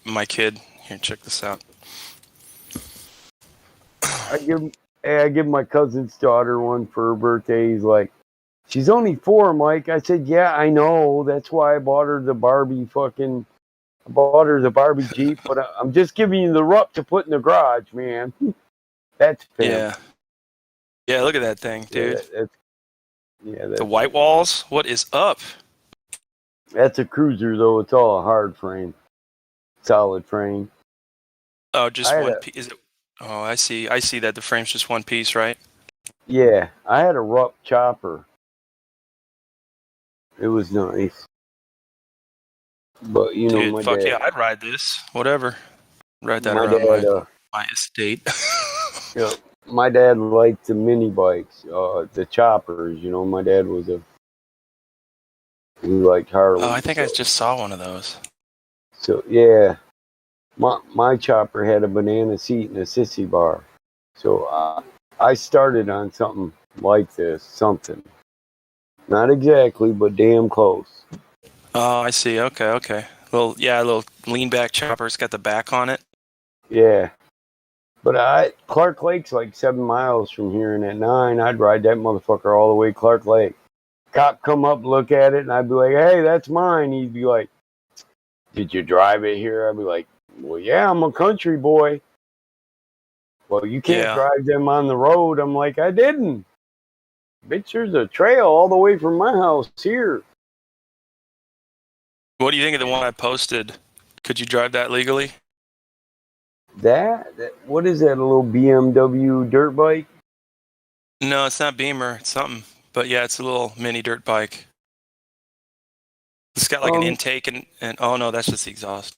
my kid. Here, check this out. I give my cousin's daughter one for her birthday. He's like, she's only 4, Mike. I said, yeah, I know. That's why I bought her the Barbie Jeep. But I'm just giving you the rup to put in the garage, man. That's pimp. Yeah, look at that thing, dude. That's the white walls. What is up? That's a cruiser, though. It's all a hard frame, solid frame. Oh, just one piece. Is it? Oh, I see. I see that the frame's just one piece, right? Yeah, I had a rup chopper. It was nice. But, Dude, my fuck dad... yeah, I'd ride this. Whatever. Ride that my around dad, my estate. my dad liked the mini bikes, the choppers. My dad he liked Harley. Oh, I think I just saw one of those. So, yeah, my chopper had a banana seat and a sissy bar. So I started on something like this, something. Not exactly, but damn close. Oh, I see. Okay. Little lean back chopper. It's got the back on it. Yeah. But Clark Lake's like 7 miles from here, and at 9, I'd ride that motherfucker all the way to Clark Lake. Cop come up, look at it, and I'd be like, hey, that's mine. He'd be like, did you drive it here? I'd be like, well, yeah, I'm a country boy. Well, you can't drive them on the road. I'm like, I didn't. Bitch, there's a trail all the way from my house here. What do you think of the one I posted? Could you drive that legally? That what is that, a little BMW dirt bike? No, it's not Beamer. It's something. But yeah, it's a little mini dirt bike. It's got like an intake and oh no, that's just the exhaust.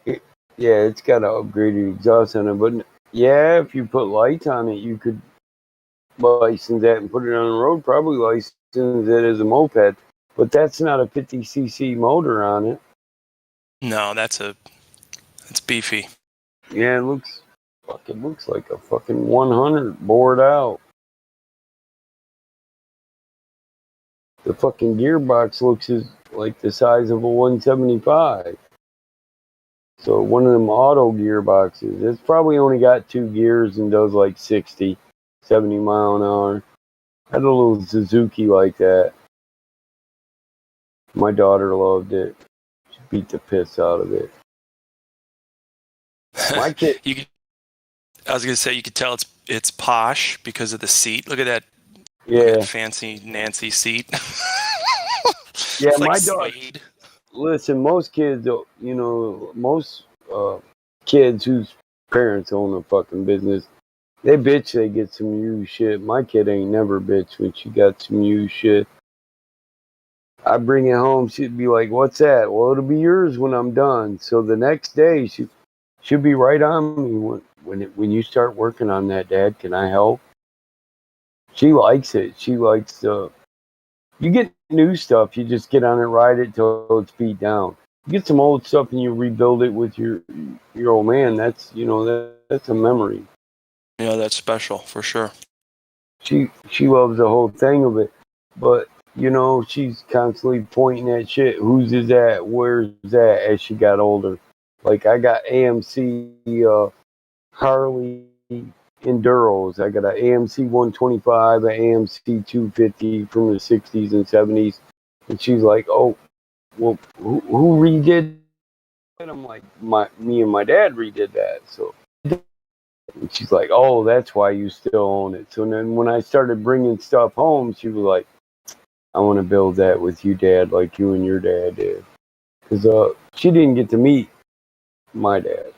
Yeah, it's got an upgraded exhaust on it. But yeah, if you put lights on it, you could license that and put it on the road. Probably license it as a moped. But that's not a 50cc motor on it. No, it's beefy. Yeah, it looks like a fucking 100 bored out. The fucking gearbox looks like the size of a 175. So one of them auto gearboxes. It's probably only got 2 gears and does like 60, 70 mile an hour. I had a little Suzuki like that. My daughter loved it. She beat the piss out of it. My kid. I was gonna say you could tell it's posh because of the seat. Look at that. Yeah. Look at that fancy Nancy seat. Yeah, it's like my daughter. suede. Listen, most kids, kids whose parents own a fucking business, they bitch they get some used shit. My kid ain't never bitch when she got some used shit. I bring it home, she'd be like, what's that? Well, it'll be yours when I'm done. So the next day, she'll be right on me when you start working on that, Dad, can I help? She likes it. She likes you get new stuff, you just get on it, ride it till it's beat down. You get some old stuff and you rebuild it with your old man. That's that's a memory. Yeah, that's special for sure. She loves the whole thing of it, but she's constantly pointing at shit. Whose is that? Where's that? As she got older, like I got AMC Harley Enduros. I got an AMC 125, an AMC 250 from the 60s and 70s, and she's like, "Oh, well, who redid?" And I'm like, me and my dad redid that. So and she's like, "Oh, that's why you still own it." So then when I started bringing stuff home, she was like, I want to build that with you, Dad, like you and your dad did. Because she didn't get to meet my dad.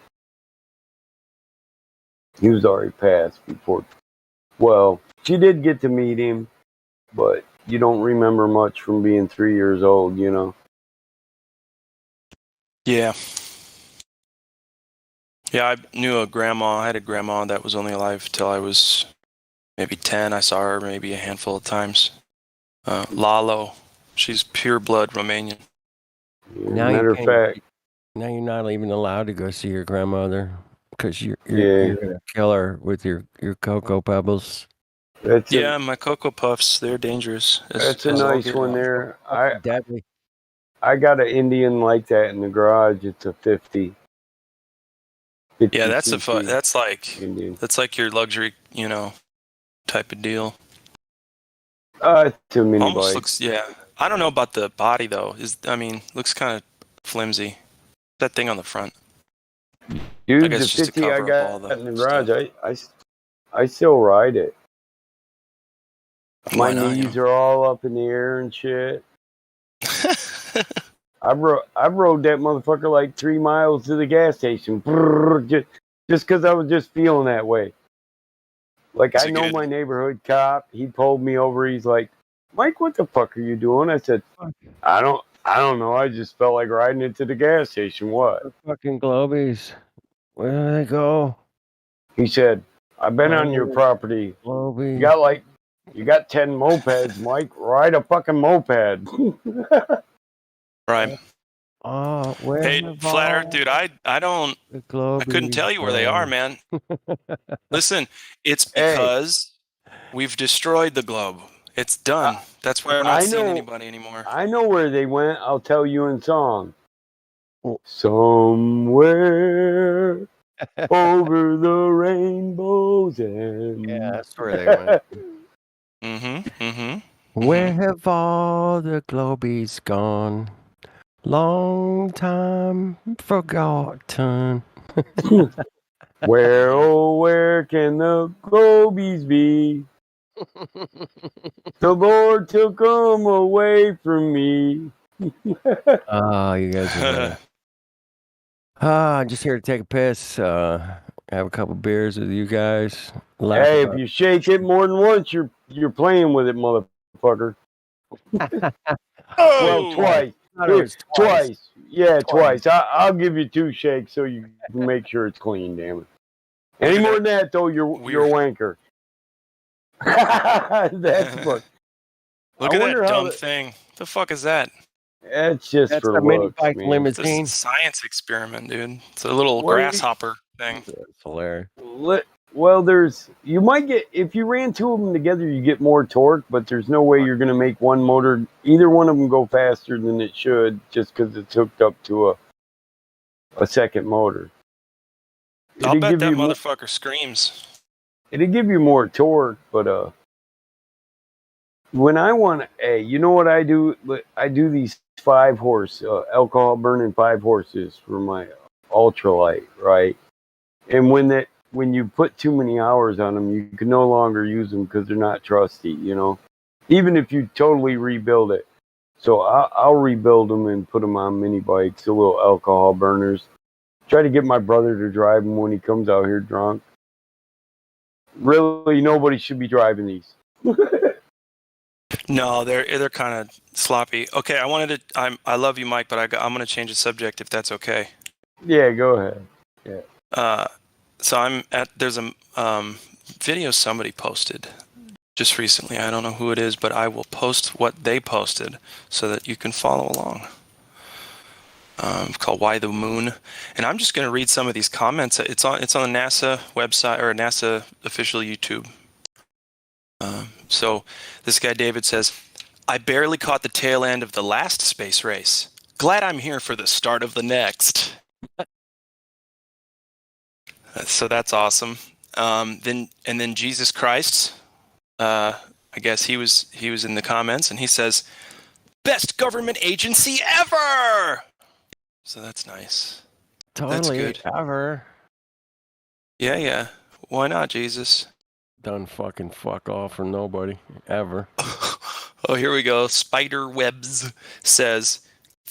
He was already passed before. Well, she did get to meet him, but you don't remember much from being 3 years old, Yeah. Yeah, I knew a grandma. I had a grandma that was only alive till I was maybe 10. I saw her maybe a handful of times. Lalo. She's pure blood Romanian. Yeah, matter of fact. Now you're not even allowed to go see your grandmother because you're gonna kill her with your Cocoa Pebbles. My Cocoa Puffs, they're dangerous. That's a nice one there. Deadly. I got an Indian like that in the garage. It's a 50. Yeah, 50 cc that's like your luxury, type of deal. It's a mini Almost bike. looks, yeah. I don't know about the body though. Looks kind of flimsy. That thing on the front. I Dude, guess the just to 50 I cover up all got the in the garage, stuff. I still ride it. My Why not? knees are all up in the air and shit. I've rode that motherfucker like 3 miles to the gas station. Just because I was just feeling that way. Like, Is I it know good? my neighborhood cop. He pulled me over. He's like, Mike, what the fuck are you doing? I said, I don't know. I just felt like riding it to the gas station. What? The fucking Globies. Where do they go? He said, I've been on your Oh, property. Globies. You got 10 mopeds, Mike. Ride a fucking moped. Right. Oh, where Hey, have Flat Earth, all dude, the I couldn't tell Globies you where they are, gone? man. Listen, it's Hey, because we've destroyed the globe. It's done. I, That's why I'm not I seeing know anybody anymore. I know where they went. I'll tell you in song. Oh. Somewhere over the rainbow's end. Yeah, that's where they went. Mm-hmm. Mm-hmm. Where have all the Globies gone? Long time forgotten. Where, oh, where can the globies be? The Lord took 'em away from me. Oh, you guys are funny. I'm just here to take a piss. Have a couple beers with you guys. Laugh Hey, if about. you shake it more than once, you're playing with it, motherfucker. Well, Oh! twice. Thought it Here, was twice. twice. Yeah, Twice. twice. I'll give you 2 shakes so you can make sure it's clean. Damn it. Look Any at more that than that, though, you're weird. a wanker. That's fuck. I Look at wonder that how dumb thing. The fuck is that? that's just That's for a mini looks, bike man. It's a limousine. science experiment, dude. It's a little Well, you, grasshopper thing. That's hilarious. well, you might get if you ran 2 of them together, you get more torque, but there's no way you're gonna make one motor, either one of them, go faster than it should just because it's hooked up to a second motor. I'll It'd bet give that you motherfucker screams. it'd give you more torque, but when I want, hey, you know what I do? I do these 5-horse alcohol burning 5 horses for my ultralight, right? And when you put too many hours on them, you can no longer use them because they're not trusty, even if you totally rebuild it. So I'll rebuild them and put them on mini bikes, the little alcohol burners. Try to get my brother to drive them when he comes out here drunk. Really, nobody should be driving these. No, they're kind of sloppy. Okay, I love you, Mike, but I'm gonna change the subject if that's okay. Yeah, go ahead. Yeah. So there's a video somebody posted just recently. I don't know who it is, but I will post what they posted so that you can follow along. It's called "Why the Moon," and I'm just going to read some of these comments. It's on the NASA website or NASA official YouTube. So this guy David says, "I barely caught the tail end of the last space race. Glad I'm here for the start of the next." So that's awesome. Then Jesus Christ, I guess he was in the comments, and he says, "Best government agency ever." So that's nice. That's Totally good. ever Yeah. Why not, Jesus? done fucking fuck all for nobody ever. Oh, here we go. Spider Webs says,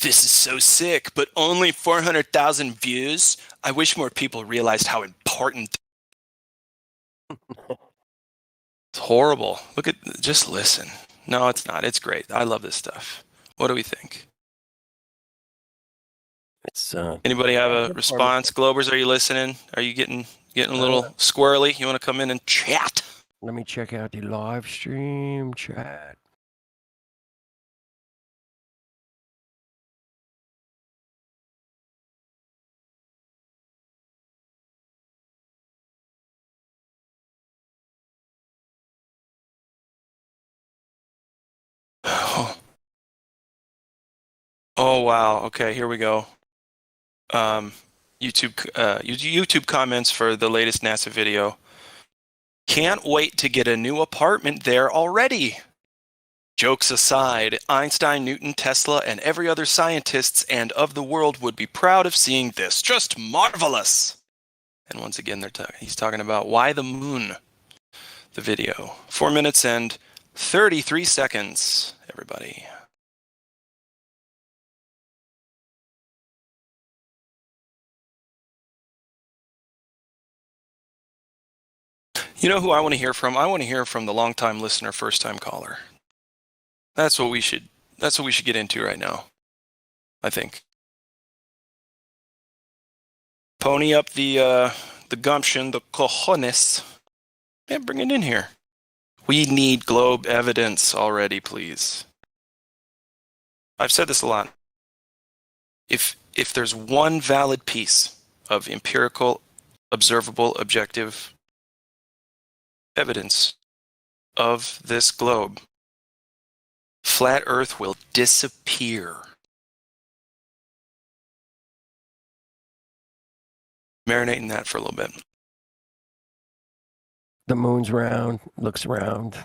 "This is so sick, but only 400,000 views. I wish more people realized how important." It's horrible. Just listen. No, it's not. It's great. I love this stuff. What do we think? It's Anybody have a response? Globers, are you listening? Are you getting a little squirrely? You want to come in and chat? Let me check out the live stream chat. Oh wow. Okay, here we go. YouTube comments for the latest NASA video. Can't wait to get a new apartment there already. Jokes aside, Einstein, Newton, Tesla, and every other scientist and of the world would be proud of seeing this. Just marvelous. And once again, he's talking about why the moon. The video. 4 minutes and 33 seconds, everybody. You know who I want to hear from? I want to hear from the longtime listener, first-time caller. That's what we should get into right now, I think. Pony up the gumption, the cojones. Yeah, bring it in here. We need globe evidence already, please. I've said this a lot. If there's one valid piece of empirical, observable, objective evidence of this globe, flat Earth will disappear. Marinate in that for a little bit. The moon's round, looks round,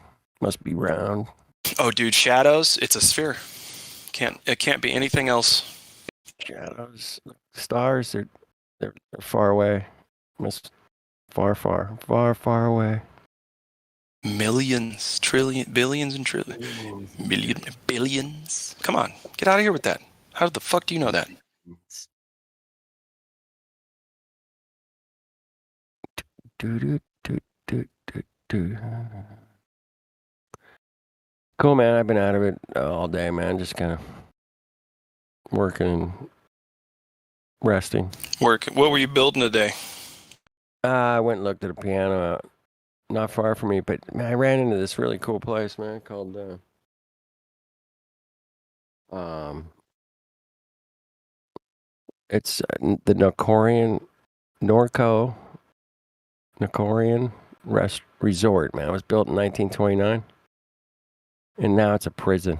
must be round. Oh, dude, shadows, it's a sphere. It can't be anything else. Shadows, stars, they're far away. Must far away. Millions, billions and trillions. Billions. Come on, get out of here with that. How the fuck do you know that? Cool, man. I've been out of it all day, man. Just kind of working and resting. What were you building today? I went and looked at a piano not far from me, but man, I ran into this really cool place, man, called it's the Nocorian Resort, man. It was built in 1929, and now it's a prison.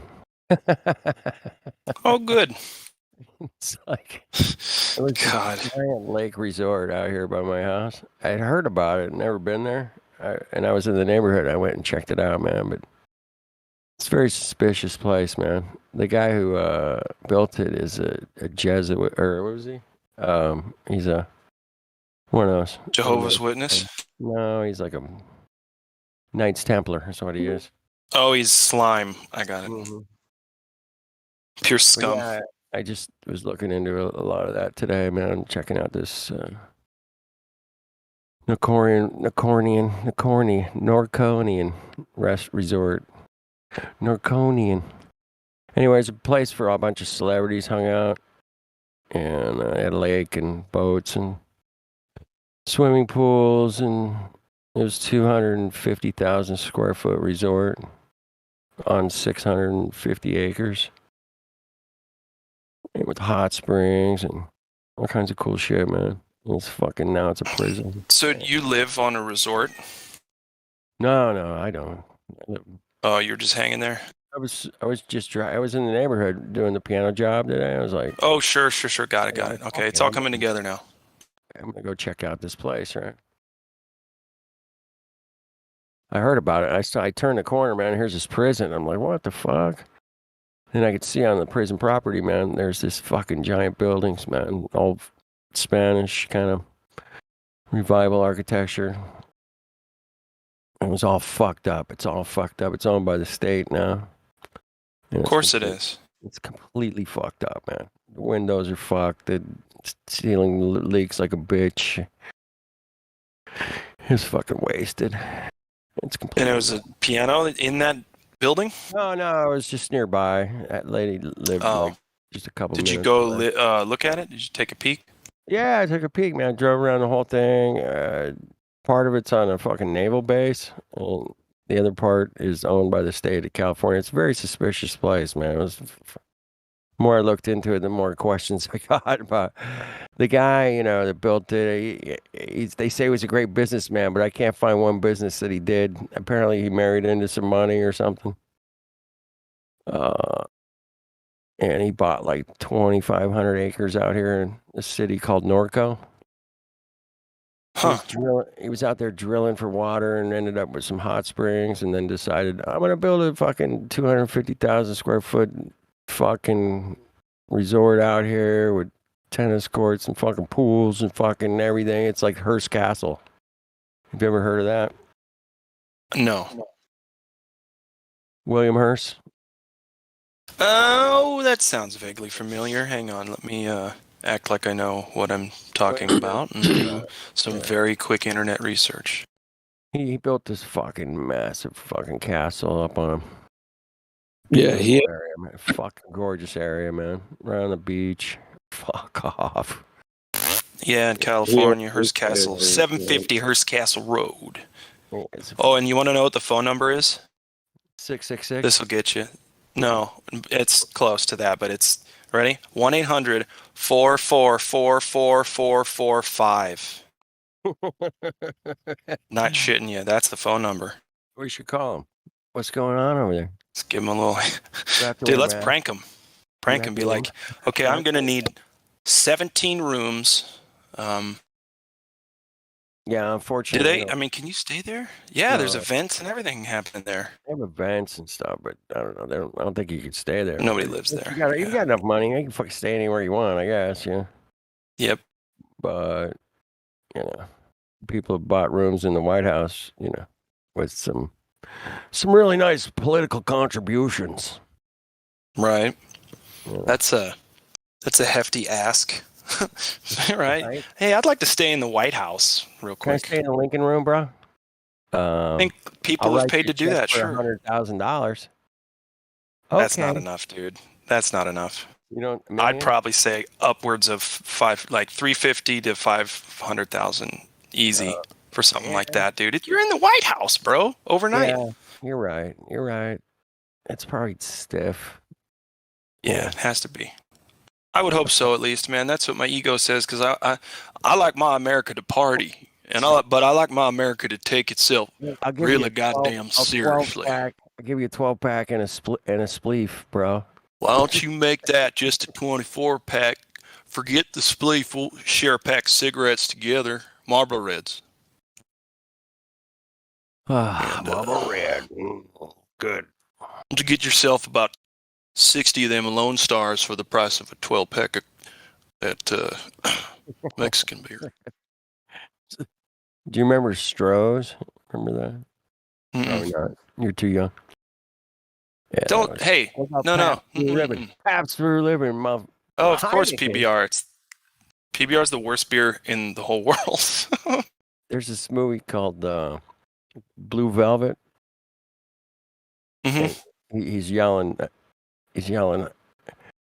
Oh, good. It's like it was God. a giant lake resort out here by my house. I had heard about it, never been there, and I was in the neighborhood. I went and checked it out, man. But it's a very suspicious place, man. The guy who built it is a Jesuit, or what was he? He's one of those Jehovah's Witness? No, he's like a Knights Templar. That's what he is. Oh, he's slime. I got it. Mm-hmm. Pure scum. Yeah, I just was looking into a lot of that today, man. Checking out this Norconian resort. Norconian. Anyways, a place for a bunch of celebrities hung out, and had a lake and boats and swimming pools, and it was 250,000 square foot resort on 650 acres. And with hot springs and all kinds of cool shit, man. Now it's a prison. So you live on a resort? No, I don't. Oh, you're just hanging there? I was in the neighborhood doing the piano job today. I was like, oh, sure. Got it. Okay, it's all coming together now. I'm gonna go check out this place, right? I heard about it. I turned the corner, man. Here's this prison. I'm like, what the fuck? And I could see on the prison property, man, there's this fucking giant buildings, man, all Spanish kind of revival architecture. It was all fucked up. It's all fucked up. It's owned by the state now. Of course it is. It's completely fucked up, man. The windows are fucked. The ceiling leaks like a bitch. It's fucking wasted. It's completely. And it was a piano in that building? No, it was just nearby. That lady lived like just a couple minutes. Did you go look at it? Did you take a peek? Yeah, I took a peek, man. I drove around the whole thing. Part of it's on a fucking naval base, and the other part is owned by the state of California. It's a very suspicious place, man. It was more I looked into it, the more questions I got about the guy, that built it. They say he was a great businessman, but I can't find one business that he did. Apparently, he married into some money or something. and he bought like 2,500 acres out here in a city called Norco. Huh. He was out there drilling for water and ended up with some hot springs, and then decided I'm gonna build a fucking 250,000 square foot fucking resort out here with tennis courts and fucking pools and fucking everything. It's like Hearst Castle. Have you ever heard of that? No. William Hearst? Oh, that sounds vaguely familiar. Hang on, let me act like I know what I'm talking about and do some very quick internet research. He built this fucking massive fucking castle up on Yeah, he area, man. Fucking gorgeous area, man. Right on the beach. Fuck off. Yeah, in California, Hearst Castle, 750 Hearst Castle Road. Oh, and you want to know what the phone number is? 666. This will get you. No, it's close to that, but it's ready. 1-800-444-4445. Not shitting you. That's the phone number. We should call him. What's going on over there? Let's give him a little. Dude, Dude, let's prank him. Prank him. Be like, okay, I'm gonna need 17 rooms. Yeah, unfortunately. I mean, can you stay there? Yeah, there's events and everything happening there. They have events and stuff, but I don't know. I don't think you could stay there. Nobody lives there. You got enough money. You can fucking stay anywhere you want, I guess. Yeah. Yep. But people have bought rooms in the White House. With some really nice political contributions. Right. That's a hefty ask. Right. Hey, I'd like to stay in the White House real quick. Can I stay in the Lincoln Room, bro? I think people have paid to do that. Sure. $100,000. That's not enough, dude. That's not enough. I'd probably say upwards of 350 to 500,000 easy for something like that, dude. You're in the White House, bro, overnight. Yeah, you're right. It's probably stiff. Yeah, it has to be. I would hope so, at least, man. That's what my ego says, because I like my America to party, but I like my America to take itself really goddamn seriously. I'll give you a 12-pack and a spleef, bro. Why don't you make that just a 24-pack? Forget the spleef. We'll share a pack of cigarettes together. Marlboro Reds. Marlboro Red. Good. To get yourself about 60 of them Lone Stars for the price of a 12-pack at Mexican beer. Do you remember Stroh's? Remember that? Mm-mm. Oh, no. You're too young. Yeah, no. Pabst Blue Ribbon, Oh, of course, PBR. PBR is the worst beer in the whole world. There's this movie called Blue Velvet. Mm-hmm. He's yelling,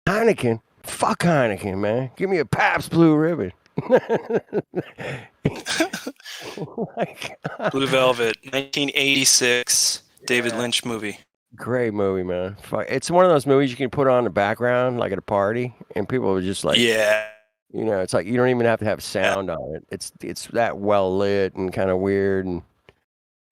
Heineken, fuck Heineken, man. Give me a Pabst Blue Ribbon. Blue Velvet, 1986, David Lynch movie. Great movie, man. It's one of those movies you can put on in the background, like at a party, and people are just like, it's like you don't even have to have sound on it. It's that well lit and kind of weird, and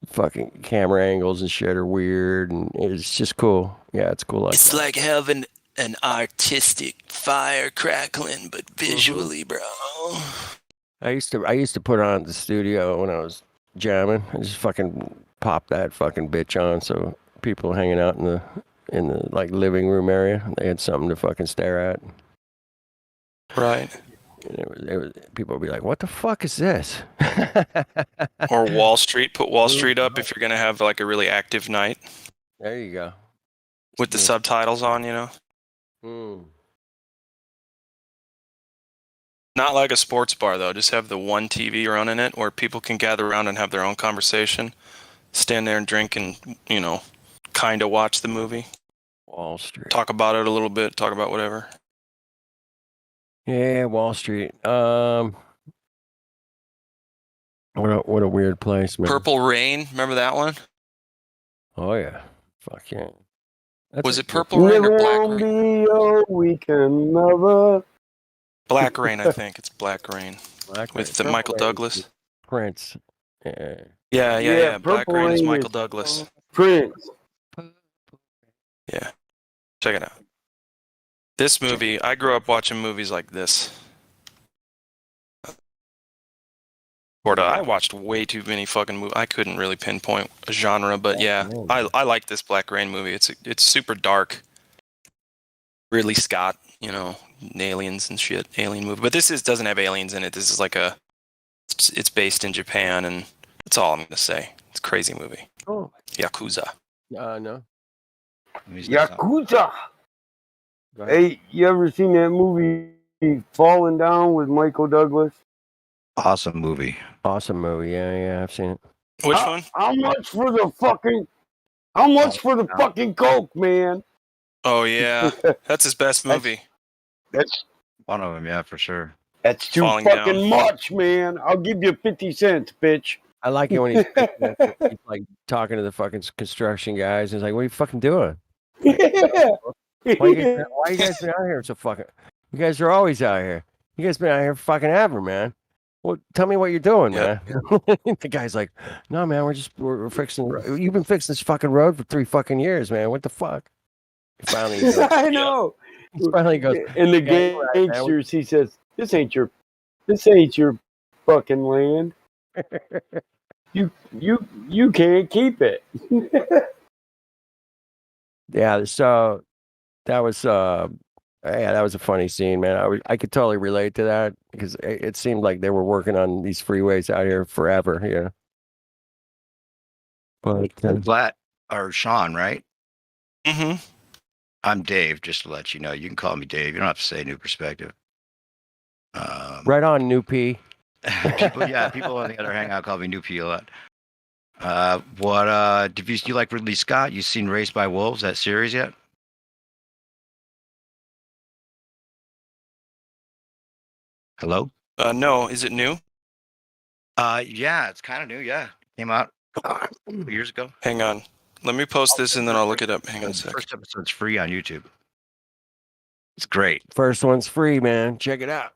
fucking camera angles and shit are weird, and it's just cool. Yeah, it's cool. It's like having an artistic fire crackling, but visually, bro. I used to put on at the studio when I was jamming. I just fucking pop that fucking bitch on, so people hanging out in the like living room area, they had something to fucking stare at. Right. And it was people would be like, "What the fuck is this?" Or Wall Street. Put Wall Street up if you're gonna have like a really active night. There you go. With the subtitles on, Not like a sports bar though. Just have the one TV running it, where people can gather around and have their own conversation. Stand there and drink and kind of watch the movie. Wall Street. Talk about it a little bit. Talk about whatever. Yeah, Wall Street. What a weird place, man. Purple Rain. Remember that one? Oh yeah. Fuck yeah. Was it Purple Rain or Black Rain? Weekend lover. Black Rain, I think. It's Black Rain. With Michael Douglas. Prince. Yeah. Black Rain is Michael Douglas. Prince. Yeah. Check it out. This movie, I grew up watching movies like this. I watched way too many fucking movies. I couldn't really pinpoint a genre, but yeah, I like this Black Rain movie. It's super dark. Ridley Scott, aliens and shit, alien movie. But this doesn't have aliens in it. This is like it's based in Japan, and that's all I'm gonna say. It's a crazy movie. Oh. Yakuza. No. Yakuza. Hey, you ever seen that movie Falling Down with Michael Douglas? Awesome movie. Awesome movie. Yeah, I've seen it. Which one? How much for the fucking Coke, man? Oh yeah, that's his best movie. That's One of them, yeah, for sure. That's too Falling fucking Down. much, man. I'll give you 50 cents, bitch. I like it when he's like talking to the fucking construction guys. He's like, "What are you fucking doing? Yeah. Why you guys been out here so fucking? You guys are always out here. You guys been out here fucking ever, man. Well, tell me what you're doing, man." The guy's like, "No, man, we're fixing. You've been fixing this fucking road for 3 fucking years, man. What the fuck?" Finally, he goes, I know. finally goes, And the "Yeah, you're right, man. gangsters, he says, This ain't your fucking land. You can't keep it." Yeah, so that was that was a funny scene, man. I could totally relate to that because it seemed like they were working on these freeways out here forever, But Blatt or Sean, right? Mm-hmm. I'm Dave, just to let you know. You can call me Dave. You don't have to say New Perspective. right on, New P. People on the other hangout call me New P a lot. Did you like Ridley Scott? You seen Raised by Wolves, that series yet? Hello? No, is it new? Yeah, it's kind of new. Yeah, came out years ago. Hang on. Let me post this and then I'll look it up. Hang on a The sec. first episode's free on YouTube. It's great. First one's free, man. Check it out.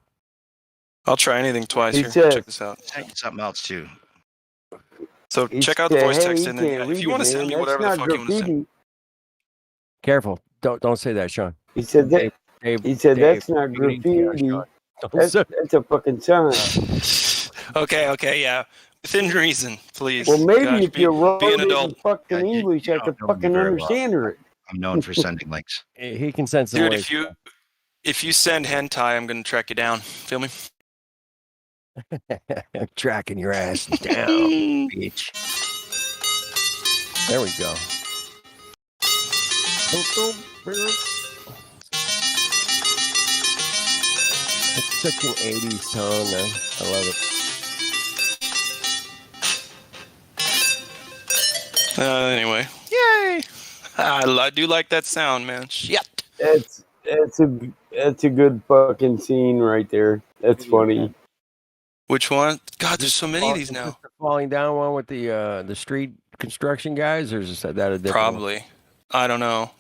I'll try anything twice He here. said- Check this out. Send you something else too. So He check out the said, voice "Hey, text you and then can't if read you want to it, send me man. whatever That's the not fuck you want to send. graffiti." Careful. Don't say that, Sean. He said that. Dave, He said Dave, that's not graffiti, yeah, graffiti. Sean. Don't That's say- a fucking sign. Okay, yeah. Within reason, please. Well, maybe Gosh, if you wrote be an it in adult. fucking Yeah, you English, I don't could know me fucking very well. understand it. I'm known for sending links. He can send some Dude, ways. if you send hentai, I'm gonna track you down. Feel me? I'm tracking your ass down, bitch. There we go. It's such an 80s tone, man. I love it. Anyway, yay! I do like that sound, man. Shit. That's a good fucking scene right there. That's funny. Which one? God, there's so many of these Is this now. the falling down one with the street construction guys, or is that a different Probably. I don't know.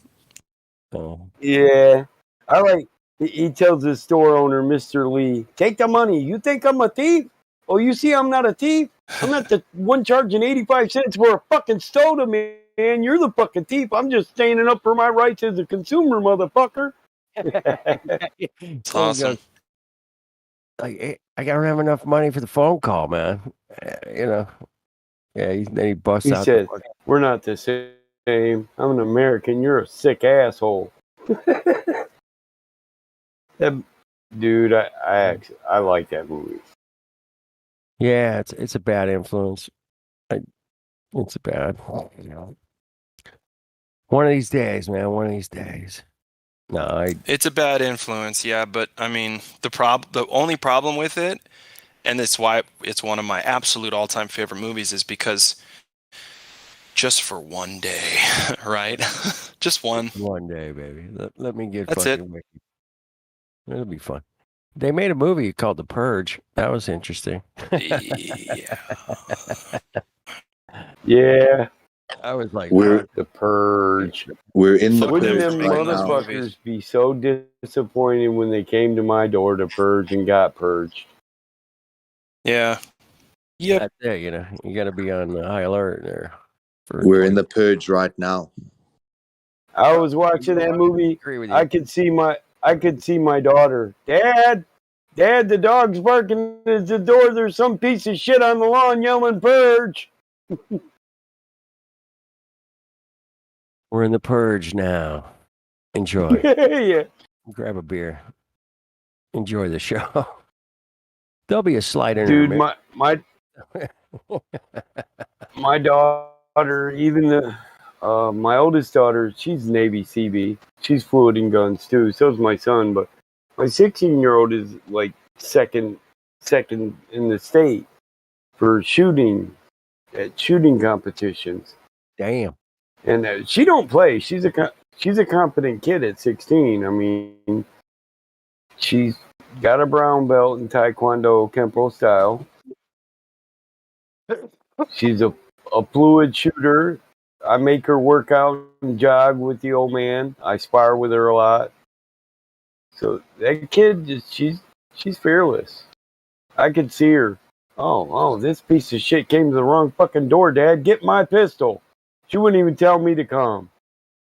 one? Oh. Yeah, I like. He tells the store owner, Mr. Lee, "Take the money. You think I'm a thief? Oh, you see, I'm not a thief. I'm not the one charging 85 cents for a fucking soda, man. You're the fucking thief. I'm just standing up for my rights as a consumer, motherfucker." It's awesome. Like, I don't have enough money for the phone call, man. Yeah, then he busts He out. said, "We're not the same. I'm an American. You're a sick asshole." Dude, I like that movie. Yeah, it's a bad influence. It's bad. One of these days, man. One of these days. No, It's a bad influence, yeah, but I mean, the only problem with it, and that's why it's one of my absolute all-time favorite movies, is because just for one day, right? Just one. One day, baby. Let me get That's fucking wiki. It'll be fun. They made a movie called The Purge. That was interesting. Yeah. Yeah, I was like, We're The Purge. we're in the Fuck Wouldn't purge them right now. motherfuckers be so disappointed when they came to my door to purge and got purged? Yeah. Yep. that's it. You got to be on high alert there. We're in the purge right now. I was watching that movie. Agree with you. I could see I could see my daughter. Dad, the dog's barking at the door. There's some piece of shit on the lawn yelling purge. We're in the purge now. Enjoy. Yeah. Grab a beer. Enjoy the show. There'll be a slight Dude, intermission. my daughter, even my oldest daughter, she's Navy CB. She's fluid in guns too. So's my son, but my 16-year-old is like second in the state for shooting at shooting competitions. Damn. And she don't play. She's a competent kid at 16. I mean, she's got a brown belt in Taekwondo Kempo style. She's a fluid shooter. I make her work out and jog with the old man. I spar with her a lot. So that kid, she's fearless. I could see her. Oh, this piece of shit came to the wrong fucking door, Dad. Get my pistol. She wouldn't even tell me to come.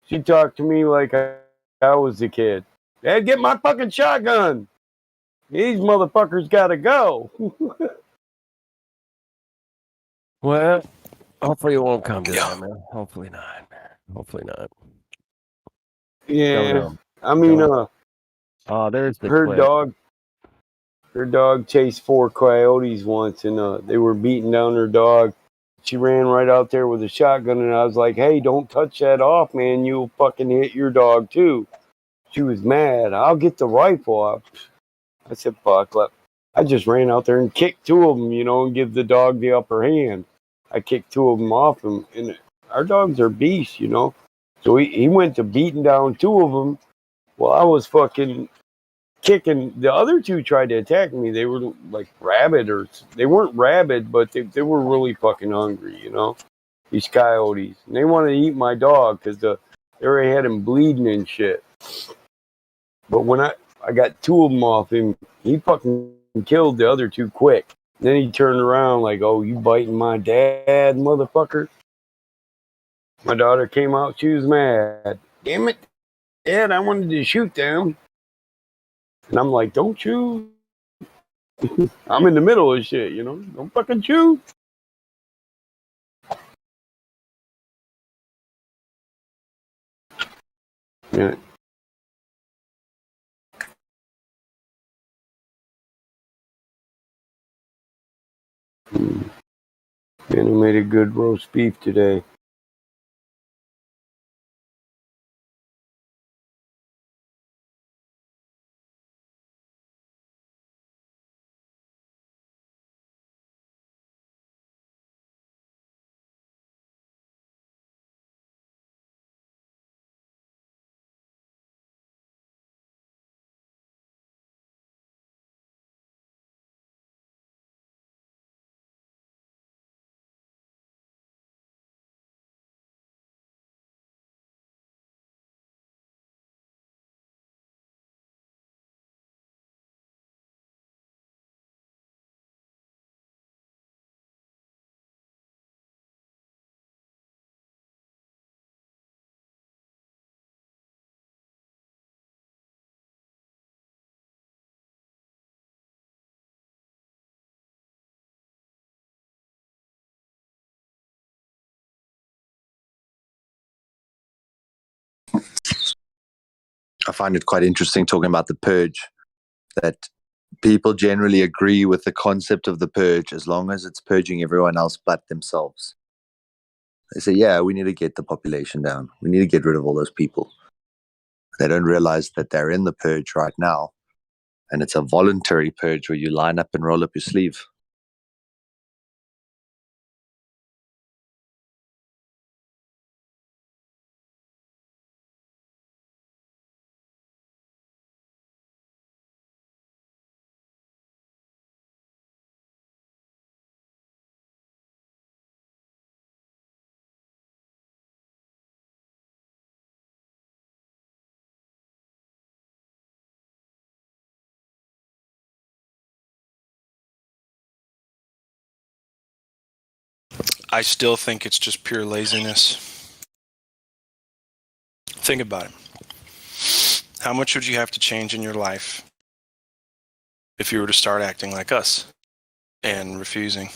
She talked to me like I was the kid. Dad, get my fucking shotgun. These motherfuckers gotta go. Well, hopefully it won't come to Yeah. that, man. Hopefully not. Hopefully not. Yeah. Don't know. I mean, Oh, there's the her clip. dog chased 4 coyotes once, and they were beating down her dog. She ran right out there with a shotgun, and I was like, hey, don't touch that off, man. You'll fucking hit your dog, too. She was mad. I'll get the rifle off. I said, fuck. I just ran out there and kicked 2 of them, and give the dog the upper hand. I kicked 2 of them off him, and our dogs are beasts, So he went to beating down 2 of them. Well, I was fucking kicking. The other 2 tried to attack me. They were like rabid, or they weren't rabid, but they were really fucking hungry, These coyotes, and they wanted to eat my dog because they already had him bleeding and shit. But when I got 2 of them off him, he fucking killed the other 2 quick. Then he turned around like, "Oh, you biting my dad, motherfucker!" My daughter came out. She was mad. Damn it, Dad! I wanted to shoot them. And I'm like, don't shoot. I'm in the middle of shit, Don't fucking shoot. Yeah. Man, I made a good roast beef today. I find it quite interesting talking about the purge, that people generally agree with the concept of the purge as long as it's purging everyone else but themselves. They say, yeah, we need to get the population down. We need to get rid of all those people. They don't realize that they're in the purge right now, and it's a voluntary purge where you line up and roll up your sleeve. I still think it's just pure laziness. Think about it. How much would you have to change in your life if you were to start acting like us and refusing?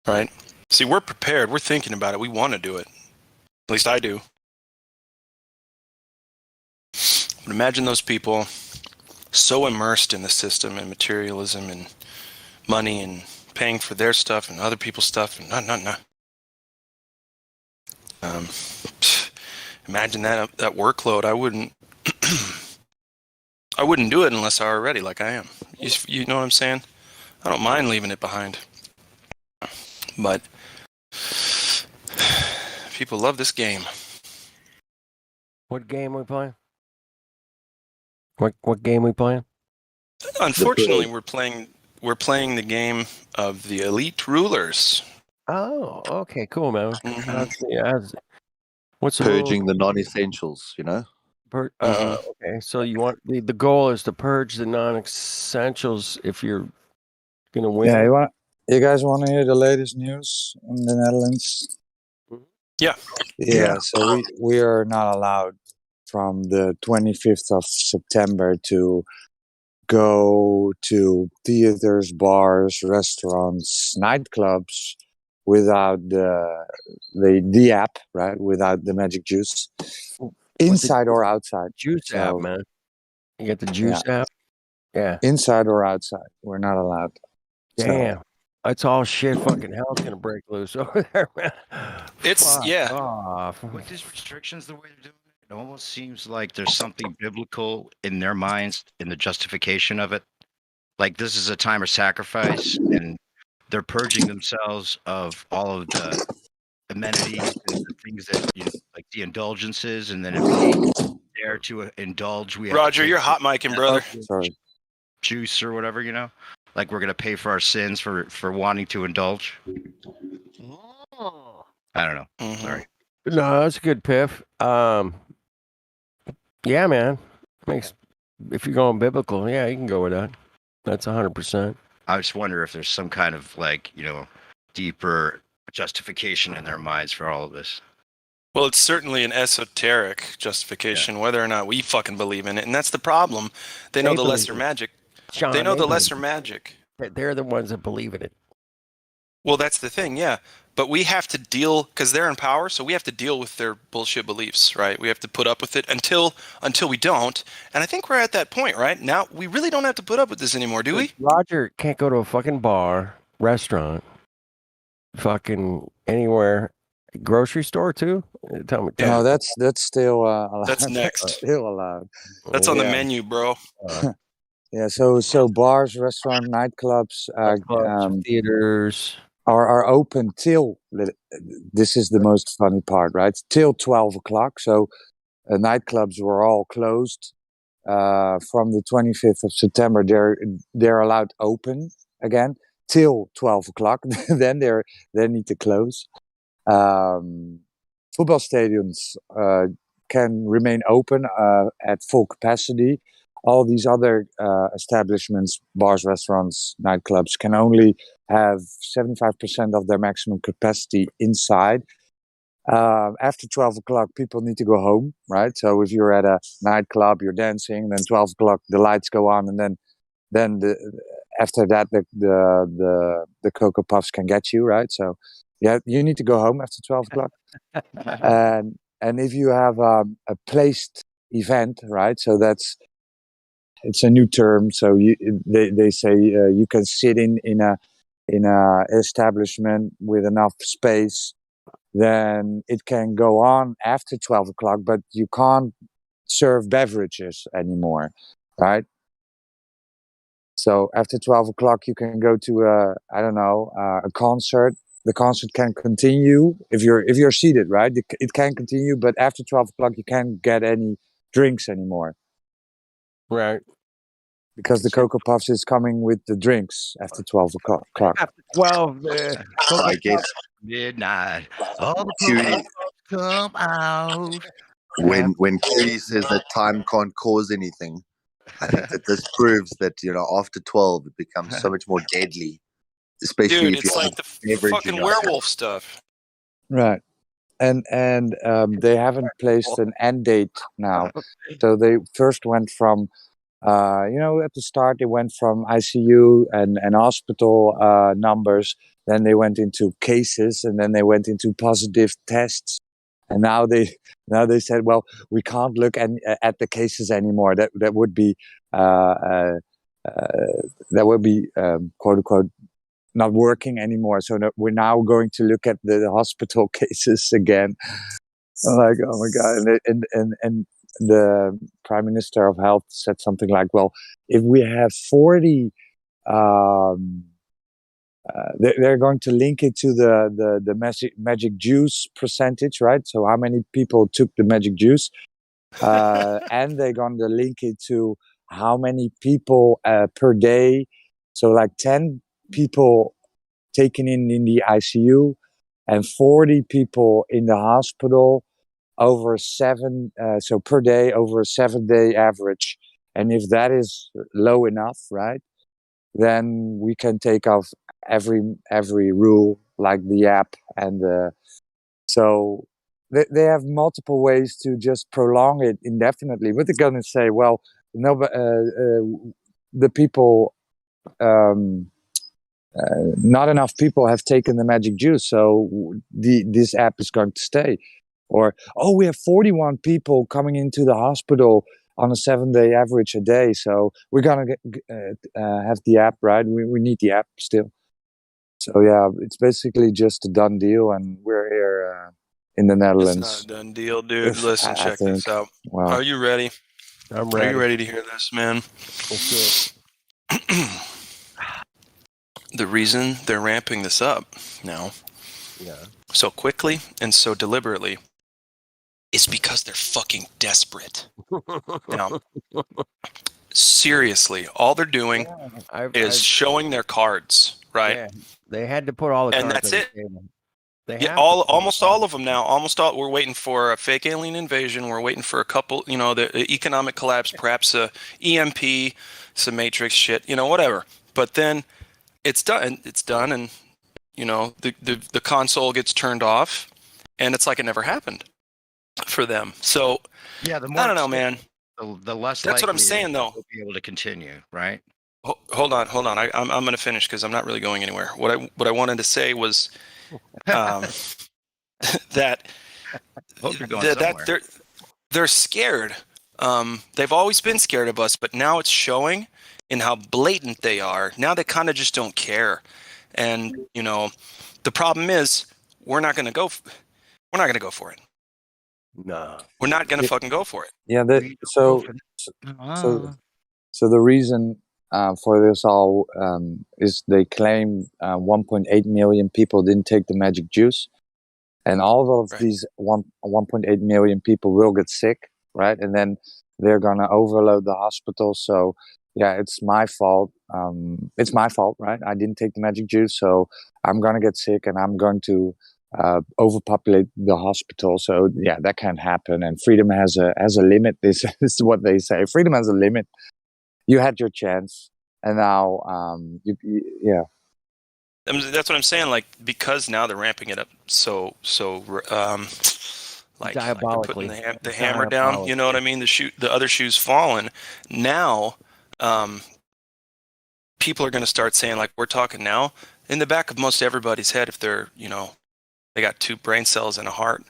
Right? See, we're prepared. We're thinking about it. We want to do it. At least I do. But imagine those people so immersed in the system and materialism and money and paying for their stuff and other people's stuff and no. Imagine that workload. I wouldn't do it unless I were ready, like I am. You know what I'm saying? I don't mind leaving it behind. But people love this game. What game we playing? What game we playing? Unfortunately, we're playing the game of the elite rulers. Oh, okay, cool, man. Mhm. What's the rule? Purging the non-essentials, you know. Okay, so you want the goal is to purge the non-essentials if you're gonna win. Yeah, you guys want to hear the latest news in the Netherlands? Yeah. Yeah. So we are not allowed from the 25th of September to go to theaters, bars, restaurants, nightclubs without the app, right? Without the magic juice, inside or outside. Juice app, man. You got the juice app. Yeah. Inside or outside, we're not allowed. Damn. That's all shit. Fucking hell's gonna break loose over there, man. It's off. With these restrictions, the way they're doing it, it almost seems like there's something biblical in their minds in the justification of it. Like this is a time of sacrifice, and they're purging themselves of all of the amenities and the things that like the indulgences, and then if we dare to indulge, we have Roger, to you're hot micing, brother. Sorry. Juice or whatever, like we're gonna pay for our sins for wanting to indulge. I don't know. Mm-hmm. Sorry. No, that's a good piff. Yeah, man. If you're going biblical, yeah, you can go with that. That's 100%. I just wonder if there's some kind of deeper justification in their minds for all of this. Well, it's certainly an esoteric justification, whether or not we fucking believe in it, and that's the problem. They know the lesser magic. Sean, they know the lesser magic. They're the ones that believe in it. Well, that's the thing, yeah. But we have to deal, because they're in power, so we have to deal with their bullshit beliefs, right? We have to put up with it until we don't. And I think we're at that point, right? Now, we really don't have to put up with this anymore, do we? Roger can't go to a fucking bar, restaurant, fucking anywhere. Grocery store, too? Tell me. No, that's still allowed. That's next. Still allowed. That's on the menu, bro. Yeah, so bars, restaurants, nightclubs, theaters are open till, this is the most funny part, right? Till 12 o'clock. So nightclubs were all closed from the 25th of September. They're allowed open again till 12 o'clock. Then they need to close. Football stadiums can remain open at full capacity. All these other establishments, bars, restaurants, nightclubs, can only have 75% of their maximum capacity inside. After 12 o'clock, people need to go home, right? So if you're at a nightclub, you're dancing, then 12 o'clock, the lights go on, and then after that, the Cocoa Puffs can get you, right? So you need to go home after 12 o'clock. And if you have a placed event, right? So it's a new term. So they say you can sit in a establishment with enough space, then it can go on after 12 o'clock, but you can't serve beverages anymore, right? So after 12 o'clock, you can go to a concert. The concert can continue if you're seated, right? It can continue, but after 12 o'clock, you can't get any drinks anymore. Right. Because the Cocoa Puffs is coming with the drinks after 12 o'clock. After 12, I guess midnight. All the Cocoa Puffs come out. when Curie says that time can't cause anything, I think that this proves that after 12 it becomes so much more deadly, especially Dude, if you it's like the beverage fucking in your- werewolf stuff. Right. and they haven't placed an end date now. So they first went from, at the start they went from ICU and hospital numbers. Then they went into cases, and then they went into positive tests. And now they said, well, we can't look at the cases anymore. That would be quote unquote not working anymore. So we're now going to look at the hospital cases again. I'm like, oh my god! And the Prime Minister of Health said something like, well, if we have 40. They're going to link it to the magic juice percentage, right? So how many people took the magic juice, and they're going to link it to how many people per day. So like 10 people taken in the ICU and 40 people in the hospital over so per day over a 7-day average. And if that is low enough, right, then we can take off every rule like the app and so they have multiple ways to just prolong it indefinitely. But they're going to say, well, no, the people, not enough people have taken the magic juice, so this app is going to stay. Or, oh, we have 41 people coming into the hospital on a 7-day average a day, so we're gonna have the app, right? We need the app still. So yeah, it's basically just a done deal, and we're here in the Netherlands. It's not a done deal, dude. Listen, check this out. Wow. Are you ready? I'm ready. Are you ready to hear this, man? Let's do it. The reason they're ramping this up now so quickly and so deliberately is because they're fucking desperate. Now, seriously, all they're doing is showing their cards, right? Yeah, they had to put all the And cards that's on it. the table. Yeah, almost all of them now. Almost all. We're waiting for a fake alien invasion. We're waiting for a couple. The economic collapse, perhaps a EMP, some Matrix shit. Whatever. But then it's done. It's done, and the console gets turned off, and it's like it never happened for them. So yeah, the more I don't know, man. The less. That's what I'm saying, though. We'll be able to continue, right? Hold on. I'm going to finish because I'm not really going anywhere. What I wanted to say was that Hope you're going somewhere. they're scared. They've always been scared of us, but now it's showing in how blatant they are. Now they kind of just don't care. And the problem is we're not going to go for it. No, we're not going to fucking go for it. Yeah. So the reason for this all is they claim 1.8 million people didn't take the magic juice, and all of these 1.8 million people will get sick, right? And then they're gonna overload the hospital. So yeah, it's my fault. It's my fault, right? I didn't take the magic juice, so I'm gonna get sick, and I'm going to overpopulate the hospital. So yeah, that can happen. And freedom has a limit. This is what they say. Freedom has a limit. You had your chance, and now yeah. That's what I'm saying. Like, because now they're ramping it up so like diabolically, putting the hammer down. You know what I mean? The other shoe's fallen. Now, people are going to start saying, like we're talking now, in the back of most everybody's head, if they're they got 2 brain cells and a heart,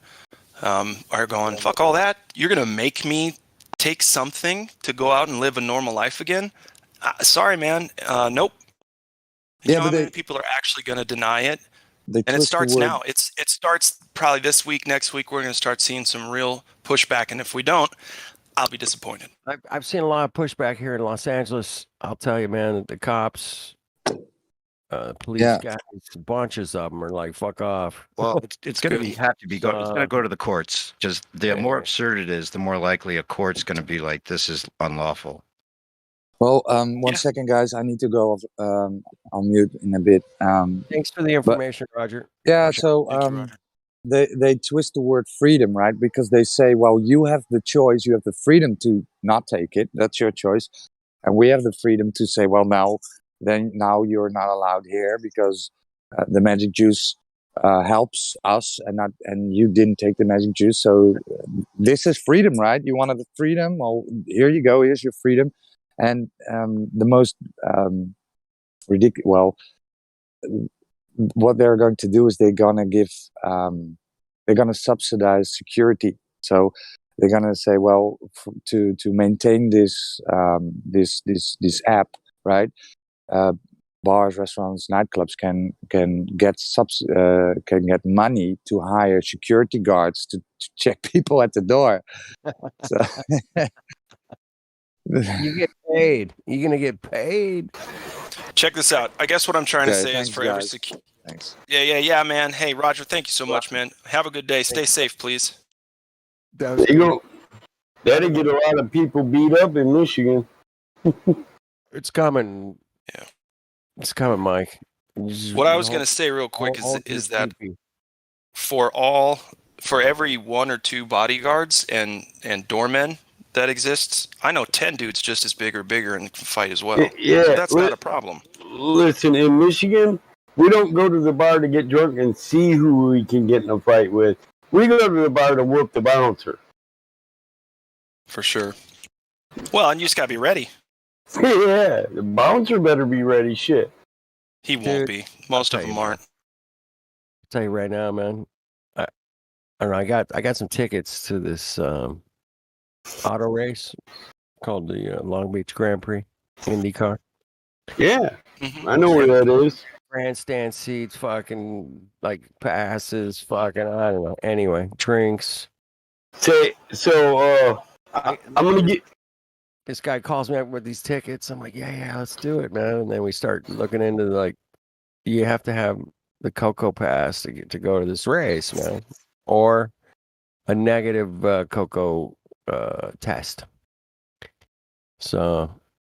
are going, fuck all that. You're going to make me take something to go out and live a normal life again? Sorry, man. Nope. You know how many people are actually going to deny it? And it starts now. It starts probably this week, next week. We're going to start seeing some real pushback. And if we don't, I'll be disappointed. I've seen a lot of pushback here in Los Angeles. I'll tell you, man, the cops, police guys, bunches of them are like, fuck off. Well, it's going to have to be it's going to go to the courts. Just the more absurd it is, the more likely a court's going to be like, this is unlawful. Well, one second, guys. I need to go on mute in a bit. Thanks for the information, Roger. Yeah, so they twist the word freedom, right? Because they say, well, you have the choice. You have the freedom to not take it. That's your choice. And we have the freedom to say, well, now you're not allowed here because the magic juice helps us, and you didn't take the magic juice. So this is freedom, right? You wanted the freedom. Well, here you go. Here's your freedom. And the most ridiculous. Well, what they're going to do is they're gonna subsidize security. So they're gonna say, well, to maintain this this app, right? Bars, restaurants, nightclubs can get money to hire security guards to check people at the door. So You get paid. You're gonna get paid. Check this out. I guess what I'm trying to Okay, say is thanks, for every guys. security. Thanks. Yeah, man. Hey, Roger, thank you so much, man. Have a good day. Stay safe, please. That was There you go. That'll get a lot of people beat up in Michigan. It's coming. Yeah. It's coming, Mike. What I was going to say real quick is that for every 1 or 2 bodyguards and doormen that exists, I know 10 dudes just as big or bigger and can fight as well. Yeah, so that's not a problem. Listen, in Michigan, we don't go to the bar to get drunk and see who we can get in a fight with. We go to the bar to whoop the bouncer. For sure. Well, and you just got to be ready. Yeah, the bouncer better be ready. Shit. He won't be. Most of them aren't. I'll tell you right now, man. I don't know. I got some tickets to this auto race called the Long Beach Grand Prix IndyCar. Yeah, Mhm. I know where that is. Grandstand seats, fucking like passes, fucking I don't know. Anyway, drinks. So I'm gonna get. This guy calls me up with these tickets. I'm like, yeah, let's do it, man. And then we start looking into like, you have to have the Cocoa Pass to go to this race, man, or a negative Cocoa test. So,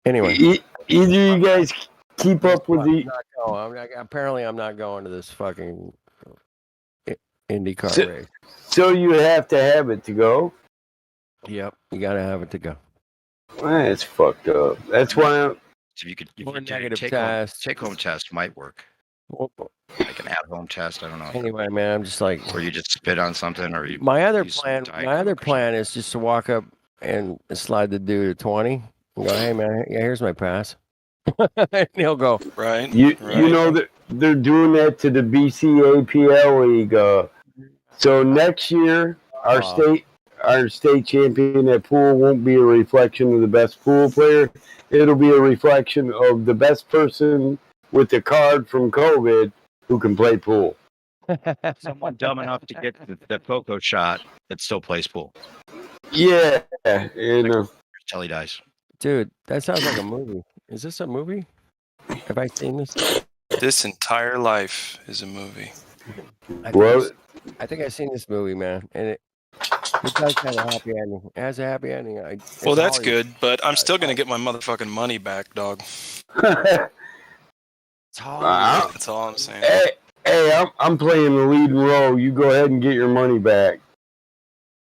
anyway, Either you guys keep up with the. Apparently, I'm not going to this fucking IndyCar race. So you have to have it to go. Yep, you gotta have it to go. That's fucked up. That's why. So you could Or take negative take test. Take home test might work. Like an at-home test. I don't know. Anyway, man, I'm just like, or you just spit on something, or you. my other use plan. Diet My other Coke or plan is just to walk up and slide the dude a 20 and go, hey man, yeah, here's my pass. And he'll go, Right. You know that they're doing that to the BCAPL league. So next year, our state champion at pool won't be a reflection of the best pool player. It'll be a reflection of the best person with the card from COVID who can play pool. Someone dumb enough to get the Coco shot that still plays pool. Yeah, Till he dies. dude, that sounds like a movie. Is this a movie? Have I seen this? This entire life is a movie. I think I've seen this movie, man, and it does have a happy ending. It has a happy ending. Well, that's good, but I'm still gonna get my motherfucking money back, dog. It's Hollywood. That's all I'm saying. Hey, I'm playing the leading role. You go ahead and get your money back.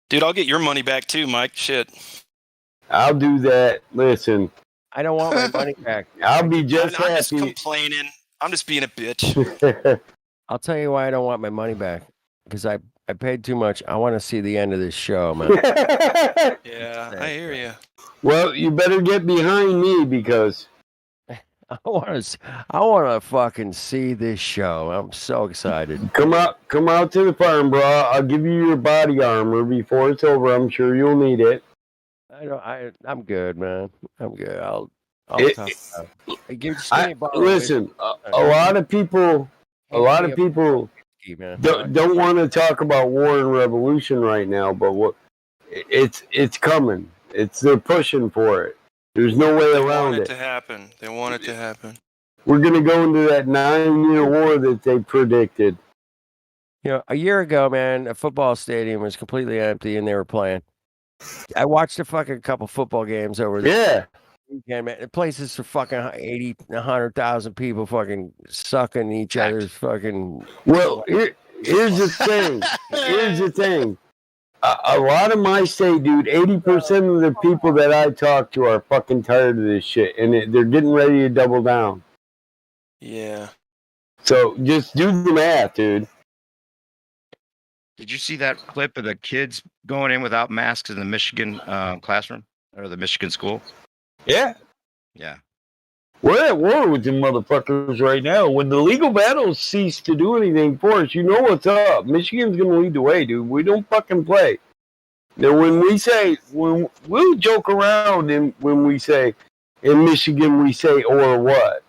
Dude, I'll get your money back too, Mike. Shit. I'll do that. Listen. I don't want my money back. I'll be just happy. I'm just complaining. I'm just being a bitch. I'll tell you why I don't want my money back. Because I paid too much. I want to see the end of this show, man. Yeah, I hear you. Well, you better get behind me because I want to fucking see this show. I'm so excited. Come out to the farm, bro. I'll give you your body armor before it's over. I'm sure you'll need it. I'm good, man. I'm good. I'll talk about it. Listen, a lot of people don't want to talk about war and revolution right now, but it's coming. They're pushing for it. There's no way around it. They want it to happen. We're gonna go into that 9-year war that they predicted. You know, a year ago, man, a football stadium was completely empty and they were playing. I watched a fucking couple football games over there. Weekend, man. The places for fucking 80, 100,000 people fucking sucking each other's fucking. Well, here's the thing. Here's the thing. A lot of my state, dude, 80% of the people that I talk to are fucking tired of this shit, and they're getting ready to double down. Yeah. So just do the math, dude. Did you see that clip of the kids going in without masks in the Michigan classroom or the Michigan school? Yeah. Yeah. We're at war with them motherfuckers right now. When the legal battles cease to do anything for us, you know what's up. Michigan's going to lead the way, dude. We don't fucking play. Now, when we'll joke around and when we say, in Michigan, we say, or what?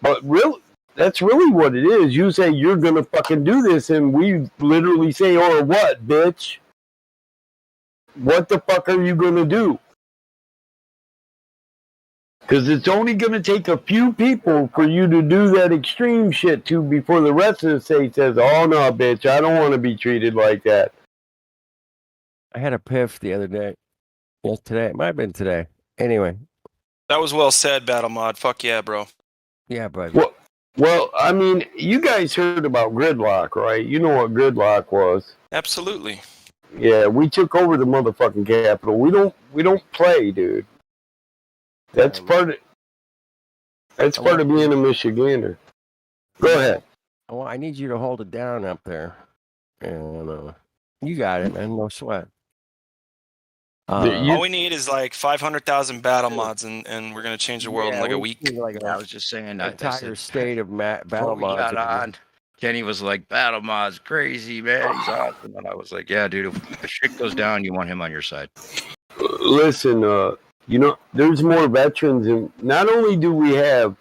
But really, that's really what it is. You say, you're going to fucking do this, and we literally say, or what, bitch? What the fuck are you going to do? Because it's only going to take a few people for you to do that extreme shit to before the rest of the state says, oh, no, bitch, I don't want to be treated like that. I had a piff the other day. Yes, today. It might have been today. Anyway. That was well said, Battle Mod. Fuck yeah, bro. Yeah, but. Well, I mean, you guys heard about gridlock, right? You know what gridlock was. Absolutely. Yeah, we took over the motherfucking Capitol. We don't play, dude. That's part of being a Michigander. Go ahead. Well, I need you to hold it down up there. And you got it, man. No sweat. All we need is like 500,000 battle mods, and we're gonna change the world in like a week. I was just saying that entire state of battle mods. Got on, Kenny was like, "Battle mods, crazy man, he's awesome." And I was like, "Yeah, dude, if the shit goes down, you want him on your side." Listen, you know, there's more veterans, and not only do we have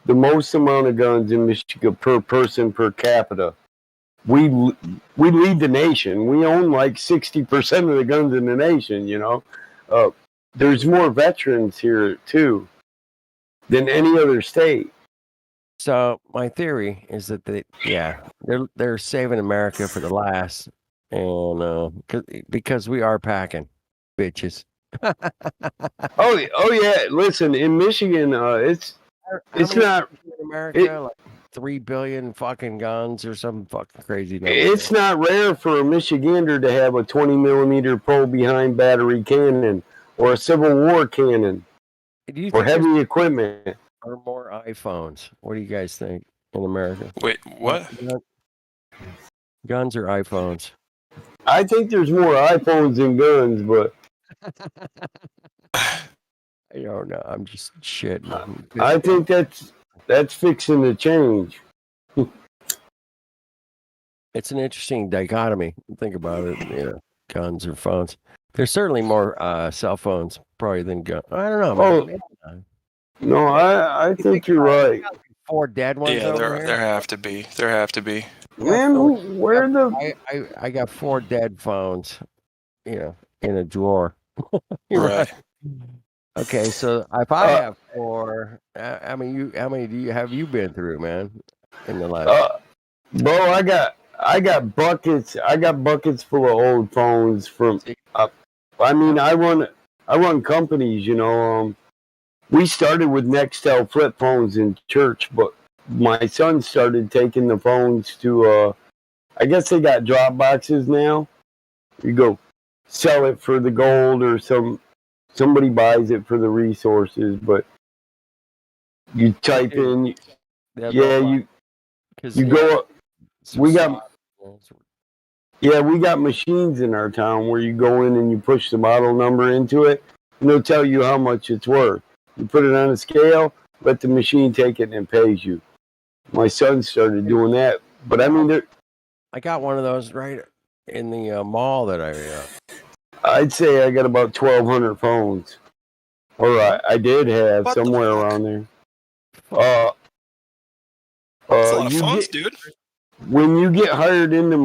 the most amount of guns in Michigan per person per capita, we lead the nation. We own like 60% of the guns in the nation, you know. There's more veterans here, too, than any other state. So my theory is that they're saving America for the last, and because we are packing, bitches. oh yeah, listen, in Michigan, it's not in America like 3 billion fucking guns or some fucking crazy number. It's not rare for a Michigander to have a 20 millimeter pole behind battery cannon or a Civil War cannon or heavy equipment. Or more iPhones. What do you guys think in America? Wait, what? Guns or iPhones? I think there's more iPhones than guns, but I don't know. I'm just shitting. I think that's fixing to change. It's an interesting dichotomy. Think about it. You know, guns or phones. There's certainly more cell phones probably than guns. I don't know. Man. No, I think you're right. 4 dead ones. Yeah, there have to be. There have to be. Man, where the? I got 4 dead phones. You know, in a drawer. Right. Okay, so if I have 4, how many have you been through, man? In the last. Bro, I got buckets. I got buckets full of old phones from. I mean, I run companies. You know, we started with Nextel flip phones in church, but my son started taking the phones to. I guess they got drop boxes now. You go sell it for the gold, or somebody buys it for the resources, but you type in. You go up. We got machines in our town where you go in and you push the model number into it, and they'll tell you how much it's worth. You put it on a scale, let the machine take it, and it pays you. My son started doing that, but I mean, I got one of those right in the mall that I'd say I got about 1,200 phones, or I did have somewhere around there. That's a lot of phones, dude. When you get hired into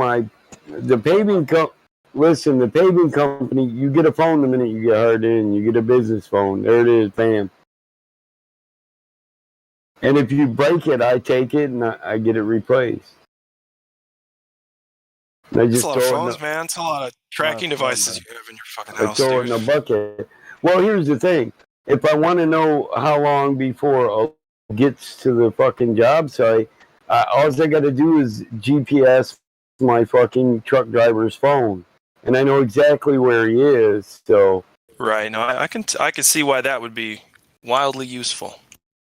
the paving company, you get a phone the minute you get hired in. You get a business phone. There it is, bam. And if you break it, I take it and I get it replaced. That's a lot of phones, man. It's a lot of tracking devices you have in your fucking house. I throw it in a bucket. Well, here's the thing. If I want to know how long before it gets to the fucking job site, all I got to do is GPS my fucking truck driver's phone, and I know exactly where he is. So right, no, I can see why that would be wildly useful.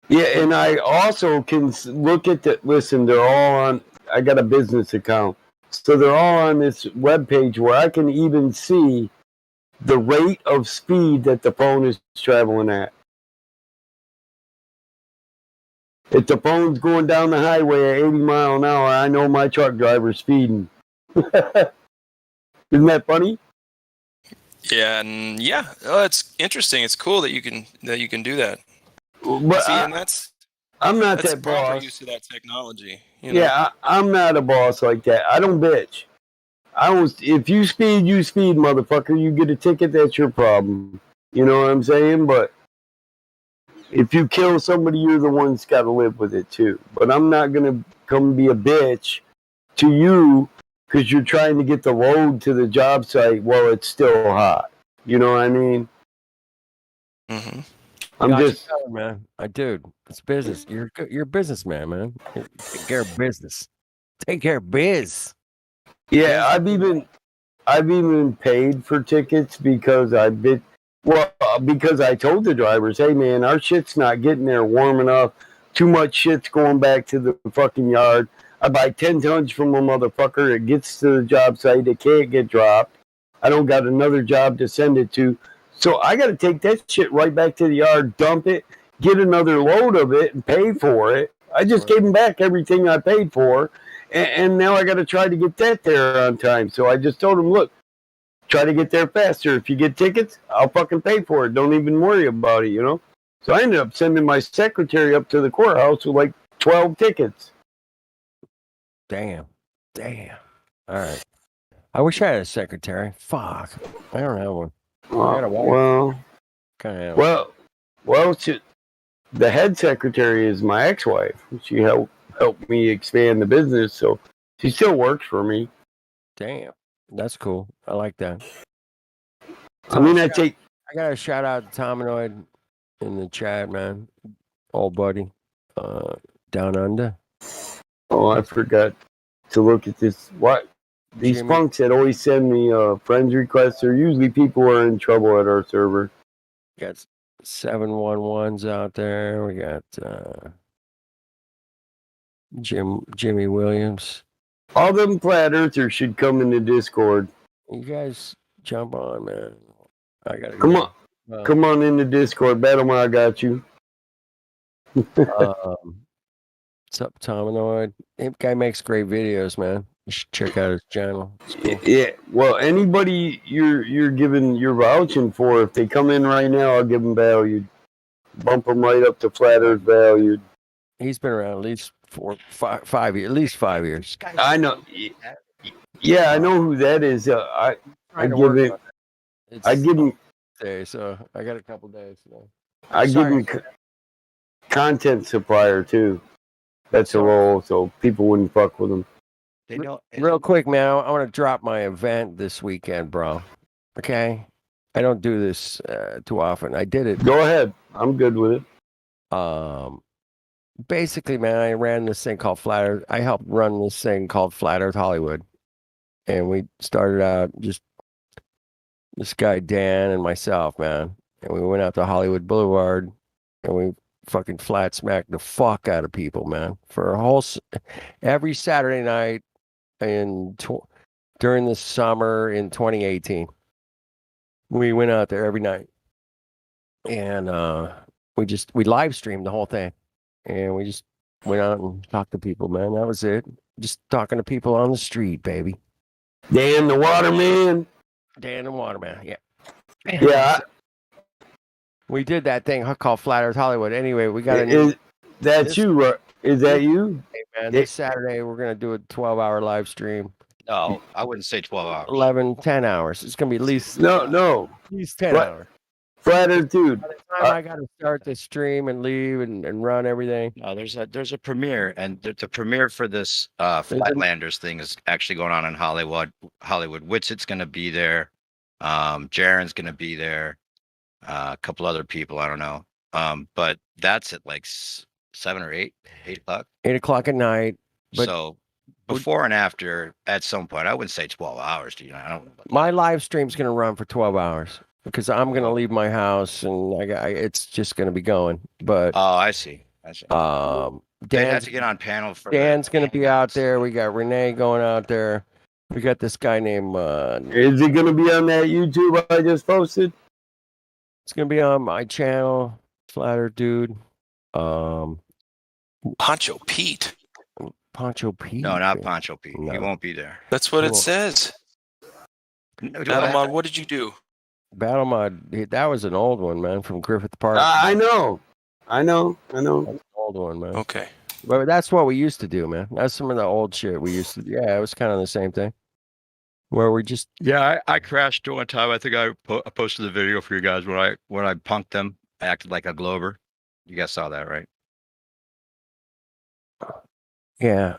Yeah, and I also can look at the. Listen, they're all on. I got a business account, so So they're all on this web page where I can even see the rate of speed that the phone is traveling at. If the phone's going down the highway at 80 miles an hour, I know my truck driver's speeding. Isn't that funny? Yeah, and yeah, it's interesting. It's cool that you can do that. But See, and that's I'm not the that proper boss. use of that technology. You know? Yeah, I'm not a boss like that. I don't bitch. If you speed, motherfucker. You get a ticket, that's your problem. You know what I'm saying? But if you kill somebody, you're the one that's got to live with it too. But I'm not gonna come be a bitch to you because you're trying to get the load to the job site while it's still hot. You know what I mean? Mm-hmm. I'm just, covered, man. Dude, it's business. You're a businessman, man. Take care of business. Take care of biz. yeah. I've even paid for tickets because because I told the drivers, hey man, our shit's not getting there warm enough. Too much shit's going back to the fucking yard. I buy 10 tons from a motherfucker. It gets to the job site. It can't get dropped. I don't got another job to send it to. So I got to take that shit right back to the yard, dump it, get another load of it, and pay for it. I just gave them back everything I paid for. And now I got to try to get that there on time. So I just told them, look, try to get there faster. If you get tickets, I'll fucking pay for it. Don't even worry about it, you know? So I ended up sending my secretary up to the courthouse with like 12 tickets. Damn. All right. I wish I had a secretary. Fuck. I don't have one. The head secretary is my ex-wife. She helped me expand the business, so she still works for me. Damn. That's cool. I like that. I got a shout out to Tominoid in the chat, man. Old buddy. Down under. Oh, I forgot to look at this. What? These Jimmy. punks that always send me friends requests are usually people who are in trouble at our server. Got 711s out there. We got Jimmy Williams. All them flat earthers should come in the Discord. You guys jump on, man. I gotta come on. Come on in the Discord. Battle, I got you. What's up, Tominoid? That guy makes great videos, man. You should check out his channel. Cool. Yeah. Well, anybody you're vouching for, if they come in right now, I'll give them valued. Bump them right up to flat earth valued. He's been around at least 5 years. At least 5 years. I know. Yeah, I know who that is. I give him. So I got a couple days. So. I give him content supplier too. That's a role, so people wouldn't fuck with him. Real quick, man. I want to drop my event this weekend, bro. Okay, I don't do this too often. I did it. Go ahead. I'm good with it. Basically, man, I ran this thing called Flat Earth. I helped run this thing called Flat Earth Hollywood, and we started out just this guy Dan and myself, man, and we went out to Hollywood Boulevard, and we fucking flat smacked the fuck out of people, man, for every Saturday night during the summer in 2018. We went out there every night, and we live streamed the whole thing, and we just went out and talked to people, man. That was it. Just talking to people on the street, baby. Dan the Waterman. Yeah. Yeah. We did that thing called Flat Earth Hollywood. Anyway, we got Is that you? Is that you? Hey, man, this Saturday we're gonna do a 12-hour live stream. No, I wouldn't say 12 hours. 10 hours. It's gonna be at least no, at least 10 hours. Flat Earth, dude. By the time I got to start the stream and leave and run everything. No, there's a premiere, and the premiere for this Flatlanders thing is actually going on in Hollywood. Witset's going to be there. Jaren's going to be there. A couple other people, I don't know. But that's at like 7 or 8 o'clock. 8 o'clock at night. But so before and after, at some point, I wouldn't say 12 hours. I don't. My live stream's going to run for 12 hours. Because I'm gonna leave my house and it's just gonna be going. But I see. Dan have to get on panel for. Dan's gonna be out there. We got Renee going out there. We got this guy named. Is it gonna be on that YouTube I just posted? It's gonna be on my channel, Flatter Dude. Poncho Pete. Poncho Pete. No, not Poncho Pete. He No. won't be there. That's what Cool. it says. No, Battlemon, what did you do? Battle Mod. That was an old one, man, from Griffith Park. I know. That's an old one, man. Okay. But that's what we used to do, man. That's some of the old shit we used to do. Yeah, it was kind of the same thing. Where we just Yeah, I crashed one time. I think I posted the video for you guys when I punked them. I acted like a Glober. You guys saw that, right? yeah.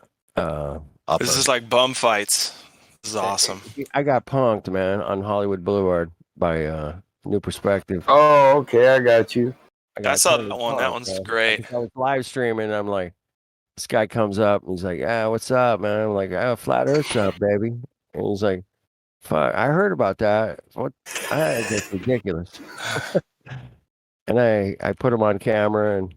This is like bum fights. This is awesome. I got punked, man, on Hollywood Boulevard by New Perspective. Oh, okay, I got you. I saw totally that one. That punked, one's man. great. I was live streaming and I'm like, this guy comes up and he's like, what's up, man? I'm like, Flat Earth's up, baby. And he's like, fuck, I heard about that. What? That's ridiculous. And I put him on camera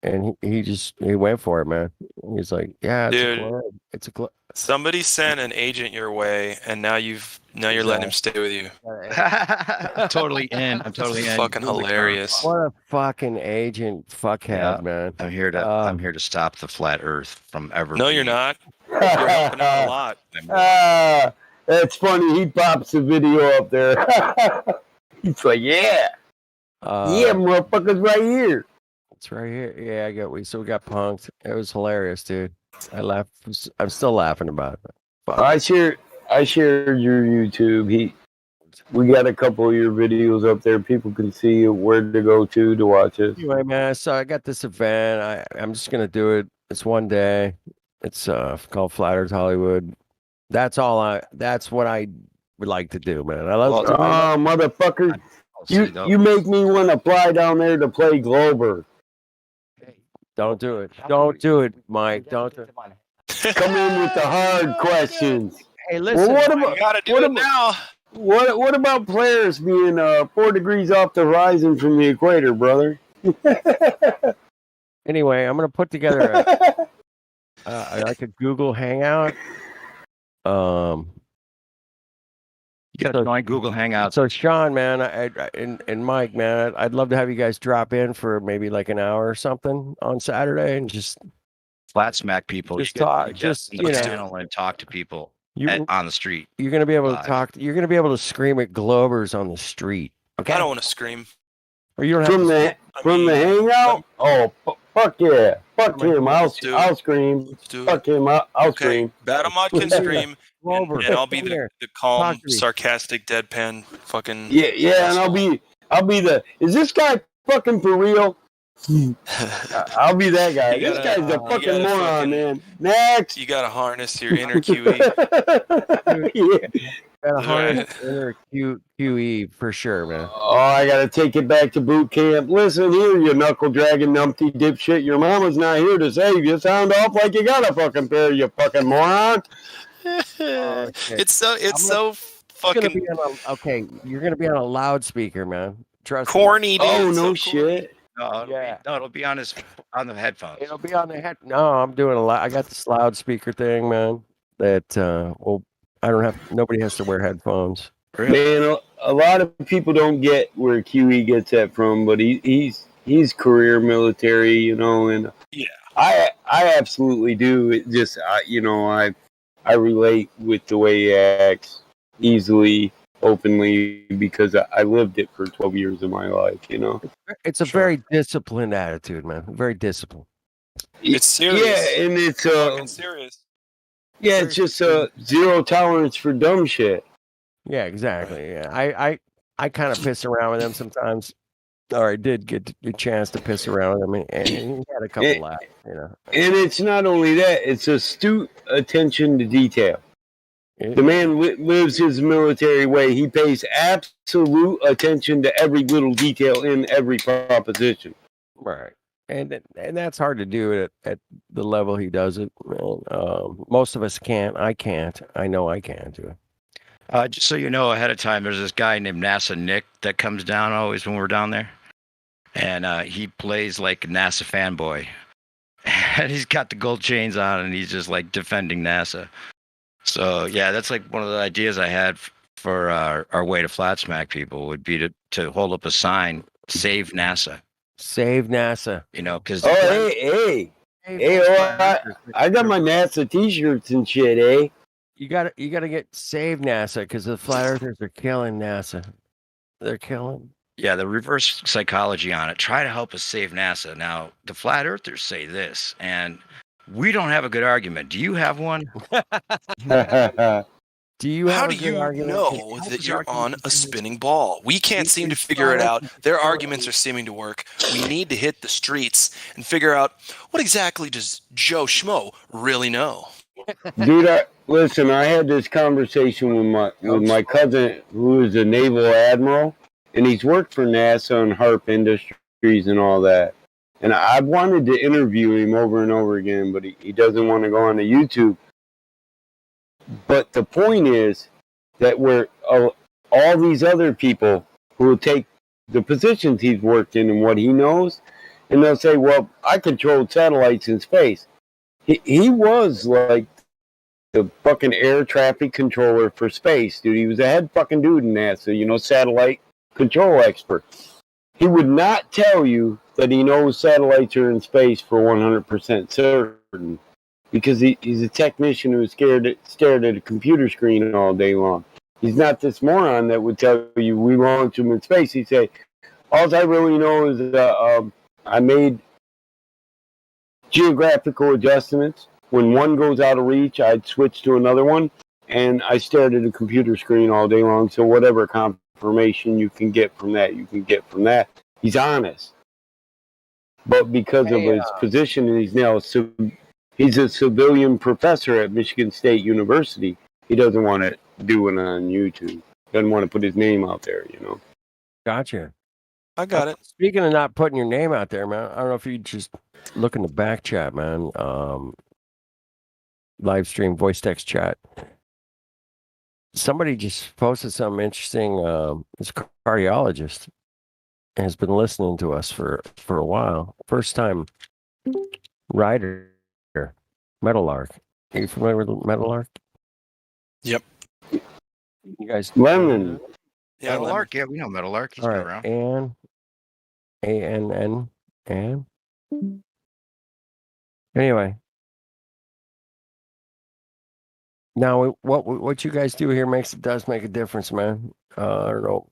and he went for it, man. He's like, yeah, it's Dude. a club. It's a club. Somebody sent an agent your way, and now you're letting him stay with you. I'm totally in. I'm totally in. Fucking hilarious. What a fucking agent fuckhead, Yeah. man. I'm here to stop the flat Earth from ever. No, you're not. You're helping out a lot. That's funny. He pops the video up there. He's like, yeah, motherfuckers right here. It's right here. Yeah, we got punked. It was hilarious, dude. I laughed. I'm still laughing about it. Fuck. I shared your YouTube. We got a couple of your videos up there. People can see where to go to watch it. Anyway, man, so I got this event. I'm just gonna do it. It's one day. It's called Flat Earth Hollywood. That's what I would like to do, man. I love. Oh, motherfucker! You make me want to fly down there to play Glober. Don't do it. Don't do it, Mike. Don't do it. Come in with the hard questions. Hey, listen. Well, what about, You gotta do it now. What about players being 4 degrees off the horizon from the equator, brother? Anyway, I'm gonna put together like a Google Hangout. You got to join Google Hangouts. So Sean, man, and Mike, man, I'd love to have you guys drop in for maybe like an hour or something on Saturday and just flat smack people. Just You talk. get Just on the channel and talk to people on the street. You're gonna be able to live. talk. You're gonna be able to scream at Globers on the street. Okay. I don't want to scream. Or you don't have from the hangout. Oh, fuck yeah! Fuck him! I'll scream. Let's do Fuck it. him! I'll Okay. scream. Battlemod can scream, Glober. and I'll be the calm, Talk to me. sarcastic, deadpan, fucking. Yeah, and I'll be the. Is this guy fucking for real? I'll be that guy. You This gotta- guy's a you fucking gotta moron, fucking- man. Next. You gotta harness your inner QE. Yeah. Got a harness inner QE for sure, man. Oh, I gotta take it back to boot camp. Listen here, you knuckle dragging numpty dipshit. Your mama's not here to save you. Sound off like you got a fucking pair, you fucking moron. Okay. It's so You're fucking gonna be you're gonna be on a loudspeaker, man. Trust me. corny, dude. Oh It's no so corny. shit. No, Yeah. it'll be on the headphones. It'll be on the head. No, I'm doing I got this loudspeaker thing, man. That nobody has to wear headphones. Man, a lot of people don't get where QE gets that from, but he's career military, you know, and Yeah. I absolutely do. It just I relate with the way he acts easily, openly, because I lived it for 12 years of my life, you know. It's a very disciplined attitude, man. Very disciplined. It's serious. Yeah, and it's Fucking serious. yeah, it's just zero tolerance for dumb shit. Yeah, exactly. Yeah, I kind of piss around with him sometimes. Or I did get a chance to piss around with him, and he had a couple laughs, you know. And it's not only that; it's astute attention to detail. The man lives his military way. He pays absolute attention to every little detail in every proposition. Right, and that's hard to do at the level he does it. Most of us can't. I can't. I know I can't do it. Just so you know ahead of time, there's this guy named NASA Nick that comes down always when we're down there. And he plays like a NASA fanboy. And he's got the gold chains on and he's just like defending NASA. So yeah, that's like one of the ideas I had for our way to flat smack people would be to hold up a sign, save NASA. Save NASA. You know, because Oh, hey, Save hey, NASA. I got my NASA T-shirts and shit, eh? You gotta get save NASA because the flat earthers are killing NASA. They're killing. yeah, the reverse psychology on it. Try to help us save NASA. Now, the flat earthers say this, and we don't have a good argument. Do you have one? Do you How have do a good you argument? know that you're on a spinning ball? We can't seem to figure it out. Their arguments are seeming to work. We need to hit the streets and figure out what exactly does Joe Schmo really know? Dude, listen, I had this conversation with my cousin who is a naval admiral, and he's worked for NASA and HARP Industries and all that. And I've wanted to interview him over and over again, but he doesn't want to go on to YouTube. But the point is that we're all these other people who will take the positions he's worked in and what he knows, and they'll say, well, I controlled satellites in space. He was like the fucking air traffic controller for space, dude. He was a head fucking dude in NASA, you know, satellite control expert. He would not tell you that he knows satellites are in space for 100% certain because he's a technician who stared at a computer screen all day long. He's not this moron that would tell you we launched him in space. He'd say, all I really know is I made geographical adjustments. When one goes out of reach, I'd switch to another one, and I stared at a computer screen all day long. So whatever confirmation you can get from that, you can get from that. He's honest, but because of his position, and he's a civilian professor at Michigan State University. He doesn't want to do it on YouTube. Doesn't want to put his name out there, you know. Gotcha. I got it. Speaking of not putting your name out there, man, I don't know if you just look in the back chat, man. Live stream, voice text chat. Somebody just posted something interesting. It's a cardiologist and has been listening to us for a while. First time writer, Meadowlark. Are you familiar with Meadowlark? Yep. You guys, Lemon. Yeah, Meadowlark, yeah, we know Meadowlark. He's all been right, around. and anyway. Now, what you guys do here does make a difference, man. I don't know.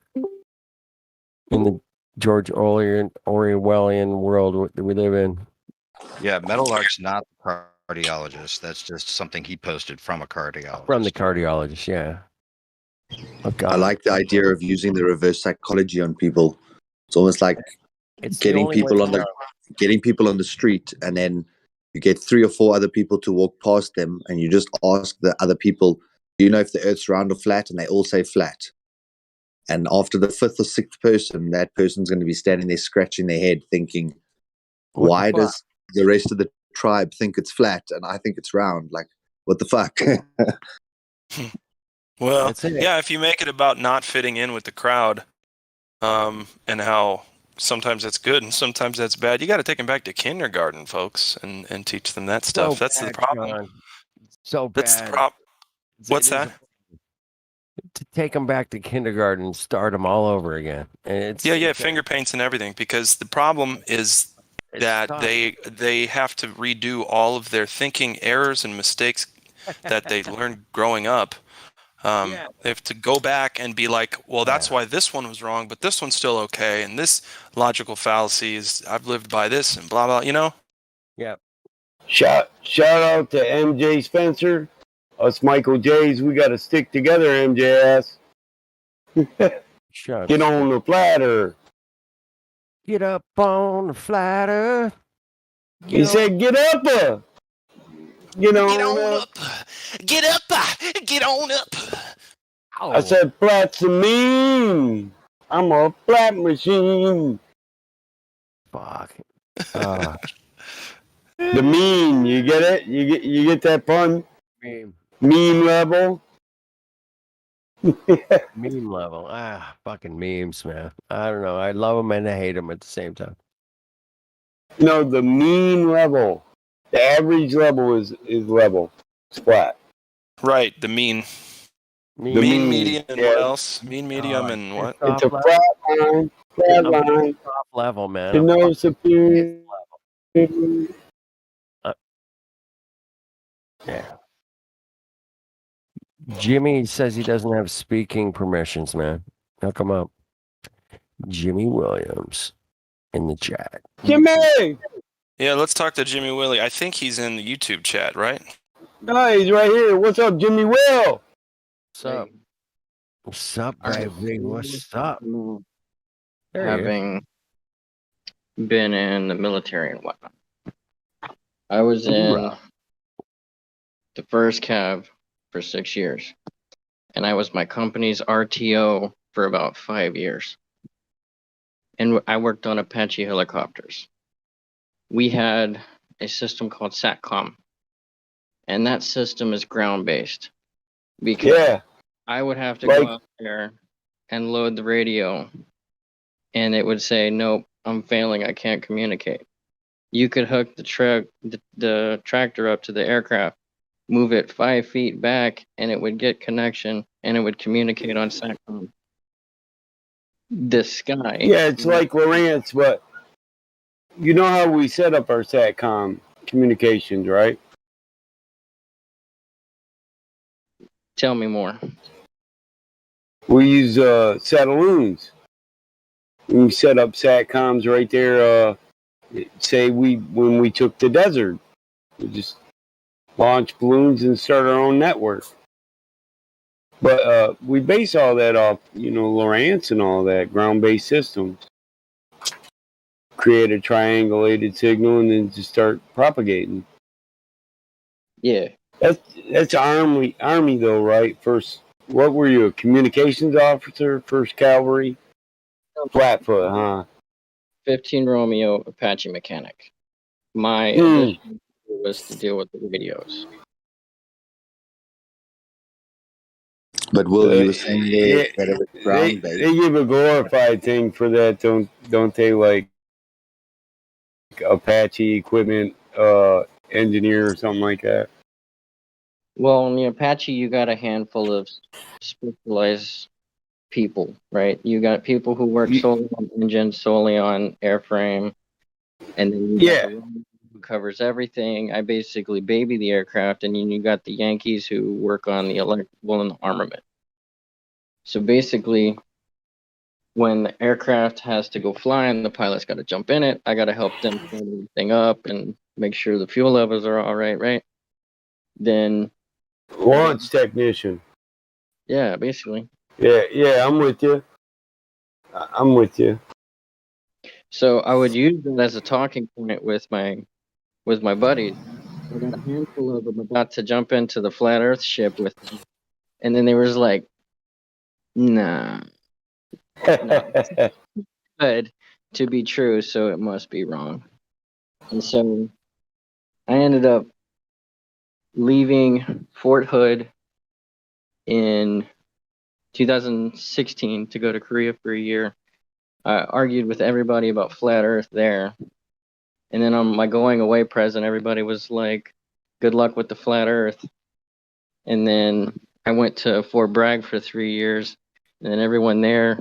In the George Orwellian world that we live in. Yeah, Meadowlark's not the cardiologist. That's just something he posted from a cardiologist. From the cardiologist, yeah. Okay. I like the idea of using the reverse psychology on people. It's almost like getting people on the street, and then you get 3 or 4 other people to walk past them, and you just ask the other people, do you know if the earth's round or flat? And they all say flat. And after the 5th or 6th person, that person's going to be standing there scratching their head thinking, why does the rest of the tribe think it's flat and I think it's round? Like, what the fuck? Well, yeah, if you make it about not fitting in with the crowd, and how sometimes that's good and sometimes that's bad, you got to take them back to kindergarten, folks, and teach them that stuff. That's the problem. John. So bad. That's the problem. What's that? To take them back to kindergarten and start them all over again. And finger paints and everything, because the problem is that they have to redo all of their thinking errors and mistakes that they learned growing up. They have to go back and be like, well, that's why this one was wrong, but this one's still okay, and this logical fallacy is I've lived by this, and blah blah, you know. Yeah. Shout out to MJ Spencer, us Michael J's. We got to stick together, MJ ass. Get on the platter. Get up on the flatter. He said, get up. Get on up. Get up. Get on up. Oh. I said, flat's a mean. I'm a flat machine. Fuck. The meme, you get it? You get that pun? Meme level? Meme level. Fucking memes, man. I don't know. I love them and I hate them at the same time. No, the mean level. The average level is level. It's flat. Right, the mean. The Mean medium and what yeah. else? Mean medium and what? It's a flat line, Top level, man. to A no fucking superior. yeah. Jimmy says he doesn't have speaking permissions, man. He'll come up. Jimmy Williams in the chat. Jimmy! Yeah, let's talk to Jimmy Willie. I think he's in the YouTube chat, right? No, he's right here. What's up, Jimmy Will? What's up? What's up, baby? What's up? There he is. Having been in the military and whatnot. I was in the first Cav for 6 years, and I was my company's RTO for about 5 years. And I worked on Apache helicopters. We had a system called SATCOM, and that system is ground-based. Because Yeah. I would have to Like- go out there and load the radio, and it would say, nope, I'm failing, I can't communicate. You could hook the tractor up to the aircraft, move it 5 feet back, and it would get connection, and it would communicate on SATCOM. The sky. Yeah, it's like Lawrence, but you know how we set up our SATCOM communications, right? Tell me more. We use Satelloons. We set up SATCOMs right there. Say when we took the desert, we just launched balloons and start our own network. But we base all that off, Lawrence and all that ground-based systems. Create a triangulated signal and then just start propagating. Yeah. That's Army though, right? First, what were you, a communications officer? First Cavalry? Flatfoot, huh? 15 Romeo Apache mechanic. My additional was to deal with the radios. But Will, you were saying there that it was They ground-based. give a glorified thing for that, don't they? Like Apache equipment engineer or something like that. Well, in the Apache, you got a handful of specialized people, right? You got people who work solely on engines, solely on airframe, and then you got the one who covers everything. I basically baby the aircraft, and then you got the Yankees who work on the electrical and the armament. So basically, when the aircraft has to go fly and the pilot's got to jump in it, I got to help them set everything up and make sure the fuel levels are all right, right? Then launch technician. Yeah, basically. Yeah, I'm with you. So I would use it as a talking point with my buddies. I got a handful of them about to jump into the flat Earth ship with me, and then they was like, "Nah, good to be true, so it must be wrong." And so I ended up leaving Fort Hood in 2016 to go to Korea for a year. I argued with everybody about flat Earth there. And then on my going away present, everybody was like, good luck with the flat Earth. And then I went to Fort Bragg for 3 years. And then everyone there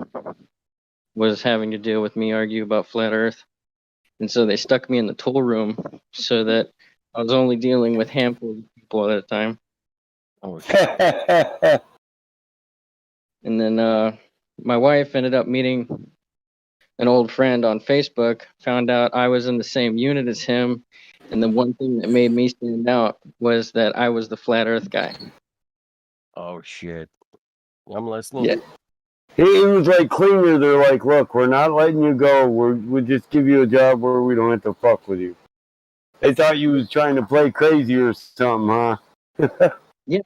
was having to deal with me argue about flat Earth. And so they stuck me in the toll room so that I was only dealing with handfuls of people at a time. Oh, shit. And then my wife ended up meeting an old friend on Facebook, found out I was in the same unit as him. And the one thing that made me stand out was that I was the flat Earth guy. Oh, shit. I'm listening. Yeah. He was like cleaner. They're like, look, we're not letting you go. We'll just give you a job where we don't have to fuck with you. They thought you was trying to play crazy or something, huh? Yeah.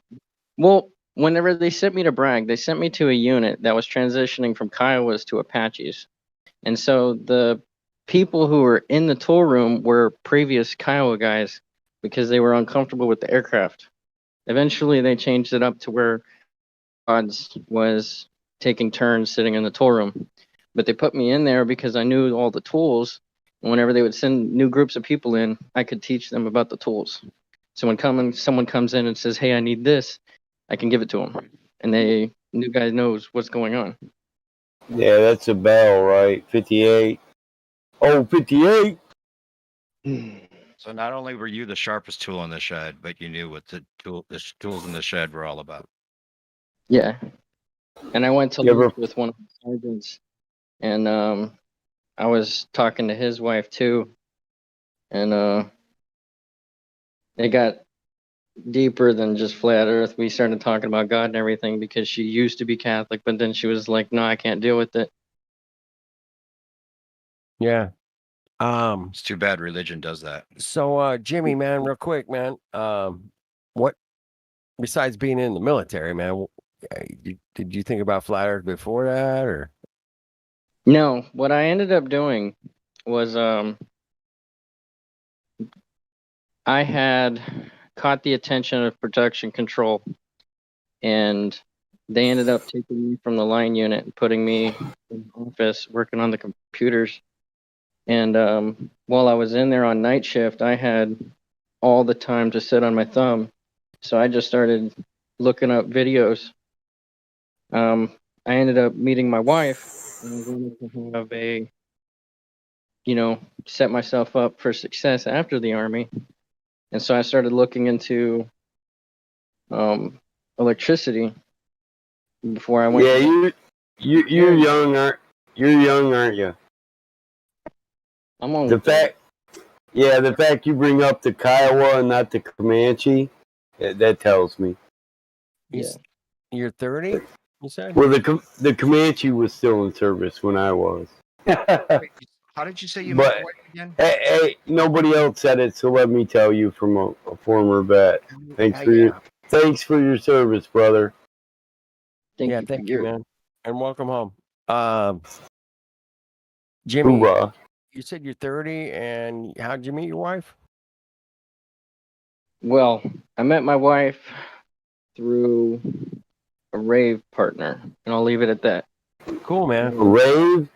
Well, whenever they sent me to Bragg, they sent me to a unit that was transitioning from Kiowas to Apaches. And so the people who were in the tool room were previous Kiowa guys because they were uncomfortable with the aircraft. Eventually, they changed it up to where Odds was taking turns sitting in the tool room. But they put me in there because I knew all the tools. And whenever they would send new groups of people in, I could teach them about the tools. So when someone comes in and says, hey, I need this, I can give it to them, and the new guy knows what's going on. Yeah, that's a bell, right? 58. Oh, 58. So not only were you the sharpest tool in the shed, but you knew what the tools in the shed were all about. Yeah, and I went to You lunch ever? with one of the sergeants, and I was talking to his wife too, and it got deeper than just flat Earth. We started talking about God and everything because she used to be Catholic, but then she was like, "No, I can't deal with it." Yeah. It's too bad religion does that. So, Jimmy, man, real quick, man. What besides being in the military, man? Did you think about flat Earth before that, or? No, what I ended up doing was I had caught the attention of production control, and they ended up taking me from the line unit and putting me in the office working on the computers. And while I was in there on night shift, I had all the time to sit on my thumb. So I just started looking up videos. I ended up meeting my wife, and I wanted to have set myself up for success after the Army. And so I started looking into electricity before I went. Yeah, you're young, aren't you? I'm only The fact, yeah, the fact you bring up the Kiowa and not the Comanche, that tells me. Yeah. You're 30. You said. Well, the Comanche was still in service when I was. Wait, how did you say you met But your wife again? hey, nobody else said it, so let me tell you from a former vet. Thanks for your service, brother. Thank you, man, and welcome home. Jimmy, Hoorah. you said you're 30, and how'd you meet your wife? Well, I met my wife through a rave partner, and I'll leave it at that. Cool, man. A rave?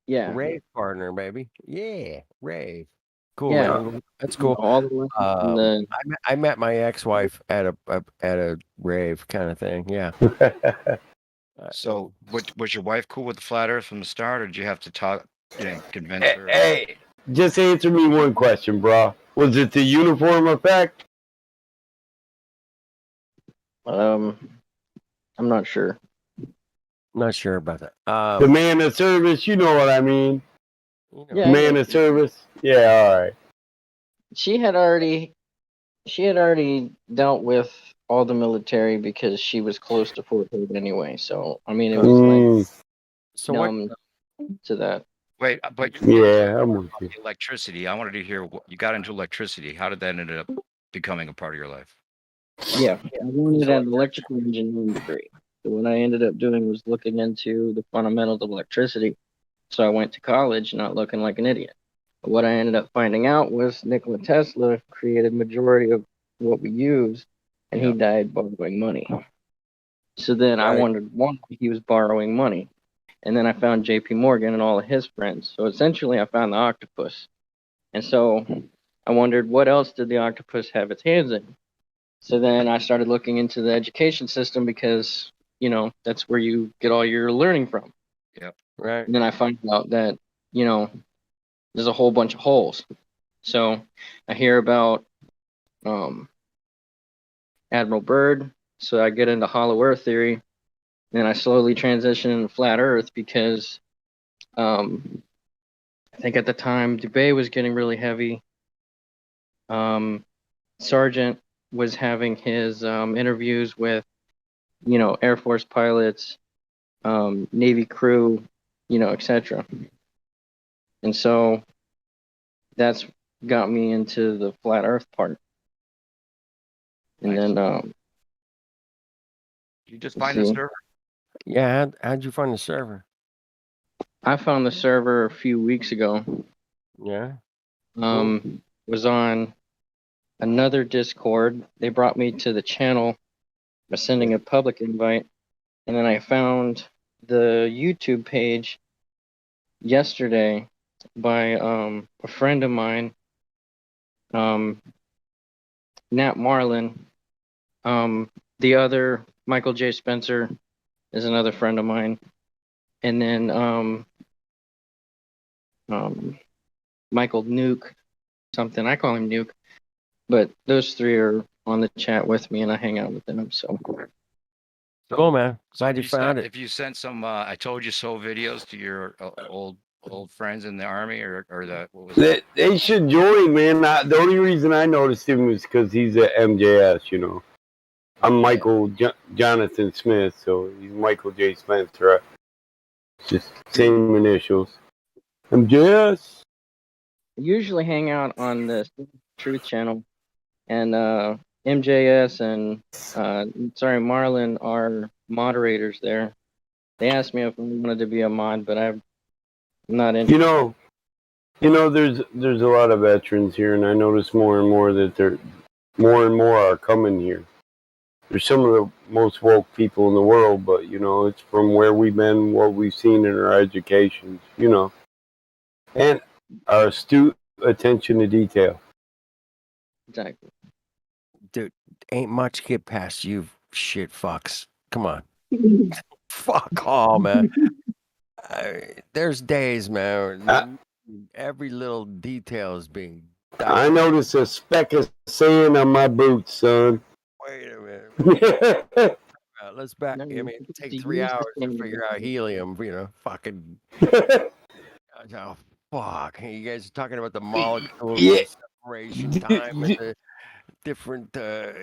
Yeah. Rave partner, baby. Yeah, rave. Cool, Yeah. man. That's cool. All the way from the I met my ex-wife at a rave kind of thing. Yeah. So, was your wife cool with the flat Earth from the start, or did you have to talk, convince her? Hey, just answer me one question, bro. Was it the uniform effect? I'm not sure. Not sure about that. The man of service, you know what I mean. Yeah, Man of service. Yeah, all right. she had already dealt with all the military because she was close to Fort Hood anyway. So I mean, it was like So what? To that. Wait, but yeah, I'm with you. Electricity. I wanted to hear what you got into electricity. How did that end up becoming a part of your life? Yeah, I wanted an electrical engineering degree. So what I ended up doing was looking into the fundamentals of electricity. So I went to college, not looking like an idiot. But what I ended up finding out was Nikola Tesla created majority of what we use, and he died borrowing money. So then I wondered why he was borrowing money. And then I found JP Morgan and all of his friends. So essentially I found the octopus. And so I wondered what else did the octopus have its hands in? So then I started looking into the education system because, that's where you get all your learning from. Yep. Right. And then I find out that, there's a whole bunch of holes. So I hear about Admiral Byrd. So I get into hollow earth theory. And I slowly transition into flat earth because I think at the time Dubay was getting really heavy. Sergeant was having his interviews with, Air Force pilots, Navy crew, etc. And so that's got me into the flat Earth part. And then you just find the server? Yeah, how'd you find the server? I found the server a few weeks ago. Yeah. Was on another Discord. They brought me to the channel by sending a public invite. And then I found the YouTube page yesterday by a friend of mine, Nat Marlin. the other Michael J. Spencer is another friend of mine, and then Michael Nuke, something I call him Nuke, but those three are on the chat with me, and I hang out with them. So Cool, man. So Glad you found it. if you sent some I told you so videos to your old friends in the army or the what was that? They should join, man. The only reason I noticed him was because he's at MJS, you know. I'm Michael Jonathan Smith, so he's Michael J. Spencer. Just same initials. MJS. I usually hang out on the Truth Channel, and MJS and sorry, Marlon are moderators there. They asked me if I wanted to be a mod, but I'm not interested. You know, there's a lot of veterans here, and I notice more and more that more and more are coming here. They're some of the most woke people in the world, but you know, it's from where we've been, what we've seen in our educations, you know, and our astute attention to detail. Exactly. Dude, ain't much get past you shit fucks. Come on. Fuck all, man. There's days, man. Every little detail is being I noticed a speck of sand on my boots, son. Wait a minute. Let's back. No, I you mean, it'd take to 3 use the hours to same figure out helium. You know, fucking. Oh, fuck! You guys are talking about the molecules Yeah. of separation time and the different,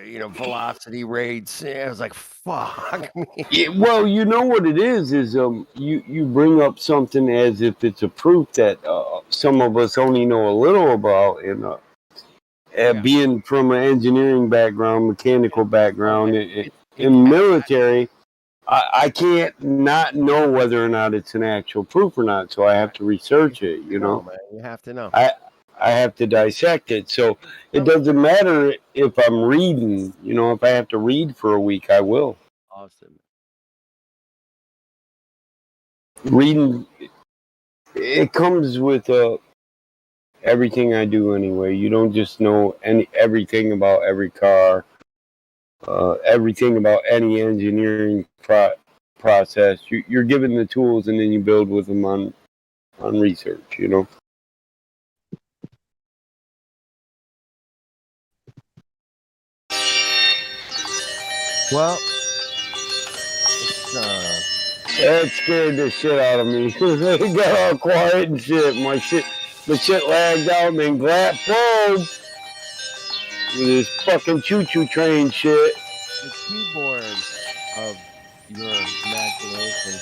you know, velocity rates. Yeah, I was like, fuck me. Yeah, well, you know what it is you bring up something as if it's a proof that some of us only know a little about, and being from an engineering background, mechanical background, in military, I can't not know whether or not it's an actual proof or not, so I have to research it. You know, man, you have to know. I have to dissect it. So it doesn't matter if I'm reading. You know, if I have to read for a week, I will. Awesome. Reading, it comes with everything I do anyway. You don't just know everything about every car, everything about any engineering process. You're given the tools, and then you build with them on research. You know. Well, that scared the shit out of me. It got all quiet and shit. The shit lagged out, and then Glap boom with this fucking choo-choo train shit. The keyboard of your imagination.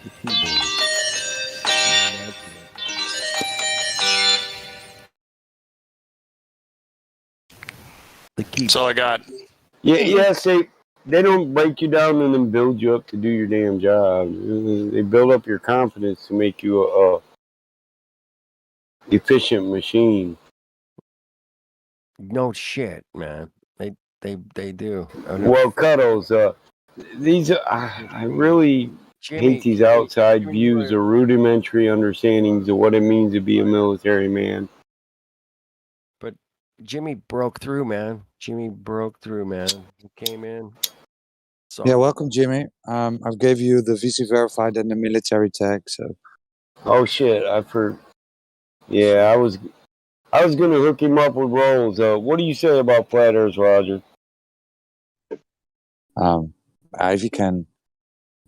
The keyboard. The keyboard. That's all I got. Yeah, yes, they don't break you down and then build you up to do your damn job. They build up your confidence to make you a efficient machine. No shit, man. They do. Well, Cuddles, these I really hate these outside views or rudimentary understandings of what it means to be a military man. But Jimmy broke through, man. Jimmy broke through, man. He came in. So. Yeah, welcome, Jimmy. I've gave you the VC verified and the military tag. So. Oh shit! Yeah, I was gonna hook him up with rolls. What do you say about flat Earth, Roger? Ivy can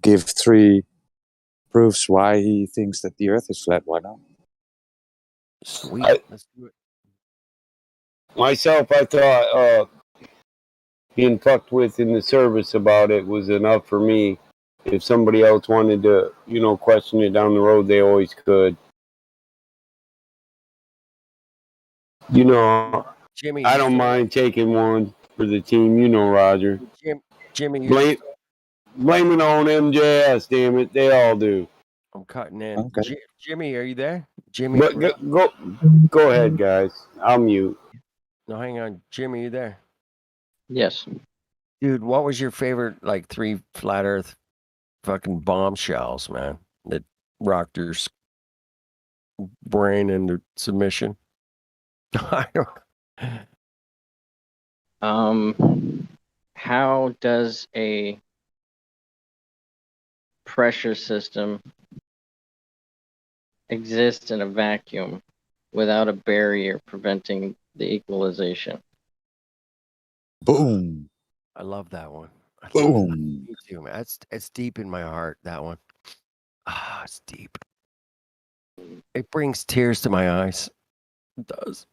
give 3 proofs why he thinks that the Earth is flat. Why not? Sweet. Let's do it. Myself, I thought being fucked with in the service about it was enough for me. If somebody else wanted to, you know, question it down the road, they always could. You know, Jimmy, I don't mind taking one for the team. You know, Roger. Jimmy, blame it on MJS. Damn it, they all do. I'm cutting in. Okay. Jimmy, are you there? Jimmy, but go ahead, guys. I'll mute. No, hang on. Jimmy, you there? Yes. Dude, what was your favorite, like, 3 flat Earth fucking bombshells, man, that rocked your brain into submission? I don't. How does a pressure system exist in a vacuum without a barrier preventing the equalization? Boom. I love that one. I love that. Boom. Me too, man. It's deep in my heart, that one. Ah, it's deep. It brings tears to my eyes. It does.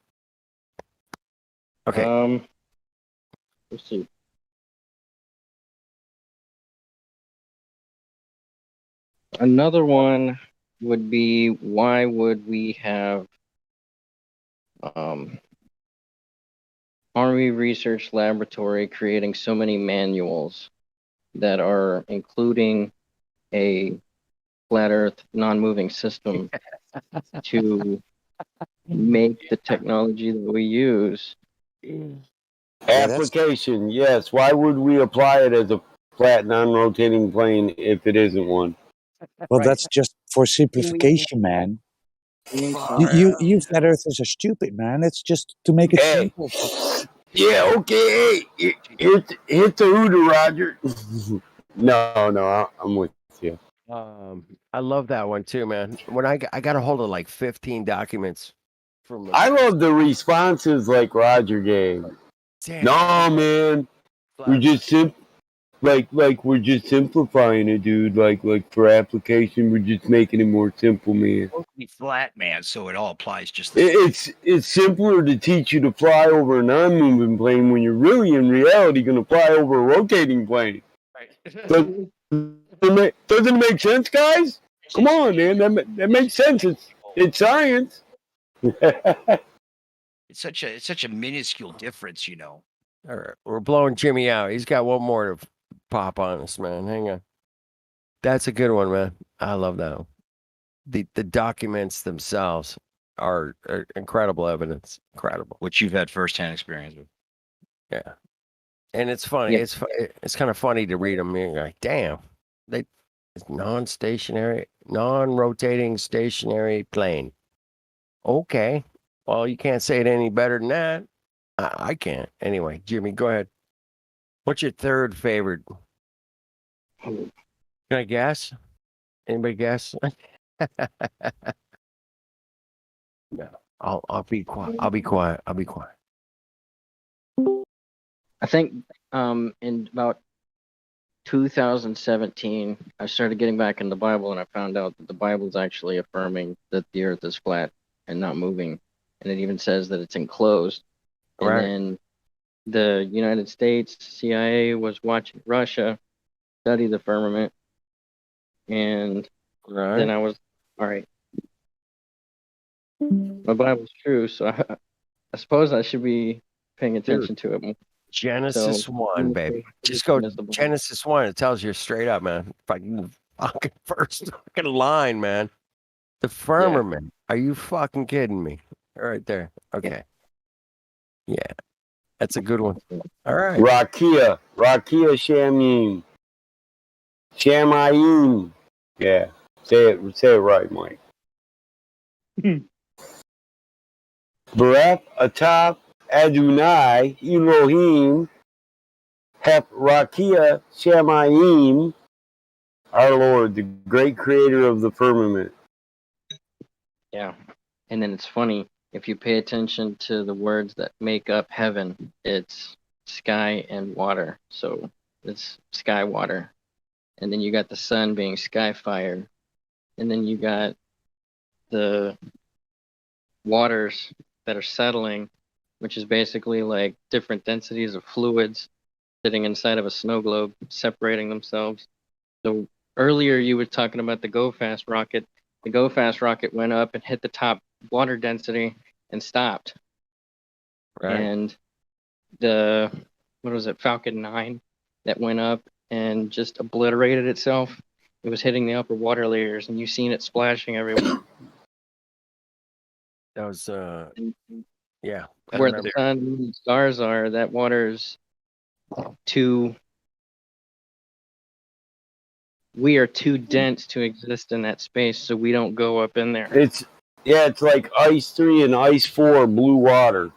Okay. Let's see. Another one would be, why would we have Army Research Laboratory creating so many manuals that are including a flat Earth non-moving system to make the technology that we use? Yeah, that's Application, yes. Why would we apply it as a flat, non-rotating plane if it isn't one? well, Right. that's just for simplification, man. You flat earthers are stupid, man. It's just to make it Hey, simple. yeah, okay. Hey, hit the hooter, Roger. No, I'm with you. I love that one too, man. When I got a hold of like 15 documents from I love the responses like Roger gave. Damn, No, man, we're just we're just simplifying it, dude. Like for application, we're just making it more simple, man. Totally flat, man. So it all applies just the same. It's simpler to teach you to fly over a non-moving plane when you're really in reality going to fly over a rotating plane. Doesn't it make sense, guys? Come on, man. That makes sense. It's science. It's such a minuscule difference, you know. All right, we're blowing Jimmy out. He's got one more to pop on us, man. Hang on. That's a good one, man. I love that one. The documents themselves are incredible evidence. Incredible. Which you've had firsthand experience with. Yeah. And it's funny. Yeah. It's kind of funny to read them. You're like, damn, it's non-stationary, non-rotating stationary plane. Okay. Well, you can't say it any better than that. I can't. Anyway, Jimmy, go ahead. What's your third favorite? Can I guess? Anybody guess? No. I'll be quiet. I'll be quiet. I'll be quiet. I think in about 2017, I started getting back in the Bible, and I found out that the Bible is actually affirming that the Earth is flat and not moving, and it even says that it's enclosed. And Right. then the United States CIA was watching Russia study the firmament, and Right. then I was, all right, my Bible's true, so I suppose I should be paying attention to it more. Genesis 1, baby. Just go Genesis 1. It tells you straight up, man. Fucking first fucking line, man. The firmament. Are you fucking kidding me? Right there. Okay. Yeah. That's a good one. All right. Rakia Shamim. Shamayim. Yeah. Say it right, Mike. Barak atah Adonai Elohim Hep Rakia Shamayim, our Lord, the great creator of the firmament. Yeah. And then it's funny, if you pay attention to the words that make up heaven, it's sky and water. So it's sky water. And then you got the sun being sky fire. And then you got the waters that are settling, which is basically like different densities of fluids sitting inside of a snow globe, separating themselves. So earlier you were talking about the Go Fast rocket. The Go Fast rocket went up and hit the top water density and stopped. Right. And the, what was it, Falcon 9 that went up and just obliterated itself. It was hitting the upper water layers, and you've seen it splashing everywhere. That was yeah. I Where the remember. sun and stars are, that water's we are too dense to exist in that space, so we don't go up in there. It's like Ice 3 and Ice 4 blue water.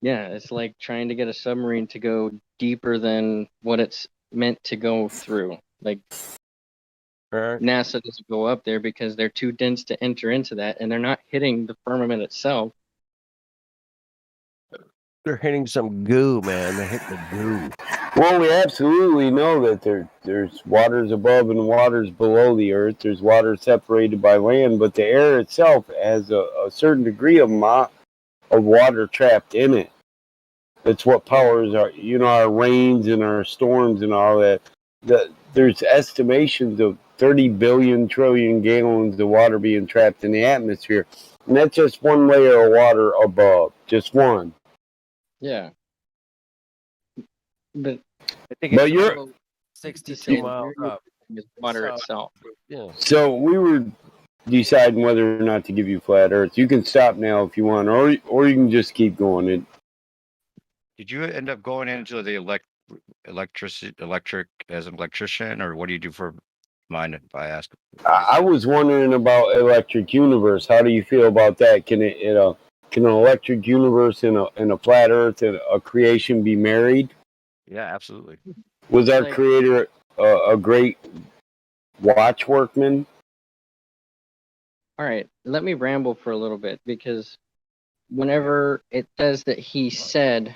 Yeah, it's like trying to get a submarine to go deeper than what it's meant to go through. Like Right. NASA doesn't go up there because they're too dense to enter into that, and they're not hitting the firmament itself. They're hitting some goo, man. They're hitting the goo. Well, we absolutely know that there's waters above and waters below the earth. There's water separated by land, but the air itself has a certain degree of water trapped in it. That's what powers our rains and our storms and all that. There's estimations of 30 billion trillion gallons of water being trapped in the atmosphere, and that's just one layer of water above, just one. Yeah, but I think But it's you're to 62 say miles the up. is water So- itself. Yeah. so we were deciding whether or not to give you flat Earth. You can stop now if you want, or you can just keep going. Did you end up going into the electric as an electrician, or what do you do for? Mind if I ask? I was wondering about electric universe. How do you feel about that? Can can an electric universe and a flat Earth and a creation be married? Yeah, absolutely. Was our Like- creator a great watch workman? All right, let me ramble for a little bit, because whenever it says that he said,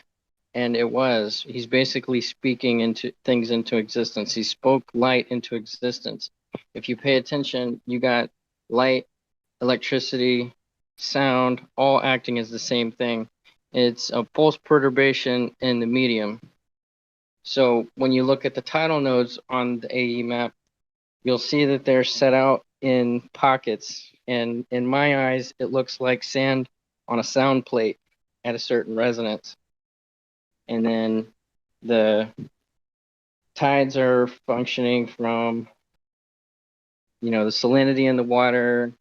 and he's basically speaking into things into existence. He spoke light into existence. If you pay attention, you got light, electricity, sound, all acting as the same thing. It's a pulse perturbation in the medium. So when you look at the tidal nodes on the AE map, you'll see that they're set out in pockets. And in my eyes, it looks like sand on a sound plate at a certain resonance. And then the tides are functioning from, the salinity in the water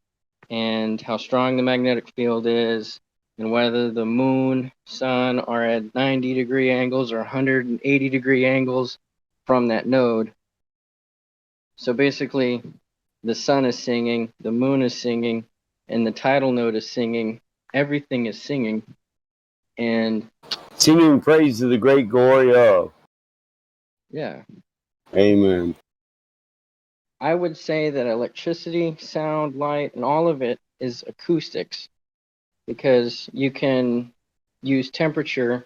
and how strong the magnetic field is, and whether the moon, sun are at 90-degree angles or 180-degree angles from that node. So basically, the sun is singing, the moon is singing, and the tidal node is singing. Everything is singing. And Singing praise to the great glory of. yeah, Amen. I would say that electricity, sound, light, and all of it is acoustics, because you can use temperature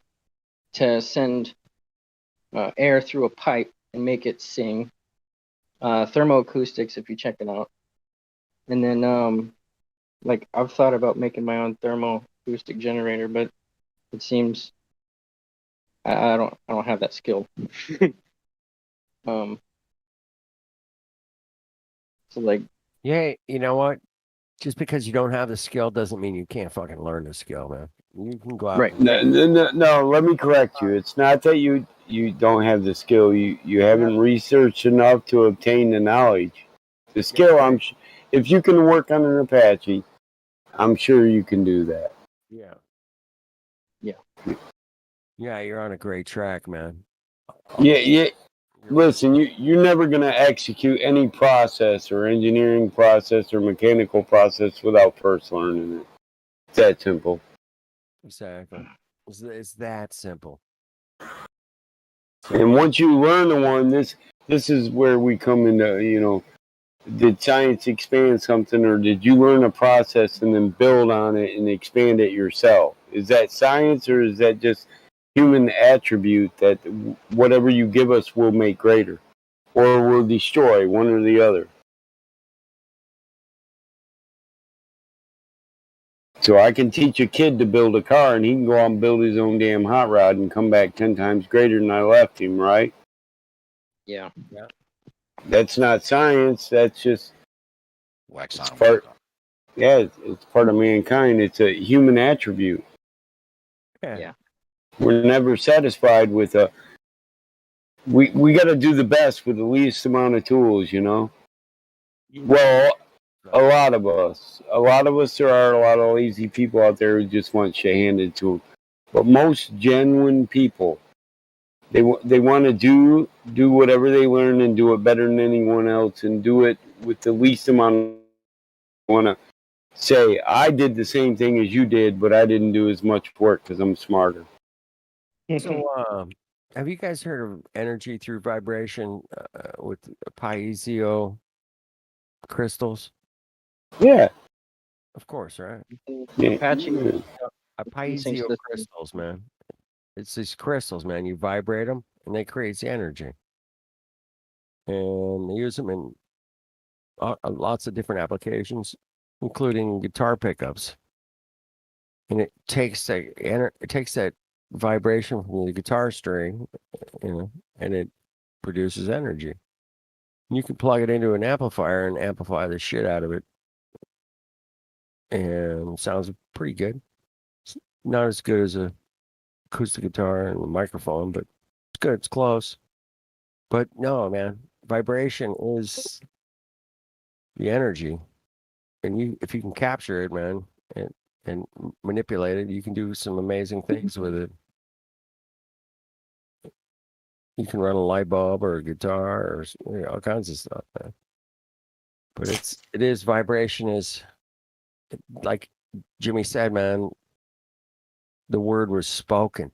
to send air through a pipe and make it sing. Thermoacoustics, if you check it out. And then, like, I've thought about making my own thermoacoustic generator, but it seems I don't have that skill. So like, Yeah, you know what? Just because you don't have the skill doesn't mean you can't fucking learn the skill, man. You can go out. Right. and- No, let me correct you. It's not that you don't have the skill. You haven't researched enough to obtain the knowledge. The skill, if you can work on an Apache, I'm sure you can do that. Yeah. Yeah. Yeah, you're on a great track, man. Yeah. Listen, you're never going to execute any process or engineering process or mechanical process without first learning it. It's that simple. Exactly. It's that simple. And once you learn the one, this is where we come into, did science expand something, or did you learn a process and then build on it and expand it yourself? Is that science, or is that just human attribute that whatever you give us will make greater or will destroy, one or the other? So I can teach a kid to build a car, and he can go out and build his own damn hot rod and come back 10 times greater than I left him, right? yeah. That's not science. That's just Wax it's on. part. Yeah, it's part of mankind. It's a human attribute. Yeah. We're never satisfied with we got to do the best with the least amount of tools, Well, a lot of us. There are a lot of lazy people out there who just want shit handed to them. But most genuine people, they want to do whatever they learn and do it better than anyone else, and do it with the least amount. Want to say, I did the same thing as you did, but I didn't do as much work because I'm smarter. So, have you guys heard of energy through vibration with piezo crystals? Yeah. Of course, right? Yeah. Apache Yeah. sensing Piezo system. crystals, man. It's these crystals, man. You vibrate them, and they create energy. And they use them in lots of different applications, including guitar pickups. And it takes that vibration from the guitar string, and it produces energy. You can plug it into an amplifier and amplify the shit out of it, and it sounds pretty good. It's not as good as a acoustic guitar and a microphone, but it's good. It's close. But no, man, vibration is the energy, and if you can capture it, man, and manipulate it, you can do some amazing things with it. You can run a light bulb or a guitar or all kinds of stuff, man. But it is vibration is like Jimmy said, man. The word was spoken.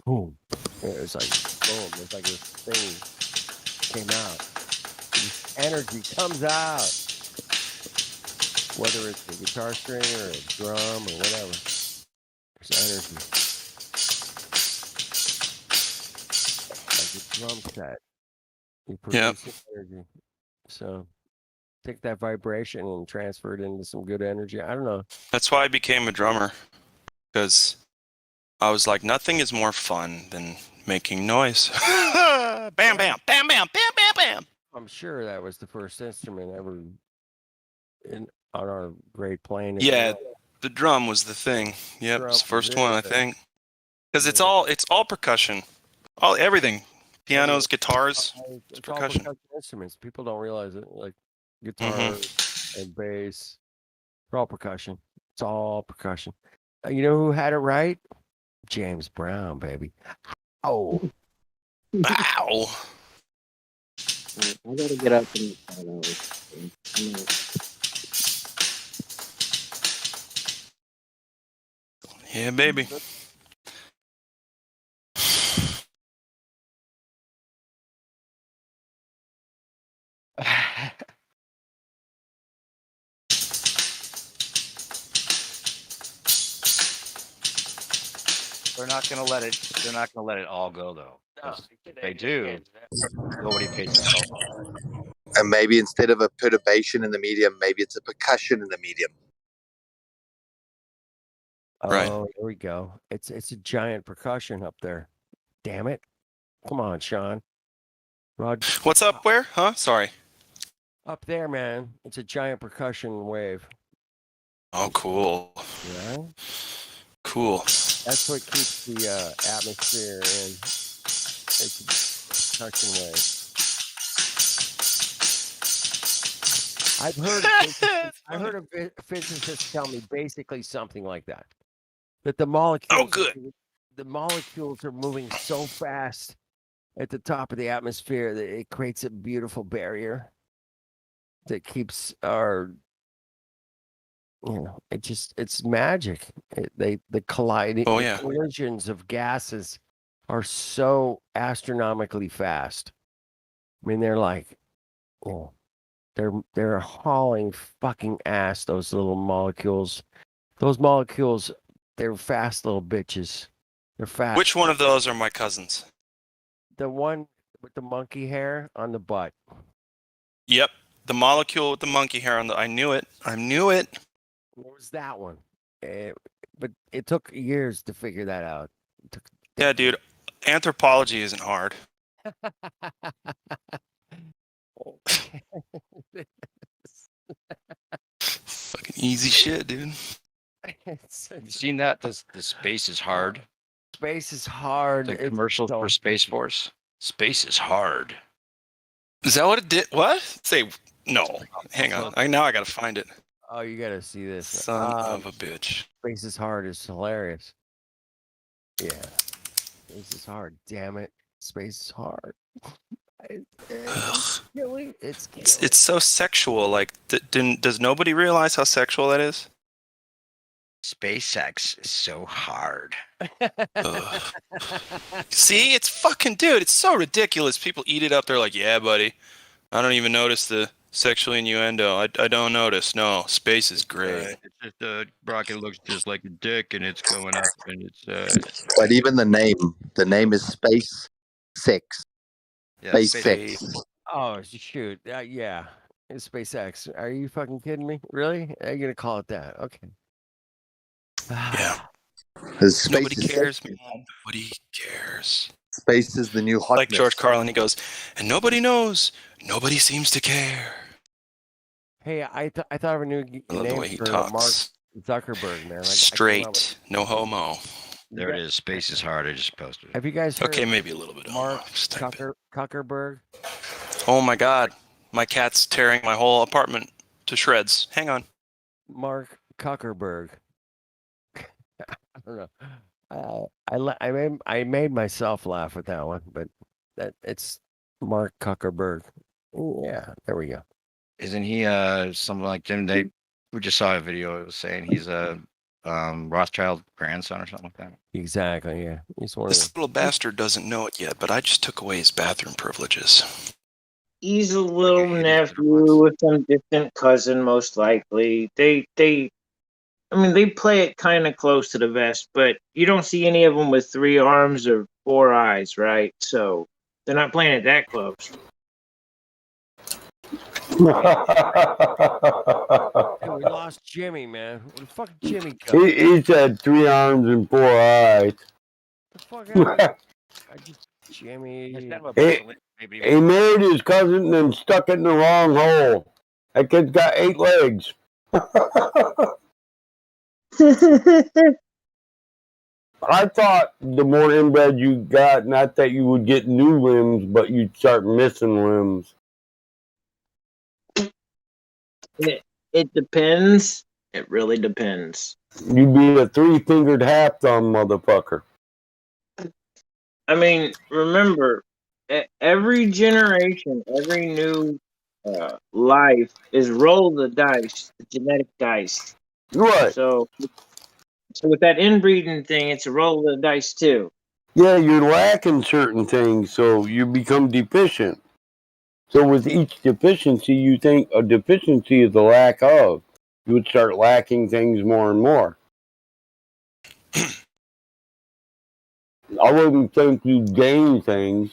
Boom. It was like boom. It's like this thing came out. This energy comes out. Whether it's a guitar string or a drum or whatever. There's energy. Like a drum set. You produce energy. So take that vibration and transfer it into some good energy. I don't know. That's why I became a drummer, because I was like, nothing is more fun than making noise. Bam, bam, bam, bam, bam, bam, bam. I'm sure that was the first instrument ever on our great plane. Yeah, the drum was the thing. Yep, it's the first one, I think. Because it's all percussion, everything, pianos, guitars, it's percussion. all percussion instruments. People don't realize it. Like guitar and bass, they're all percussion. It's all percussion. You know who had it right? James Brown, baby. Oh, Wow. I gotta get up and Yeah, baby. They're not gonna let it. They're not gonna let it all go though. 'Cause if they do, nobody pays attention. And maybe instead of a perturbation in the medium, maybe it's a percussion in the medium. Right. Oh, there we go. It's a giant percussion up there. Damn it. Come on, Sean. Rod, What's up? Where? Huh? Sorry. up there, man. It's a giant percussion wave. Oh, cool. Yeah. Cool. That's what keeps the atmosphere in. It's a percussion wave. I've heard a physicist tell me basically something like that. That the molecules, the molecules are moving so fast at the top of the atmosphere that it creates a beautiful barrier that keeps our, it's magic. The colliding, collisions of gases are so astronomically fast. I mean, they're like, they're hauling fucking ass. Those little molecules. Those molecules, they're fast little bitches. They're fast. Which one of those are my cousins? The one with the monkey hair on the butt. Yep. The molecule with the monkey hair on the. I knew it. What was that one? But it took years to figure that out. Yeah, dude. Anthropology isn't hard. Fucking easy shit, dude. Have you seen that? The space is hard. Space is hard. The commercial for Space Force. Space is hard. Is that what it did? What? Say no. Hang on. Now I gotta find it. Oh, you gotta see this. Son of a bitch. Space is hard is hilarious. Yeah. Space is hard. Damn it. Space is hard. It's killing. It's so sexual. Like, does nobody realize how sexual that is? SpaceX is so hard. Ugh. See, it's fucking, dude, it's so ridiculous. People eat it up. They're like, yeah, buddy. I don't even notice the sexual innuendo. I don't notice. No, space is great. It's just the rocket looks just like a dick, and it's going up, and it's But even the name is Space Sex. yeah, Space space. Sex. Oh shoot! Yeah, it's SpaceX. Are you fucking kidding me? Really? Are you gonna call it that? Okay. Yeah. Space Nobody is cares, sexy. man. Nobody cares. Space is the new hotness. Like George Carlin, he goes, and nobody knows. Nobody seems to care. Hey, I thought of a new I love the way name he for Mark talks. Zuckerberg, man. I came up with- Straight, no homo. There it is. Space is hard. I just posted it. Have you guys heard Okay, maybe a little bit. Mark Just type it. Zuckerberg? Oh my God, my cat's tearing my whole apartment to shreds. Hang on. Mark Zuckerberg. I don't know. I made myself laugh with that one, but it's Mark Zuckerberg. Yeah, there we go. Isn't he something like Jim? We just saw a video. It was saying he's a Rothschild grandson or something like that. Exactly. Yeah, he's one of This the. little bastard doesn't know it yet, but I just took away his bathroom privileges. He's a little hit his nephew with some distant cousin, most likely. They play it kind of close to the vest, but you don't see any of them with 3 arms or 4 eyes, right? So they're not playing it that close. Hey, we lost Jimmy, man. Where the fuck did Jimmy go? He's had 3 arms and 4 eyes. The fuck happened? I just Jimmy. He married his cousin and stuck it in the wrong hole. That kid's got 8 legs. I thought the more inbred you got, not that you would get new limbs, but you'd start missing limbs. It depends. It really depends. You'd be a 3-fingered half thumb motherfucker. I mean, remember, every generation, every new life is roll the dice, the genetic dice. Right. So with that inbreeding thing, it's a roll of the dice too. Yeah, you're lacking certain things, so you become deficient. So with each deficiency, you think a deficiency is a lack of. You would start lacking things more and more. I wouldn't think you gain things.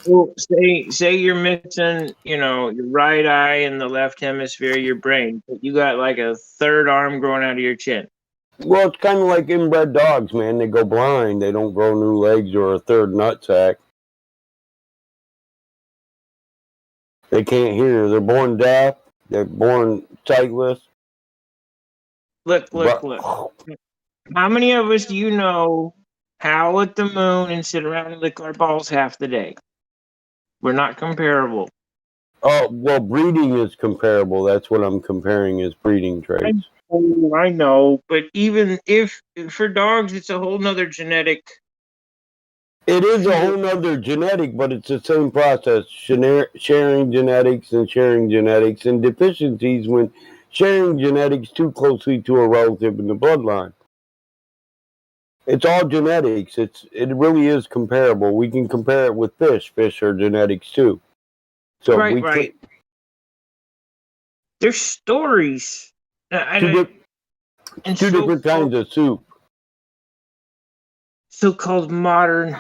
Well, say you're missing, your right eye and the left hemisphere of your brain, but you got like a 3rd arm growing out of your chin. Well, it's kind of like inbred dogs, man. They go blind. They don't grow new legs or a 3rd nutsack. They can't hear. They're born deaf. They're born sightless. Look. How many of us do you know howl at the moon and sit around and lick our balls half the day? We're not comparable. Oh, well, breeding is comparable. That's what I'm comparing is breeding traits. I know, but even if for dogs, it's a whole nother genetic. It is a whole nother genetic, but it's the same process. Sharing genetics and deficiencies when sharing genetics too closely to a relative in the bloodline. It's all genetics. It really is comparable. We can compare it with fish. Fish are genetics too. So Right. There's stories. Two different kinds of soup. So-called modern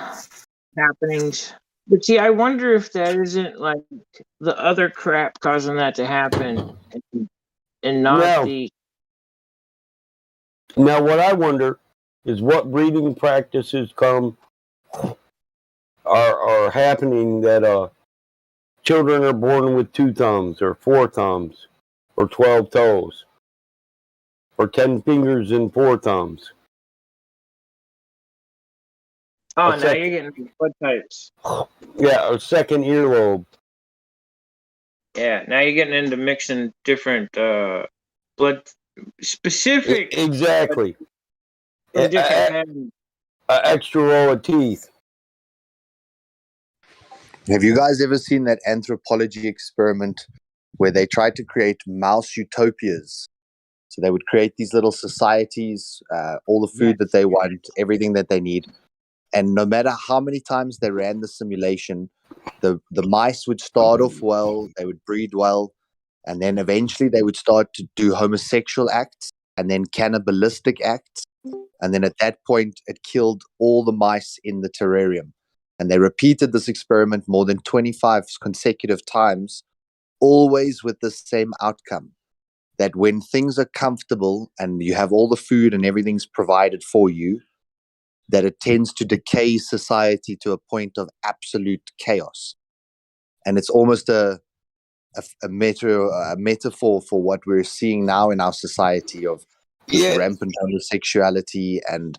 happenings. But see, I wonder if that isn't like the other crap causing that to happen, and not the. Now, what I wonder is what breeding practices are happening that children are born with 2 thumbs or 4 thumbs or 12 toes or 10 fingers and 4 thumbs. Oh, now you're getting blood types. Yeah, a second earlobe. Yeah, now you're getting into mixing different blood specific. Exactly. Different extra row of teeth. Have you guys ever seen that anthropology experiment where they tried to create mouse utopias? So they would create these little societies, all the food that they want, everything that they need. And no matter how many times they ran the simulation, the mice would start off well, they would breed well, and then eventually they would start to do homosexual acts and then cannibalistic acts. And then at that point, it killed all the mice in the terrarium. And they repeated this experiment more than 25 consecutive times, always with the same outcome. That when things are comfortable and you have all the food and everything's provided for you, that it tends to decay society to a point of absolute chaos. And it's almost a metaphor for what we're seeing now in our society of this rampant homosexuality. And,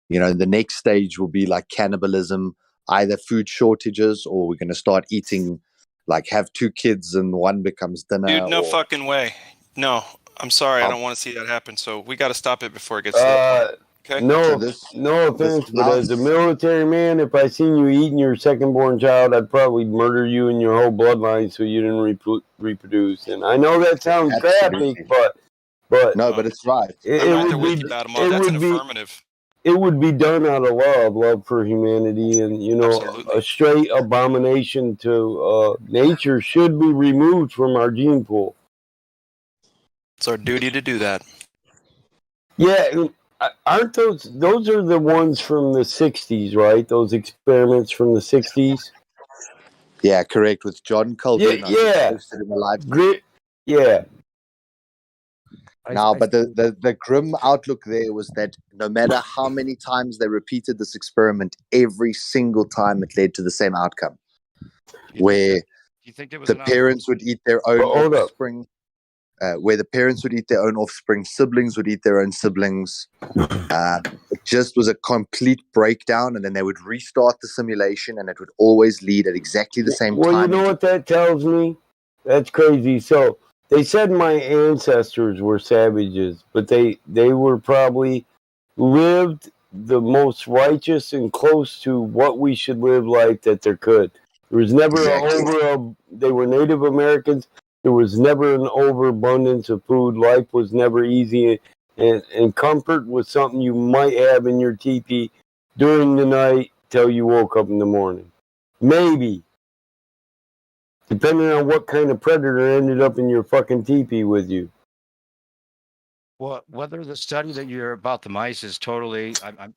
the next stage will be like cannibalism, either food shortages, or we're going to start eating, like have 2 kids and one becomes dinner. Dude, no fucking way. No, I'm sorry. I don't want to see that happen. So we got to stop it before it gets to that point. Okay? No offense, but as a military man, if I seen you eating your second-born child, I'd probably murder you and your whole bloodline so you didn't reproduce. And I know that sounds graphic, but no, but it's right. I'm right there with you, Badamar. That's an affirmative. It would be done out of love for humanity, and Absolutely. a straight abomination to nature should be removed from our gene pool. It's our duty to do that. Yeah, aren't those are the ones from the 60s, right? Those experiments from the 60s? Yeah, correct. With John Calvin. Yeah. Posted in the live. Yeah. Now, but the grim outlook there was that no matter how many times they repeated this experiment, every single time it led to the same outcome. Where the parents would eat their own offspring. Where the parents would eat their own offspring, siblings would eat their own siblings. It just was a complete breakdown, and then they would restart the simulation, and it would always lead at exactly the same time. Well, you know what that tells me? That's crazy. So they said my ancestors were savages, but they were probably lived the most righteous and close to what we should live like that there could. There was never they were Native Americans. There was never an overabundance of food. Life was never easy, and comfort was something you might have in your teepee during the night till you woke up in the morning. Maybe. Depending on what kind of predator ended up in your fucking teepee with you. Well, whether the study that you're about the mice is totally,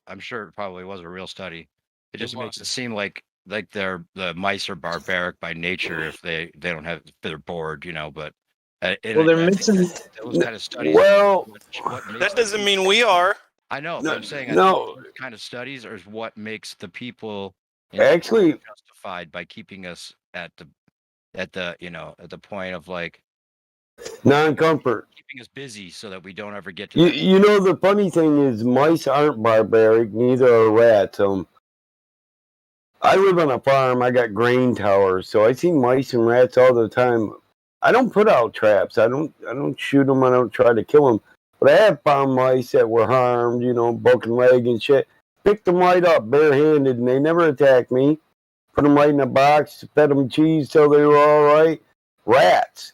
I'm sure it probably was a real study. It just makes it seem like the mice are barbaric by nature if they don't have, if they're bored, But they're missing those kind of studies. Well, that doesn't mean we are. I know. But I'm saying those kind of studies are what makes the people actually justified by keeping us at the point of like non-comfort, keeping us busy so that we don't ever get to the funny thing is mice aren't barbaric, neither are rats. I live on a farm. I got grain towers, so I see mice and rats all the time. I don't put out traps. I don't shoot them. I don't try to kill them. But I have found mice that were harmed, broken leg and shit. Picked them right up barehanded, and they never attacked me. Put them right in a box, fed them cheese till they were all right. Rats.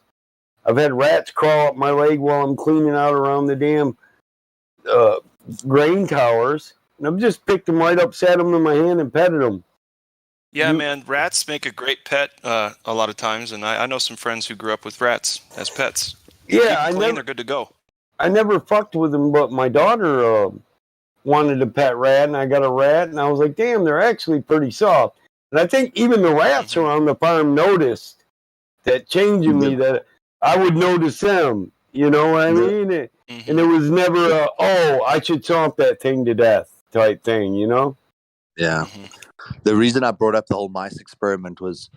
I've had rats crawl up my leg while I'm cleaning out around the damn grain towers. And I've just picked them right up, sat them in my hand, and petted them. Yeah, man, rats make a great pet a lot of times, and I know some friends who grew up with rats as pets. Yeah, they're good to go. I never fucked with them, but my daughter wanted a pet rat, and I got a rat, and I was like, damn, they're actually pretty soft. And I think even the rats around the farm noticed that change in me, that I would notice them. You know what I mean? And it was never I should chomp that thing to death type thing, Yeah. The reason I brought up the whole mice experiment was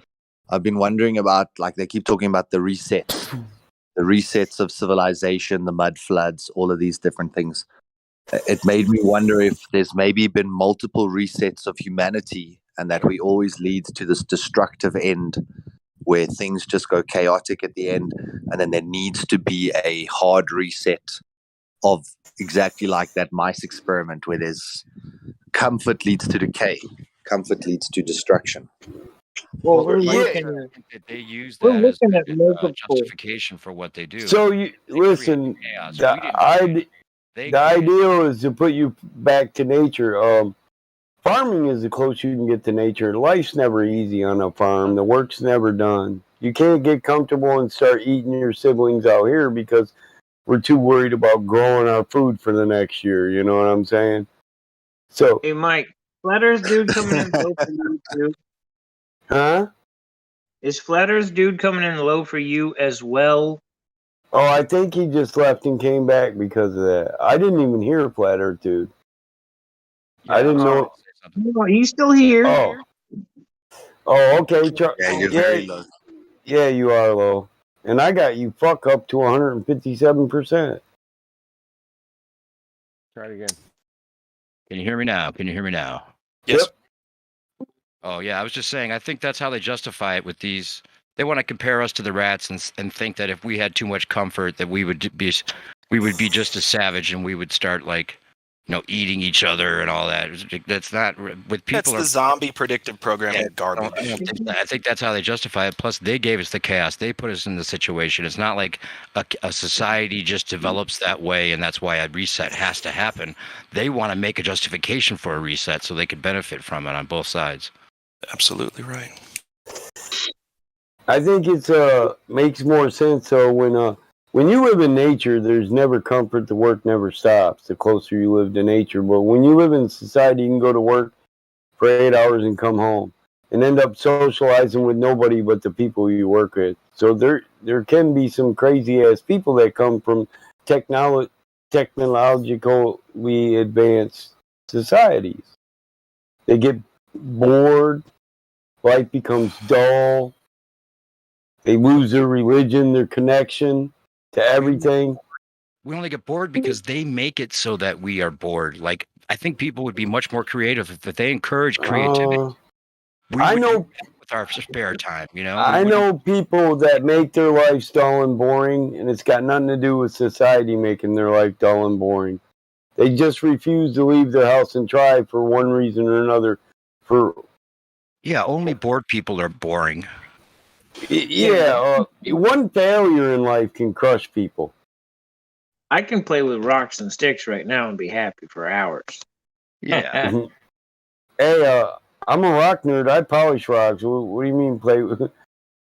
I've been wondering about, like, they keep talking about the resets of civilization, the mud floods, all of these different things. It made me wonder if there's maybe been multiple resets of humanity and that we always lead to this destructive end where things just go chaotic at the end, and then there needs to be a hard reset of exactly like that mice experiment where there's comfort leads to decay. Comfort leads to destruction. Well, we're yeah. looking I at think that they use we're that as looking at multiple. justification for what they do. So you They create listen. chaos. The We didn't create it. They the created it. ideal is to put you back to nature. Farming is the closest you can get to nature. Life's never easy on a farm. The work's never done. You can't get comfortable and start eating your siblings out here because we're too worried about growing our food for the next year. You know what I'm saying? So, Hey, Mike, Flat Earth dude coming in low for you too. huh? Is Flat Earth dude coming in low for you as well? Oh, I think he just left and came back because of that. I didn't even hear Flat Earth, dude. Yeah, I didn't know. say something. No, he's still here. Oh, okay. Yeah, you're very low. Yeah, you are low. And I got you fuck up to 157%. Try it again. Can you hear me now? Can you hear me now? Yes. Oh yeah, I was just saying. I think that's how they justify it with these. They want to compare us to the rats and think that if we had too much comfort, that we would be just as savage and we would start like, eating each other and all that. That's not with people. That's the zombie predictive programming garbage. I don't think that. I think that's how they justify it. Plus, they gave us the chaos. They put us in the situation. It's not like a society just develops that way, and that's why a reset has to happen. They want to make a justification for a reset so they could benefit from it on both sides. Absolutely right. I think it's makes more sense. So when you live in nature, there's never comfort. The work never stops. The closer you live to nature, but when you live in society, you can go to work for 8 hours and come home and end up socializing with nobody but the people you work with. So there can be some crazy ass people that come from technologically advanced societies. They get bored. Life becomes dull. They lose their religion, their connection to everything. We only get bored because they make it so that we are bored. Like, I think people would be much more creative if they encourage creativity. I know with our spare time, I know people that make their life dull and boring, and it's got nothing to do with society making their life dull and boring. They just refuse to leave their house and try for one reason or another. Only bored people are boring. One failure in life can crush people. I can play with rocks and sticks right now and be happy for hours. Yeah. Hey, I'm a rock nerd. I polish rocks. What do you mean play with?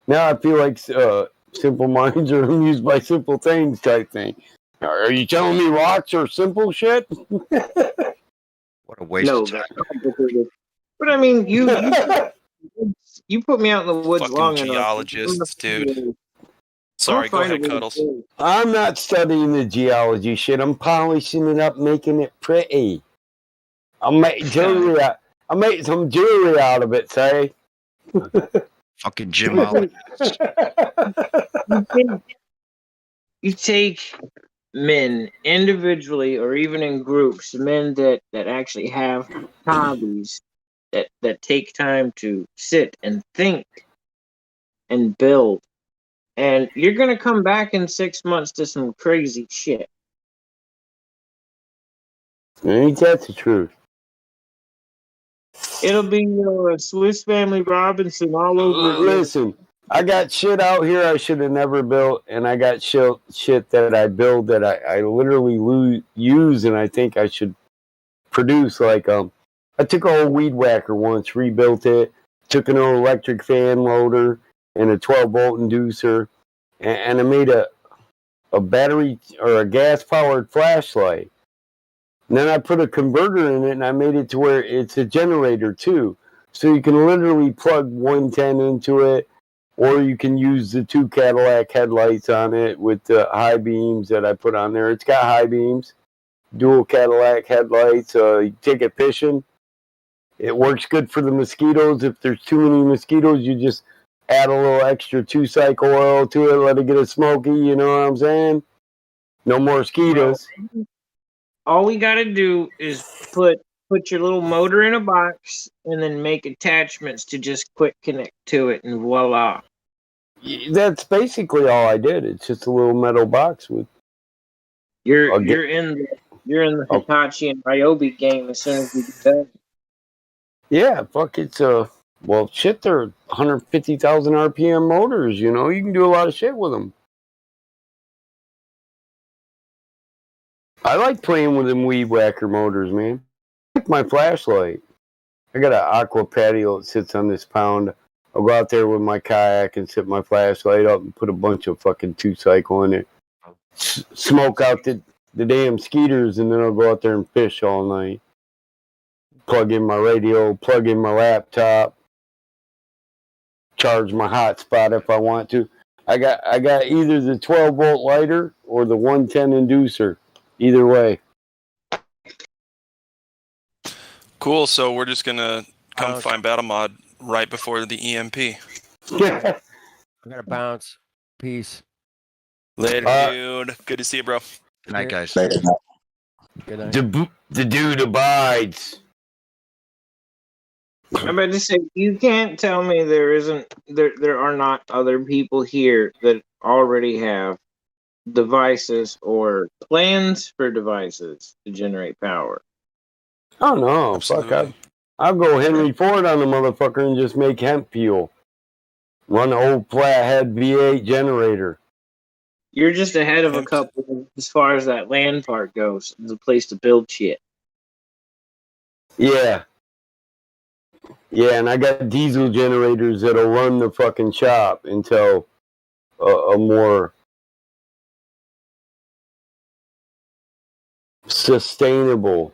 Now I feel like simple minds are amused by simple things type thing. Are you telling me rocks are simple shit? What a waste of time. But I mean, you put me out in the woods Fucking long geologists, enough. dude. Sorry, go ahead, Cuddles. I'm not studying the geology shit. I'm polishing it up, making it pretty. I'll make jewelry. I'll make some jewelry out of it, say. Fucking gemologists. You take men individually or even in groups, men that actually have hobbies that take time to sit and think and build. And you're going to come back in 6 months to some crazy shit. Ain't that the truth? It'll be Swiss Family Robinson all over again. Listen, I got shit out here I should have never built, and I got shit that I build that I literally use, and I think I should produce. Like I took an old weed whacker once, rebuilt it, took an old electric fan loader and a 12-volt inducer, and I made a battery or a gas powered flashlight. And then I put a converter in it, and I made it to where it's a generator too. So you can literally plug 110 into it, or you can use the 2 Cadillac headlights on it with the high beams that I put on there. It's got high beams, dual Cadillac headlights. You take it fishing. It works good for the mosquitoes. If there's too many mosquitoes, you just add a little extra 2-cycle oil to it, let it get a smoky, you know what I'm saying? No more mosquitoes. All we got to do is put your little motor in a box and then make attachments to just quick connect to it, and voila. That's basically all I did. It's just a little metal box with. You're in the Hitachi and Ryobi game as soon as we do that. Yeah, fuck it's Well, shit, they're 150,000 RPM motors. You know, you can do a lot of shit with them. I like playing with them weed whacker motors, man. I like my flashlight. I got an aqua patio that sits on this pound. I'll go out there with my kayak and set my flashlight up and put a bunch of fucking 2-cycle in it. Smoke out the damn skeeters, and then I'll go out there and fish all night. Plug in my radio, plug in my laptop, charge my hotspot if I want to. I got either the 12-volt lighter or the 110 inducer. Either way. Cool. So we're just gonna come Bounce. find Battle Mod right before the EMP. I gotta bounce. Peace. Later, dude. Good to see you, bro. Good night, guys. Good night. The dude abides. I'm about to say, you can't tell me there are not other people here that already have devices or plans for devices to generate power. Oh no, Absolutely. fuck! I'll go Henry Ford on the motherfucker and just make hemp fuel. Run an old flathead V8 generator. You're just ahead of a couple as far as that land part goes. It's a place to build shit. Yeah. Yeah, and I got diesel generators that'll run the fucking shop until a more sustainable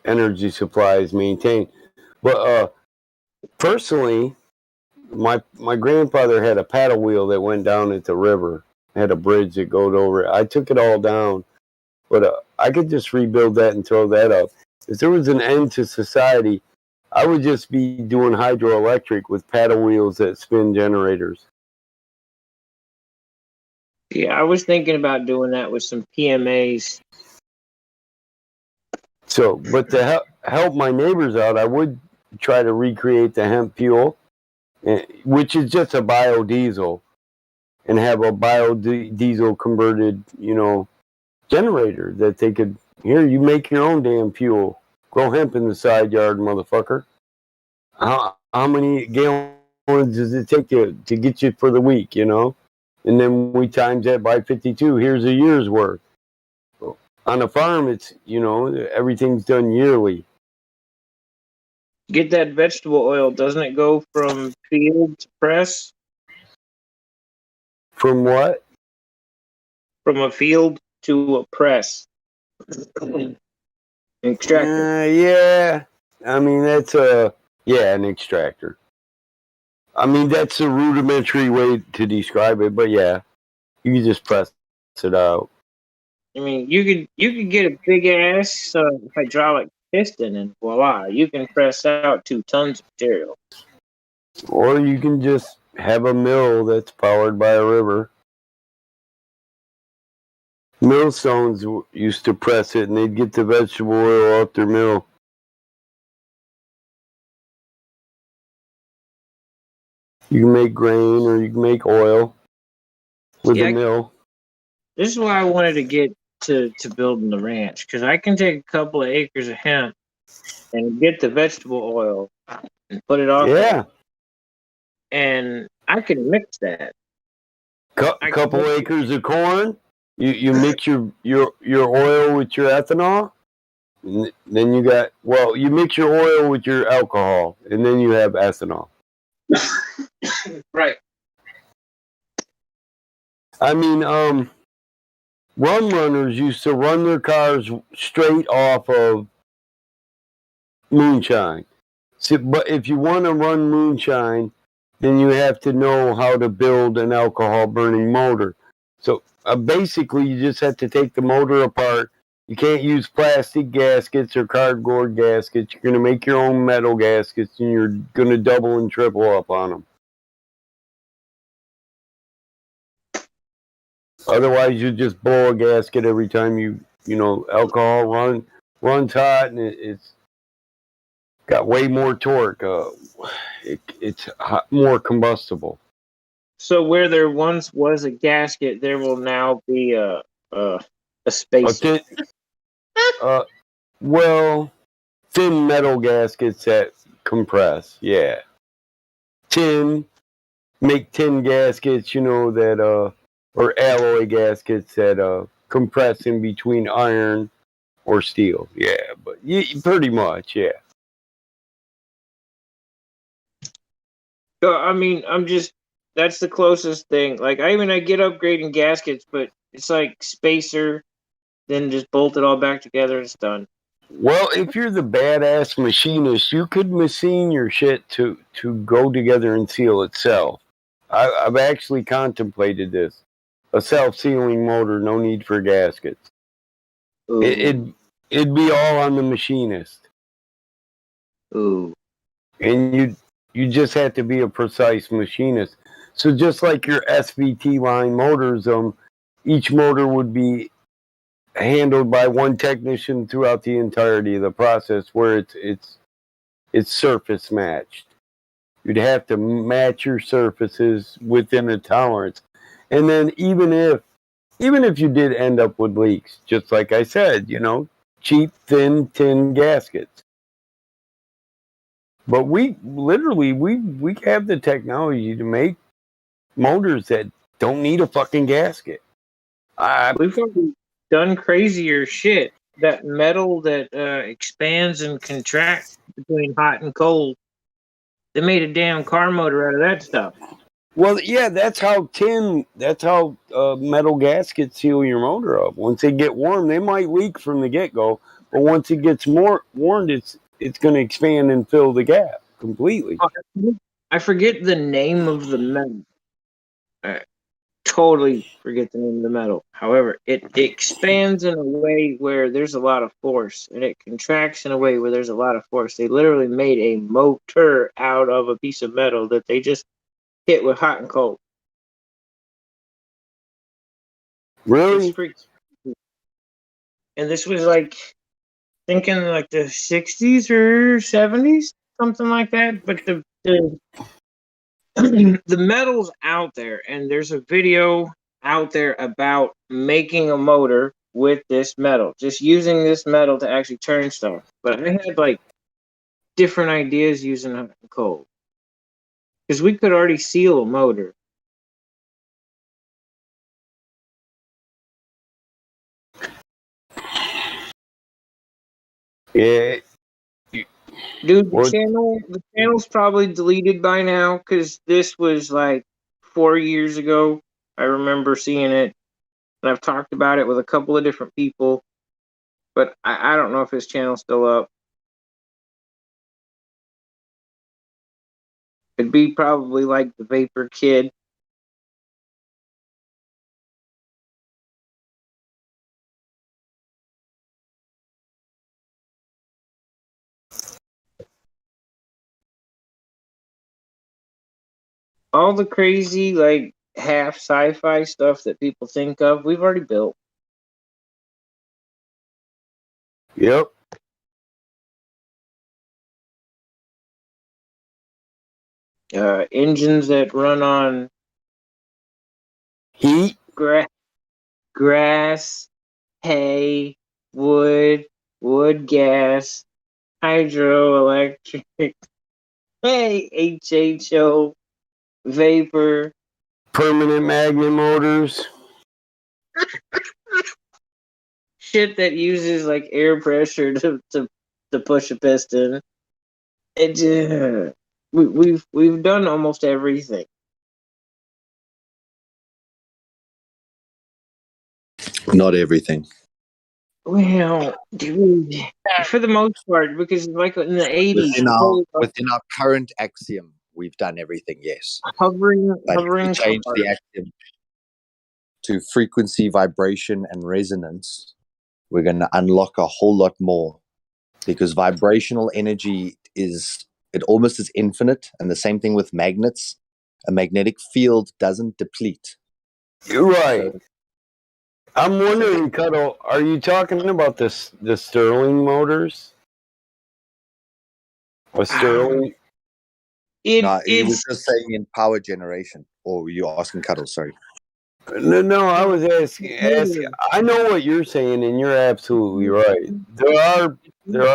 energy supply is maintained. But personally, my grandfather had a paddle wheel that went down at the river, had a bridge that goes over it. I took it all down, but I could just rebuild that and throw that up. If there was an end to society, I would just be doing hydroelectric with paddle wheels that spin generators. Yeah, I was thinking about doing that with some PMAs. So, but to help my neighbors out, I would try to recreate the hemp fuel, which is just a biodiesel, and have a biodiesel converted, generator that they could, here, you make your own damn fuel. Grow hemp in the side yard, motherfucker. How many gallons does it take to get you for the week, And then we times that by 52. Here's a year's worth. On a farm, it's, everything's done yearly. Get that vegetable oil. Doesn't it go from field to press? From what? From a field to a press. Extractor. Yeah. I mean, that's an extractor. I mean, that's a rudimentary way to describe it, but yeah, you can just press it out. I mean, you could get a big ass hydraulic piston, and voila, you can press out 2 tons of material. Or you can just have a mill that's powered by a river. Millstones used to press it, and they'd get the vegetable oil off their mill. You can make grain, or you can make oil with a mill. This is why I wanted to get to building the ranch, because I can take a couple of acres of hemp and get the vegetable oil and put it off. Yeah. And I can mix that. Couple acres of corn. You mix your oil with your ethanol. And then you mix your oil with your alcohol, and then you have ethanol. Right. I mean, rum runners used to run their cars straight off of moonshine. So, but if you want to run moonshine, then you have to know how to build an alcohol burning motor. So basically, you just have to take the motor apart. You can't use plastic gaskets or cardboard gaskets. You're going to make your own metal gaskets, and you're going to double and triple up on them. Otherwise, you just blow a gasket every time alcohol runs hot, and it's got way more torque. It's more combustible. So where there once was a gasket, there will now be a spacer. Thin metal gaskets that compress. Yeah. tin, make tin gaskets, that or alloy gaskets that compress in between iron or steel. Yeah, but pretty much, yeah. I mean, that's the closest thing. Like, I get upgrading gaskets, but it's like spacer, then just bolt it all back together and it's done. Well, if you're the badass machinist, you could machine your shit to go together and seal itself. I've actually contemplated this. A self-sealing motor, no need for gaskets. It'd be all on the machinist. Ooh. And you just have to be a precise machinist. So just like your SVT line motors, each motor would be handled by one technician throughout the entirety of the process, where it's surface matched. You'd have to match your surfaces within a tolerance, and then even if you did end up with leaks, just like I said, cheap thin tin gaskets. But we literally we have the technology to make motors that don't need a fucking gasket. We've already done crazier shit. That metal that expands and contracts between hot and cold. They made a damn car motor out of that stuff. Well, yeah, that's how metal gaskets seal your motor up. Once they get warm, they might leak from the get-go, but once it gets more warmed, it's going to expand and fill the gap completely. I forget the name of the metal. I totally forget the name of the metal. However, it expands in a way where there's a lot of force, and it contracts in a way where there's a lot of force. They literally made a motor out of a piece of metal that they just hit with hot and cold. Really? It's freaky. And this was like thinking like the 60s or 70s, something like that. But the the metal's out there, and there's a video out there about making a motor with this metal, just using this metal to actually turn stuff. But I had like different ideas using hot and cold, because we could already seal a motor. Yeah. Dude, the channel's probably deleted by now, because this was like 4 years ago. I remember seeing it, and I've talked about it with a couple of different people, but I don't know if his channel's still up. It'd be probably like the Vapor Kid. All the crazy, like, half sci-fi stuff that people think of, we've already built. Yep. Engines that run on heat, grass, hay, wood, gas, hydroelectric, hey, HHO, vapor, permanent magnet motors. shit that uses like air pressure to push a piston. We've done almost everything. Not everything. Well, dude, for the most part, because like in the 80s, Within our current axiom, we've done everything, yes. hovering If we change cars. the axiom to frequency, vibration, and resonance, we're going to unlock a whole lot more, because vibrational energy it almost is infinite, and the same thing with magnets. A magnetic field doesn't deplete. You're right. I'm wondering, Cuddle, are you talking about the Stirling motors? A Stirling? No, he was just saying in power generation. Or were you asking Cuddle? Sorry. No, I was asking. I know what you're saying, and you're absolutely right. There are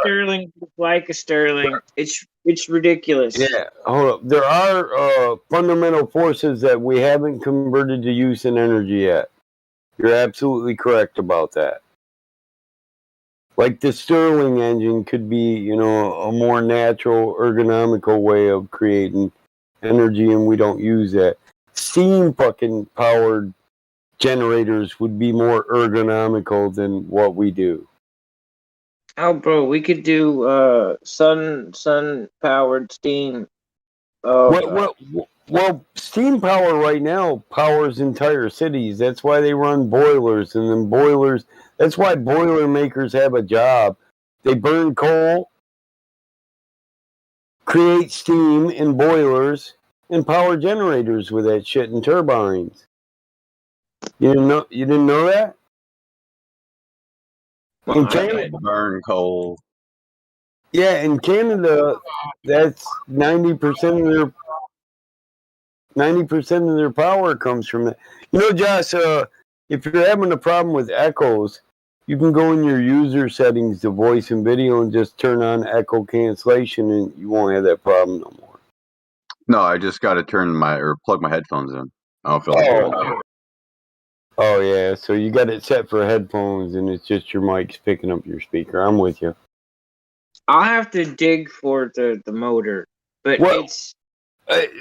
Sterling, like a Sterling. It's It's ridiculous. Yeah, hold up. There are fundamental forces that we haven't converted to use in energy yet. You're absolutely correct about that. Like the Stirling engine could be, a more natural, ergonomical way of creating energy, and we don't use that. Steam fucking powered generators would be more ergonomical than what we do. Oh, bro, we could do sun powered steam. Oh god. Well, steam power right now powers entire cities. That's why they run boilers, and then boilers. That's why boiler makers have a job. They burn coal, create steam in boilers, and power generators with that shit and turbines. You didn't know? You didn't know that? Well, In I Canada, Burn coal. yeah, in Canada, that's 90% of their 90% of their power comes from that. Josh, if you're having a problem with echoes, you can go in your user settings to voice and video and just turn on echo cancellation, and you won't have that problem no more. No, I just got to plug my headphones in. I don't feel like doing that. Oh yeah, so you got it set for headphones, and it's just your mic's picking up your speaker. I'm with you. I'll have to dig for the motor, but Well, it's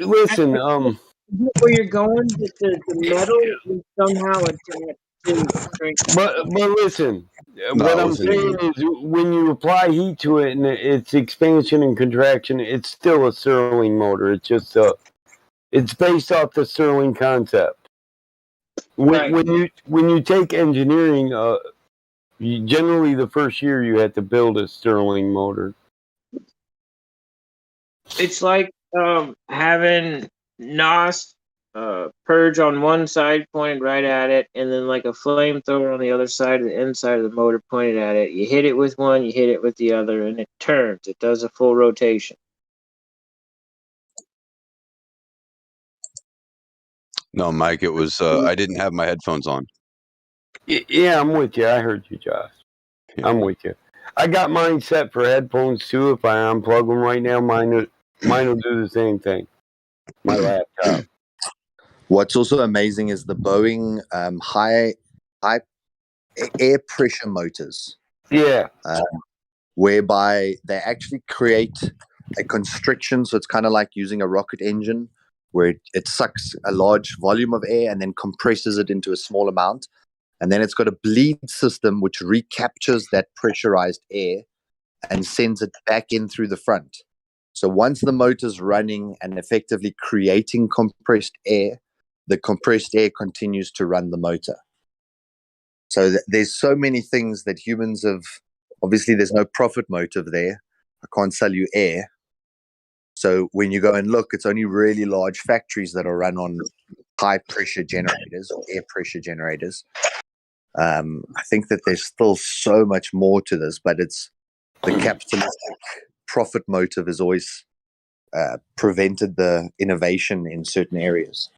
listen, where you're going. The metal is somehow attached to the crank. but listen, No, what I'm listen to saying me. is when you apply heat to it and it's expansion and contraction, it's still a Stirling motor. It's just it's based off the Stirling concept. Right. When you take engineering, generally the first year you have to build a Stirling motor. It's like having NOS purge on one side pointed right at it, and then like a flamethrower on the other side of the inside of the motor pointed at it. You hit it with one, you hit it with the other, and it turns. It does a full rotation. No, Mike, it was I didn't have my headphones on. Yeah, I'm with you. I heard you, Josh. Yeah. I'm with you. I got mine set for headphones too. If I unplug them right now, mine will do the same thing. My laptop. What's also amazing is the Boeing high air pressure motors, Yeah. whereby they actually create a constriction. So it's kind of like using a rocket engine, where it sucks a large volume of air and then compresses it into a small amount. And then it's got a bleed system which recaptures that pressurized air and sends it back in through the front. So once the motor's running and effectively creating compressed air, the compressed air continues to run the motor. So there's so many things that humans have. Obviously, there's no profit motive there. I can't sell you air. So when you go and look, it's only really large factories that are run on high pressure generators or air pressure generators. I think that there's still so much more to this, but it's the capitalistic profit motive has always prevented the innovation in certain areas.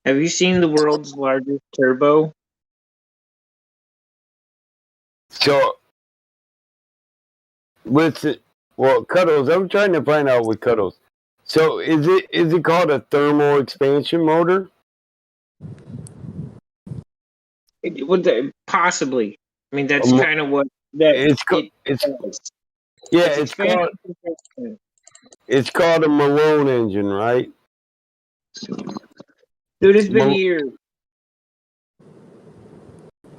Have you seen the world's largest turbo? So, listen. Well, Cuddles, I'm trying to find out with Cuddles. So, is it called a thermal expansion motor? It would possibly. I mean, that's kind of what that It's expansion. it's called a Malone engine, right? Dude, it's been years.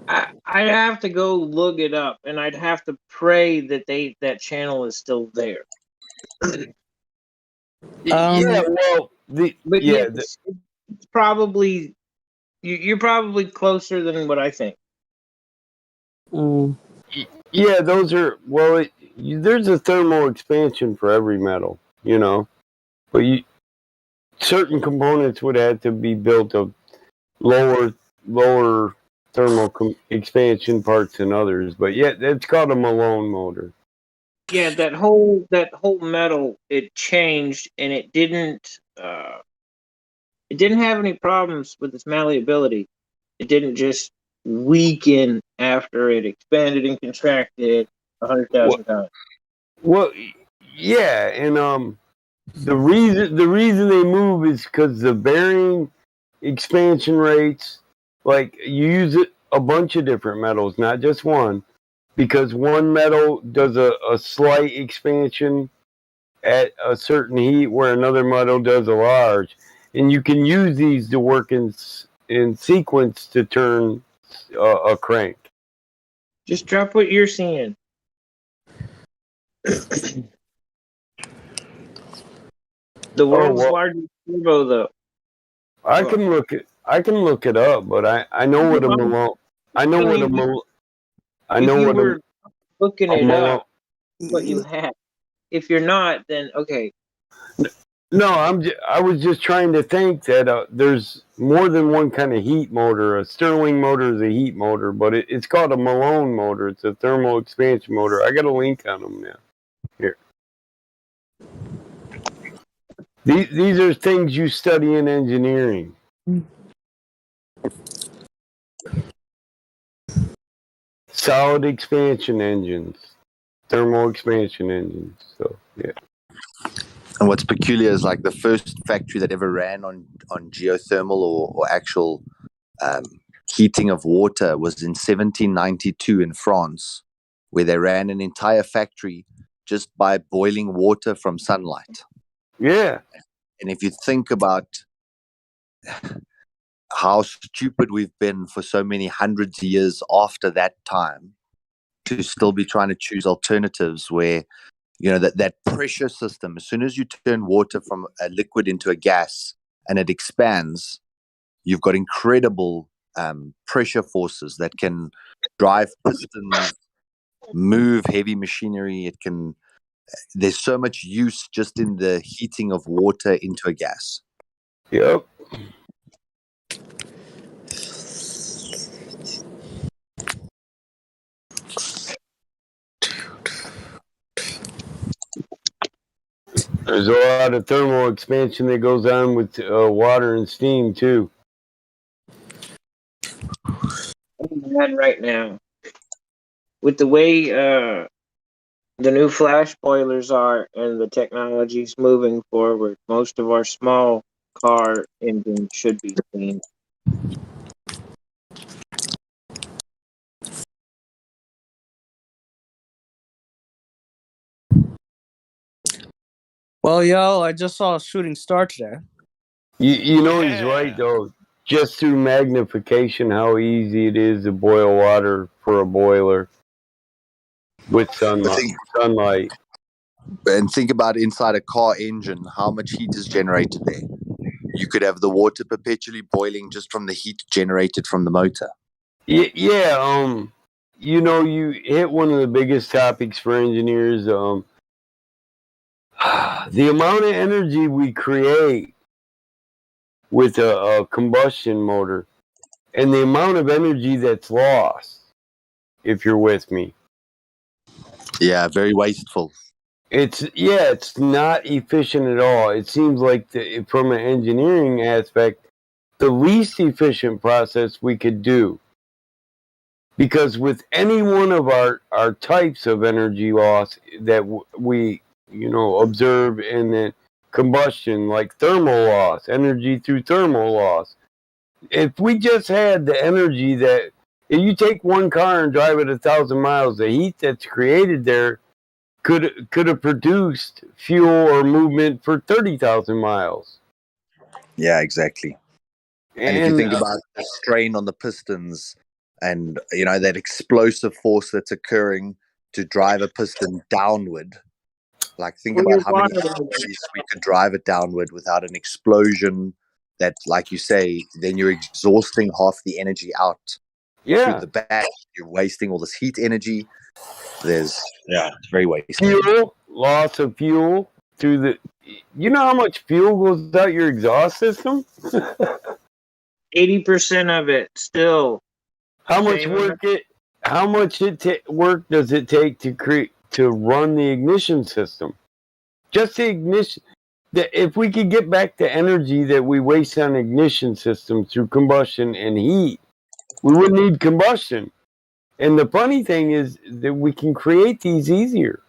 I'd have to go look it up, and I'd have to pray that that channel is still there. It's probably you're probably closer than what I think. Yeah, those are there's a thermal expansion for every metal, but certain components would have to be built of lower thermal expansion parts than others. But yeah, it's called a Malone motor. Yeah, that whole metal, it changed, and it didn't have any problems with its malleability. It didn't just weaken after it expanded and contracted 100,000 times. Well, Yeah, and the reason they move is because the bearing expansion rates, like you use it a bunch of different metals, not just one, because one metal does a slight expansion at a certain heat where another metal does a large, and you can use these to work in sequence to turn a crank. Just drop what you're seeing. The world's well, largest turbo, though. I can look it up, but I know what a Malone. I know what a Malone. I If know you what were looking a it Malone. up, what you had. If you're not, then okay. No, I was just trying to think that there's more than one kind of heat motor. A Stirling motor is a heat motor, but it's called a Malone motor. It's a thermal expansion motor. I got a link on them now. Here. These are things you study in engineering. Solid expansion engines, thermal expansion engines. So yeah. And what's peculiar is like the first factory that ever ran on geothermal or actual heating of water was in 1792 in France, where they ran an entire factory just by boiling water from sunlight. Yeah. And if you think about how stupid we've been for so many hundreds of years after that time to still be trying to choose alternatives where, you know, that pressure system, as soon as you turn water from a liquid into a gas and it expands, you've got incredible pressure forces that can drive pistons, move heavy machinery. There's so much use just in the heating of water into a gas. Yep. There's a lot of thermal expansion that goes on with water and steam too. I'm mad right now with the way the new flash boilers are and the technologies moving forward. Most of our small car engines should be clean. Well, yo, I just saw a shooting star today. You know he's right though. Just through magnification, how easy it is to boil water for a boiler with sunlight. And think about inside a car engine, how much heat is generated there. You could have the water perpetually boiling just from the heat generated from the motor. Yeah. You know, you hit one of the biggest topics for engineers. The amount of energy we create with a combustion motor and the amount of energy that's lost, if you're with me. Yeah, very wasteful. It's not efficient at all. It seems like from an engineering aspect, the least efficient process we could do. Because with any one of our types of energy loss that we observe in the combustion, like thermal loss, energy through thermal loss, if we just had the energy that if you take one car and drive it 1,000 miles, the heat that's created there could have produced fuel or movement for 30,000 miles. Yeah, exactly. And if you think about the strain on the pistons and, you know, that explosive force that's occurring to drive a piston downward, like think about how many ways we could drive it downward without an explosion that, like you say, then you're exhausting half the energy out through the back. You're wasting all this heat energy. It's very wasteful. Fuel, loss of fuel through the. You know how much fuel goes out your exhaust system? 80% of it still. How much work work does it take to run the ignition system? Just the ignition. If we could get back the energy that we waste on ignition systems through combustion and heat, we wouldn't need combustion. And the funny thing is that we can create these easier.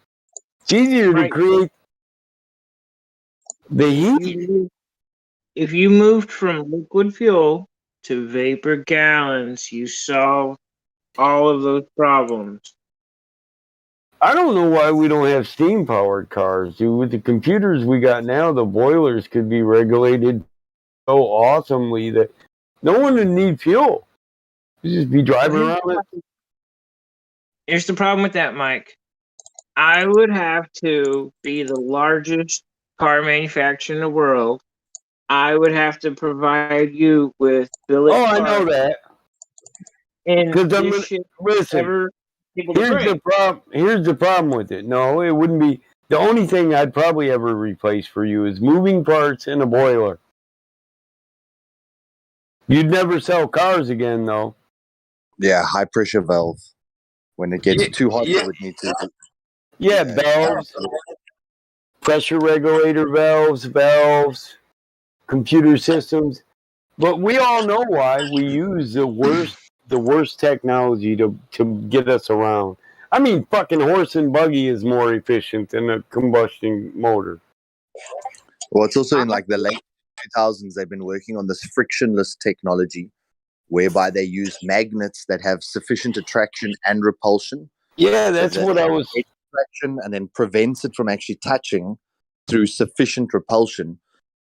It's easier to Right. create the heat. If you moved from liquid fuel to vapor gallons, you solve all of those problems. I don't know why we don't have steam powered cars, dude. With the computers we got now, the boilers could be regulated so awesomely that no one would need fuel. You just be driving around it. Here's the problem with that, Mike. I would have to be the largest car manufacturer in the world. I would have to provide you with billet Oh, I know parts, that. and Because this shit listen, never able to here's the break. problem. Here's the problem with it. No, it wouldn't be. The only thing I'd probably ever replace for you is moving parts in a boiler. You'd never sell cars again, though. Yeah, high pressure valve. When it gets too hot, yeah. you would need to. Yeah, valves, pressure regulator valves, computer systems. But we all know why we use the worst technology to get us around. I mean, fucking horse and buggy is more efficient than a combustion motor. Well, it's also in like the late 2000s, they've been working on this frictionless technology whereby they use magnets that have sufficient attraction and repulsion. Yeah, that's what I was. Attraction and then prevents it from actually touching through sufficient repulsion.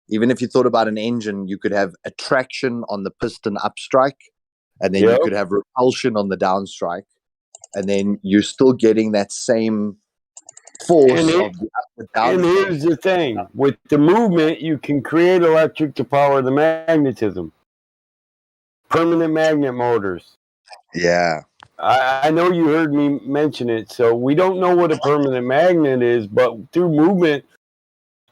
Even if you thought about an engine, you could have attraction on the piston upstrike, and then you could have repulsion on the downstrike, and then you're still getting that same force of the downstrike. And here's the thing: with the movement, you can create electric to power the magnetism. Permanent magnet motors. Yeah. I know you heard me mention it, so we don't know what a permanent magnet is, but through movement,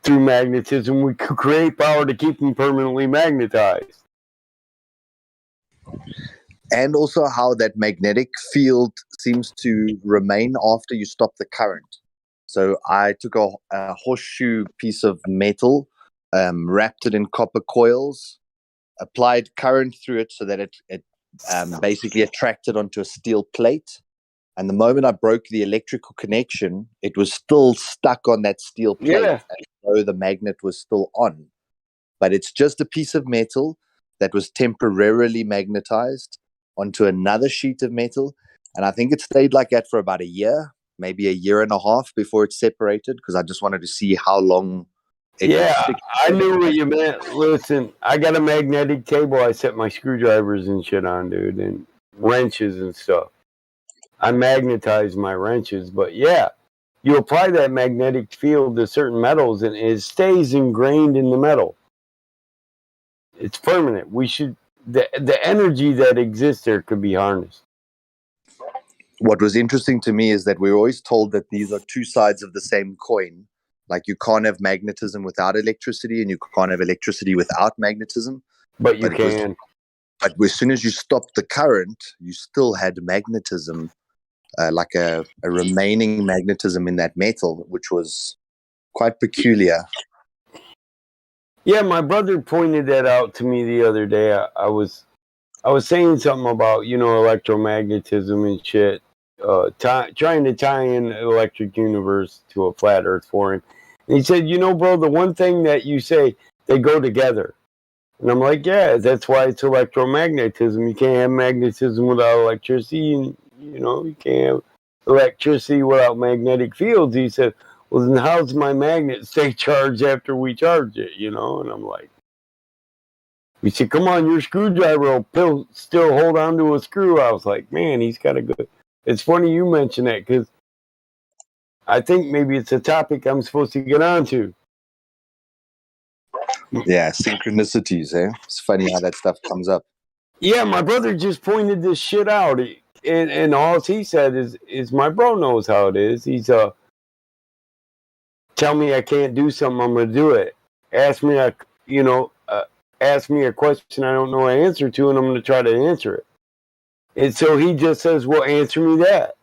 through magnetism, we could create power to keep them permanently magnetized. And also how that magnetic field seems to remain after you stop the current. So I took a horseshoe piece of metal, wrapped it in copper coils, applied current through it so that it basically attracted onto a steel plate. And the moment I broke the electrical connection, it was still stuck on that steel plate, as though the magnet was still on. But it's just a piece of metal that was temporarily magnetized onto another sheet of metal. And I think it stayed like that for about a year, maybe a year and a half before it separated, because I just wanted to see how long it would stick. I knew what you meant. Listen, I got a magnetic table I set my screwdrivers and shit on, dude, and wrenches and stuff. I magnetize my wrenches, but yeah, you apply that magnetic field to certain metals and it stays ingrained in the metal. It's permanent. The energy that exists there could be harnessed. What was interesting to me is that we were always told that these are two sides of the same coin. Like you can't have magnetism without electricity and you can't have electricity without magnetism. But you can. But as soon as you stopped the current, you still had magnetism, like a remaining magnetism in that metal, which was quite peculiar. Yeah, my brother pointed that out to me the other day. I was saying something about, electromagnetism and shit, trying to tie in electric universe to a flat earth for him. And he said, bro, the one thing that you say, they go together. And I'm like, yeah, that's why it's electromagnetism. You can't have magnetism without electricity, and, you can't have electricity without magnetic fields. He said, well, then how's my magnet stay charged after we charge it, And I'm like, he said, come on, your screwdriver will still hold on to a screw. I was like, man, he's got a good. It's funny you mention that because I think maybe it's a topic I'm supposed to get onto. Yeah, synchronicities, eh? It's funny how that stuff comes up. Yeah, my brother just pointed this shit out. And all he said is my bro knows how it is. He's tell me I can't do something, I'm gonna do it. Ask me ask me a question I don't know an answer to, and I'm gonna try to answer it. And so he just says, well, answer me that.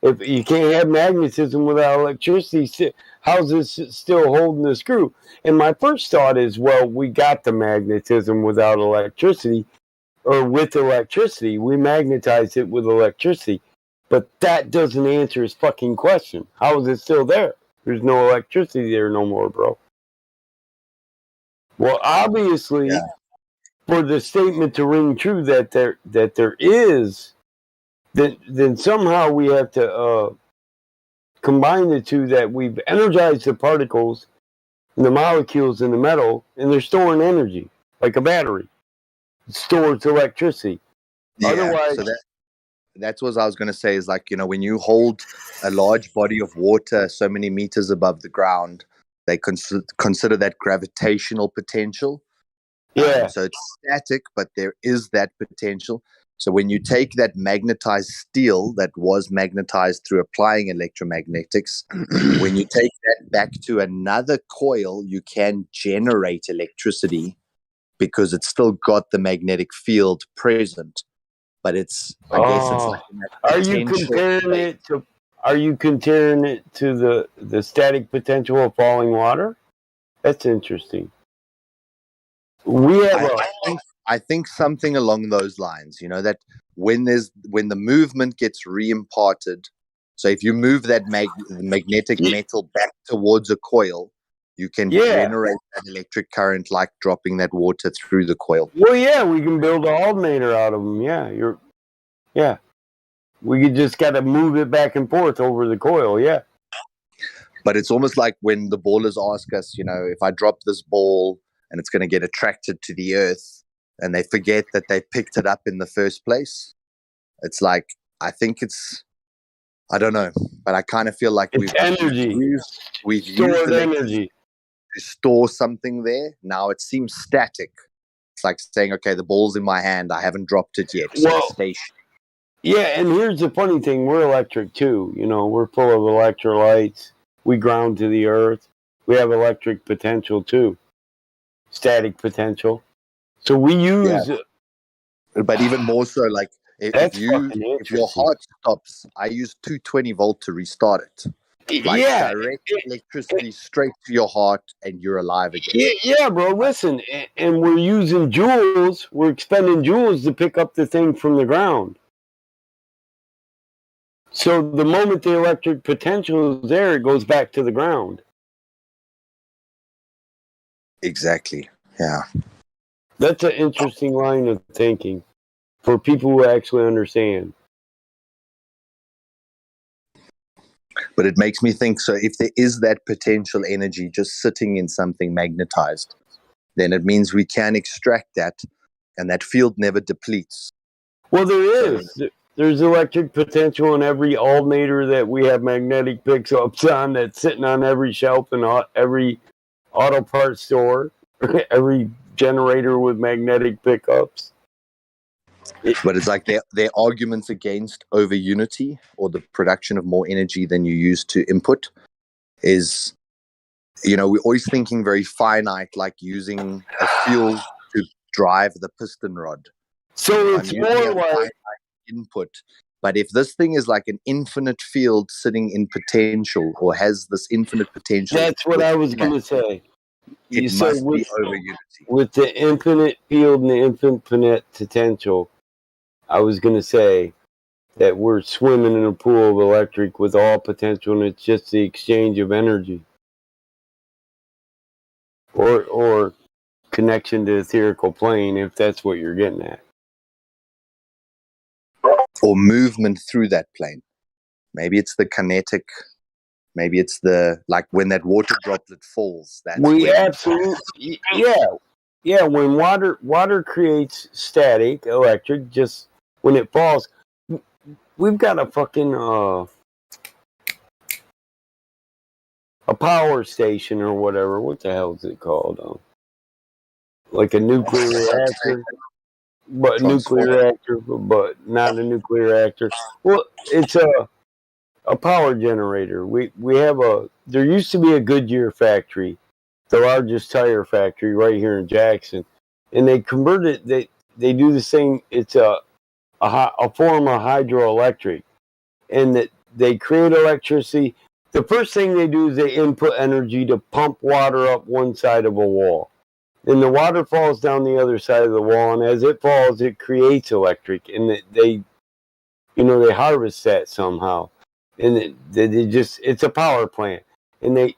If you can't have magnetism without electricity, how's this still holding the screw? And my first thought is, well, we got the magnetism without electricity, or with electricity. We magnetized it with electricity. But that doesn't answer his fucking question. How is it still there? There's no electricity there no more, bro. Well, obviously, Yeah. for the statement to ring true that there is, then somehow we have to combine the two, that we've energized the particles and the molecules in the metal, and they're storing energy like a battery. It stores electricity. Yeah. Otherwise, So that's what I was going to say is like, when you hold a large body of water so many meters above the ground, they consider that gravitational potential. yeah. So it's static, but there is that potential. So when you take that magnetized steel that was magnetized through applying electromagnetics, when you take that back to another coil, you can generate electricity because it's still got the magnetic field present. But I guess it's like in that Are you potential comparing state. it to? Are you comparing it to the static potential of falling water? That's interesting. We have I think something along those lines, that when the movement gets re-imparted, so if you move that magnetic metal back towards a coil, you can generate that electric current like dropping that water through the coil. Well, yeah, we can build an alternator out of them. Yeah. We just got to move it back and forth over the coil. Yeah. But it's almost like when the ballers ask us, if I drop this ball and it's going to get attracted to the earth, and they forget that they picked it up in the first place. It's like, I think I don't know, but I kind of feel like we've used energy to store something there. Now it seems static. It's like saying, okay, the ball's in my hand. I haven't dropped it yet. So it's stationary. Yeah, and here's the funny thing. We're electric too. We're full of electrolytes. We ground to the earth. We have electric potential too. Static potential. So we use... Yeah. But even more so, like, if your heart stops, I use 220-volt to restart it. Like direct electricity straight to your heart, and you're alive again. Yeah, bro. Listen, and we're using joules. We're expending joules to pick up the thing from the ground. So the moment the electric potential is there, it goes back to the ground. Exactly. Yeah. That's an interesting line of thinking for people who actually understand. But it makes me think, so if there is that potential energy just sitting in something magnetized, then it means we can extract that, and that field never depletes. Well, there is. There's electric potential in every alternator that we have magnetic pickups on, that's sitting on every shelf in every auto parts store, every generator with magnetic pickups. But it's like their arguments against over unity or the production of more energy than you use to input is, we're always thinking very finite, like using a fuel to drive the piston rod. So it's more like input. But if this thing is like an infinite field sitting in potential, or has this infinite potential, that's what I was going to say. It must be over unity. With the infinite field and the infinite potential, I was going to say that we're swimming in a pool of electric with all potential, and it's just the exchange of energy. Or connection to the etherical plane, if that's what you're getting at. Or movement through that plane. Maybe it's the kinetic, maybe it's like when that water droplet falls. Absolutely, yeah. When water creates static, electric, just when it falls, we've got a fucking a power station or whatever. What the hell is it called? Like a nuclear reactor. But nuclear reactor, but not a nuclear reactor. Well, it's a power generator. We have there used to be a Goodyear factory, the largest tire factory right here in Jackson, and they converted. They do the same. It's a form of hydroelectric, and that they create electricity. The first thing they do is they input energy to pump water up one side of a wall. And the water falls down the other side of the wall, and as it falls, it creates electric, and they harvest that somehow, and it's a power plant. and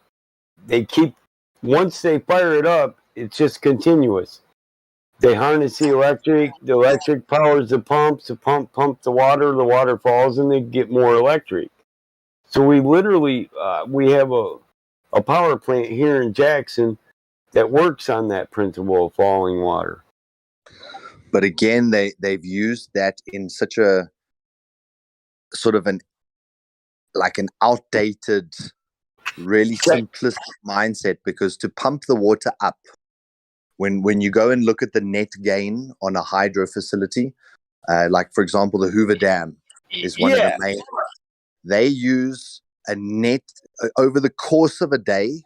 they keep, once they fire it up, it's just continuous. They harness the electric powers the pumps, the pump pumps the water falls, and they get more electric. So we literally, we have a power plant here in Jackson that works on that principle of falling water. But again, they've used that in such a sort of an outdated, really simplistic mindset, because to pump the water up, when you go and look at the net gain on a hydro facility, like for example the Hoover Dam is one of the main. They use a net over the course of a day.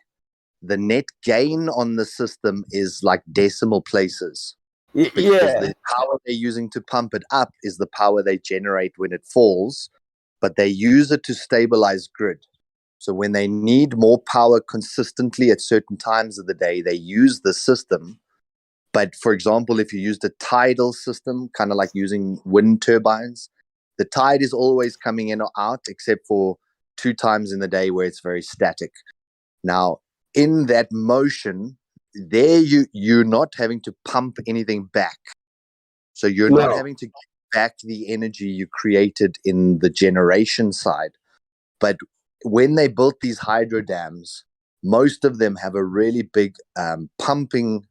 The net gain on the system is like decimal places. Because the power they're using to pump it up is the power they generate when it falls, but they use it to stabilize grid. So when they need more power consistently at certain times of the day, they use the system. But for example, if you use the tidal system, kind of like using wind turbines, the tide is always coming in or out, except for 2 times in the day where it's very static. Now, in that motion, there you're not having to pump anything back. So you're not having to get back the energy you created in the generation side. But when they built these hydro dams, most of them have a really big pumping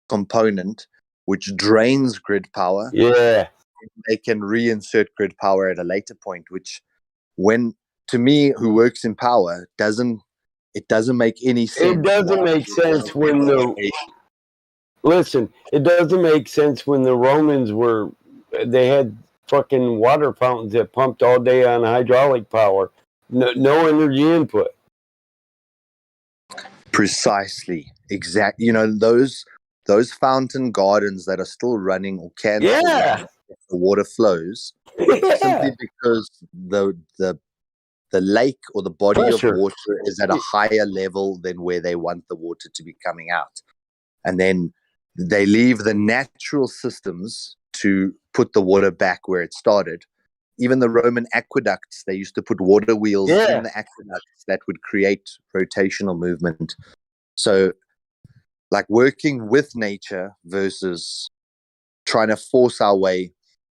component, which drains grid power. Yeah. They can reinsert grid power at a later point, which, when, to me, who works in power, it doesn't make any sense. It doesn't make sense when it doesn't make sense when the Romans they had fucking water fountains that pumped all day on hydraulic power. No energy input. Precisely. Exactly. Those fountain gardens that are still running or can still run, the water flows, simply because the lake or the body of water is at a higher level than where they want the water to be coming out. And then they leave the natural systems to put the water back where it started. Even the Roman aqueducts, they used to put water wheels in the aqueducts that would create rotational movement. So, like, working with nature versus trying to force our way,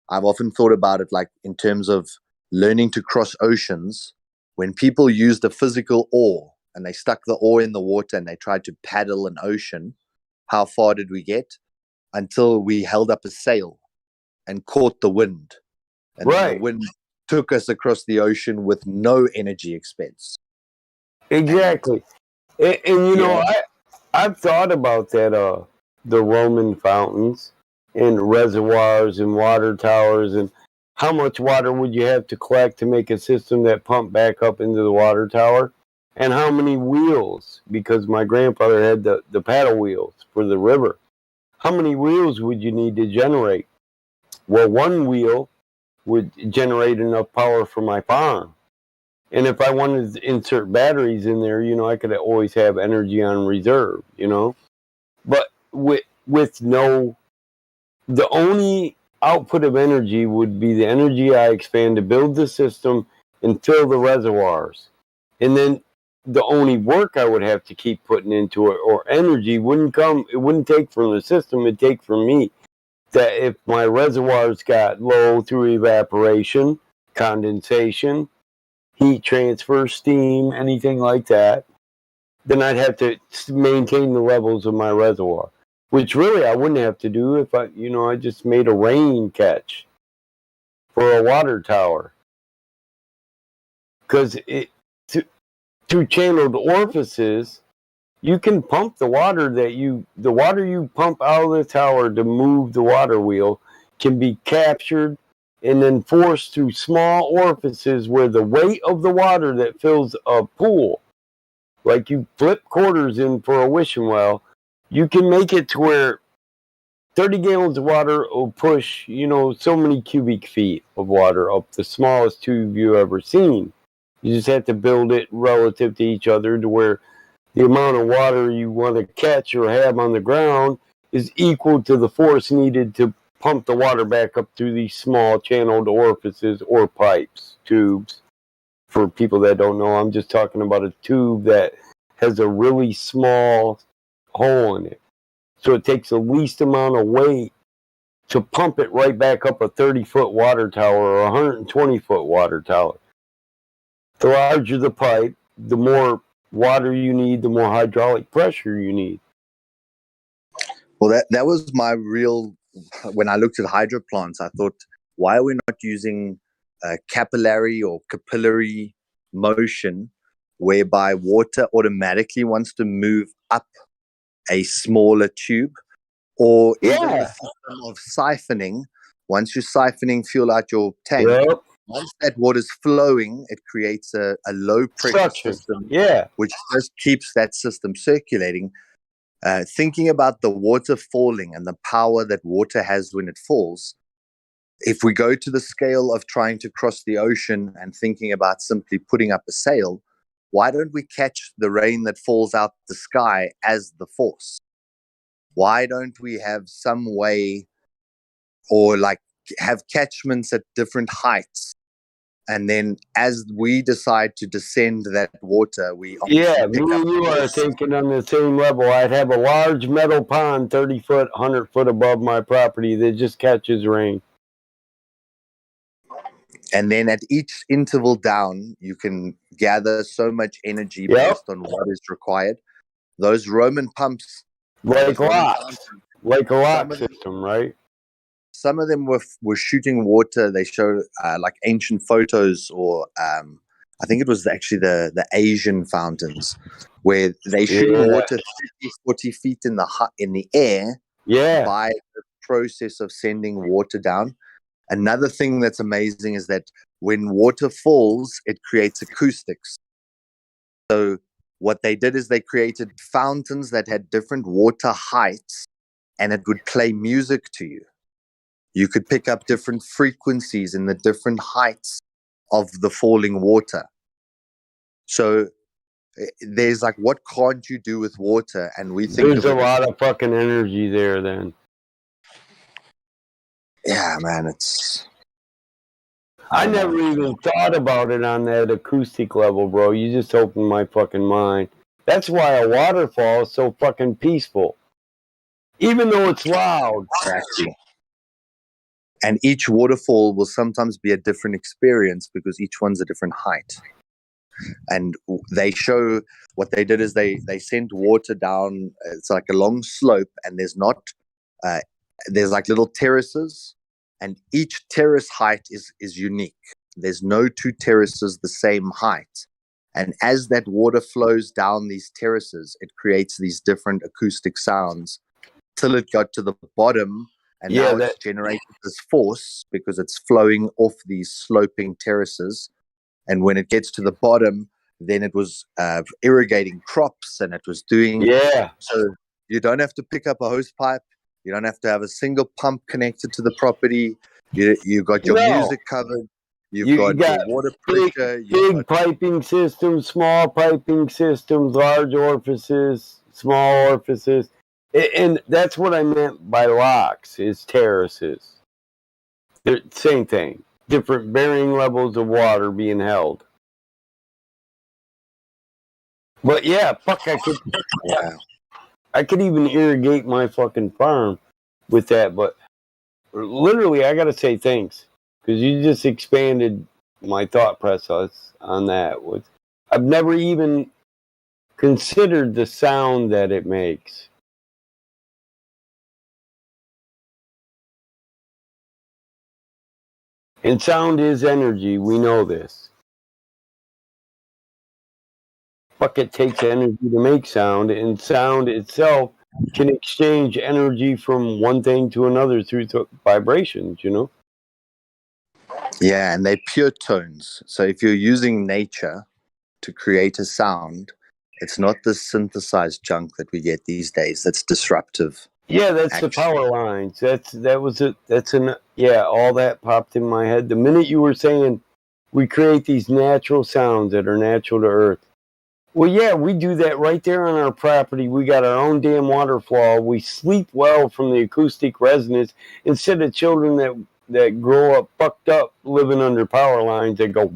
I've often thought about it like in terms of learning to cross oceans. When people used a physical oar and they stuck the oar in the water and they tried to paddle an ocean, how far did we get? Until we held up a sail and caught the wind. And then the wind took us across the ocean with no energy expense. Exactly. And I've thought about that, the Roman fountains and reservoirs and water towers, and how much water would you have to collect to make a system that pumped back up into the water tower, and how many wheels, because my grandfather had the paddle wheels for the river. How many wheels would you need to generate? Well, one wheel would generate enough power for my farm. And if I wanted to insert batteries in there, I could always have energy on reserve, But with no, the only output of energy would be the energy I expand to build the system and fill the reservoirs. And then the only work I would have to keep putting into it, or energy, it wouldn't take from the system, it'd take from me. That if my reservoirs got low through evaporation, condensation, heat transfer, steam, anything like that, then I'd have to maintain the levels of my reservoir, which really I wouldn't have to do if I just made a rain catch for a water tower. Because through channeled orifices, you can pump the water the water you pump out of the tower to move the water wheel can be captured and then forced through small orifices where the weight of the water that fills a pool, like you flip quarters in for a wishing well, you can make it to where 30 gallons of water will push, so many cubic feet of water up the smallest tube you've ever seen. You just have to build it relative to each other to where the amount of water you want to catch or have on the ground is equal to the force needed to pump the water back up through these small channeled orifices or pipes, tubes. For people that don't know, I'm just talking about a tube that has a really small hole in it. So it takes the least amount of weight to pump it right back up a 30-foot water tower or a 120-foot water tower. The larger the pipe, the more water you need, the more hydraulic pressure you need. Well, that was my real. When I looked at hydro plants, I thought, why are we not using capillary or capillary motion, whereby water automatically wants to move up a smaller tube, or even the system of siphoning. Once you're siphoning fuel out your tank, once that water's flowing, it creates a low pressure system, which just keeps that system circulating. Thinking about the water falling and the power that water has when it falls, if we go to the scale of trying to cross the ocean and thinking about simply putting up a sail, why don't we catch the rain that falls out the sky as the force? Why don't we have some way, or like have catchments at different heights? And then as we decide to descend that water, we me and you are thinking on the same level. I'd have a large metal pond 30 foot, 100 foot above my property that just catches rain. And then at each interval down, you can gather so much energy based on what is required. Those Roman pumps, like locks, like a lock system, right? Some of them were shooting water. They show like ancient photos, or I think it was actually the Asian fountains, where they shooting water 30, 40 feet in the air by the process of sending water down. Another thing that's amazing is that when water falls, it creates acoustics. So what they did is they created fountains that had different water heights, and it would play music to you. You could pick up different frequencies in the different heights of the falling water. So there's like, what can't you do with water? And we think there's a lot of fucking energy there then. Yeah, man, it's... I never even thought about it on that acoustic level, bro. You just opened my fucking mind. That's why a waterfall is so fucking peaceful. Even though it's loud. Exactly. And each waterfall will sometimes be a different experience because each one's a different height. And they show, what they did is they sent water down. It's like a long slope, and there's like little terraces, and each terrace height is unique. There's no two terraces the same height. And as that water flows down these terraces, it creates these different acoustic sounds till it got to the bottom. And now it's generated this force because it's flowing off these sloping terraces. And when it gets to the bottom, then it was irrigating crops, and it was doing... So you don't have to pick up a hose pipe. You don't have to have a single pump connected to the property. You got your music covered. You got your water pressure. Big piping systems, small piping systems, large orifices, small orifices. And that's what I meant by locks, is terraces. They're, same thing. Different varying levels of water being held. But yeah, fuck, I could even irrigate my fucking farm with that. But literally, I gotta say thanks, because you just expanded my thought process on that. I've never even considered the sound that it makes. And sound is energy. We know this. Fuck, it takes energy to make sound, and sound itself can exchange energy from one thing to another through vibrations, you know? Yeah, and they're pure tones. So if you're using nature to create a sound, it's not the synthesized junk that we get these days that's disruptive. Yeah, that's the power lines. That was it. All that popped in my head. The minute you were saying we create these natural sounds that are natural to earth. Well, yeah, we do that right there on our property. We got our own damn waterfall. We sleep well from the acoustic resonance instead of children that grow up fucked up living under power lines that go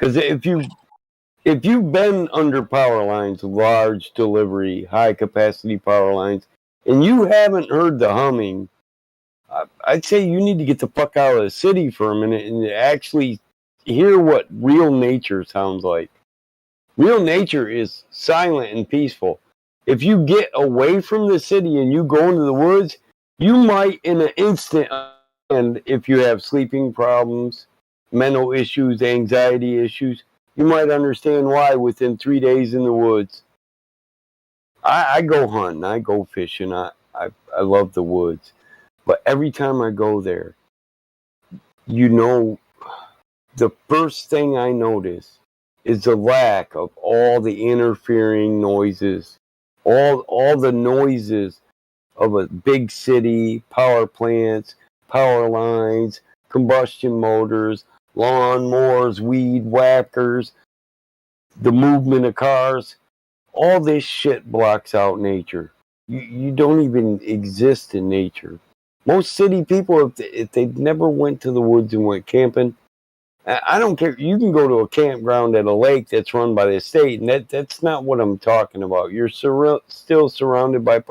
Because if you've been under power lines, large delivery, high capacity power lines, and you haven't heard the humming, I'd say you need to get the fuck out of the city for a minute and actually hear what real nature sounds like. Real nature is silent and peaceful. If you get away from the city and you go into the woods, you might in an instant, and if you have sleeping problems, mental issues, anxiety issues, you might understand why within 3 days in the woods. I go hunting, I go fishing, I love the woods. But every time I go there, you know, the first thing I notice is the lack of all the interfering noises, all the noises of a big city, power plants, power lines, combustion motors, lawnmowers, weed whackers, the movement of cars. All this shit blocks out nature. You don't even exist in nature. Most city people, if they never went to the woods and went camping, I don't care. You can go to a campground at a lake that's run by the state, and that's not what I'm talking about. You're still surrounded by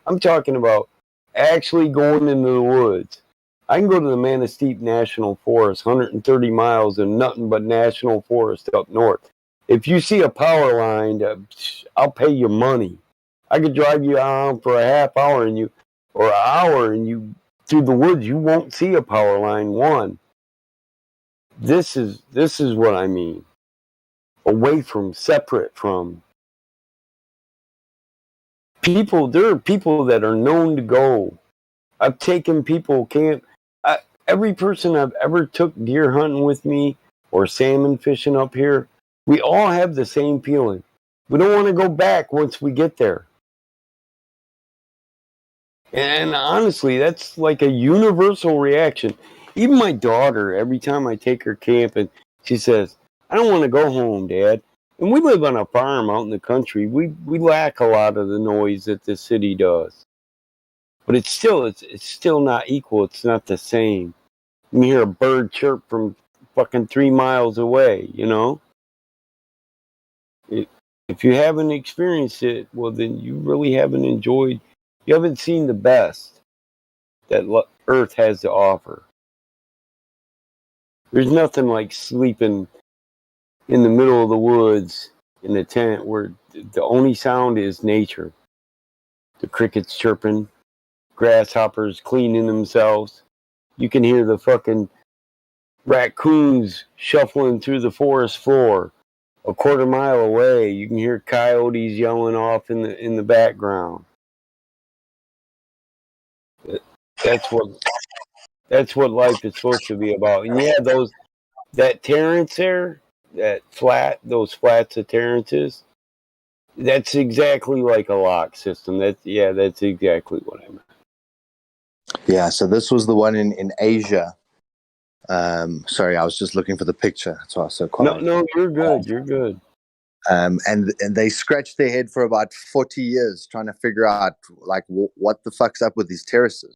I'm talking about actually going into the woods. I can go to the Manistee National Forest, 130 miles and nothing but national forest up north. If you see a power line, I'll pay you money. I could drive you around for a half hour or an hour, and you through the woods. You won't see a power line. One. This is what I mean. Away from, separate from people. There are people that are known to go. I've taken people every person I've ever took deer hunting with me or salmon fishing up here, we all have the same feeling. We don't want to go back once we get there. And honestly, that's like a universal reaction. Even my daughter, every time I take her camping, she says, I don't want to go home, Dad. And we live on a farm out in the country. We lack a lot of the noise that the city does. But it's still not equal. It's not the same. You can hear a bird chirp from fucking 3 miles away, you know? If you haven't experienced it, well, then you really haven't enjoyed, you haven't seen the best that Earth has to offer. There's nothing like sleeping in the middle of the woods in a tent where the only sound is nature. The crickets chirping, grasshoppers cleaning themselves. You can hear the fucking raccoons shuffling through the forest floor. A quarter mile away, you can hear coyotes yelling off in the background. That's what life is supposed to be about. And yeah, that Terrence there, those flats of Terrence's, that's exactly like a lock system. That's exactly what I meant. Yeah, so this was the one in Asia. Sorry, I was just looking for the picture. That's why I was so quiet. No, you're good. You're good. And they scratched their head for about 40 years trying to figure out like what the fuck's up with these terraces.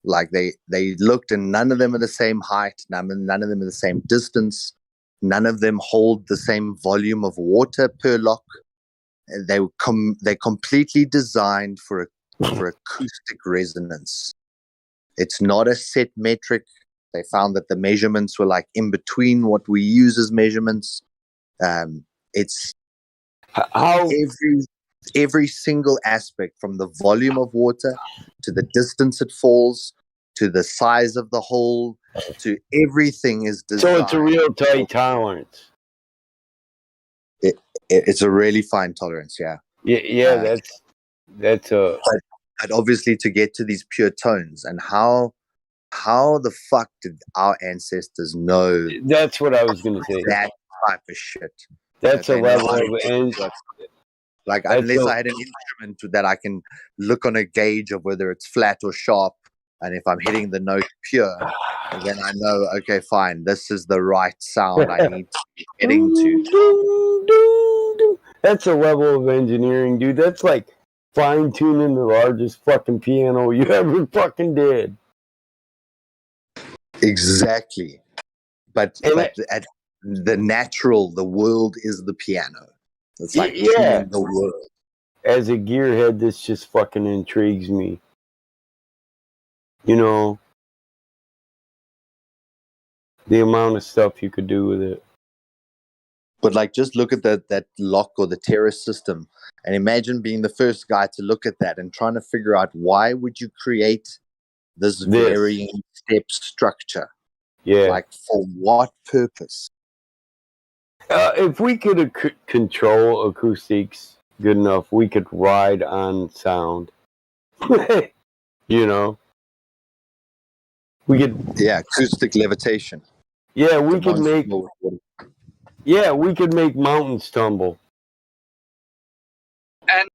Like they looked, and none of them are the same height. None of them are the same distance. None of them hold the same volume of water per lock. They're completely designed for acoustic resonance. It's not a set metric. They found that the measurements were like in between what we use as measurements. It's how every single aspect, from the volume of water to the distance it falls to the size of the hole to everything is designed. So it's a real tight tolerance. It's a really fine tolerance, yeah. Yeah, that's a. But obviously, to get to these pure tones, and how the fuck did our ancestors know? That's what I was going to say. That type of shit. That's a level of unless I had an instrument that I can look on a gauge of whether it's flat or sharp, and if I'm hitting the note pure, then I know, okay, fine, this is the right sound I need to be getting to. That's a level of engineering, dude. That's like fine tuning the largest fucking piano you ever fucking did. Exactly. But the natural, the world is the piano. It's like Yeah. tuning the world. As a gearhead, this just fucking intrigues me. You know, the amount of stuff you could do with it. But like, just look at that lock or the terrace system, and imagine being the first guy to look at that and trying to figure out why would you create this varying step structure? Yeah. Like, for what purpose? If we could control acoustics good enough, we could ride on sound. You know, we could. Yeah, acoustic levitation. Yeah, we could make. Demonstrable. Yeah, we could make mountains tumble. And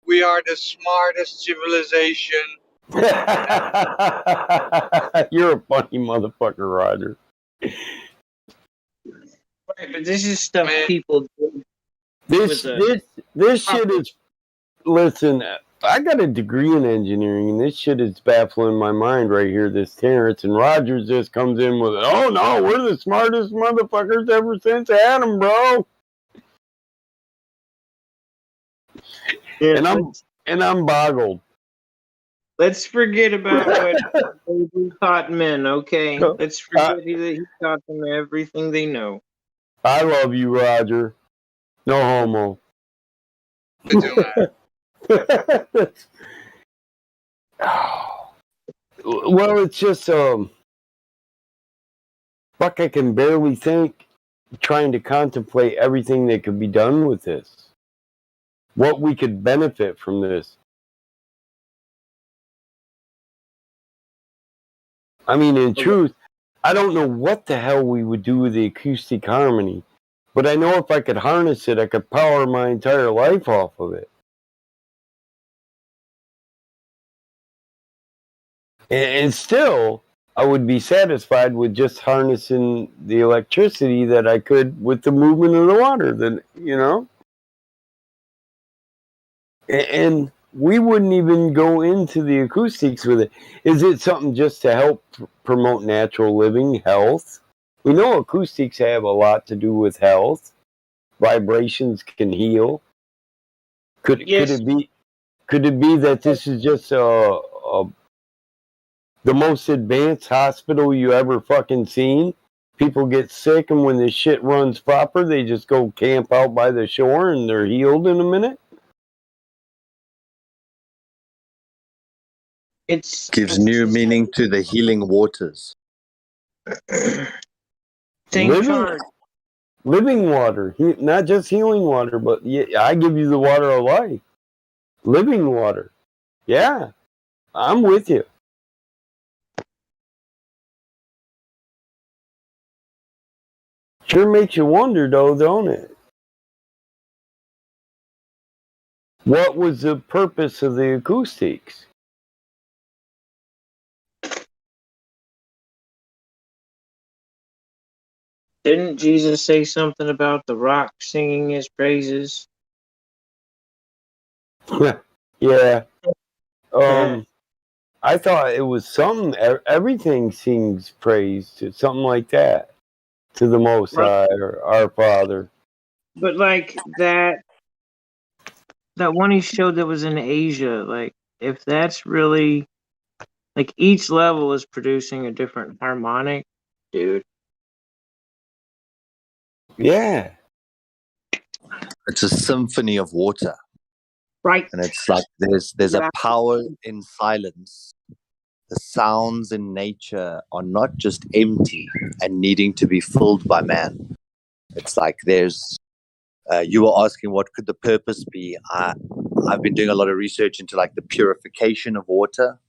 we are the smartest civilization. You're a funny motherfucker, Roger. Right, but this is stuff people do. This shit is. Listen, I got a degree in engineering, and this shit is baffling my mind right here. This Terrence and Rogers just comes in with, "Oh no, we're the smartest motherfuckers ever since Adam, bro." Yeah, and I'm boggled. Let's forget about what he taught men, okay? Let's forget that he taught them everything they know. I love you, Roger. No homo. Well, it's just fuck, I can barely think, trying to contemplate everything that could be done with this. What we could benefit from this. I mean, in truth, I don't know what the hell we would do with the acoustic harmony, but I know if I could harness it, I could power my entire life off of it. And still, I would be satisfied with just harnessing the electricity that I could with the movement of the water, that, you know? And we wouldn't even go into the acoustics with it. Is it something just to help promote natural living, health? We know acoustics have a lot to do with health. Vibrations can heal. Could it be that this is just the most advanced hospital you ever fucking seen? People get sick, and when the shit runs proper, they just go camp out by the shore and they're healed in a minute? It gives new meaning to the healing waters. Living water, not just healing water, but I give you the water of life. Living water. Yeah, I'm with you. Sure makes you wonder, though, don't it? What was the purpose of the acoustics? Didn't Jesus say something about the rock singing his praises? Yeah. I thought it was something, everything sings praise to something like that, to the Most High, or our Father. But like that one he showed that was in Asia, like, if that's really, like, each level is producing a different harmonic, dude. Yeah. It's a symphony of water. Right. And it's like there's a power in silence. The sounds in nature are not just empty and needing to be filled by man. It's like there's, you were asking what could the purpose be. I've been doing a lot of research into like the purification of water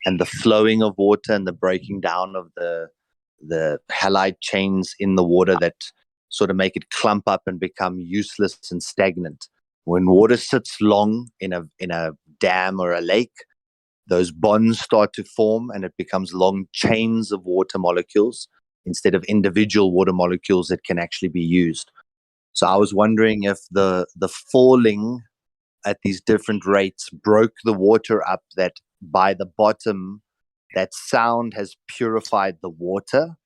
and the flowing of water and the breaking down of the halide chains in the water that sort of make it clump up and become useless and stagnant. When water sits long in a dam or a lake, those bonds start to form and it becomes long chains of water molecules instead of individual water molecules that can actually be used. So I was wondering if the falling at these different rates broke the water up, that by the bottom, that sound has purified the water,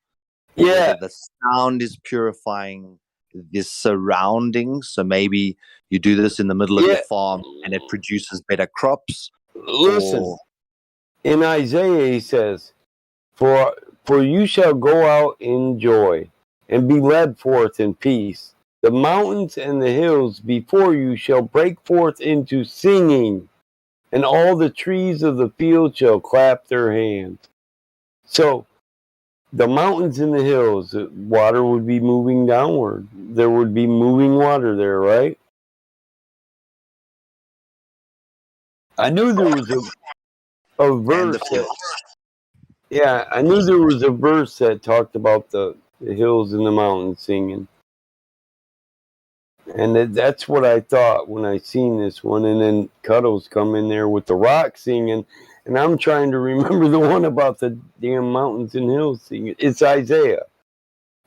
or Yeah. whether the sound is purifying the surroundings. So maybe you do this in the middle of your farm and it produces better crops. Listen, Or in Isaiah he says, For you shall go out in joy, and be led forth in peace. The mountains and the hills before you shall break forth into singing, and all the trees of the field shall clap their hands. So the mountains and the hills, water would be moving downward. There would be moving water there, right? I knew there was a and verse the that, yeah, I knew there was a verse that talked about the hills and the mountains singing. And that's what I thought when I seen this one. And then Cuddles come in there with the rock singing. And I'm trying to remember the one about the damn mountains and hills singing. It's Isaiah.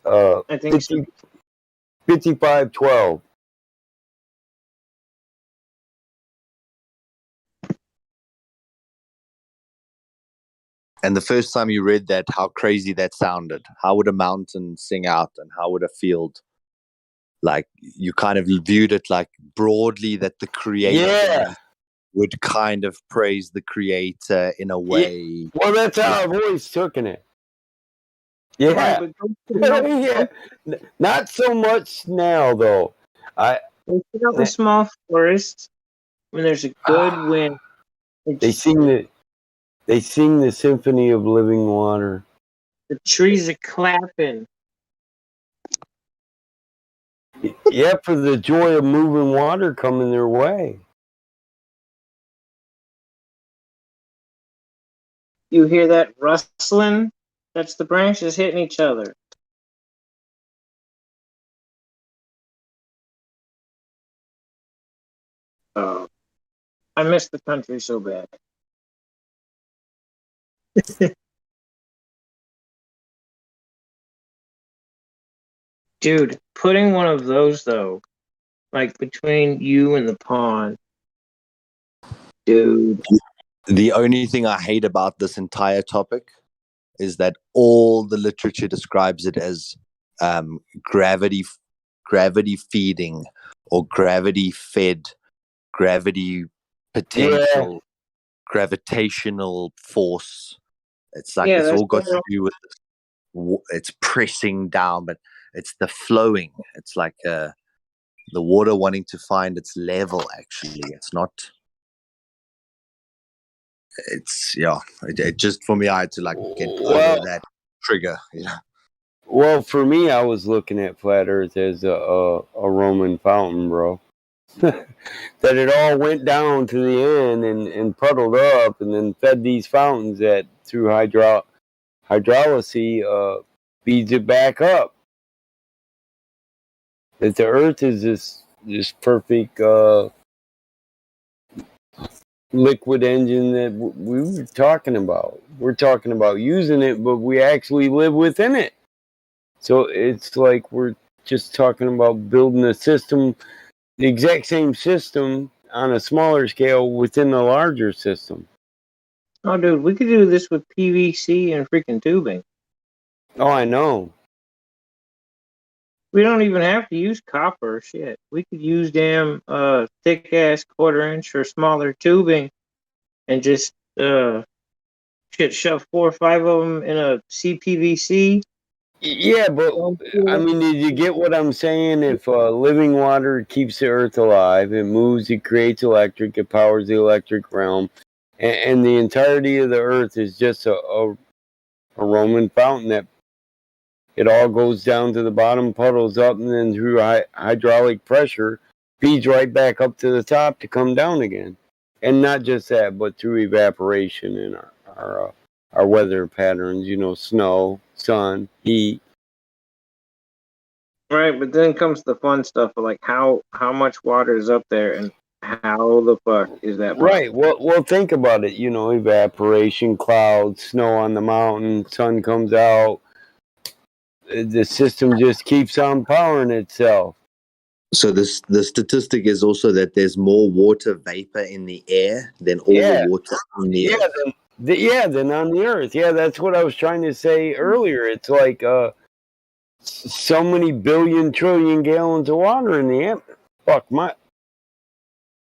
I think so. 55:12. And the first time you read that, how crazy that sounded. How would a mountain sing out, and how would a field? Like, you kind of viewed it like broadly that the creator Yeah. would kind of praise the creator in a way. Well, that's how I've always taken it. Yeah. Right, but Yeah. Not so much now, though. They sit out in small forests when there's a good wind. They sing the symphony of living water. The trees are clapping. Yeah, for the joy of moving water coming their way. You hear that rustling? That's the branches hitting each other. Oh, I miss the country so bad. Dude, putting one of those though, like between you and the pond, dude. The only thing I hate about this entire topic is that all the literature describes it as gravity feeding, or gravity fed, gravity potential, gravitational force. It's like it's all got to do with it's pressing down, but it's the flowing. It's like the water wanting to find its level. Actually, it's not. It's it just, for me, I had to like get over that trigger. Well, for me, I was looking at flat Earth as a Roman fountain, bro. That it all went down to the end and puddled up, and then fed these fountains that through hydrolysis feeds it back up. That the Earth is this perfect liquid engine that we were talking about. We're talking about using it, but we actually live within it. So it's like we're just talking about building a system, the exact same system on a smaller scale within a larger system. Oh, dude, we could do this with PVC and freaking tubing. Oh, I know. We don't even have to use copper. Shit, we could use damn thick ass 1/4 inch or smaller tubing, and just shove 4 or 5 of them in a CPVC. Yeah, but I mean, did you get what I'm saying? If living water keeps the earth alive, it moves, it creates electric, it powers the electric realm, and the entirety of the earth is just a Roman fountain that it all goes down to the bottom, puddles up, and then through hydraulic pressure, feeds right back up to the top to come down again. And not just that, but through evaporation and our weather patterns, snow, sun, heat. Right, but then comes the fun stuff of like how much water is up there and how the fuck is that possible? Right. Well, think about it. Evaporation, clouds, snow on the mountain, sun comes out. The system just keeps on powering itself. So the statistic is also that there's more water vapor in the air than all the water on the earth. Than on the earth. Yeah, that's what I was trying to say earlier. It's like so many billion trillion gallons of water in the air. Fuck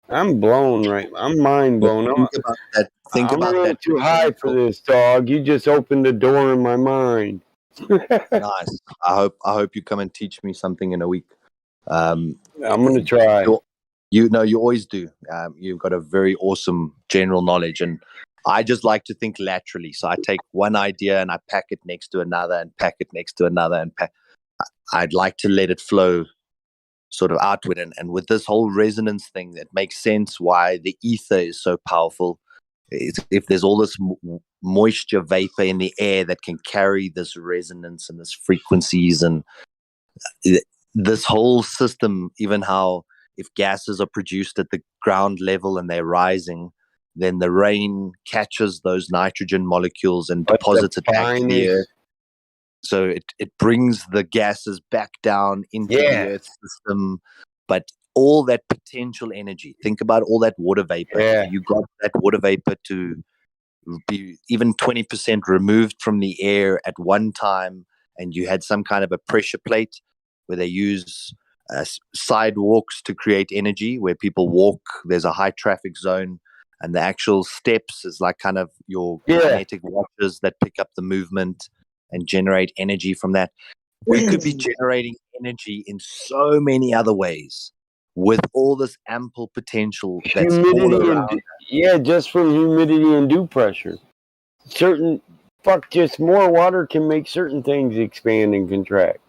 I'm blown right. I'm mind But blown. think about that. Think I'm a about little that. too high for this, dog. You just opened the door in my mind. Nice. I hope you come and teach me something in a week. I'm gonna try. You always do. You've got a very awesome general knowledge, and I just like to think laterally. So I take one idea and I pack it next to another, and pack it next to another, and I'd like to let it flow sort of outward. And with this whole resonance thing, that makes sense why the ether is so powerful. If there's all this moisture vapor in the air that can carry this resonance and this frequencies and this whole system, even how if gases are produced at the ground level and they're rising, then the rain catches those nitrogen molecules and deposits it back in the earth. So it brings the gases back down into the earth system. But all that potential energy, think about all that water vapor. If you got that water vapor to be even 20% removed from the air at one time, and you had some kind of a pressure plate where they use sidewalks to create energy, where people walk, there's a high traffic zone, and the actual steps is like kind of your magnetic watches that pick up the movement and generate energy from that. We could be generating energy in so many other ways with all this ample potential that's all around. Just from humidity and dew pressure. Just more water can make certain things expand and contract.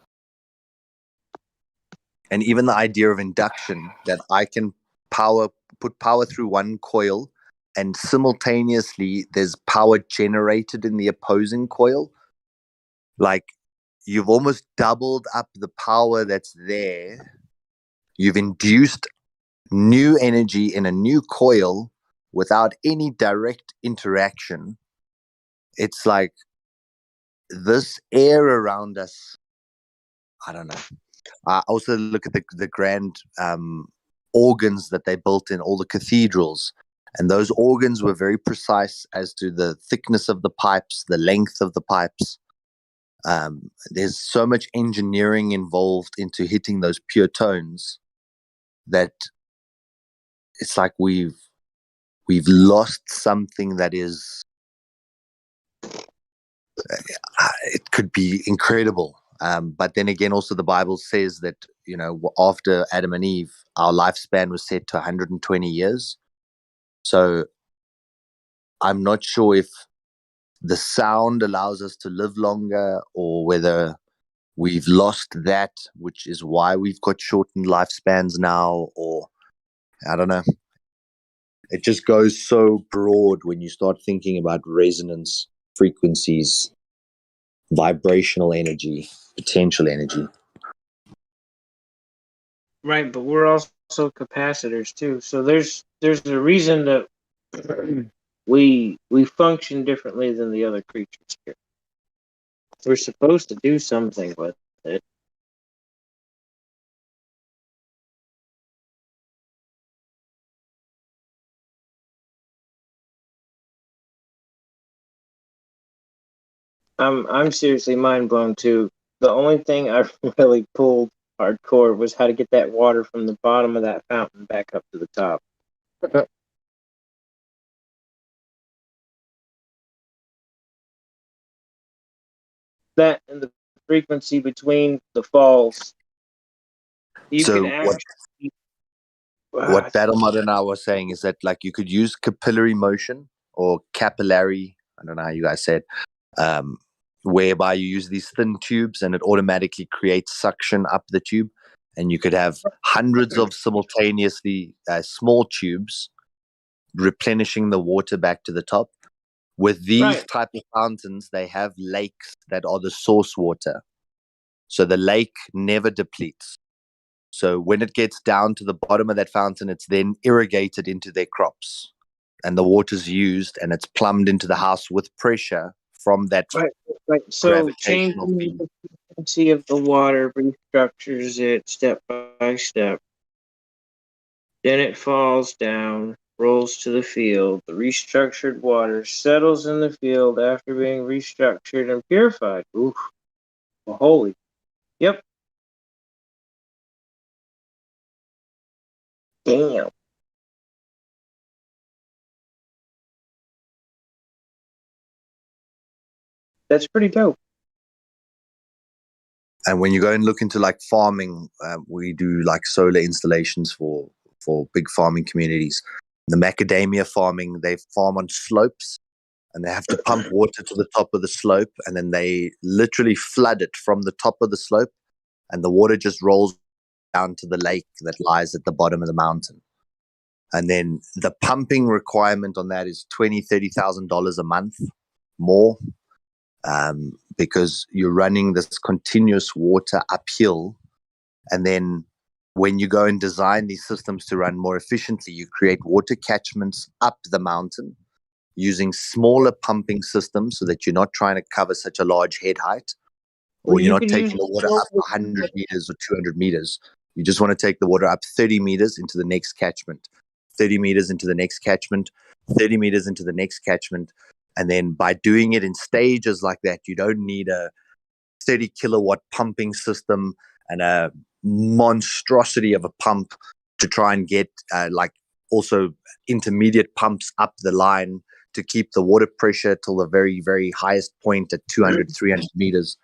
And even the idea of induction, that I can put power through one coil, and simultaneously there's power generated in the opposing coil. Like, you've almost doubled up the power that's there. You've induced new energy in a new coil without any direct interaction. It's like this air around us. I don't know. I also look at the grand organs that they built in all the cathedrals. And those organs were very precise as to the thickness of the pipes, the length of the pipes. There's so much engineering involved into hitting those pure tones that it's like we've lost something that is, it could be incredible. But then again, also the Bible says that, after Adam and Eve, our lifespan was set to 120 years. So I'm not sure if the sound allows us to live longer, or whether we've lost that, which is why we've got shortened lifespans now, or I don't know. It just goes so broad when you start thinking about resonance, frequencies, vibrational energy, potential energy. Right, but we're also capacitors too. So there's a reason that we function differently than the other creatures here. We're supposed to do something with it. I'm seriously mind blown too. The only thing I really pulled hardcore was how to get that water from the bottom of that fountain back up to the top. That and the frequency between the falls. You So could actually, what Battle Mother and I was saying is that, like, you could use capillary motion or capillary, I don't know how you guys say it, whereby you use these thin tubes and it automatically creates suction up the tube. And you could have hundreds of simultaneously small tubes replenishing the water back to the top. With these type of fountains, they have lakes that are the source water. So the lake never depletes. So when it gets down to the bottom of that fountain, it's then irrigated into their crops. And the water's used and it's plumbed into the house with pressure from that So changing the frequency of the water restructures it step by step. Then it falls down, rolls to the field. The restructured water settles in the field after being restructured and purified. Oof. Well, holy. Yep. Damn. That's pretty dope. And when you go and look into like farming, we do like solar installations for big farming communities. The macadamia farming, they farm on slopes, and they have to pump water to the top of the slope, and then they literally flood it from the top of the slope, and the water just rolls down to the lake that lies at the bottom of the mountain. And then the pumping requirement on that is $20,000-$30,000 a month more, because you're running this continuous water uphill. And then when you go and design these systems to run more efficiently, you create water catchments up the mountain using smaller pumping systems so that you're not trying to cover such a large head height, or Well, you're you not could use taking the water up 100 meters or 200 meters. You just want to take the water up 30 meters into the next catchment, 30 meters into the next catchment, 30 meters into the next catchment. And then by doing it in stages like that, you don't need a 30 kilowatt pumping system and a monstrosity of a pump to try and get like also intermediate pumps up the line to keep the water pressure till the very, very highest point at 200, 300 meters.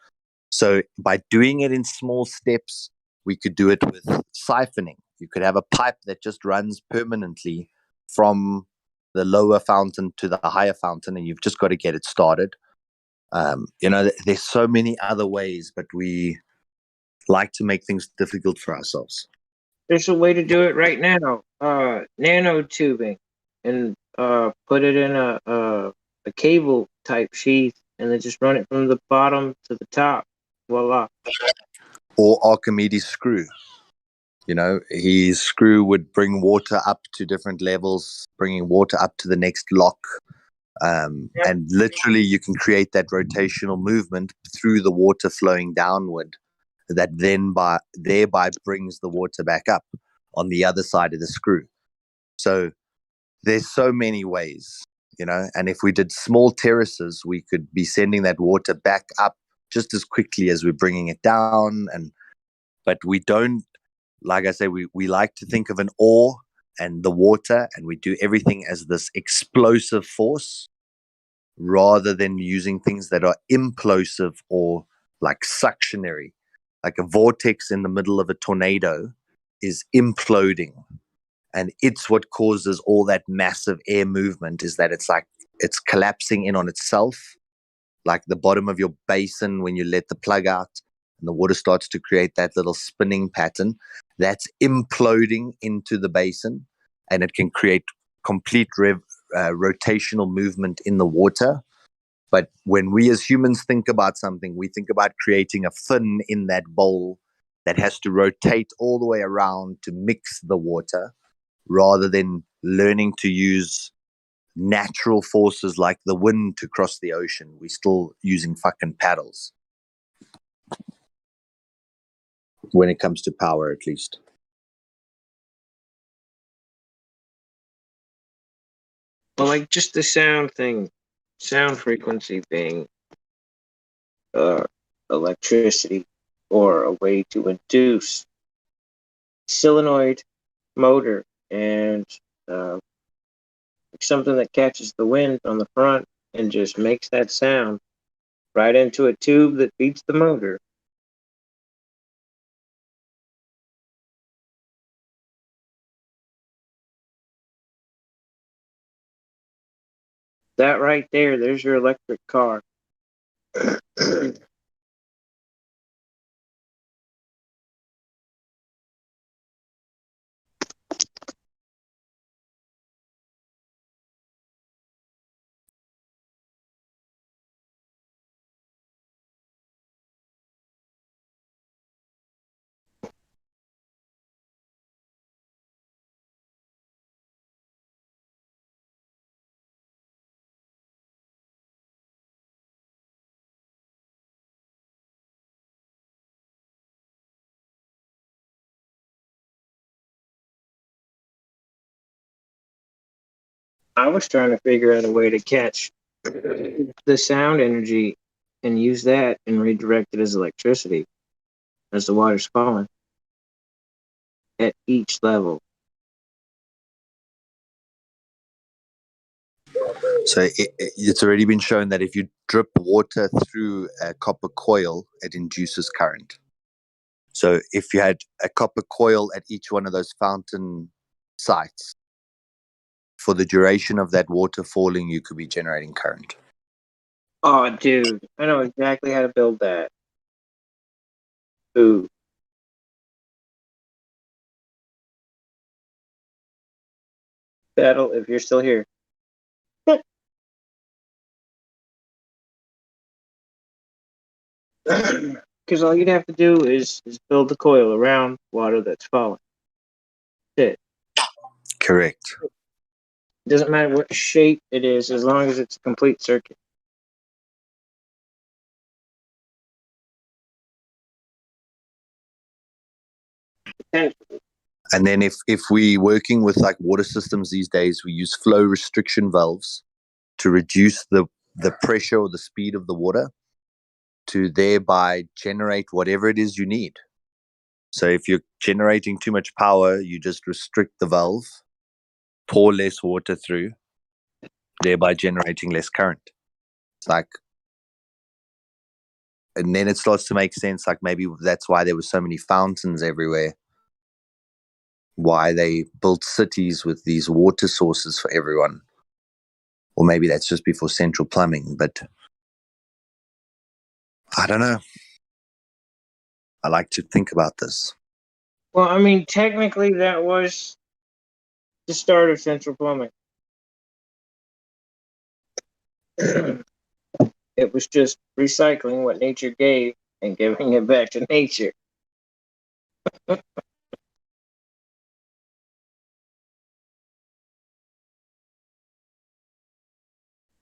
So by doing it in small steps, we could do it with siphoning. You could have a pipe that just runs permanently from the lower fountain to the higher fountain, and you've just got to get it started. There's so many other ways, but we like to make things difficult for ourselves. There's a way to do it right now. Nanotubing, and put it in a cable type sheath, and then just run it from the bottom to the top. Voila. Or Archimedes' screw. His screw would bring water up to different levels, bringing water up to the next lock. And literally you can create that rotational movement through the water flowing downward that then thereby brings the water back up on the other side of the screw. So there's so many ways, and if we did small terraces, we could be sending that water back up just as quickly as we're bringing it down. But we don't, like I say, we like to think of an ore and the water, and we do everything as this explosive force rather than using things that are implosive or like suctionary. Like a vortex in the middle of a tornado is imploding, and it's what causes all that massive air movement, is that it's collapsing in on itself, like the bottom of your basin when you let the plug out and the water starts to create that little spinning pattern. That's imploding into the basin, and it can create complete rotational movement in the water. But when we as humans think about something, we think about creating a fin in that bowl that has to rotate all the way around to mix the water, rather than learning to use natural forces like the wind to cross the ocean. We're still using fucking paddles when it comes to power, at least. Well, like just the sound frequency thing, electricity, or a way to induce solenoid motor, and something that catches the wind on the front and just makes that sound right into a tube that feeds the motor. That right there's your electric car. I was trying to figure out a way to catch the sound energy and use that and redirect it as electricity. as the water's falling at each level. So it's already been shown that if you drip water through a copper coil, it induces current. So if you had a copper coil at each one of those fountain sites, for the duration of that water falling, you could be generating current. Oh, dude, I know exactly how to build that. Ooh. Battle, if you're still here. Because all you'd have to do is build the coil around water that's falling. That's it. Correct. It doesn't matter what shape it is, as long as it's a complete circuit. And And then if we working with like water systems these days, we use flow restriction valves to reduce the pressure or the speed of the water to thereby generate whatever it is you need. So if you're generating too much power, you just restrict the valve, pour less water through, thereby generating less current. It's like, and then it starts to make sense. Like maybe that's why there were so many fountains everywhere. Why they built cities with these water sources for everyone. Or maybe that's just before central plumbing, but I don't know. I like to think about this. well, I mean, technically, that was the start of central plumbing. It was just recycling what nature gave and giving it back to nature.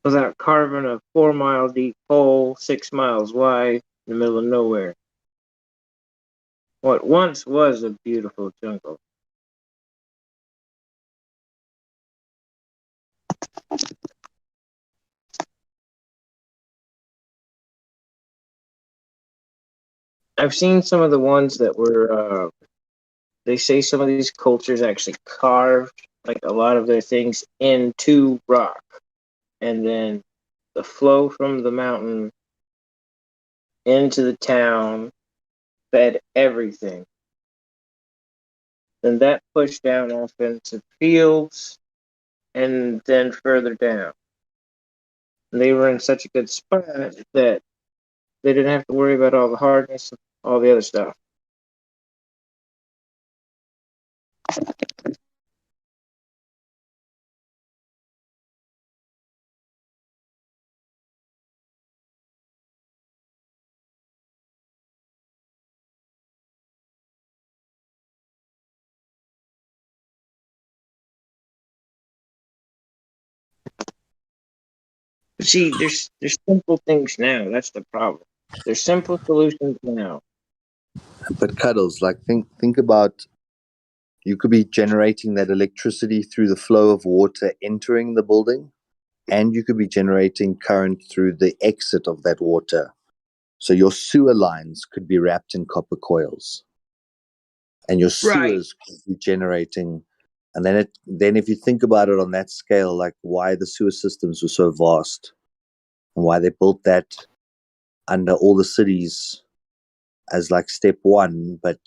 Without carving a 4-mile deep hole 6 miles wide in the middle of nowhere. What once was a beautiful jungle. I've seen some of the ones that were, they say some of these cultures actually carved like a lot of their things into rock. And then the flow from the mountain into the town fed everything. Then that pushed down off into fields and then further down. And they were in such a good spot that they didn't have to worry about all the hardness and all the other stuff. But see, there's simple things now. That's the problem. There's simple solutions now. But Cuddles, like think about, you could be generating that electricity through the flow of water entering the building, and you could be generating current through the exit of that water. So your sewer lines could be wrapped in copper coils, and your sewers could be generating. And then if you think about it on that scale, like why the sewer systems were so vast and why they built that under all the cities as like step one, but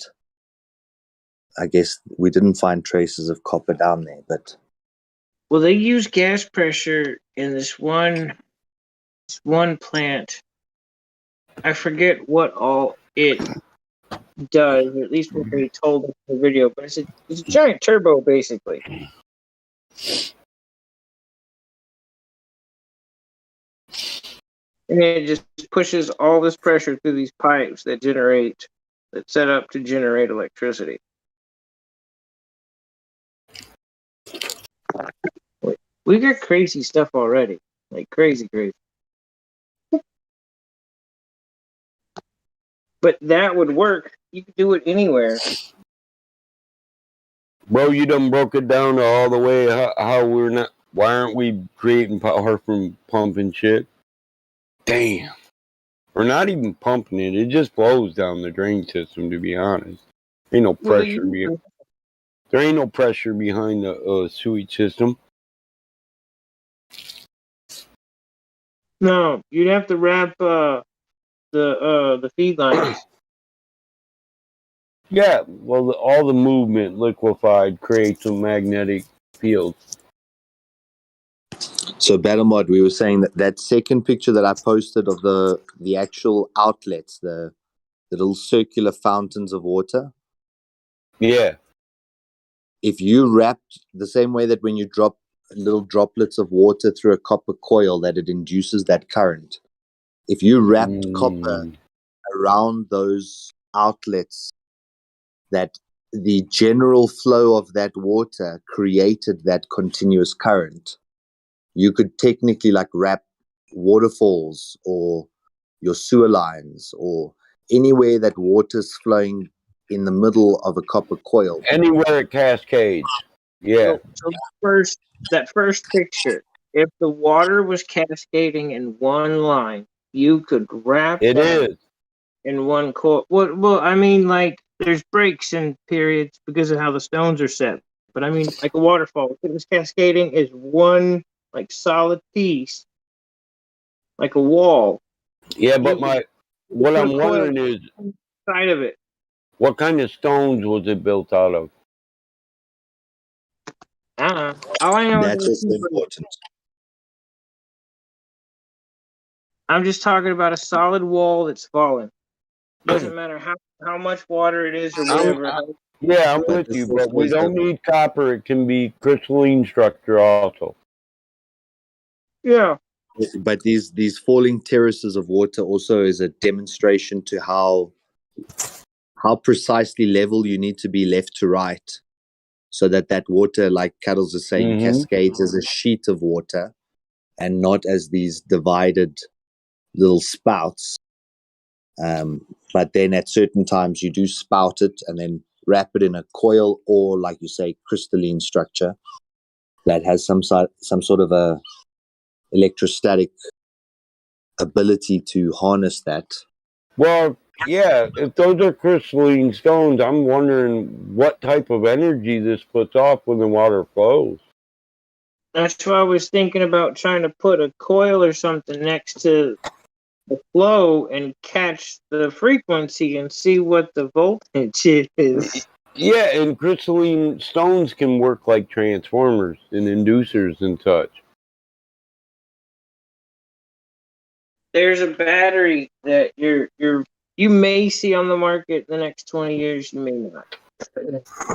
I guess we didn't find traces of copper down there. But Well, they use gas pressure in this one plant. I forget what all it does, or at least what they told us in the video, but it's a giant turbo basically. And it just pushes all this pressure through these pipes that set up to generate electricity. We got crazy stuff already. Like crazy. But that would work. You could do it anywhere. Bro, you done broke it down to all the way how we're not. Why aren't we creating power from pumping shit? Damn. or not even pumping it. It just flows down the drain system. To be honest, ain't no Well, pressure behind. There ain't no pressure behind the sewage system. no, you'd have to wrap the feed lines. Yeah, well, all the movement liquefied creates a magnetic field. So Battlemod, we were saying that second picture that I posted of the actual outlets, the little circular fountains of water. Yeah. If you wrapped the same way that when you drop little droplets of water through a copper coil, that it induces that current. If you wrapped copper around those outlets, that the general flow of that water created that continuous current, you could technically like wrap waterfalls or your sewer lines or anywhere that water's flowing in the middle of a copper coil. Anywhere it cascades. Yeah. So that first picture, if the water was cascading in one line, you could wrap It that is. in one coil. Well, I mean, like there's breaks in periods because of how the stones are set. But I mean, like a waterfall, if it was cascading as one like solid piece, like a wall. Yeah, You but could what put I'm a coil wondering is, inside of it. what kind of stones was it built out of? All I know That's is also important. I'm just talking about a solid wall that's falling. Doesn't matter how much water it is or whatever. Yeah, I'm But with this you, also but we is the don't need copper. It can be crystalline structure also. Yeah. But these falling terraces of water also is a demonstration to how precisely level you need to be left to right, so that water, like Cuddles is saying, cascades as a sheet of water and not as these divided little spouts. But then at certain times you do spout it and then wrap it in a coil or, like you say, crystalline structure that has some sort of a electrostatic ability to harness that. Well, yeah, if those are crystalline stones, I'm wondering what type of energy this puts off when the water flows. That's why I was thinking about trying to put a coil or something next to the flow and catch the frequency and see what the voltage is. Yeah, and crystalline stones can work like transformers and inducers and such. There's a battery that you may see on the market in the next 20 years. You may not.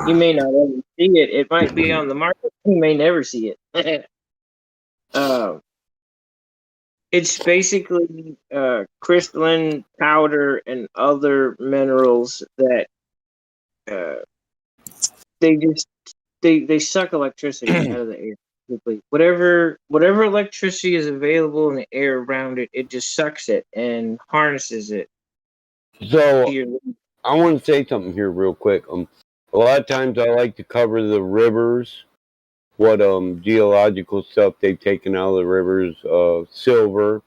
You may not ever see it. It might be on the market. You may never see it. It's basically crystalline powder and other minerals that they just they suck electricity out of the air. Basically. Whatever electricity is available in the air around it, it just sucks it and harnesses it. So I want to say something here real quick. A lot of times I like to cover the rivers, what geological stuff they've taken out of the rivers, silver,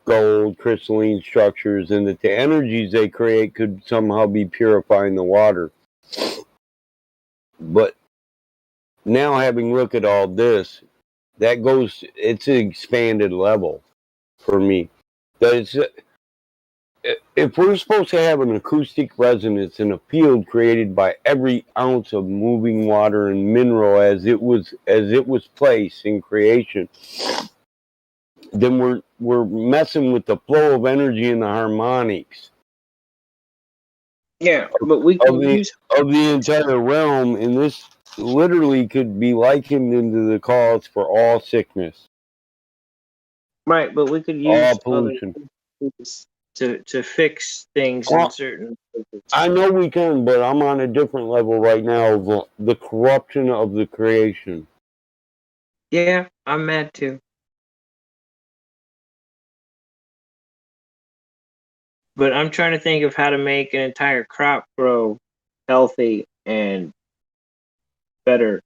gold, crystalline structures, and that the energies they create could somehow be purifying the water. But now, having looked at all this, it's an expanded level for me. That it's, if we're supposed to have an acoustic resonance in a field created by every ounce of moving water and mineral as it was placed in creation, then we're messing with the flow of energy and the harmonics. Yeah, but we can use of the entire realm, and this literally could be likened into the cause for all sickness. right, but we could All use other pollution. things to fix things in certain places. I know we can, but I'm on a different level right now of the corruption of the creation. Yeah, I'm mad too. But I'm trying to think of how to make an entire crop grow healthy and better.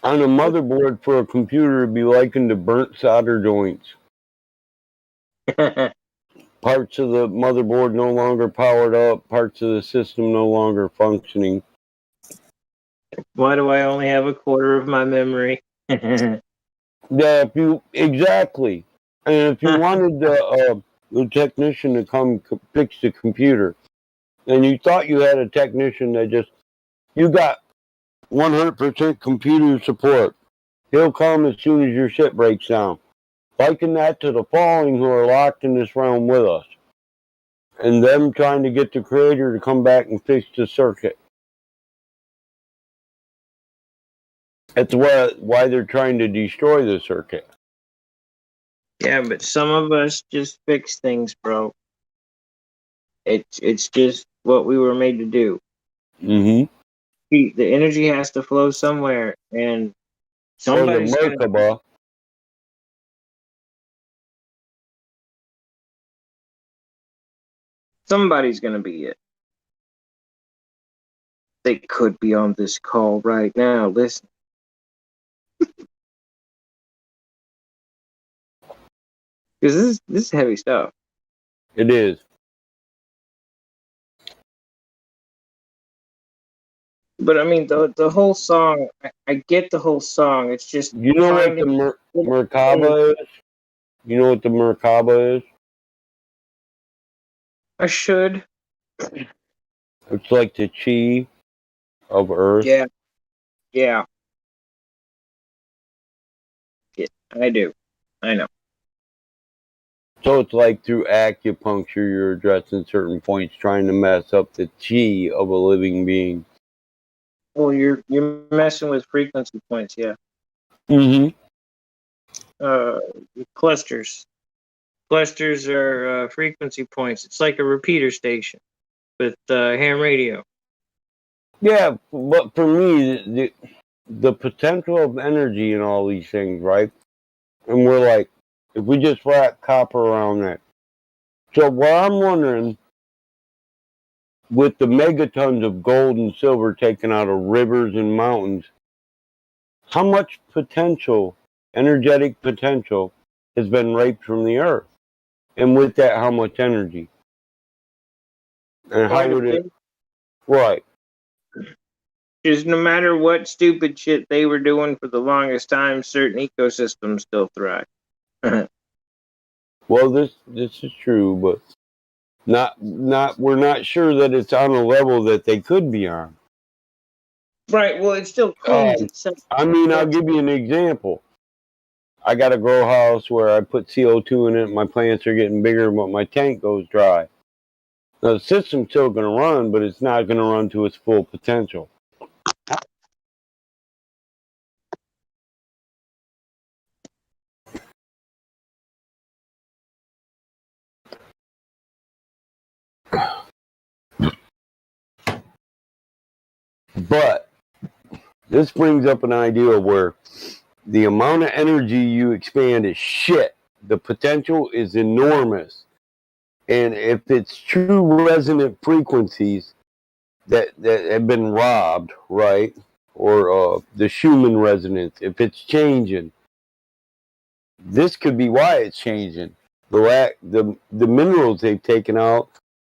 On a motherboard for a computer, it'd be likened to burnt solder joints. Parts of the motherboard no longer powered up, parts of the system no longer functioning. Why do I only have a quarter of my memory? Yeah, exactly. And if you wanted the technician to come fix the computer, and you thought you had a technician that you got 100% computer support, he'll come as soon as your shit breaks down. Liken that to the falling who are locked in this realm with us, and them trying to get the creator to come back and fix the circuit. That's why they're trying to destroy the circuit. Yeah, but some of us just fix things, bro. It's just what we were made to do. Mm-hmm. The energy has to flow somewhere, and Or the somebody's gonna Merkaba. be it. They could be on this call right now. Listen. Because this is heavy stuff. It is. But I mean, the whole song, I get the whole song. It's just You know what finding the Merkaba is? You know what the Merkaba is? I should. It's like the chi of Earth. Yeah, yeah, yeah. I do. I know. So it's like through acupuncture, you're addressing certain points, trying to mess up the chi of a living being. Well, you're messing with frequency points, yeah. Mm-hmm. Clusters. Clusters are frequency points. It's like a repeater station with ham radio. Yeah, but for me, the potential of energy in all these things, right? And we're like, if we just wrap copper around that. So what I'm wondering, with the megatons of gold and silver taken out of rivers and mountains, how much potential, energetic potential, has been raped from the earth? And with that, how much energy? And how Quite a would it, bit. right? Because no matter what stupid shit they were doing for the longest time, certain ecosystems still thrive. Well, this is true, but we're not sure that it's on a level that they could be on. Right. Well, it still cleans itself. I mean, I'll give you an example. I got a grow house where I put CO2 in it. My plants are getting bigger, but my tank goes dry. Now, the system's still going to run, but it's not going to run to its full potential. But this brings up an idea where the amount of energy you expand is shit. The potential is enormous. And if it's true resonant frequencies that have been robbed, right? Or the Schumann resonance, if it's changing, this could be why it's changing. The minerals they've taken out,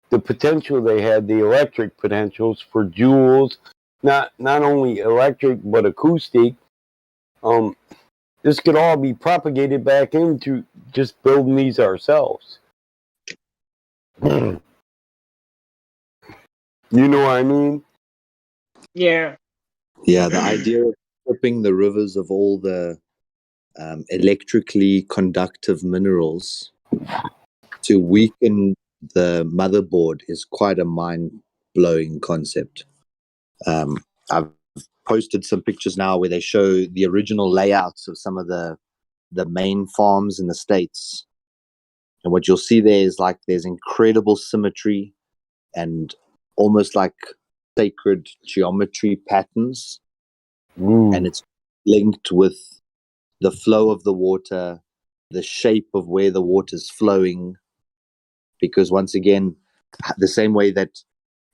the potential they had, the electric potentials for joules, not only electric but acoustic. This could all be propagated back into just building these ourselves. You know what I mean? Yeah. Yeah, the idea of stripping the rivers of all the electrically conductive minerals to weaken the motherboard is quite a mind-blowing concept. I've posted some pictures now where they show the original layouts of some of the main farms in the States. And what you'll see there is like there's incredible symmetry and almost like sacred geometry patterns. And it's linked with the flow of the water, the shape of where the water's flowing. Because once again, the same way that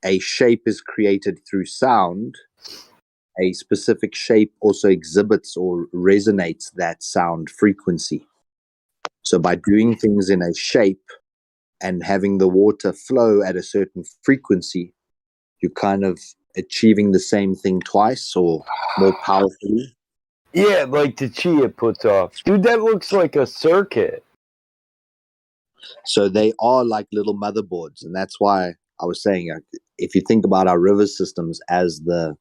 a shape is created through sound, a specific shape also exhibits or resonates that sound frequency. So by doing things in a shape and having the water flow at a certain frequency, you're kind of achieving the same thing twice or more powerfully. Yeah, like the chi it puts off. Dude, that looks like a circuit. So they are like little motherboards, and that's why I was saying, if you think about our river systems as the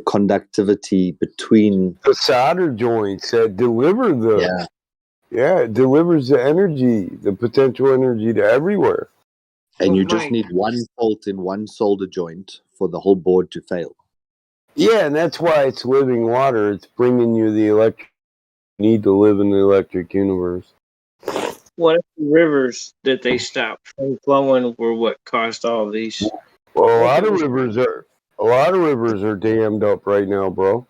conductivity between The solder joints that deliver the it delivers the energy, the potential energy to everywhere. and Well, you just Mike, need one fault in one solder joint for the whole board to fail. Yeah, and that's why it's living water. It's bringing you the electric you need to live in the electric universe. what if the rivers that they stopped from flowing were what caused all these? Well, a What lot if it of was rivers are dammed up right now, bro.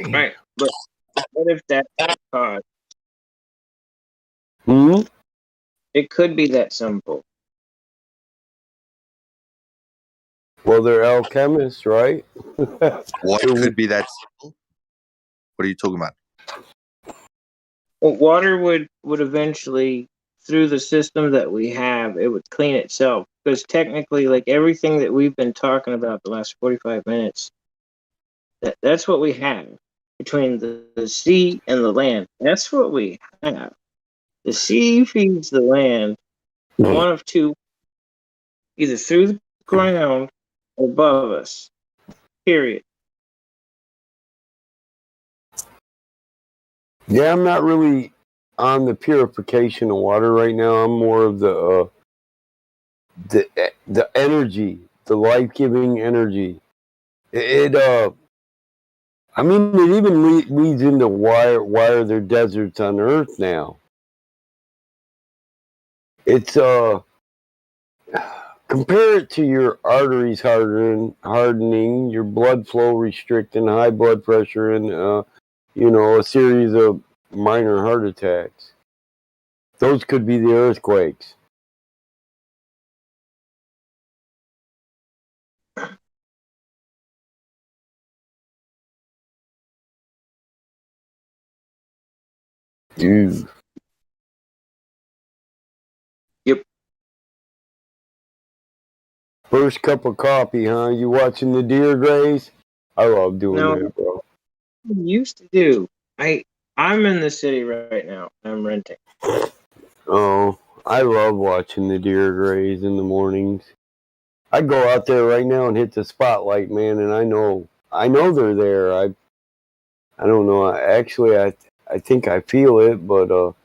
right? But what if that's the cause? Hmm? It could be that simple. Well, they're alchemists, right? What could be that simple? What are you talking about? Well, water would eventually, through the system that we have, it would clean itself. Because technically, like everything that we've been talking about the last 45 minutes, that's what we have between the sea and the land. That's what we have. The sea feeds the land one of two, either through the ground or above us. Period. Yeah, I'm not really on the purification of water right now. I'm more of the energy, the life giving energy. I mean, it even leads into why are there deserts on Earth now? It's compare it to your arteries hardening, your blood flow restricting, high blood pressure, and a series of minor heart attacks. Those could be the earthquakes. Dude. Yep. First cup of coffee, huh? You watching the deer graze? I love doing Now, that, bro. what I used to do, I'm in the city right now. I'm renting. Oh, I love watching the deer graze in the mornings. I go out there right now and hit the spotlight, man, and I know they're there. I don't know. I think I feel it, but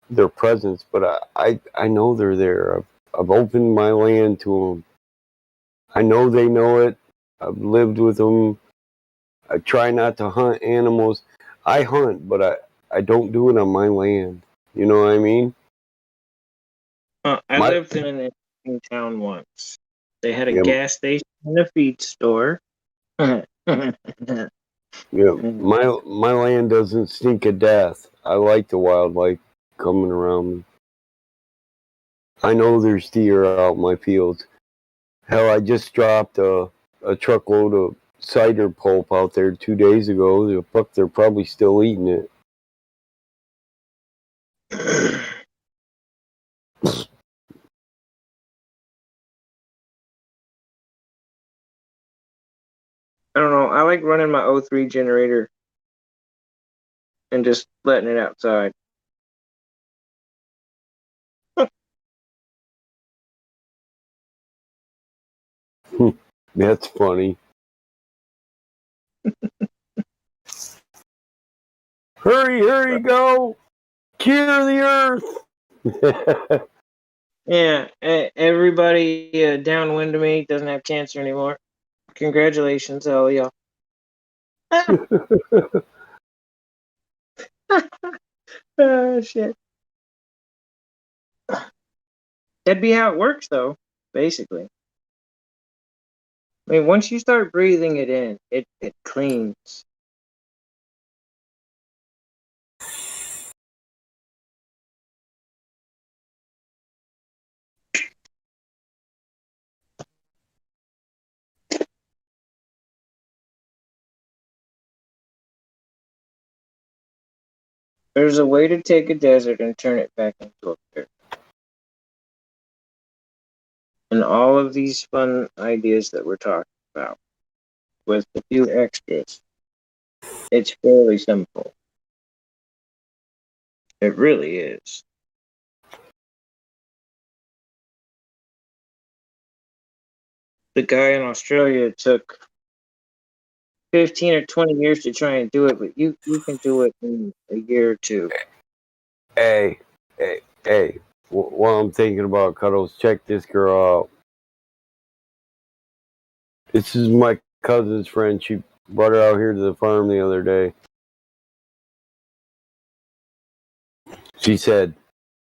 their presence. But I know they're there. I've opened my land to them. I know they know it. I've lived with them. I try not to hunt animals. I hunt, but I don't do it on my land. You know what I mean? I My lived in an interesting town once. They had a yeah, gas station and a feed store. Yeah. yeah. My land doesn't stink of death. I like the wildlife coming around me. I know there's deer out in my fields. Hell, I just dropped a truckload of cider pulp out there 2 days ago. They're probably still eating it. I don't know. I like running my O3 generator and just letting it outside. That's funny. Hurry, go! Cure the earth! Yeah, everybody downwind of me doesn't have cancer anymore. Congratulations, all y'all. Oh, shit. That'd be how it works, though, basically. I mean, once you start breathing it in, it cleans. There's a way to take a desert and turn it back into a paradise. And all of these fun ideas that we're talking about, with a few extras, it's fairly simple. It really is. The guy in Australia took 15 or 20 years to try and do it, but you can do it in a year or two. Hey. While I'm thinking about cuddles, check this girl out. This is my cousin's friend. She brought her out here to the farm the other day. She said,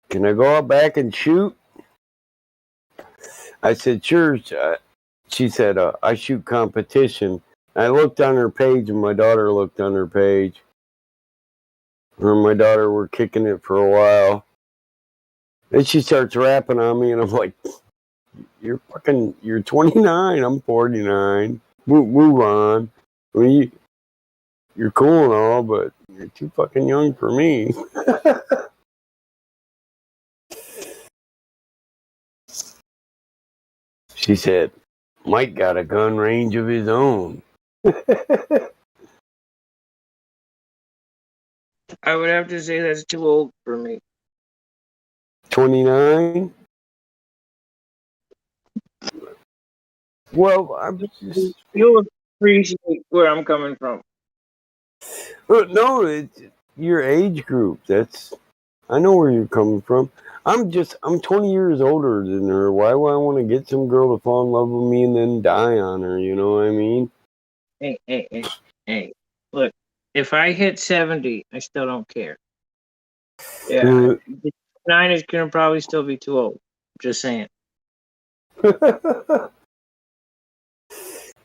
"Can I go out back and shoot?" I said, "Sure." She said, "I shoot competition." I looked on her page, and my daughter looked on her page. Her and my daughter were kicking it for a while. Then she starts rapping on me, and I'm like, you're 29, I'm 49. Move on. I mean, you're cool and all, but you're too fucking young for me. She said, Mike got a gun range of his own. I would have to say that's too old for me. 29? Well, I'm just... You'll appreciate where I'm coming from. No, it's your age group. I know where you're coming from. I'm 20 years older than her. Why would I want to get some girl to fall in love with me and then die on her? You know what I mean? Hey. Look, if I hit 70, I still don't care. Yeah, 9 is going to probably still be too old. Just saying.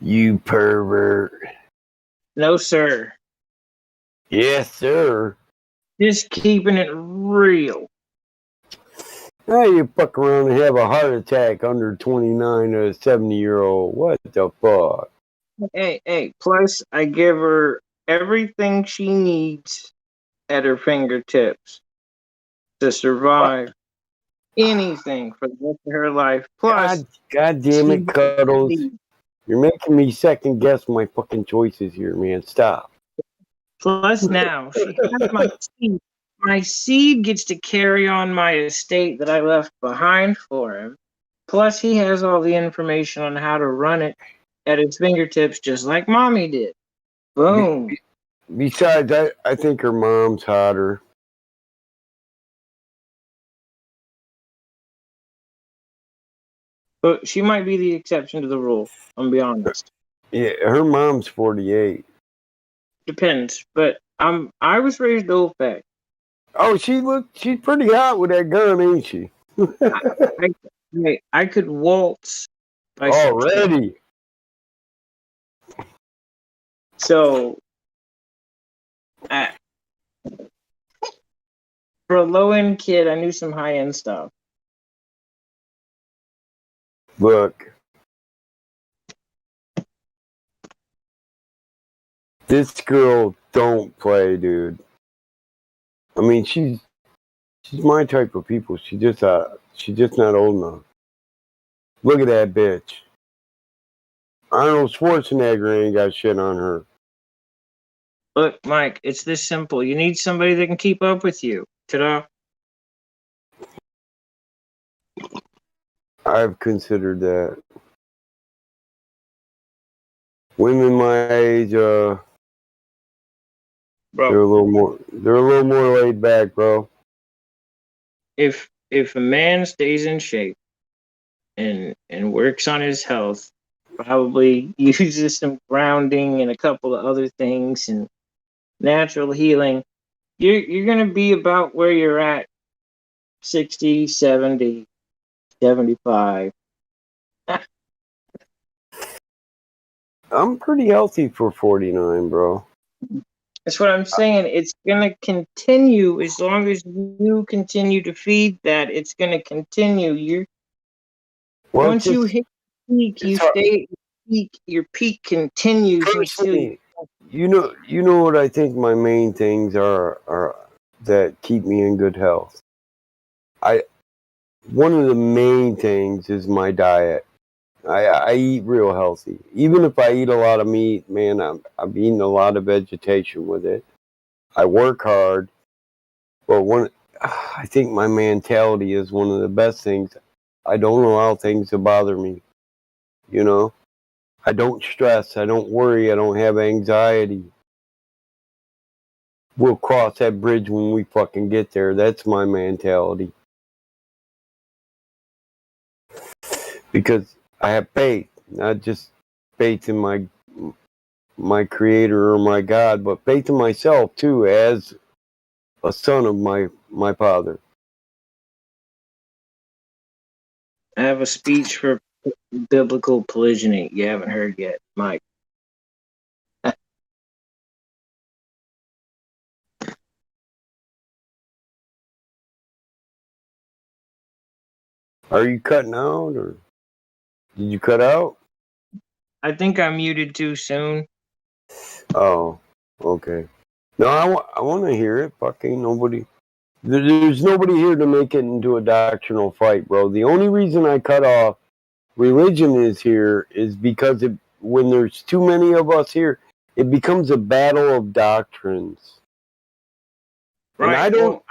You pervert. No, sir. Yes, sir. Just keeping it real. Now you fuck around and have a heart attack under 29 to a 70-year-old. What the fuck? Hey. Plus, I give her everything she needs at her fingertips to survive anything for the rest of her life. Plus, God damn it, Cuddles. You're making me second guess my fucking choices here, man. Stop. Plus, now she has my seed. My seed gets to carry on my estate that I left behind for him. Plus, he has all the information on how to run it at his fingertips, just like Mommy did. Boom. Besides, I think her mom's hotter. But she might be the exception to the rule, I'm be honest. Yeah, her mom's 48. Depends. But I was raised old fashioned. Oh, she's pretty hot with that gun, ain't she? I could waltz already. So for a low end kid, I knew some high end stuff. Look, this girl don't play, dude. I mean, she's my type of people. She's just not old enough. Look at that bitch. Arnold Schwarzenegger ain't got shit on her. Look, Mike, it's this simple. You need somebody that can keep up with you. Ta-da. I've considered that. Women my age, bro, they're a little more laid back, bro. If a man stays in shape and works on his health, probably uses some grounding and a couple of other things and natural healing, you're going to be about where you're at 60, 70, 75. I'm pretty healthy for 49, bro. That's what I'm saying. It's going to continue as long as you continue to feed that. It's going to continue. Once you hit peak, you stay at peak. Your peak continues until you know what I think my main things are that keep me in good health. One of the main things is my diet. I eat real healthy. Even if I eat a lot of meat, man, I'm eating a lot of vegetation with it. I work hard, but I think my mentality is one of the best things. I don't allow things to bother me. You know, I don't stress. I don't worry. I don't have anxiety. We'll cross that bridge when we fucking get there. That's my mentality. Because I have faith, not just faith in my creator or my God, but faith in myself too, as a son of my father. I have a speech for biblical polygyny you haven't heard yet, Mike. Are you cutting out, or did you cut out? I think I muted too soon. Oh, okay. No, I want to hear it. Fucking nobody. There's nobody here to make it into a doctrinal fight, bro. The only reason I cut off religion is here is because when there's too many of us here, it becomes a battle of doctrines. And I Right. don't. Well,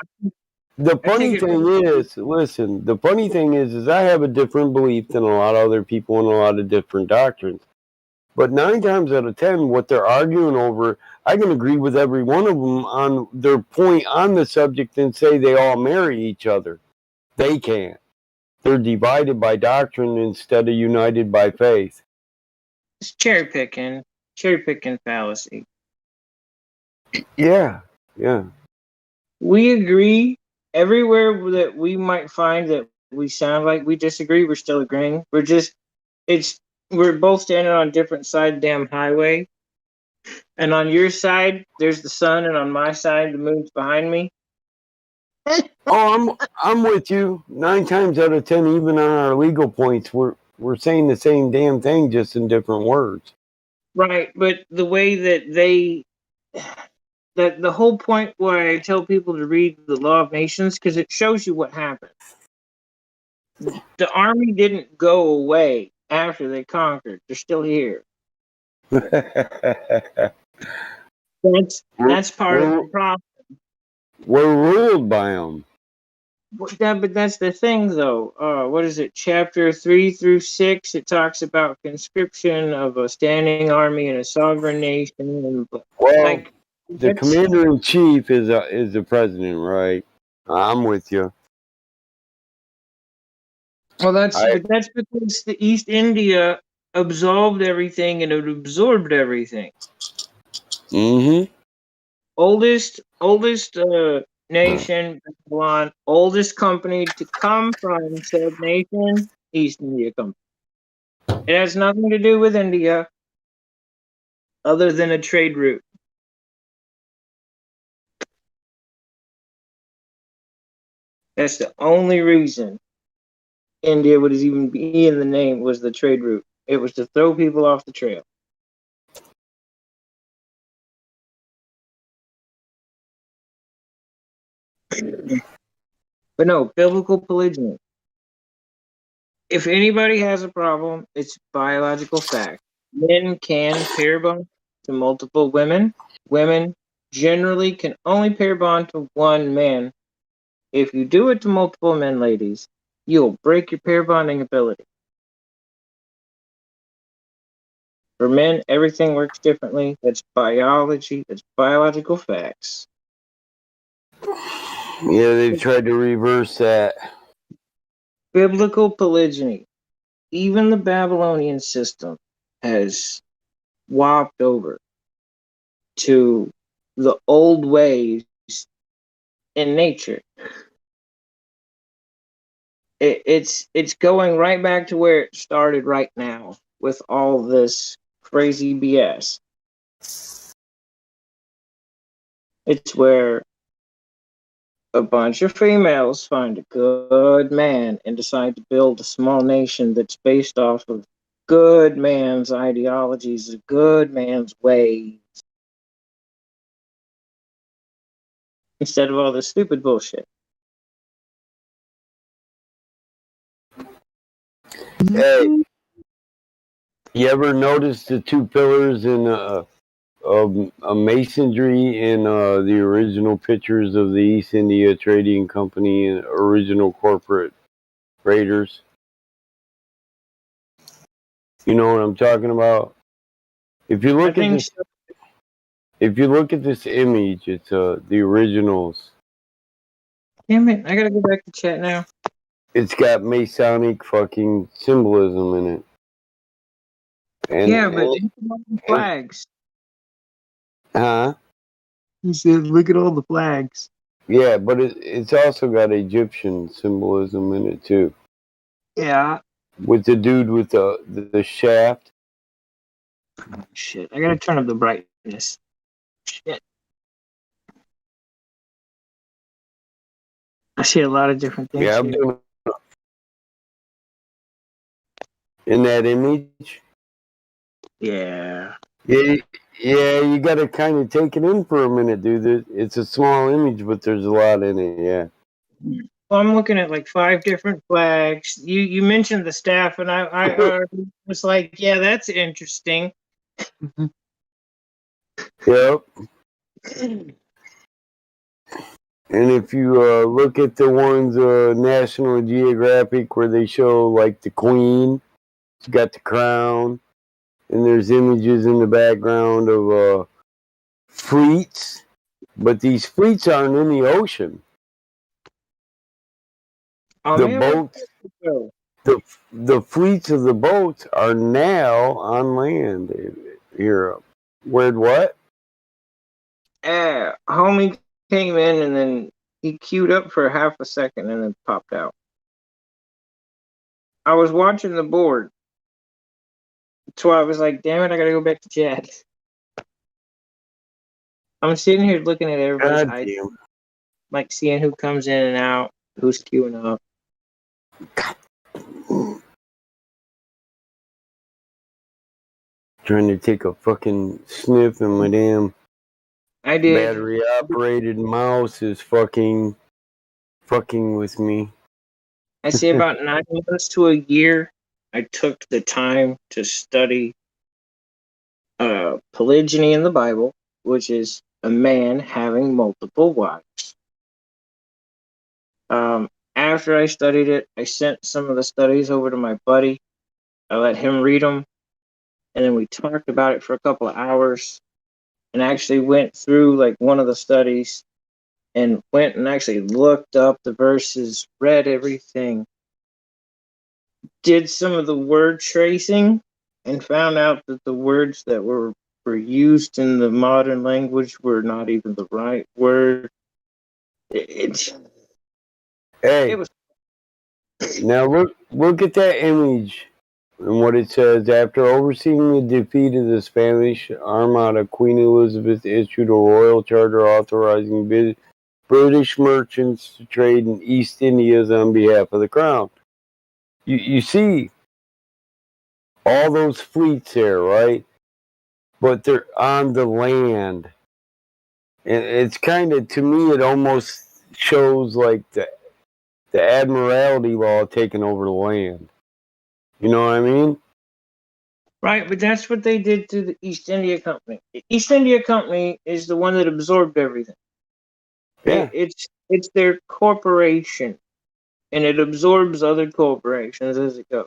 The I take funny it. thing is, listen. The funny thing is I have a different belief than a lot of other people in a lot of different doctrines. But 9 times out of 10, what they're arguing over, I can agree with every one of them on their point on the subject and say they all marry each other. They can't. They're divided by doctrine instead of united by faith. It's cherry picking fallacy. Yeah, yeah. We agree everywhere that we might find that we sound like we disagree. We're still agreeing. We're both standing on different side of the damn highway. And on your side, there's the sun, and on my side, the moon's behind me. Oh, I'm with you. 9 times out of 10, even on our legal points, we're saying the same damn thing, just in different words. Right, but the way that the whole point why I tell people to read the Law of Nations, because it shows you what happened. The army didn't go away after they conquered. They're still here. That's part of the problem. We're ruled by them. But that's the thing, though. What is it? Chapter 3 through 6. It talks about conscription of a standing army and a sovereign nation. And, Well, like, the commander in chief is the president, right? I'm with you. Well, that's because the East India absolved everything and it absorbed everything. Mm-hmm. Oldest nation, Babylon. Oldest company to come from said nation, East India Company. It has nothing to do with India, other than a trade route. That's the only reason India would even be in the name, was the trade route. It was to throw people off the trail. But no, biblical polygyny. If anybody has a problem, it's biological fact. Men can pair bond to multiple women. Women generally can only pair bond to one man. If you do it to multiple men, ladies, you'll break your pair bonding ability. For men, everything works differently. That's biology. That's biological facts. Yeah, they've tried to reverse that. Biblical polygyny. Even the Babylonian system has swapped over to the old ways in nature. It's going right back to where it started right now with all this crazy BS. It's where a bunch of females find a good man and decide to build a small nation that's based off of good man's ideologies, a good man's ways. instead of all this stupid bullshit. Hey, you ever notice the two pillars in a masonry in the original pictures of the East India Trading Company and original corporate raiders? You know what I'm talking about? If you I look at think this, if you look at this image, it's the originals. Damn it, I gotta go back to chat now. It's got Masonic fucking symbolism in it. And, Yeah, but look at all the flags. huh? He said, look at all the flags. Yeah, but it's also got Egyptian symbolism in it too. Yeah. With the dude with the shaft. Shit, I gotta turn up the brightness. Shit. I see a lot of different things Yeah, I'm here. doing in that image. Yeah. Yeah, yeah, you got to kind of take it in for a minute, dude. It's a small image, but there's a lot in it. Yeah. Well, I'm looking at like 5 different flags. You mentioned the staff, and I was like, yeah, that's interesting. Yep. And if you look at the ones National Geographic where they show like the Queen, she's got the crown, and there's images in the background of fleets, but these fleets aren't in the ocean. Oh, The man, boats, the fleets of the boats are now on land here. Where'd what? homie came in and then he queued up for half a second and then popped out. I was watching the board. So I was like, damn it, I gotta go back to chat. I'm sitting here looking at everybody's God ID, damn. like seeing who comes in and out, who's queuing up. Trying to take a fucking sniff, and my damn I did. battery operated mouse is fucking with me. I say about 9 months to a year, I took the time to study polygyny in the Bible, which is a man having multiple wives. After I studied it, I sent some of the studies over to my buddy. I let him read them, and then we talked about it for a couple of hours, and actually went through like one of the studies and went and actually looked up the verses, read everything, did some of the word tracing, and found out that the words that were used in the modern language were not even the right word. It Hey, was now look at that image and what it says. After overseeing the defeat of the Spanish Armada, Queen Elizabeth issued a royal charter authorizing British merchants to trade in East Indias on behalf of the crown. You see all those fleets there, right? But they're on the land. And it's kind of, to me, it almost shows like the Admiralty law taking over the land. You know what I mean? right, but that's what they did to the East India Company. The East India Company is the one that absorbed everything. Yeah. It's their corporation, and it absorbs other corporations as it goes.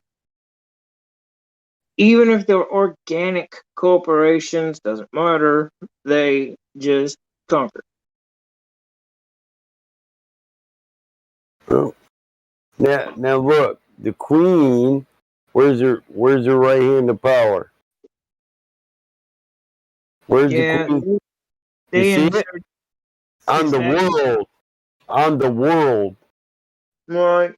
Even if they're organic corporations, doesn't matter. They just conquer. Well, now look, the Queen. Where's her right hand of power? Where's the Yeah, Queen? You they see it insert. on Is the that world. On the world, right?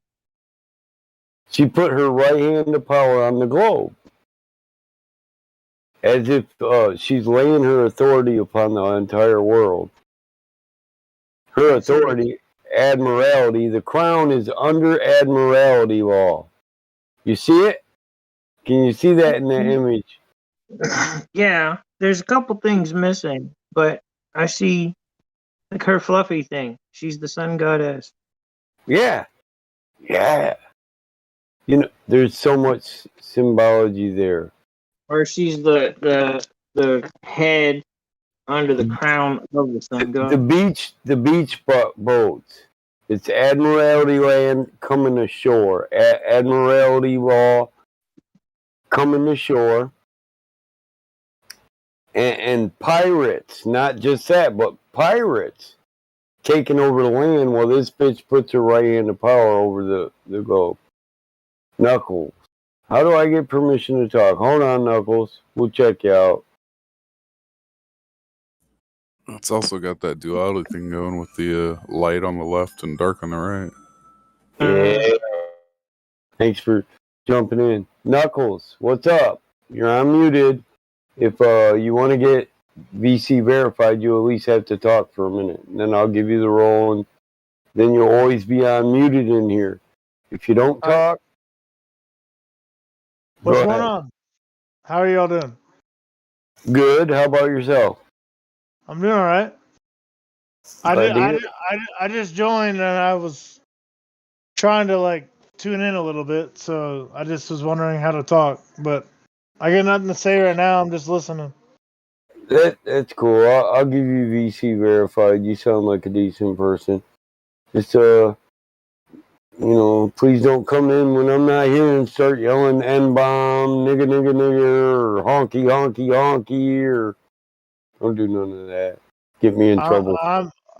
she put her right hand of power on the globe, as if she's laying her authority upon the entire world. Her authority, Admiralty. The crown is under Admiralty law. You see it? Can you see that in the image? Yeah, there's a couple things missing, but I see Like her fluffy thing. She's the sun goddess. Yeah. Yeah. You know, there's so much symbology there. Or she's the head under the crown of the sun The god. beach boats. It's Admiralty land coming ashore. Admiralty law coming ashore. And pirates, not just that, but pirates taking over the land. Well, this bitch puts her right hand of power over the globe. Knuckles. How do I get permission to talk? Hold on, Knuckles. We'll check you out. It's also got that duality thing going with the light on the left and dark on the right. Yeah. Thanks for jumping in. Knuckles, what's up? You're unmuted. If you want to get VC verified, you at least have to talk for a minute. And then I'll give you the role, and then you'll always be unmuted in here. If you don't talk, What's go going ahead. on? How are y'all doing? Good. How about yourself? I'm doing all right. Glad to hear. I just joined and I was trying to like tune in a little bit, so I just was wondering how to talk, but I got nothing to say right now. I'm just listening. That's cool. I'll give you VC verified. You sound like a decent person. Just please don't come in when I'm not here and start yelling N-bomb, nigga, nigga, nigga, or honky, honky, honky, or don't do none of that. Get me in trouble.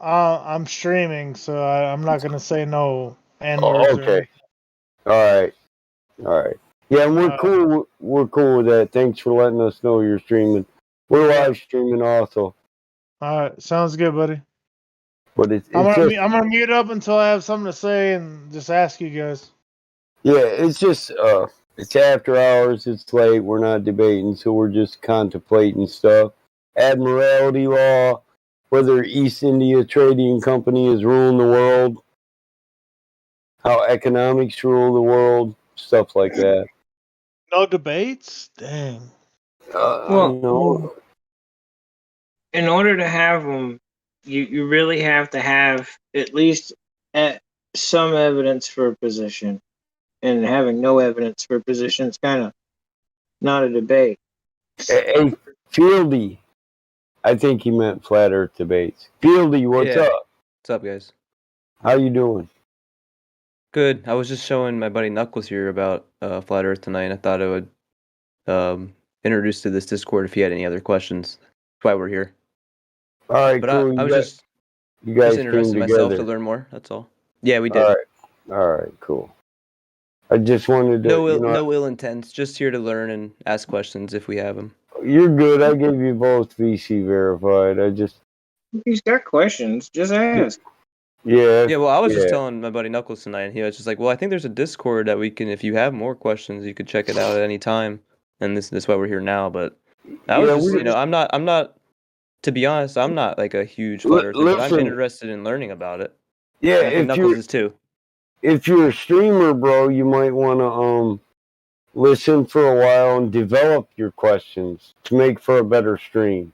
I'm streaming, so I'm not gonna say no N Oh, words or okay. anything. All right. Yeah, and we're cool. We're cool with that. Thanks for letting us know you're streaming. We're live streaming also, All right, sounds good, buddy. but it's I'm just gonna mute up until I have something to say and just ask you guys. it's just it's after hours. It's late. We're not debating, so we're just contemplating stuff. Admiralty law, whether East India Trading Company is ruling the world, how economics rule the world, stuff like that. No debates? Dang. No. In order to have them, you really have to have at least some evidence for a position. And having no evidence for a position is kind of not a debate. Hey, Fieldy. I think he meant flat Earth debates. Fieldy, what's up? What's up, guys? How you doing? Good. I was just showing my buddy Knuckles here about flat Earth tonight. I thought I would introduce to this Discord if he had any other questions. That's why we're here. All right, But cool. I was just you guys interested came myself together. to learn more. That's all. Yeah, we did. All right, cool. I just wanted to. No ill intents. Just here to learn and ask questions if we have them. You're good. I gave you both VC verified. If he's got questions, just ask. Yeah. Yeah, well, I was just telling my buddy Knuckles tonight, and he was just like, "Well, I think there's a Discord that we can, if you have more questions, you could check it out at any time." And this is why we're here now. But I was just, I'm not. To be honest, I'm not like a huge flat earther, but I'm interested in learning about it. Yeah, and I think Knuckles is too. If you're a streamer, bro, you might want to listen for a while and develop your questions to make for a better stream.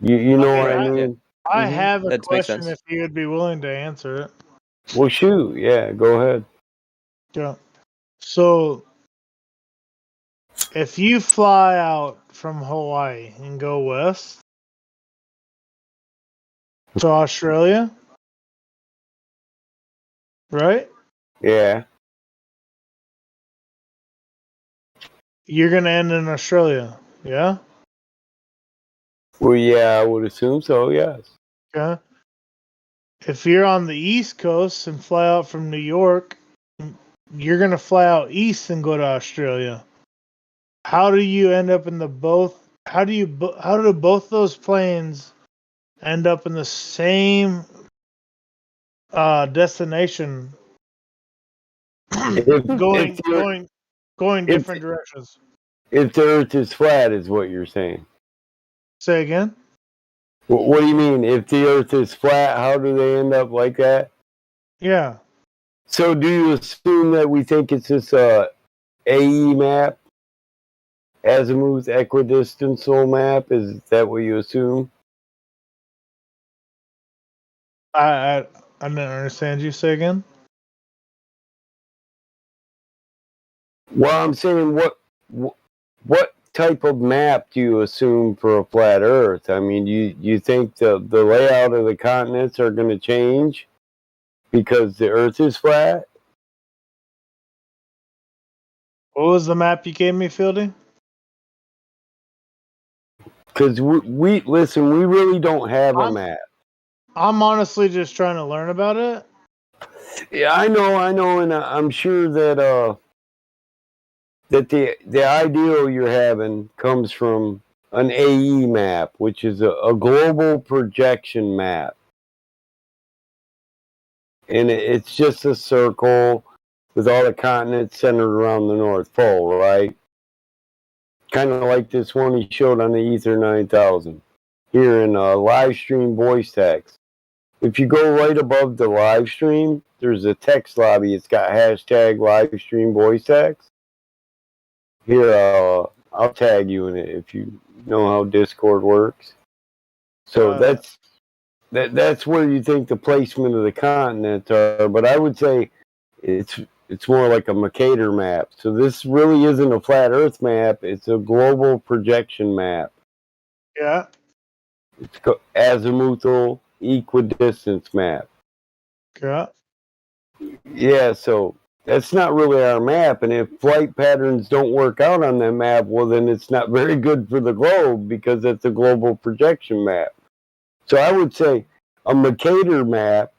You know what I mean? I have a question if you would be willing to answer it. Well, shoot. Yeah, go ahead. Yeah. So, if you fly out from Hawaii and go west to Australia, right? Yeah. You're going to end in Australia, yeah? Well, yeah, I would assume so, yes. Okay. If you're on the East Coast and fly out from New York, you're going to fly out east and go to Australia. How do you end up in the both? How do both those planes end up in the same destination? going different directions. If the Earth is flat, is what you're saying. Say again? What do you mean? If the Earth is flat, how do they end up like that? Yeah. So do you assume that we think it's this AE map? Azimuth equidistant map? Is that what you assume? I didn't understand you. Say again. Well, I'm saying what type of map do you assume for a flat Earth? I mean, you think the layout of the continents are going to change because the Earth is flat? What was the map you gave me, Fieldy? Because we listen, we really don't have a map. I'm honestly just trying to learn about it. Yeah, I know, and I'm sure that that the ideal you're having comes from an AE map, which is a global projection map, and it's just a circle with all the continents centered around the North Pole, right? Kind of like this one he showed on the Ether 9000 here in Livestream voice text. If you go right above the live stream, there's a text lobby. It's got hashtag Livestream voice text. Here, I'll tag you in it if you know how Discord works. So that's where you think the placement of the continents are. But I would say it's more like a Mercator map. So this really isn't a flat Earth map. It's a global projection map. Yeah. It's azimuthal equidistance map. Yeah. Yeah, so that's not really our map. And if flight patterns don't work out on that map, well, then it's not very good for the globe because it's a global projection map. So I would say a Mercator map,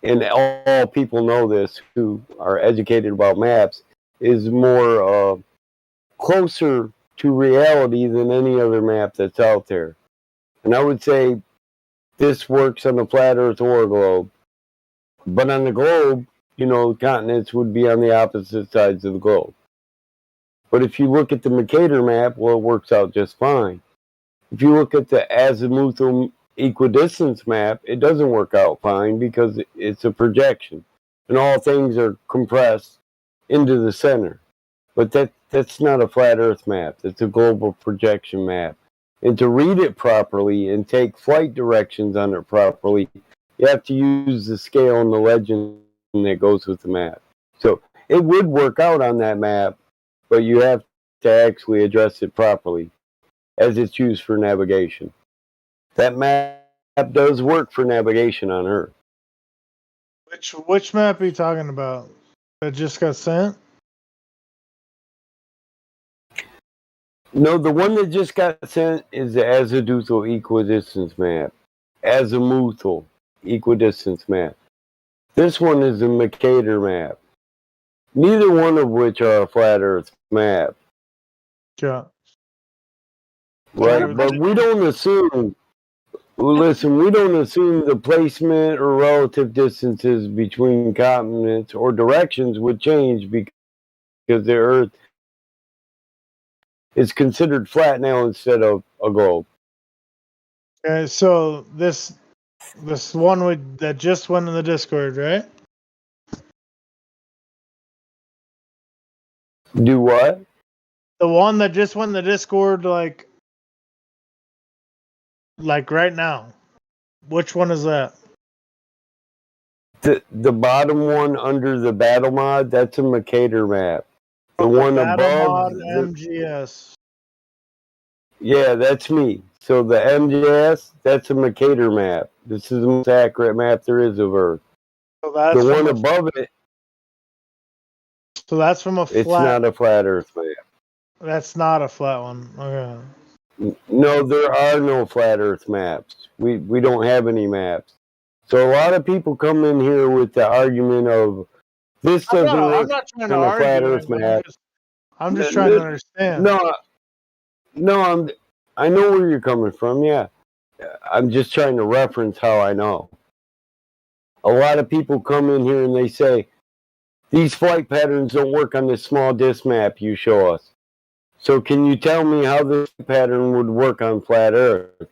and all people know this who are educated about maps, is more closer to reality than any other map that's out there. And I would say this works on the flat Earth or a globe. But on the globe, continents would be on the opposite sides of the globe. But if you look at the Mercator map, well, it works out just fine. If you look at the azimuthal equidistance map, it doesn't work out fine because it's a projection. And all things are compressed into the center. But that's not a flat Earth map. It's a global projection map. And to read it properly and take flight directions on it properly, you have to use the scale and the legend that goes with the map. So it would work out on that map, but you have to actually address it properly as it's used for navigation. That map does work for navigation on Earth. Which map are you talking about? That just got sent? No, the one that just got sent is the azimuthal equidistance map. Azimuthal equidistance map. This one is the Mercator map. Neither one of which are a flat Earth map. Yeah. Right, but we don't assume. Listen, we don't assume the placement or relative distances between continents or directions would change because the Earth is considered flat now instead of a globe. Okay, so this one that just went in the Discord, right? Do what? The one that just went in the Discord, like right now. Which one is that? The bottom one under the battle mod, that's a Mercator map. The The one Battle above Mod the, MGS. yeah, that's me. So the MGS, that's a Mercator map. This is the most accurate map there is of Earth. So that's The one from above it, so that's from a it's flat. not a flat Earth map. That's not a flat one. Okay. No, there are no flat Earth maps. We don't have any maps. So a lot of people come in here with the argument of this doesn't I'm work not trying on to a flat argue. Earth map. I'm just trying to understand. No, I know where you're coming from. Yeah, I'm just trying to reference how I know. A lot of people come in here and they say these flight patterns don't work on this small disk map you show us. So can you tell me how this pattern would work on flat Earth?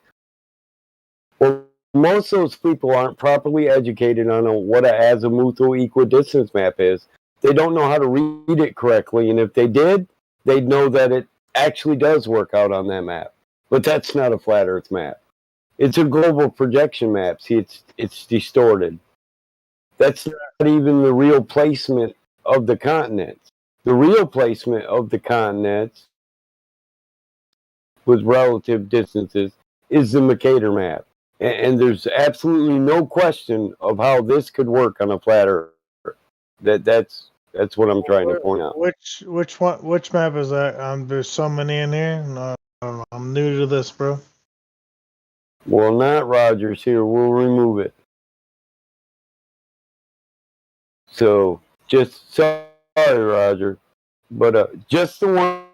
Well, most of those people aren't properly educated on what an azimuthal equidistance map is. They don't know how to read it correctly, and if they did, they'd know that it actually does work out on that map. But that's not a flat Earth map. It's a global projection map. See, it's distorted. That's not even the real placement of the continents. The real placement of the continents with relative distances is the Mercator map. And there's absolutely no question of how this could work on a flat Earth. That's what I'm trying to point out. Which map is that? There's so many in here. No, I don't know. I'm new to this, bro. Well, not Rogers here. We'll remove it. So just sorry, Roger, but just the one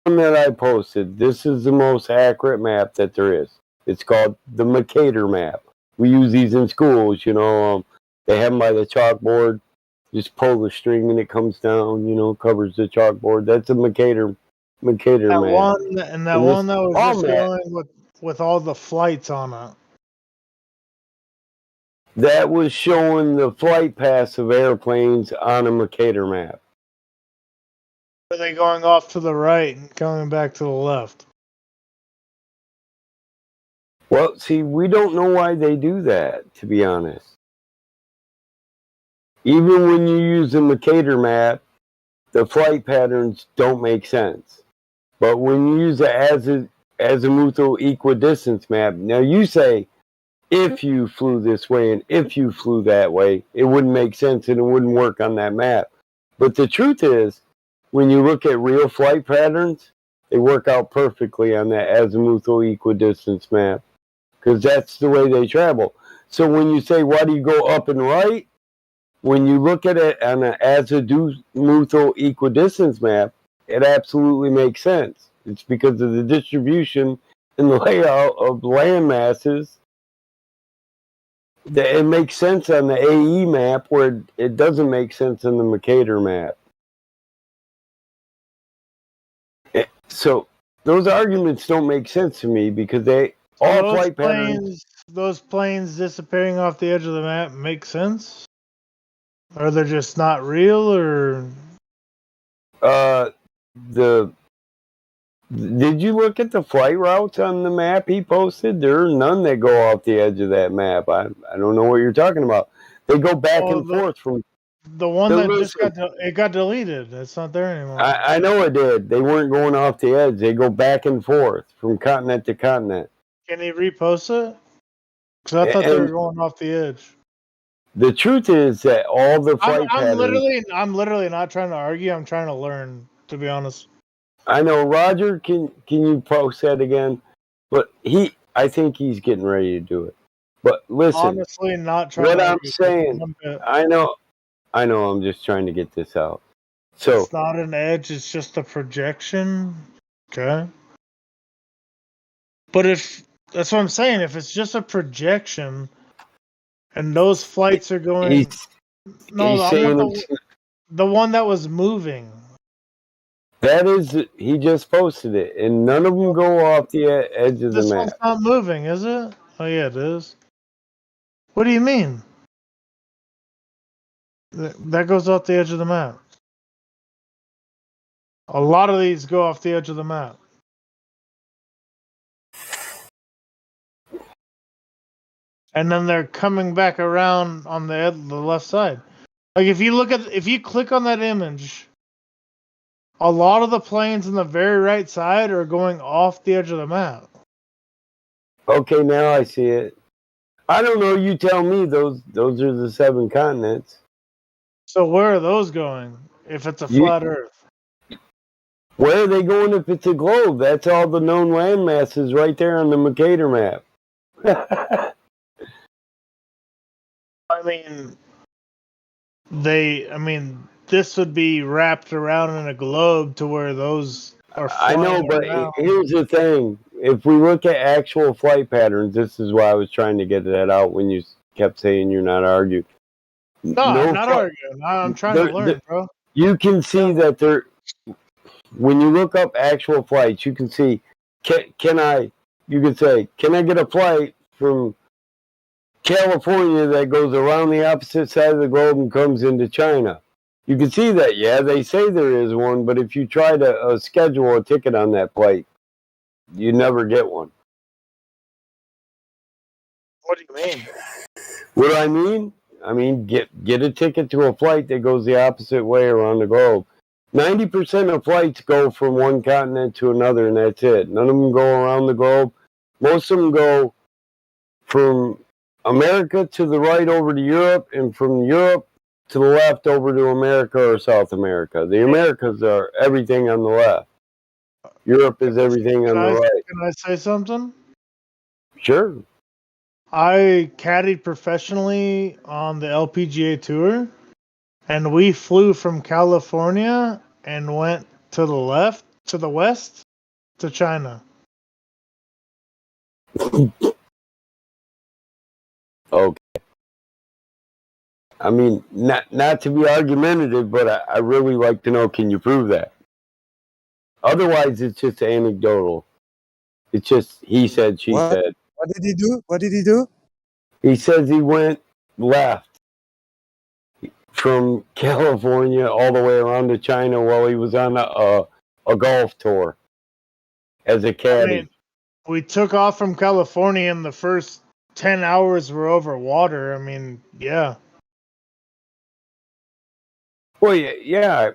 that I posted. This is the most accurate map that there is. It's called the Mercator map. We use these in schools. They have them by the chalkboard. Just pull the string and it comes down. Covers the chalkboard. That's a Mercator map. That one that was just going with all the flights on it. That was showing the flight paths of airplanes on a Mercator map. Are they going off to the right and coming back to the left? Well, see, we don't know why they do that, to be honest. Even when you use the Mercator map, the flight patterns don't make sense. But when you use the azimuthal equidistance map, now you say, if you flew this way and if you flew that way, it wouldn't make sense and it wouldn't work on that map. But the truth is, when you look at real flight patterns, they work out perfectly on that azimuthal equidistance map because that's the way they travel. So when you say, why do you go up and right? When you look at it on an azimuthal equidistance map, it absolutely makes sense. It's because of the distribution and the layout of land masses. It makes sense on the AE map where it doesn't make sense on the Mercator map. So those arguments don't make sense to me because flight patterns. Those planes disappearing off the edge of the map make sense? Or they're just not real, or did you look at the flight routes on the map he posted? There are none that go off the edge of that map. I don't know what you're talking about. They go back and forth from the one that just got deleted. It's not there anymore. I know it did. They weren't going off the edge. They go back and forth from continent to continent. Can he repost it? Because I thought they were going off the edge. The truth is that all the flight patterns. I'm literally not trying to argue. I'm trying to learn, to be honest. I know, Roger. Can you post that again? But I think he's getting ready to do it. But listen, honestly, not trying. What I'm saying, I know. I'm just trying to get this out. So it's not an edge. It's just a projection. Okay. But that's what I'm saying. If it's just a projection, and those flights are going, the one that was moving. That is, he just posted it, and none of them go off the edge of the map. This one's not moving, is it? Oh yeah, it is. What do you mean? That goes off the edge of the map. A lot of these go off the edge of the map. And then they're coming back around on the left side. Like if you click on that image, a lot of the planes on the very right side are going off the edge of the map. Okay, now I see it. I don't know. You tell me. Those are the 7 continents. So where are those going? If it's a flat Earth, where are they going? If it's a globe, that's all the known land masses right there on the Mercator map. this would be wrapped around in a globe to where those are flying. I know, but here's the thing. If we look at actual flight patterns, this is why I was trying to get that out when you kept saying you're not arguing. No, I'm not arguing. I'm trying to learn, bro. You can see that when you look up actual flights, you can see, can I get a flight from California that goes around the opposite side of the globe and comes into China? You can see that, yeah, they say there is one, but if you try to schedule a ticket on that flight, you never get one. What do you mean? What do I mean? I mean, get a ticket to a flight that goes the opposite way around the globe. 90% of flights go from one continent to another, and that's it. None of them go around the globe. Most of them go from America to the right over to Europe, and from Europe to the left over to America or South America. The Americas are everything on the left. Europe is everything on the right. Can I say something? Sure. I caddied professionally on the LPGA tour, and we flew from California and went to the west, to China. Okay. I mean, not to be argumentative, but I really like to know, can you prove that? Otherwise, it's just anecdotal. It's just he said, she said. What did he do? What did he do? He says he went left from California all the way around to China while he was on a golf tour as a caddy. I mean, we took off from California, and the first 10 hours were over water. I mean, yeah. Well, yeah,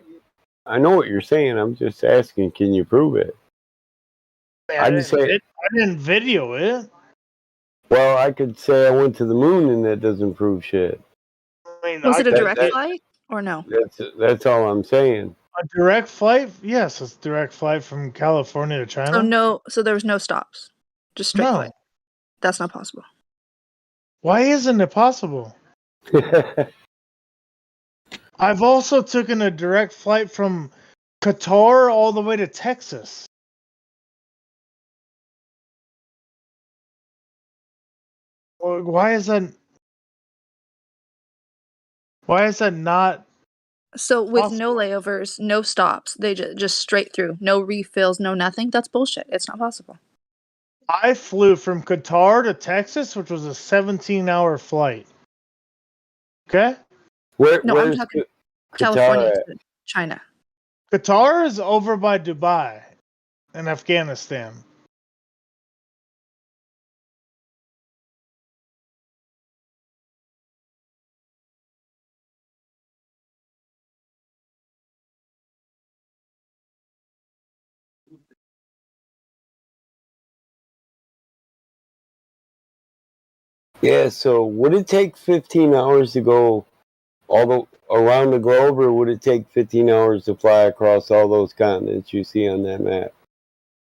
I know what you're saying. I'm just asking, can you prove it? I didn't video it. Well, I could say I went to the moon, and that doesn't prove shit. I mean, Was it a direct flight or no? That's all I'm saying. A direct flight? Yes, it's a direct flight from California to China. So there was no stops, just straight flight. That's not possible. Why isn't it possible? I've also taken a direct flight from Qatar all the way to Texas. Why is that not? So with no layovers, no stops, they just straight through, no refills, no nothing. That's bullshit. It's not possible. I flew from Qatar to Texas, which was a 17-hour flight. Okay? No, I'm talking California to China. Qatar is over by Dubai and Afghanistan. Yeah, so would it take 15 hours to go around the globe, or would it take 15 hours to fly across all those continents you see on that map?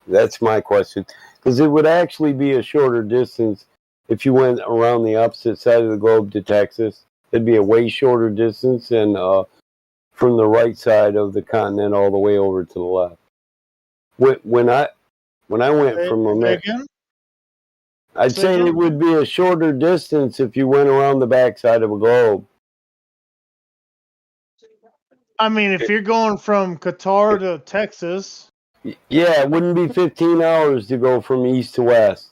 That's my question. Because it would actually be a shorter distance if you went around the opposite side of the globe to Texas. It'd be a way shorter distance than from the right side of the continent all the way over to the left. When I went from America, I'd say it would be a shorter distance if you went around the backside of a globe. I mean, if you're going from Qatar to Texas. Yeah, it wouldn't be 15 hours to go from east to west.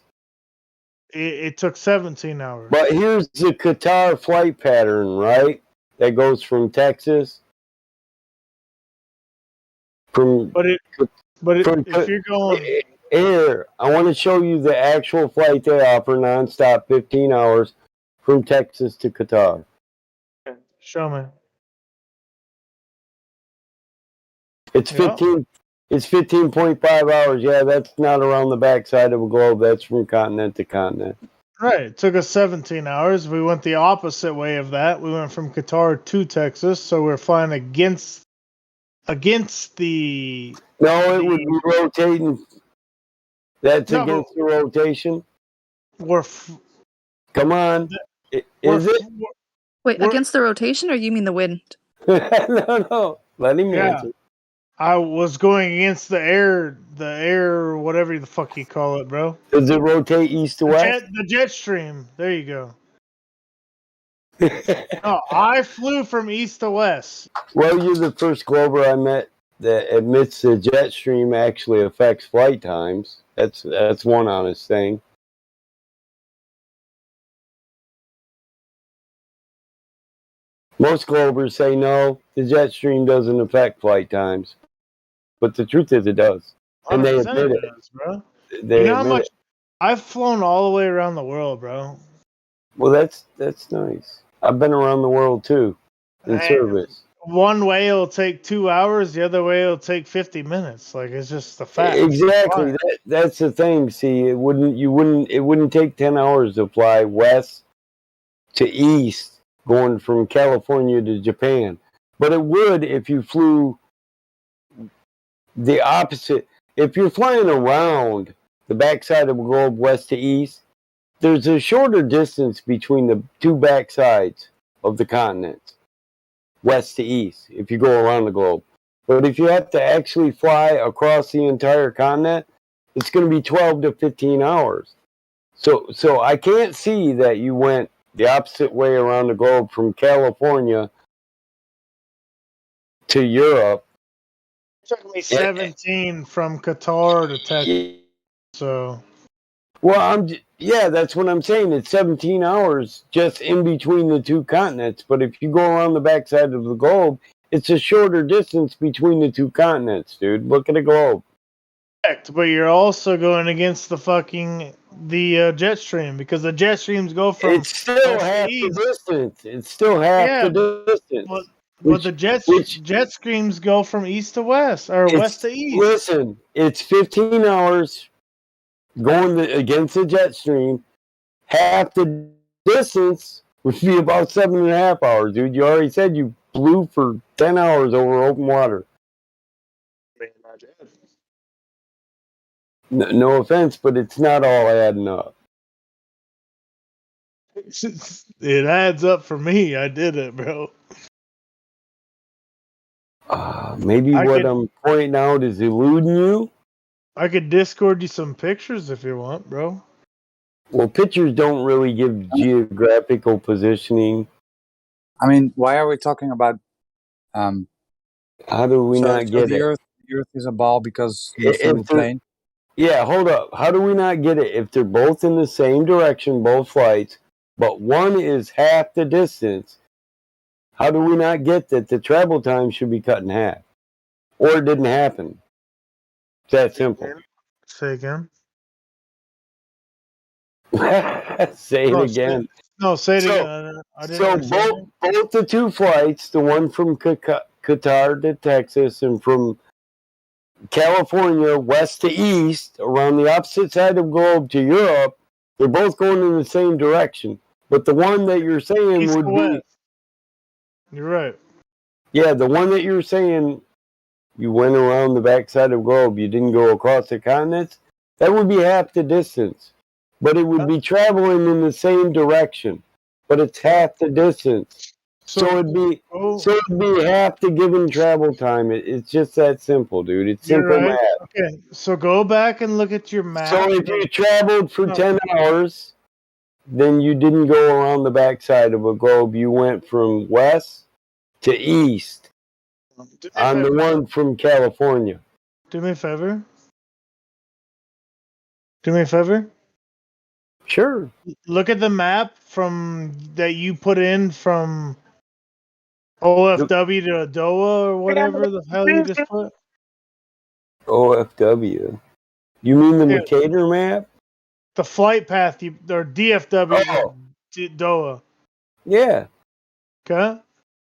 It took 17 hours. But here's the Qatar flight pattern, right? That goes from Texas. If you're going here, I want to show you the actual flight they offer nonstop, 15 hours from Texas to Qatar. Show me. It's 15. It's 15.5 hours. Yeah, that's not around the backside of a globe. That's from continent to continent. Right. It took us 17 hours. We went the opposite way of that. We went from Qatar to Texas, so we're flying against the. No, it would be rotating. That's against the rotation. Come on. Is it? Wait, against the rotation, or you mean the wind? No. Let him answer. I was going against the air, whatever the fuck you call it, bro. Does it rotate east to west? The jet stream. There you go. No, I flew from east to west. Well, you're the first Glober I met that admits the jet stream actually affects flight times. That's one honest thing. Most Globers say no, the jet stream doesn't affect flight times. But the truth is it does. And they admit it. Does, bro. They you know how admit much it. I've flown all the way around the world, bro. Well, that's nice. I've been around the world too, in service. One way it'll take 2 hours, the other way it'll take 50 minutes. Like it's just the fact. Exactly. That's the thing. See, it wouldn't take 10 hours to fly west to east, going from California to Japan. But it would if you flew the opposite. If you're flying around the backside of the globe, west to east, there's a shorter distance between the two backsides of the continents, west to east, if you go around the globe. But if you have to actually fly across the entire continent, it's going to be 12 to 15 hours. So I can't see that you went the opposite way around the globe from California to Europe. It took me 17 from Qatar to Texas. So. Well, yeah, that's what I'm saying. It's 17 hours just in between the two continents. But if you go around the backside of the globe, it's a shorter distance between the two continents, dude. Look at the globe. Correct, but you're also going against the jet stream because the jet streams go from it's still half the distance. It's still half the distance. But the jet streams go from east to west or west to east. Listen, it's 15 hours going against the jet stream. Half the distance would be about 7.5 hours, dude. You already said you flew for 10 hours over open water. No offense, but it's not all adding up. It adds up for me. I did it, bro. Maybe I'm pointing out is eluding you. I could Discord you some pictures if you want, bro. Well, pictures don't really give geographical positioning. I mean, why are we talking about? How do we not get the it? The Earth is a ball because you're flew plane. Yeah, hold up. How do we not get it if they're both in the same direction, both flights, but one is half the distance? How do we not get that the travel time should be cut in half? Or it didn't happen? It's that simple. Say again. Say it again. Say it again. I didn't so both the two flights, the one from Qatar to Texas and from California west to east, around the opposite side of the globe to Europe, they're both going in the same direction. But the one that you're saying east would be west. You're right. Yeah, the one that you're saying you went around the backside of the globe, you didn't go across the continents, that would be half the distance. But it would be traveling in the same direction. But it's half the distance. So it'd be half the given travel time. It's just that simple, dude. It's simple math. Okay, so go back and look at your map. So if you traveled for 10 hours, then you didn't go around the backside of a globe. You went from west to east on the one from California. Do me a favor. Do me a favor. Sure. Look at the map that you put in from OFW to Doha or whatever the hell you just put. OFW. You mean the Mercator map? The flight path or DFW to Doha. Yeah. Okay.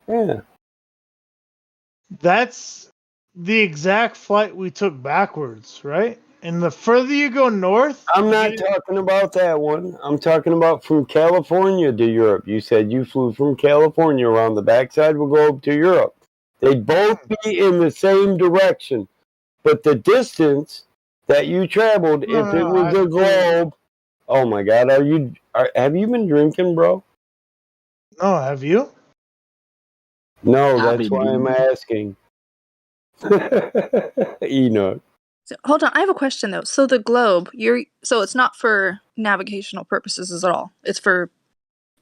Yeah. That's the exact flight we took backwards, right? And the further you go north, I'm not talking about that one. I'm talking about from California to Europe. You said you flew from California around the backside of the globe to Europe. They'd both be in the same direction, but the distance that you traveled, if it was a globe, oh my God, have you been drinking, bro? No, have you? No, that's why I'm asking. Enoch. So, hold on, I have a question though. So the globe, so it's not for navigational purposes at all. It's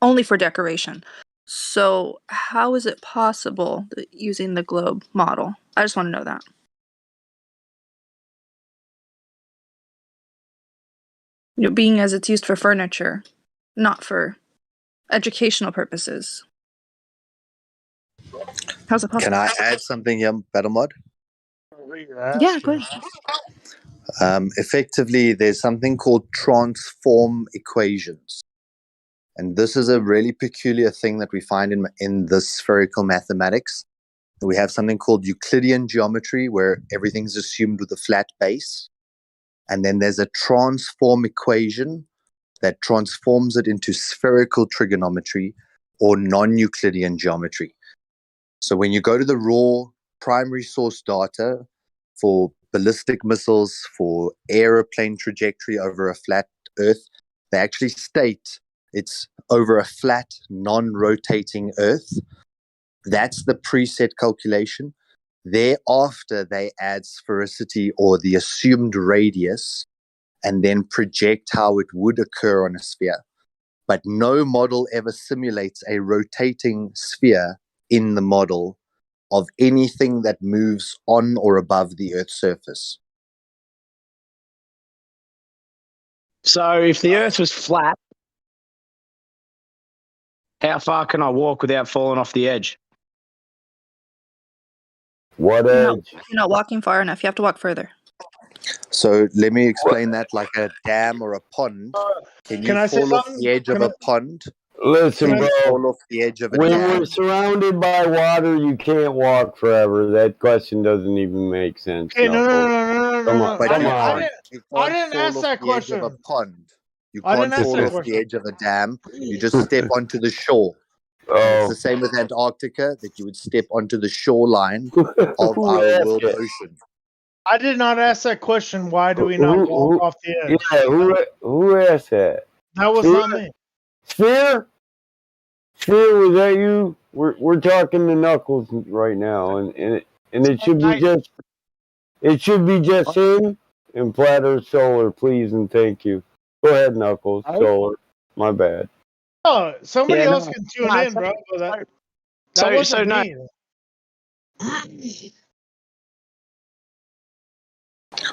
only for decoration. So how is it possible using the globe model? I just want to know that. Being as it's used for furniture, not for educational purposes. How's it possible? Can I add something here, Battlemod? Yeah, go ahead. Effectively, there's something called transform equations. And this is a really peculiar thing that we find in this spherical mathematics. We have something called Euclidean geometry, where everything's assumed with a flat base. And then there's a transform equation that transforms it into spherical trigonometry or non-Euclidean geometry. So when you go to the raw primary source data for ballistic missiles, for aeroplane trajectory over a flat Earth, they actually state it's over a flat, non-rotating Earth. That's the preset calculation. Thereafter, they add sphericity or the assumed radius and then project how it would occur on a sphere. But no model ever simulates a rotating sphere in the model of anything that moves on or above the Earth's surface. So if the Earth was flat, how far can I walk without falling off the edge? What edge? You're not walking far enough. You have to walk further. So let me explain that like a dam or a pond. Can you I say fall off something? the edge of a pond? Listen, Can you bro. fall off the edge of a When dam? we're surrounded by water, you can't walk forever. That question doesn't even make sense. Okay, no. Come on, But come you on. can't, you I can't didn't fall ask off that the edge of a question. pond. You I didn't can't ask fall that off the question. edge of a dam. You just step onto the shore. And it's the same with Antarctica, that you would step onto the shoreline of Who our asked world it? ocean. I did not ask that question. Why do we not walk off the edge? Yeah, who asked that? That was Sphere? not me. Sphere? Sphere, was that you? We're talking to Knuckles right now, and it should be just him and Platter Solar, please and thank you. Go ahead, Knuckles. Solar. My bad. Oh, somebody else can tune in, bro. That wasn't me.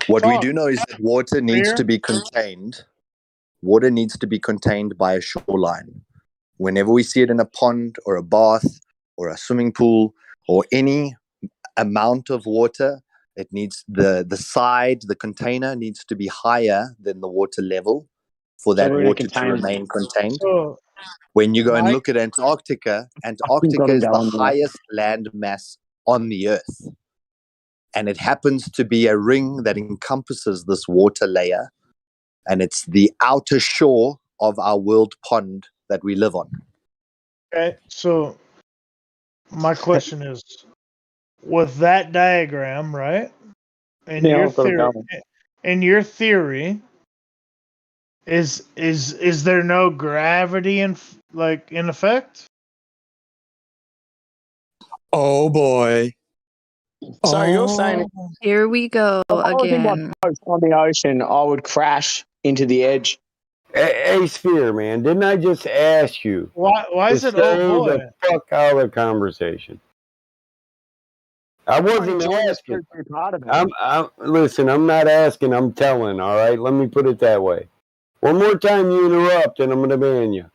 What we do know is that water needs to be contained. Water needs to be contained by a shoreline. Whenever we see it in a pond or a bath or a swimming pool or any amount of water, it needs the container needs to be higher than the water level for that water to remain contained. When you go and look at Antarctica, Antarctica is the highest land mass on the Earth. And it happens to be a ring that encompasses this water layer. And it's the outer shore of our world pond that we live on. Okay, so my question is, with that diagram, right? In your theory, is there no gravity in effect? Oh boy. So you're saying Here we go if I was in my again. boat on the ocean, I would crash into the edge. Hey, Sphere, man, didn't I just ask you? Why is it oh boy? The fuck out of the conversation. I wasn't asking. Listen, I'm not asking, I'm telling, all right? Let me put it that way. One more time you interrupt and I'm going to ban you.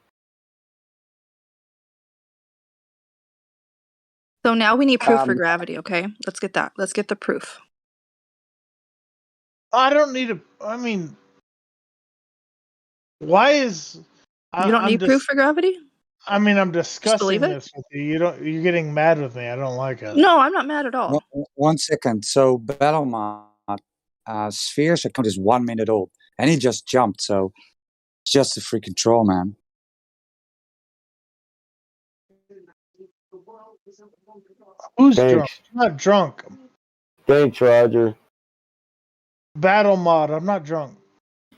So now we need proof for gravity, okay? Let's get that. Let's get the proof. I don't need a. I mean, why is. You don't need proof for gravity? I mean, I'm discussing believe it? this with you. You're getting mad with me. I don't like it. No, I'm not mad at all. 1 second. So Battlemod, Sphere's account is 1 minute old, and he just jumped. So it's just a freaking troll, man. Who's drunk? I'm not drunk. Thanks, Roger. Battle mod. I'm not drunk.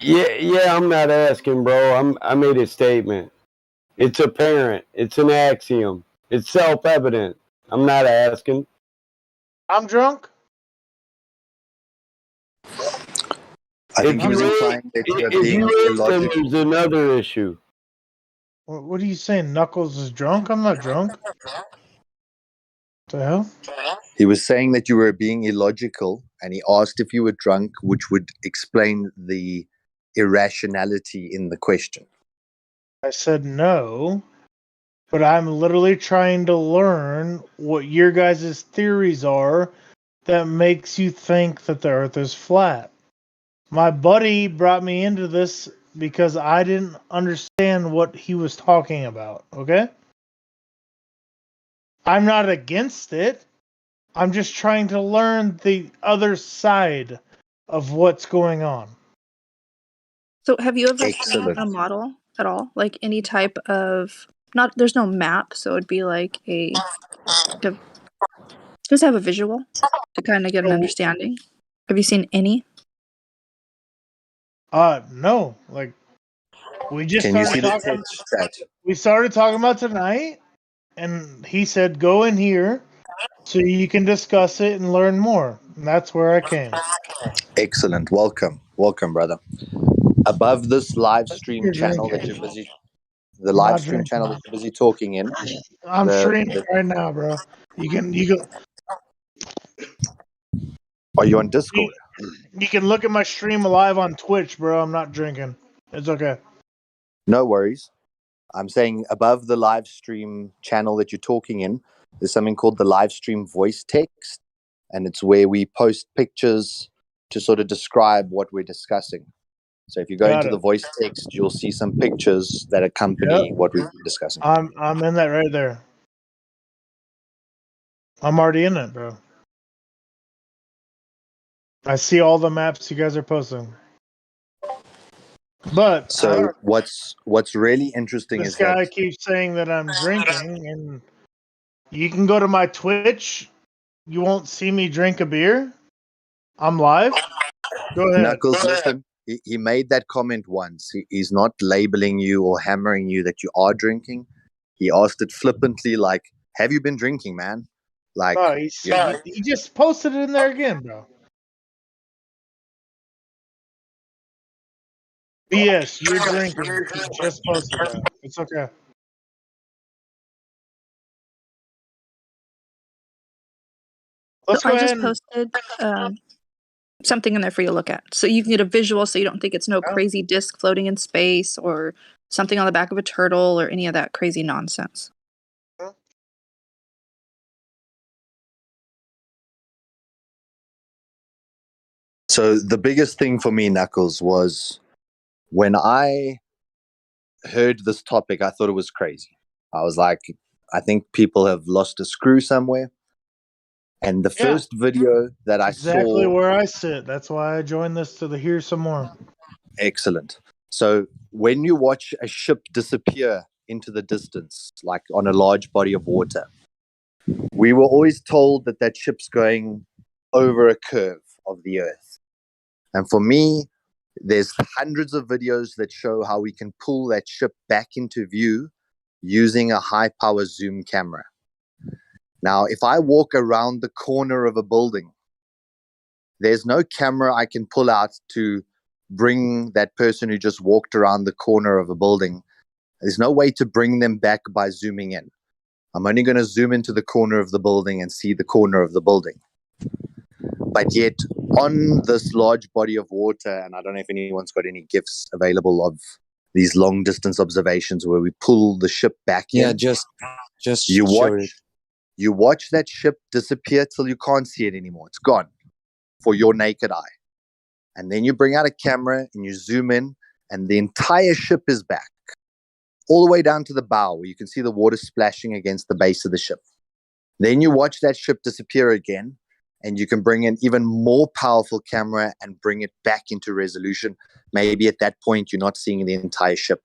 Yeah, I'm not asking, bro. I made a statement. It's apparent. It's an axiom. It's self-evident. I'm not asking. I'm drunk? I think he was implying that you were being illogical. There's another issue. What are you saying? Knuckles is drunk? I'm not drunk. What the hell? He was saying that you were being illogical, and he asked if you were drunk, which would explain the irrationality in the question. I said no, but I'm literally trying to learn what your guys' theories are that makes you think that the Earth is flat. My buddy brought me into this because I didn't understand what he was talking about, okay? I'm not against it. I'm just trying to learn the other side of what's going on. So have you ever seen Excellent. a model at all? Like any type of not there's no map, so it'd be like just have a visual to kind of get an understanding. Have you seen any? No. Like we just Can you see started the talking text chat? we started talking about tonight and he said go in here so you can discuss it and learn more. And that's where I came. Excellent. Welcome, brother. Above this live stream You're channel drinking. that you're busy, the I'm live not stream channel that drinking. you're busy talking in. I'm streaming right now, bro. You can Are you on Discord? you can look at my stream live on Twitch, bro. I'm not drinking. It's okay. No worries. I'm saying above the live stream channel that you're talking in, there's something called the live stream voice text, and it's where we post pictures to sort of describe what we're discussing. So if you go Got into it. the voice text, you'll see some pictures that accompany what we're discussing. I'm in that right there. I'm already in it, bro. I see all the maps you guys are posting. But So what's really interesting this is that guy keeps saying that I'm drinking, and you can go to my Twitch. You won't see me drink a beer. I'm live. Go ahead. Knuckles, listen, he made that comment once. He's not labeling you or hammering you that you are drinking. He asked it flippantly, like, "Have you been drinking, man?" Like, No, he just posted it in there again, bro. BS, you're drinking. He just posted that. It's okay. Let's So go I ahead just and posted something in there for you to look at, so you can get a visual, so you don't think it's no crazy disc floating in space or something on the back of a turtle or any of that crazy nonsense. so the biggest thing for me, Knuckles, was when I heard this topic, I thought it was crazy. I was like, I think people have lost a screw somewhere. And the first video that I exactly saw, where I sit. That's why I joined this to hear some more. excellent. So when you watch a ship disappear into the distance, like on a large body of water, we were always told that that ship's going over a curve of the earth. And for me, there's hundreds of videos that show how we can pull that ship back into view using a high power zoom camera. Now, if I walk around the corner of a building, there's no camera I can pull out to bring that person who just walked around the corner of a building. There's no way to bring them back by zooming in. I'm only going to zoom into the corner of the building and see the corner of the building. But yet, on this large body of water, and I don't know if anyone's got any GIFs available of these long distance observations where we pull the ship back in. Yeah, just you show watch it. you watch that ship disappear till you can't see it anymore. It's gone for your naked eye. And then you bring out a camera and you zoom in, and the entire ship is back, all the way down to the bow where you can see the water splashing against the base of the ship. Then you watch that ship disappear again, and you can bring in even more powerful camera and bring it back into resolution. Maybe at that point, you're not seeing the entire ship.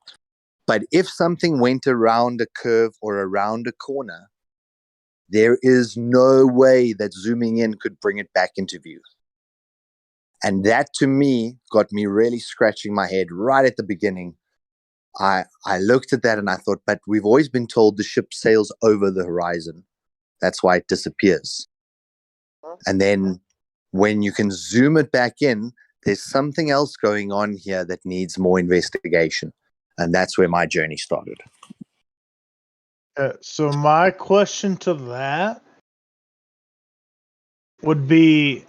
But if something went around a curve or around a corner, there is no way that zooming in could bring it back into view. And that, to me, got me really scratching my head right at the beginning. I looked at that and I thought, but we've always been told the ship sails over the horizon. That's why it disappears. And then when you can zoom it back in, there's something else going on here that needs more investigation. And that's where my journey started. So my question to that would be,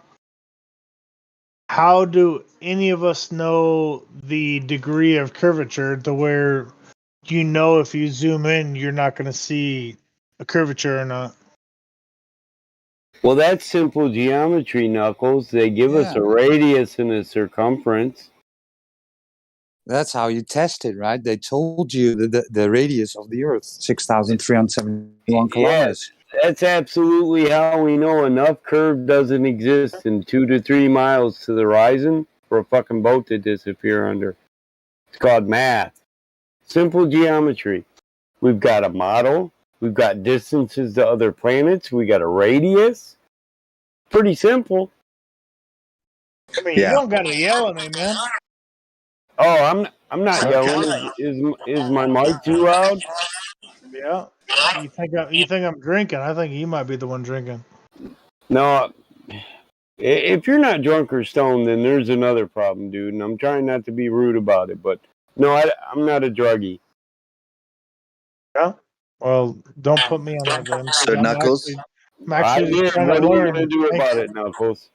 how do any of us know the degree of curvature to where you know if you zoom in, you're not going to see a curvature or not? Well, that's simple geometry, Knuckles. They give us a radius and a circumference. That's how you test it, right? They told you the radius of the Earth, 6,371 kilometers. That's absolutely how we know enough curve doesn't exist in 2 to 3 miles to the horizon for a fucking boat to disappear under. It's called math. Simple geometry. We've got a model. We've got distances to other planets. We got a radius. Pretty simple. I mean, you don't gotta yell at me, man. Oh, I'm not yelling. Is my mic too loud? Yeah. You think I'm drinking? I think you might be the one drinking. No. If you're not drunk or stoned, then there's another problem, dude. And I'm trying not to be rude about it, but no, I'm not a druggie. Yeah. Well, don't put me on that then. 'Cause So Knuckles, I'm actually trying to what are you learn. gonna do Thank about you. it, Knuckles?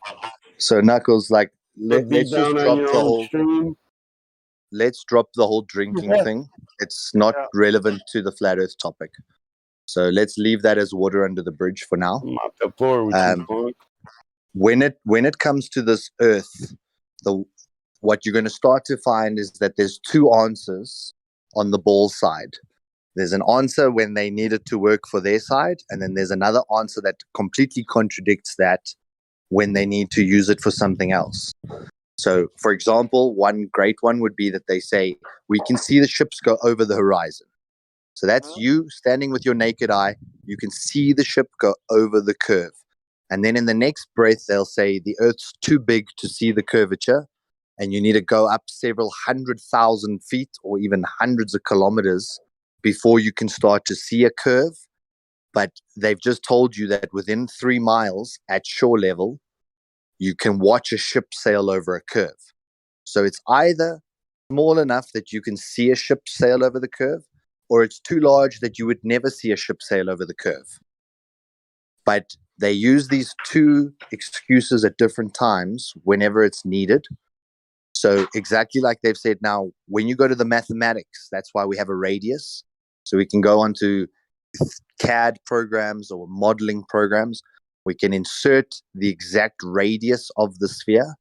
so Knuckles, like But be let's just down on drop your the own whole. stream. Let's drop the whole drinking thing. It's not relevant to the flat Earth topic. So let's leave that as water under the bridge for now. Mop the floor with you, punk. When it comes to this Earth, what you're going to start to find is that there's two answers on the ball side. There's an answer when they need it to work for their side, and then there's another answer that completely contradicts that when they need to use it for something else. So, for example, one great one would be that they say, we can see the ships go over the horizon. So that's you standing with your naked eye. You can see the ship go over the curve. And then in the next breath, they'll say the Earth's too big to see the curvature, and you need to go up several 100,000 feet or even hundreds of kilometers before you can start to see a curve. But they've just told you that within 3 miles at shore level, you can watch a ship sail over a curve. So it's either small enough that you can see a ship sail over the curve, or it's too large that you would never see a ship sail over the curve. But they use these two excuses at different times whenever it's needed. So exactly like they've said now, when you go to the mathematics, that's why we have a radius. So we can go onto CAD programs or modeling programs. We can insert the exact radius of the sphere.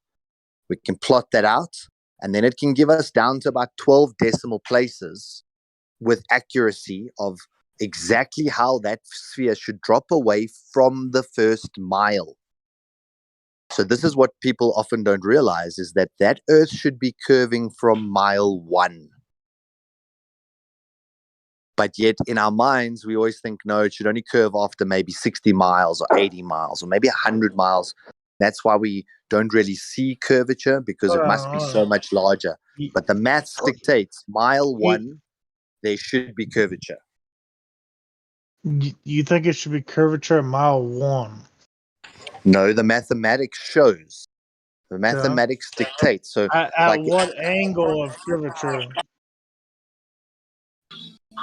We can plot that out, and then it can give us down to about 12 decimal places with accuracy of exactly how that sphere should drop away from the first mile. So this is what people often don't realize, is that Earth should be curving from mile 1. But yet in our minds, we always think, no, it should only curve after maybe 60 miles or 80 miles or maybe 100 miles. That's why we don't really see curvature, because it must be so much larger. But the maths dictates mile 1, there should be curvature. You think it should be curvature at mile 1? No, the mathematics shows. The mathematics dictates. So at what angle of curvature?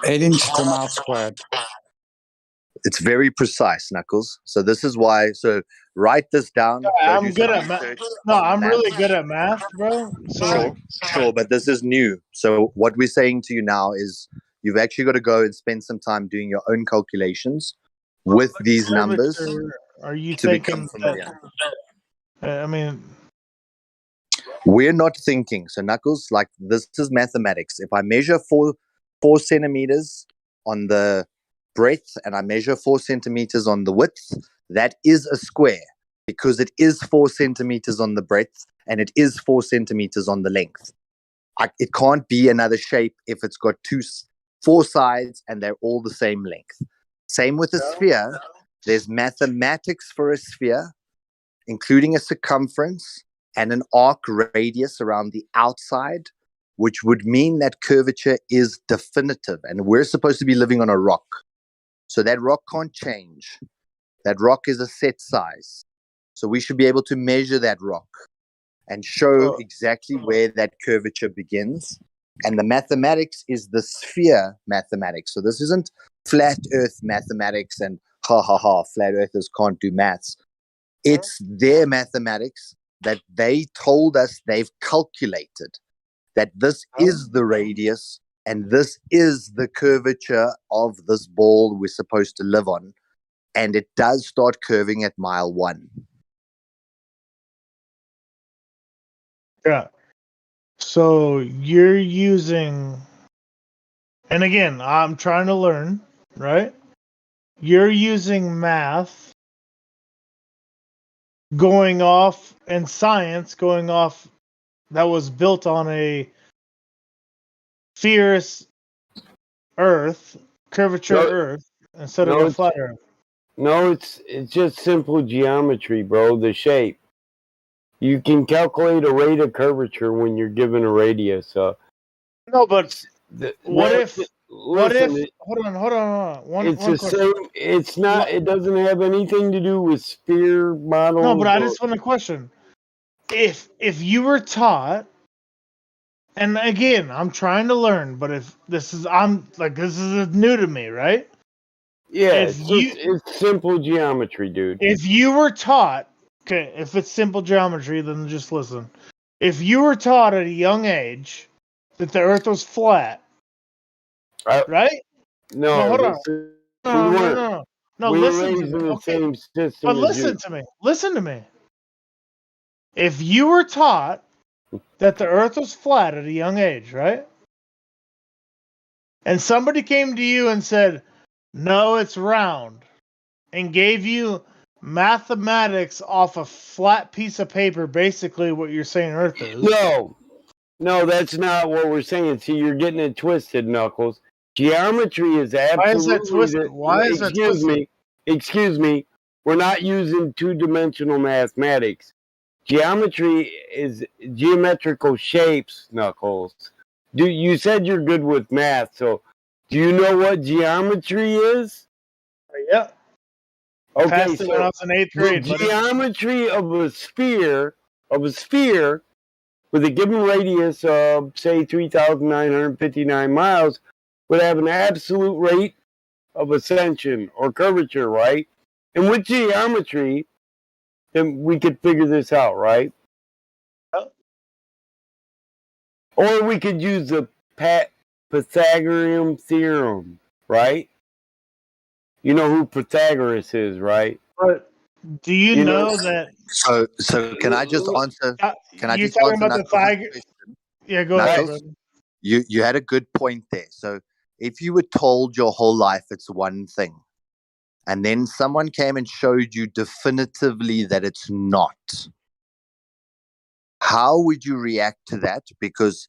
8 inches per mile squared. It's very precise, Knuckles. So this is why. So write this down. I'm good at math. No, I'm really good at math, bro. So sure, but this is new. So what we're saying to you now is you've actually got to go and spend some time doing your own calculations with these numbers. Are you to thinking become familiar? I mean, We're not thinking. So Knuckles, like this is mathematics. If I measure 4 centimeters on the breadth and I measure 4 centimeters on the width, that is a square, because it is 4 centimeters on the breadth and it is 4 centimeters on the length. It can't be another shape if it's got 4 sides and they're all the same length. Same with a sphere. There's mathematics for a sphere, including a circumference and an arc radius around the outside, which would mean that curvature is definitive. And we're supposed to be living on a rock. So that rock can't change. That rock is a set size. So we should be able to measure that rock and show exactly where that curvature begins. And the mathematics is the sphere mathematics. So this isn't flat earth mathematics and flat earthers can't do maths. It's their mathematics that they told us they've calculated, that this is the radius and this is the curvature of this ball we're supposed to live on. And it does start curving at mile 1. Yeah. So you're using, and again, I'm trying to learn, right? You're using math going off and science going off that was built on a spherous Earth, curvature No, Earth, instead of no, a it's flat Earth. no, it's just simple geometry, bro. The shape. You can calculate a rate of curvature when you're given a radius. No, but what well, if? What listen, if? Hold on. it's One the question. same. It's not. It doesn't have anything to do with sphere models. No, but I or- just want a question. If you were taught, and again, I'm trying to learn, but if this is this is new to me, right? yeah, If you it's simple geometry, dude. if you were taught, okay, if it's simple geometry, then just listen. If you were taught at a young age that the Earth was flat, right? No, Hold on. listen, No, we no, weren't. no, no. No, We were listen to raised me. in the Okay. same system But as listen you. to me. Listen to me. If you were taught that the Earth was flat at a young age, right? And somebody came to you and said, no, it's round, and gave you mathematics off a flat piece of paper, basically what you're saying Earth is. No, that's not what we're saying. See, you're getting it twisted, Knuckles. Geometry is absolutely. Why is that twisted? Why is that twisted? Excuse me. We're not using two-dimensional mathematics. Geometry is geometrical shapes, Knuckles. You said you're good with math, so do you know what geometry is? Yeah. Okay, Passed it when I was in 8th grade, the buddy. geometry of a sphere with a given radius of say 3,959 miles would have an absolute rate of ascension or curvature, right? And with geometry, then we could figure this out, right? Or we could use the Pythagorean theorem, right? You know who Pythagoras is, right? But do you know that? So can I just answer? Can I You're just talking answer about the Knuckles' Pythagoras? question? Yeah, go ahead, Knuckles, brother. you had a good point there. So if you were told your whole life it's one thing, and then someone came and showed you definitively that it's not, how would you react to that? Because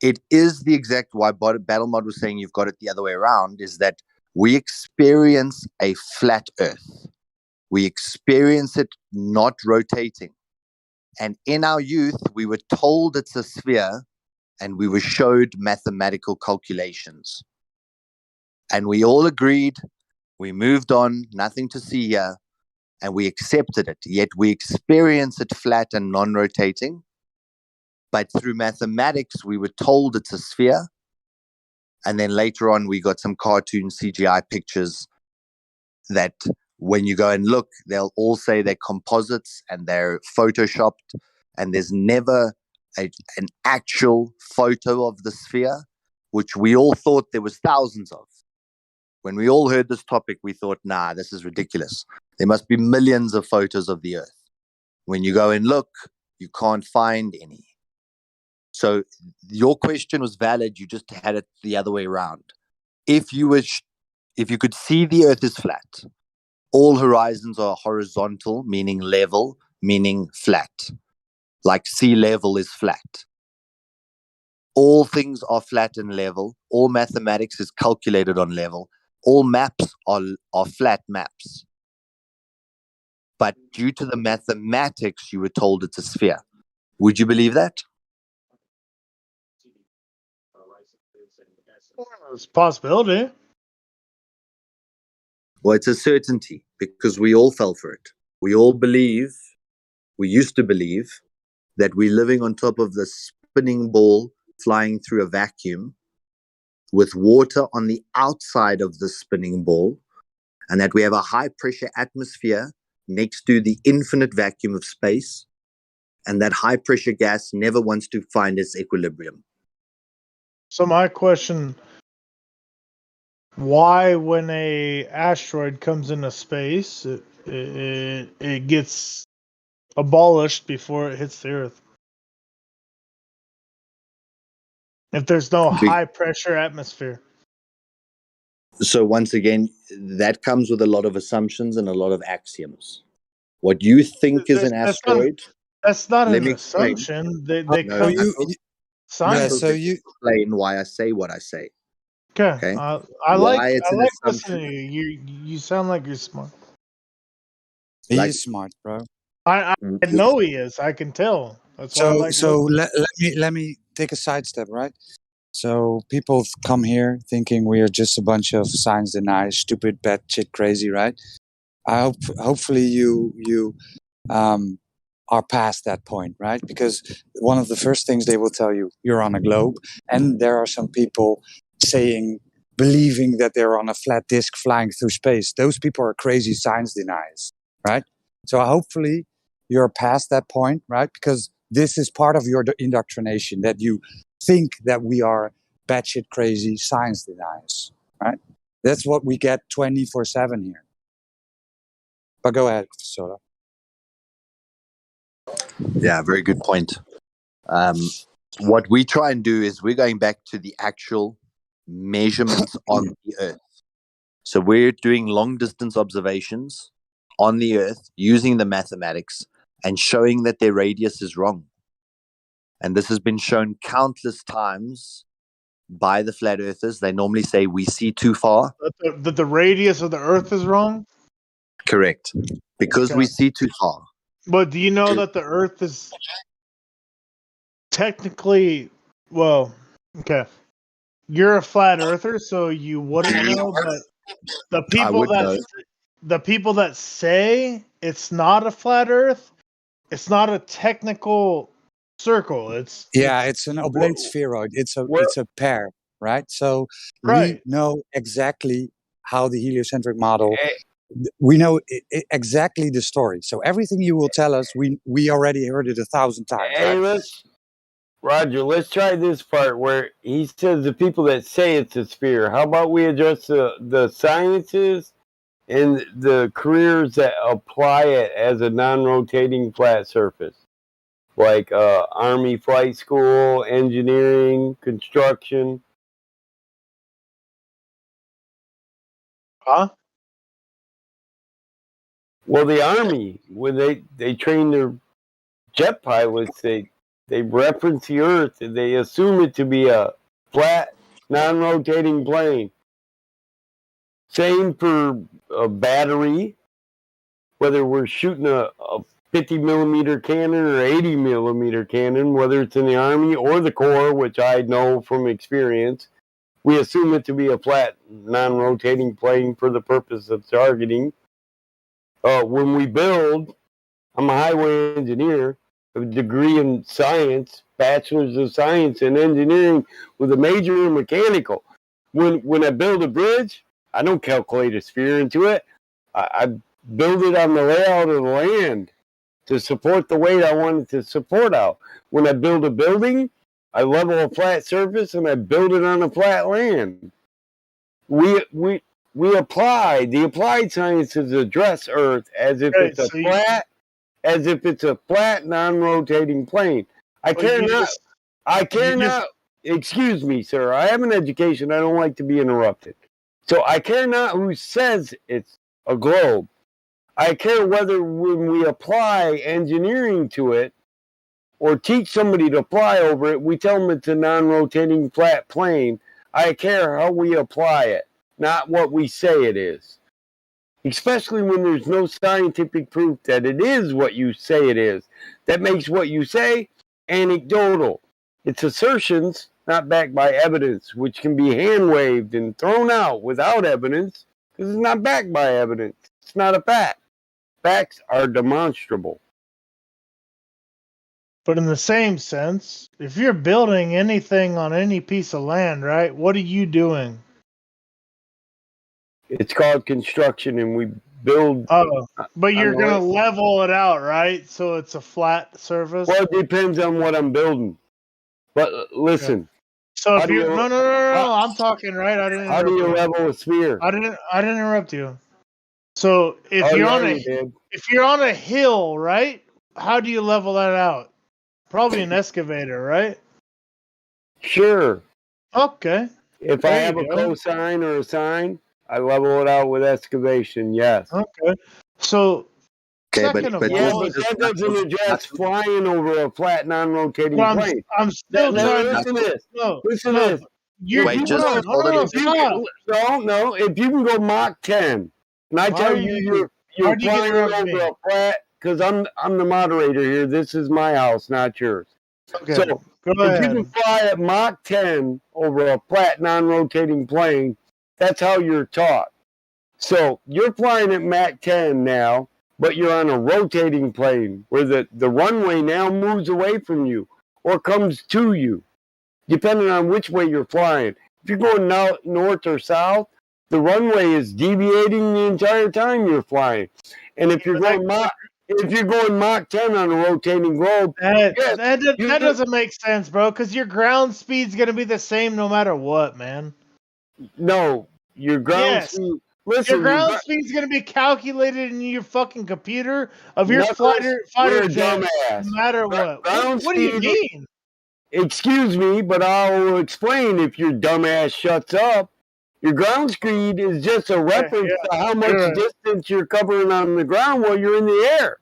it is the exact why Battle Mod was saying you've got it the other way around, is that we experience a flat Earth. We experience it not rotating. And in our youth, we were told it's a sphere and we were showed mathematical calculations. And we all agreed, we moved on, nothing to see here, and we accepted it. Yet we experience it flat and non rotating. But through mathematics, we were told it's a sphere. And then later on, we got some cartoon CGI pictures that when you go and look, they'll all say they're composites and they're photoshopped. And there's never an actual photo of the sphere, which we all thought there was thousands of. When we all heard this topic, we thought, nah, this is ridiculous. There must be millions of photos of the Earth. When you go and look, you can't find any. So your question was valid. You just had it the other way around. If you could see the Earth is flat, all horizons are horizontal, meaning level, meaning flat. Like sea level is flat. All things are flat and level. All mathematics is calculated on level. All maps are flat maps. But due to the mathematics, you were told it's a sphere. Would you believe that? It's a possibility. Well, it's a certainty because we all fell for it. We used to believe that we're living on top of the spinning ball flying through a vacuum with water on the outside of the spinning ball, and that we have a high pressure atmosphere next to the infinite vacuum of space, and that high pressure gas never wants to find its equilibrium. So my question, why when a asteroid comes into space, it gets abolished before it hits the Earth? if there's no high pressure atmosphere. So once again, that comes with a lot of assumptions and a lot of axioms. What you think is an asteroid. That's not Let an me explain. assumption. They No, come science. science. Explain why I say what I say. Okay. Okay. I like it's an assumption. listening to you. You sound like you're smart. He is smart, bro. I know he is. I can tell. That's why I like. Let me take a sidestep, right? So people come here thinking we are just a bunch of science deniers, stupid, bad shit, crazy, right? Hopefully you are past that point, right? Because one of the first things they will tell you, you're on a globe, and there are some people believing that they're on a flat disk flying through space. Those people are crazy science deniers, right? So hopefully you're past that point, right? Because this is part of your indoctrination, that you think that we are batshit crazy science deniers, right? That's what we get 24/7 here. But go ahead, Soda. Yeah, very good point. What we try and do is we're going back to the actual measurements on the Earth. So we're doing long distance observations on the Earth using the mathematics and showing that their radius is wrong. And this has been shown countless times by the flat earthers. They normally say we see too far. That the radius of the Earth is wrong? Correct. Because we see too far. But do you know that the Earth is technically, well, okay. You're a flat earther, so you wouldn't know, but the people that say it's not a flat Earth, it's not a technical circle. It's an oblate spheroid. It's a pair, right? So we know exactly how the heliocentric model. We know exactly the story. So everything you will tell us, we already heard it 1,000 times. Hey, right? Roger, let's try this part where he says the people that say it's a sphere. How about we address the sciences and the careers that apply it as a non-rotating flat surface? Like Army Flight School, engineering, construction. Huh? Well, the Army, when they train their jet pilots, they reference the Earth and they assume it to be a flat, non-rotating plane. Same for a battery, whether we're shooting a 50 millimeter cannon or 80 millimeter cannon, whether it's in the Army or the Corps, which I know from experience, we assume it to be a flat, non-rotating plane for the purpose of targeting. When we build, I'm a highway engineer, a degree in science, bachelor's of science in engineering with a major in mechanical. When I build a bridge, I don't calculate a sphere into it. I build it on the layout of the land to support the weight I want it to support out. When I build a building, I level a flat surface and I build it on a flat land. We apply the applied sciences address Earth as if it's a flat, non-rotating plane. I care not. Excuse me, sir. I have an education. I don't like to be interrupted. So I care not who says it's a globe. I care whether when we apply engineering to it or teach somebody to fly over it, we tell them it's a non-rotating flat plane. I care how we apply it, not what we say it is. Especially when there's no scientific proof that it is what you say it is. That makes what you say anecdotal. It's assertions not backed by evidence, which can be hand-waved and thrown out without evidence because it's not backed by evidence. It's not a fact. Facts are demonstrable. But in the same sense, if you're building anything on any piece of land, right, what are you doing? It's called construction, and we build. Oh, but you're going to level it out, right? So it's a flat surface? Well, it depends on what I'm building. But listen. So if you're no, I'm talking, right? I didn't. How do you level a sphere? I didn't interrupt you. So if you're on a hill, right? How do you level that out? Probably an excavator, right? Sure. Okay. If I There have you a go. cosine or a sine, I level it out with excavation. Yes. Okay. So, Okay, second of Yeah, all, but that doesn't address flying over a flat, non-rotating but plane. I'm still trying to. Listen to this. No, Listen no. to this. You're If you just go, hold on a if you stop. no, if you can go Mach 10, and I Why tell are you you- you're why do you flying interrupt over me? a flat, because I'm the moderator here. This is my house, not yours. Okay, So go if you ahead. can fly at Mach 10 over a flat, non-rotating plane, that's how you're taught. So you're flying at Mach 10 now, but you're on a rotating plane where the runway now moves away from you or comes to you, depending on which way you're flying. If you're going north or south, the runway is deviating the entire time you're flying. And if you're going Mach 10 on a rotating globe, That doesn't make sense, bro. Because your ground speed's gonna be the same no matter what, man. No, your ground Yes. speed. Listen, Your ground speed's gonna be calculated in your fucking computer of your Knuckles, fighter you're a jet, dumbass. no matter what. Ground What do you speed- mean? Excuse me, but I'll explain if your dumbass shuts up. Your ground speed is just a reference to how much distance you're covering on the ground while you're in the air.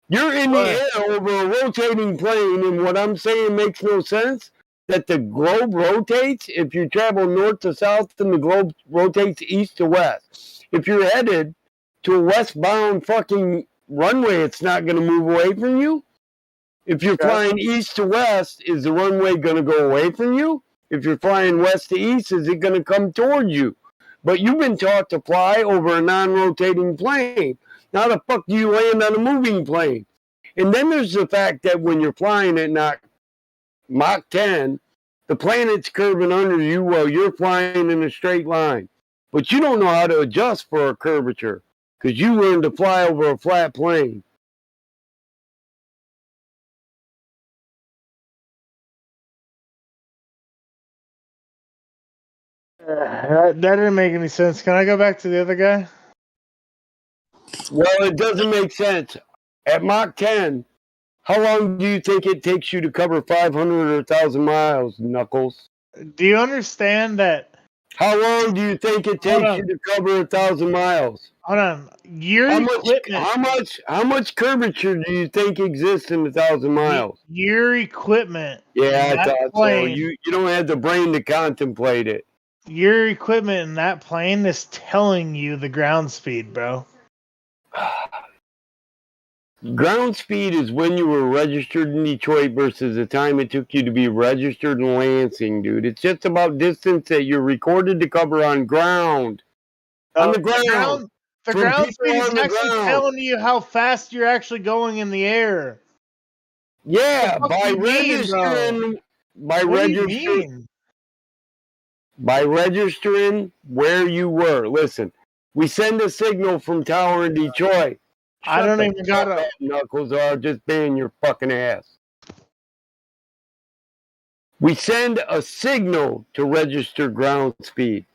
You're in the air over a rotating plane, and what I'm saying makes no sense. That the globe rotates if you travel north to south, and the globe rotates east to west. If you're headed to a westbound fucking runway, it's not going to move away from you. If you're flying east to west, is the runway going to go away from you? If you're flying west to east, is it going to come toward you? But you've been taught to fly over a non-rotating plane. How the fuck do you land on a moving plane? And then there's the fact that when you're flying at Mach 10, the planet's curving under you while you're flying in a straight line. But you don't know how to adjust for a curvature because you learned to fly over a flat plane. That didn't make any sense. Can I go back to the other guy? Well, it doesn't make sense. At Mach 10, how long do you think it takes you to cover 500 or 1,000 miles, Knuckles? Do you understand that? How long do you think it takes you to cover 1,000 miles? Hold on. Your equipment. How much curvature do you think exists in 1,000 miles? Your equipment. Yeah, in I that thought plane, so. You don't have the brain to contemplate it. Your equipment in that plane is telling you the ground speed, bro. Ground speed is when you were registered in Detroit versus the time it took you to be registered in Lansing, dude. It's just about distance that you're recorded to cover on ground. On the ground. The From ground people speed is on the actually ground. telling you how fast you're actually going in the air. Yeah, What the fuck by do you mean, registering, by registering where you were. Listen, we send a signal from tower in Detroit. I don't even gotta. Knuckles, or I'll just ban your fucking ass. We send a signal to register ground speed.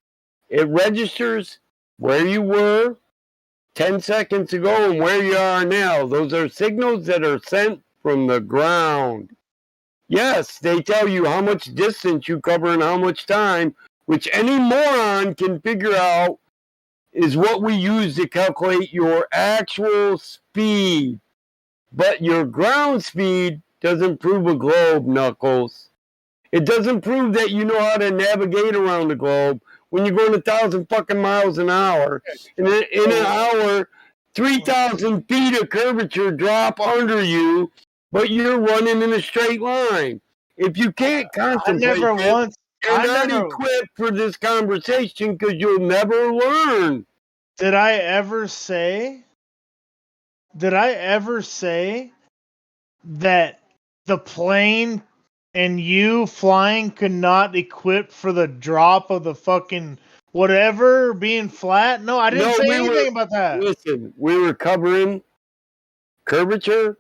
It registers where you were 10 seconds ago and where you are now. Those are signals that are sent from the ground. Yes, they tell you how much distance you cover in how much time, which any moron can figure out is what we use to calculate your actual speed. But your ground speed doesn't prove a globe, Knuckles. It doesn't prove that you know how to navigate around the globe when you're going 1,000 fucking miles an hour. And in an hour, 3,000 feet of curvature drop under you, but you're running in a straight line. If you can't contemplate this, you're not equipped for this conversation because you'll never learn. Did I ever say that the plane and you flying could not equip for the drop of the fucking whatever being flat? No, I didn't say anything about that. Listen, we were covering curvature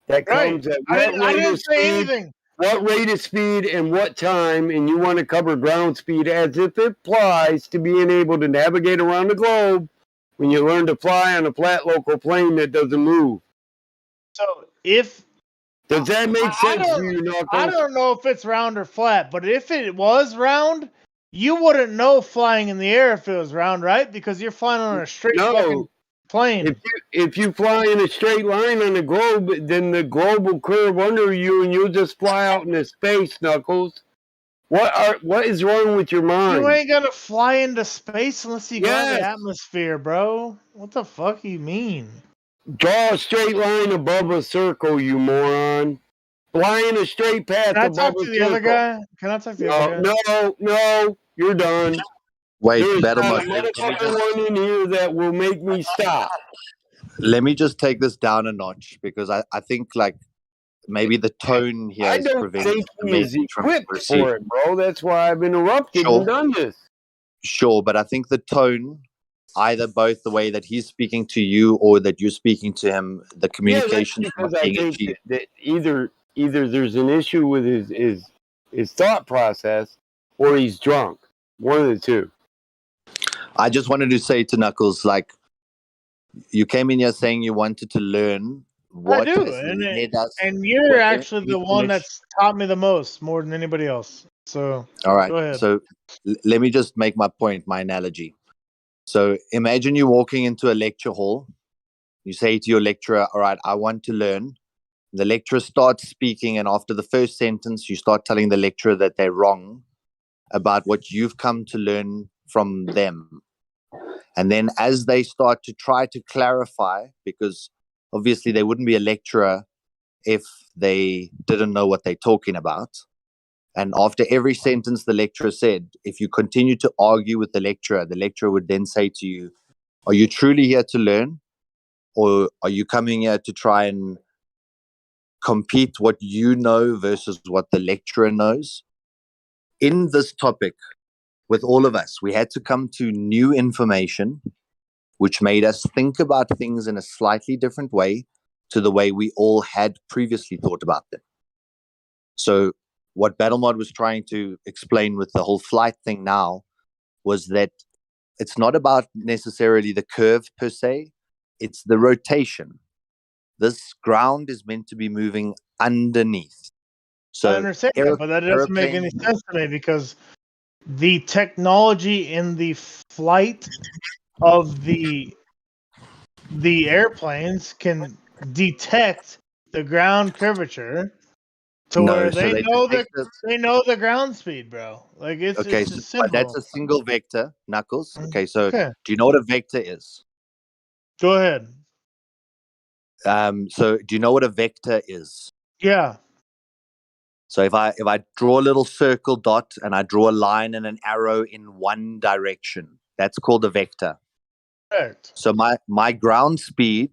that comes at I didn't say anything. What rate of speed and what time, and you want to cover ground speed as if it applies to being able to navigate around the globe when you learn to fly on a flat local plane that doesn't move. So if Does that make sense to you, I Knuckles? don't know if it's round or flat, but if it was round, you wouldn't know flying in the air if it was round, right? Because you're flying on a straight fucking plane. If you fly in a straight line on the globe, then the globe will curve under you, and you'll just fly out into space, Knuckles. What is wrong with your mind? You ain't gonna fly into space unless you go in the atmosphere, bro. What the fuck you mean? Draw a straight line above a circle, you moron. Fly in a straight path Can I above talk a to the circle. other guy? Can I talk to the other guy? No, you're done. Wait, There's Battle not a Mod, motherfucking one in here that will make me stop. let me just take this down a notch because I think like maybe the tone here I is don't preventing think the he is message from equipped proceeding. for it, bro. That's why I've interrupted Sure. and done this. Sure, but I think the tone, either both the way that he's speaking to you or that you're speaking to him, the communication is not Because I being think achieved. that either there's an issue with his thought process, or he's drunk. One of the two. I just wanted to say to Knuckles, like, you came in here saying you wanted to learn what I do, has led us. and you're what actually the one information- that's taught me the most, more than anybody else. So, All right. go ahead. So let me just make my point, my analogy. So imagine you walking into a lecture hall. You say to your lecturer, all right, I want to learn. The lecturer starts speaking, and after the first sentence, you start telling the lecturer that they're wrong about what you've come to learn from them. And then as they start to try to clarify, because obviously they wouldn't be a lecturer if they didn't know what they're talking about. And after every sentence the lecturer said, if you continue to argue with the lecturer would then say to you, are you truly here to learn? Or are you coming here to try and compete what you know versus what the lecturer knows? In this topic, with all of us, we had to come to new information, which made us think about things in a slightly different way to the way we all had previously thought about them. So what BattleMod was trying to explain with the whole flight thing now was that it's not about necessarily the curve per se, it's the rotation. This ground is meant to be moving underneath. So I understand that, but that doesn't make any sense to me because the technology in the flight of the airplanes can detect the ground curvature to No, where so they they know detect they know the ground speed, bro. Like it's Okay, it's so just simple. that's a single vector, Knuckles. Okay, so Okay. do you know what a vector is? Go ahead. So do you know what a vector is? Yeah. So if I draw a little circle dot and I draw a line and an arrow in one direction, that's called a vector. Correct. So my ground speed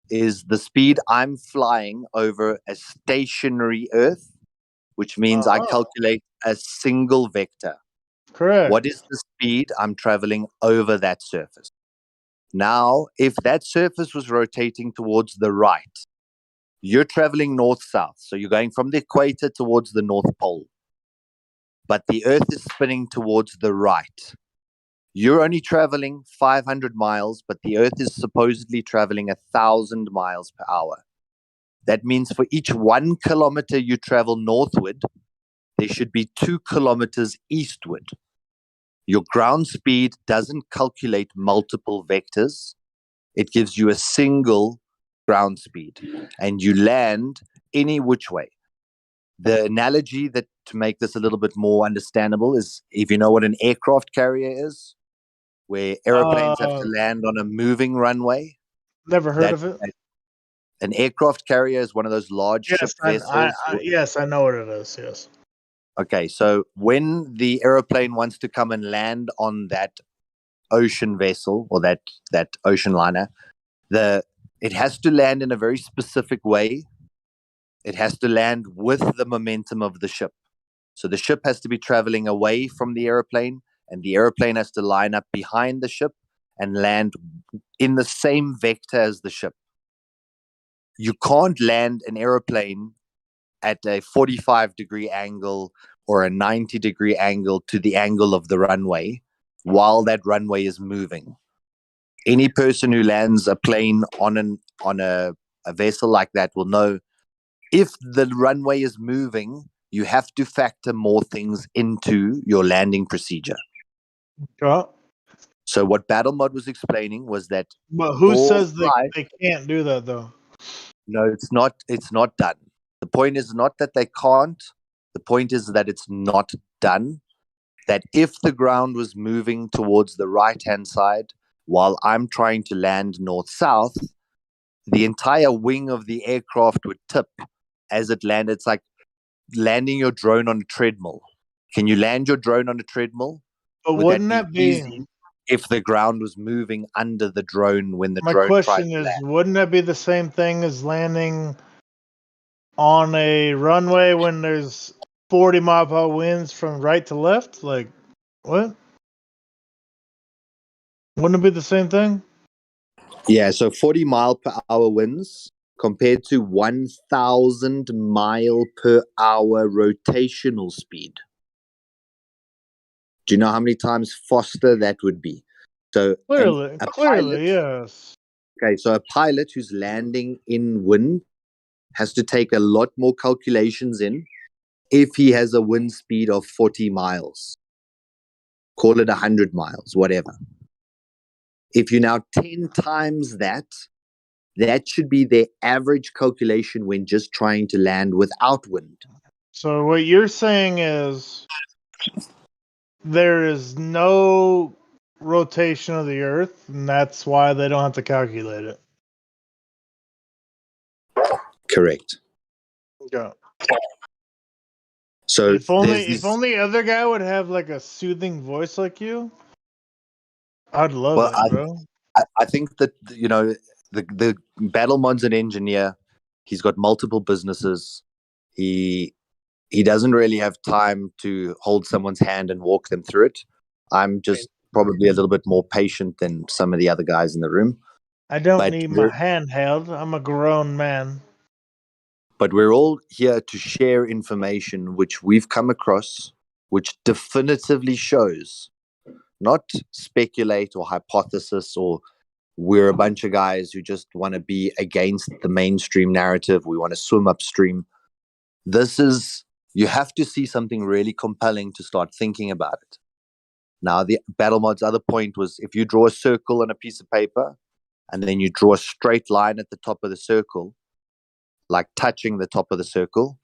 is the speed I'm flying over a stationary Earth, which means I calculate a single vector. Correct. What is the speed I'm traveling over that surface? Now, if that surface was rotating towards the right, you're traveling north-south. So you're going from the equator towards the North Pole. But the Earth is spinning towards the right. You're only traveling 500 miles, but the Earth is supposedly traveling 1,000 miles per hour. That means for each 1 kilometer you travel northward, there should be 2 kilometers eastward. Your ground speed doesn't calculate multiple vectors. It gives you a single ground speed, and you land any which way. The analogy that to make this a little bit more understandable is if you know what an aircraft carrier is, where airplanes have to land on a moving runway. Never heard of it. An aircraft carrier is one of those large ship vessels. Yes, I know what it is. Yes. Okay, so when the airplane wants to come and land on that ocean vessel or that ocean liner, it has to land in a very specific way. It has to land with the momentum of the ship. So the ship has to be traveling away from the airplane, and the airplane has to line up behind the ship and land in the same vector as the ship. You can't land an airplane at a 45-degree angle or a 90-degree angle to the angle of the runway while that runway is moving. Any person who lands a plane on a vessel like that will know if the runway is moving, you have to factor more things into your landing procedure. So what Battle Mod was explaining was that. But who all says flight- they can't do that though? No, it's not. It's not done. The point is not that they can't. The point is that it's not done. That if the ground was moving towards the right-hand side while I'm trying to land north-south, the entire wing of the aircraft would tip as it landed. It's like landing your drone on a treadmill. Can you land your drone on a treadmill? But wouldn't that be easy if the ground was moving under the drone when the my drone question tried to is, land? wouldn't that be the same thing as landing on a runway when there's 40-mile-per-hour winds from right to left? Like, what? Wouldn't it be the same thing? Yeah, so 40 mile per hour winds compared to 1,000 mile per hour rotational speed. Do you know how many times faster that would be? So Clearly, yes. Okay, so a pilot who's landing in wind has to take a lot more calculations in if he has a wind speed of 40 miles. Call it 100 miles, whatever. If you now 10 times that, that should be their average calculation when just trying to land without wind. So what you're saying is there is no rotation of the Earth, and that's why they don't have to calculate it. Correct. Yeah. So if only other guy would have like a soothing voice like you, I'd love it, bro. I think that, you know, the Battle Mod's an engineer. He's got multiple businesses. He doesn't really have time to hold someone's hand and walk them through it. I'm just probably a little bit more patient than some of the other guys in the room. I don't need my hand held. I'm a grown man. But we're all here to share information which we've come across, which definitively shows, not speculate or hypothesis, or we're a bunch of guys who just want to be against the mainstream narrative. We want to swim upstream. This is, you have to see something really compelling to start thinking about it. Now, the Battle Mod's other point was if you draw a circle on a piece of paper and then you draw a straight line at the top of the circle, like touching the top of the circle,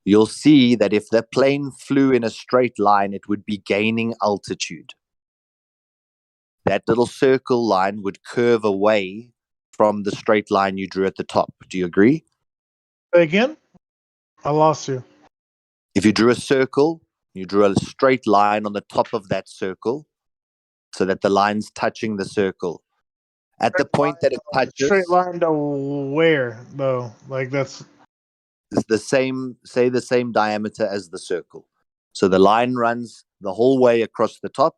you'll see that if the plane flew in a straight line, it would be gaining altitude. That little circle line would curve away from the straight line you drew at the top. Do you agree? Again? I lost you. If you drew a circle, you drew a straight line on the top of that circle so that the line's touching the circle. At the point that it touches, straight line to where though? Like that's the same, say the same diameter as the circle. So the line runs the whole way across the top,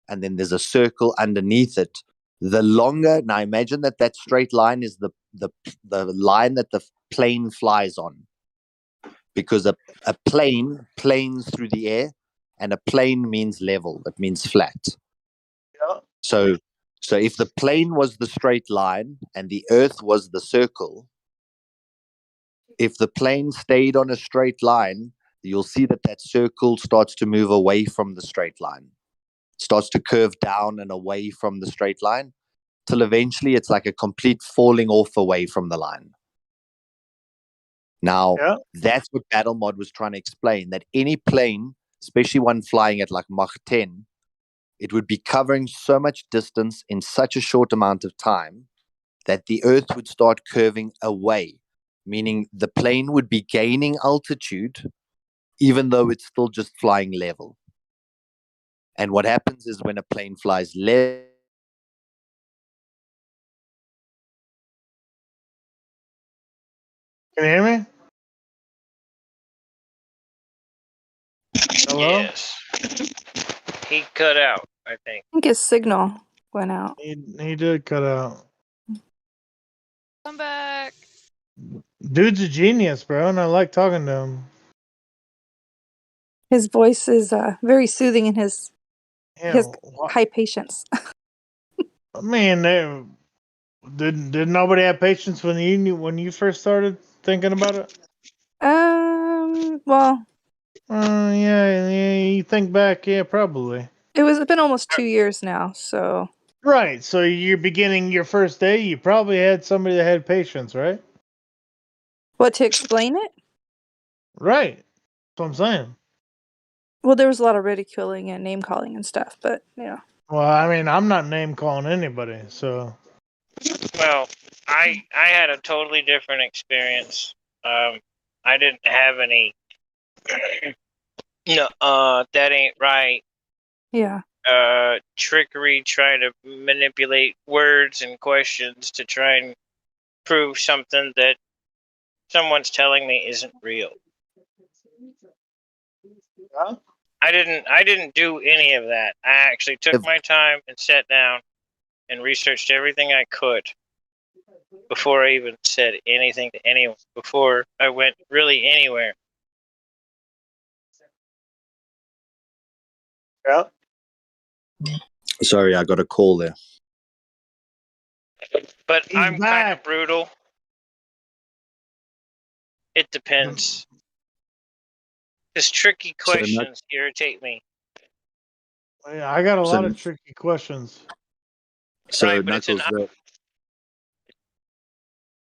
and then there's a circle underneath it. The longer, now imagine that that straight line is the line that the plane flies on, because a plane planes through the air, and a plane means level. It means flat. Yeah. So if the plane was the straight line and the Earth was the circle, if the plane stayed on a straight line, you'll see that that circle starts to move away from the straight line, starts to curve down and away from the straight line, till eventually it's like a complete falling off away from the line. Now, that's what Battle Mod was trying to explain, that any plane, especially one flying at like Mach 10, it would be covering so much distance in such a short amount of time that the Earth would start curving away, meaning the plane would be gaining altitude even though it's still just flying level. And what happens is when a plane flies level, Can you hear me? Hello? Yes. He cut out, I think. I think his signal went out. He did cut out. Come back. Dude's a genius, bro, and I like talking to him. His voice is very soothing, and his Yeah, he has high patience. I mean, did nobody have patience when you first started thinking about it? Well, yeah, you think back, yeah, probably. it's been almost 2 years now, so. Right, so you're beginning your first day, you probably had somebody that had patience, right? What, to explain it? Right, that's what I'm saying. Well, there was a lot of ridiculing and name calling and stuff, but, yeah. Well, I mean, I'm not name calling anybody, so. Well, I had a totally different experience. I didn't have any. No, that ain't right. Yeah. Trickery, trying to manipulate words and questions to try and prove something that someone's telling me isn't real. Huh? I didn't do any of that. I actually took my time and sat down and researched everything I could before I even said anything to anyone, before I went really anywhere. Yeah. Sorry, I got a call there. But He's I'm kind back. of brutal. It depends. Because tricky questions irritate me. Yeah, I got a lot of tricky questions. So Right, but Knuckles,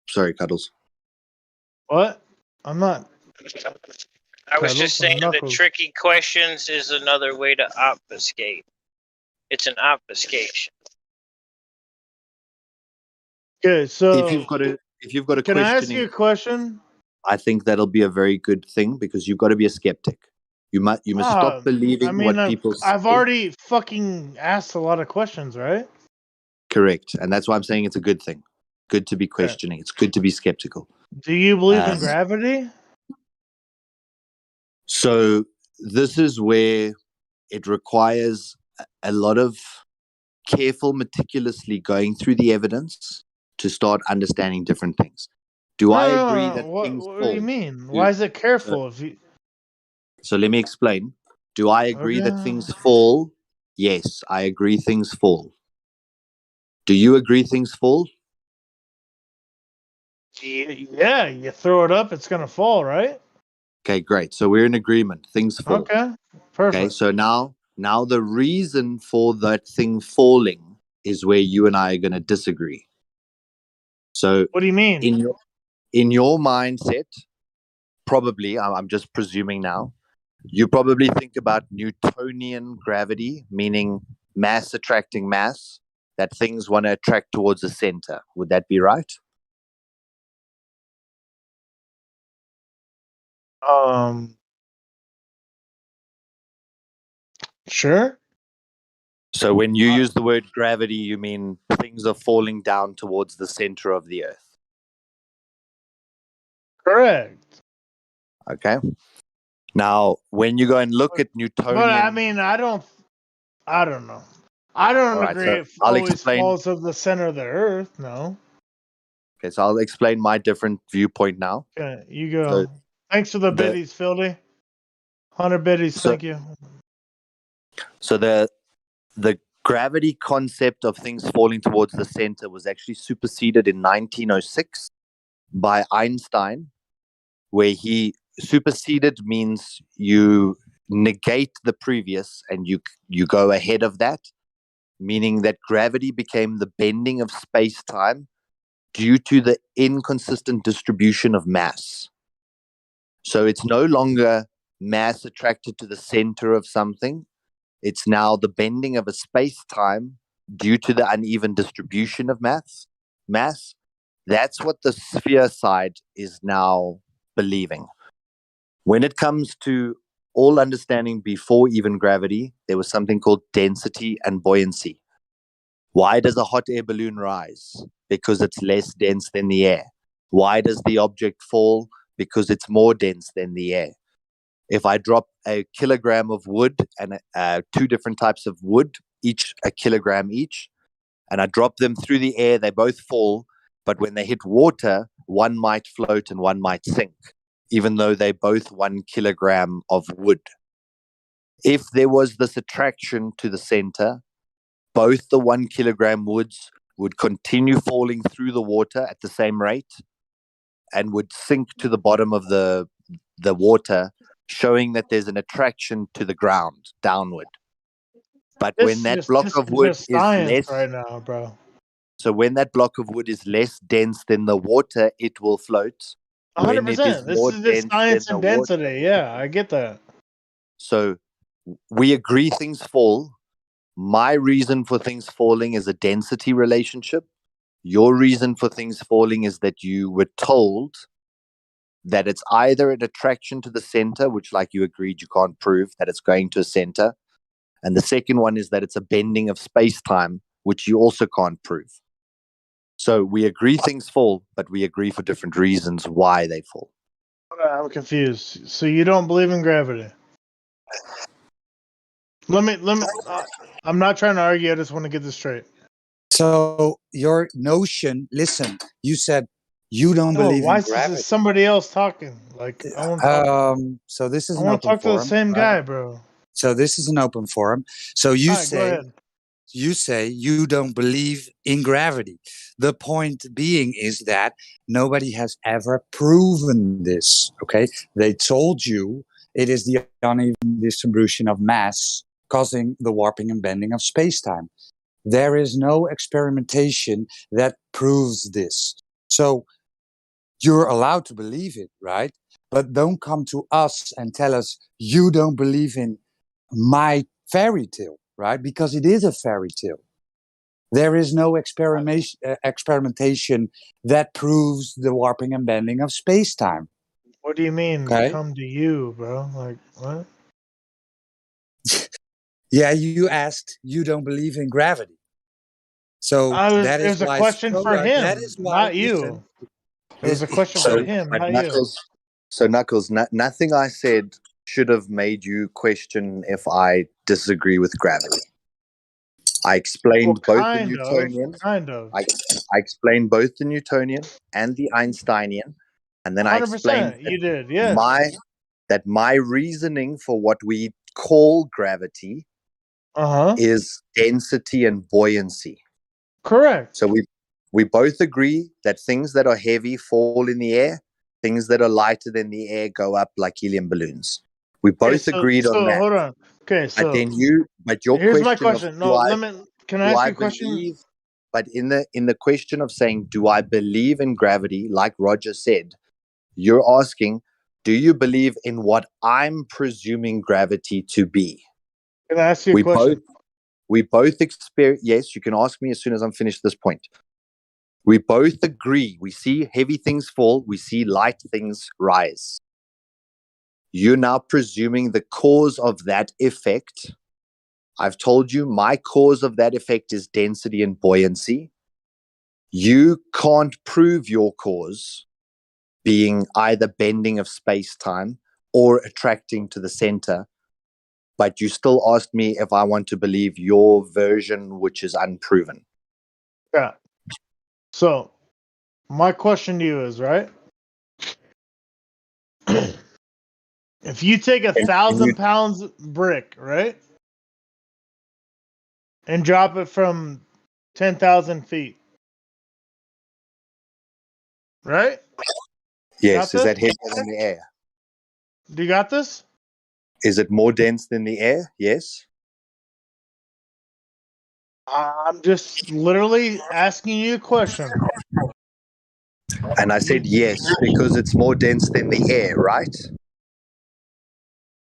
sorry, Cuddles. What? I'm not. I was Cuddles just and saying that Knuckles. tricky questions is another way to obfuscate. It's an obfuscation. Okay, so if you've got a can I ask questioning, you a question? I think that'll be a very good thing because you've got to be a skeptic. You must stop believing I mean, what people say. I've already fucking asked a lot of questions, right? Correct, and that's why I'm saying it's a good thing. Good to be questioning. It's good to be skeptical. Do you believe in gravity? So this is where it requires a lot of careful, meticulously going through the evidence to start understanding different things. Do I agree that things What fall? do you mean? Why is it careful? So let me explain. Do I agree that things fall? Yes, I agree things fall. Do you agree things fall? Yeah, you throw it up, it's gonna fall, right? Okay, great. So we're in agreement. Things fall. Okay, perfect. Okay, so now the reason for that thing falling is where you and I are going to disagree. So what do you mean? In your mindset, probably, I'm just presuming now, you probably think about Newtonian gravity, meaning mass attracting mass, that things want to attract towards the center. Would that be right? Sure. So when you use the word gravity, you mean things are falling down towards the center of the earth. Correct. Okay. Now, when you go and look at Newtonian, But I mean, I don't know. I don't All agree. right, so It I'll always explain. falls of the center of the earth. No. Okay, so I'll explain my different viewpoint now. Okay, you go. Thanks for the biddies, Phildy. 100 biddies, thank you. So the gravity concept of things falling towards the center was actually superseded in 1906 by Einstein, where he superseded means you negate the previous and you go ahead of that, meaning that gravity became the bending of space-time due to the inconsistent distribution of mass. So it's no longer mass attracted to the center of something. It's now the bending of a space-time due to the uneven distribution of mass. That's what the sphere side is now believing. When it comes to all understanding before even gravity, there was something called density and buoyancy. Why does a hot air balloon rise? Because it's less dense than the air. Why does the object fall? Because it's more dense than the air. If I drop a kilogram of wood and two different types of wood, each a kilogram each, and I drop them through the air, they both fall. But when they hit water, one might float and one might sink, even though they're both 1 kilogram of wood. If there was this attraction to the center, both the 1 kilogram woods would continue falling through the water at the same rate and would sink to the bottom of the water showing that there's an attraction to the ground downward. But This when that block of wood just is science less, right now, bro. so when that block of wood is less dense than the water, it will float. When it is 100%. This more is just dense than science the and water, density. Yeah, I get that. so we agree things fall. My reason for things falling is a density relationship. Your reason for things falling is that you were told that it's either an attraction to the center, which, like you agreed, you can't prove that it's going to a center. And the second one is that it's a bending of space-time, which you also can't prove. So we agree things fall, but we agree for different reasons why they fall. I'm confused. So you don't believe in gravity? Let me. I'm not trying to argue. I just want to get this straight. So your notion, listen, you said you don't believe why in is this gravity. somebody else talking? Like I want to talk. So this is I an want to open talk to the forum, same right? guy, bro. So this is an open forum. So you All right, go ahead. say you don't believe in gravity. The point being is that nobody has ever proven this. Okay, they told you it is the uneven distribution of mass causing the warping and bending of space-time. There is no experimentation that proves this. So you're allowed to believe it, right? But don't come to us and tell us you don't believe in my fairy tale, right? Because it is a fairy tale. There is no experimentation that proves the warping and bending of space-time. What do you mean? Okay. Come to you, bro? Like what? Yeah, you asked. You don't believe in gravity. So that It is was a why. question for him, That is why. not you. It was a question So, for him, but not you. Knuckles, nothing I said should have made you question if I disagree with gravity. I explained both the Newtonian. Kind of. I explained both the Newtonian and the Einsteinian, and then I explained 100%. You did, yes. my reasoning for what we call gravity is density and buoyancy. Correct. So we both agree that things that are heavy fall in the air, things that are lighter than the air go up like helium balloons. We both agreed on that. Hold on. Okay, so but your here's question my question. of No, can I ask you a question? believe? But in the question of saying, do I believe in gravity? Like Roger said, you're asking, do you believe in what I'm presuming gravity to be? Can I ask you a question? We both experience. Yes, you can ask me as soon as I'm finished this point. We both agree. We see heavy things fall. We see light things rise. You're now presuming the cause of that effect. I've told you my cause of that effect is density and buoyancy. You can't prove your cause being either bending of space-time or attracting to the center, but you still asked me if I want to believe your version, which is unproven. Yeah. So, my question to you is, right? If you take 1,000 pounds brick, right? And drop it from 10,000 feet. Right? Yes, is that heavier than the air? Do you got this? Is it more dense than the air? Yes. I'm just literally asking you a question. And I said yes, because it's more dense than the air, right?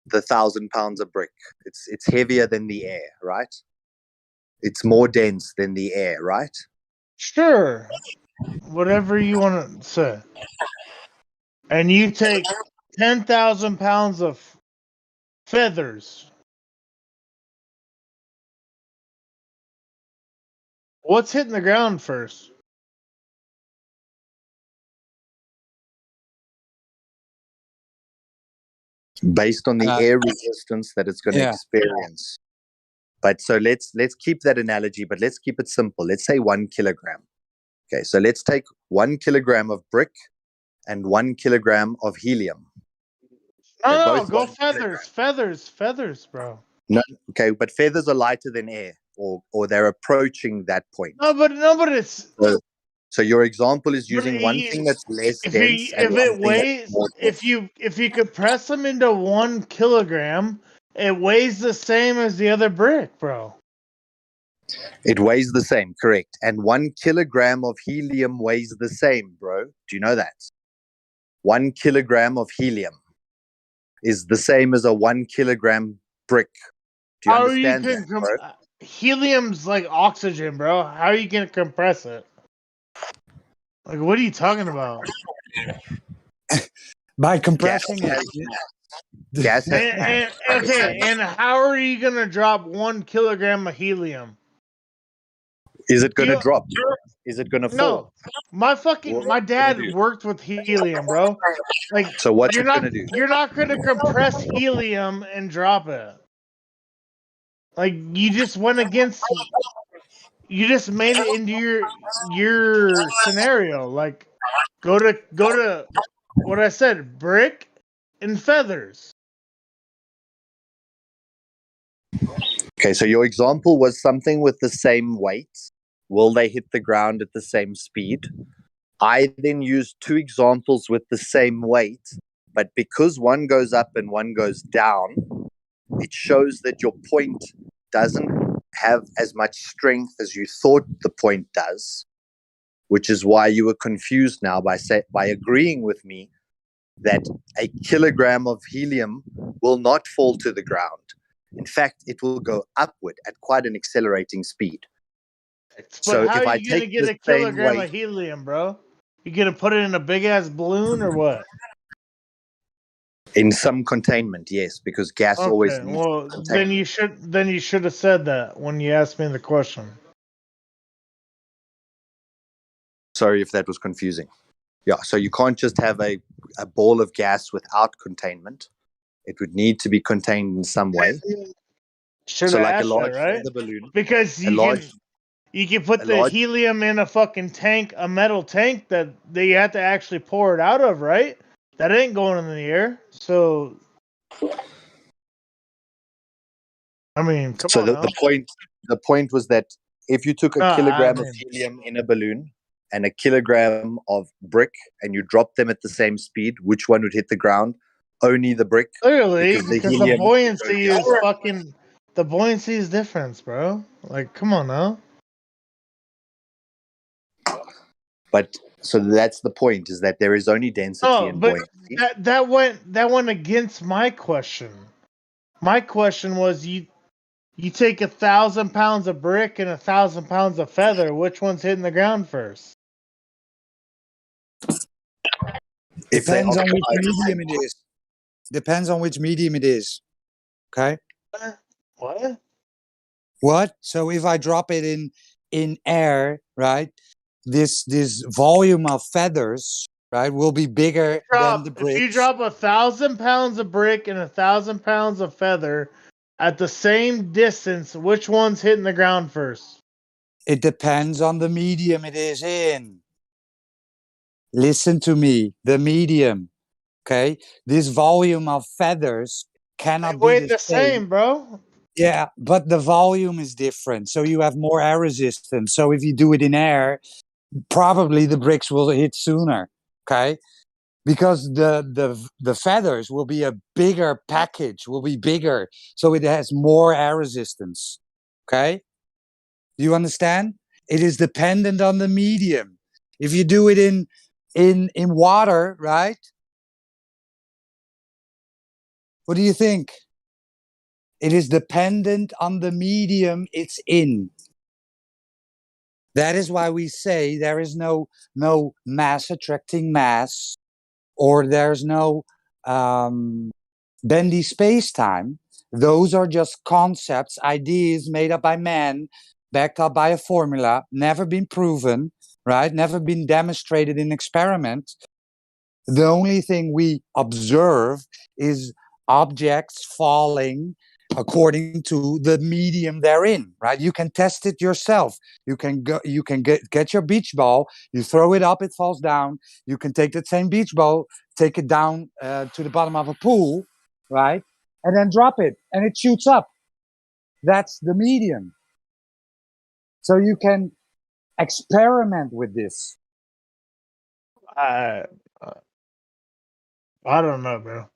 The 1,000 pounds of brick. It's heavier than the air, right? It's more dense than the air, right? Sure. Whatever you want to say. And you take 10,000 pounds of feathers. What's hitting the ground first? Based on the air resistance that it's going to experience. But so let's keep that analogy, but let's keep it simple. Let's say 1 kilogram. Okay, so let's take 1 kilogram of brick and 1 kilogram of helium. No, go feathers, feathers, bro. No, okay, but feathers are lighter than air, or they're approaching that point. No, but it's So your example is But using one thing that's less dense and if one it thing that's weighs, more dense. if you compress them into 1 kilogram, it weighs the same as the other brick, bro. It weighs the same, correct. And 1 kilogram of helium weighs the same, bro. Do you know that? 1 kilogram of helium is the same as a 1 kilogram brick. Do you How are you understand that, bro? helium's like oxygen, bro. How are you gonna compress it? Like, what are you talking about? By compressing Gas it. has mass. Gas has mass. Okay, and how are you gonna drop 1 kilogram of helium? Is it going to drop? Is it going to No, fall? my What's it dad gonna do? worked with helium, bro. Like, So what's it going to do? you're not gonna compress helium and drop it. Like, you just went against. You just made it into your scenario. Like, go to what I said, brick and feathers. Okay, so your example was something with the same weight. Will they hit the ground at the same speed? I then used 2 examples with the same weight, but because one goes up and one goes down, it shows that your point doesn't have as much strength as you thought the point does, which is why you were confused now by agreeing with me that a kilogram of helium will not fall to the ground. In fact, it will go upward at quite an accelerating speed. But So how if are I you gonna take get the a same kilogram weight, of helium, bro? You gonna put it in a big ass balloon or what? in some containment, yes, because gas always Okay, needs well containment. then you should have said that when you asked me the question. Sorry if that was confusing. Yeah, so you can't just have a ball of gas without containment. It would need to be contained in some way. Should So have like a asked that, large right? feather balloon, Because a large, you can put a the large, helium in a fucking tank, a metal tank that you have to actually pour it out of, right? That ain't going in the air. So, I mean, come so on now. the point was that if you took a No, I kilogram of mean, helium in a balloon and a kilogram of brick and you dropped them at the same speed, which one would hit the ground? Only the brick, clearly, because the because the helium would go buoyancy the is other way. fucking. The buoyancy is different, bro. Like, come on now. But so that's the point, is that there is only density Oh, and but buoyancy. that went against my question. My question was you take 1,000 pounds of brick and 1,000 pounds of feather. Which one's hitting the ground first? If they Depends on which occupy the medium same it is. Depends on which medium it is. Okay. What? What? So if I drop it in air, right? This volume of feathers, right, will be bigger than the If you bricks. drop 1,000 pounds of brick and 1,000 pounds of feather at the same distance, which one's hitting the ground first? It depends on the medium it is in. Listen to me, the medium. Okay, this volume of feathers cannot be Weigh the the same. same, bro. Yeah, but the volume is different, so you have more air resistance. So if you do it in air, probably the bricks will hit sooner. Okay, because the feathers will be a bigger package, will be bigger, so it has more air resistance. Okay, do you understand? It is dependent on the medium. If you do it in water, right? What do you think? It is dependent on the medium it's in. That is why we say there is no mass attracting mass, or there's no bendy space-time. Those are just concepts, ideas made up by man, backed up by a formula, never been proven, right? Never been demonstrated in experiments. The only thing we observe is objects falling according to the medium they're in, right? You can test it yourself. You can get your beach ball, you throw it up, it falls down. You can take that same beach ball, take it down to the bottom of a pool, right? And then drop it and it shoots up. That's the medium. So you can experiment with this. I I don't know, bro.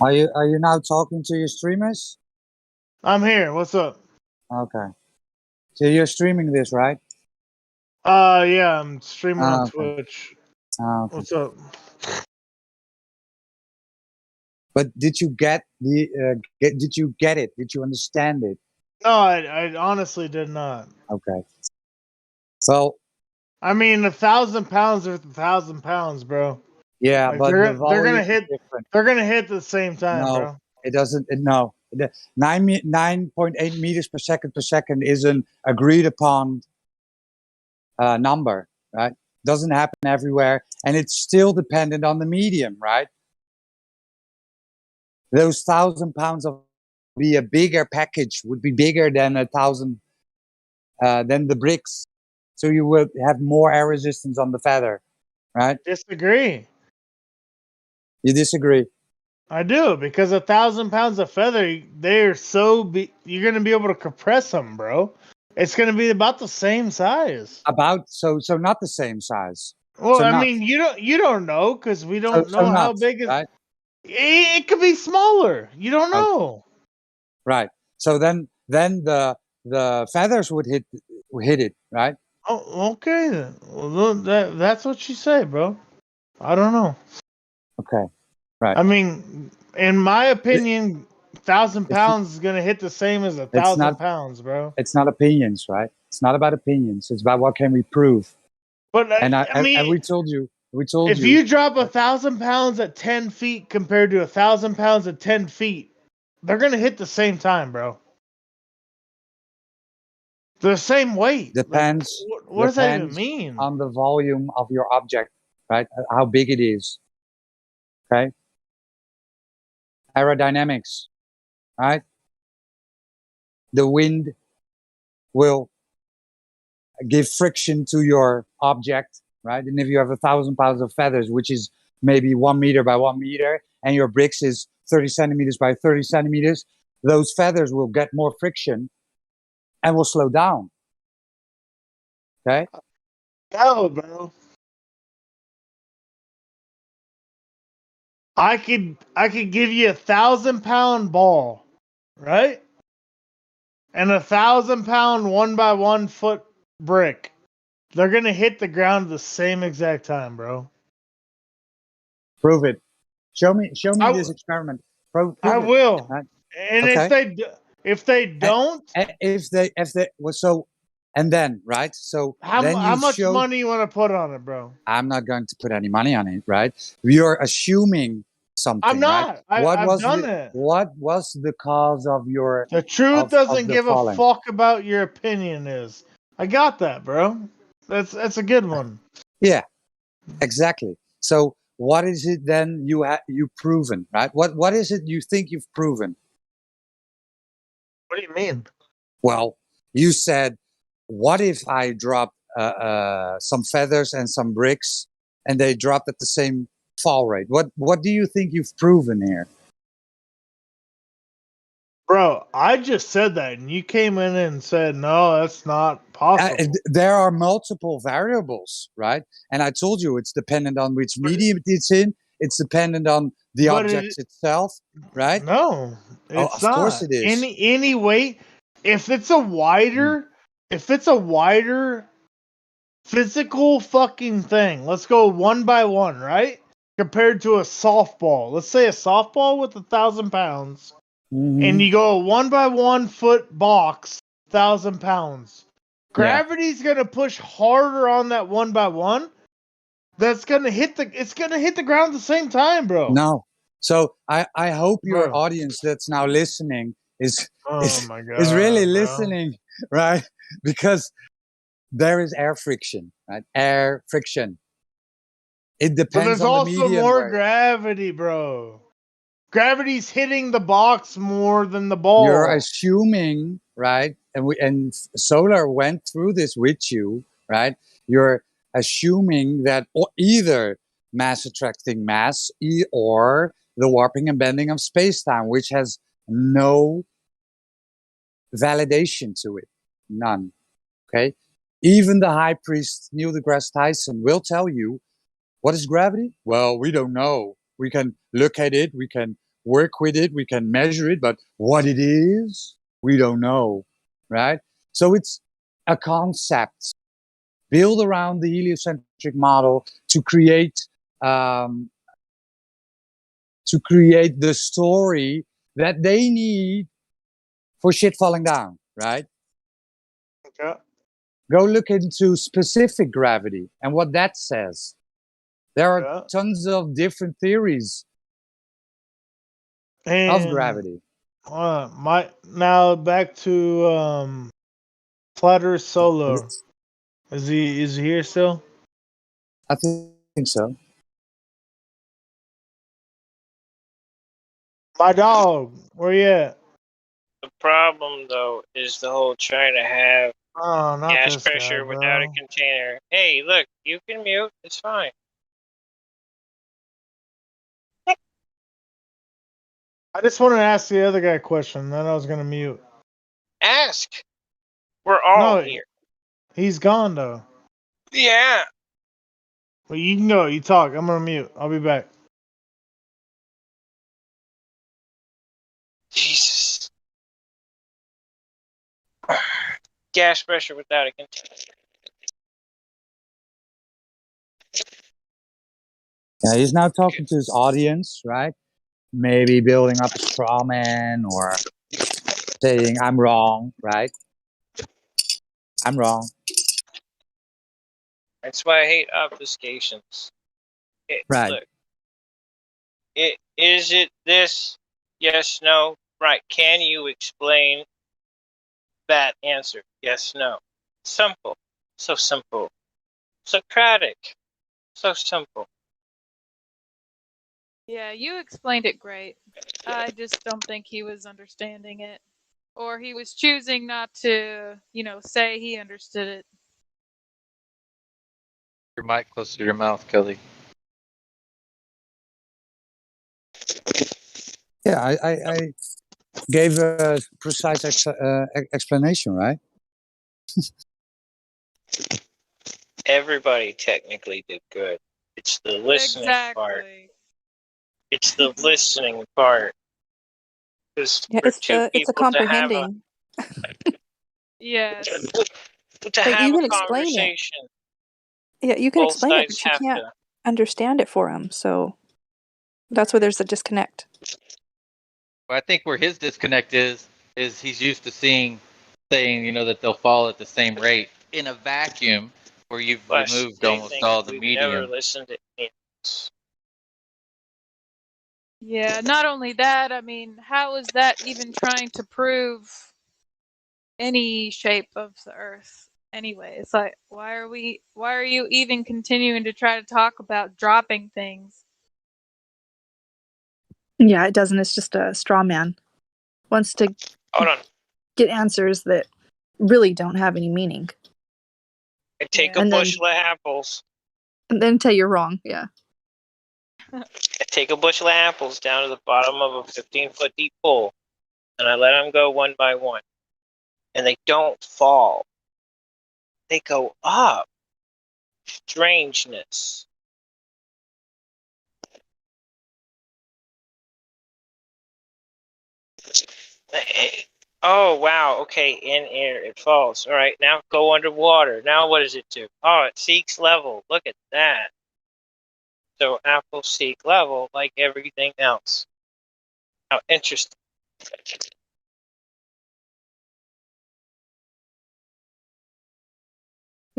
Are you now talking to your streamers? I'm here. What's up? Okay. So you're streaming this, right? Yeah, I'm streaming on Okay. Twitch. Okay. What's up? But did you get the? Did you get it? Did you understand it? No, I honestly did not. Okay. Well, I mean, 1,000 pounds is 1,000 pounds, bro. yeah, Like but the they're volume gonna is hit. different. They're gonna hit at the same time, No, bro. it doesn't. No, 9.8 meters per second is an agreed upon number, right? Doesn't happen everywhere, and it's still dependent on the medium, right? Those 1,000 pounds of be a bigger package would be bigger than 1,000 than the bricks, so you would have more air resistance on the feather, right? Disagree. You disagree? I do, because 1,000 pounds of feather, they're you're gonna be able to compress them, bro. It's gonna be about the same size. About so not the same size. Well, So I not mean, you don't know, because we don't so know how not big right. it could be smaller. You don't Okay. know. Right. So then the feathers would hit it, right? Oh, okay then. Well, that's what you say, bro. I don't know. Okay. Right. I mean, in my opinion, 1,000 If you, pounds is gonna hit the same as it's 1,000 not pounds, bro. it's not opinions, right? It's not about opinions. It's about what can we prove. But And I mean, we told you if you drop 1,000 pounds at 10 feet compared to 1,000 pounds at 10 feet, they're gonna hit the same time, bro. They're the same weight. depends Like, what does that even mean? on the volume of your object, right? How big it is. Okay. Aerodynamics, right? The wind will give friction to your object, right? And if you have 1,000 pounds of feathers, which is maybe 1 meter by 1 meter, and your bricks is 30 centimeters by 30 centimeters, those feathers will get more friction and will slow down. Okay? No, bro. I could give you 1,000-pound ball, right? And 1,000-pound 1 by 1 foot brick. They're gonna hit the ground at the same exact time, bro. Prove it. Show me this experiment. Prove I it. will. Right? And Okay. if they don't, if they well, so and then right, so then how you much showed. money you want to put on it, bro? I'm not going to put any money on it, right? You're assuming something, I'm not. right? I've done it. What was the cause of your The truth doesn't the give a falling? fuck about your opinion is. I got that, bro. That's a good one. Yeah, exactly. So what is it then you proven, right? What is it you think you've proven? What do you mean? Well, you said, what if I drop some feathers and some bricks and they dropped at the same fall rate? What do you think you've proven here? Bro, I just said that, and you came in and said, no, that's not possible. There are multiple variables, right? And I told you it's dependent on which medium it's in. It's dependent on the object itself, right? No, it's of course not. it is. Any weight, if it's a wider physical fucking thing, let's go 1 by 1, right? Compared to a softball. Let's say a softball with 1,000 pounds. And you go a 1 by 1 foot box, 1,000 pounds. Gravity's gonna push harder on that 1 by 1. That's gonna hit the ground at the same time, bro. No. So I hope your audience that's now listening is my God, is really bro. listening, right? Because there is air friction, right? Air, friction. It But depends there's on the also medium. more where gravity, bro. Gravity's hitting the box more than the ball. You're assuming, right? And Solar went through this with you, right? You're assuming that either mass attracting mass or the warping and bending of space-time, which has no validation to it. None. Okay? Even the high priest, Neil deGrasse Tyson, will tell you, what is gravity? Well, we don't know. We can look at it, we can work with it, we can measure it, but what it is, we don't know, right? So it's a concept built around the heliocentric model to create the story that they need for shit falling down, right? Okay. Go look into specific gravity and what that says. There are tons of different theories of gravity. Now back to Flat Earth Solo. Is he here still? I think so. My dog, where you at? The problem, though, is the whole trying to have gas pressure without a container. Hey, look, you can mute. It's fine. I just wanted to ask the other guy a question, then I was going to mute. Ask. We're all here. He's gone, though. Yeah. Well, you can go. You talk. I'm going to mute. I'll be back. Jesus. Gas pressure without a container. Yeah, he's now talking to his audience, right? Maybe building up a straw man or saying, I'm wrong, right? I'm wrong. That's why I hate obfuscations. Right. Look. Is it this? Yes, no. Right. Can you explain that answer? Yes, no. Simple. So simple. Socratic. So simple. Yeah, you explained it great. I just don't think he was understanding it. Or he was choosing not to, say he understood it. Your mic closer to your mouth, Kelly. Yeah, I gave a precise explanation, right? Everybody technically did good. It's the listening part. It's the listening part. Because Yeah, for two it's a people to have comprehending. Yes. to Like, have you a can explain it. conversation. Yeah, you can Both explain it, sides but you have can't to. understand it for him. So that's where there's a disconnect. Well, I think where his disconnect is he's used to saying, that they'll fall at the same rate in a vacuum where you've removed They almost think all the we've medium. never listened to anything. Yeah, not only that, I mean, how is that even trying to prove any shape of the earth anyway? It's like, why are you even continuing to try to talk about dropping things? Yeah, it doesn't. It's just a straw man. Wants to get answers that really don't have any meaning. I take a bushel of apples. And then tell you're wrong. Yeah. I take a bushel of apples down to the bottom of a 15-foot deep pool, and I let them go one by one. And they don't fall. They go up. Strangeness. Oh, wow. Okay, in air, it falls. All right, now go underwater. Now what does it do? Oh, it seeks level. Look at that. So apples seek level like everything else. How interesting.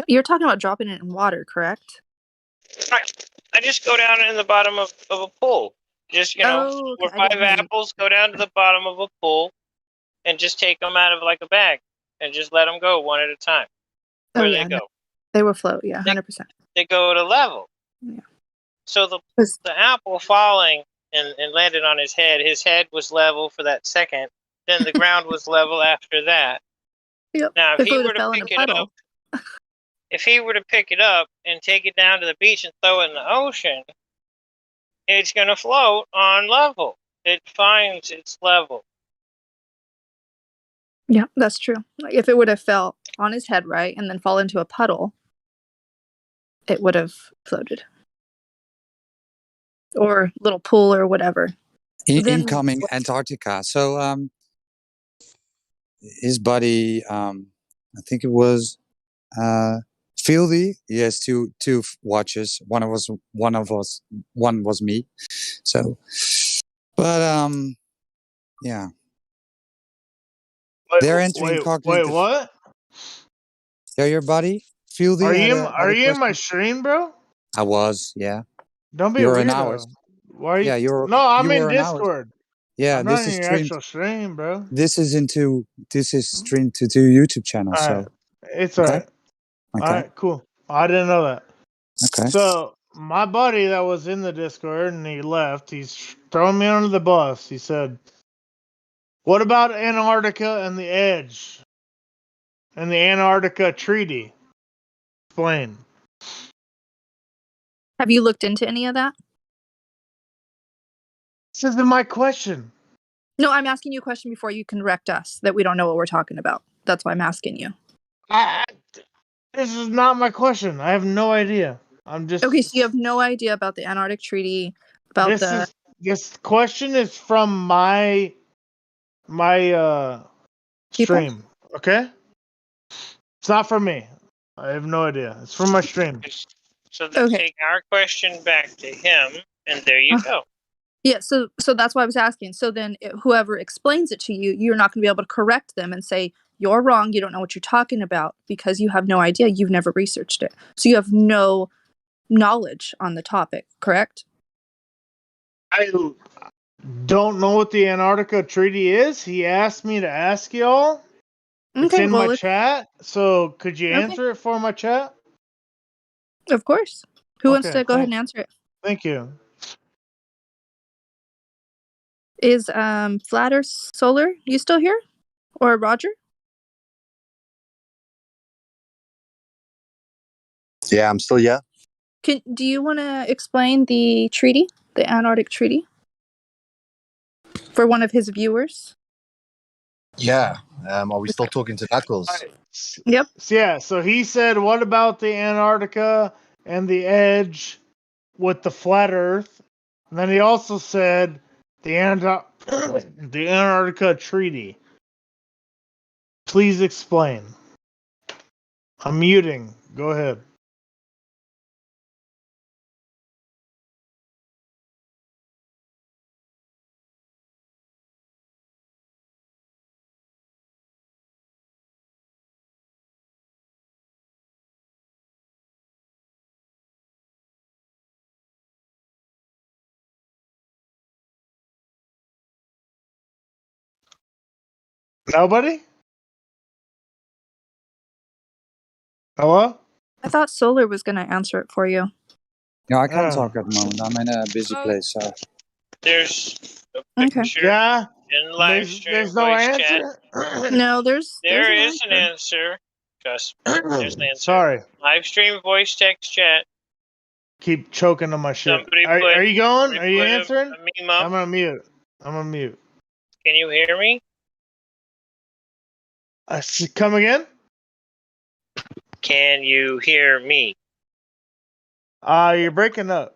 You're talking about dropping it in water, correct? I just go down in the bottom of a pool. Just, 4 or 5 apples, go down to the bottom of a pool and just take them out of like a bag and just let them go one at a time. Where they go. They will float, yeah, 100%. They go to level. Yeah. So the apple falling and landed on his head was level for that second. Then the ground was level after that. Yep. Now, If it would have fell in a pick it puddle. up, if he were to pick it up and take it down to the beach and throw it in the ocean, it's going to float on level. It finds its level. Yeah, that's true. Like, if it would have fell on his head, right, and then fall into a puddle, it would have floated. Or little pool or whatever. Then, Incoming Antarctica. So his buddy, I think it was Fieldy. He has two watches. One was me. So, but yeah. They're entering cognitive. Wait, what? Yeah, your buddy Fieldy. Are you in my stream, bro? I was, yeah. Don't be You're a an weirdo. hours. Why are you? Yeah, No, I'm you in were an hours. Discord. Yeah, I'm this not is in your streamed. actual stream, bro. This is streamed to two YouTube channels. All So right. It's okay. alright. Okay. Alright, cool. I didn't know that. Okay. So my buddy that was in the Discord and he left, he's throwing me under the bus. He said, "What about Antarctica and the edge and the Antarctica Treaty? Explain." have you looked into any of that? This isn't my question. No, I'm asking you a question before you can correct us that we don't know what we're talking about. That's why I'm asking you. This is not my question. I have no idea. I'm just Okay, so you have no idea about the Antarctic Treaty, about this question is from my stream. Okay? It's not from me. I have no idea. It's from my stream. So then take our question back to him, and there you go. Yeah, so that's why I was asking. So then whoever explains it to you, you're not going to be able to correct them and say, you're wrong, you don't know what you're talking about, because you have no idea, you've never researched it. So you have no knowledge on the topic, correct? I don't know what the Antarctica Treaty is. He asked me to ask y'all. It's in my chat. So could you answer it for my chat? Of course. Who wants to go ahead and answer it? Thank you. Is Flat Earth Solar, you still here? Or Roger? Yeah, I'm still here. Do you want to explain the treaty, the Antarctic Treaty, for one of his viewers? Yeah. Are we still talking to Knuckles? Yep. Yeah, so he said, what about the Antarctica and the edge with the flat Earth? And then he also said the Antarctica Treaty. Please explain. I'm muting. Go ahead. Nobody? Hello? I thought Solar was going to answer it for you. No, I can't talk at the moment. I'm in a busy place. So There's a picture Yeah. in live stream There's no voice answer? chat. No, there's an answer. Trust me, there's an answer. Sorry. Live stream voice text chat. Keep choking on my shit. Somebody Are you going? Are you put answering? a meme up. I'm on mute. I'm on mute. Can you hear me? Come again? Can you hear me? You're breaking up.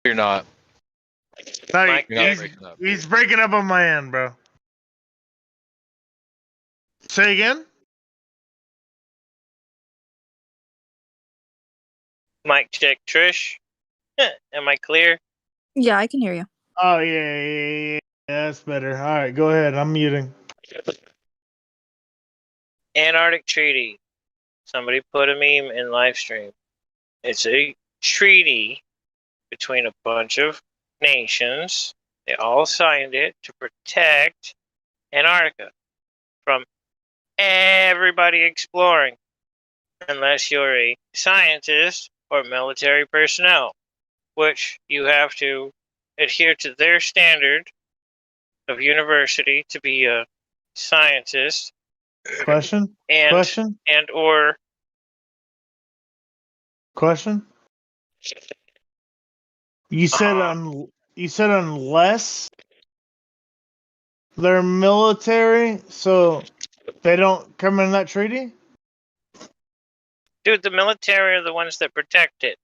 You're not. No, Mike, You're not breaking up. he's breaking up on my end, bro. Say again? Mic check, Trish. Am I clear? Yeah, I can hear you. Oh, yeah, that's better. All right, go ahead. I'm muting. Antarctic Treaty. Somebody put a meme in live stream. It's a treaty between a bunch of nations. They all signed it to protect Antarctica from everybody exploring, unless you're a scientist or military personnel, which you have to adhere to their standard of university to be a scientist. Question? Question? Or Question? You said you said unless they're military, so they don't come in that treaty? dude, the military are the ones that protect it.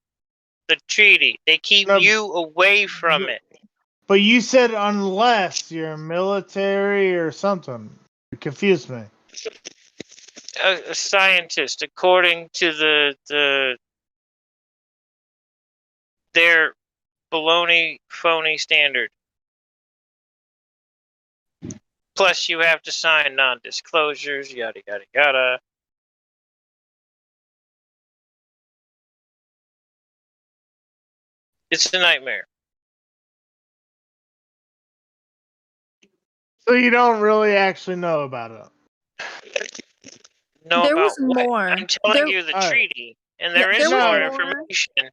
The treaty. They keep you away from it. But you said unless you're military or something. You confused me. A scientist, according to their baloney phony standard. Plus, you have to sign non-disclosures, yada yada yada. It's a nightmare. So you don't really actually know about it. Know There about was what? more. I'm telling There- you the Alright. treaty, and Yeah, there is there was more more. information.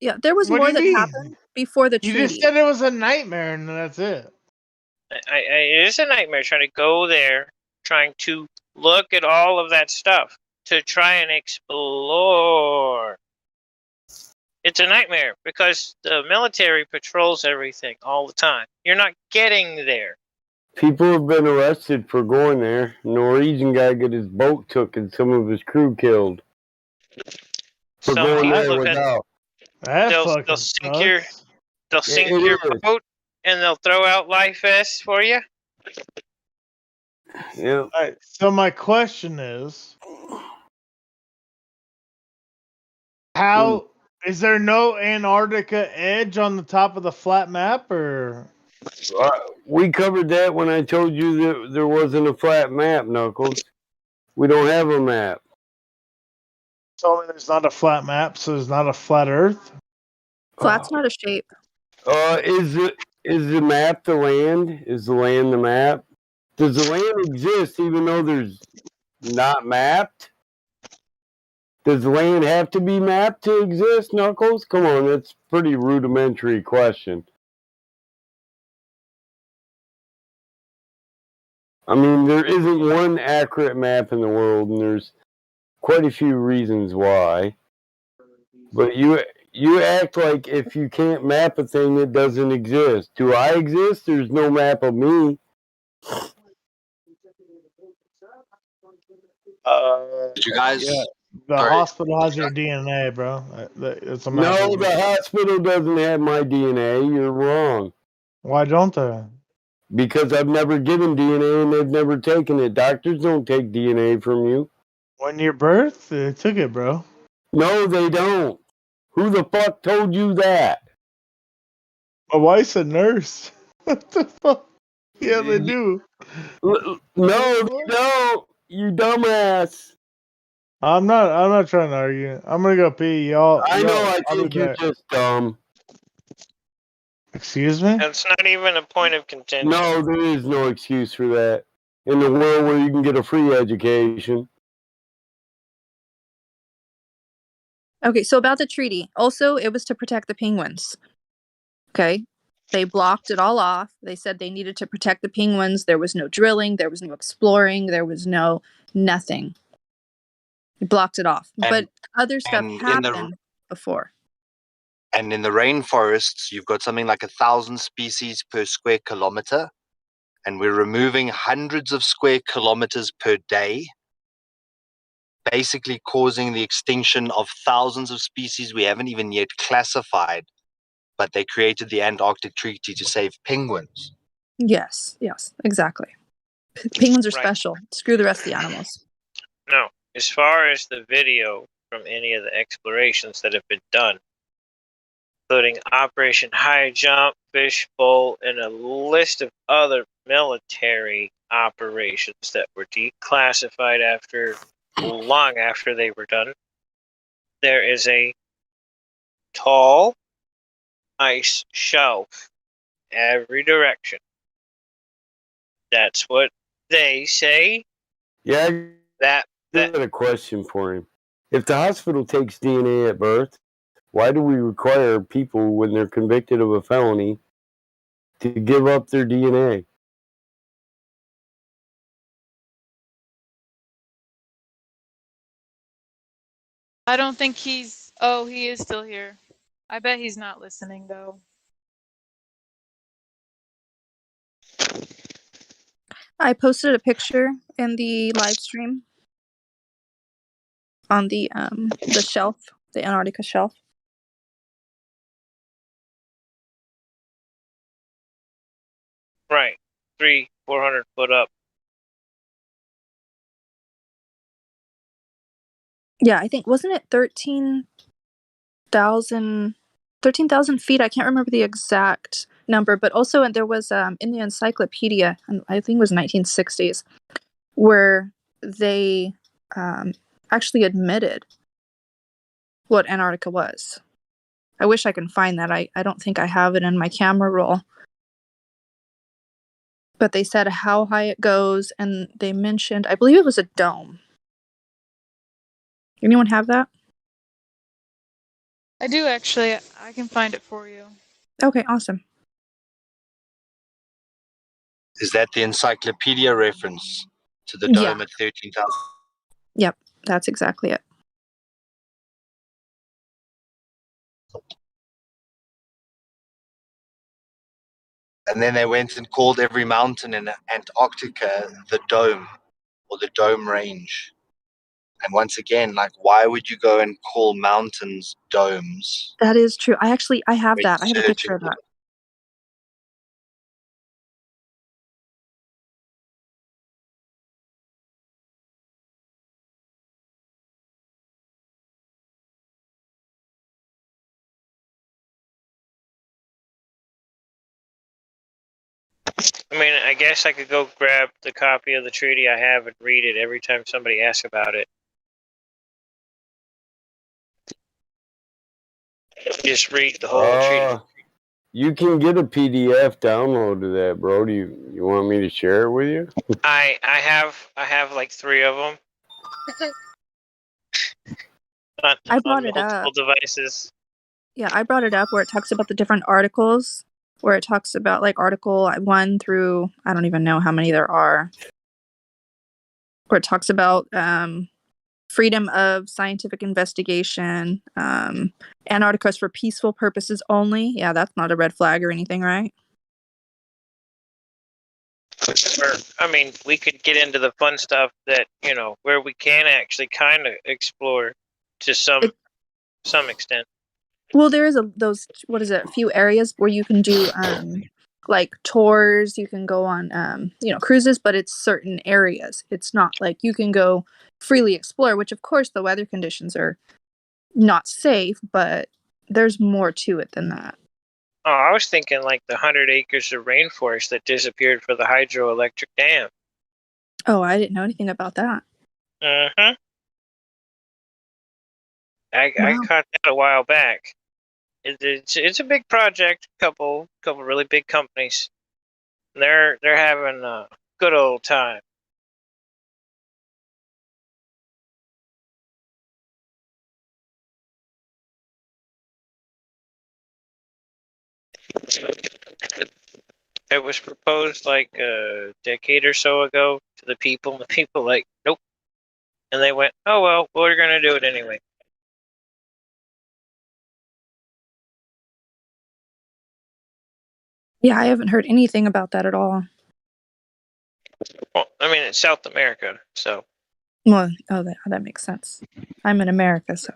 Yeah, there was What do more you that mean? happened before the You treaty. just said it was a nightmare and that's it. It is a nightmare trying to go there, trying to look at all of that stuff, to try and explore. It's a nightmare because the military patrols everything all the time. You're not getting there. People have been arrested for going there. Norwegian guy got his boat took and some of his crew killed. For Some going people there have had without. they'll sink your boat and they'll throw out life vests for you. Yeah. Alright, so my question is, how is there no Antarctica edge on the top of the flat map, or? We covered that when I told you that there wasn't a flat map, Knuckles. We don't have a map. So there's not a flat map, so there's not a flat Earth. Flat's not a shape. Is the map the land? Is the land the map? Does the land exist even though there's not mapped? Does the land have to be mapped to exist, Knuckles? Come on, that's a pretty rudimentary question. I mean, there isn't one accurate map in the world, and there's quite a few reasons why. But you act like if you can't map a thing, it doesn't exist. Do I exist? There's no map of me. Did you guys? Yeah, the hospital has your DNA, bro. It's a map. No, the hospital doesn't have my DNA. You're wrong. Why don't they? Because I've never given DNA and they've never taken it. Doctors don't take DNA from you. When your birth, they took it, bro. No, they don't. Who the fuck told you that? My wife's a nurse. What the fuck? Yeah, they do. No, they don't. You dumbass. I'm not trying to argue. I'm gonna go pee, y'all. I know. I I'll be think you're back. just dumb. Excuse me? It's not even a point of contention. No, there is no excuse for that. In the world where you can get a free education. Okay, so about the treaty. Also, it was to protect the penguins. Okay? They blocked it all off. They said they needed to protect the penguins. There was no drilling, there was no exploring, there was no nothing. They blocked it off. But other stuff happened before. And in the rainforests, you've got something like 1,000 species per square kilometer. And we're removing hundreds of square kilometers per day, basically causing the extinction of thousands of species we haven't even yet classified. But they created the Antarctic Treaty to save penguins. Yes, exactly. Penguins are Right. special. Screw the rest of the animals. No, as far as the video from any of the explorations that have been done, including Operation High Jump, Fishbowl, and a list of other military operations that were declassified long after they were done, there is a tall ice shelf every direction. That's what they say. Yeah, I got a question for him. If the hospital takes DNA at birth, why do we require people when they're convicted of a felony to give up their DNA? I don't think he's. Oh, he is still here. I bet he's not listening though. I posted a picture in the live stream on the shelf, the Antarctica shelf. Right. 400 foot up. Yeah, I think wasn't it 13,000 feet? I can't remember the exact number, but also there was in the encyclopedia, and I think it was 1960s, where they actually admitted what Antarctica was. I wish I can find that. I don't think I have it in my camera roll. But they said how high it goes, and they mentioned, I believe it was a dome. Anyone have that? I do actually. I can find it for you. Okay, awesome. Is that the encyclopedia reference to the Yeah. dome at 13,000? Yep, that's exactly it. And then they went and called every mountain in Antarctica the dome or the dome range. And once again, like, why would you go and call mountains domes? That is true. I have that. I have a picture Surgical. of that. I mean, I guess I could go grab the copy of the treaty I have and read it every time somebody asks about it. Just read the whole treaty. You can get a PDF download of that, bro. Do you want me to share it with you? I have like 3 of them. I brought on it multiple up. devices. Yeah, I brought it up where it talks about the different articles, where it talks about like article 1 through I don't even know how many there are. Where it talks about freedom of scientific investigation, Antarctica is for peaceful purposes only. Yeah, that's not a red flag or anything, right? Or, I mean, we could get into the fun stuff that, where we can actually kind of explore to some extent. Well, there is a few areas where you can do like tours, you can go on cruises, but it's certain areas. It's not like you can go freely explore, which of course the weather conditions are not safe, but there's more to it than that. Oh, I was thinking like the 100 acres of rainforest that disappeared for the hydroelectric dam. Oh, I didn't know anything about that. Mm-hmm. I Wow. caught that a while back. It's a big project. Couple really big companies. They're having a good old time. It was proposed like a decade or so ago to the people, and the people like, nope. And they went, oh well, we're gonna do it anyway. Yeah, I haven't heard anything about that at all. Well, I mean, it's South America, so. Well, that makes sense. I'm in America, so.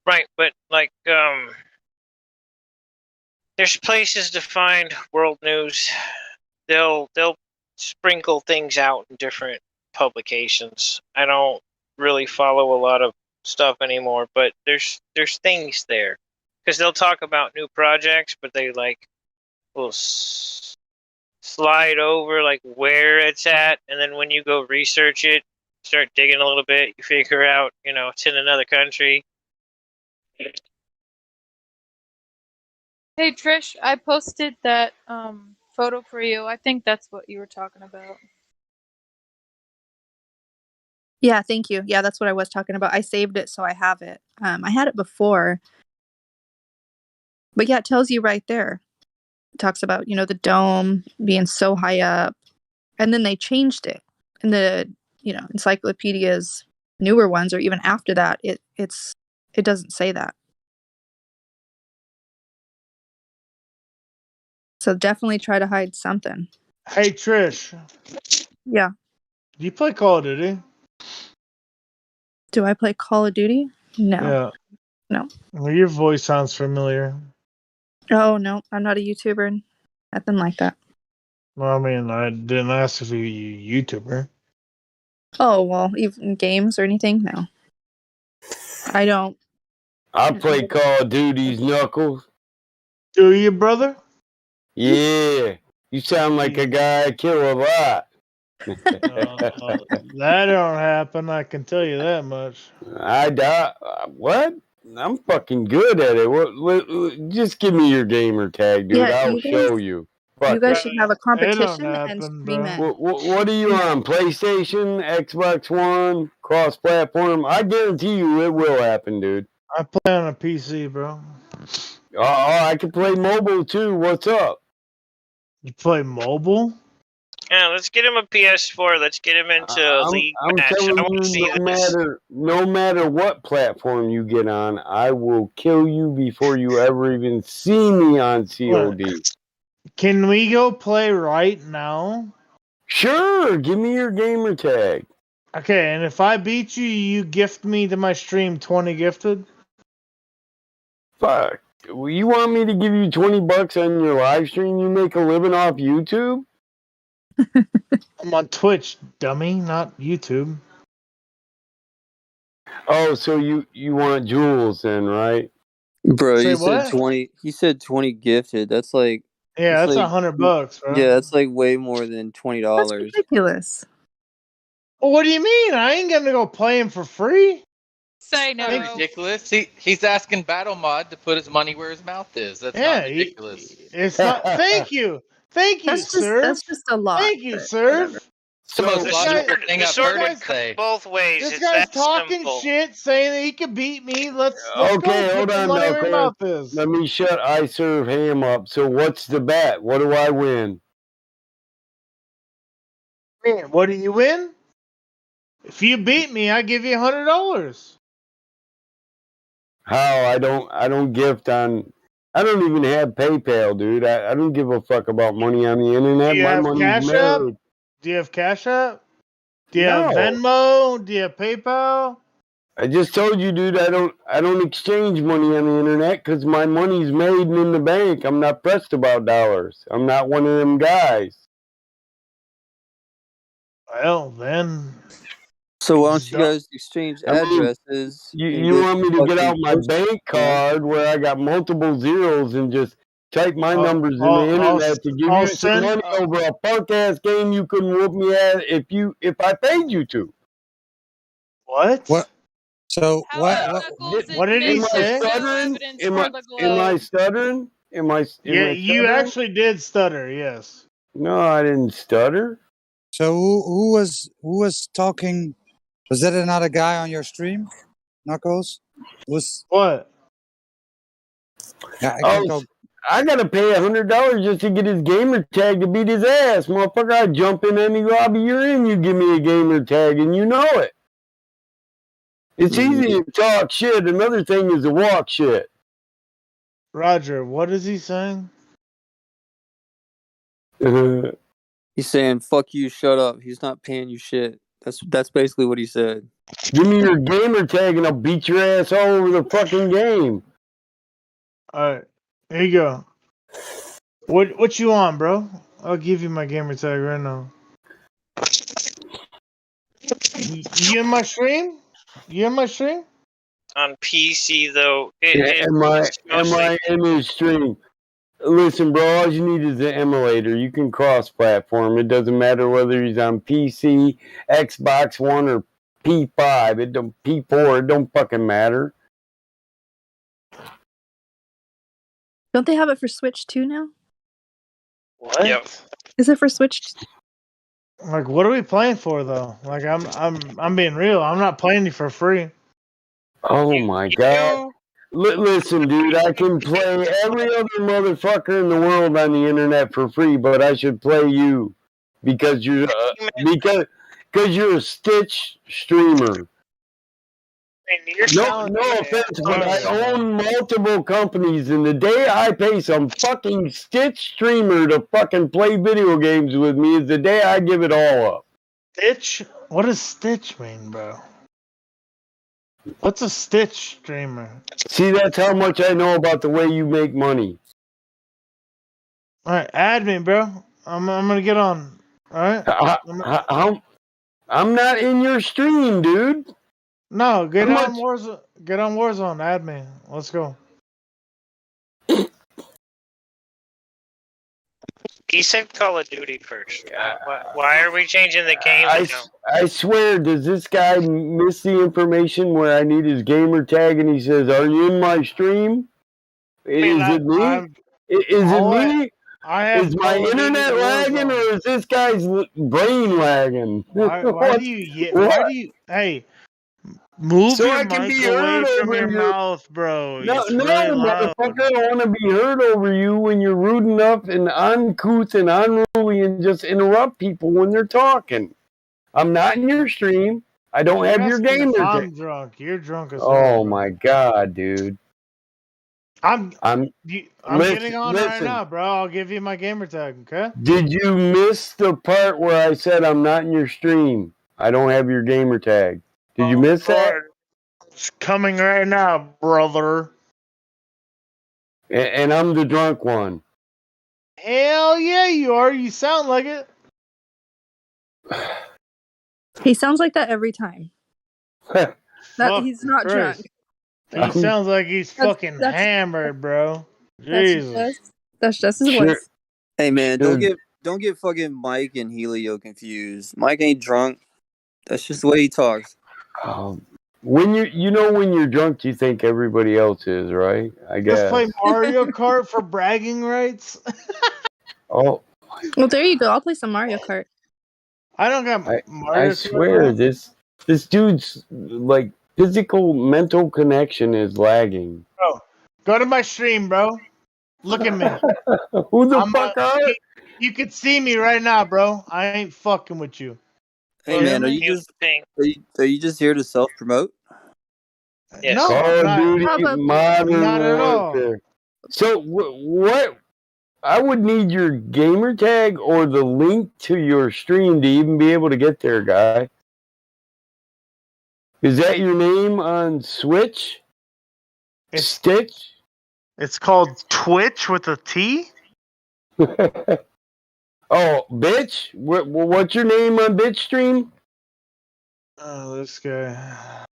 Right, but like, there's places to find world news. They'll sprinkle things out in different publications. I don't really follow a lot of stuff anymore, but there's things there because they'll talk about new projects, but they will slide over like where it's at, and then when you go research it, start digging a little bit, you figure out it's in another country. Hey Trish, I posted that photo for you. I think that's what you were talking about. Yeah, thank you. Yeah, that's what I was talking about. I saved it, so I have it. I had it before, but yeah, it tells you right there. It talks about the dome being so high up, and then they changed it in the encyclopedias, newer ones, or even after that. It doesn't say that. So definitely try to hide something. Hey Trish. Yeah. Do you play Call of Duty? Do I play Call of Duty? No. Yeah. No. Well, your voice sounds familiar. Oh no, I'm not a YouTuber. Nothing like that. Well, I mean, I didn't ask if you're a YouTuber. Oh well, even games or anything? No. I don't. I play Call of Duty's Knuckles. Do you, brother? Yeah. You sound like a guy I kill a lot. That don't happen. I can tell you that much. I die. What? I'm fucking good at it. What, just give me your gamer tag, dude. Yeah, I'll you show guys. you. You Fuck guys it. should have a It don't competition and happen, stream bro. it. What are you on? PlayStation, Xbox One, cross-platform? I guarantee you it will happen, dude. I play on a PC, bro. Oh, I can play mobile too. What's up? You play mobile? Yeah, let's get him a PS4. Let's get him into a league I'm match. telling I want to you, see this. no matter what platform you get on, I will kill you before you ever even see me on COD. Can we go play right now? Sure, give me your gamer tag. Okay, and if I beat you, you gift me to my stream 20 gifted? Fuck. You want me to give you $20 on your live stream? You make a living off YouTube? I'm on Twitch, dummy, not YouTube. Oh, so you want jewels then, right? Bro, Say you said what? 20. He said 20 gifted. That's like. Yeah, that's like $100, bro. Yeah, that's like way more than $20. That's ridiculous. Well, what do you mean? I ain't gonna go play him for free. Say no. Ridiculous. He's asking Battle Mod to put his money where his mouth is. That's not ridiculous. It's not. Thank you, sir. That's just a lot. Thank you, but sir. whatever. It's the most This logical guy- thing The I've sword heard him would say. cut both ways. This It's guy's that talking simple. shit, saying that he can beat me. Let's Okay, go. hold Put the on, money where your Knuckles. mouth is. Let me shut I serve ham up. So what's the bet? What do I win? Man, what do you win? If you beat me, I give you $100. How? I don't gift on. I don't even have PayPal, dude. I don't give a fuck about money on the internet. Do you My have money's Cash App? made. Do you have Cash App? Do you No. have Venmo? Do you have PayPal? I just told you, dude. I don't exchange money on the internet because my money's made and in the bank. I'm not pressed about dollars. I'm not one of them guys. Well, then. So why don't you guys exchange addresses? and You get want me to get fucking out my posted, bank man? card where I got multiple zeros and just type my numbers in the internet to give I'll you some send- money over a punk ass game you couldn't whoop me at if I paid you to? What? What? So What did he say? Am I stuttering? Yeah, you actually did stutter. Yes. No, I didn't stutter. So who was talking? Was that another guy on your stream, Knuckles? Was what? Yeah, I can Oh, go. I gotta pay $100 just to get his gamer tag to beat his ass, motherfucker. I jump in any lobby you're in, you give me a gamer tag, and you know it. It's easy to talk shit. Another thing is to walk shit. Roger, what is he saying? He's saying, "Fuck you, shut up." He's not paying you shit. That's basically what he said. Give me your gamer tag and I'll beat your ass all over the fucking game. Alright. Here you go. What you want, bro? I'll give you my gamer tag right now. You in my stream? You in my stream? On PC though, Am I in his stream? Listen, bro, all you need is an emulator. You can cross-platform. It doesn't matter whether he's on PC, Xbox One, or P5. P4. It don't fucking matter. Don't they have it for Switch too now? What? Yep. Is it for Switch? Like, what are we playing for though? Like, I'm being real. I'm not playing you for free. Oh my god! Listen, dude, I can play every other motherfucker in the world on the internet for free, but I should play you because you're because you're a Stitch streamer. No offense, but I own multiple companies, and the day I pay some fucking Stitch streamer to fucking play video games with me is the day I give it all up. Stitch? What does Stitch mean, bro? What's a Stitch streamer? See, that's how much I know about the way you make money. All right, add me, bro. I'm gonna get on. All right. I'm not in your stream, dude. No, get How on much- Warzone. Get on Warzone. Add me. Let's go. He said Call of Duty first. Why are we changing the games now? I swear, does this guy miss the information where I need his gamer tag and he says, "Are you in my stream?" Is it me? Is it me? Is my internet lagging, or is this guy's brain lagging? Why do you? Hey, move So your I can mic be away heard from over your you. mouth, bro. No, It's really loud. motherfucker, I want to be heard over you when you're rude enough and uncouth and unruly and just interrupt people when they're talking. I'm not in your stream. I don't have your Asking gamer if I'm tag. drunk. You're drunk as hell. Oh my god, dude. I'm listen, getting on right now, bro. I'll give you my gamer tag, okay? Did you miss the part where I said I'm not in your stream? I don't have your gamer tag. Did you miss that? It's coming right now, brother. And I'm the drunk one. Hell yeah, you are. You sound like it. He sounds like that every time. He's not Christ. drunk. He sounds like he's fucking that's- hammered, bro. Jesus. That's just his voice. Hey man, don't get fucking Mike and Helio confused. Mike ain't drunk. That's just the way he talks. When when you're drunk, you think everybody else is, right? I guess. Let's play Mario Kart for bragging rights. Oh, Well, there you go. I'll play some Mario Kart. I don't got Mario I Kart. swear this dude's like physical mental connection is lagging. Bro, go to my stream, bro. Look at me. Who the fuck are you? You can see me right now, bro. I ain't fucking with you. Hey man, are you just here to self promote? Yes. No, Call of Duty Modern Not at all. Warfare. So what? I would need your gamer tag or the link to your stream to even be able to get there, guy. Is that your name on Switch? Stitch? It's called Twitch with a T? Oh, bitch? What's your name on bitch stream? Oh, this guy.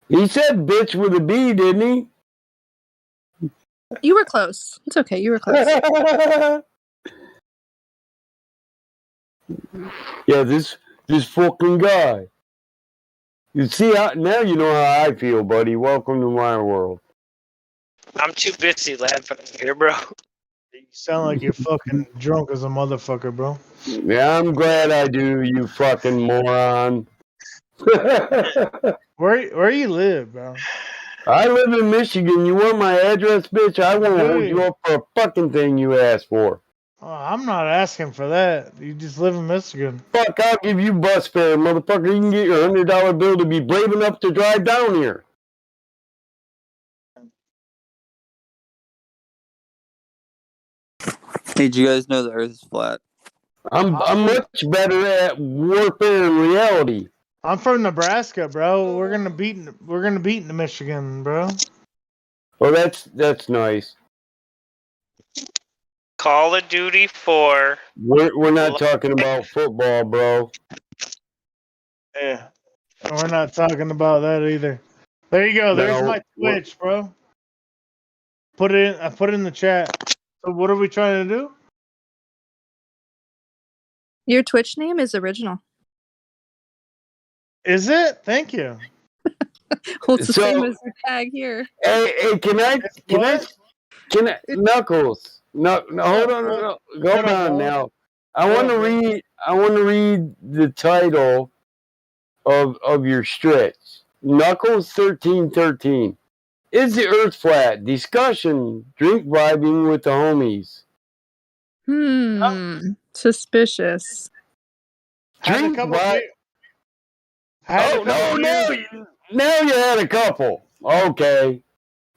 He said bitch with a B, didn't he? You were close. It's okay. You were close. Yeah, this fucking guy. You see now you know how I feel, buddy. Welcome to my world. I'm too busy laughing here, bro. You sound like you're fucking drunk as a motherfucker, bro. Yeah, I'm glad I do, you fucking moron. Where you live, bro? I live in Michigan. You want my address, bitch? I won't hold you up for a fucking thing you asked for. Oh, I'm not asking for that. You just live in Michigan. Fuck, I'll give you bus fare, motherfucker. You can get your $100 bill to be brave enough to drive down here. Hey, did you guys know the Earth is flat? I'm much better at warfare in reality. I'm from Nebraska, bro. We're gonna beat the Michigan, bro. Well, that's nice. Call of Duty 4. We're not talking about football, bro. Yeah, we're not talking about that either. There you go. There's my Twitch, bro. Put it in. I put it in the chat. So what are we trying to do? Your Twitch name is original. Is it? Thank you. Well, it's the same as your tag here. Hey, can I, Knuckles? No, hold on now. I want to read want to read the title of your stretch. Knuckles 1313. Is the Earth flat? Discussion. Drink vibing with the homies. Suspicious. Had a Drink couple vibe. beer- had a Oh couple no, beers. no! Now you had a couple. Okay.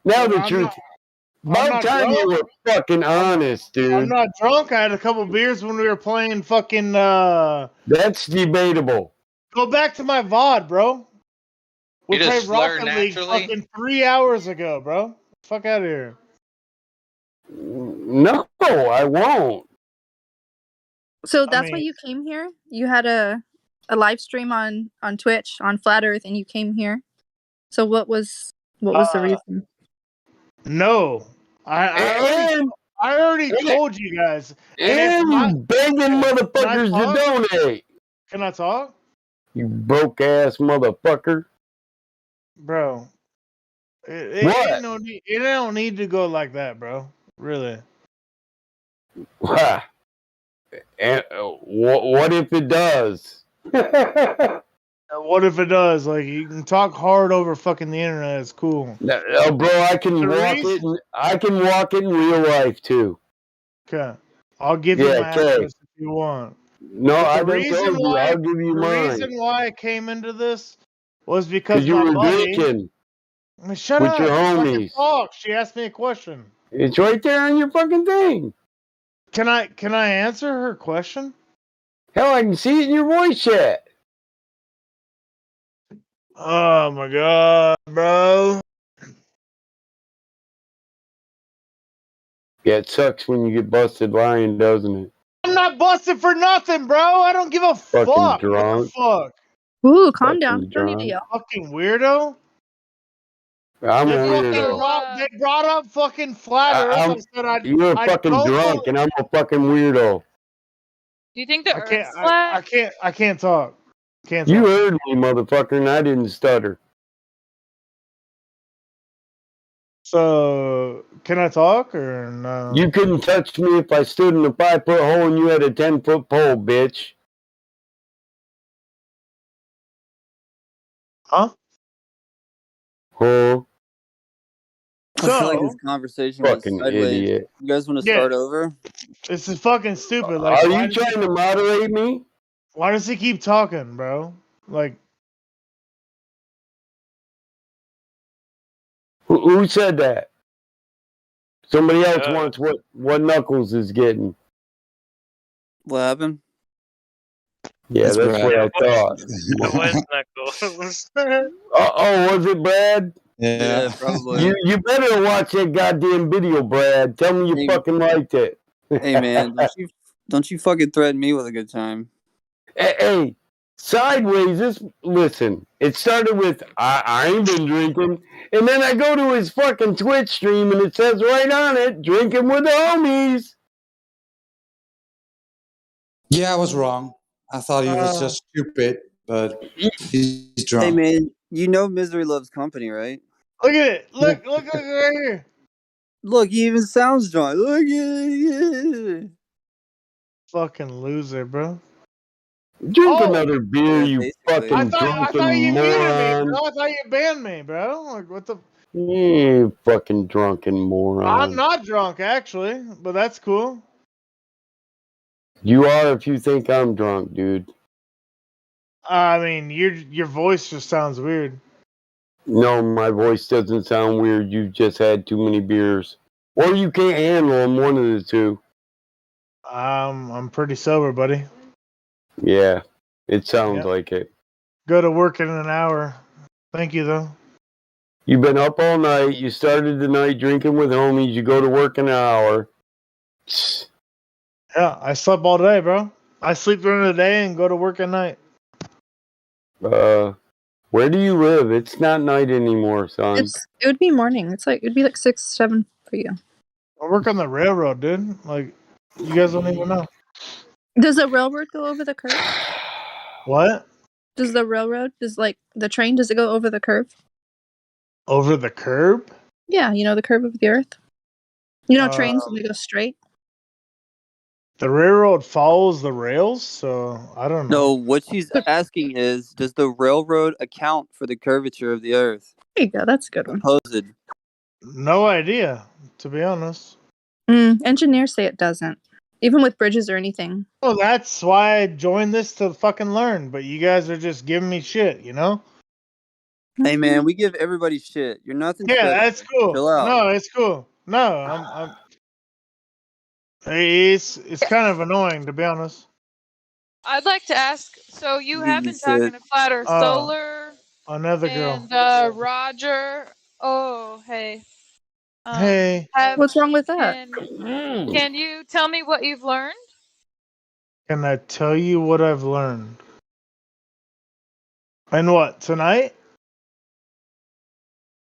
Now Look, the I'm truth. I'm About not time you drunk. were fucking honest, I'm dude. not drunk. I had a couple beers when we were playing fucking. That's debatable. Go back to my VOD, bro. We You just played slur Rocket League naturally. fucking 3 hours ago, bro. Fuck out of here. No, I won't. So I that's why mean, you came here? You had a live stream on Twitch on Flat Earth and you came here. So what was the reason? no. I already told you guys. And if And my you begging can I motherfuckers to talk? donate. Can I talk? You broke ass motherfucker. Bro. It What? ain't no need, it don't need to go like that, bro. Really. And what if it does? What if it does? Like you can talk hard over fucking the internet. It's cool. No, bro, I can walk it. I can walk it in real life too. Okay. I'll give you my address if you want. No, But I done told you. I'll give you the mine. reason why I came into this was because Because you my were buddy. drinking Shut with up! your Fucking homies. talk. She asked me a question. It's right there on your fucking thing. Can I answer her question? Hell, I can see it in your voice chat. Oh my god, bro. Yeah, it sucks when you get busted lying, doesn't it? I'm not busted for nothing, bro. I don't give a Fucking fuck. drunk. What the fuck? Ooh, calm down. Fucking Don't need to drunk. yell. Fucking weirdo. I'm a They weirdo. brought up fucking flat Earth. I said You're I fucking don't drunk, and I'm a fucking weirdo. Do you think the I can't Earth's flat? I can't talk. Can't You talk. heard me, motherfucker, and I didn't stutter. So can I talk or no? You couldn't touch me if I stood in a 5-foot hole and you had a 10-foot pole, bitch. Huh? Huh? I feel like this conversation went Fucking sideways. idiot. You guys want to Yeah. start over? This is fucking stupid. Like, Are why you does trying to moderate me? Why does he keep talking, bro? Like, Who said that? Somebody else wants what Knuckles is getting. What happened? Yeah, that's what I thought. It was Knuckles. Oh, was it Brad? Yeah, probably. You better watch that goddamn video, Brad. Tell me you fucking liked it. Hey man, don't you fucking threaten me with a good time. Hey, sideways. Listen. It started with I ain't been drinking, and then I go to his fucking Twitch stream, and it says right on it, drinking with the homies. Yeah, I was wrong. I thought he was just stupid, but he's drunk. Hey man, you know misery loves company, right? Look at it. Look right here. Look, he even sounds drunk. Look at it. Fucking loser, bro. Drink another beer, Yeah, you basically. fucking I drunken thought you muted me, moron. bro. I thought you banned me, bro. Like, what the? You fucking drunken moron. I'm not drunk, actually, but that's cool. You are if you think I'm drunk, dude. I mean, your voice just sounds weird. No, my voice doesn't sound weird. You just had too many beers. Or you can't handle them, one of the two. I'm pretty sober, buddy. Yeah, it sounds Yep. like it. Go to work in an hour. Thank you, though. You've been up all night. You started the night drinking with homies. You go to work in an hour. Yeah, I slept all day, bro. I sleep during the day and go to work at night. Where do you live? It's not night anymore, son. It would be morning. It'd be like 6, 7 for you. I work on the railroad, dude. Like, you guys don't even know. Does the railroad go over the curve? What? Does the railroad, like the train, does it go over the curve? Over the curb? Yeah, you know the curve of the earth. You know trains when they go straight. The railroad follows the rails, so I don't know. No, what she's asking is, does the railroad account for the curvature of the Earth? There you go. That's a good one. Supposed. No idea, to be honest. Engineers say it doesn't, even with bridges or anything. Well, that's why I joined this to fucking learn. But you guys are just giving me shit, you know? Hey man, we give everybody shit. You're nothing Yeah, special. that's cool. Chill out. No, it's cool. No, I'm. It's kind of annoying, to be honest. I'd like to ask. So you have been said- talking to Flat Earth Solar Another girl. and Roger. Oh, hey. Hey. What's wrong with that? Can you tell me what you've learned? Can I tell you what I've learned? And what, tonight?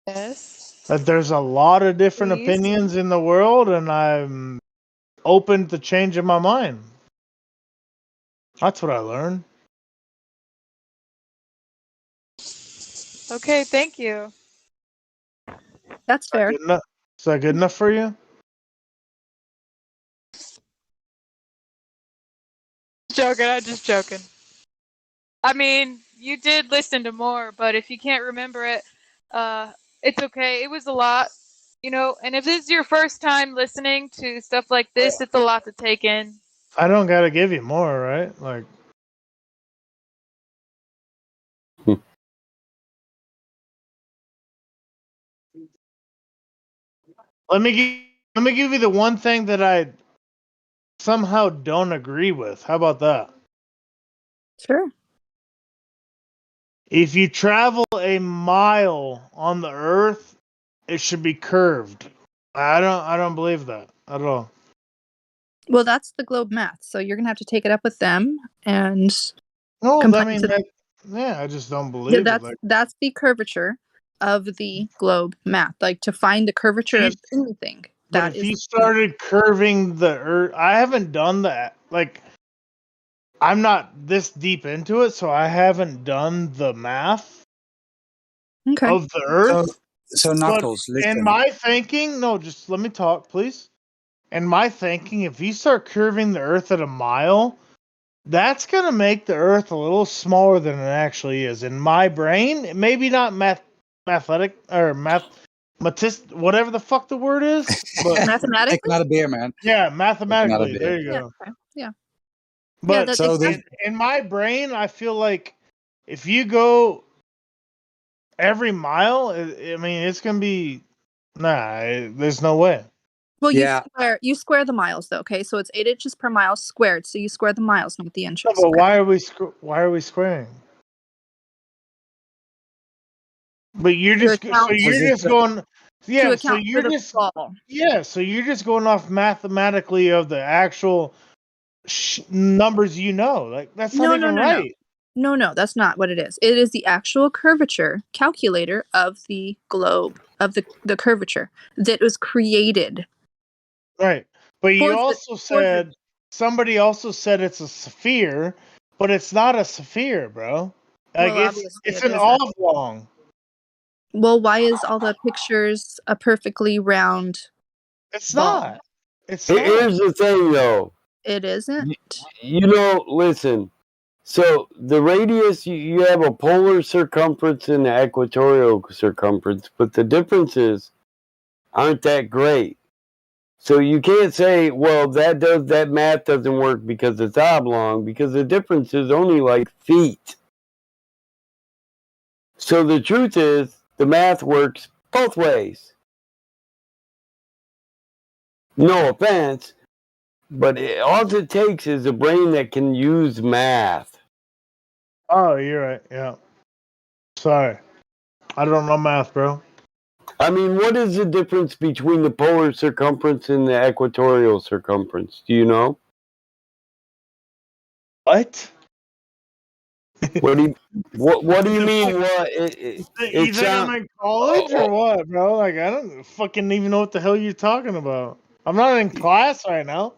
Yes. That there's a lot of different Please. opinions in the world, and I'm open to changing my mind. That's what I learned. Okay, thank you. That's fair. Good enough? Is that good enough for you? Joking, I'm just joking. I mean, you did listen to more, but if you can't remember it, it's okay. It was a lot, you know, and if this is your first time listening to stuff like this, it's a lot to take in. I don't gotta give you more, right? Like, let me give you the one thing that I somehow don't agree with. How about that? Sure. If you travel a mile on the Earth, it should be curved. I don't believe that at all. Well, that's the globe math, so you're gonna have to take it up with them and. No, I complain mean, to- yeah, I just don't Yeah, believe it. Like, that's the curvature of the globe math. Like to find the curvature of anything. but That if is you started curving the Earth, I haven't done that. Like, I'm not this deep into it, so I haven't done the math okay. of the Earth. So But Knuckles, in listen. my thinking, no, just let me talk, please. In my thinking, if you start curving the Earth at a mile, that's gonna make the Earth a little smaller than it actually is. In my brain, maybe not mathematic or whatever the fuck the word is, but Mathematically? Take another beer, man. yeah, Take mathematically. another There beer. you Yeah. go. Okay. Yeah. But that's So in my brain, I feel like if you go every mile, I mean, it's gonna be there's no way. Well, Yeah. you square the miles though. Okay, so it's 8 inches per mile squared. So you square the miles, not the No, inches. but Okay? why are we squaring? But you're To just account- so you're just going to yeah. So account for you're the just fall. yeah. So you're just going off mathematically of the actual numbers you know. Like that's not even right. No, that's not what it is. It is the actual curvature calculator of the globe of the curvature that was created. Right. But you For the- also for the- said somebody also said it's a sphere, but it's not a sphere, bro. Like Well, obviously it's it an isn't. oblong. Well, why is all the pictures a perfectly round It's ball? not. It's not. Here's the thing, though. It isn't. You know, listen. So the radius, you have a polar circumference and the equatorial circumference, but the differences aren't that great. So you can't say, well, that math doesn't work because it's oblong, because the difference is only like feet. So the truth is, the math works both ways. No offense, but all it takes is a brain that can use math. Oh, you're right. Yeah. Sorry. I don't know math, bro. I mean, what is the difference between the polar circumference and the equatorial circumference? Do you know? What? What do you mean? What? You think I'm in college or what, bro? Like I don't fucking even know what the hell you're talking about. I'm not in class right now.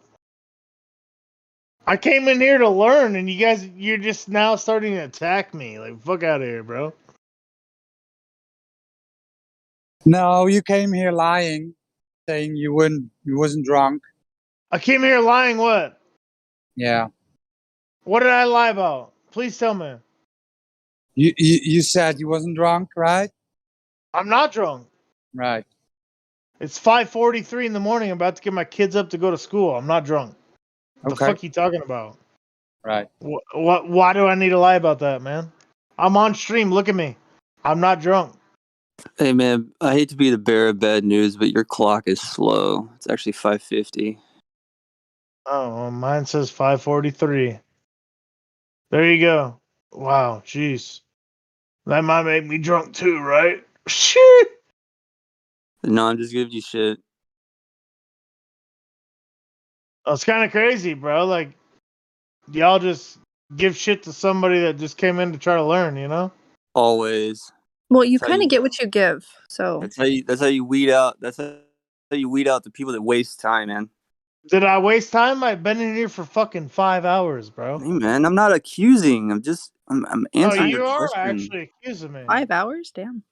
I came in here to learn, and you're just now starting to attack me. Like, fuck out of here, bro. No, you came here lying, saying you wasn't drunk. I came here lying what? Yeah. What did I lie about? Please tell me. You said you wasn't drunk, right? I'm not drunk. Right. It's 5:43 in the morning. I'm about to get my kids up to go to school. I'm not drunk. What the fuck you talking about? Right. What? Why do I need to lie about that, man? I'm on stream. Look at me. I'm not drunk. Hey man, I hate to be the bearer of bad news, but your clock is slow. It's actually 5:50. Oh, well, mine says 5:43. There you go. Wow, jeez. That might make me drunk too, right? Shit. No, I'm just giving you shit. It's kind of crazy, bro. Like, y'all just give shit to somebody that just came in to try to learn, you know? Always. Well, you That's how kind you. of get what you give. So That's how you. That's how you weed out. That's how you weed out the people that waste time, man. Did I waste time? I've been in here for fucking 5 hours, bro. Hey man, I'm not accusing. I'm Oh, answering your you are question. actually accusing me. 5 hours? Damn.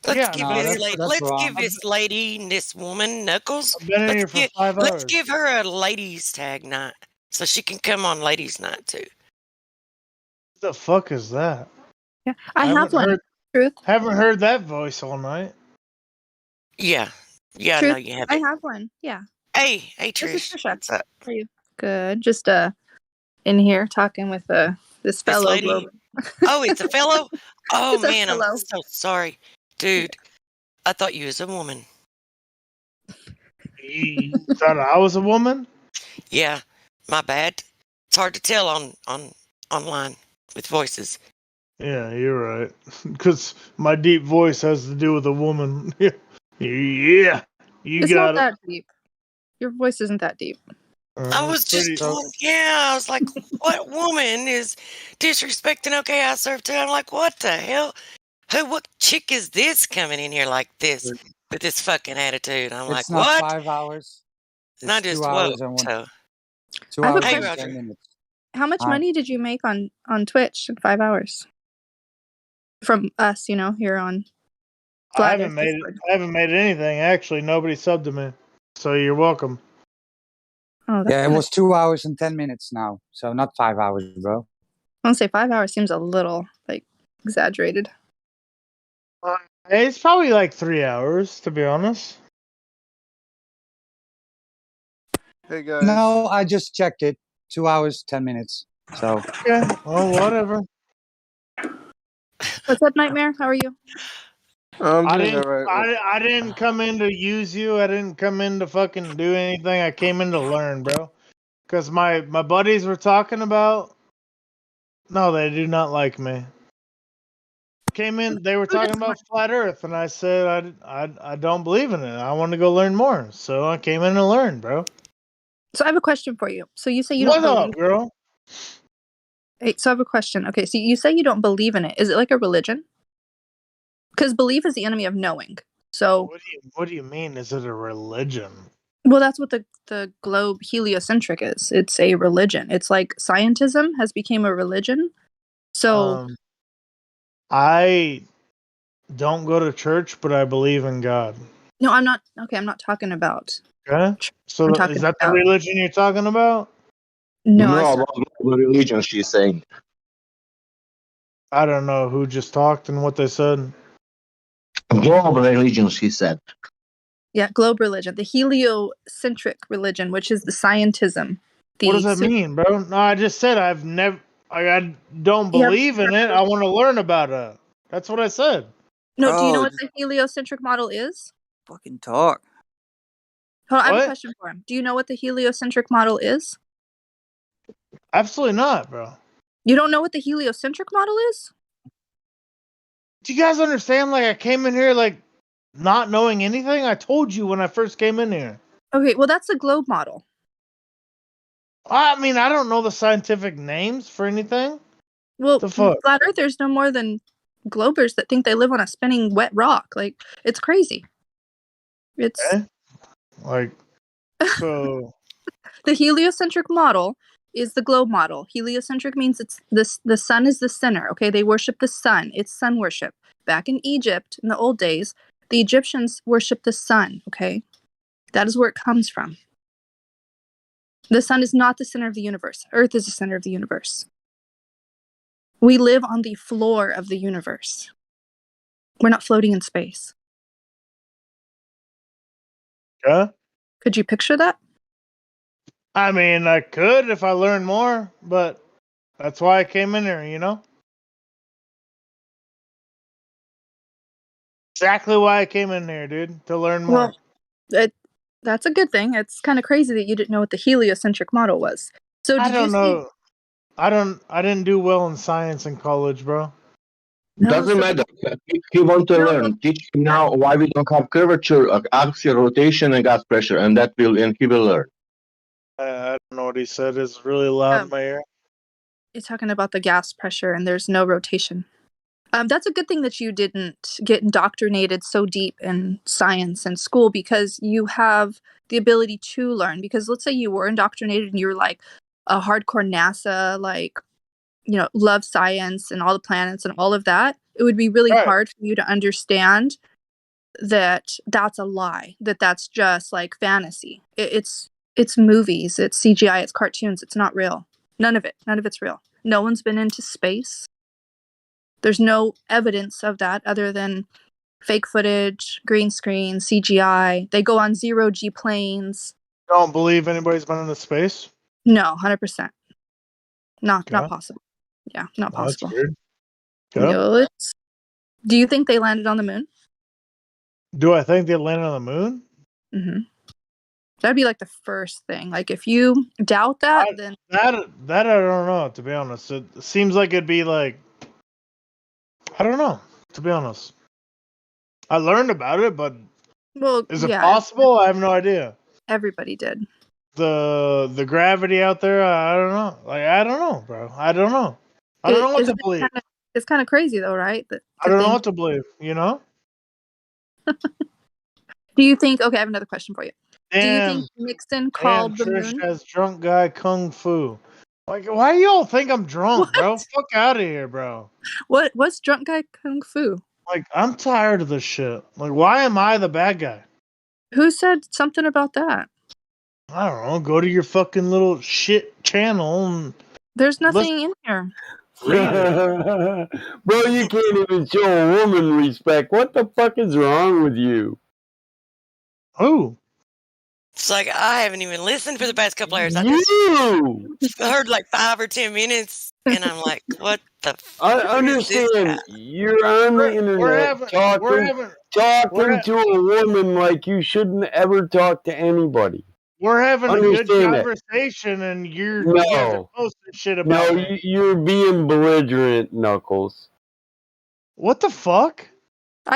Let's Yeah, give no, this that's lady. that's Let's wrong. give this lady, this woman, Knuckles. I've been in here for 5 Let's hours. give her a ladies' tag night so she can come on ladies' night too. What the fuck is that? Yeah, I have one. Heard, Truth. haven't heard that voice all night. Yeah, yeah, Truth. no, you I haven't. have one. Yeah. Hey, This is Trish, Trisha. what's up? How are you? Good. Just in here talking with this This fellow lady? Globe. Oh, it's a fellow. Oh It's a man, I'm fellow. so sorry, dude. I thought you was a woman. You thought I was a woman? Yeah, my bad. It's hard to tell on online with voices. Yeah, you're right. Because my deep voice has to do with a woman. Yeah, you It's not got it. that deep. Your voice isn't that deep. I was just told, I was like, what woman is disrespecting OK I Serve too? I'm like, what the hell? What chick is this coming in here like this with this fucking attitude? I'm It's like, not what? 5 hours. And I It's 2 just woke. hours and one. So, 2 I have a hours hey, and question. 10 minutes. How much Hi. money did you make on Twitch in 5 hours? From us, here on I Flat haven't Earth made Discord. I haven't made anything. Actually, nobody subbed to me. So you're welcome. Oh, that's Yeah, it kinda- was 2 hours and 10 minutes now. So not 5 hours, bro. I want to say 5 hours seems a little exaggerated. It's probably like 3 hours, to be honest. Hey guys. No, I just checked it. 2 hours, 10 minutes. So Okay, well, whatever. What's up, Nightmare? How are you? I'm I doing didn't. alright. I didn't come in to use you. I didn't come in to fucking do anything. I came in to learn, bro. Because my buddies were talking about. No, they do not like me. Came in. They were talking about flat Earth, and I said I don't believe in it. I want to go learn more. So I came in to learn, bro. So I have a question for you. So you say you What don't up, believe. girl? Hey, so I have a question. Okay, so you say you don't believe in it. Is it like a religion? Because belief is the enemy of knowing. So What do you mean? Is it a religion? well, that's what the globe heliocentric is. It's a religion. It's like scientism has become a religion. So I don't go to church, but I believe in God. no, I'm not. Okay, I'm not talking about. Okay. So I'm is talking that the about. religion you're talking about? No, No, I about global religion, she's saying. I don't know who just talked and what they said. Global religion, she said. yeah, globe religion, the heliocentric religion, which is the scientism. What does that mean, bro? No, I just said I don't Yeah. believe in it. I want to learn about it. That's what I said. No, do you know Bro, what the heliocentric model is? fucking talk. Hold on, I have a What? question for him. Do you know what the heliocentric model is? Absolutely not, bro. You don't know what the heliocentric model is? Do you guys understand? Like I came in here like not knowing anything. I told you when I first came in here. Okay, well that's the globe model. I mean, I don't know the scientific names for anything. Well, The fuck? flat earthers know more than globers that think they live on a spinning wet rock. Like it's crazy. It's Okay. Like so. the heliocentric model is the globe model. Heliocentric means it's the sun is the center. Okay, they worship the sun. It's sun worship. Back in Egypt in the old days, the Egyptians worshiped the sun. Okay, that is where it comes from. The sun is not the center of the universe. Earth is the center of the universe. We live on the floor of the universe. We're not floating in space. Yeah. Could you picture that? I mean, I could if I learned more, but that's why I came in here, Exactly why I came in here, dude, to learn more. Well, that's a good thing. It's kind of crazy that you didn't know what the heliocentric model was. So I did you don't see? know. I didn't do well in science in college, bro. Doesn't matter. If you want to learn, teach him now why we don't have curvature, axial rotation, and gas pressure, and he will learn. I don't know what he said. It's really loud in my ear. You're talking about the gas pressure, and there's no rotation. That's a good thing that you didn't get indoctrinated so deep in science and school, because you have the ability to learn. Because let's say you were indoctrinated and you were like a hardcore NASA, like, love science and all the planets and all of that. It would be really hard for you to understand that that's a lie, that that's just like fantasy. It's movies, it's CGI, it's cartoons, it's not real. None of it's real. No one's been into space. There's no evidence of that other than fake footage, green screen, CGI. They go on 0G planes. Don't believe anybody's been into space? No, 100%. Not possible. Yeah, not Well, that's possible. weird. No, do you think they landed on the moon? Do I think they landed on the moon? Mm-hmm. That'd be like the first thing. Like, if you doubt that, then that I don't know, to be honest. It seems like it'd be like, I don't know, to be honest. I learned about it, but is it possible? I have no idea. Everybody did. The gravity out there, I don't know. Like, I don't know, bro. I don't know. I don't know what to believe. It's kind of crazy, though, right? I don't know what to believe, Do you think, okay, I have another question for you. Damn. Do you think Nixon called the Trish moon? has drunk guy kung fu. Like, why do y'all think I'm drunk, bro? Fuck out of here, bro. What's drunk guy kung fu? Like, I'm tired of this shit. Like, why am I the bad guy? Who said something about that? I don't know. Go to your fucking little shit channel and there's nothing in here. Bro, you can't even show a woman respect. What the fuck is wrong with you? Who? It's like I haven't even listened for the past couple hours. I just heard like 5 or 10 minutes, and I'm like, what the fuck? I understand. You're on the internet talking to a woman like you shouldn't ever talk to anybody. We're having a good Understand that. conversation, and you guys are posting shit about me. No, you're being belligerent, Knuckles. What the fuck?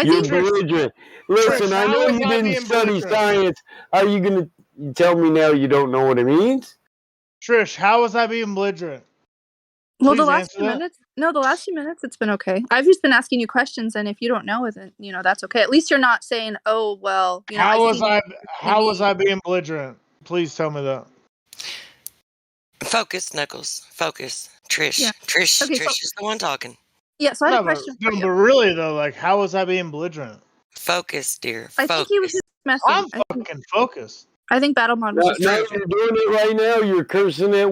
You're belligerent. Listen, I know you didn't study science. Are you going to tell me now you don't know what it means? Trish, how was I being belligerent? Well, the last few minutes, it's been okay. I've just been asking you questions, and if you don't know it, then, that's okay. At least you're not saying, oh, well, how was I being belligerent? Please tell me that. Focus, Knuckles. Focus. Trish. Yeah. Trish is the one talking. Yeah, so I have a question for you. But really, though, like, how was I being belligerent? Focus, dear. I think he was just messing. I'm fucking focused. I think Battlemon was just... Now you're doing it right now. You're cursing at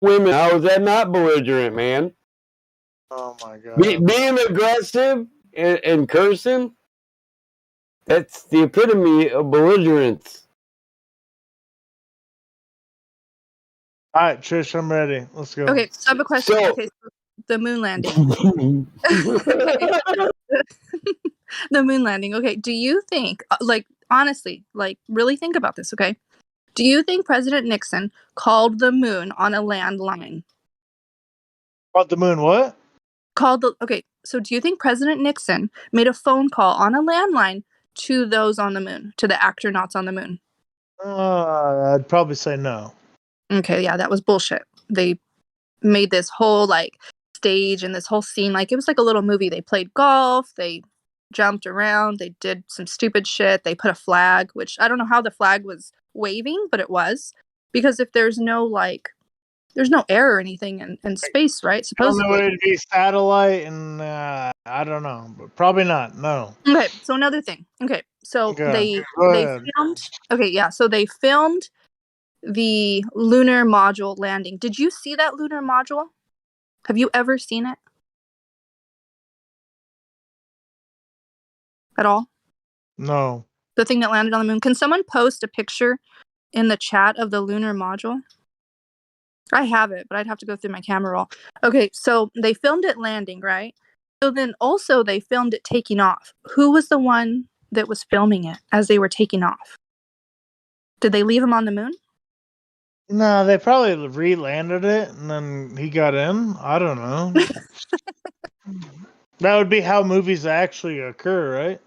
women. How is that not belligerent, man? Oh, my God. Being aggressive and cursing, that's the epitome of belligerence. All right, Trish, I'm ready. Let's go. Okay, so I have a question. So the moon landing. The moon landing. Okay, do you think, like, honestly, like, really think about this, okay? Do you think President Nixon called the moon on a landline? Called the moon what? Okay, so do you think President Nixon made a phone call on a landline to those on the moon, to the astronauts on the moon? I'd probably say no. Okay, yeah, that was bullshit. They made this whole, like, stage and this whole scene, like, it was like a little movie. They played golf, they jumped around, they did some stupid shit, they put a flag, which I don't know how the flag was waving, but it was. Because if there's no, like, there's no air or anything in space, right? Supposedly. I don't know, it'd be satellite, and I don't know, but probably not. No. Okay, so another thing. Okay, so they filmed. Okay, yeah, so they filmed the lunar module landing. Did you see that lunar module? Have you ever seen it? At all? No. The thing that landed on the moon. Can someone post a picture in the chat of the lunar module? I have it, but I'd have to go through my camera roll. Okay, so they filmed it landing, right? So then also they filmed it taking off. Who was the one that was filming it as they were taking off? Did they leave him on the moon? No, they probably re-landed it and then he got in. I don't know. That would be how movies actually occur, right?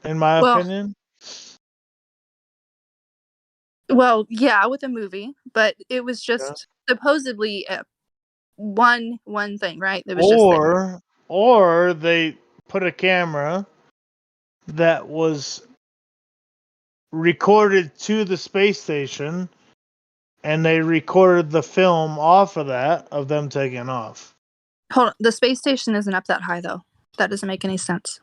In my opinion. Well, yeah, with a movie, but it was just supposedly one thing, right? It was just there. Or they put a camera that was recorded to the space station and they recorded the film off of that of them taking off. Hold on, the space station isn't up that high though. That doesn't make any sense.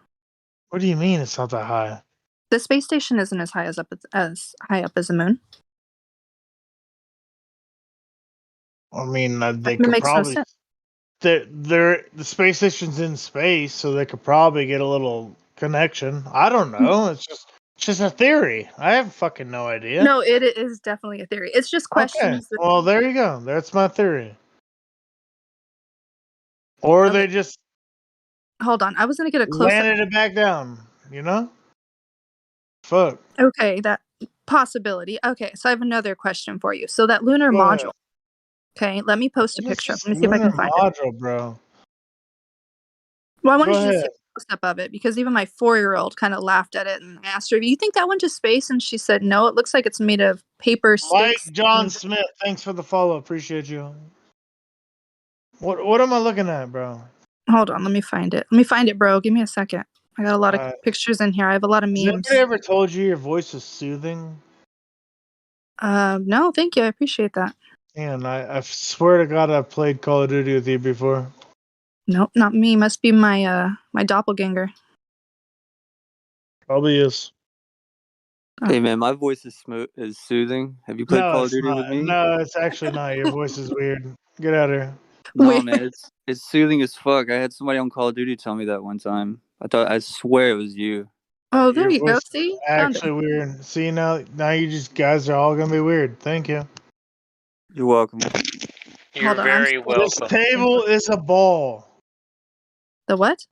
What do you mean it's not that high? The space station isn't as high as the moon. I mean, they It could makes no probably. sense. The space station's in space, so they could probably get a little connection. I don't know. It's just a theory. I have fucking no idea. No, it is definitely a theory. It's just Okay. questions. Well, there you go. That's my theory. Or Okay. they just Hold on. I was gonna get a close up. landed it back down. You know? Fuck. Okay, that possibility. Okay, so I have another question for you. So that lunar Go module. ahead. Okay, let me post a What is picture. this Let me see if I lunar can find it. module, bro? Well, I Go wanted you to see ahead. a close up of it because even my 4-year-old kind of laughed at it and asked her, "Do you think that went to space?" And she said, "No, it looks like it's made of paper Mike sticks." John Smith, thanks for the follow. Appreciate you. What am I looking at, bro? Hold on, let me find it. Let me find it, bro. Give me a second. I got a lot of Alright. pictures in here. I have a lot of Has memes. anybody ever told you your voice is soothing? No, thank you. I appreciate that. And I swear to God, I've played Call of Duty with you before. Nope, not me. Must be my my doppelganger. Probably is. Hey man, my voice is soothing. Have you played No, Call of it's Duty with not. me? No, it's actually not. Your voice is weird. Get out of here. No, man, it's soothing as fuck. I had somebody on Call of Duty tell me that one time. I swear it was you. Oh, there Your you go. voice is See? Found it. actually weird. See, now you just guys are all gonna be weird. Thank you. You're welcome. You're Hold on. I'm very This welcome. table is a ball. The what?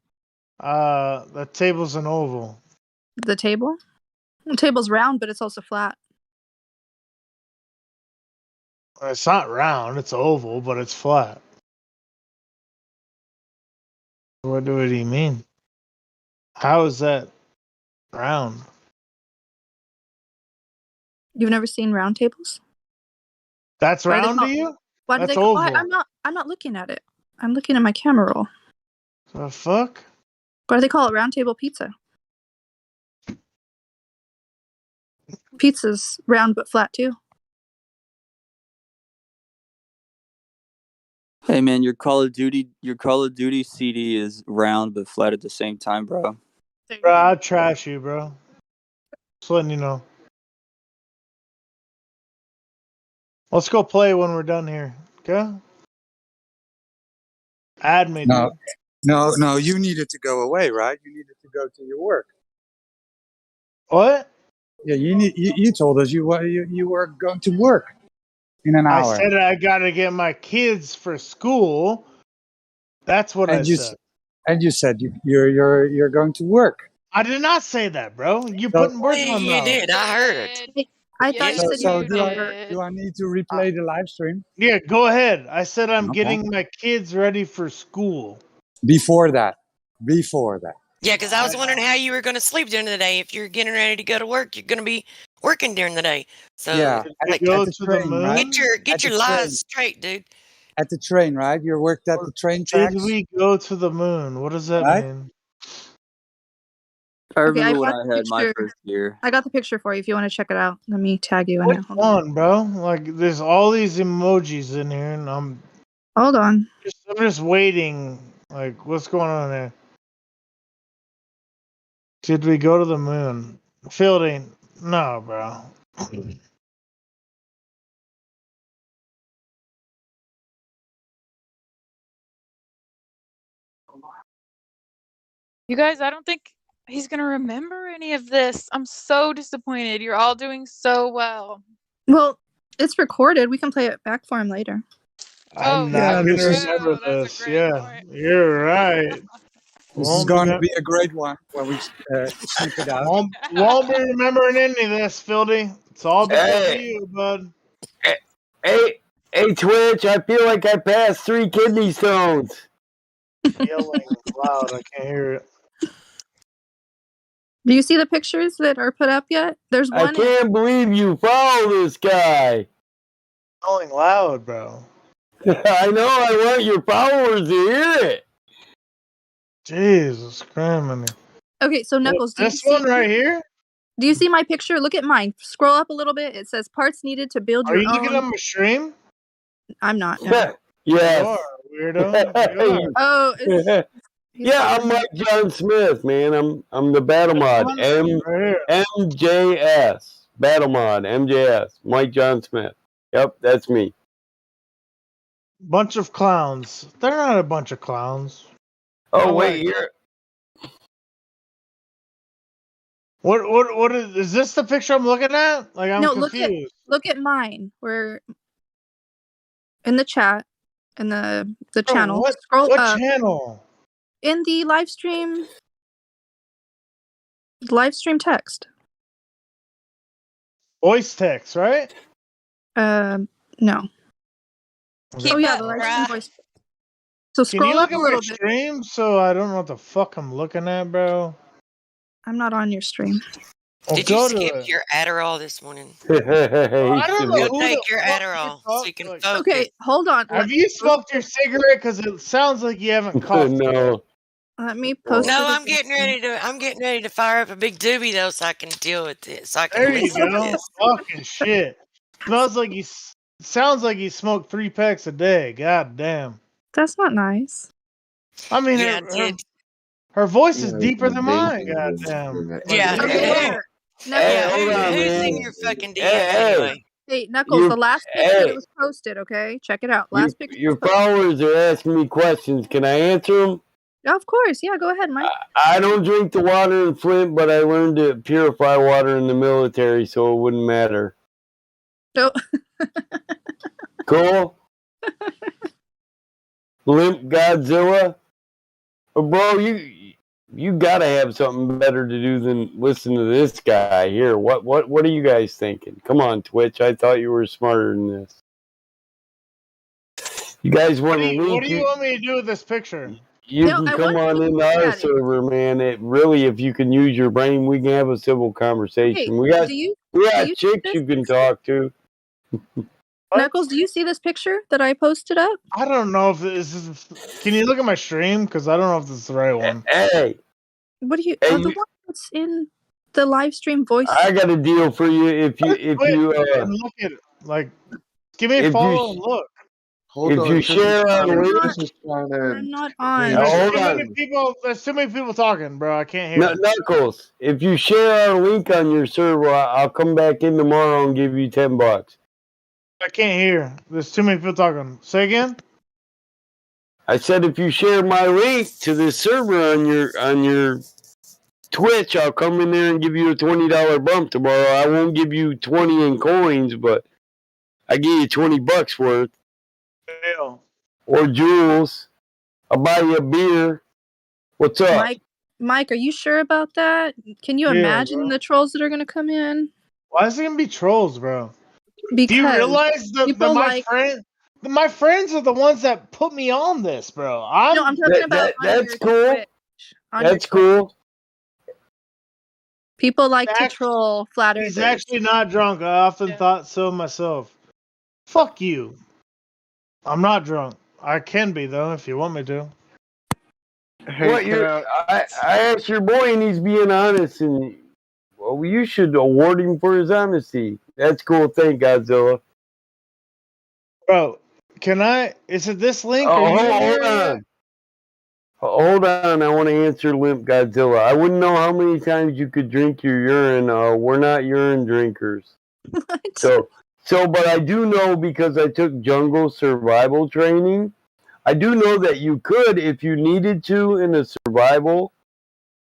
The table's an oval. The table? The table's round, but it's also flat. It's not round. It's oval, but it's flat. What do you mean? How is that round? You've never seen round tables? That's Why do they round to call? you? Why do That's they call? oval. I'm not looking at it. I'm looking at my camera roll. The fuck? Why do they call it round table pizza? Pizza's round but flat too. Hey man, your Call of Duty CD is round but flat at the same time, bro. Bro, I'll trash you, bro. Just letting you know. Let's go play when we're done here. Okay? Add me, dude. No, you needed to go away, right? You needed to go to your work. What? Yeah, you told us you were going to work in an I hour. said I gotta get my kids for school. That's what I said. And you said you're going to work. I did not say that, bro. You're So- putting words in my You mouth. did. I heard. I thought you said you do I need to replay the live stream? Yeah, go ahead. I said I'm Okay. getting my kids ready for school. Before that. Yeah, because I was wondering how you were going to sleep during the day. If you're getting ready to go to work, you're going to be working during the day. So, Yeah, like, go at the to the train, moon. right? get your the lies train. straight, dude. At the train, right? You worked at the train tracks. Did we go to the moon? What does that Right? mean? I Okay, I remember when brought I the had my picture. first year. I got the picture for you if you want to check it out. Let me tag you in Which it. Hold on. one, bro? Like, there's all these emojis in here, and I'm Hold on. just waiting. Like, what's going on there? Did we go to the moon? Fielding? No, bro. You guys, I don't think he's gonna remember any of this. I'm so disappointed. You're all doing so well. Well, it's recorded. We can play it back for him later. I'm not gonna remember this. Yeah, you're right. This is going to be a great one when we sniff it out. Won't be remembering any of this, Fildy. It's all because of Hey. you, bud. Hey, Twitch, I feel like I passed 3 kidney stones. Yelling loud, I can't hear it. Do you see the pictures that are put up yet? There's one. I can't believe you follow this guy. Yelling loud, bro. I know, I want your followers to hear it. Jesus Christ. Okay, so Knuckles, do you This see one right here? Do you see my picture? Look at mine. Scroll up a little bit. It says parts needed to build Are your you own. looking at my stream? I'm not. No. Yes. You are, weirdo. You are. Oh, it's, Yeah, I'm Mike John Smith, man. I'm the battle mod. MJS. Battle mod, MJS. Mike John Smith. Yep, that's me. Bunch of clowns. They're not a bunch of clowns. Oh, wait, you're. What is this the picture I'm looking at? Like I'm no, confused. look at mine. We're in the chat in the Bro, channel. what Scroll up. channel? In the live stream text. Voice text, right? No. Keep oh yeah, up, the live bruh. stream voice. So Can you scroll up look a at my little bit. stream so I don't know what the fuck I'm looking at, bro? I'm not on your stream. Well, Did you go to skip it. your Adderall this morning? I don't know Go who take the your fuck Adderall so you can focus. Okay, hold on. Have you smoked your cigarette? Because it sounds like you haven't coughed. No. Let me post No, it I'm getting ready to. I'm getting ready to fire up a big doobie though, so I can deal with this. So I can There you listen to go. this. Fucking shit. Smells like you. Sounds like you smoke 3 packs a day. God damn. That's not nice. I mean, Yeah, I did. her voice is deeper than mine. God damn. Yeah. Who's in your fucking DMs anyway? Hey, Knuckles, the last picture that was posted, okay? Check it out. Last picture. Your followers are asking me questions. Can I answer them? Yeah, of course. Yeah, go ahead, Mike. I don't drink the water in Flint, but I learned to purify water in the military, so it wouldn't matter. No. Cool? Limp Godzilla? Bro, you gotta have something better to do than listen to this guy here. What are you guys thinking? Come on, Twitch. I thought you were smarter than this. You guys want to link? What do you want me to do with this picture? You can come on into our server, man. It really, if you can use your brain, we can have a civil conversation. We got chicks you can talk to. Knuckles, do you see this picture that I posted up? I don't know if this is. Can you look at my stream? Because I don't know if this is the right one. Hey. What do you? the one that's in the live stream voice. I got a deal for you if you look at it. Like, give me a follow and look. If you share our link, I'm not on. There's too many people talking, bro. I can't hear. Knuckles, if you share our link on your server, I'll come back in tomorrow and give you $10. I can't hear. There's too many people talking. Say again. I said if you share my link to this server on your Twitch, I'll come in there and give you a $20 bump tomorrow. I won't give you 20 in coins, but I give you $20 worth. Hell. Or jewels. I'll buy you a beer. What's up? Mike, are you sure about that? Can you imagine the trolls that are gonna come in? Why is it gonna be trolls, bro? Because do you realize that people my friends are the ones that put me on this, bro? I'm talking about that's cool. That's cool. People like to troll flat earthers. He's actually not drunk. I often thought so myself. Fuck you. I'm not drunk. I can be though if you want me to. I asked your boy and he's being honest, and well, you should award him for his honesty. That's cool. Thank Godzilla. Bro, can I? Is it this link? Hold on. I want to answer Limp Godzilla. I wouldn't know how many times you could drink your urine. We're not urine drinkers. But I do know because I took jungle survival training. I do know that you could, if you needed to, in a survival,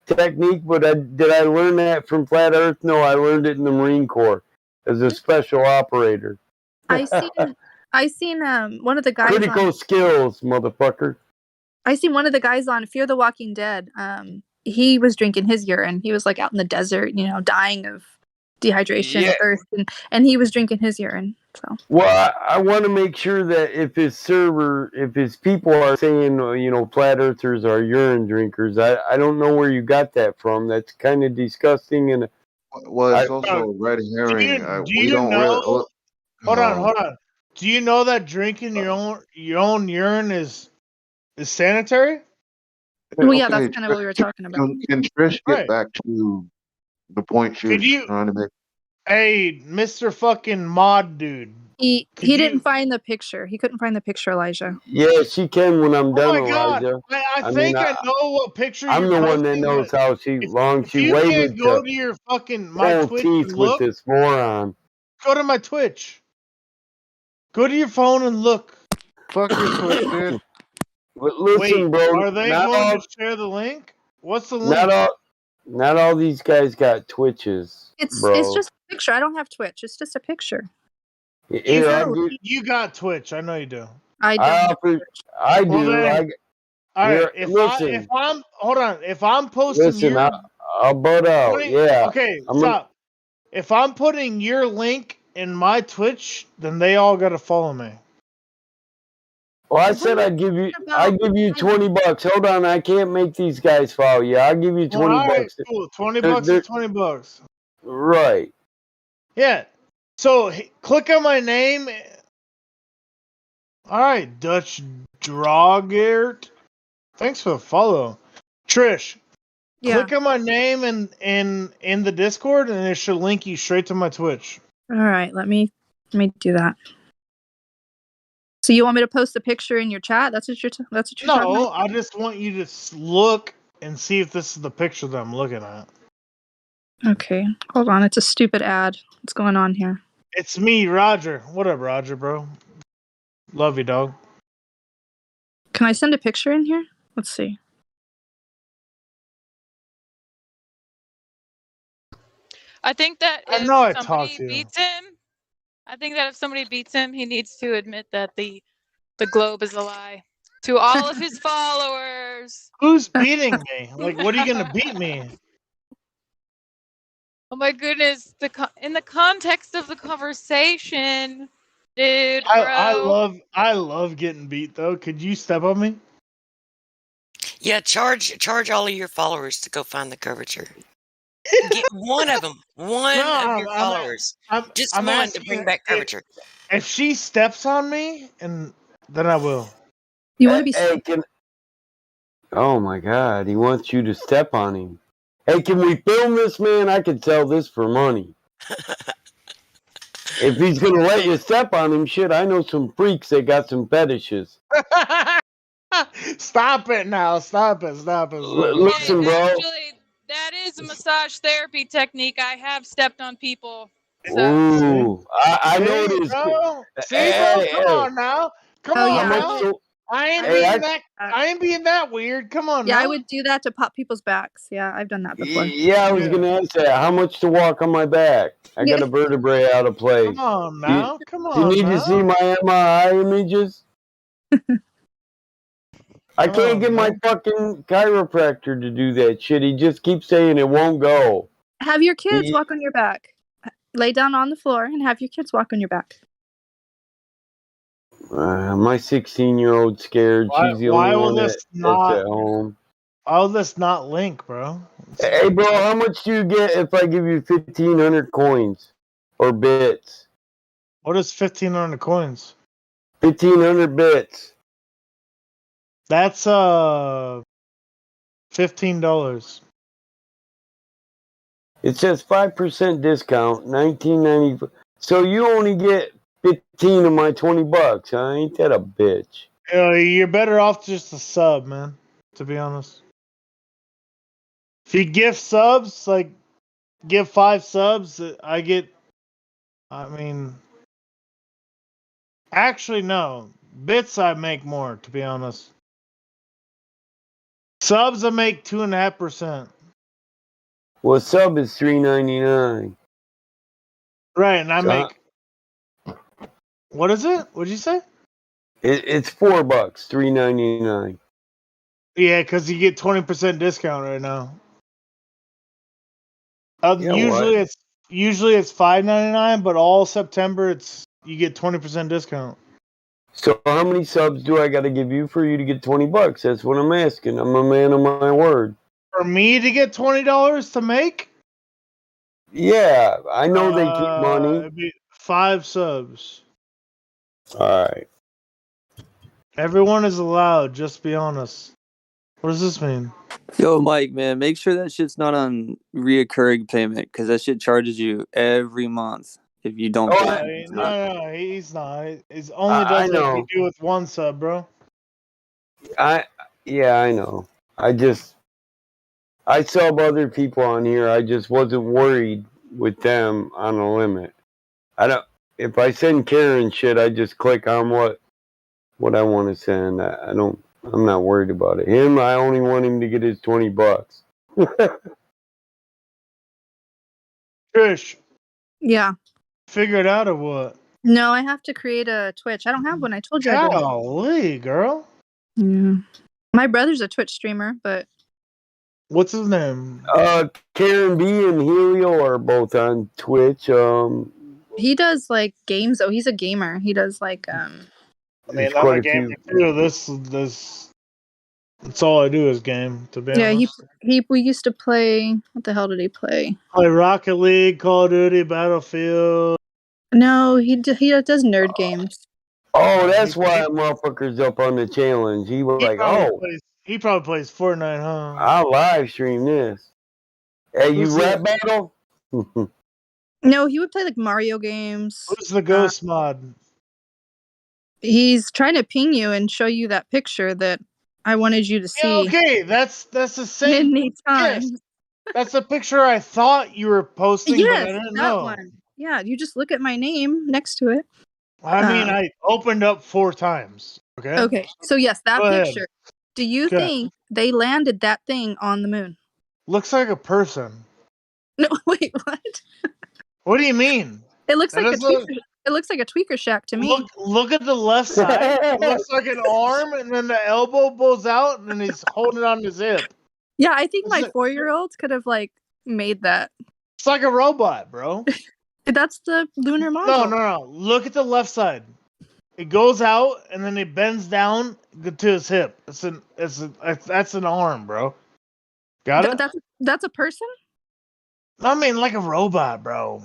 technique, but did I learn that from Flat Earth? No, I learned it in the Marine Corps as a special operator. I seen one of the guys Critical on skills, motherfucker. I seen one of the guys on Fear the Walking Dead. He was drinking his urine. He was like out in the desert, dying of dehydration, Yeah. thirst, and he was drinking his urine. So Well, I want to make sure that if his people are saying, flat earthers are urine drinkers, I don't know where you got that from. That's kind of disgusting. And Well, it's also a red herring. Do We you don't really. know? Hold on. Do you know that drinking your own urine is sanitary? well, yeah, that's kind of what we were talking about. Can Trish get Right. back to the point she was trying to make? Hey, Mr. fucking mod dude. He didn't find the picture. He couldn't find the picture, Elijah. yeah, she can when I'm done, Oh my god! Elijah. I think I know what picture I'm you're the one that posting, knows but how if she you waited can't go to to your fucking my pull Twitch teeth and with look, this moron. go to my Twitch. Go to your phone and look. Fuck your Twitch, dude. But listen, Wait, bro, are they going to share the link? What's the link? not all these guys got Twitches, It's bro. just a picture. I don't have Twitch. It's just a picture. Here, I'll give, You got Twitch. I know you do. I don't. I Well, do. then, all Here, right. listen. If I'm posting Listen, your I'll butt out. Yeah. Okay, I'm stop. If I'm putting your link in my Twitch, then they all gotta follow me. Well, I said I'd give you $20. Hold on, I can't make these guys follow you. I'll give you 20 All right, bucks. cool. $20 is $20. Right. Yeah. So click on my name. All right, Dutch Drogert. Thanks for the follow, Trish. Yeah. Click on my name in the Discord, and it should link you straight to my Twitch. All right, let me do that. So you want me to post a picture in your chat? That's what you're talking No, about? I just want you to look and see if this is the picture that I'm looking at. Okay, hold on. It's a stupid ad. What's going on here? It's me, Roger. What up, Roger, bro? Love you, dog. Can I send a picture in here? Let's see. I think that I if know I somebody talked to you. beats him, he needs to admit that the globe is a lie to all of his followers. Who's beating me? Like, what are you gonna beat me? Oh my goodness! In the context of the conversation, dude, bro. I love getting beat though. Could you step on me? Yeah, charge all of your followers to go find the curvature. Get one of them, of your followers, just I'm one to bring back curvature. If she steps on me, and then I will. You want to be? Oh my God, he wants you to step on him. Hey, can we film this, man? I could sell this for money. If he's gonna let you step on him, shit, I know some freaks that got some fetishes. Stop it now! Stop it! Listen, bro. Actually, that is a massage therapy technique. I have stepped on people. Ooh, I know it is. Bro. See, bro, come on now. Come on now. I ain't being that weird. Come on Yeah, now. I would do that to pop people's backs. Yeah, I've done that before. Yeah, I was gonna ask that. How much to walk on my back? I got a vertebrae out of place. Come on now. Come on. Do you need to see my MRI images? I can't get my fucking chiropractor to do that shit. He just keeps saying it won't go. Have your kids walk on your back. Lay down on the floor and have your kids walk on your back. My 16-year-old scared. She's the only one that's at home. Why will this not link, bro? Hey, bro, how much do you get if I give you 1,500 coins or bits? What is 1,500 coins? 1,500 bits. That's $15. It says 5% discount, $19.90. So you only get 15 of my $20, huh? Ain't that a bitch? You're better off just a sub, man. To be honest, if you give subs, like give 5 subs, I get. I mean, actually, no bits. I make more. To be honest, subs I make 2.5%. Well, sub is $3.99. Right, and I So, make. What is it? What'd you say? it's $4, $3.99. Yeah, because you get 20% discount right now. Yeah, usually what? it's $5.99, but all September you get 20% discount. So how many subs do I got to give you for you to get $20? That's what I'm asking. I'm a man of my word. For me to get $20 to make? Yeah, I know they keep money. It'd be 5 subs. All right. Everyone is allowed. Just be honest. What does this mean? Yo, Mike, man, make sure that shit's not on reoccurring payment because that shit charges you every month if you don't pay. No, he's not. He's only I does it if you know. do with 1 sub, bro. Yeah, I know. I sub other people on here. I just wasn't worried with them on a limit. If I send Karen shit, I just click on what I want to send. I'm not worried about it. I only want him to get his $20. Trish, Yeah. figure it out or what? No, I have to create a Twitch. I don't have one. I told you I don't. Golly, girl. Yeah. My brother's a Twitch streamer, but What's his name? Karen B and Helio are both on Twitch. he does like games. Oh, he's a gamer. He does like I mean, There's I'm quite a a gamer few. too. That's all I do is game, to be yeah. honest. We used to play. What the hell did he play? Play Rocket League, Call of Duty, Battlefield. No, he does nerd games. Oh, that's why motherfuckers up on the challenge. He was like, He probably plays Fortnite, huh? I'll live stream this. Hey, you Who's rap it? battle? No, he would play like Mario games. Who's the ghost mod? He's trying to ping you and show you that picture that I wanted you to see. Yeah, okay, that's the same. Many times. Yes, that's the picture I thought you were posting, but I Yes, didn't that know. one. Yeah, you just look at my name next to it. I mean, I opened up 4 times. Okay. Okay, so yes, that Go ahead. picture. Do you Okay. think they landed that thing on the moon? Looks like a person. No, wait, what? What do you mean? It looks That like a doesn't- tweaker. It looks like a tweaker shack to me. Look at the left side. It looks like an arm, and then the elbow pulls out, and then he's holding it on his hip. Yeah, I think It's my 4-year-old could have like made that. It's like a robot, bro. That's the lunar module. No. Look at the left side. It goes out, and then it bends down to his hip. That's an arm, bro. Got it? That's a person? I mean, like a robot, bro.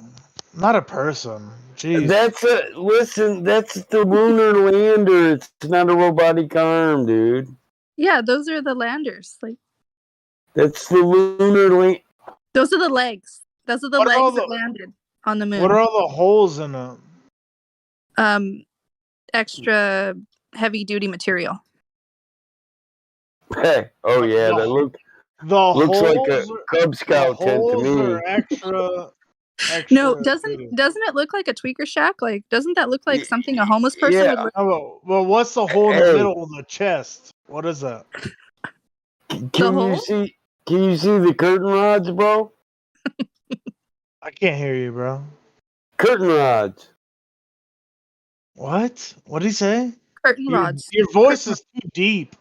Not a person. Jeez. That's the lunar lander. It's not a robotic arm, dude. Yeah, those are the landers. Like That's the lunar land. those are the legs. Those are the What are legs that all the- landed on the moon. What are all the holes in them? Extra heavy duty material. Hey, oh yeah, that looks holes like a Cub Scout tent to me. Are extra. No, doesn't it look like a tweaker shack? Like, doesn't that look like something a homeless person would look? Oh, well, what's the hole in the middle of the chest? What is that? Can you see the curtain rods, bro? I can't hear you, bro. Curtain rods. What? What did he say? Curtain rods. Your voice is too deep.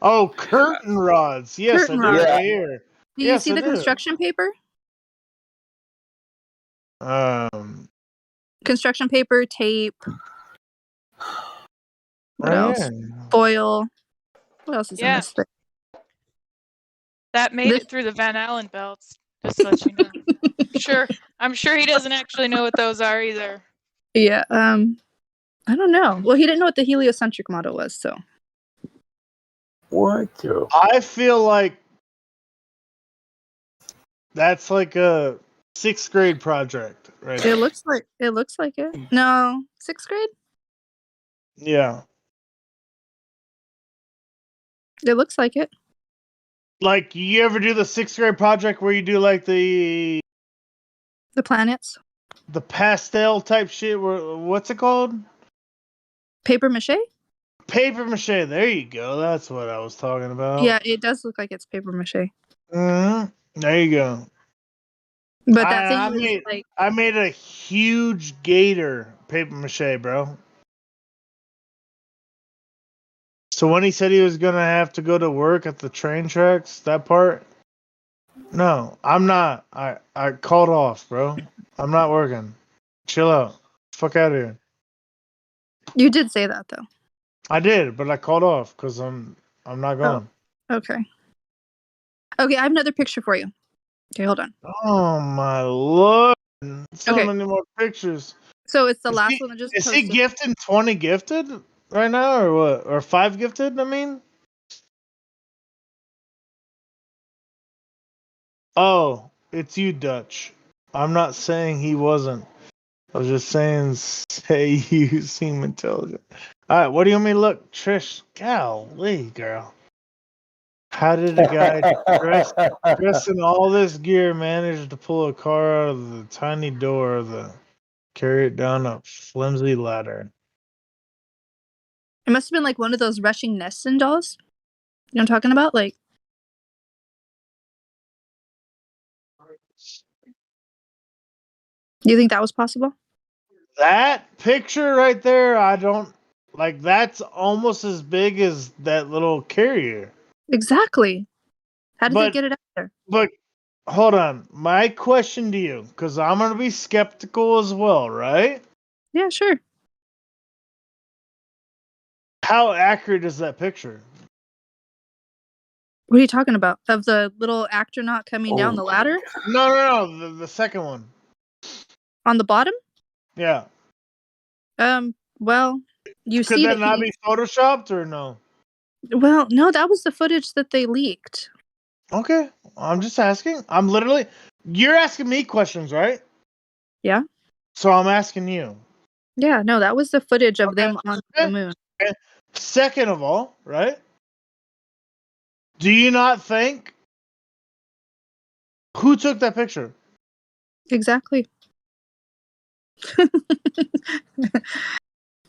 Oh, curtain rods. Yes, Curtain I do rods. right here. Do you see the construction paper? Construction paper, tape. What else? Foil. What else is in this thing? That made it through the Van Allen belts. Just to let you know. I'm sure he doesn't actually know what those are either. Yeah. I don't know. Well, he didn't know what the heliocentric model was, so. What? I feel like that's like a 6th grade project, right? It looks like it. No, 6th grade? Yeah. It looks like it. Like, you ever do the 6th grade project where you do like the planets? The pastel type shit, what's it called? Paper mache? Paper mache, there you go. That's what I was talking about. Yeah, it does look like it's paper mache. There you go. But that thing is like I made a huge gator paper mache, bro. So when he said he was gonna have to go to work at the train tracks, that part. No, I'm not. I called off, bro. I'm not working. Chill out. Fuck out of here. you did say that though. I did, but I called off because I'm not going. Okay. Okay, I have another picture for you. Okay, hold on. Oh my lord! So Okay. many more pictures. So it's the last one that just Is posted. he gifting 20 gifted right now, or what? Or 5 gifted? I mean. Oh, it's you, Dutch. I'm not saying he wasn't. I was just saying, say you seem intelligent. All right, what do you want me to look, Trish? Golly, girl. How did a guy dressed in all this gear manage to pull a car out of the tiny door of the carry it down a flimsy ladder? It must have been like one of those rushing Nesson dolls. You know what I'm talking about? Like, do you think that was possible? That picture right there, I don't like. That's almost as big as that little carrier. Exactly. How did they But get it out there? but hold on. My question to you, because I'm gonna be skeptical as well, right? Yeah, sure. How accurate is that picture? What are you talking about? Of the little astronaut coming down the ladder? No. The second one. On the bottom? Yeah. Well, you Could see that that not he. be photoshopped or no? Well, no, that was the footage that they leaked. Okay, I'm just asking. I'm literally. You're asking me questions, right? Yeah. So I'm asking you. Yeah, no, that was the footage of them on the moon. Okay. Second of all, right? Do you not think who took that picture? Exactly.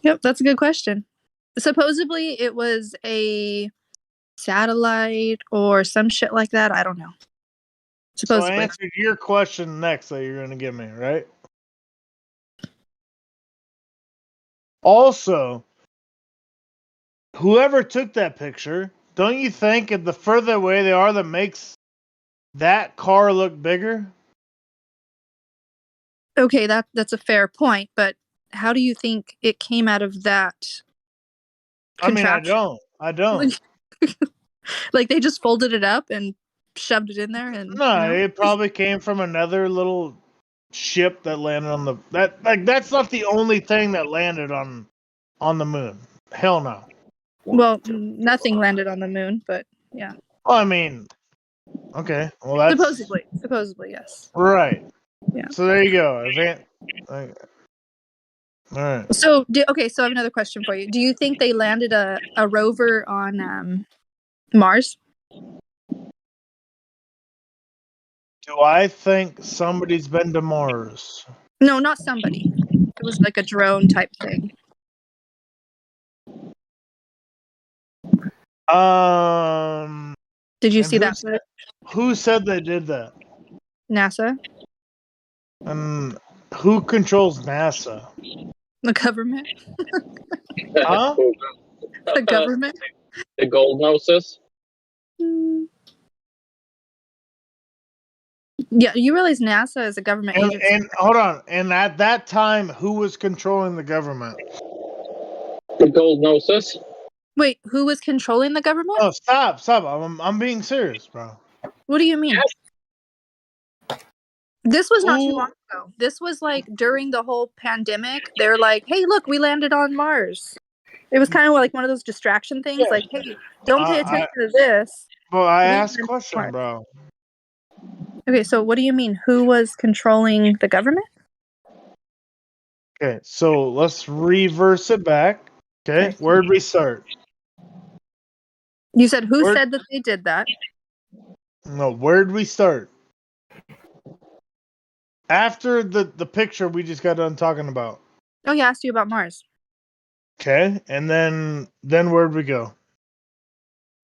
Yep, that's a good question. Supposedly it was a satellite or some shit like that. I don't know. So I Supposedly. answered your question next that you're gonna give me, right? Also, whoever took that picture, don't you think if the further away they are, that makes that car look bigger? Okay, that's a fair point, but how do you think it came out of that I mean, contraption? I don't. Like they just folded it up and shoved it in there, and No, it probably came from another little ship that landed on the that's not the only thing that landed on the moon. Hell no. Well, nothing landed on the moon, but yeah. Well, I mean, okay. Well, that's Supposedly, yes. right. Yeah. So there you go. All right. So, okay, so I have another question for you. Do you think they landed a rover on Mars? Do I think somebody's been to Mars? No, not somebody. It was like a drone type thing. Did you see that footage? Who said they did that? NASA? And who controls NASA? The government? Huh? The government? The gold noses. Yeah, you realize NASA is a government agency. And hold on. And at that time, who was controlling the government? The gold noses. Wait, who was controlling the government? Oh, stop. I'm being serious, bro. What do you mean? This was not too long ago. This was like during the whole pandemic. They're like, hey, look, we landed on Mars. It was kind of like one of those distraction things. Like, hey, don't pay attention to this. Well, I We asked a landed on question, Mars. bro. Okay, so what do you mean? Who was controlling the government? Okay, so let's reverse it back. Okay, where'd we start? You said who said that they did that? No, where'd we start? After the picture we just got done talking about. Oh, yeah, I asked you about Mars. Okay, and then where'd we go?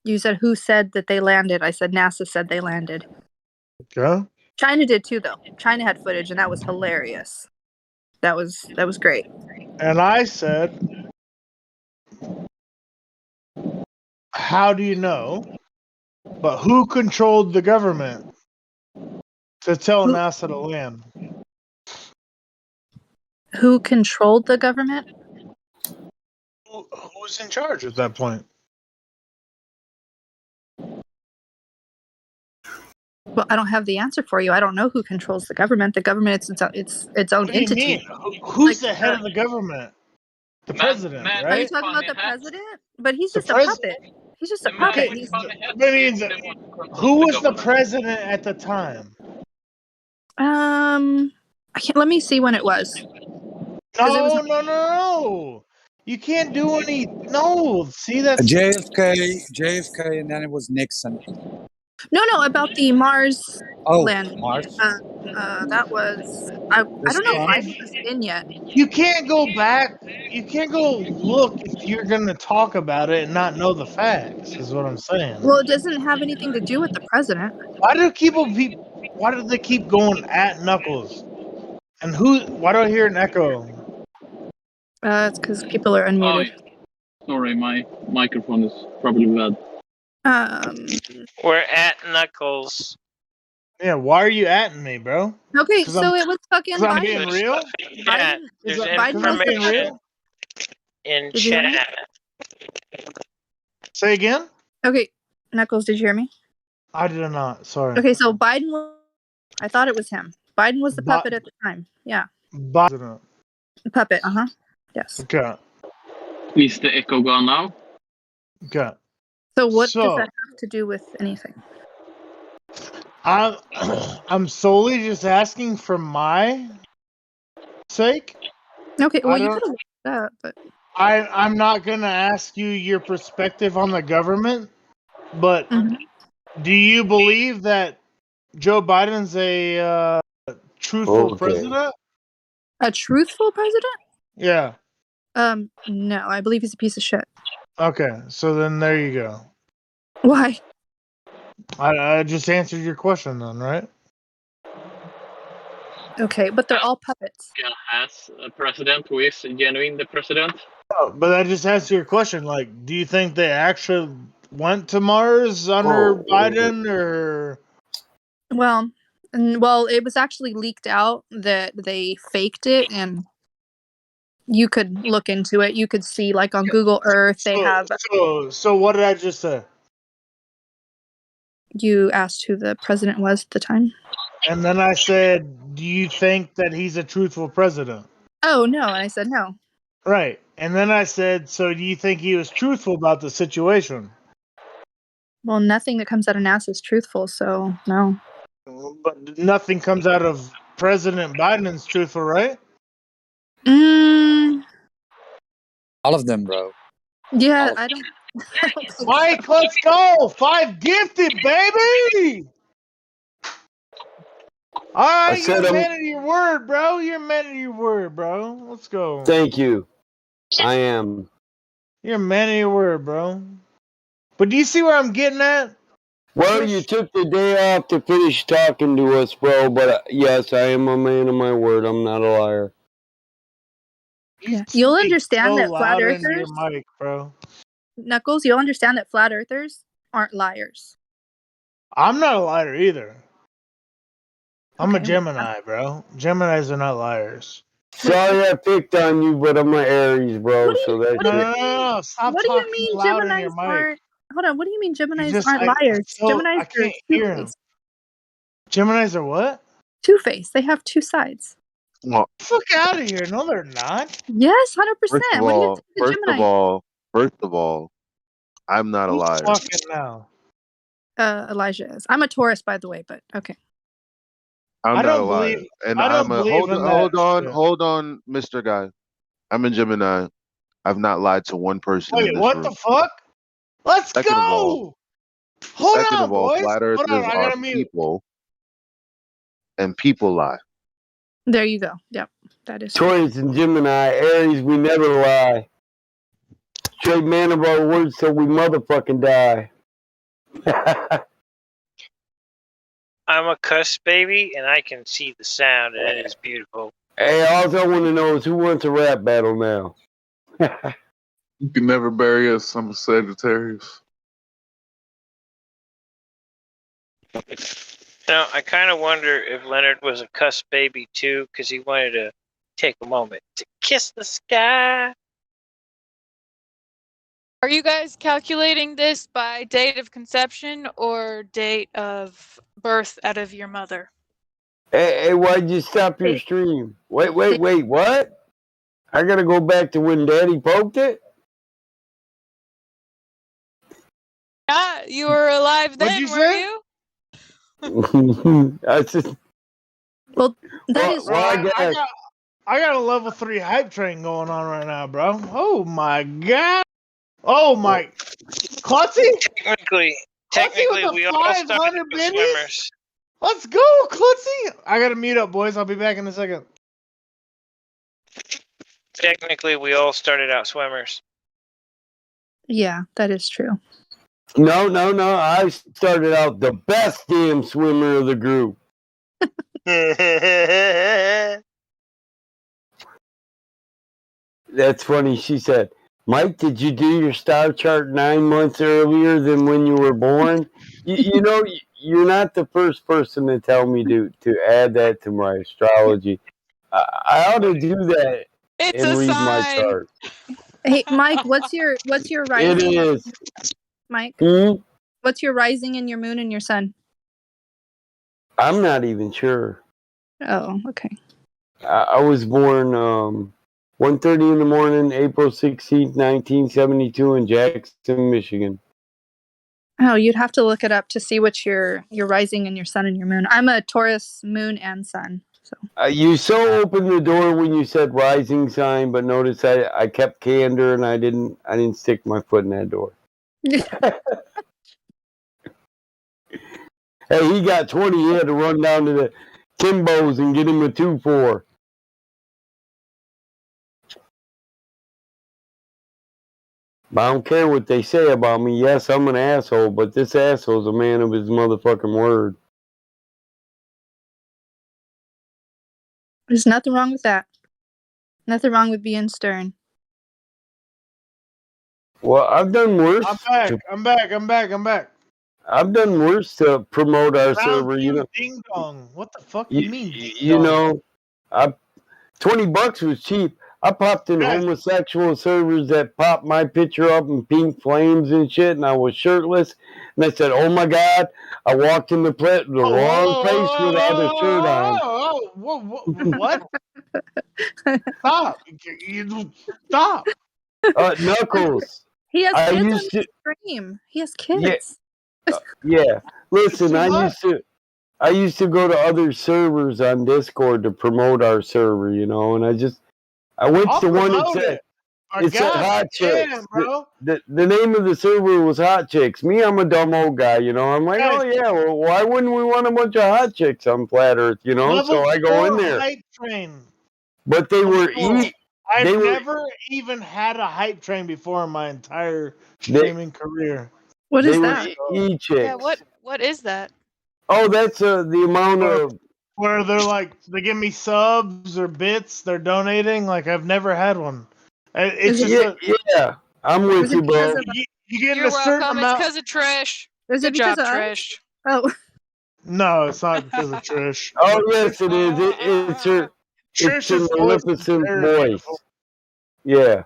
You said who said that they landed. I said NASA said they landed. Okay. China did too, though. China had footage, and that was hilarious. That was great. And I said, how do you know? But who controlled the government to tell NASA to land? Who controlled the government? Who's in charge at that point? Well, I don't have the answer for you. I don't know who controls the government. The government it's its own What do you entity. mean? Who's the head of the government? The president, Are you right? talking about the president? But he's The just a puppet. He's just a puppet. He's who was the president at the time? I can't. Let me see when it was. No. You can't do any. No, see that's JFK, and then it was Nixon. No, about the Mars landing. Mars. That was I don't know if Biden was in yet. You can't go back. You can't go look if you're gonna talk about it and not know the facts. Is what I'm saying. Well, it doesn't have anything to do with the president. Why do they keep going at Knuckles? And why do I hear an echo? It's because people are unmuted. Sorry, my microphone is probably bad. We're at Knuckles. Yeah, why are you atting me, bro? Okay, so it was fucking Because I'm Biden. being real? Yeah, there's Biden was the information in Did you hear me? chat. Say again? Okay, Knuckles, did you hear me? I did not. Sorry. Okay, so Biden was. I thought it was him. Biden was the puppet at the time. Yeah. Biden. The puppet, yes. Okay. Is the echo gone now? Okay. So what does that have to do with anything? I'm solely just asking for my sake. Okay, well, you could have looked it up, but I'm not gonna ask you your perspective on the government, but do you believe that Joe Biden's a truthful president? A truthful president? Yeah. No, I believe he's a piece of shit. Okay, so then there you go. Why? I just answered your question then, right? Okay, but they're all puppets. Yeah, as a president who is genuine the president. Oh, but I just asked you a question. Like, do you think they actually went to Mars under Biden, or? Well, it was actually leaked out that they faked it, and you could look into it. You could see, like on Google Earth, they have. So what did I just say? You asked who the president was at the time. And then I said, do you think that he's a truthful president? Oh, no. And I said no. Right. And then I said, so do you think he was truthful about the situation? Well, nothing that comes out of NASA is truthful, so no. But nothing comes out of President Biden's truthful, right? All of them, bro. Yeah, I don't Mike, let's go! 5 gifted, baby! Alright, you're a man of your word, bro. You're a man of your word, bro. Let's go. Thank you. I am. You're a man of your word, bro. But do you see where I'm getting at? Well, you took the day off to finish talking to us, bro, but yes, I am a man of my word. I'm not a liar. Yeah. You'll understand so that flat loud into earthers, your mic, bro. Knuckles, you'll understand that flat earthers aren't liars. I'm not a liar either. I'm a Gemini, bro. Geminis are not liars. Sorry I picked on you, but I'm an Aries, bro, so that's No, stop What do you talking mean loud in your Geminis mic. aren't? Hold on. What do you mean Geminis just- aren't I- liars? so- Geminis I can't are hear him. two-faced. Geminis are what? Two-faced. They have two sides. Well, Fuck out of here. No, they're not. Yes, 100%. first of What do you all, think the Gemini? I'm not a Who's liar. talking now? Elijah is. I'm a Taurus, by the way, but okay. I'm I not a don't liar. believe- And I don't I'm a believe hold in on, that hold on, shit. Mr. Guy. I'm a Gemini. I've not lied to one person in Wait, this what room. the fuck? Let's Second of go! all- Hold Second on, of all, boys. flat Hold on, earthers I are gotta mute. people, and people lie. There you go. Yep, that is true. Taurus and Gemini, Aries, we never lie. Straight man of our words till we motherfucking die. I'm a cuss baby, and I can see the sound, and it is beautiful. Hey, all I want to know is who wants a rap battle now. You can never bury us. I'm a Sagittarius. I kind of wonder if Leonard was a cuss baby too, because he wanted to take a moment to kiss the sky. Are you guys calculating this by date of conception or date of birth out of your mother? Hey, why'd you stop your stream? Wait, what? I gotta go back to when Daddy poked it? Yeah, you were alive then, What'd you were say? you? I just, Well, that is. Bro, I got a level 3 hype train going on right now, bro. Oh my god. Oh my. Clutzy? Technically, with the we all started 500 with biddies? swimmers. Let's go, Clutzy. I gotta meet up, boys. I'll be back in a second. Technically, we all started out swimmers. Yeah, that is true. No. I started out the best damn swimmer of the group. That's funny. She said, Mike, did you do your star chart 9 months earlier than when you were born? You know, you're not the first person to tell me to add that to my astrology. I ought to do that It's and a read my sign. chart. Hey, Mike, what's your rising? It is. Mike, Hmm? what's your rising and your moon and your sun? I'm not even sure. Oh, okay. I was born 1:30 in the morning, April 16th, 1972 in Jackson, Michigan. Oh, you'd have to look it up to see what your rising and your sun and your moon. I'm a Taurus moon and sun. So You so opened the door when you said rising sign, but notice I kept candor and I didn't stick my foot in that door. Hey, he got 20. He had to run down to the Kimbo's and get him a 2-4. I don't care what they say about me. Yes, I'm an asshole, but this asshole's a man of his motherfucking word. there's nothing wrong with that. Nothing wrong with being stern. Well, I've done worse. I'm back. I've done worse to promote our Round server, you know. Ding dong. What the fuck you mean? You know, $20 was cheap. I popped in homosexual servers that popped my picture up in pink flames and shit, and I was shirtless. And I said, "Oh my god!" I walked in the wrong place without a shirt on. What? Stop! Stop! Knuckles. He has I kids on used his to. stream. He has kids. Yeah. Listen, I used to go to other servers on Discord to promote our server, you know, and I went I'll to one that promote said it. said Hot Chicks. Damn, bro. The name of the server was Hot Chicks. Me, I'm a dumb old guy, you know. I'm like, oh yeah, well, why wouldn't we want a bunch of hot chicks on Flat Earth, you know? Level So I go in 4 there. hype train. But they were I've never even had a hype train before in my entire streaming career. What they is were that? E-chicks. Yeah, what is that? Oh, that's the amount of where they're like they give me subs or bits. They're donating. Like I've never had one. It's just yeah. I'm with you, bro. You get You're a certain welcome. amount. It's because of Trish. Is Good it because job, of us? Trish. Oh. No, it's not because of Trish. Oh yes, it is. It's her. It's her Maleficent voice. Yeah.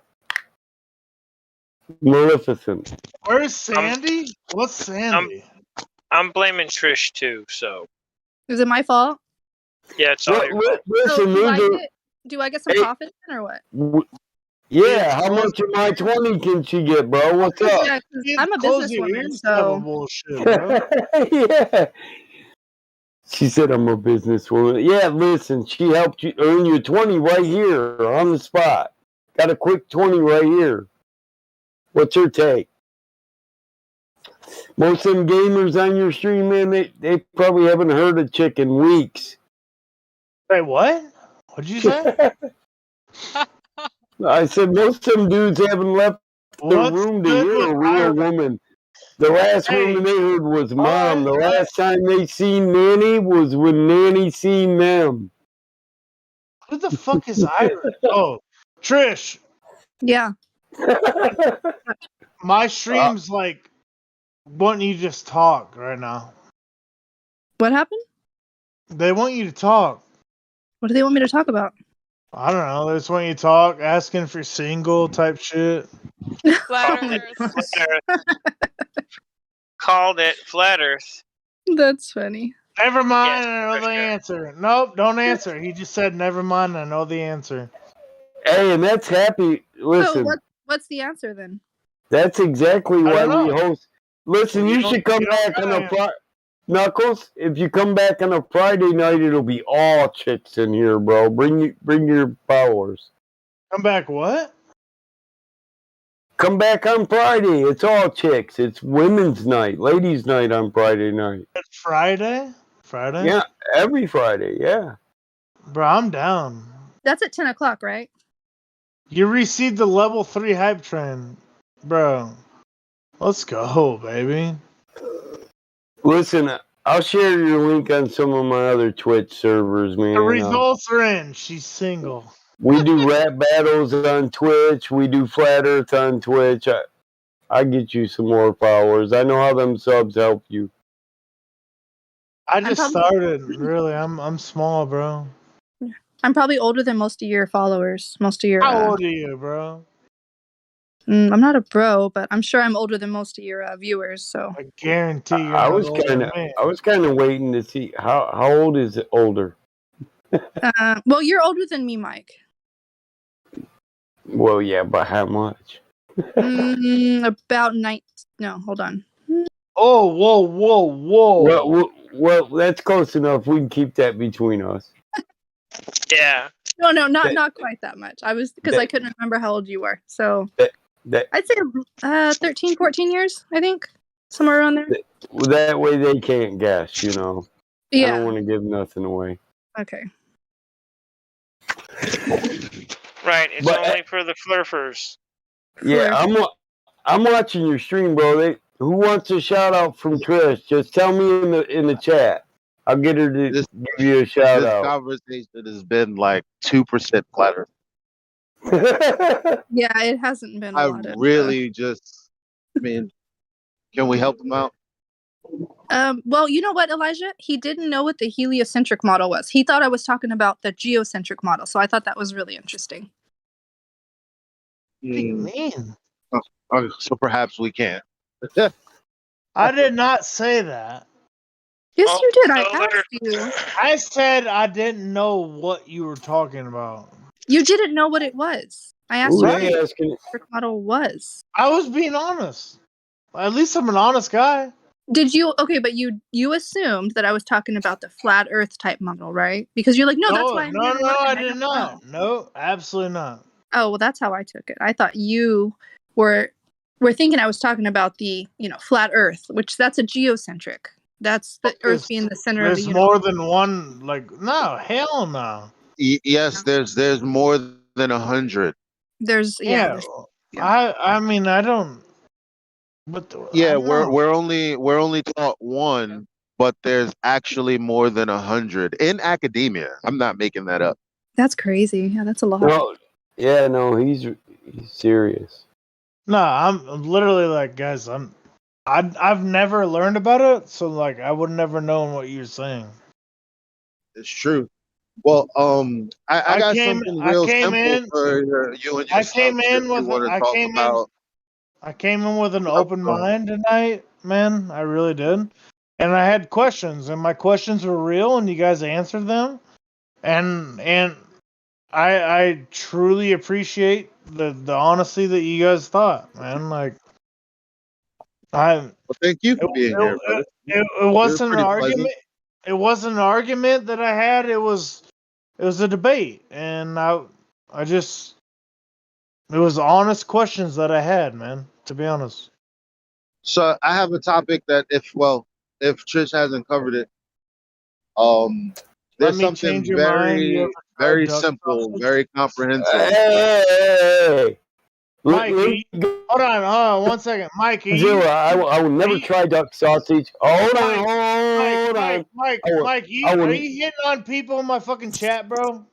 Maleficent. Where's Sandy? What's Sandy? I'm blaming Trish too. So Is it my fault? yeah, it's all your fault. So Listen, do I get some profit then, or what? Yeah, how much of my 20 can she get, bro? What's up? Yeah, 'cause I'm a businesswoman, so bullshit, bro. Yeah. She said I'm a businesswoman. Yeah, listen, she helped you earn your 20 right here on the spot. Got a quick 20 right here. What's her take? Most of them gamers on your stream, man, they probably haven't heard a chick in weeks. Wait, what? What'd you say? I said most of them dudes haven't left the room to hear a real woman. The last woman they heard was Mom. The last time they seen Nanny was when Nanny seen them. Who the fuck is Irish? Oh, Trish. Yeah. My stream's like wanting you to just talk right now. What happened? They want you to talk. What do they want me to talk about? I don't know. They just want you to talk, asking if you're single type shit. Flat Earth. Called it Flat Earth. That's funny. Never mind, I know the answer. Nope, don't answer. He just said, never mind, I know the answer. Hey, and that's happy. Listen, So what's the answer then? that's exactly why we know. host. Listen, you should come back on a Friday. Knuckles, if you come back on a Friday night, it'll be all chicks in here, bro. Bring your followers. Come back what? Come back on Friday. It's all chicks. It's women's night, ladies' night on Friday night. It's Friday? Friday? Yeah, every Friday, yeah. Bro, I'm down. That's at 10 o'clock, right? You received the level 3 hype train. Bro, let's go, baby. Listen, I'll share your link on some of my other Twitch servers, man. The results are in. She's single. We do rap battles on Twitch. We do Flat Earth on Twitch. I get you some more followers. I know how them subs help you. I just started. Really, I'm small, bro. I'm probably older than most of your followers. Most of your. How old are you, bro? I'm not a bro, but I'm sure I'm older than most of your viewers. So I guarantee you're I not was older kind than of me. I was kind of waiting to see how old is it older. well, you're older than me, Mike. Well, yeah, but how much? About 9. No, hold on. Oh, whoa! Well, that's close enough. We can keep that between us. Yeah. No, not quite that much. I was because I couldn't remember how old you were. So I'd say 13, 14 years. I think somewhere around there. That way they can't guess. You know. I Yeah. don't want to give nothing away. Okay. Right. It's only for the flurfers. Yeah, I'm watching your stream, bro. Who wants a shout out from Trish? Just tell me in the chat. I'll get her to give you a shout out. This conversation has been like 2% flatter. Yeah, it hasn't been a lot of. Really just. I mean, can we help him out? Well, you know what, Elijah? He didn't know what the heliocentric model was. He thought I was talking about the geocentric model, so I thought that was really interesting. What do you mean? So perhaps we can. I did not say that. Yes, you did. I asked you. I said I didn't know what you were talking about. You didn't know what it was. I asked you what the Right. geocentric model was. I was being honest. At least I'm an honest guy. Did you? Okay, but you assumed that I was talking about the flat Earth type model, right? Because you're like, no, that's why I'm here to learn. I did not. No, absolutely not. Oh, well, that's how I took it. I thought you were thinking I was talking about the, flat Earth, which that's a geocentric. That's the Earth being the center of the There's universe. more than one. Like, no, hell no. Yes, there's more than 100. There's I mean, I don't. But Yeah, we're only taught one, but there's actually more than 100 in academia. I'm not making that up. That's crazy. Yeah, that's a lot. No, yeah, no, he's serious. No, I'm literally like, guys, I've never learned about it, so like I would never known what you're saying. It's true. Well, I got something real simple for you and your I came in with an open mind tonight, man. I really did. And I had questions, and my questions were real, and you guys answered them. And I truly appreciate the honesty that you guys thought, man. Like, well, thank you for being here, brother. It wasn't an argument. Pleasant. It wasn't an argument that I had. It was a debate, and it was honest questions that I had, man. To be honest. So I have a topic that if Trish hasn't covered it, there's something very simple, very comprehensive. Hey. Mike, hold on 1 second. Mike, Zilla, I will never try duck sausage. Hold on. Mike, are you hitting on people in my fucking chat, bro?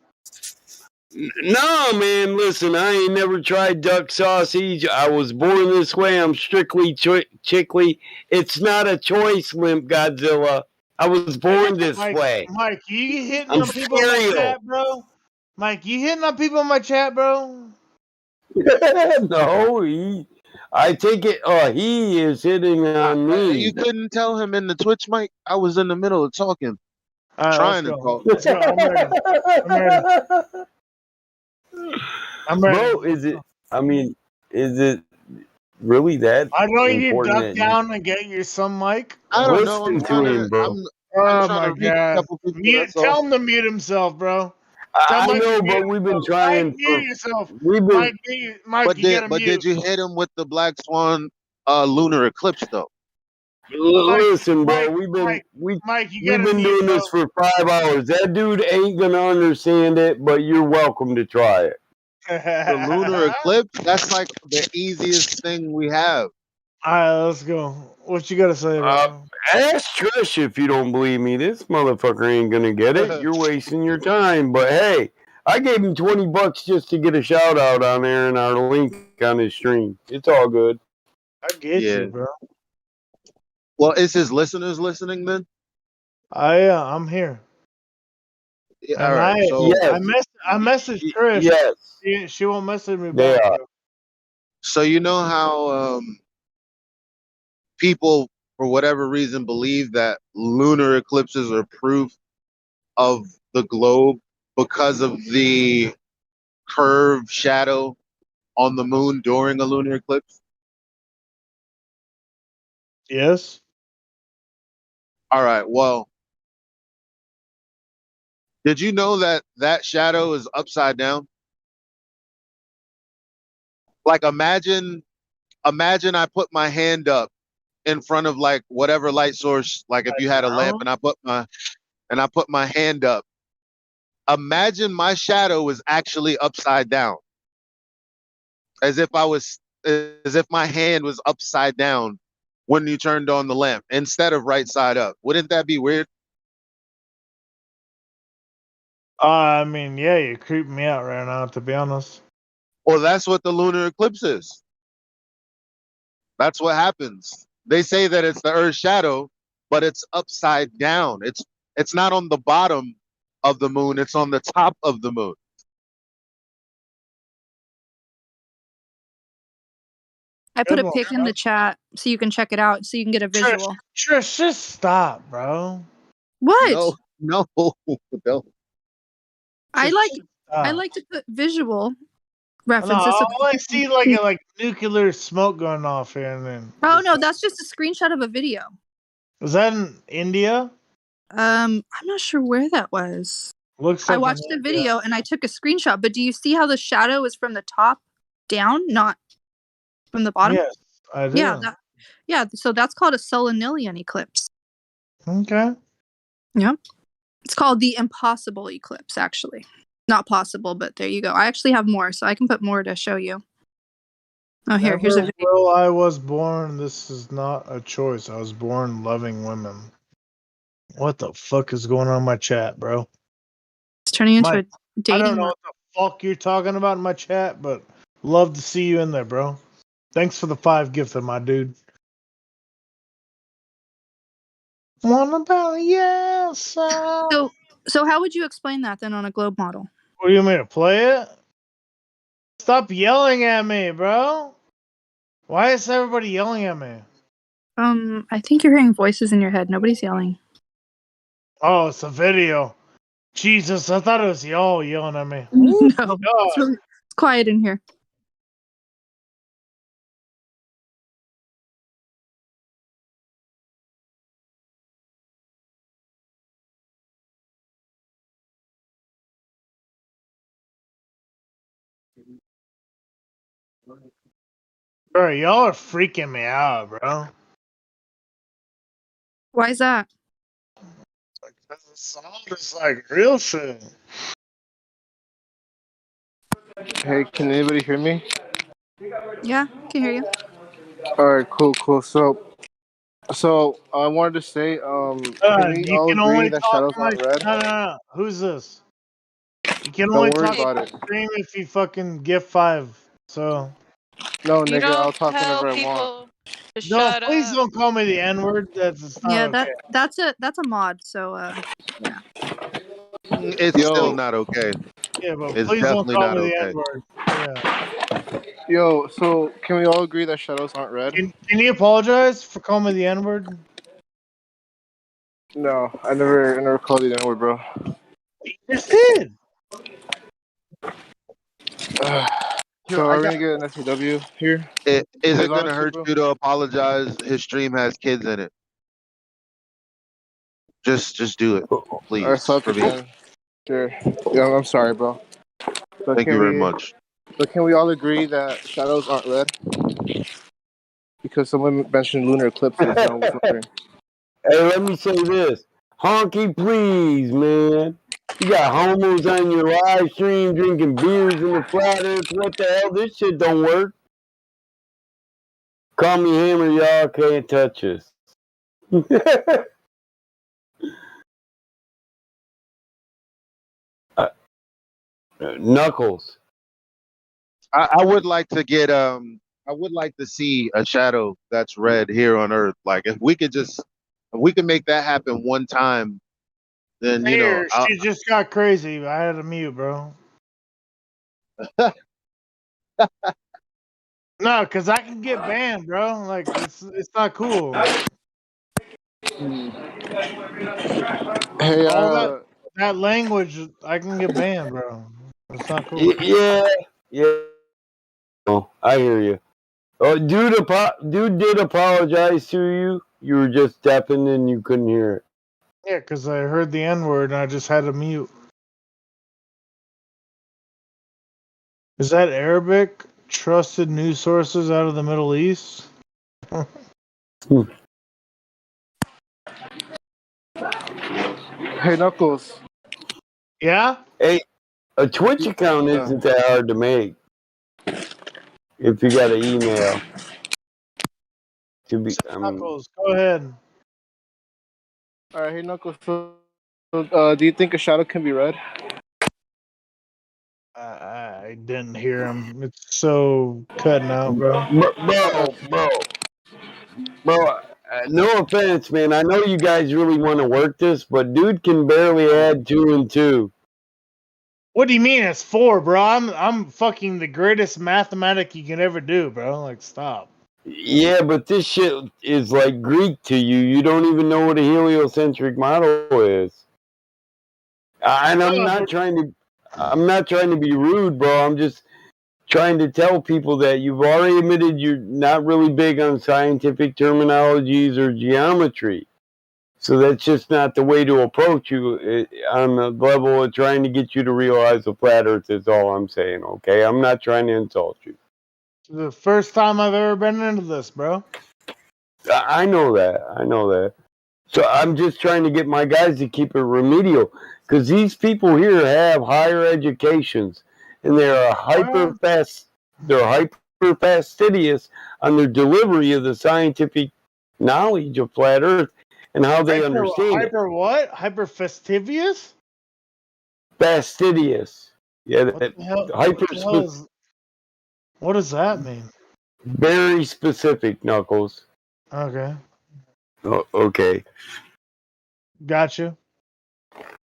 No, man, listen, I ain't never tried duck sausage. I was born this way. I'm strictly chickly. It's not a choice, Limp Godzilla. I was born this way. Mike, you hitting I'm on people in my cereal. chat, bro? Mike, you hitting on people in my chat, bro? No, I take it. He is hitting on me. You couldn't tell him in the Twitch mic. I was in the middle of talking, right, trying to talk. Let's go. I'm ready. Bro, is it really that I know you important duck that down and get your some mic. I don't know. I'm listen to trying him, to. bro? I'm Oh trying my to reach a god! couple people. That's all. Tell him to mute himself, bro. I know, but we've been trying Mike, mute yourself. We've been. Mike, you gotta mute. Did you hit him with the Black Swan lunar eclipse though? Listen, bro. Mike, We've been gotta doing mute, this for 5 hours. That dude ain't gonna understand it, but you're welcome to try it. The lunar eclipse. That's like the easiest thing we have. All right, let's go. What you gotta say about it? Ask Trish if you don't believe me. This motherfucker ain't gonna get it. You're wasting your time. But hey, I gave him $20 just to get a shout out on there and our link on his stream. It's all good. I get you, bro. Well, is his listeners listening then? I'm here. Yeah, all right. So I messaged Trish. Yes. She won't message me They back. are. Bro. So you know how people, for whatever reason, believe that lunar eclipses are proof of the globe because of the curved shadow on the moon during a lunar eclipse? Yes. All right. Well, did you know that that shadow is upside down? Like imagine I put my hand up in front of like whatever light source, like if you had a lamp and I put my hand up. Imagine my shadow was actually upside down. As if my hand was upside down when you turned on the lamp instead of right side up. Wouldn't that be weird? I mean, yeah, you're creeping me out right now, to be honest. Well, that's what the lunar eclipse is. That's what happens. They say that it's the Earth's shadow, but it's upside down. It's not on the bottom of the moon, it's on the top of the moon. I put a pic in the chat so you can check it out, so you can get a visual. Trish, just stop, bro. What? No. I like to put visual No, references. so all I see like nuclear smoke going off here and then. Oh no, that's just a screenshot of a video. Was that in India? I'm not sure where that was. Looks like I watched the video and I took a screenshot, but do you see how the shadow is from the top down, not from the bottom? Yes, I do. Yeah, so that's called a solennilian eclipse. Okay. Yep. It's called the impossible eclipse, actually. Not possible, but there you go. I actually have more, so I can put more to show you. Oh, here's a video. Well, I was born. This is not a choice. I was born loving women. What the fuck is going on in my chat, bro? It's turning into a dating. I don't know what the fuck you're talking about in my chat, but love to see you in there, bro. Thanks for the 5 gifted, my dude. Wanna about yes. So how would you explain that then on a globe model? What do you mean to play it? Stop yelling at me, bro. Why is everybody yelling at me? I think you're hearing voices in your head. Nobody's yelling. Oh, it's a video. Jesus, I thought it was y'all yelling at me. No, it's quiet in here. Bro, y'all are freaking me out, bro. Why is that? The song is like real shit. Hey, can anybody hear me? Yeah, can hear you. All right, cool. So I wanted to say, can we You all can agree only that talk shadows on my. aren't red? No. Who's this? You can only Don't worry talk on about my it. stream if you fucking gift 5. So. No, You nigga, I'll don't talk tell whenever I want. people to No, shut please up. don't call me the N word. That's not Yeah, okay. that's a mod. So yeah. It's still Yo, not okay. Yeah, but It's please don't definitely call not me the N okay. word. Yeah. yo. So can we all agree that shadows aren't red? Can you apologize for calling me the N word? No, I never called you that word, bro. You just did. So are we gonna get an SCW here? Is Because it gonna honestly, hurt bro. you to apologize? His stream has kids in it. Just do it, All right, please, suck for it me. then. Sure. Yeah, I'm sorry, bro. But Thank you very much. can we all agree that shadows aren't red? Because someone mentioned lunar eclipses, and I was wondering. Hey, let me say this. Honky, please, man. You got homos on your live stream drinking beers in the flat earth. What the hell? This shit don't work. Call me hammer, y'all can't touch us. Knuckles. I would like to get I would like to see a shadow that's red here on Earth. Like if we could make that happen one time, then Here, she just got crazy. I had to mute, bro. No, because I can get banned, bro. Like it's not cool. Hey, All that language, I can get banned, bro. It's not cool. Yeah. Oh, I hear you. Oh, dude did apologize to you. You were just deafened and you couldn't hear it. Yeah, because I heard the N word and I just had to mute. Is that Arabic? Trusted news sources out of the Middle East? Hey, Knuckles. Yeah? Hey, a Twitch account isn't that hard to make. If you got an email. Knuckles, go ahead. All right, hey, Knuckles. So, do you think a shadow can be red? I didn't hear him. It's so cutting out, bro. Bro, no offense, man. I know you guys really want to work this, but dude can barely add 2 and 2. What do you mean it's 4, bro? I'm fucking the greatest mathematic you can ever do, bro. Like, stop. Yeah, but this shit is like Greek to you. You don't even know what a heliocentric model is. And I'm not trying to be rude, bro. I'm just trying to tell people that you've already admitted you're not really big on scientific terminologies or geometry. So that's just not the way to approach you on the level of trying to get you to realize the flat earth is all I'm saying, okay? I'm not trying to insult you. It's the first time I've ever been into this, bro. I know that. So I'm just trying to get my guys to keep it remedial because these people here have higher educations and they're hyper fastidious on their delivery of the scientific knowledge of flat earth and how they understand it. Hyper what? Hyper fastidious? Fastidious. Yeah, What the hell? hyper What does that mean? very specific, Knuckles. Okay. Oh, okay. Gotcha.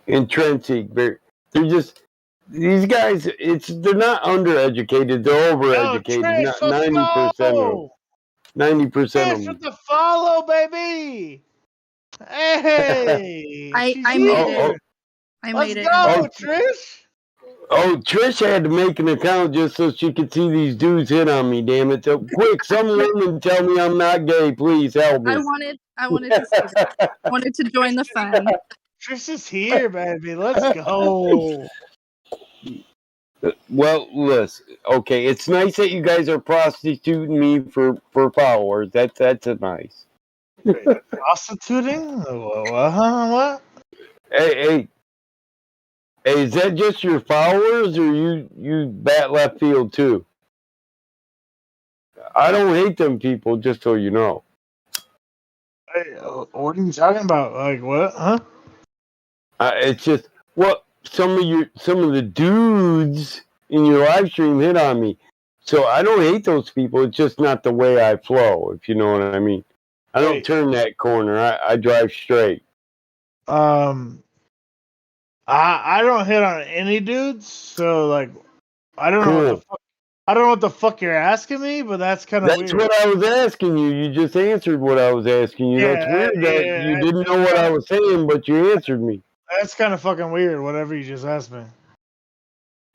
Intrinsic. They're just these guys. They're not undereducated. They're overeducated. Trish, let's 90% of go! 90% of Trish them. with the follow, baby! Hey! I She's made here! it. I Let's made it. go, Trish! Oh, Trish had to make an account just so she could see these dudes hit on me. Damn it! So quick, some woman tell me I'm not gay. Please help me. I wanted to see that. I wanted to join the fun. Trish is here, baby. Let's go. Well, listen. Okay, it's nice that you guys are prostituting me for followers. That's nice. Prostituting? What? Hey, is that just your followers, or you bat left field too? I don't hate them people, just so you know. Hey, what are you talking about? Like what? Huh? It's just what some of the dudes in your live stream hit on me. So I don't hate those people. It's just not the way I flow, if you know what I mean. I don't turn that corner. I drive straight. I don't hit on any dudes, so like I don't know what the Cool. fuck. I don't know what the fuck you're asking me, but that's kind of That's weird. what I was asking you. You just answered what I was asking you. That's weird that you didn't know what I was saying, but you answered me. That's kind of fucking weird. Whatever you just asked me.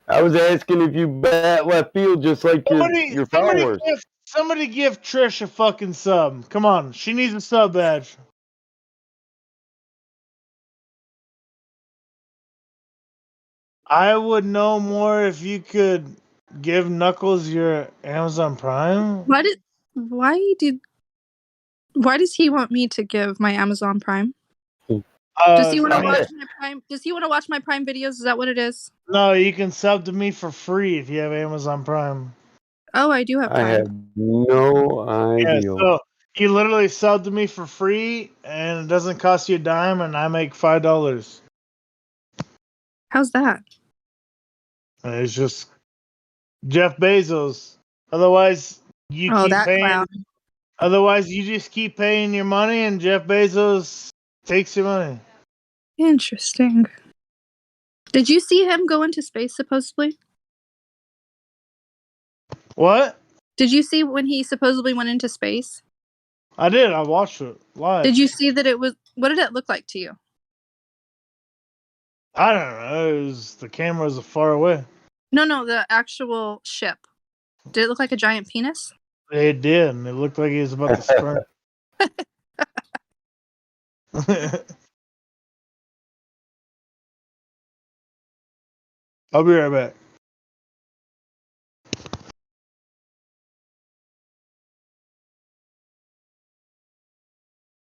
I was asking if you bat left field just like your followers. Somebody give Trish a fucking sub. Come on, she needs a sub badge. I would know more if you could give Knuckles your Amazon Prime. Why does he want me to give my Amazon Prime? Does he want to watch my Prime? Does he want to watch my Prime videos? Is that what it is? No, you can sub to me for free if you have Amazon Prime. Oh, I do have Prime. I have no idea. Yeah, so you literally sub to me for free, and it doesn't cost you a dime, and I make $5. How's that? And it's just Jeff Bezos. Otherwise, you keep that paying. clown. Otherwise, you just keep paying your money, and Jeff Bezos takes your money. Interesting. Did you see him go into space supposedly? What? Did you see when he supposedly went into space? I did. I watched it live. Did you see that it was? What did it look like to you? I don't know. It was, the cameras are far away. No, the actual ship. Did it look like a giant penis? It did, and it looked like he was about to sprint. I'll be right back.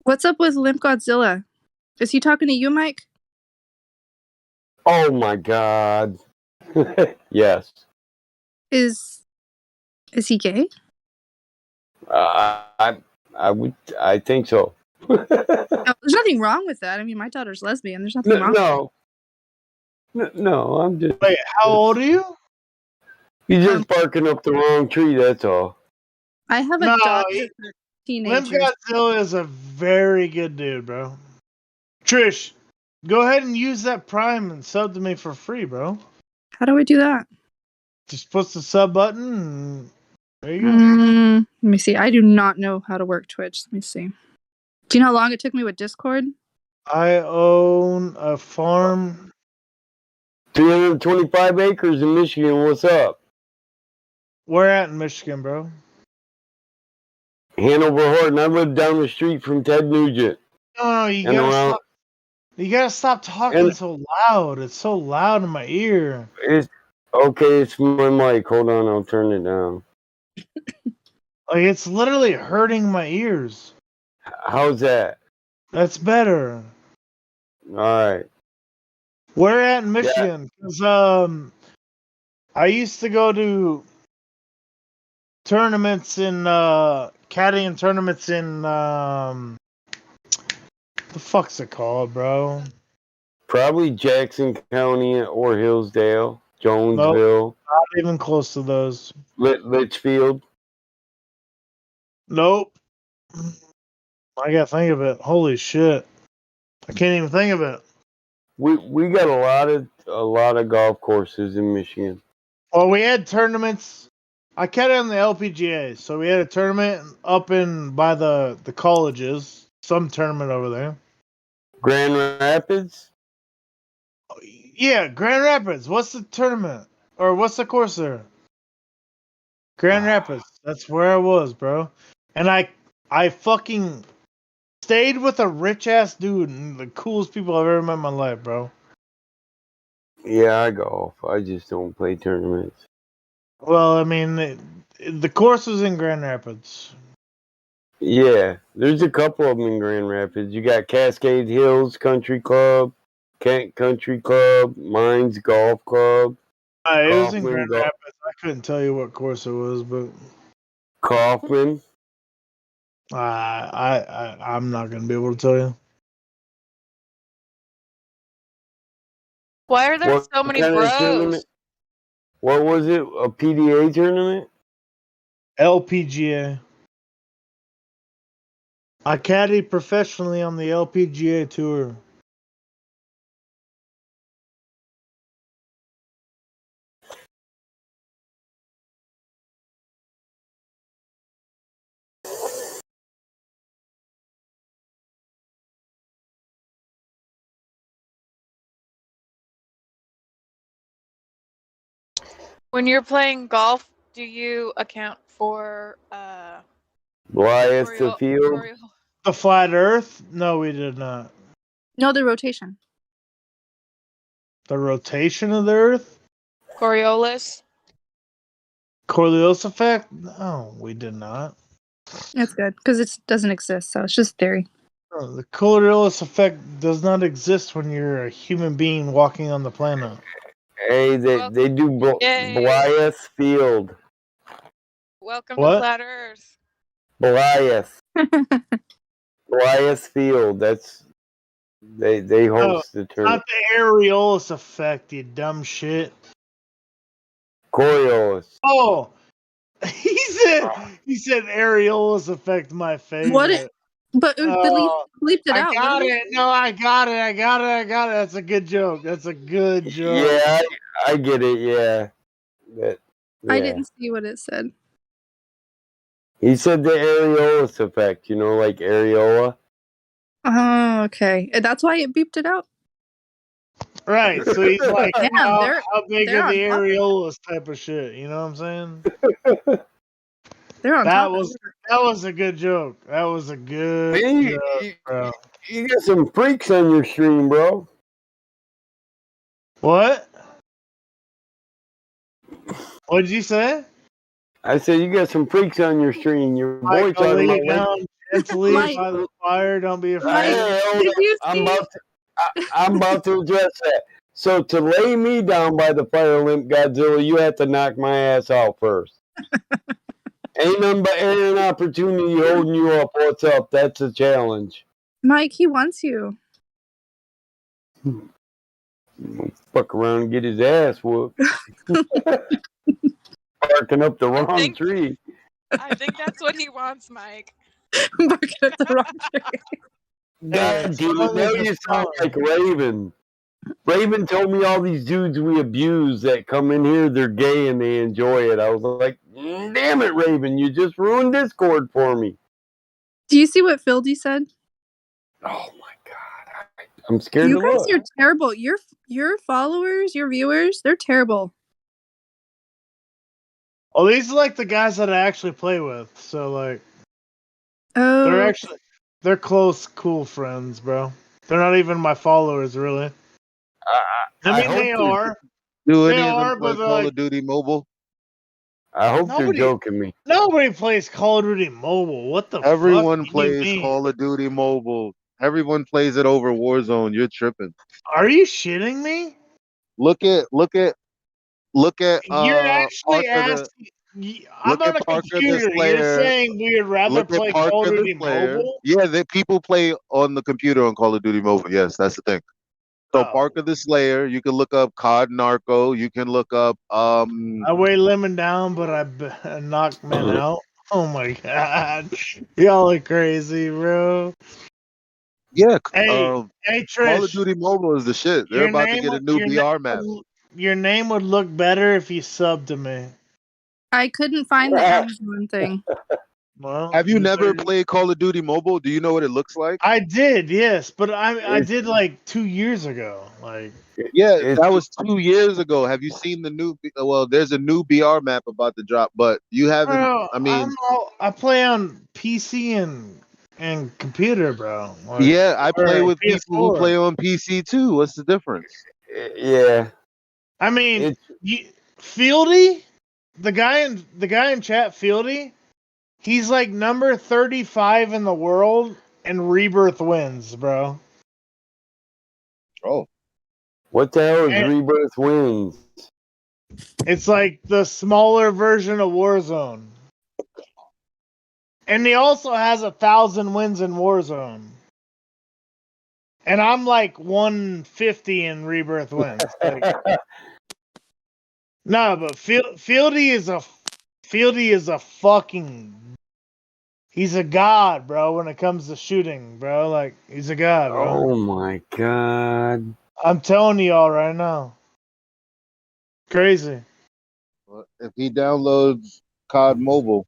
What's up with Limp Godzilla? Is he talking to you, Mike? Oh my god. Yes. Is he gay? I think so. No, there's nothing wrong with that. I mean, my daughter's lesbian. There's nothing wrong. No, I'm just. Wait, how old are you? He's just barking up the wrong tree. That's all. I have a daughter that's a teenager. Limp Godzilla is a very good dude, bro. Trish, go ahead and use that Prime and sub to me for free, bro. How do I do that? Just push the sub button, and there you go. Let me see. I do not know how to work Twitch. Let me see. Do you know how long it took me with Discord? I own a farm. 325 acres in Michigan. What's up? Where at in Michigan, bro? Hanover Horton. I live down the street from Ted Nugent. No, you gotta stop talking so loud. It's so loud in my ear. It's my mic. Hold on, I'll turn it down. Like, it's literally hurting my ears. How's that? That's better. All right. Where at in Michigan? Because I used to go to tournaments in caddying tournaments in the fuck's it called, bro? Probably Jackson County or Hillsdale, Jonesville. Nope, not even close to those. Litchfield. Nope. I gotta think of it. Holy shit! I can't even think of it. We got a lot of golf courses in Michigan. Well, we had tournaments. I kept it on the LPGA, so we had a tournament up in by the colleges. Some tournament over there. Grand Rapids? Yeah, Grand Rapids. What's the tournament? Or what's the course there? Grand Rapids. That's where I was, bro. And I fucking stayed with a rich ass dude and the coolest people I've ever met in my life, bro. Yeah, I golf. I just don't play tournaments. Well, I mean, the course was in Grand Rapids. Yeah, there's a couple of them in Grand Rapids. You got Cascade Hills Country Club, Kent Country Club, Mines Golf Club. It was in Grand Rapids. I couldn't tell you what course it was, but Kaufman. I'm not gonna be able to tell you. Why are there What so many kind of bros? tournament? What was it? A PDA tournament? LPGA. I caddy professionally on the LPGA tour. When you're playing golf, do you account for Bias to field. The flat Earth? No, we did not. No, the rotation. The rotation of the Earth? Coriolis? Coriolis effect? No, we did not. That's good because it doesn't exist, so it's just theory. No, the Coriolis effect does not exist when you're a human being walking on the planet. Hey, they do Bias field. Welcome What? to Flat Earth. Bias. Bias field. That's they No, host the it's tournament. not the Areolis effect, you dumb shit. Coriolis. Oh, he said Areolis effect. My favorite. What it? But Oh, bleeped it I out. got What it. No, I got it. That's a good joke. That's a good joke. Yeah, I get it. Yeah. I Yeah. didn't see what it said. He said the areolas effect, like areola. Oh, okay. That's why it beeped it out. Right. So he's like, Damn, how big they're are the on top of it. areolas type of shit? You know what I'm saying? They're on That top was of it. that was a good joke. That was a good Man, joke, bro. You got some freaks on your stream, bro. What? What'd you say? I said you got some freaks on your stream. Your boy Michael, talking lay about down gently Mike. by the fire. Don't be afraid. Hey, hold Did up. you see? I'm about to address that. So to lay me down by the fire, Limp Godzilla, you have to knock my ass out first. Ain't nothing but air and opportunity holding you up. What's up? That's a challenge. Mike, he wants you. Fuck around and get his ass whooped. Barking up the wrong tree. I think that's what he wants, Mike. Barking up the wrong tree. God damn it, now you sound like Raven. Raven told me all these dudes we abuse that come in here, they're gay and they enjoy it. I was like, damn it, Raven, you just ruined Discord for me. Do you see what Fildy said? Oh my god. I'm scared You to guys look. are terrible. Your followers, your viewers, they're terrible. Oh, these are like the guys that I actually play with. So like, Oh, they're close, cool friends, bro. They're not even my followers, really. I mean, they are. Do They any of them are, play but they're Call like of Duty Mobile? I hope they're nobody. joking me. Nobody plays Call of Duty Mobile. What the Everyone fuck do you plays mean? Call of Duty Mobile. Everyone plays it over Warzone. You're tripping. Are you shitting me? Look at You're actually Parker the asking. I'm look on at a Parker the computer. You're Slayer. saying we would rather Look at play Call of Parker the Duty Slayer. Mobile? Yeah, that people play on the computer on Call of Duty Mobile. Yes, that's the thing. So Oh. Parker the Slayer, you can look up COD Narco. You can look up I weigh lemon down, but I knock men out. Oh my god, y'all are crazy, bro. yeah, Hey, Call of Trish, Duty Mobile is the shit. They're your about to name get a would new BR map. your name would look better if you subbed to me. I couldn't find the Amazon thing. Well, Have you just never wait. played Call of Duty Mobile? Do you know what it looks like? I did, yes, but I did like 2 years ago. Like, Yeah, It's that was 2 years ago. Have you seen the new? Well, there's a new BR map about to drop, but you haven't. bro, I mean, I play on PC and computer, bro. Like, yeah, I play or with people who PS4. play on PC too. What's the difference? yeah. I mean, It's Fieldy, the guy in chat, Fieldy, he's like number 35 in the world, and Rebirth wins, bro. Oh, what the hell is And Rebirth Wins? it's like the smaller version of Warzone. And he also has 1,000 wins in Warzone. And I'm like 150 in Rebirth wins. Like, no, but Fieldy is a fucking. He's a god, bro. When it comes to shooting, bro, like he's a god, bro. Oh my god! I'm telling y'all right now, crazy. If he downloads COD Mobile,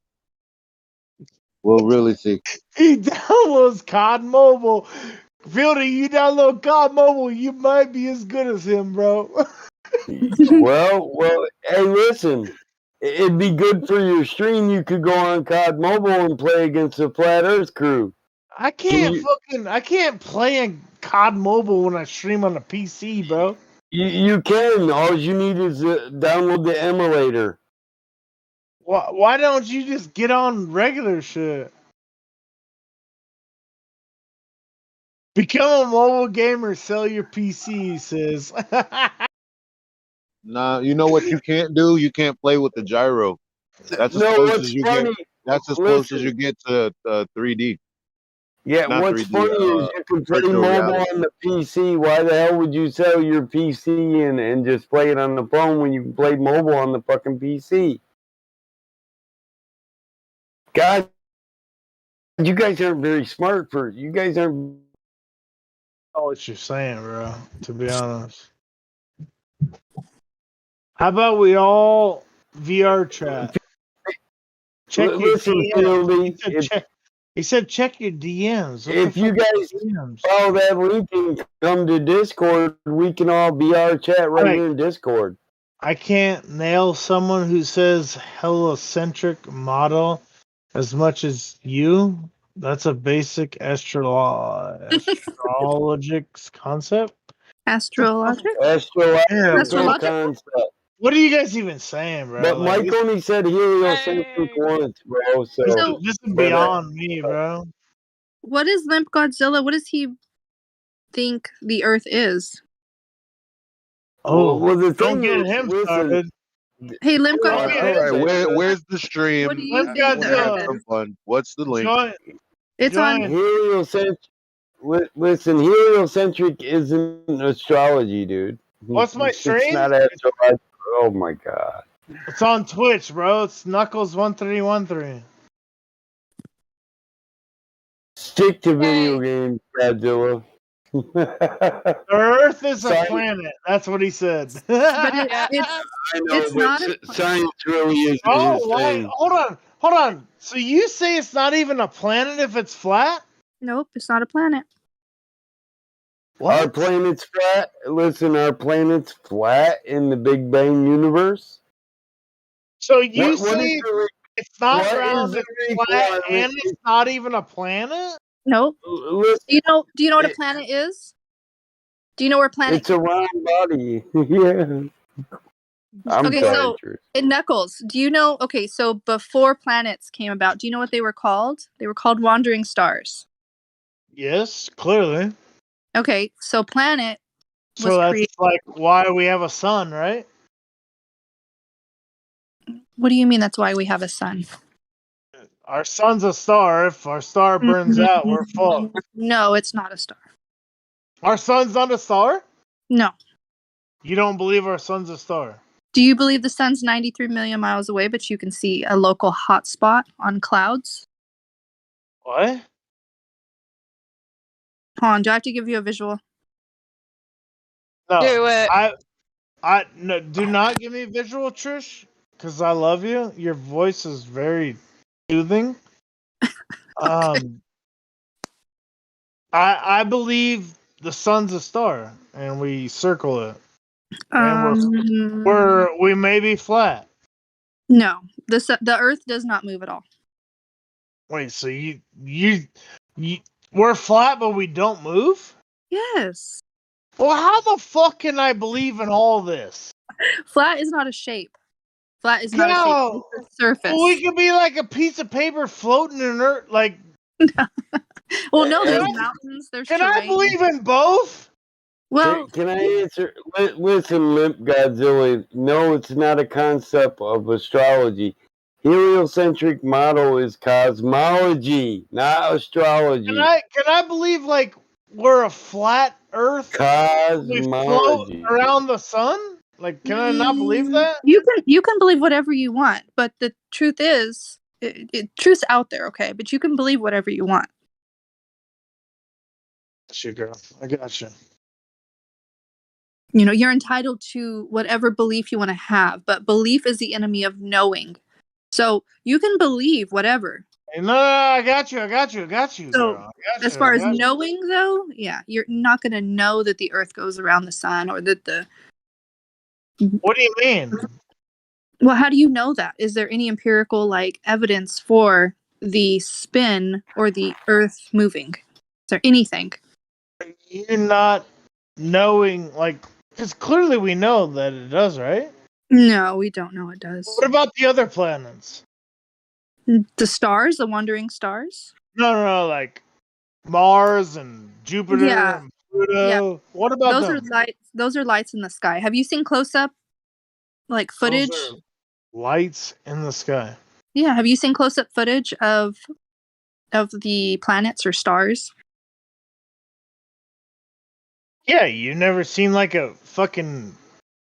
we'll really see. He downloads COD Mobile. Fieldy, you download COD Mobile, you might be as good as him, bro. well, hey, listen. It'd be good for your stream. You could go on COD Mobile and play against the Flat Earth crew. I can't play in COD Mobile when I stream on a PC, bro. You can. All you need is download the emulator. Why don't you just get on regular shit? Become a mobile gamer, sell your PC, sis. Nah, you know what you can't do? You can't play with the gyro. That's as close as you get. That's as close as you get to 3D. Yeah, Not what's 3D, funny is you can play virtual mobile reality. on the PC. Why the hell would you sell your PC and just play it on the phone when you can play mobile on the fucking PC? God, you guys aren't very smart for you guys aren't. I know what you're saying, bro. To be honest, how about we all VR chat? Check your Listen, DMs. Fieldy, He said check your DMs. What if the you fuck guys is DMs? follow that link and come to Discord, we can all VR chat right here in Discord. I can't nail someone who says heliocentric model as much as you. That's a basic astrologics concept. Astrologic? Astrological concept. What are you guys even saying, bro? But Like, Mike only said heliocentric once, bro. So this is beyond me, bro. What is Limp Godzilla? What does he think the Earth is? Oh, well, the don't thing get is, him listen, started. Hey, Limp All right, Godzilla. where's the stream? What do you Limp think the Earth Godzilla. is? Some fun. What's the link? It's on. heliocentric. Listen, heliocentric isn't astrology, dude. What's my stream? It's not astrological. Oh my god. It's on Twitch, bro. It's Knuckles1313. Stick to video games, Godzilla. The Earth is a Science- planet. That's what he said. But I know, it's but not science really isn't Oh, his why? thing. Hold on. So you say it's not even a planet if it's flat? Nope, it's not a planet. Our planet's flat. Listen, our planet's flat in the Big Bang universe. So you What say is the it's not what round, is the it's flat, requirement? and it's not even a planet? Nope. Listen, Do you know what a planet is? Do you know where planet? It's a round body. Yeah. I'm Okay, sorry, so Trish. Knuckles, do you know? Okay, so before planets came about, do you know what they were called? They were called wandering stars. Yes, clearly. Okay, so planet was So that's created. like why we have a sun, right? What do you mean? That's why we have a sun? Our sun's a star. If our star burns out, we're fucked. No, it's not a star. Our sun's not a star? No. You don't believe our sun's a star? Do you believe the sun's 93 million miles away, but you can see a local hot spot on clouds? What? Hold on, do I have to give you a visual? No. Do it. No, do not give me visual, Trish, because I love you. Your voice is very soothing. I believe the sun's a star, and we circle it, and we may be flat. No, the Earth does not move at all. Wait, so you we're flat, but we don't move? Yes. Well, how the fuck can I believe in all this? Flat is not a shape. Flat is not a shape. It's a surface. Well, we could be like a piece of paper floating in Earth, like. Well, no, there's mountains. There's Can terrain. I believe in both? Well, Can I answer? Listen, Limp Godzilla. No, it's not a concept of astrology. Heliocentric model is cosmology, not astrology. Can I believe like we're a flat Earth? We float Cosmology. around the sun? Like, can I not believe that? You can believe whatever you want, but the truth is, truth's out there, okay? But you can believe whatever you want. Got you, girl. I got you. You know, you're entitled to whatever belief you want to have, but belief is the enemy of knowing. So you can believe whatever. No, I got you, So, girl. as far as knowing, though, yeah, you're not going to know that the Earth goes around the sun or that the. What do you mean? Well, how do you know that? Is there any empirical like evidence for the spin or the Earth moving? Is there anything? You're not knowing, like, because clearly we know that it does, right? No, we don't know it does. What about the other planets? The stars, the wandering stars? No, like Mars and Jupiter Yeah. and Pluto. Yeah. What about those them? are lights? Those are lights in the sky. Have you seen close up, like footage? Those are lights in the sky. Yeah. Have you seen close up footage of the planets or stars? Yeah, you never seen like a fucking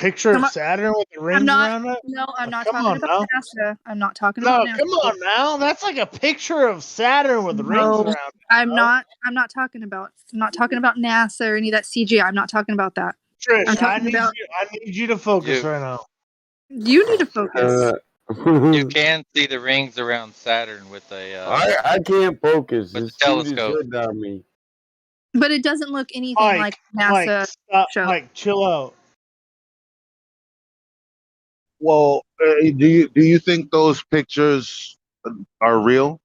picture of Saturn with the rings around it? No, I'm not come talking on about now. NASA. I'm not talking No, about NASA. come on now. That's like a picture of Saturn with the rings No, around it. I'm not talking about NASA or any of that CGI. I'm not talking about that. I'm Trish, talking about I need you to focus right now. you need to focus. You can see the rings around Saturn with a I can't focus. with This a dude is telescope. hitting on me. But it doesn't look anything like NASA show. Mike, chill out. Well, do you think those pictures are real?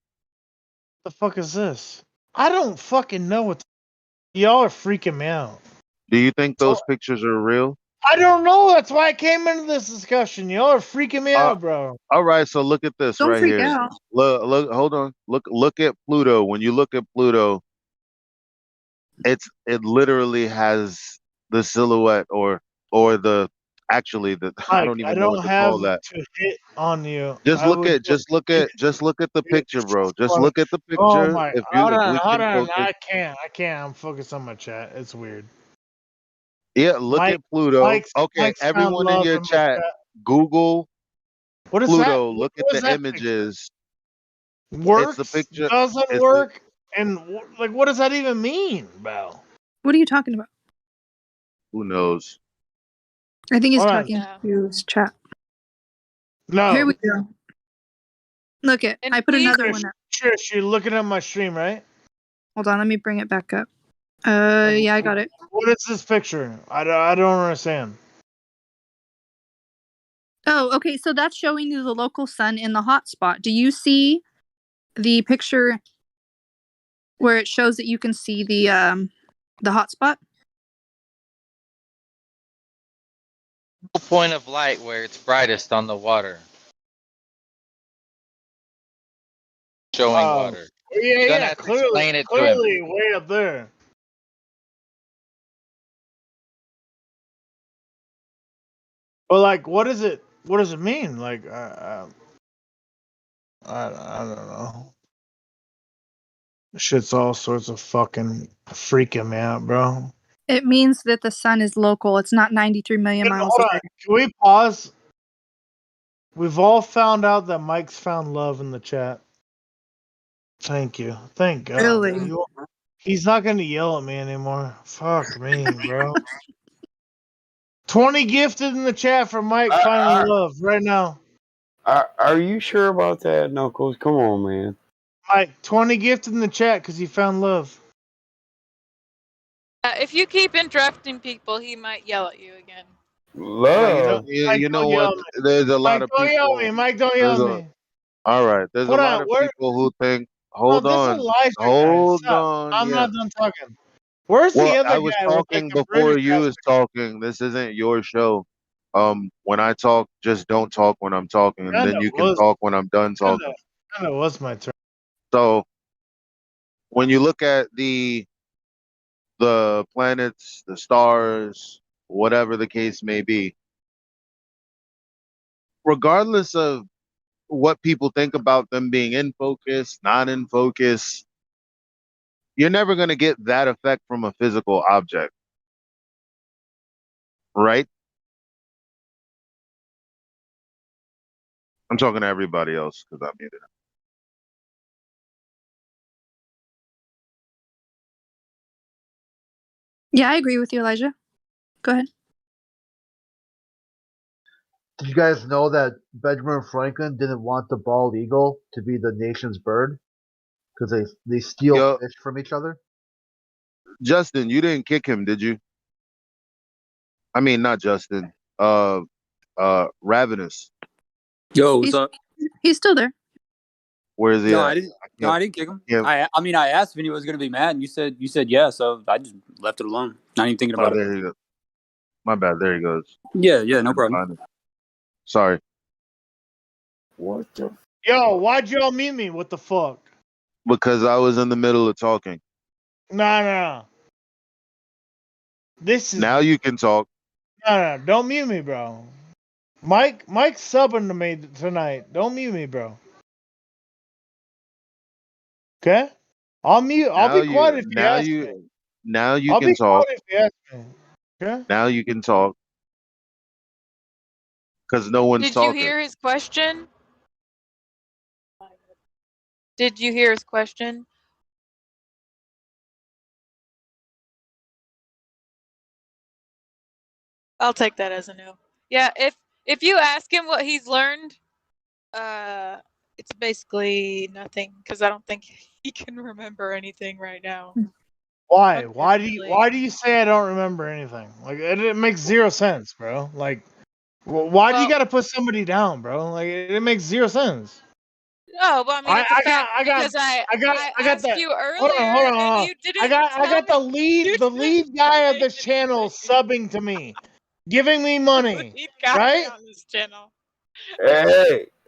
The fuck is this? I don't fucking know what. Y'all are freaking me out. Do you think those pictures are real? I don't know. That's why I came into this discussion. Y'all are freaking me out, bro. All right, so look at this Don't right freak here. out. Look, hold on. Look at Pluto. When you look at Pluto, it literally has the silhouette or the actually the I Mike, don't I even know don't what to have call that. to hit on you. Just I look would at just look at the picture, bro. Just fuck. look at the Oh picture. my! If Hold we on. can focus. I can't. I'm focused on my chat. It's weird. Yeah, look at Pluto. Okay, Mike's found everyone in love your in my chat, chat. Google What is that? Pluto. Look at What is the that picture? images. Works, It's the picture. doesn't It's the work, and like, what does that even mean, Bell? What are you talking about? who knows? I think he's Hold on. talking to his chat. No. Here we go. Look it. I put another one up. Trish, you're looking at my stream, right? Hold on, let me bring it back up. Yeah, I got it. What is this picture? I don't understand. Oh, okay. So that's showing you the local sun in the hotspot. Do you see the picture where it shows that you can see the hotspot? Point of light where it's brightest on the water. Showing water. You're gonna have to explain it to him. Clearly, way up there. But like, what is it? What does it mean? Like, I don't know. This shit's all sorts of fucking freaking me out, bro. It means that the sun is local. It's not 93 million miles Hold away. on. Can we pause? We've all found out that Mike's found love in the chat. Thank you. Thank God. Really? He's not going to yell at me anymore. Fuck me, bro. 20 gifted in the chat for Mike finding love right now. Are you sure about that, Knuckles? Come on, man. Mike, 20 gifted in the chat because he found love. If you keep interrupting people, he might yell at you again. Love. You know what? There's a lot of Don't yell at me. people. Mike, don't yell at me. All right. There's Hold a on, lot of people who think. Hold this is on. Elijah guy. Hold Stop. on. I'm Yeah. not done talking. Where's Well, the other I was guy with like talking the before British you accent? was talking. This isn't your show. When I talk, just don't talk when I'm talking, and then you can talk when I'm done talking. Kind of was my turn. So when you look at the planets, the stars, whatever the case may be, regardless of what people think about them being in focus, not in focus. You're never going to get that effect from a physical object, right? I'm talking to everybody else because I'm muted. Yeah, I agree with you, Elijah. Go ahead. Did you guys know that Benjamin Franklin didn't want the bald eagle to be the nation's bird because they steal Yo, fish from each other? Justin, you didn't kick him, did you? I mean, not Justin. Ravenous. Yo, what's up? He's still there. Where is he No, at? I didn't. No, I didn't kick him. Yeah. I mean, I asked if he was going to be mad, and you said yeah, so I just left it alone. Not even thinking about there it. he goes. My bad. There he goes. Yeah, no problem. Sorry. What the? Yo, why'd y'all mute me? What the fuck? Because I was in the middle of talking. No. This is Now you can talk. no. Don't mute me, bro. Mike's subbing to me tonight. Don't mute me, bro. Okay? I'll mute. I'll be quiet if you ask me. Now you I'll can be talk. quiet if you ask me. Okay? Now you can talk. Because no one's Did talking. you hear his question? Did you hear his question? I'll take that as a no. Yeah, if you ask him what he's learned, it's basically nothing because I don't think he can remember anything right now. Why? Why do you say I don't remember anything? Like it makes zero sense, bro. Like why do you got to put somebody down, bro? Like it makes zero sense. No, but I mean, it's a fact because I asked that. you Hold earlier on. and you didn't. I got the lead guy of this channel subbing to me, giving me money, Lead guy right? on this channel.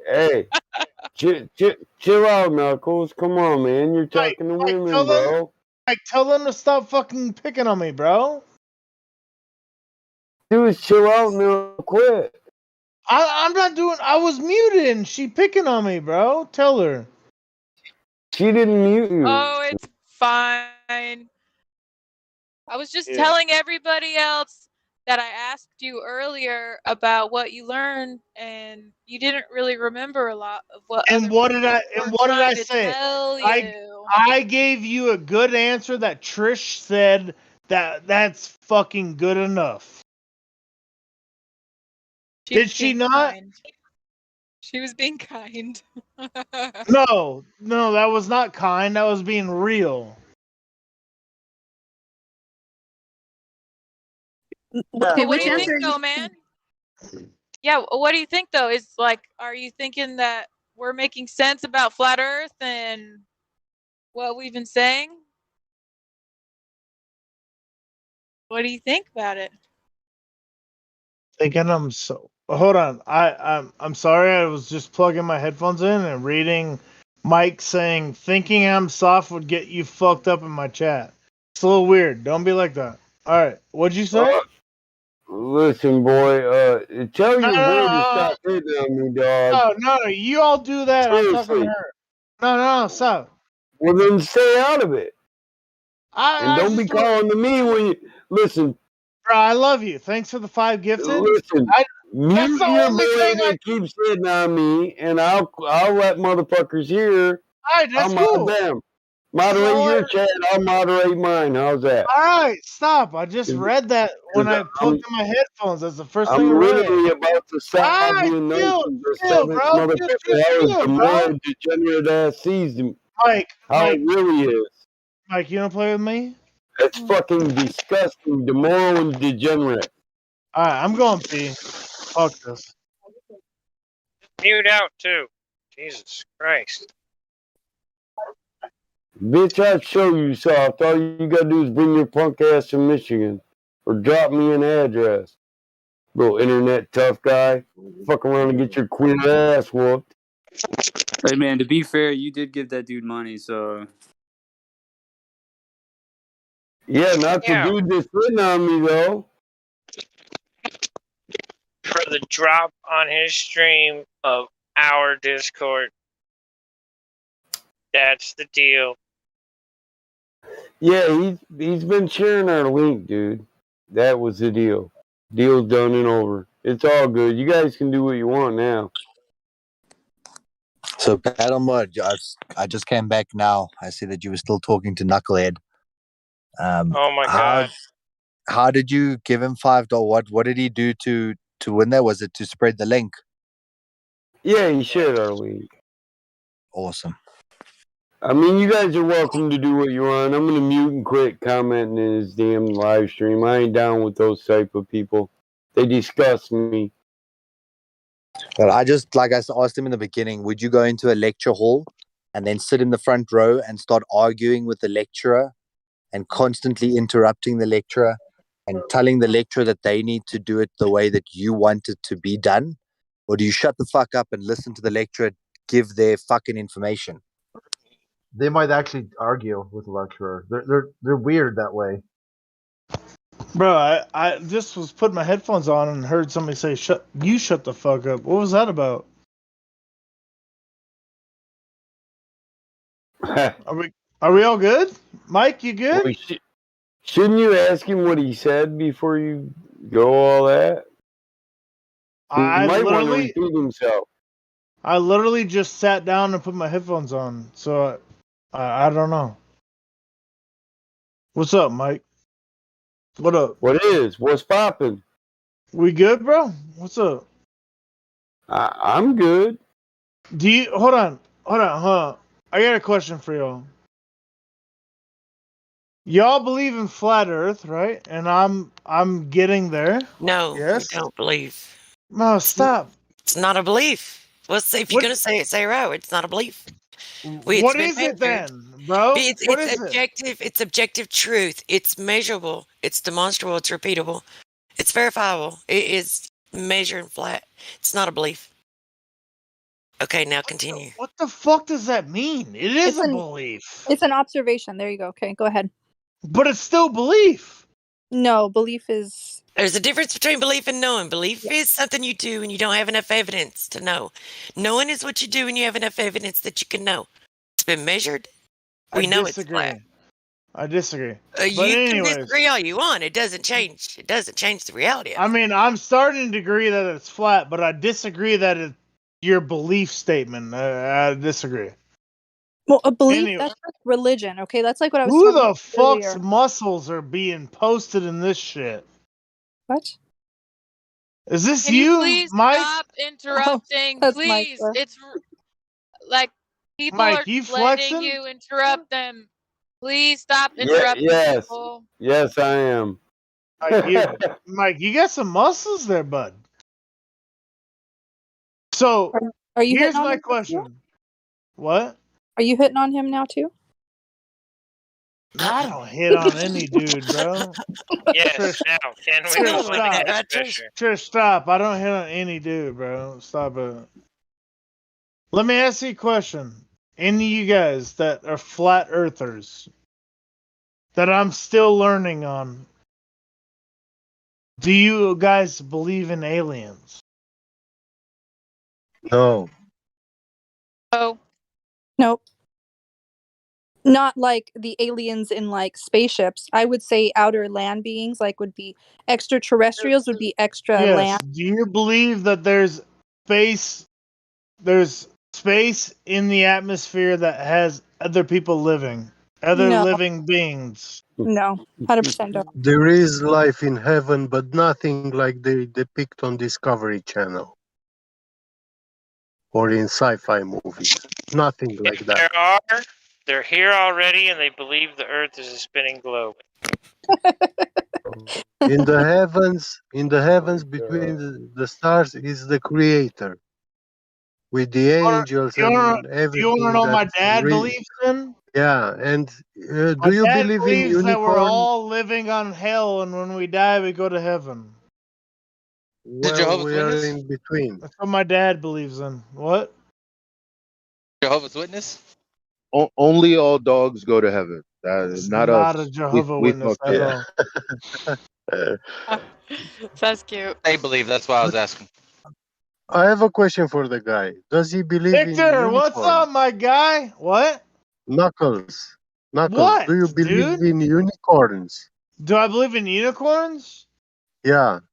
Hey, chill out, Knuckles. Come on, man. You're talking to women, bro. Tell them to stop fucking picking on me, bro. Dude, chill out now. Quit. I'm not doing. I was muted and she picking on me, bro. Tell her. She didn't mute you. Oh, it's fine. I was just telling everybody else that I asked you earlier about what you learned, and you didn't really remember a lot of what. And what did I say? Tell you. I gave you a good answer that Trish said that's fucking good enough. Did she not? Kind. She was being kind. No, that was not kind. That was being real. Okay, what do you think, though, man? Yeah, what do you think, though? Is like, are you thinking that we're making sense about flat Earth and what we've been saying? What do you think about it? Thinking I'm so. Hold on. I'm sorry. I was just plugging my headphones in and reading Mike saying thinking I'm soft would get you fucked up in my chat. It's a little weird. Don't be like that. All right. What'd you say? Listen, boy. Tell your boy to stop hitting on me, dog. No. You all do that. Seriously. I'm talking to her. No. Stop. Well, then stay out of it. And don't be calling to me when you listen. Bro, I love you. Thanks for the 5 gifted. Listen, mute your boy that keeps hitting on me, and I'll let motherfuckers hear. All right, that's I'll cool. mod them. Moderate your chat. I'll moderate mine. How's that? All right, stop. I just read that when I plugged in my headphones. That's the first thing I I'm read. literally about to stop being nice and just tell this motherfucker how his demure, degenerate ass sees him. Mike, how it really is. Mike, you don't play with me? It's fucking disgusting, demoralizing, and degenerate. All right, I'm going P. Fuck this. Mute out too. Jesus Christ. Bitch, I'd show you soft. All you gotta do is bring your punk ass to Michigan. Or drop me an address. Little internet tough guy. Fuck around and get your queer ass whooped. Hey man, to be fair, you did give that dude money, so. Yeah, not the dude that's sitting on me though. For the drop on his stream of our Discord. That's the deal. Yeah, he's been sharing our link, dude. That was the deal. Deal's done and over. It's all good. You guys can do what you want now. So, Battle Mud, I just came back now. I see that you were still talking to Knucklehead. Oh my god. How did you give him $5? What did he do to win that? Was it to spread the link? Yeah, he shared our link. Awesome. I mean, you guys are welcome to do what you want. I'm gonna mute and quit commenting in his damn live stream. I ain't down with those type of people. They disgust me. But I just, like I asked him in the beginning, would you go into a lecture hall and then sit in the front row and start arguing with the lecturer and constantly interrupting the lecturer and telling the lecturer that they need to do it the way that you want it to be done? Or do you shut the fuck up and listen to the lecturer give their fucking information? They might actually argue with the lecturer. They're weird that way. Bro, I just was putting my headphones on and heard somebody say, shut the fuck up. What was that about? Are we all good? Mike, you good? Well, shouldn't you ask him what he said before you go all that? He might want to repeat himself. I literally just sat down and put my headphones on, so I don't know. What's up, Mike? What up? What is? What's poppin'? We good, bro? What's up? I'm good. Do you hold on? Huh? I got a question for y'all. Y'all believe in flat Earth, right? And I'm getting there. No, Yes. we don't believe. No, stop. It's not a belief. Well, if you're gonna say it, say it right. It's not a belief. What is it then, bro? What is it? Objective. It's objective truth. It's measurable. It's demonstrable. It's repeatable. It's verifiable. It is measured and flat. It's not a belief. Okay, now continue. What the fuck does that mean? It is a belief. It's an observation. There you go. Okay, go ahead. But it's still belief. No, belief is. There's a difference between belief and knowing. Belief is something you do when you don't have enough evidence to know. Knowing is what you do when you have enough evidence that you can know. It's been measured. We know it's flat. I disagree. You can disagree all you want. It doesn't change. It doesn't change the reality. I mean, I'm starting to agree that it's flat, but I disagree that it's your belief statement. I disagree. Well, a belief, that's like religion, okay? That's like what I was Who talking the about fuck's earlier. muscles are being posted in this shit? What? Is this Can you please Mike? stop interrupting? that's Mike, please. sir. It's like people Mike, are you letting flexing? you interrupt them. Please stop interrupting Yes. people. Yes, I am. Mike, you got some muscles there, bud. So, Are you here's hitting on my him question. What? Are you hitting on him now too? I don't hit on any dude, bro. Yes, now, can we Trish, move on to stop. Fisher? Trish, stop. I don't hit on any dude, bro. Stop it. Let me ask you a question. Any of you guys that are flat earthers that I'm still learning on, do you guys believe in aliens? No. Oh. Nope. Not like the aliens in like spaceships. I would say outer land beings, like would be extraterrestrials, would be extra Yes. land. Do you believe that there's space in the atmosphere that has other people living? Other No. living beings? No. 100% don't. There is life in heaven, but nothing like they depict on Discovery Channel or in sci-fi movies. Nothing like that. There are. They're here already, and they believe the Earth is a spinning globe. In the heavens between the stars is the Creator, with the angels and everything. You want to know my that's dad believes in? Yeah, and do My you dad believe in believes that we're unicorn? all living on hell, and when we die, we go to heaven. Well, Jehovah's we are Witness? in between. That's what my dad believes in. What? Jehovah's Witness? Only all dogs go to heaven. It's Not not us. a Jehovah we Witness fucked at up. all. That's cute. They believe. That's why I was asking. I have a question for the guy. Does he believe in Victor, what's unicorn? up, my guy? What? Knuckles. Knuckles, What, do you believe dude? in unicorns? Do I believe in unicorns? Yeah. Which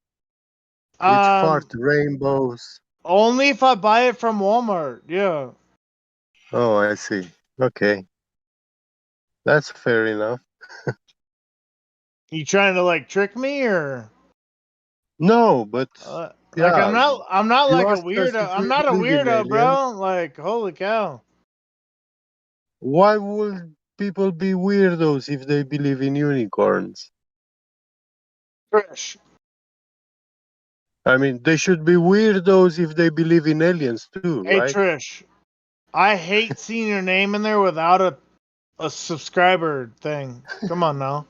fart rainbows. Only if I buy it from Walmart. Yeah. Oh, I see. Okay. That's fair enough. You trying to like trick me or? No, but Like yeah. I'm not You like a asked us weirdo. if I'm we not a believe in weirdo, aliens. bro. Like holy cow. Why would people be weirdos if they believe in unicorns? Trish. I mean, they should be weirdos if they believe in aliens too, Hey right? Trish. I hate seeing your name in there without a subscriber thing. Come on now.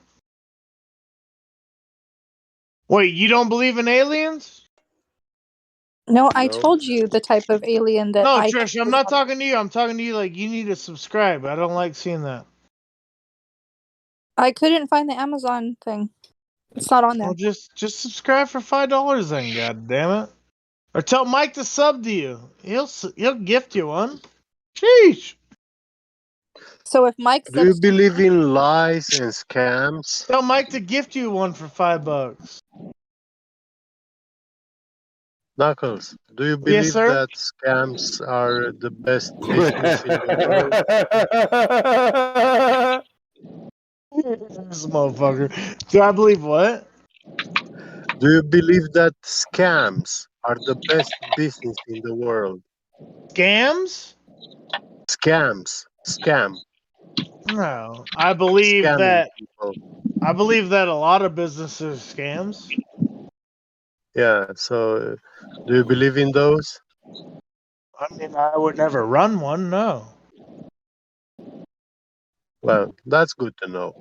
Wait, you don't believe in aliens? No, I told you the type of alien that No, I Trish, I'm not talking to you. I'm talking to you like you need to subscribe. I don't like seeing that. I couldn't find the Amazon thing. It's not on there. Well, just subscribe for $5 then, god damn it. Or tell Mike to sub to you. He'll gift you one. Sheesh. So if Mike Do you subs to believe in lies and scams? Tell Mike to gift you one for $5. Knuckles, do you Yes, believe sir. that scams are the best business in the world? This motherfucker. Do I believe what? Do you believe that scams are the best business in the world? Scams? Scams. Scam. No. I believe Scamming that people. a lot of businesses are scams. Yeah, so do you believe in those? I mean, I would never run one, no. Well, that's good to know.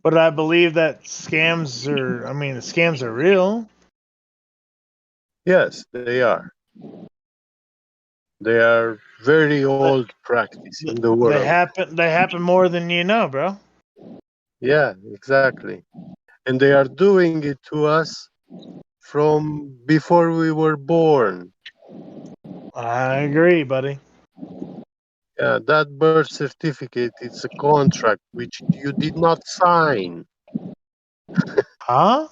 But I believe that scams are real. Yes, they are. They are very old practice in the world. They happen more than you know, bro. Yeah, exactly. And they are doing it to us from before we were born. I agree, buddy. Yeah, that birth certificate is a contract which you did not sign. Huh?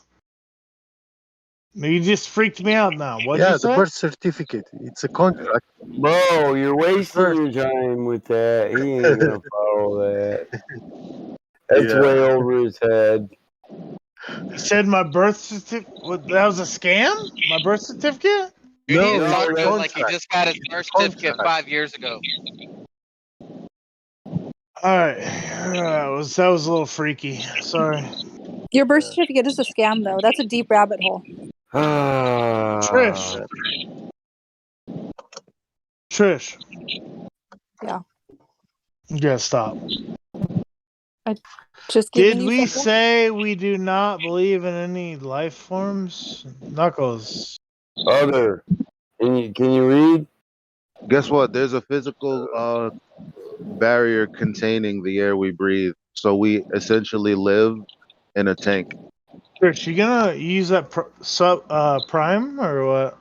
You just freaked me out now. What'd you Yeah, the say? birth certificate. It's a contract. Bro, you're wasting Birth. your time with that. He ain't gonna follow that. That's Yeah. way over his head. You said my birth certificate. That was a scam? My birth certificate? Dude, No, he's it's talking a to us like he contract. just got his birth certificate 5 years ago. All right. That was a little freaky. Sorry. Your birth certificate is a scam, though. That's a deep rabbit hole. Trish. Trish. Yeah. You gotta stop. I just giving Did you we something. say we do not believe in any life forms? Knuckles. Other. Can you read? Guess what? There's a physical barrier containing the air we breathe. So we essentially live in a tank. Trish, you gonna use that prime or what?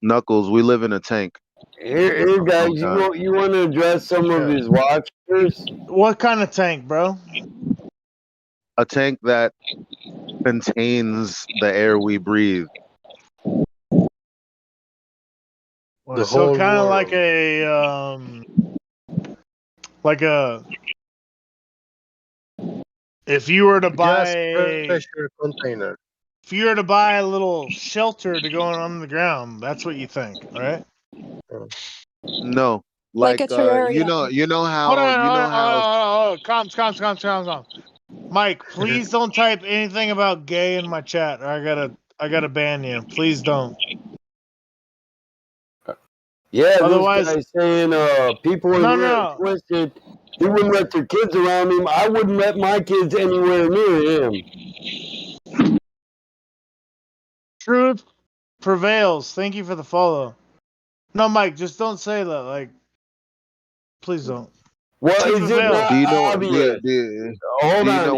Knuckles, we live in a tank. Here, guys, you want to address some of his watchers? What kind of tank, bro? A tank that contains the air we breathe. The So whole kind of world. like a if you were to buy Gas pressure container. if you were to buy a little shelter to go on the ground, that's what you think, right? No, Like a terrarium. you know how Hold on, you know how hold on. Calm. Mike, please don't type anything about gay in my chat, or I gotta ban you. Please don't. Yeah, Otherwise, this guy's saying people are no. twisted. He wouldn't let their kids around him. I wouldn't let my kids anywhere near him. Truth prevails. Thank you for the follow. No, Mike, just don't say that. Like, please don't. Well, Truth is it prevails. not obvious? Hold do you on. know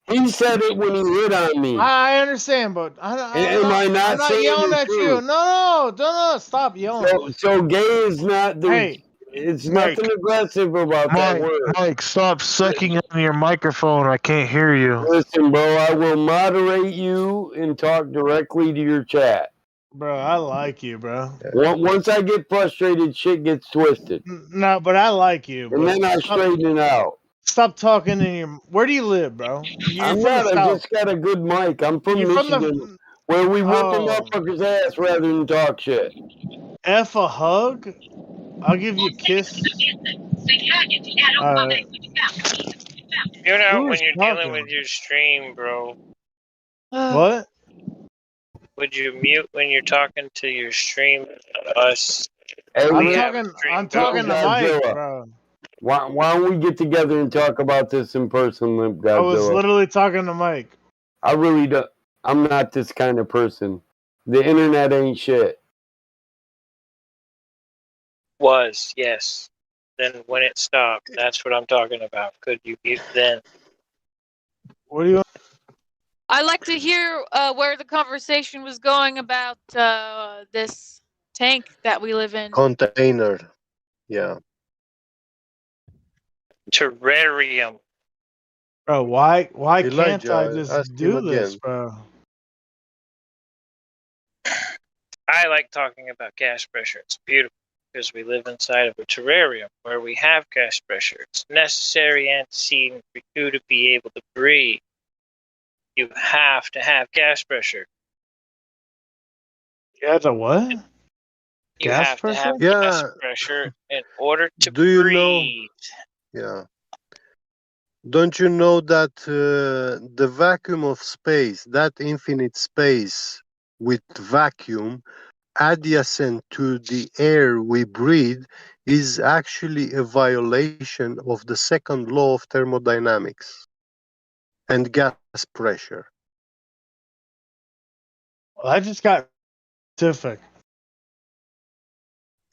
why? He said it when he hit on me. I understand, but Am I I'm not not saying yelling the at you. truth? No, stop yelling. So gay is not. Hey, It's Mike. nothing aggressive about that word. Mike, stop sucking on your microphone. I can't hear you. Listen, bro, I will moderate you and talk directly to your chat. Bro, I like you, bro. Once I get frustrated, shit gets twisted. No, but I like you, And but then I straighten it out. stop talking in your. Where do you live, bro? You're I'm from not. the I south. just got a good mic. I'm from You're from Michigan, the. where we whoop a Oh, motherfucker's ass rather than talk shit. F a hug. I'll give you a kiss. Mute out Who when is you're dealing talking? with your stream, bro. What? Would you mute when you're talking to your stream? Us. Hey, We have a I'm stream talking going. to Mike, Godzilla. bro. Why don't we get together and talk about this in person, Limp I was Godzilla? literally talking to Mike. I really don't. I'm not this kind of person. The internet ain't shit. Was, yes. Then when it stopped, that's what I'm talking about. Could you mute then? What do you? I'd like to hear where the conversation was going about this tank that we live in. Container. Yeah. Terrarium. Bro, why can't I Elijah, just ask him do this, again. bro? I like talking about gas pressure. It's beautiful because we live inside of a terrarium where we have gas pressure. It's necessary antecedent for you to be able to breathe. You have to have gas pressure. You have to what? You Gas have to pressure? have gas Yeah. pressure in order to Do you know? breathe. Yeah. Don't you know that the vacuum of space, that infinite space with vacuum adjacent to the air we breathe, is actually a violation of the second law of thermodynamics and gas pressure? Well, I just got scientific.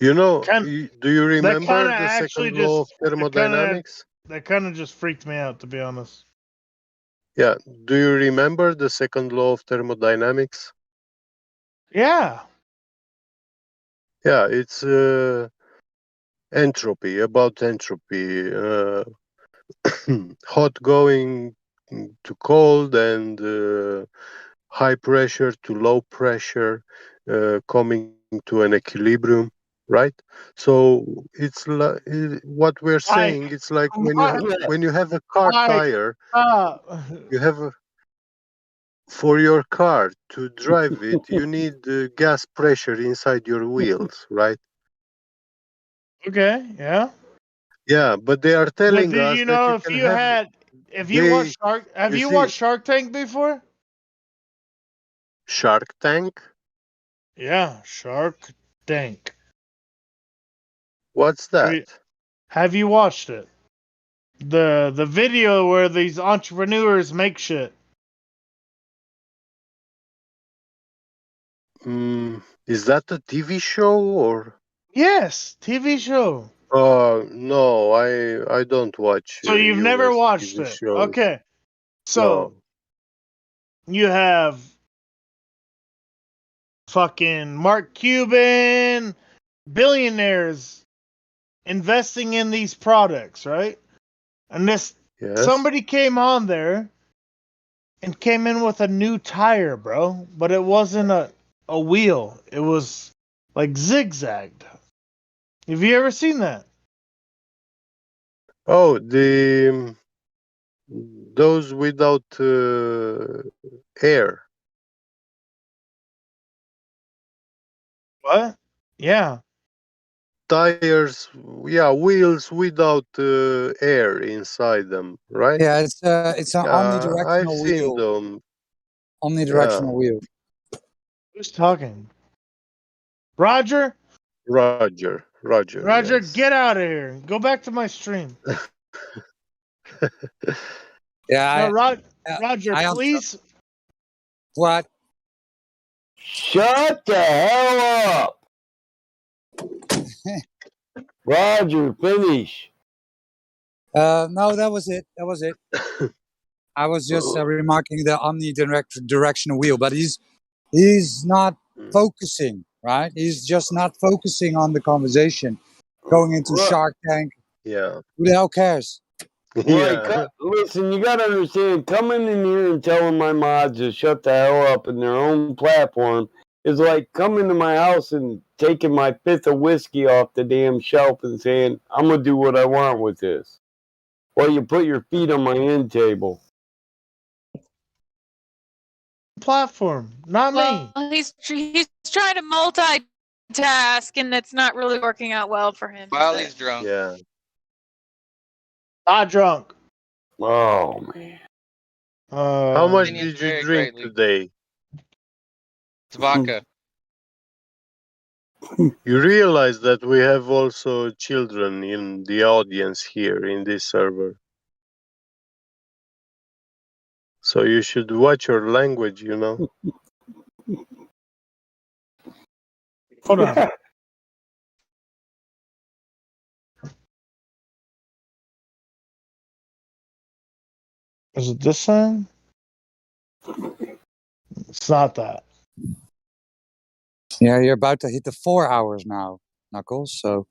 You know, Kind do you that kind remember of the actually second law of just thermodynamics? that kind of just freaked me out, to be honest. Yeah. Do you remember the second law of thermodynamics? Yeah. Yeah, it's entropy, about entropy. Hot going to cold and high pressure to low pressure, coming to an equilibrium, right? So it's like what we're saying. It's like when you have a car tire, you have for your car to drive it, you need gas pressure inside your wheels, right? Okay, yeah. Yeah, but they are But telling did us you that know you can have if you gay. watched have You you see, watched Shark Tank before? Shark Tank. Yeah, Shark Tank. What's that? Have you watched it? The video where these entrepreneurs make shit. Is that a TV show or? Yes, TV show. No, I don't watch So you've never U.S. watched TV it. shows. Okay. So No. you have fucking Mark Cuban, billionaires investing in these products, right? And somebody came on there and came in with a new tire, bro. But it wasn't a wheel. It was like zigzagged. Have you ever seen that? Oh, those without air. What? Yeah. Tires, yeah, wheels without air inside them, right? Yeah, it's an I've omnidirectional seen wheel. them. Omnidirectional Yeah, wheel. Who's talking? Roger? Roger, Roger, yes. get out of here. Go back to my stream. Yeah, No, Roger, I answer. please. What? Shut the hell up. Roger, finish. No, that was it. That was it. I was just remarking the omnidirectional wheel, but he's not focusing, right? He's just not focusing on the conversation. Going into Right. Shark Tank. Yeah. Who the hell cares? Right. Listen, you gotta understand, coming in here and telling my mods to shut the hell up in their own platform is like coming to my house and taking my fifth of whiskey off the damn shelf and saying, I'm gonna do what I want with this. Well, you put your feet on my end table. Platform, not me. Well, he's trying to multitask, and that's not really working out well for him. While he's drunk. Yeah. Not drunk. Oh man. How much Opinions did you vary drink greatly. today? It's vodka. You realize that we have also children in the audience here in this server. So you should watch your language, you know. Hold on. Is it this time? It's not that. Yeah, you're about to hit the 4 hours now, Knuckles. So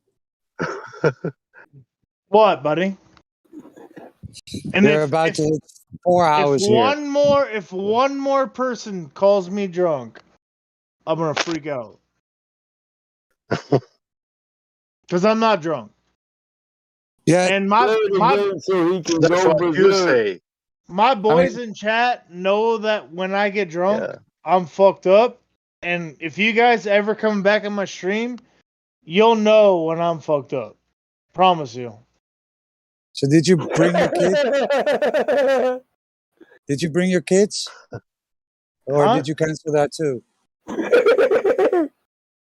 What, buddy? And you're about to hit 4 hours here. if one more person calls me drunk, I'm gonna freak out. Because I'm not drunk. Yeah, and so he can That's go what you berserk. say. my boys in chat know that when I get drunk, Yeah. I'm fucked up. And if you guys ever come back in my stream, you'll know when I'm fucked up. Promise you. So did you bring your kids? Did you bring your kids? Or Huh? did you cancel that too?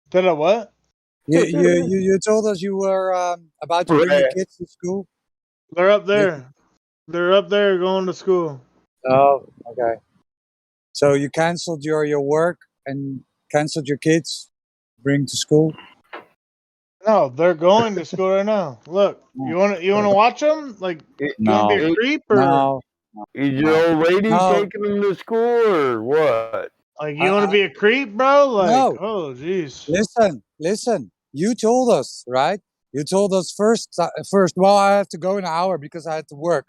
Did I what? You told us you were about to bring your kids to school. They're up there. They're up there going to school. Oh, okay. So you canceled your work and canceled your kids bring to school. No, they're going to school right now. Look, you want to watch them? Like, you want to be a creep or No. Is your old lady No. taking him to school or what? like you want to be a creep, bro? Like, No. oh, jeez. Listen. You told us, right? You told us first. Well, I have to go in an hour because I had to work.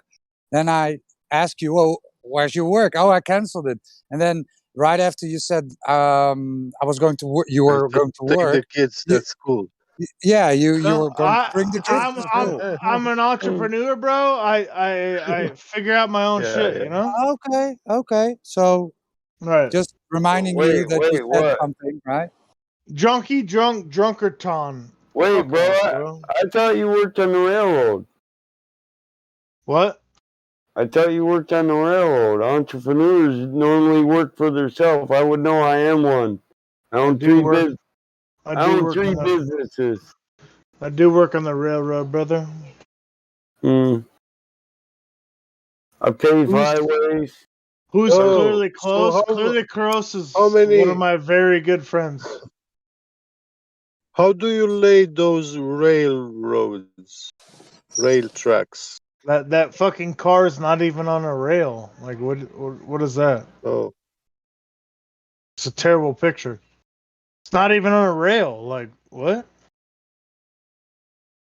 Then I asked you, "Oh, where's your work?" Oh, I canceled it. And then right after you said, "I was going to work," you were going to Take work. the kids at school. Yeah, you No, were going to bring the kids to school. I'm an entrepreneur, bro. I figure out my own shit. You know. Okay. So Right. just reminding you that you said what? something, right? Drunky drunk drunkerton. Wait, Fuck bro, off, I thought you worked on the railroad. What? I thought you worked on the railroad. Entrepreneurs normally work for themselves. I would know I am one. I own three businesses. I do work on the railroad, brother. I pave highways. Who's Oh, clearly close? so Clearly close is how many- one of my very good friends. How do you lay those rail tracks? That fucking car is not even on a rail. Like what is that? Oh, It's a terrible picture. It's not even on a rail. Like what?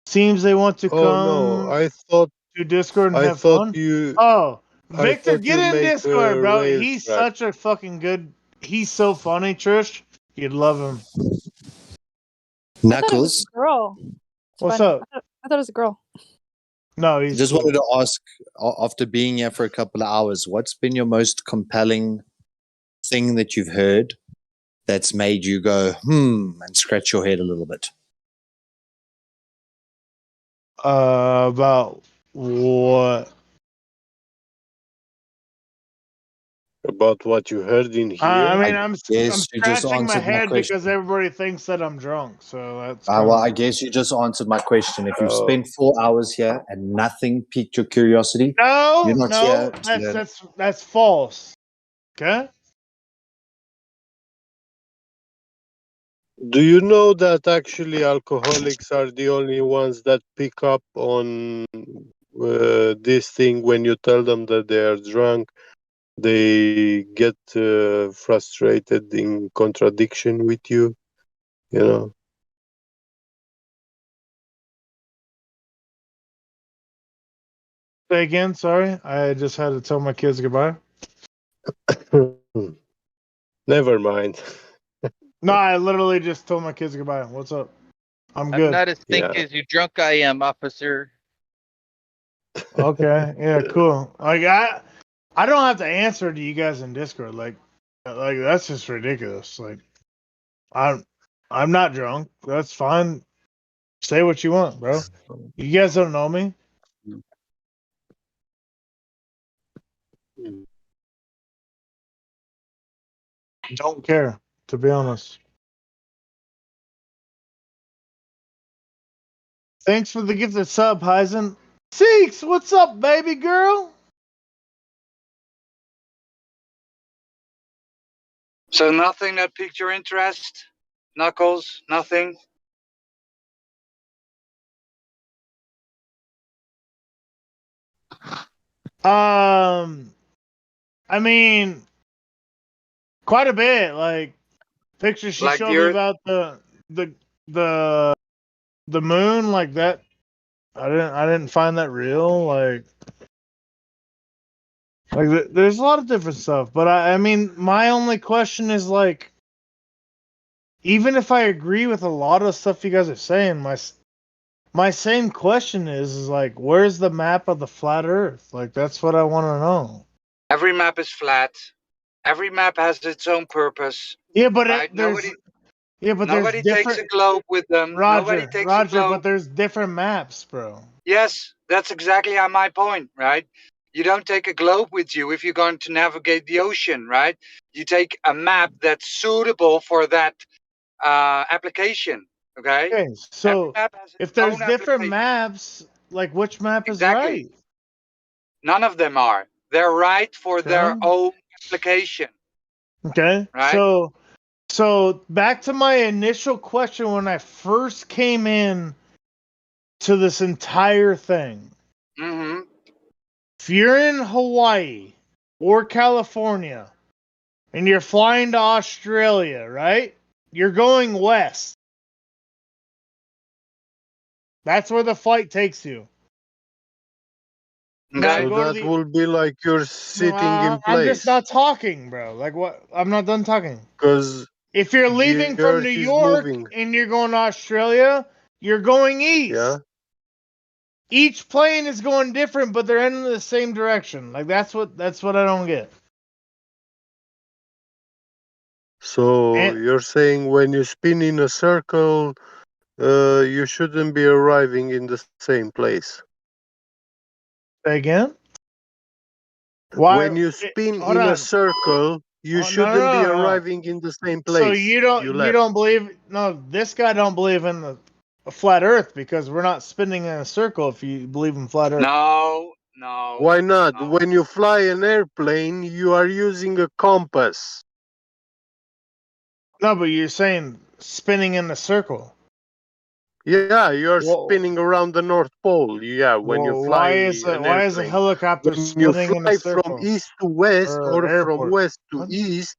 Seems they want to come no, I thought to Discord and I have thought fun. you. Oh, I Victor, thought get you in make Discord, bro. rail He's track. such a fucking good. He's so funny, Trish. You'd love him. I thought it was a girl. It's What's funny. up? I thought it was a girl. No, he's Just cool. wanted to ask, after being here for a couple of hours, what's been your most compelling thing that you've heard that's made you go, and scratch your head a little bit? About what? About what you heard in here? I mean, I'm Yes, you just scratching my answered my head question. because everybody thinks that I'm drunk. So that's. Well, I guess you just answered my question. If you've Oh. spent 4 hours here and nothing piqued your curiosity, No, you're not here no, to learn. that's false. Okay. Do you know that actually alcoholics are the only ones that pick up on this thing when you tell them that they are drunk, they get frustrated in contradiction with you, you know. Say again, sorry. I just had to tell my kids goodbye. Never mind. No, I literally just told my kids goodbye. What's up? I'm I'm good. not as think as you drunk I am, officer. Okay, yeah, cool. Like I don't have to answer to you guys in Discord. Like that's just ridiculous. Like I'm not drunk. That's fine. Say what you want, bro. You guys don't know me. Don't care, to be honest. Thanks for the gifted sub, Heisen. Seeks, what's up, baby girl? So nothing that piqued your interest? Knuckles? Nothing? I mean, quite a bit. Like pictures she Like showed the me Earth? about the the moon, like that. I didn't find that real. There's a lot of different stuff, but I mean, my only question is like, even if I agree with a lot of stuff you guys are saying, my same question is like, where's the map of the flat Earth? Like that's what I want to know. Every map is flat. Every map has its own purpose. Yeah, but right? there's there's Nobody takes a different globe with them. Nobody takes a Roger, globe. but there's different maps, bro. Yes, that's exactly my point, right? You don't take a globe with you if you're going to navigate the ocean, right? You take a map that's suitable for that application, okay? Okay, so map has its if there's own different application. maps, like which map is Exactly. right? None of them are. They're right for their Okay. own application, Okay. right? So back to my initial question when I first came in to this entire thing. Mm-hmm. If you're in Hawaii or California and you're flying to Australia, right? You're going west. That's where the flight takes you. Now So go to that the. will be like you're sitting in I'm just place, not talking, bro. Like what? I'm not done talking. because If you're the leaving from New Earth is York moving. and you're going to Australia, you're going east. Yeah. Each plane is going different, but they're heading in the same direction. Like that's what I don't get. So And you're saying when you spin in a circle, you shouldn't be arriving in the same place. say again? Why? When you spin Hold in a on. circle, you Oh, no, shouldn't be no. arriving in the same So place. you You don't left. believe? No, this guy don't believe in a flat Earth because we're not spinning in a circle. If you believe in flat Earth, No. Why not? When you fly an airplane, you are using a compass. No, but you're saying spinning in a circle. Yeah, you're Whoa. spinning around the North Pole. Yeah, when you Well, fly why is a an airplane. helicopter When you spinning in a fly from circle east to west or or from airport? west to What? east,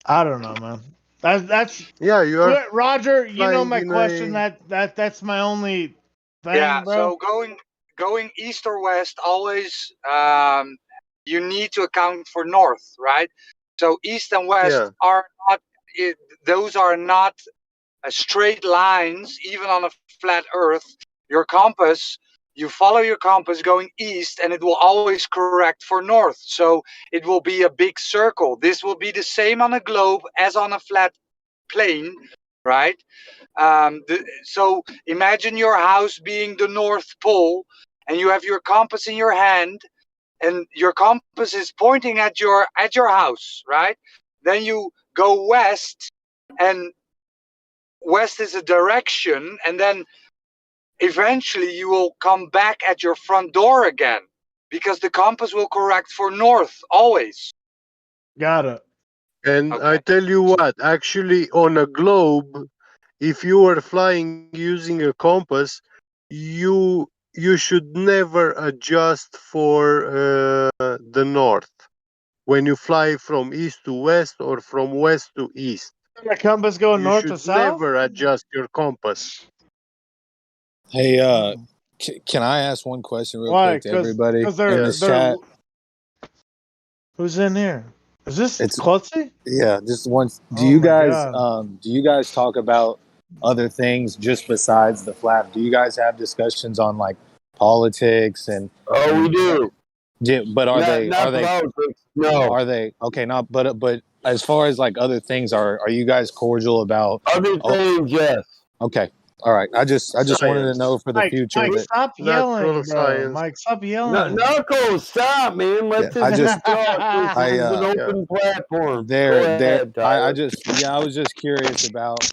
I don't know, man. That's yeah, you are Roger. You know flying my in question. a That's my only thing, Yeah. bro. So going east or west, always you need to account for north, right? So east and west yeah. are not. Those are not straight lines, even on a flat Earth. Your compass, you follow your compass going east, and it will always correct for north. So it will be a big circle. This will be the same on a globe as on a flat plane, right? So imagine your house being the North Pole, and you have your compass in your hand, and your compass is pointing at your house, right? Then you go west, and west is a direction, and then eventually you will come back at your front door again, because the compass will correct for north always. Got it. And I tell you what, actually, on a globe, if you are flying using a compass, you should never adjust for the north when you fly from east to west or from west to east. The compass going You north to should south? never adjust your compass. Hey, can I ask one question real Why? quick to everybody Because in they're this chat? Who's in here? Is this It's Klutzy? yeah, just one. Do Oh you my guys god. do you guys talk about other things just besides the flat? Do you guys have discussions on like politics and Oh, we do. yeah, but are they Not politics. No. are they okay? Not but as far as like other things, are you guys cordial about Other things? Yes. Okay, all right. I just wanted to Science. know for the future Mike, that stop Natural yelling, bro. science. Mike, stop No, yelling. Knuckle, stop, man. Let I this just man talk. This I is an Yeah. open platform. Go there ahead, I Tyler. just I was just curious about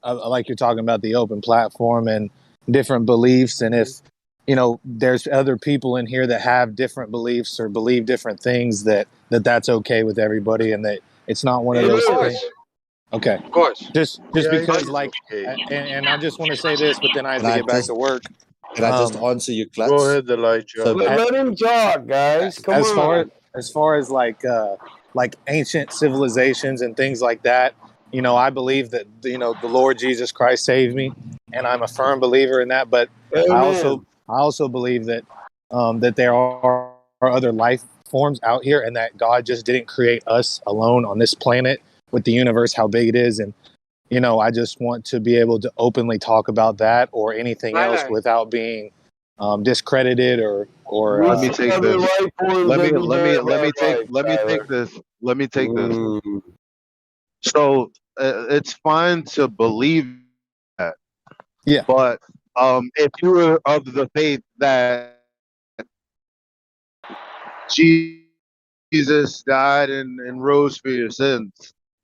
like you're talking about the open platform and different beliefs, and if there's other people in here that have different beliefs or believe different things, that's okay with everybody, and that it's not one of It those Of is. things. course. Okay, Of course. just Yeah, it because is like okay. and I just want to say this, but then I have Can to I get back just to work. can I just answer you, Go Klutz? ahead, Elijah. So Let him talk, guys. Come as far on. as far as like ancient civilizations and things like that, I believe that the Lord Jesus Christ saved me, and I'm a firm believer in that. But I Amen. also believe that that there are other life forms out here, and that God just didn't create us alone on this planet with the universe how big it is. And I just want to be able to openly talk about that or anything else Tyler. without being discredited or We Let me see take other this. life forms every day of our life, Tyler. Let me take this. Mm. So it's fine to believe that, yeah. but if you were of the faith that Jesus died and rose for your sins,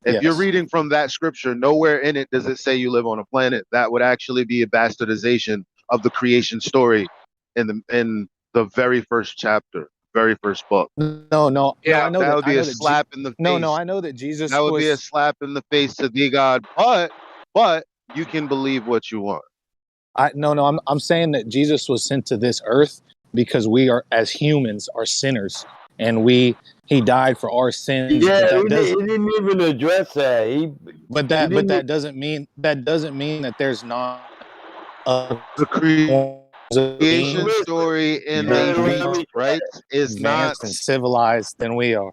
if you're Yes. reading from that scripture, nowhere in it does it say you live on a planet. That would actually be a bastardization of the creation story in the very first chapter, very first book. No. Yeah. I know That that. would be a slap in the face. I know that Jesus That would be a was. slap in the face to the God. But you can believe what you want. I'm saying that Jesus was sent to this earth because we are, as humans, are sinners, and he died for our sins. Yeah, But he didn't even address that. He didn't. that doesn't mean that there's not a The forms of creation beings story in that a Man, are let beast, me right, is not advanced and civilized than we are.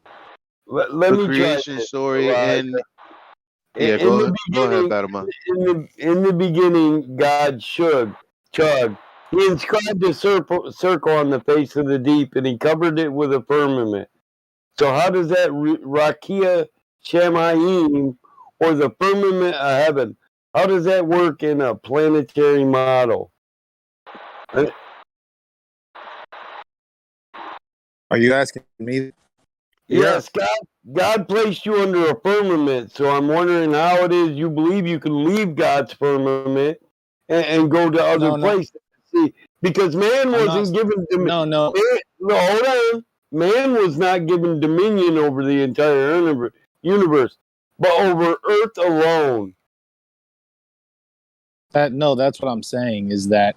let the me try creation this, story Elijah. in. Yeah, In the go ahead, beginning, Batman. in the beginning, God chug. He inscribed a circle on the face of the deep, and he covered it with a firmament. So how does that Rakia Shemayim, or the firmament of heaven, how does that work in a planetary model? Are you asking me? Yes, God placed you under a firmament, so I'm wondering how it is you believe you can leave God's firmament and go to other No. places. See, because man I'm not. wasn't given No. no, hold on. Man was not given dominion over the entire universe, but over Earth alone. That's what I'm saying is that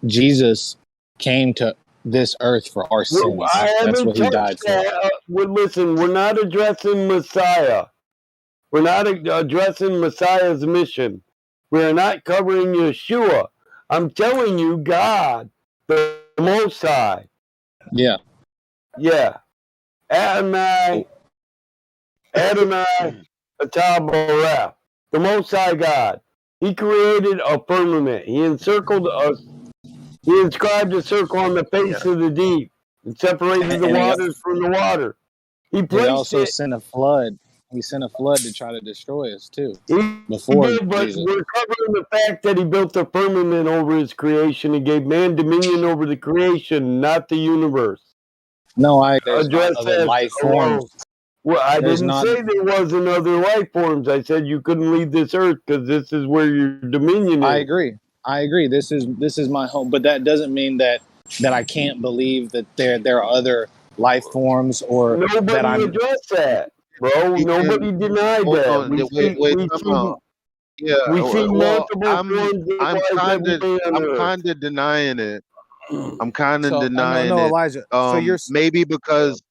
Jesus came to this earth for our I sins. That's haven't what he touched died for. that. Listen, we're not addressing Messiah. We're not addressing Messiah's mission. We're not covering Yeshua. I'm telling you, God, the Most High. Yeah. Yeah. Adonai, Atabareth, the Most High God. He created a firmament. He encircled us. He inscribed a circle on the face of the deep and separated the And waters from the water. He he placed also it. sent a flood. He sent a flood to try to destroy us too. He Before did, but Jesus. we're covering the fact that he built the firmament over his creation and gave man dominion over the creation, not the universe. No, there's not Address other that life alone. forms. Well, I There's didn't not. say there wasn't other life forms. I said you couldn't leave this earth because this is where your dominion I is. agree. This is my home, but that doesn't mean that I can't believe that there are other life forms or that Nobody I'm. addressed that, bro. You Nobody can denied hold that. on. Wait, We time see. out. Yeah, We see well, multiple forms of life every day on I'm Earth. kind of denying it. I'm kind of So no, denying no, it. Elijah. So you're Maybe because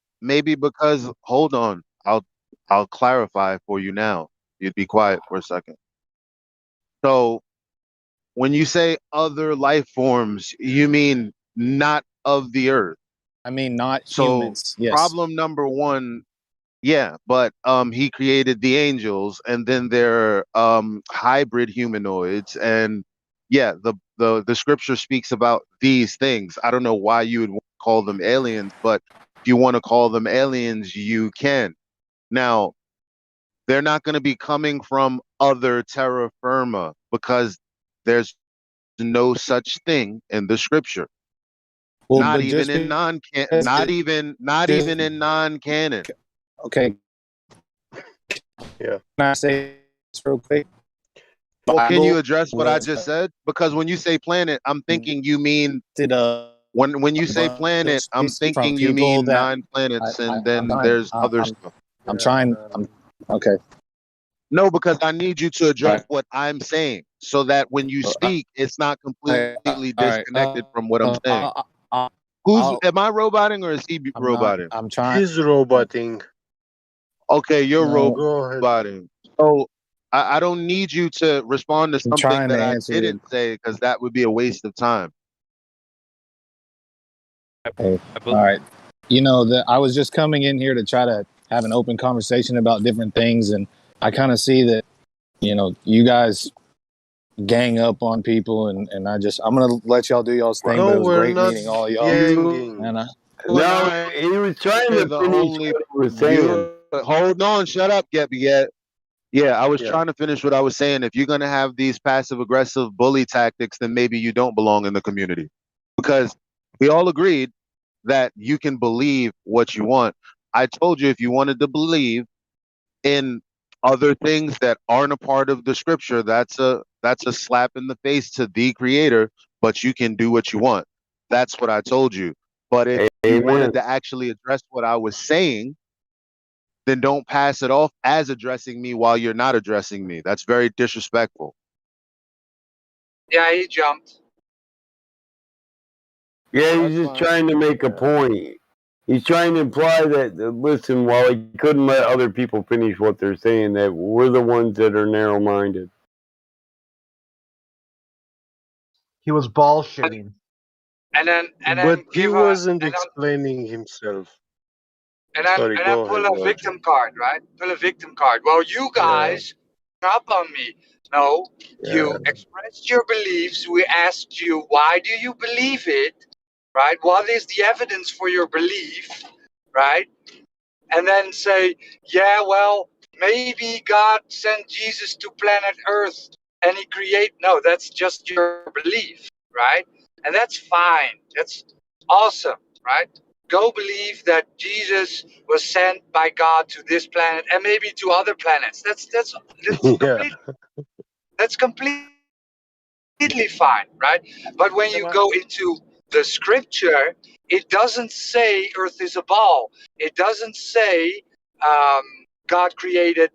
hold on. I'll clarify for you now. You'd be quiet for a second. So when you say other life forms, you mean not of the earth. I mean, not So humans. Yes. problem number one, yeah, but he created the angels, and then they're hybrid humanoids, and yeah, the scripture speaks about these things. I don't know why you would call them aliens, but if you want to call them aliens, you can. Now, they're not going to be coming from other terra firma because there's no such thing in the scripture. Well, Not but even just in because not even in non-canon. Okay. Yeah. Can I say this real quick? Well, can you Bible address what I was just said? Because when you say planet, I'm thinking you mean when you a say planet, I'm bunch from thinking you people mean that nine planets, and I'm then trying. there's other stuff. I'm trying. Okay. No, because I need you to All address right. what I'm saying, so that when you speak, it's not completely All right. disconnected from what I'm saying. Am I roboting or is he I'm not. roboting? I'm trying. He's roboting. Okay, you're No, Go ahead. roboting. So I don't need you to respond to I'm something trying that to I answer you. didn't say, because that would be a waste of time. Hey, all right. You know that I was just coming in here to try to have an open conversation about different things, and I kind of see that you guys gang up on people, and I'm gonna let y'all do y'all's thing. But No, it was we're great not meeting all of y'all. ganging. And You and No, I he was trying are to the finish only what he was saying. hold on, shut up, Get. Yeah, I was Yeah. trying to finish what I was saying. If you're gonna have these passive aggressive bully tactics, then maybe you don't belong in the community. Because we all agreed that you can believe what you want. I told you if you wanted to believe in other things that aren't a part of the scripture, that's a slap in the face to the creator, but you can do what you want. That's what I told you. But if you wanted Amen. to actually address what I was saying, then don't pass it off as addressing me while you're not addressing me. That's very disrespectful. Yeah, he jumped. Yeah, he's That's just fine. trying to make a Yeah. point. He's trying to imply that, listen, while he couldn't let other people finish what they're saying, that we're the ones that are narrow minded. He was bullshitting. And then But he give wasn't explaining himself. Sorry, and then go pull ahead, a Roger. victim card, right? Pull a victim card. Well, you Yeah. guys up on me. No, Yeah. you expressed your beliefs. We asked you, why do you believe it? Right? What is the evidence for your belief? Right? And then say, yeah, well, maybe God sent Jesus to planet Earth and he no, that's just your belief, right? And that's fine. That's awesome, right? Go believe that Jesus was sent by God to this planet and maybe to other planets. That's Yeah. completely fine, right? But when you go into the scripture, it doesn't say Earth is a ball. It doesn't say God created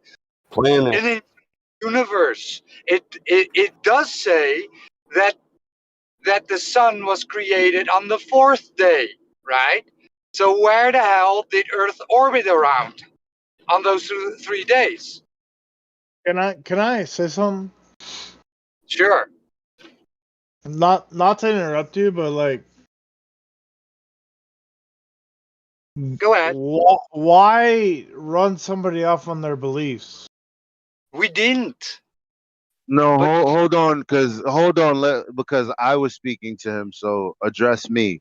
Planet. an universe. It does say that the sun was created on the fourth day, right? So where the hell did Earth orbit around on those 3 days? Can I say something? Sure. Not to interrupt you, but like, Go ahead. why run somebody off on their beliefs? We didn't. No, hold on, because I was speaking to him, so address me.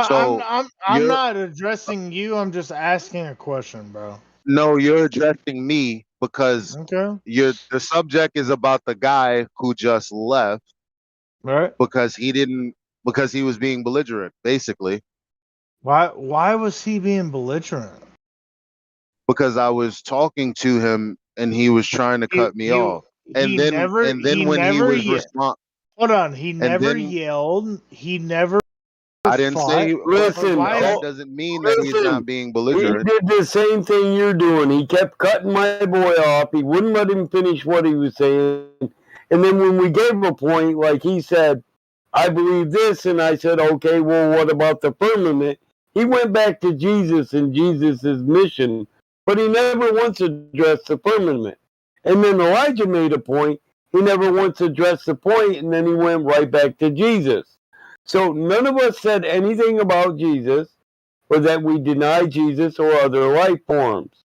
So I'm you're not addressing you. I'm just asking a question, bro. no, you're addressing me because Okay. the subject is about the guy who just left Right. because he was being belligerent, basically. Why was he being belligerent? Because I was talking to him and he was trying to cut me off. He never When he was hold on, he and never then yelled. He never I didn't say fought. he, But Listen, why? that doesn't mean that he's not listen. being He belligerent. did the same thing you're doing. He kept cutting my boy off. He wouldn't let him finish what he was saying. And then when we gave him a point, like he said, I believe this, and I said, okay, well, what about the firmament? He went back to Jesus and Jesus' mission, but he never once addressed the firmament. And then Elijah made a point. He never once addressed the point, and then he went right back to Jesus. So none of us said anything about Jesus or that we deny Jesus or other life forms.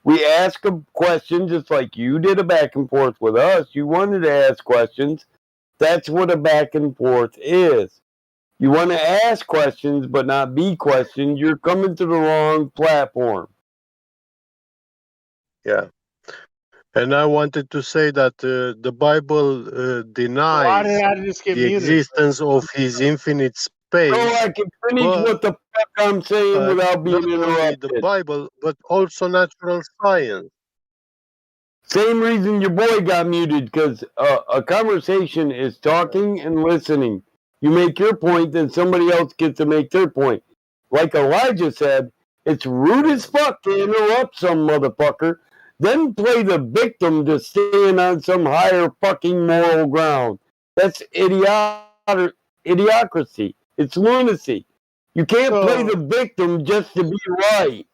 We ask a question just like you did a back and forth with us. You wanted to ask questions. That's what a back and forth is. You want to ask questions but not be questioned. You're coming to the wrong platform. Yeah. And I wanted to say that the Bible Why denies did I just get the muted? existence of his infinite So space, I can finish but what the fuck I'm saying without being not only the interrupted. Bible, but also natural science. Same reason your boy got muted, because a conversation is talking and listening. You make your point, then somebody else gets to make their point. Like Elijah said, it's rude as fuck to interrupt some motherfucker, then play the victim to stand on some higher fucking moral ground. That's idiocracy. It's lunacy. You can't play the So victim just to be right.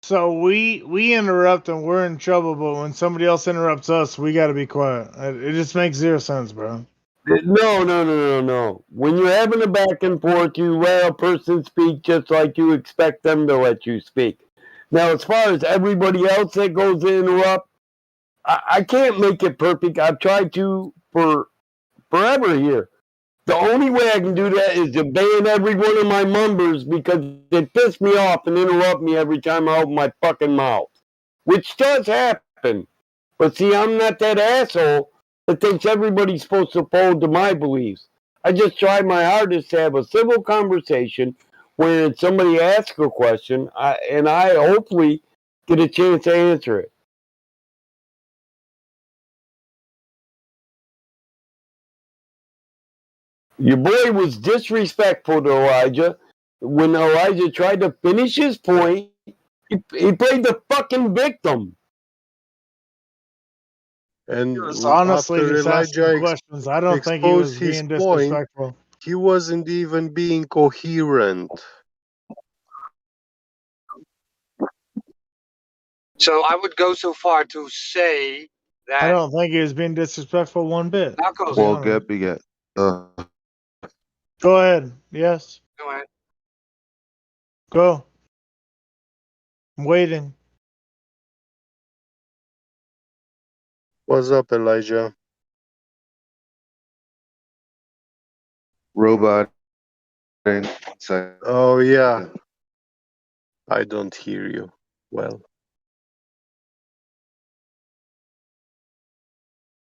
so we interrupt and we're in trouble, but when somebody else interrupts us, we got to be quiet. It just makes zero sense, bro. No. When you're having a back and forth, you let a person speak just like you expect them to let you speak. Now, as far as everybody else that goes to interrupt, I can't make it perfect. I've tried to for forever here. The only way I can do that is to ban every one of my members because they piss me off and interrupt me every time I open my fucking mouth, which does happen. But see, I'm not that asshole that thinks everybody's supposed to fold to my beliefs. I just try my hardest to have a civil conversation where somebody asks a question and I hopefully get a chance to answer it. Your boy was disrespectful to Elijah. When Elijah tried to finish his point, he played the fucking victim. And He was honestly after just asking Elijah questions. I don't think he exposed was his being point, disrespectful. he wasn't even being coherent. So I would go so far to say I that don't think he was being disrespectful one bit. To Knuckles. be Well, honest. get. Go ahead. Yes. Go ahead. Go. I'm waiting. What's up, Elijah? Robot. Oh, yeah. I don't hear you well.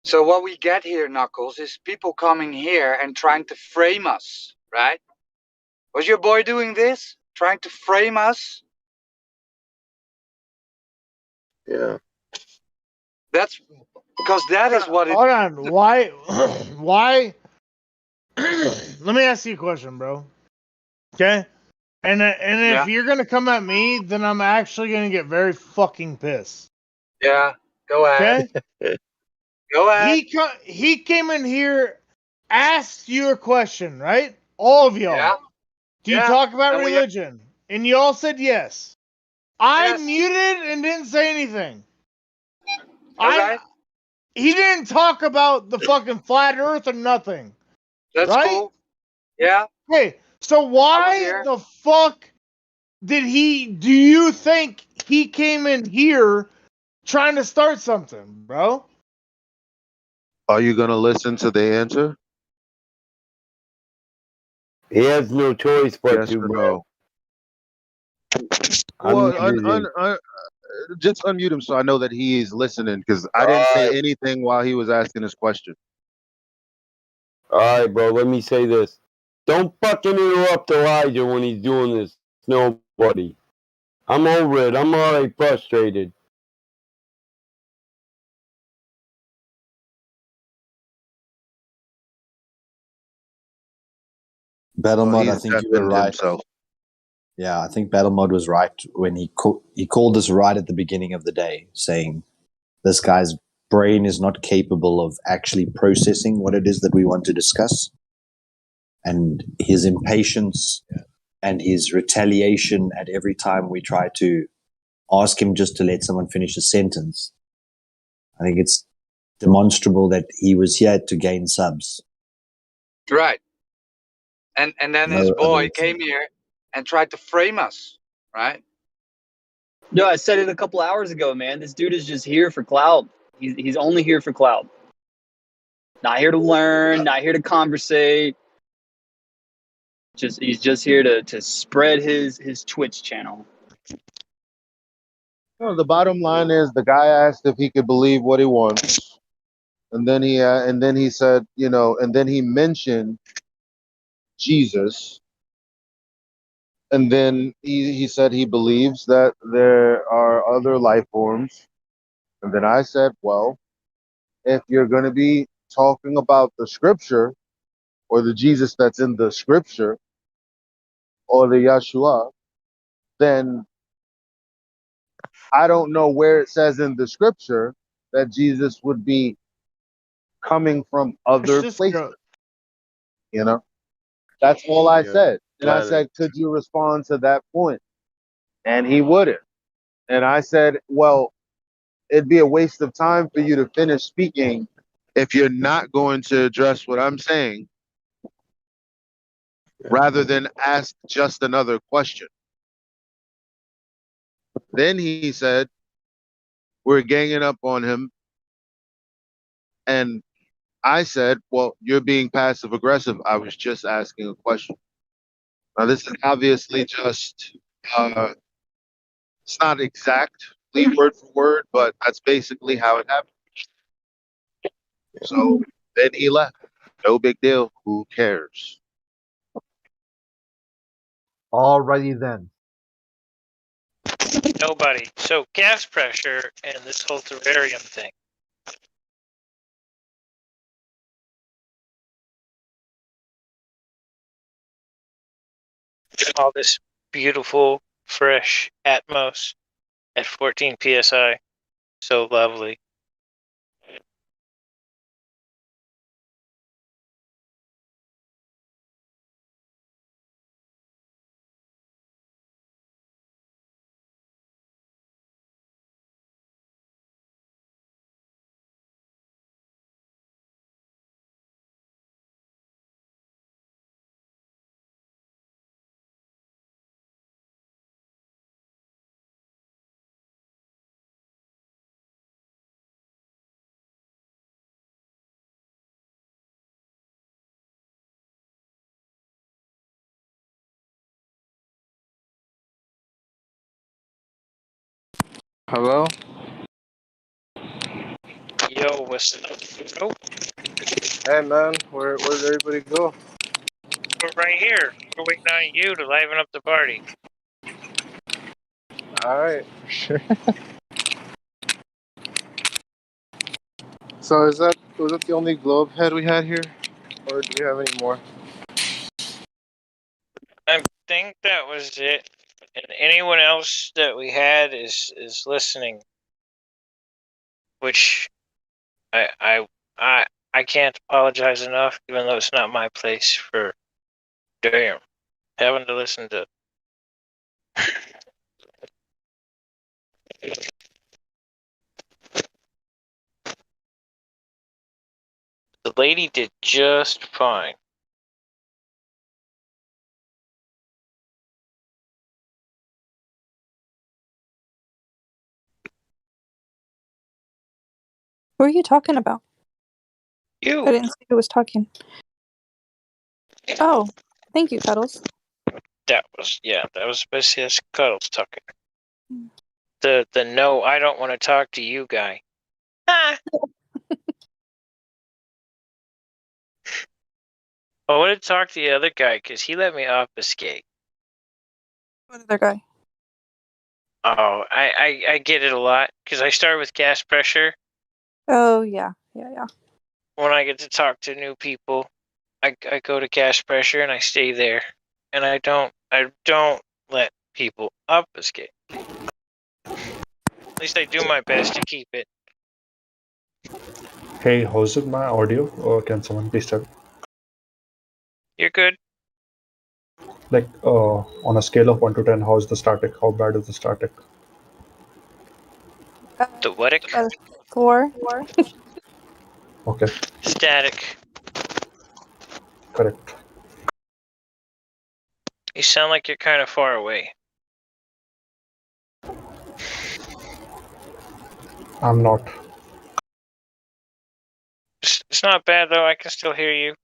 So what we get here, Knuckles, is people coming here and trying to frame us, right? Was your boy doing this? Trying to frame us? Yeah. That's because that is what it. Hold on. Why? Why? Let me ask you a question, bro. Okay. And Yeah. if you're gonna come at me, then I'm actually gonna get very fucking pissed. Yeah. Go ahead. Okay. Go ahead. He came in here, asked you a question, right? All of y'all. Yeah. Do you Yeah. talk about And we- religion? And you all said yes. I Yes. muted and didn't say anything. Okay. He didn't talk about the fucking flat earth or nothing. That's right? cool. Yeah. Hey, so I was why here. the fuck do you think he came in here trying to start something, bro? Are you gonna listen to the answer? He has no choice but Yes to, or bro. no? Well, Unmuted. just unmute him so I know that he is listening because I didn't Alright. say anything while he was asking his question. Alright, bro, let me say this. Don't fucking interrupt Elijah when he's doing this. Nobody. I'm over it. I'm already frustrated. Battle Mode, I think you were deafened right. himself. Yeah, I think Battle Mode was right when he called us right at the beginning of the day, saying this guy's brain is not capable of actually processing what it is that we want to discuss. And his impatience and his retaliation at every time we try to ask him just to let someone finish a sentence. I think it's demonstrable that he was here to gain subs. Right. And then No his other boy reason. came here and tried to frame us, right? No, I said it a couple hours ago, man. This dude is just here for clout. He's only here for clout. Not here to learn, not here to conversate. He's just here to spread his Twitch channel. No, the bottom line is the guy asked if he could believe what he wants, and then he said, and then he mentioned Jesus, and then he said he believes that there are other life forms, and then I said, well, if you're going to be talking about the scripture or the Jesus that's in the scripture or the Yeshua, then I don't know where it says in the scripture that Jesus would be coming from other places. That's all I said. And I said, could you respond to that point? And he wouldn't. And I said, well, it'd be a waste of time for you to finish speaking if you're not going to address what I'm saying, rather than ask just another question. Then he said, we're ganging up on him. And I said, well, you're being passive aggressive. I was just asking a question. Now, this is obviously just, it's not exactly word for word, but that's basically how it happened. So then he left. No big deal. Who cares? Alrighty then. Nobody. So gas pressure and this whole terrarium thing. All this beautiful, fresh Atmos at 14 psi. So lovely. Hello? Yo, what's up? Oh, Hey man, where did everybody go? we're right here. We're waiting on you to liven up the party. Alright, for sure. So was that the only globe head we had here? Or do we have any more? I think that was it. And anyone else that we had is listening. Which I can't apologize enough, even though it's not my place for having to listen to. The lady did just fine. Who are you talking about? You. I didn't see who was talking. Oh, thank you, Cuddles. That was basically Cuddles talking. The no, I don't want to talk to you guy. Ah. I want to talk to the other guy because he let me obfuscate. What other guy? Oh, I get it a lot because I start with gas pressure Oh, yeah. when I get to talk to new people. I go to gas pressure and I stay there, and I don't let people obfuscate. At least I do my best to keep it. Hey, how's it my audio? Or can someone please tell? You're good. Like, on a scale of 1 to 10, how's the static? How bad is the static? The whatic? 4. Okay, Static. correct. You sound like you're kind of far away. I'm not. It's not bad though. I can still hear you.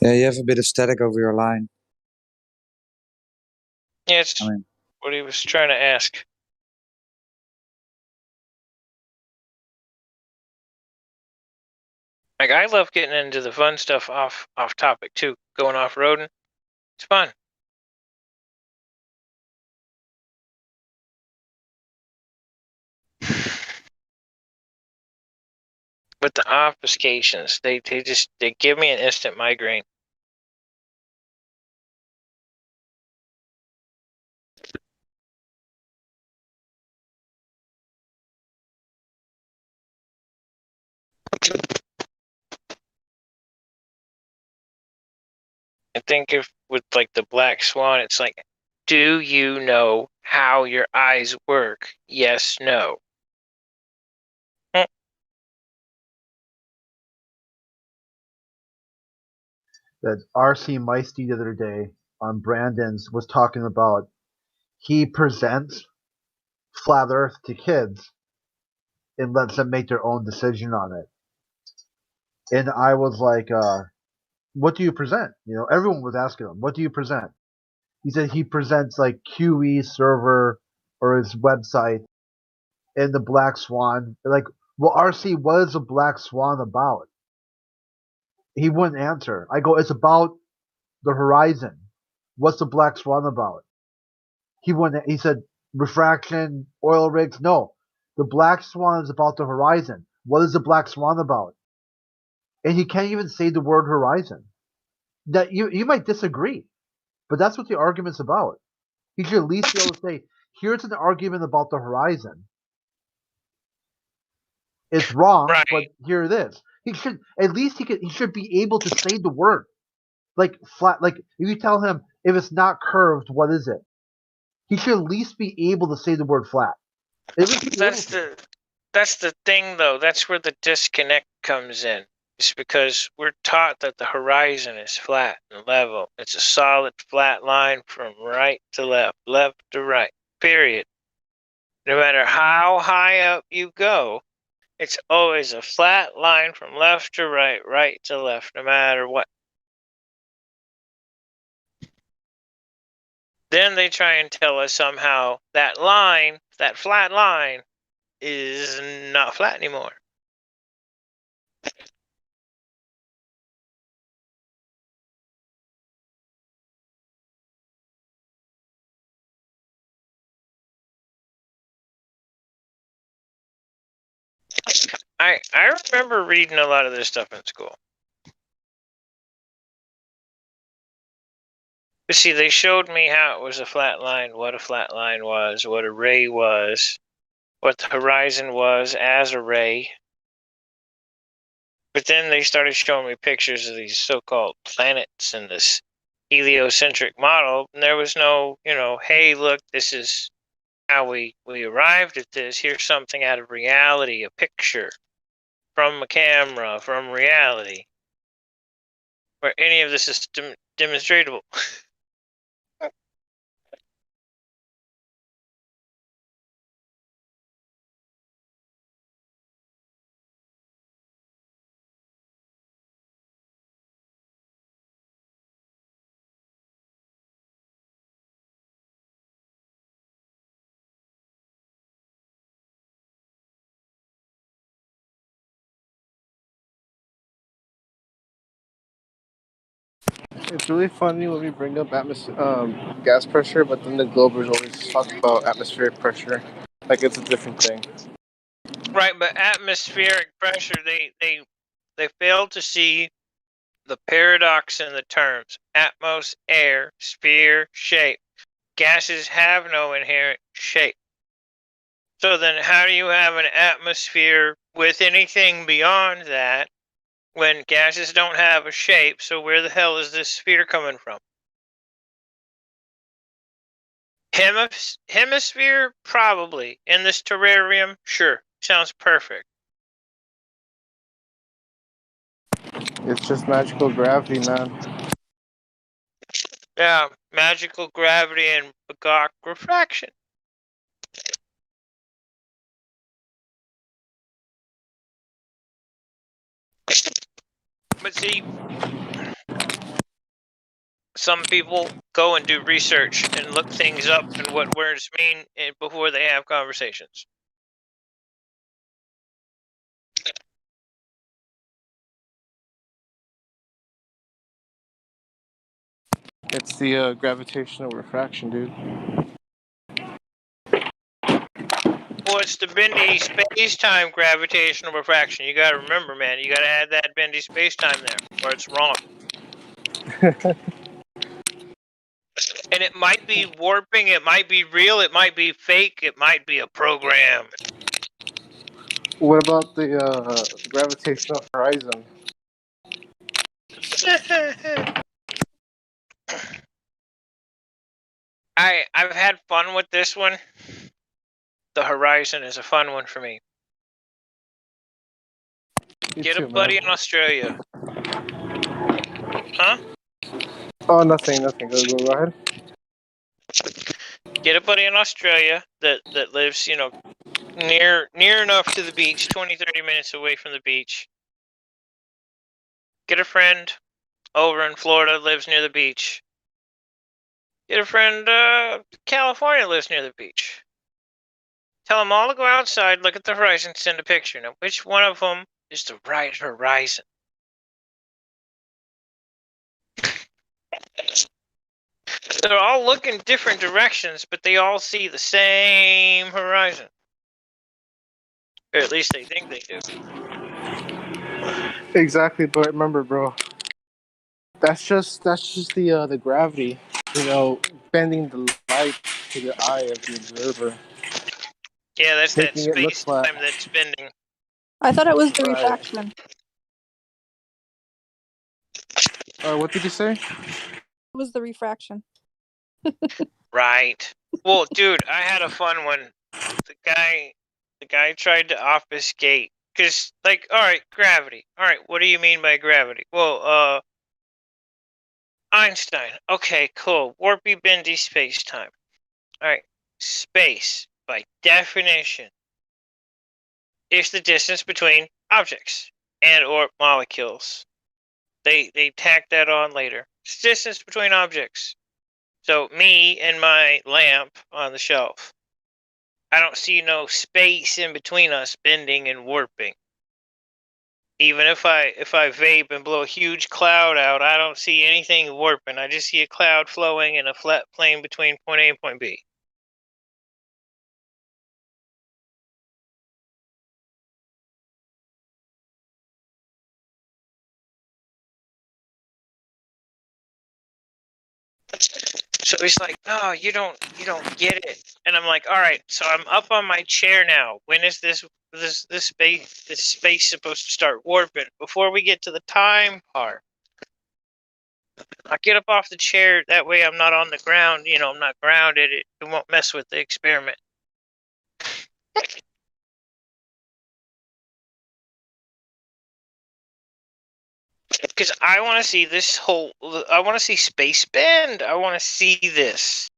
Yeah, you have a bit of static over your line. Yeah, it's what he was trying to ask. Like, I love getting into the fun stuff off topic too. Going off-roading. It's fun. But the obfuscations, they give me an instant migraine. I think if with like the black swan, it's like, do you know how your eyes work? Yes, no. That RC Meisty the other day on Brandon's was talking about he presents flat Earth to kids and lets them make their own decision on it. And I was like, what do you present? You know, everyone was asking him, what do you present? He said he presents like QE server or his website and the Black Swan. Like, well, RC, what is the Black Swan about? He wouldn't answer. I go, it's about the horizon. What's the Black Swan about? He wouldn't. He said refraction, oil rigs. No, the Black Swan is about the horizon. What is the Black Swan about? And he can't even say the word horizon. That you might disagree, but that's what the argument's about. He should at least be able to say, here's an argument about the horizon. It's wrong, right. But here it is. He should at least he should be able to say the word. Like flat, like if you tell him if it's not curved, what is it? He should at least be able to say the word flat. That's the thing though. That's where the disconnect comes in. It's because we're taught that the horizon is flat and level. It's a solid flat line from right to left to right. Period. No matter how high up you go, it's always a flat line from left to right to left, no matter what. Then they try and tell us somehow that line, that flat line, is not flat anymore. I remember reading a lot of this stuff in school. But see, they showed me how it was a flat line, what a flat line was, what a ray was, what the horizon was as a ray. But then they started showing me pictures of these so-called planets and this heliocentric model, and there was no, hey, look, this is how we arrived at this. Here's something out of reality, a picture from a camera, from reality, where any of this is demonstratable. It's really funny when we bring up gas pressure, but then the Globers always talk about atmospheric pressure, like it's a different thing. Right, but atmospheric pressure, they to see the paradox in the terms atmos, air, sphere, shape. Gases have no inherent shape. So then how do you have an atmosphere with anything beyond that when gases don't have a shape? So where the hell is this sphere coming from? Hemisphere? Probably. In this terrarium? Sure. Sounds perfect. It's just magical gravity, man. Yeah, magical gravity and Bagok refraction. But see, some people go and do research and look things up and what words mean before they have conversations. It's the gravitational refraction, dude. Well, it's the bendy space-time gravitational refraction. You gotta remember, man, you gotta add that bendy space-time there, or it's wrong. And it might be warping, it might be real, it might be fake, it might be a program. What about the gravitational horizon? I've had fun with this one. The horizon is a fun one for me. Get a buddy in Australia. Huh? Oh, nothing. Go ahead. Get a buddy in Australia that lives, near enough to the beach, 20-30 minutes away from the beach. Get a friend over in Florida, lives near the beach. Get a friend, California, lives near the beach. Tell them all to go outside, look at the horizon, send a picture. Now, which one of them is the right horizon? They're all looking different directions, but they all see the same horizon. Or at least they think they do. Exactly, but remember, bro, that's just the gravity, bending the light to the eye of the observer. Yeah, that's that Making it look space flat. time that's bending. I thought it was the Right. refraction. What did you say? It was the refraction. Right. Well, dude, I had a fun one. The guy tried to obfuscate. Because, alright, gravity. Alright, what do you mean by gravity? Well, Einstein. Okay, cool. Warpy, bendy space-time. Alright, space, by definition, is the distance between objects and or molecules. They tack that on later. It's distance between objects. So me and my lamp on the shelf, I don't see no space in between us bending and warping. Even if I vape and blow a huge cloud out, I don't see anything warping. I just see a cloud flowing in a flat plane between point A and point B. So he's like, "No, you don't get it." And I'm like, "All right, so I'm up on my chair now. When is this space supposed to start warping? Before we get to the time part, I get up off the chair. That way, I'm not on the ground. I'm not grounded. It won't mess with the experiment." Because I want to see I want to see space bend. I want to see this.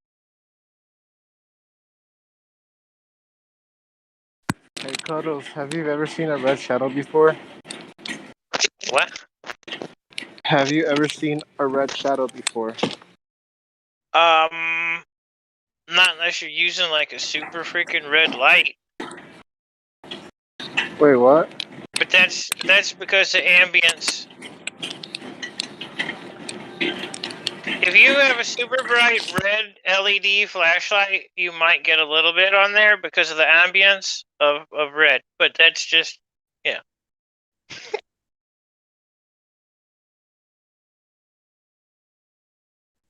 Hey, Cuddles, have you ever seen a red shadow before? What? Have you ever seen a red shadow before? Not unless you're using like a super freaking red light. Wait, what? But that's because the ambience. If you have a super bright red LED flashlight, you might get a little bit on there because of the ambience of red. But that's just, yeah.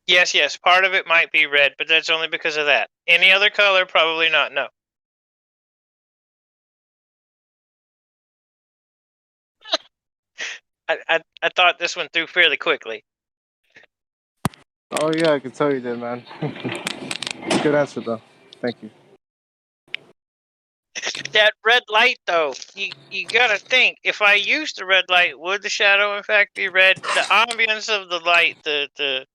Yes, part of it might be red, but that's only because of that. Any other color, probably not, no. I thought this one through fairly quickly. Oh yeah, I can tell you did, man. Good answer though. Thank you. That red light, though, you gotta think. If I used the red light, would the shadow in fact be red? The ambience of the light, the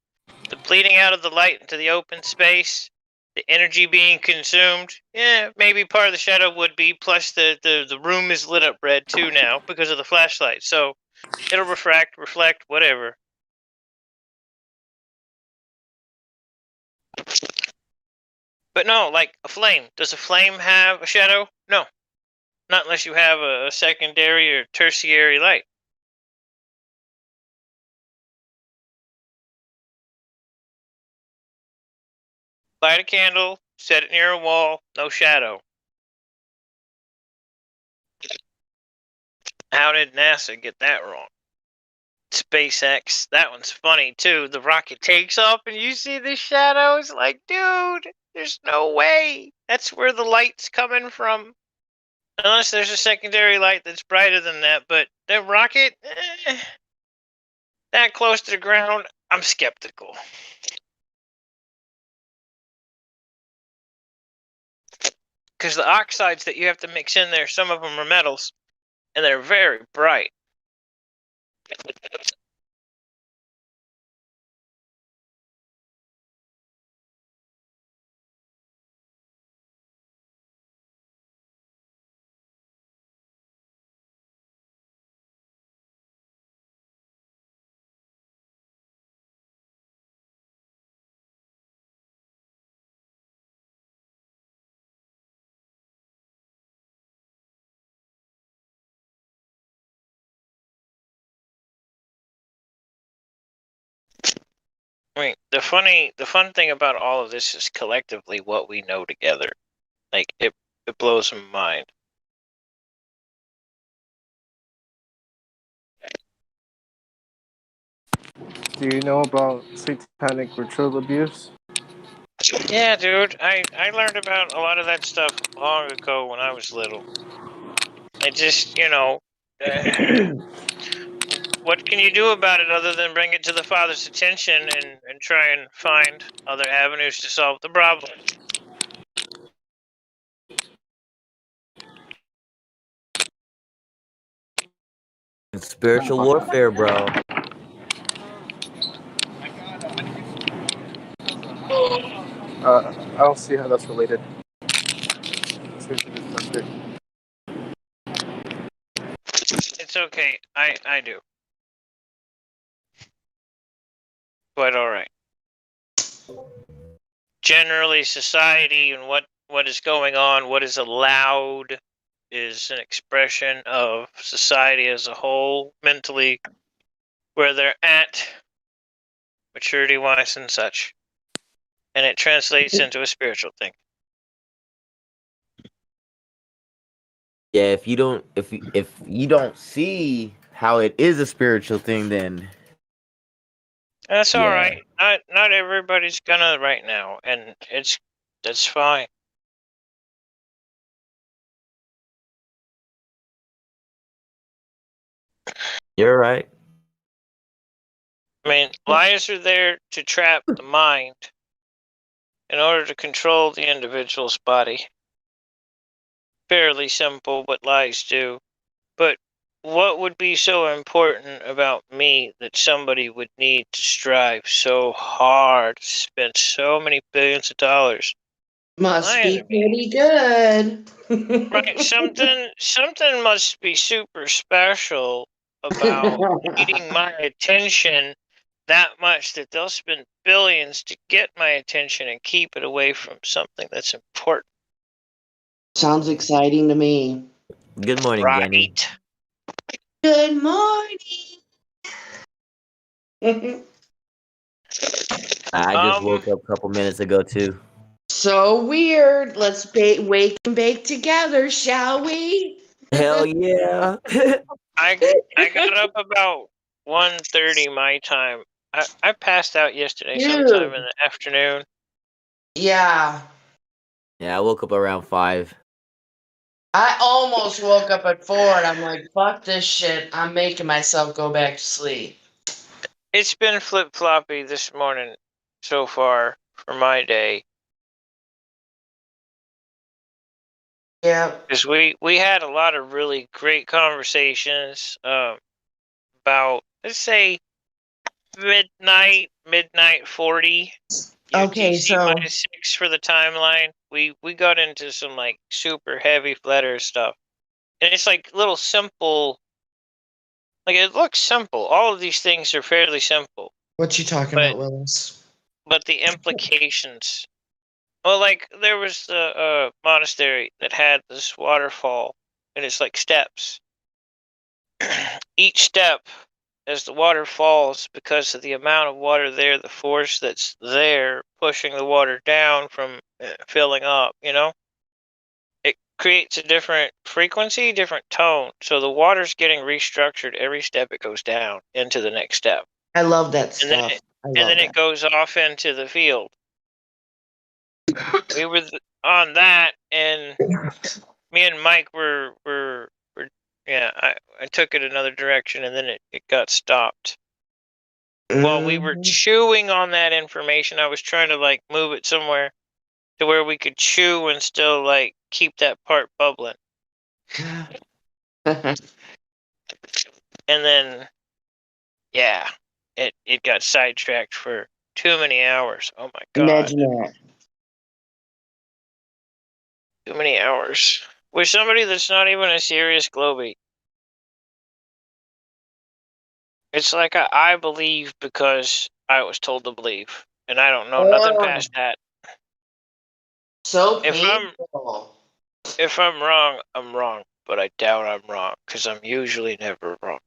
bleeding out of the light into the open space, the energy being consumed. Yeah, maybe part of the shadow would be. Plus, the room is lit up red too now because of the flashlight. So it'll reflect, whatever. But no, like a flame. Does a flame have a shadow? No. Not unless you have a secondary or tertiary light. Light a candle, set it near a wall, no shadow. How did NASA get that wrong? SpaceX, that one's funny too. The rocket takes off and you see the shadows. Like, dude, there's no way. That's where the light's coming from. Unless there's a secondary light that's brighter than that. But the rocket, that close to the ground, I'm skeptical. Because the oxides that you have to mix in there, some of them are metals, and they're very bright. I mean, the fun thing about all of this is collectively what we know together. Like, it blows my mind. Do you know about satanic ritual abuse? Yeah, dude, I learned about a lot of that stuff long ago when I was little. I just, what can you do about it other than bring it to the father's attention and try and find other avenues to solve the problem? It's spiritual warfare, bro. I don't see how that's related. It's okay. I do. Quite all right. Generally, society and what is going on, what is allowed, is an expression of society as a whole, mentally, where they're at, maturity-wise and such. And it translates into a spiritual thing. Yeah, if you don't see how it is a spiritual thing, then That's yeah. all right. Not everybody's gonna right now, and that's fine. You're right. I mean, lies are there to trap the mind in order to control the individual's body. Fairly simple what lies do. But what would be so important about me that somebody would need to strive so hard, spend so many billions of dollars? Must Lying be to me. pretty good. Right, something must be super special about needing my attention that much that they'll spend billions to get my attention and keep it away from something that's important. Sounds exciting to me. Good morning, Right. Jenny. Good morning. I just woke up a couple minutes ago too. So weird. Let's wake and bake together, shall we? Hell yeah. I got up about 1:30 my time. I passed out yesterday sometime in Dude. the afternoon. Yeah. Yeah, I woke up around 5. I almost woke up at 4 and I'm like, fuck this shit. I'm making myself go back to sleep. It's been flip-floppy this morning so far for my day. Yeah. Because we had a lot of really great conversations about, let's say, midnight 40 Okay, UTC so -6 for the timeline. We got into some like super heavy flat earth stuff. And it's like little simple, like it looks simple. All of these things are fairly simple. what you talking But about, Willis? the implications. Well, like there was the monastery that had this waterfall, and it's like steps. Each step, as the water falls, because of the amount of water there, the force that's there pushing the water down from filling up, it creates a different frequency, different tone. So the water's getting restructured every step it goes down into the next step. I love that And then stuff. I and love then it that. goes off into the field. We were on that, and me and Mike were yeah, I took it another direction, and then it got stopped. While we were chewing on that information, I was trying to like move it somewhere to where we could chew and still like keep that part bubbling. And then yeah, it got sidetracked for too many hours. Oh my god. Imagine that. Too many hours. With somebody that's not even a serious globy. It's like I believe because I was told to believe. And I don't know nothing Oh, past that. so If painful. I'm wrong, I'm wrong. But I doubt I'm wrong, because I'm usually never wrong.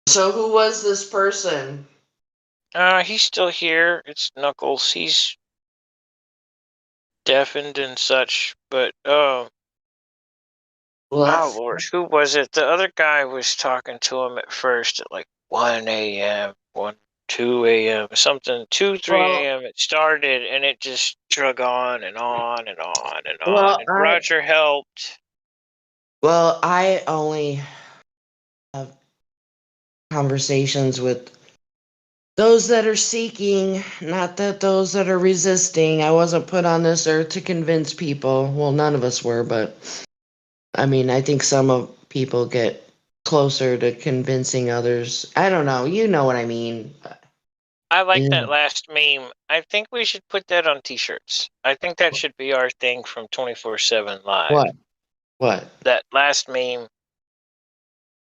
So who was this person? He's still here. It's Knuckles. He's deafened and such, but Well, oh Lord, who was it? The other guy was talking to him at first at like 1 a.m., 2 a.m., something, 2, 3 well, a.m. It started, and it just drug on and on and on and on. well, And Roger helped. I only have conversations with those that are seeking, not that those that are resisting. I wasn't put on this earth to convince people. Well, none of us were, but I mean, I think some of people get closer to convincing others. I don't know. You know what I mean. I like Yeah. that last meme. I think we should put that on t-shirts. I think that should be our thing from 24/7 Live. What? What? That last meme.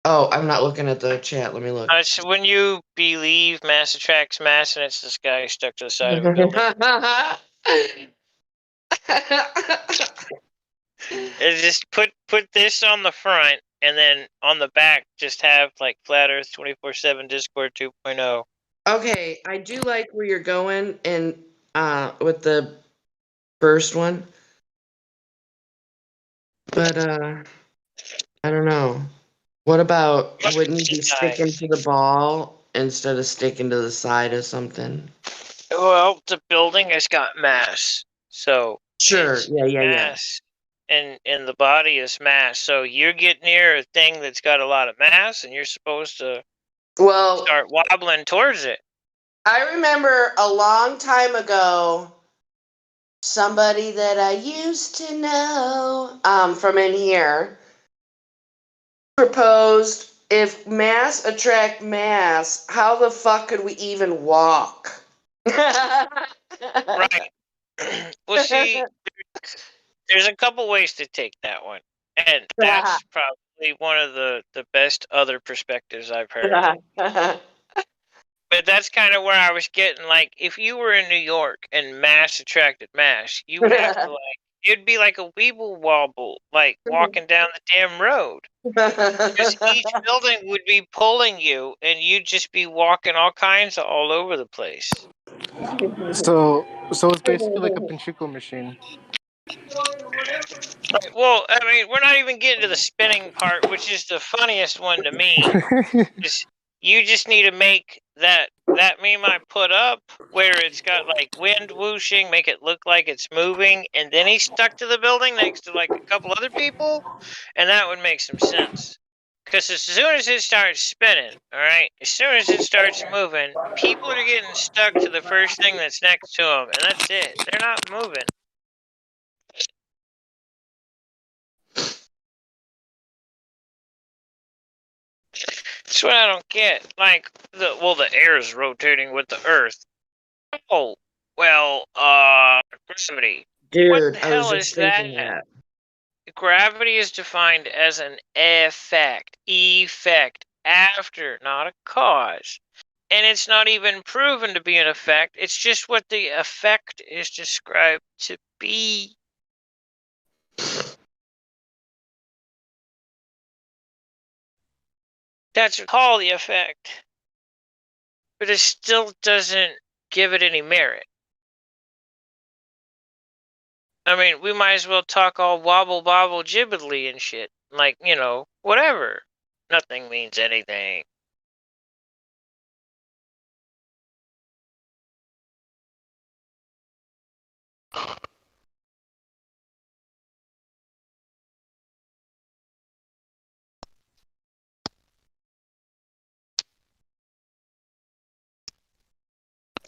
Oh, I'm not looking at the chat. Let me look. It's when you believe mass attracts mass, and it's this guy stuck to the side of a building. And just put this on the front, and then on the back, just have like Flat Earth 24/7 Discord 2.0. Okay, I do like where you're going, and with the first one, but I don't know. What about wouldn't you be sticking to the ball instead of sticking to the side of something? Well, the building has got mass, so Sure. it's Yeah. mass, and the body is mass. So you get near a thing that's got a lot of mass, and you're supposed to start wobbling towards it. I remember a long time ago, somebody that I used to know from in here proposed, if mass attract mass, how the fuck could we even walk? Right. Well, see, there's a couple ways to take that one, and that's probably one of the best other perspectives I've heard. But that's kind of where I was getting, like, if you were in New York and mass attracted mass, you would have to, like, it'd be like a weeble wobble, like walking down the damn road. Because each building would be pulling you, and you'd just be walking all kinds of all over the place. So it's basically like a Pachinko machine. Well, I mean, we're not even getting to the spinning part, which is the funniest one to me. You just need to make that meme I put up where it's got like wind whooshing, make it look like it's moving, and then he's stuck to the building next to like a couple other people, and that would make some sense. Because as soon as it starts spinning, all right, as soon as it starts moving, people are getting stuck to the first thing that's next to them, and that's it. They're not moving. That's what I don't get. Like, the air is rotating with the Earth. Oh, well, gravity. Dude, What the I was hell just is that? thinking that. Gravity is defined as an effect after, not a cause. And it's not even proven to be an effect. It's just what the effect is described to be. That's called the effect. But it still doesn't give it any merit. I mean, we might as well talk all wobble bobble gibbidly and shit. Like, whatever. Nothing means anything.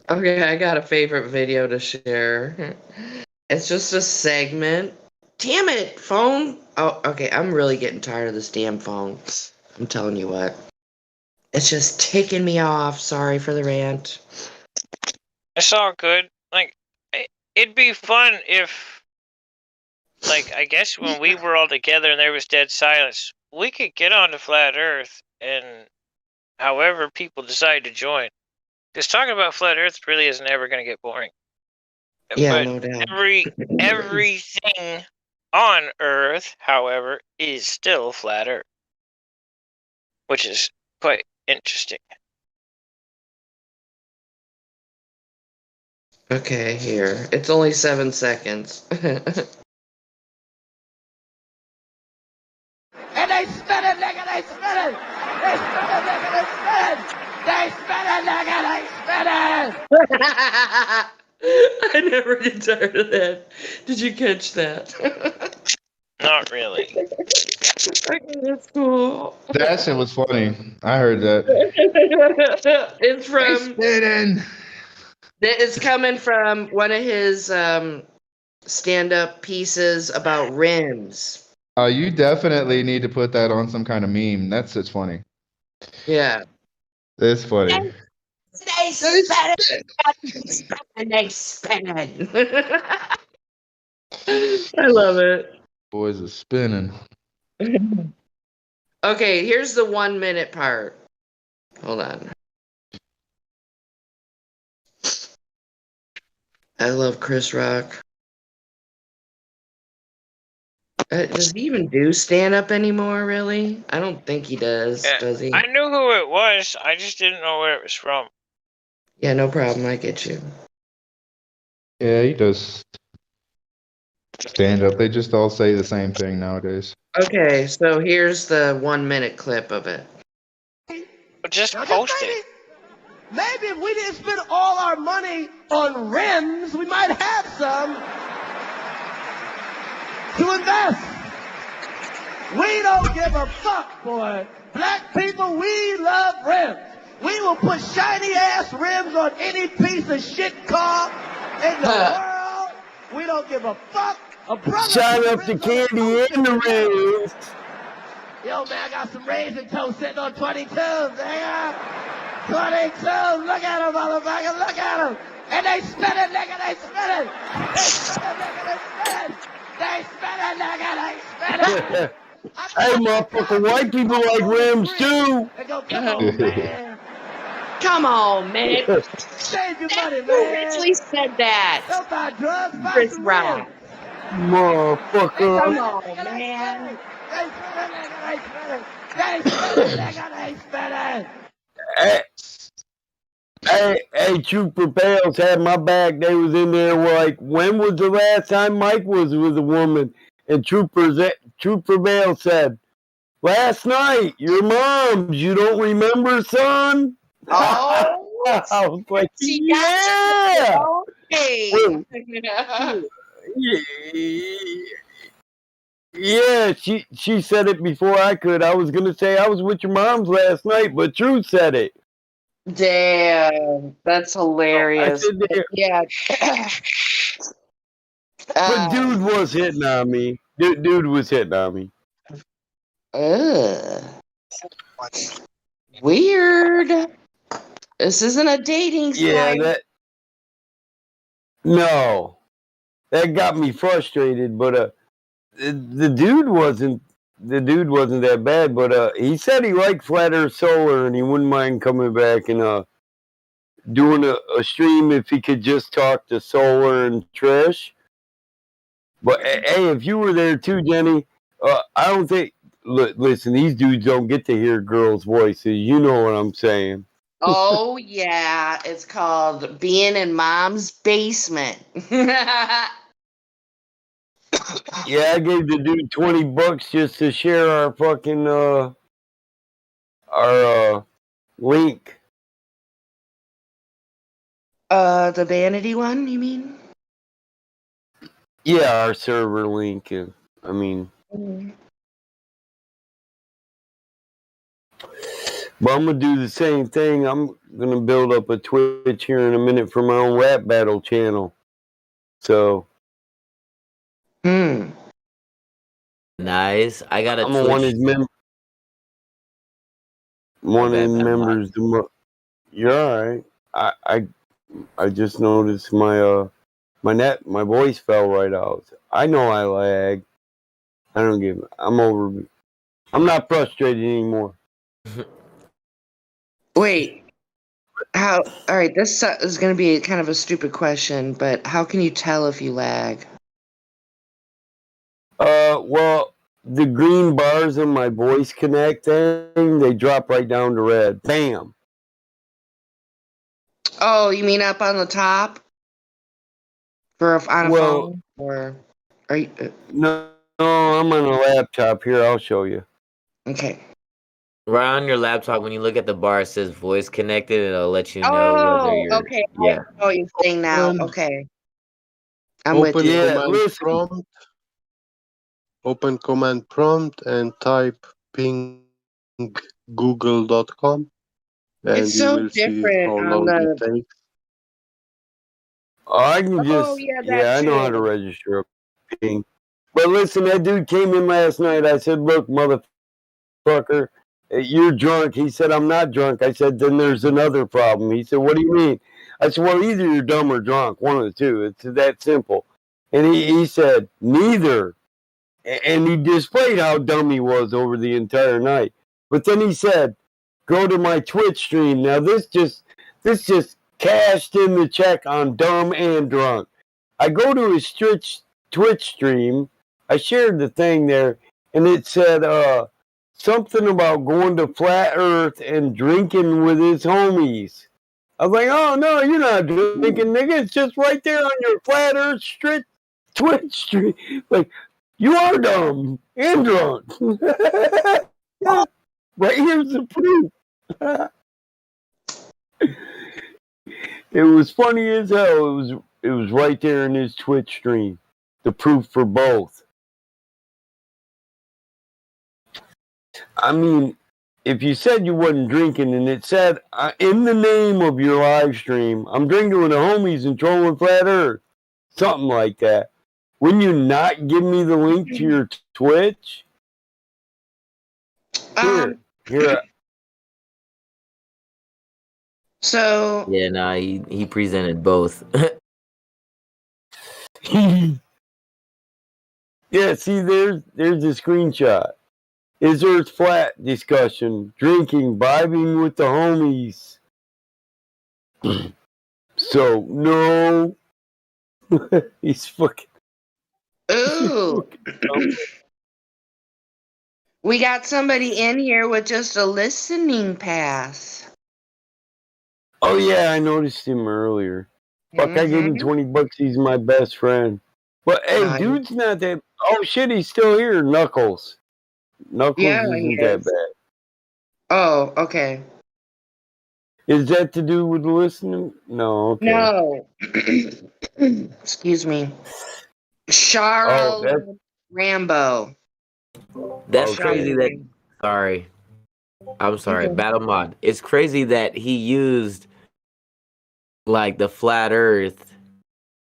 Okay, I got a favorite video to share. It's just a segment. Damn it, phone! Oh, okay, I'm really getting tired of this damn phone. I'm telling you what. It's just ticking me off. Sorry for the rant. It's all good. Like, it'd be fun if, like, I guess when we were all together and there was dead silence, we could get onto Flat Earth and however people decide to join. Because talking about Flat Earth really isn't ever going to get boring. Yeah, But no doubt. everything on Earth, however, is still Flat Earth. Which is quite interesting. Okay, here. It's only 7 seconds. And they spin it, nigga, they spin it! They spin it, nigga, they spin it! They spin it, nigga, they spin it! I never get tired of that. Did you catch that? Not really. Okay, that's cool. That shit was funny. I heard that. It's from. Spinning. It's coming from one of his stand-up pieces about rims. You definitely need to put that on some kind of meme. That's just funny. Yeah. It's funny. They spin it! And they spin it! I love it. Boys are spinning. Okay, here's the 1 minute part. Hold on. I love Chris Rock. Does he even do stand-up anymore, really? I don't think he does he? I knew who it was, I just didn't know where it was from. Yeah, no problem, I get you. Yeah, he does stand up. They just all say the same thing nowadays. Okay, so here's the 1 minute clip of it. Just post it. Maybe if we didn't spend all our money on rims, we might have some to invest. We don't give a fuck, boy. Black people, we love rims. We will put shiny ass rims on any piece of shit car in the world. We don't give a fuck. A brother Shine up the candy in the rings. Yo, man, I got some raisin toast sitting on 22s, nigga. 22s, look at them, motherfucker, look at them. And they spin it, nigga, they spin it. They spin it, nigga, they spin it. They spin it, nigga, they spin it. Hey, motherfucker, white people like rims too. They go, come on, man. Come on, man. Save your money, Who man. actually said that? Don't buy drugs, buy Chris some Rock. rims. Motherfucker. Come on, man. They spin it, nigga, they spin it. They spin it, nigga, they spin it. Hey, Trooper Bales had my back. They was in there like, when was the last time Mike was with a woman? And Trooper Bales said, last night, your mom's. You don't remember, son? Oh, I was like, she got yeah. you. Okay. Yeah, she said it before I could. I was gonna say I was with your mom's last night, but Drew said it. Damn, that's I hilarious. said, But yeah. but dude was hitting on me. Dude was hitting on me. Ugh. Weird. This isn't a dating Yeah, site. no, that got me frustrated. But the dude wasn't that bad. But he said he liked Flat Earth Solar and he wouldn't mind coming back and doing a stream if he could just talk to Solar and Trish. But hey, if you were there too, Jenny, I don't think. Listen, these dudes don't get to hear girls' voices. You know what I'm saying? Oh yeah, it's called being in mom's basement. Yeah, I gave the dude $20 just to share our fucking our link. The vanity one, you mean? Yeah, our server link. I mean, but I'm gonna do the same thing. I'm gonna build up a Twitch here in a minute for my own rap battle channel. So, Nice. I got a I'm gonna want Twitch. his one of his members. You're all right. I just noticed my my voice fell right out. I know I lag. I don't give. I'm over. I'm not frustrated anymore. Wait. How? All right. This is going to be kind of a stupid question, but how can you tell if you lag? Well, the green bars in my voice connect thing, they drop right down to red. Bam. Oh, you mean up on the top on a phone, or are you? No, I'm on a laptop here. I'll show you. Okay. Right on your laptop, when you look at the bar, it says voice connected, and it'll let you know whether Oh, you're. okay. Yeah. I know what you're saying now. Okay. I'm with Open you. command prompt. Open command prompt and type ping google.com and It's you so will see different how on long it the. takes. I can Oh just, yeah, that I know how to too. register a ping. But listen, that dude came in last night. I said, look, motherfucker, you're drunk. He said, I'm not drunk. I said, then there's another problem. He said, what do you mean? I said, well, either you're dumb or drunk, one of the two. It's that simple. And he said, neither. And he displayed how dumb he was over the entire night. But then he said, go to my Twitch stream. Now this just cashed in the check on dumb and drunk. I go to his Twitch stream. I shared the thing there, and it said something about going to Flat Earth and drinking with his homies. I was like, oh no, you're not drinking, nigga. It's just right there on your Flat Earth Twitch stream. Like, you are dumb and drunk. Right here's the proof. It was funny as hell. It was right there in his Twitch stream. The proof for both. I mean, if you said you wasn't drinking and it said in the name of your live stream, I'm drinking with the homies and trolling Flat Earth, something like that. Wouldn't you not give me the link to your Twitch? Here. So. Yeah, nah, he presented both. Yeah, see, there's a screenshot. Is Earth flat discussion, drinking, vibing with the homies. So no, he's fucking. Ooh. We got somebody in here with just a listening pass. Oh yeah, I noticed him earlier. Fuck, I gave him $20. He's my best friend. But hey, Nice. dude's not that. Oh shit, he's still here. Knuckles. Knuckles Yeah, he isn't that is. bad. Oh, okay. Is that to do with listening? No, okay. No. Excuse me. Oh, Charles that's Rambo. That's crazy that. Shockingly. Sorry, I'm sorry. Okay. Battle mod. It's crazy that he used like the flat Earth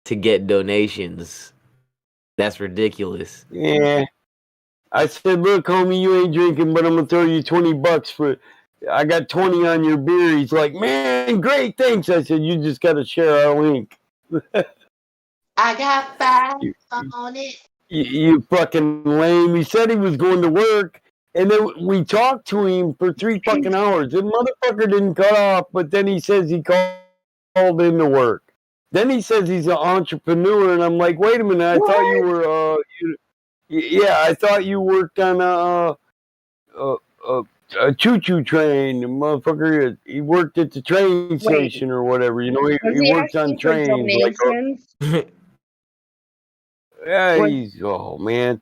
to get donations. That's ridiculous. yeah. I said, look, homie, you ain't drinking, but I'm gonna throw you $20 for. I got 20 on your beer. He's like, man, great, thanks. I said, you just gotta share our link. I got 5 you, on it. you fucking lame. He said he was going to work, and then we talked to him for 3 fucking hours. The motherfucker didn't cut off, but then he says he called into work. Then he says he's an entrepreneur, and I'm like, wait a minute, I thought you were, yeah, I thought you worked on a choo-choo train. The motherfucker, he worked at the train Wait, station or whatever. You know, was he he works on asking for trains. Like, donations? yeah, Was he's, oh man.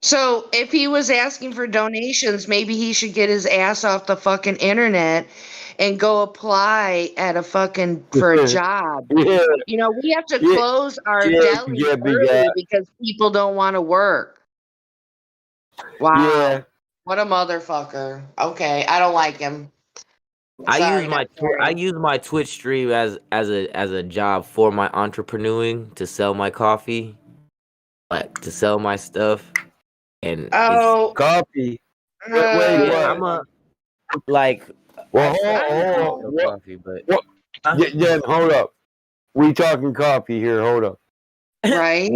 So if he was asking for donations, maybe he should get his ass off the fucking internet and go apply at a fucking for a job. Yeah, You know, we have to yeah, close our yeah, delis yeah, big early ass. because people don't want to work. Wow. Yeah. What a motherfucker. Okay, I don't like him. Sorry, not I sorry. use my Twitch stream as a job for my entrepreneuring to sell my coffee, like to sell my stuff, and it's Oh, Coffee. Wait, uh, yeah. what? I'm a like Well, I sell I I know. sell what? coffee, but What? Jen, hold up. We talking coffee here. Hold up. Right?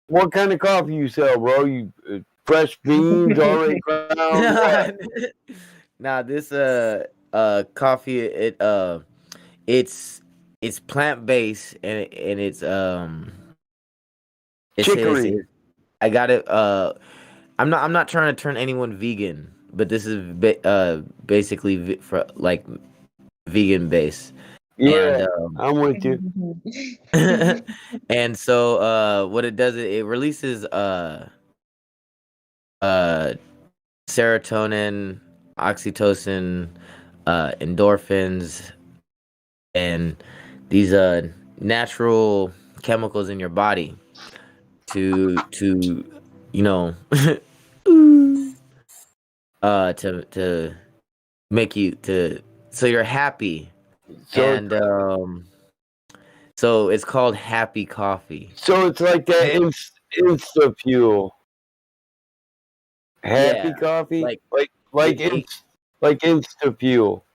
What kind of coffee you sell, bro? You fresh beans already ground? What? nah, this coffee it's plant based and it's Chicory. I got it I'm not trying to turn anyone vegan, but this is basically for like vegan based. And Yeah, I'm with you. and so what it does it releases uh serotonin, oxytocin, endorphins, and these natural chemicals in your body to you know to make you to so you're happy. So, And so it's called Happy Coffee. so it's like that Insta Fuel. Happy Yeah, coffee, like like it like Insta Fuel.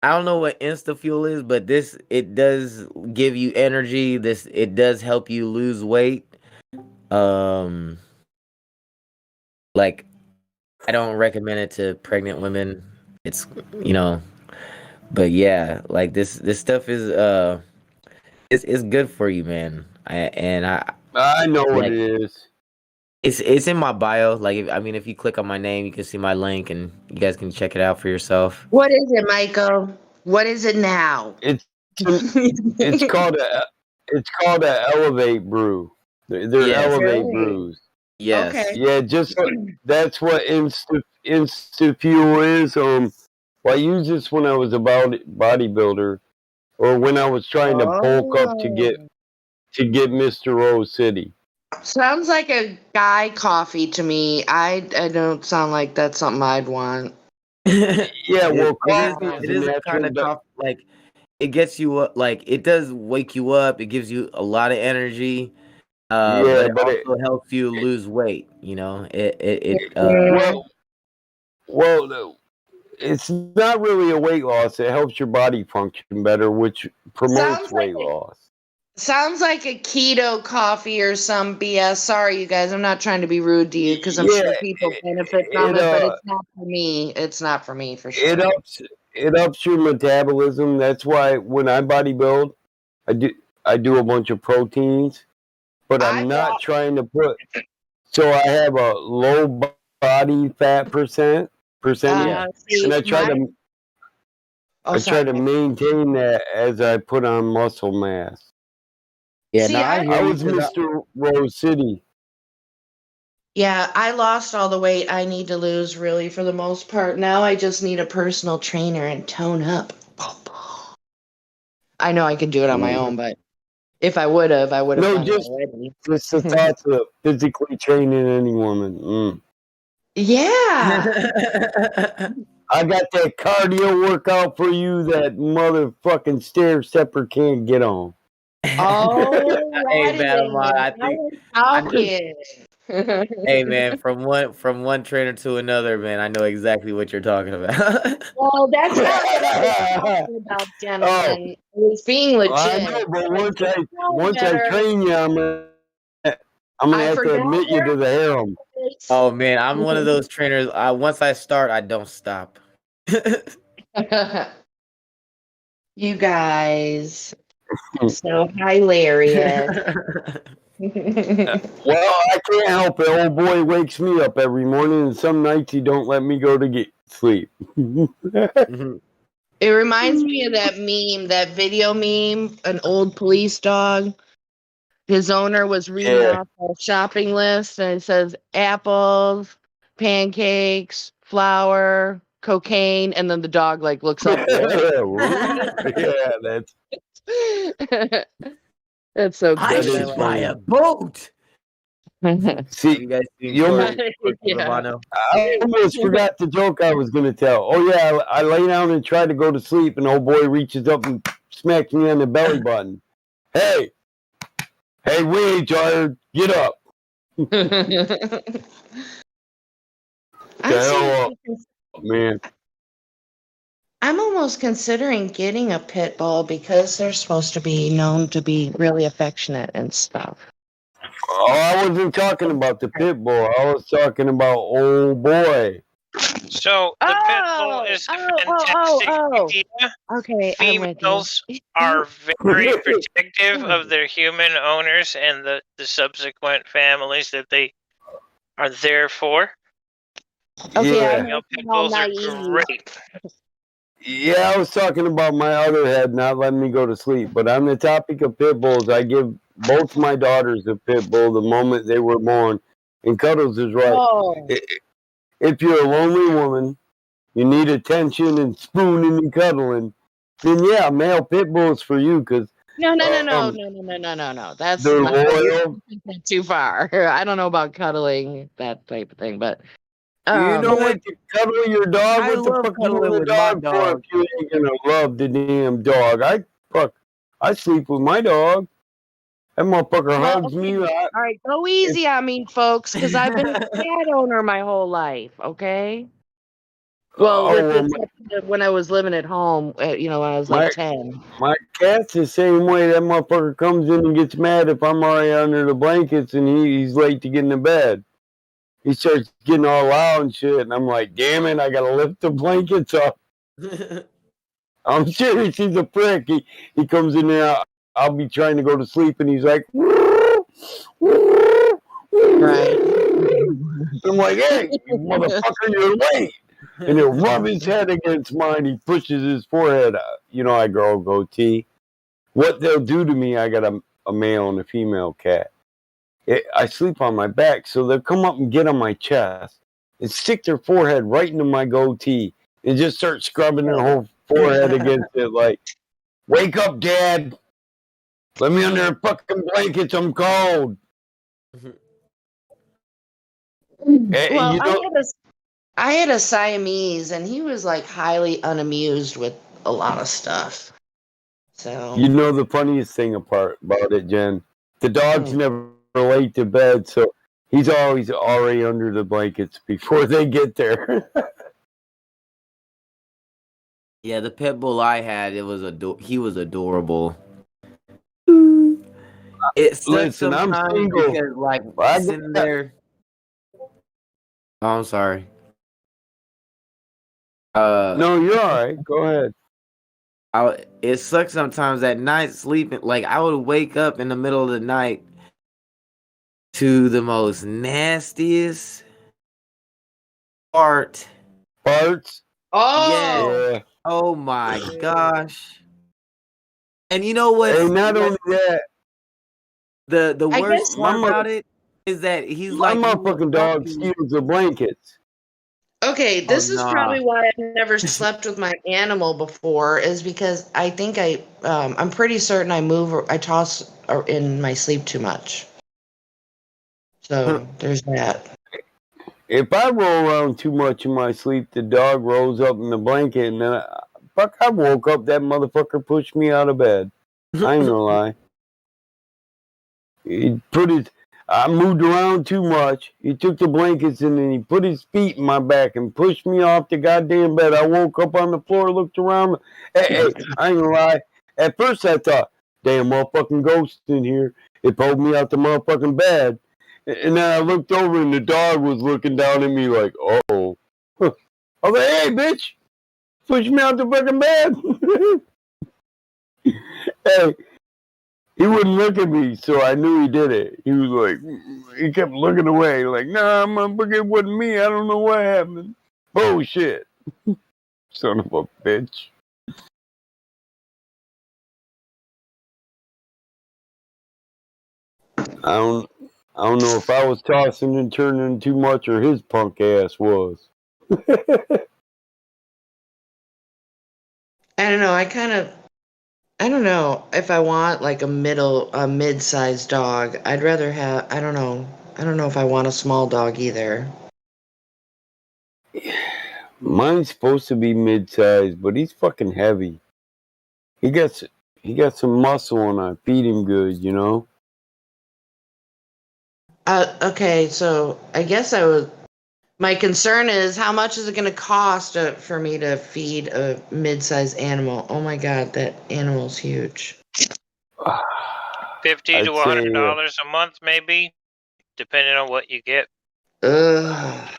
I don't know what Insta Fuel is, but this it does give you energy. This it does help you lose weight. Um, like I don't recommend it to pregnant women. It's you know, but yeah, like this stuff is it's good for you, man. I know what Like it is. it's in my bio. Like I mean, if you click on my name, you can see my link, and you guys can check it out for yourself. What is it, Michael? What is it now? It's called a Elevate Brew. They're Yes, Elevate Really? brews. yes. Okay. Yeah, that's what Insta Fuel is. Well, I used this when I was a bodybuilder, or when I was trying to bulk up Oh. to get Mr. Rose City. Sounds like a guy coffee to me. I don't sound like that's something I'd want. Yeah, well, coffee Wow. is It a is a kind natural. of coffee. Like it gets you up. Like it does wake you up. It gives you a lot of energy. But Yeah, it but also helps you lose weight. You know, Mm, well, it's not really a weight loss. It helps your body function better, which promotes sounds like weight loss. sounds like a keto coffee or some BS. Sorry, you guys. I'm not trying to be rude to you because I'm Yeah, sure people benefit from it it, but it's not for me. It's not for me for it sure. ups your metabolism. That's why when I bodybuild, I do I do a bunch of proteins, but I I'm not bought. trying to put. So I have a body fat percentage, yeah. See, and I try to. I try to maintain that as I put on muscle mass. Yeah, See, no, I I hear I you. was Mr. Rose City. Yeah, I lost all the weight I need to lose, really, for the most part. Now I just need a personal trainer and tone up. I know I could do it on my own, but if I would have No, done it just already. the thoughts of physically training any woman. Yeah. I got that cardio workout for you that motherfucking stair stepper can't get on. Oh, Hey, righty Battle Mod, then. I Now think we're I know. talking. Hey, man, from one trainer to another, man, I know exactly what you're talking about. Well, that's not what I was talking about, Oh, gentlemen. I was being I legit. know, but Like, once you I know once I better. train you, I'm gonna I have to forgot admit you where to the harem. Oh man, I'm one of those trainers. Once I start, I don't stop. You guys, so hilarious. Well, I can't help it. Old boy wakes me up every morning, and some nights he don't let me go to get sleep. It reminds me of that meme, that video meme, an old police dog. His owner was reading Yeah. off a shopping list and it says apples, pancakes, flour, cocaine, and then the dog like looks up. Yeah, that's That's so I cute. I should like buy a boat. Have See, you guys seen you Corey yeah. Romano? I almost forgot the joke I was going to tell. Oh, yeah, I lay down and try to go to sleep, and old boy reaches up and smacks me on the belly button. Hey, we ain't tired. Get up. The I'm hell seriously, up, man. I'm almost considering getting a pit bull because they're supposed to be known to be really affectionate and stuff. Oh, I wasn't talking about the pit bull. I was talking about old boy. So the pit bull is a fantastic idea. Okay, I'm with you. Females are very protective of their human owners and the subsequent families that they are there for. Okay, I Yeah. know Pit I'm all bulls are naive. great. Yeah, I was talking about my other head not letting me go to sleep. But on the topic of pit bulls, I give both my daughters a pit bull the moment they were born. And Cuddles is right. Oh. If you're a lonely woman, you need attention and spooning and cuddling, then yeah, male pit bulls for you because No. That's they're not loyal. too far. I don't know about cuddling, that type of thing, but You know what? To cuddle your dog, I what the love fuck you cuddling want a with my dog for if dog. you ain't gonna love the damn dog? I sleep with my dog. That motherfucker well, hugs okay. me. All right, go easy on me, folks, because I've been a cat owner my whole life. Okay. Well, with the exception of when I was living at home, when I was like 10. My cat's the same way. That motherfucker comes in and gets mad if I'm already under the blankets and he's late to get into bed. He starts getting all loud and shit, and I'm like, damn it, I gotta lift the blankets up. I'm serious, he's a prick. He comes in there, I'll be trying to go to sleep, and he's like, Right. I'm like, hey, you motherfucker, you're late. And he'll rub his head against mine. He pushes his forehead out. I grow a goatee. What they'll do to me, I got a male and a female cat. I sleep on my back, so they'll come up and get on my chest and stick their forehead right into my goatee and just start scrubbing their whole forehead against it like, wake up, Dad. Let me under the fucking blankets. I'm cold. Well, I had a Siamese, and he was like highly unamused with a lot of stuff. So You know the funniest thing about it, Jen? The dog's never late to bed, so he's always already under the blankets before they get there. Yeah, the pit bull I had, he was adorable. It sucks Listen, I'm sometimes single. because like sitting there. Oh, I'm sorry. No, you're all right. Go ahead. It sucks sometimes at night sleeping. Like I would wake up in the middle of the night to the most nastiest farts. Oh, Yeah. Oh my gosh. And you know what's And not only that, the I worst guess part about it is that he's my like, he won't motherfucking talk dog to you. steals the blankets. Okay, Oh this is nah. probably why I've never slept with my animal before, is because I think I'm pretty certain I toss in my sleep too much. So there's that. If I roll around too much in my sleep, the dog rolls up in the blanket, and then I woke up, that motherfucker pushed me out of bed. I ain't gonna lie. I moved around too much. He took the blankets and then he put his feet in my back and pushed me off the goddamn bed. I woke up on the floor, looked around. Hey, I ain't gonna lie. At first I thought, damn motherfucking ghost in here. It pulled me out the motherfucking bed. And then I looked over and the dog was looking down at me like, oh. I was like, hey, bitch, push me out the fucking bed. Hey, he wouldn't look at me, so I knew he did it. He was like, he kept looking away, like, nah, motherfucker, it wasn't me. I don't know what happened. Bullshit. Son of a bitch. I don't know if I was tossing and turning too much or his punk ass was. I don't know. I don't know if I want like a mid-sized dog. I'd rather have. I don't know. I don't know if I want a small dog either. Mine's supposed to be mid-sized, but he's fucking heavy. He got some muscle and I feed him good, you know? Okay, so I guess my concern is how much is it going to cost for me to feed a mid-sized animal? Oh my god, that animal's huge. $50 to $100 a month, maybe, depending on what you get. Ugh.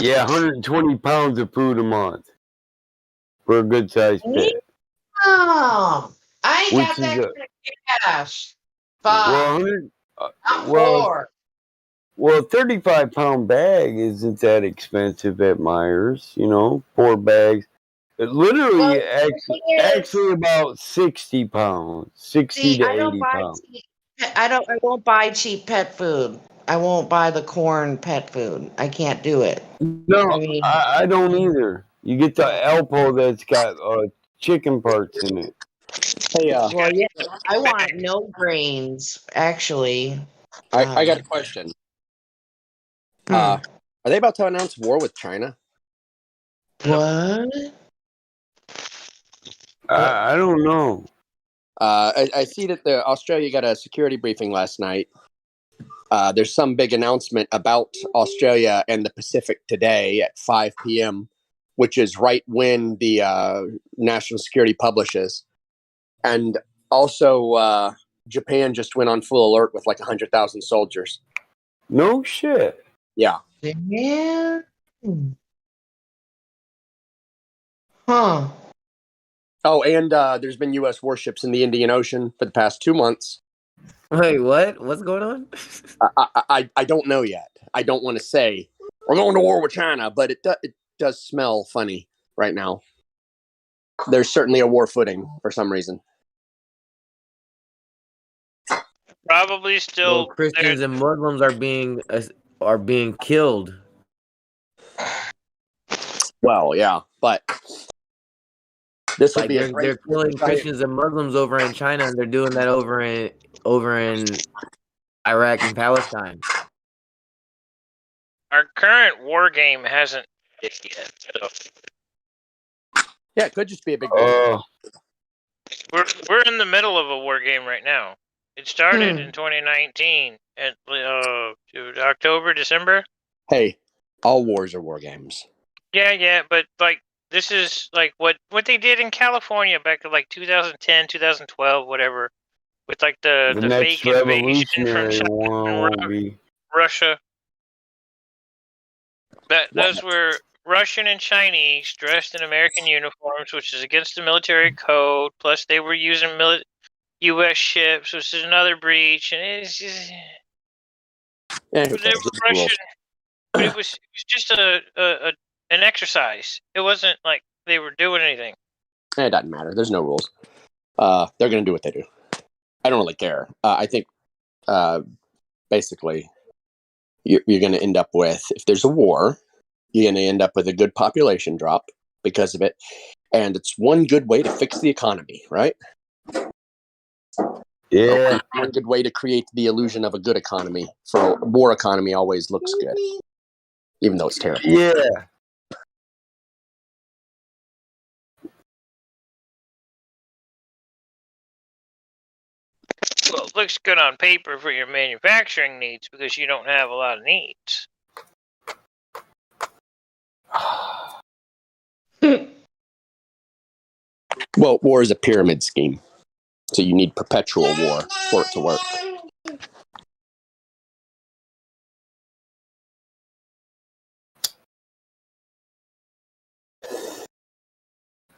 Yeah, 120 pounds of food a month for a good sized pet. Oh, I ain't Which got is that kind of cash. Fuck. well, 100, Not four. well, a 35-pound bag isn't that expensive at Myers, you know, 4 bags. It literally, Well, the thing actually about 60 pounds, 60 see, to I don't 80 buy pounds. cheap. I won't buy cheap pet food. I won't buy the corn pet food. I can't do it. No, I mean, I don't either. You get the Alpo that's got chicken parts in it. Hey, well, yeah, I want no grains, actually. I got a question. Are they about to announce war with China? What? I don't know. I see that the Australia got a security briefing last night. There's some big announcement about Australia and the Pacific today at 5 p.m., which is right when the national security publishes. And also, Japan just went on full alert with like 100,000 soldiers. No shit. Yeah. Yeah. Huh. Oh, and there's been U.S. warships in the Indian Ocean for the past 2 months. Wait, what? What's going on? I don't know yet. I don't want to say we're going to war with China, but it does smell funny right now. There's certainly a war footing for some reason. Probably still. Well, Christians and Muslims are being killed. Well, yeah, but this would Like be a they're great. killing Christians and Muslims over in China, and they're doing that over in Iraq and Palestine. Our current war game hasn't hit yet. So. Yeah, it could just be a big. We're in the middle of a war game right now. It started in 2019 at October, December. Hey, all wars are war games. Yeah, but like this is like what they did in California back in like 2010, 2012, whatever, with like the next fake invasion from revolutionary China war and will be. Russia. Those were Russian and Chinese dressed in American uniforms, which is against the military code. Plus, they were using U.S. ships, which is another breach, and it's just. Yeah, They were Russian, but it was just an exercise. It wasn't like they were doing anything. It doesn't matter. There's no rules. They're going to do what they do. I don't really care. I think basically you're going to end up with, if there's a war, you're going to end up with a good population drop because of it. And it's one good way to fix the economy, right? Yeah. One good way to create the illusion of a good economy. For a war economy always looks good, even though it's terrible. Yeah. Well, it looks good on paper for your manufacturing needs because you don't have a lot of needs. Well, war is a pyramid scheme. So you need perpetual war for it to work.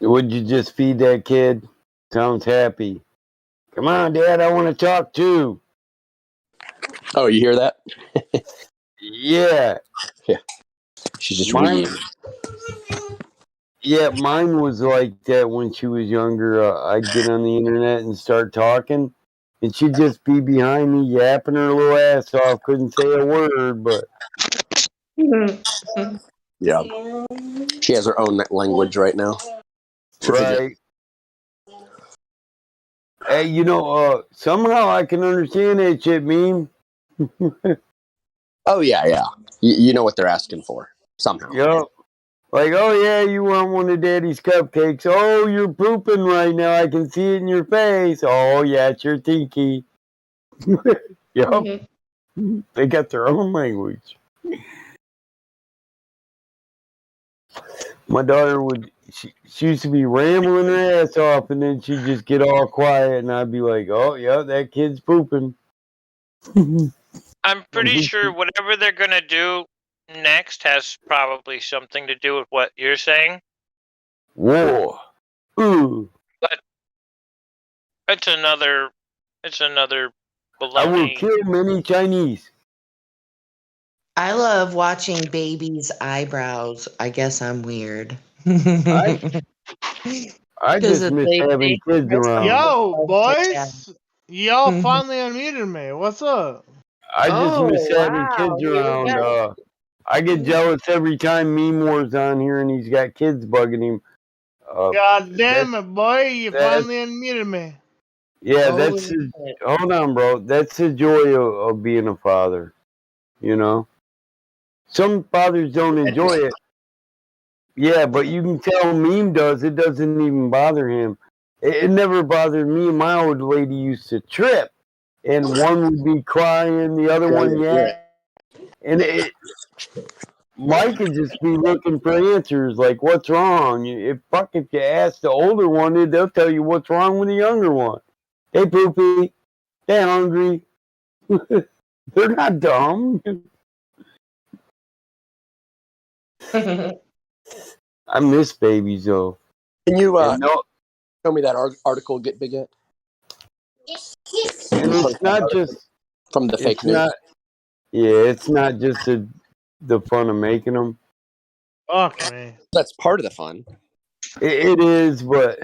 Would you just feed that kid? Sounds happy. Come on, Dad, I want to talk too. Oh, you hear that? Yeah. Yeah. She's just mine. reading. Yeah, mine was like that when she was younger. I'd get on the internet and start talking, and she'd just be behind me yapping her little ass off. Couldn't say a word, but Yeah. She has her own language right now. right. Hey, somehow I can understand that shit meme. Oh, yeah. You know what they're asking for, somehow. Yup. Like, oh yeah, you want one of Daddy's cupcakes. Oh, you're pooping right now. I can see it in your face. Oh yeah, it's your tiki. Yup. They got their own language. My daughter she used to be rambling her ass off, and then she'd just get all quiet, and I'd be like, oh yeah, that kid's pooping. I'm pretty sure whatever they're going to do next has probably something to do with what you're saying. War. Ooh. But it's another baloney. I will kill many Chinese. I love watching babies' eyebrows. I guess I'm weird. I just miss having kids around. Yo, boys. Y'all finally unmuted me. What's up? I just miss having kids around. I get jealous every time Meme War's on here and he's got kids bugging him. God damn it, boy. You finally unmuted me. Yeah, hold on, bro. That's the joy of being a father. You know? Some fathers don't enjoy it. Yeah, but you can tell Meme does. It doesn't even bother him. It never bothered me. My old lady used to trip. And one would be crying, the other one, yeah. And Mike could just be looking for answers, like, what's wrong? If you ask the older one, they'll tell you what's wrong with the younger one. They poopy. They hungry. They're not dumb. I miss babies, though. Can you show me that article, Get Big It? And it's not just from the fake news. It's not just the fun of making them. Fuck me. That's part of the fun. It is, but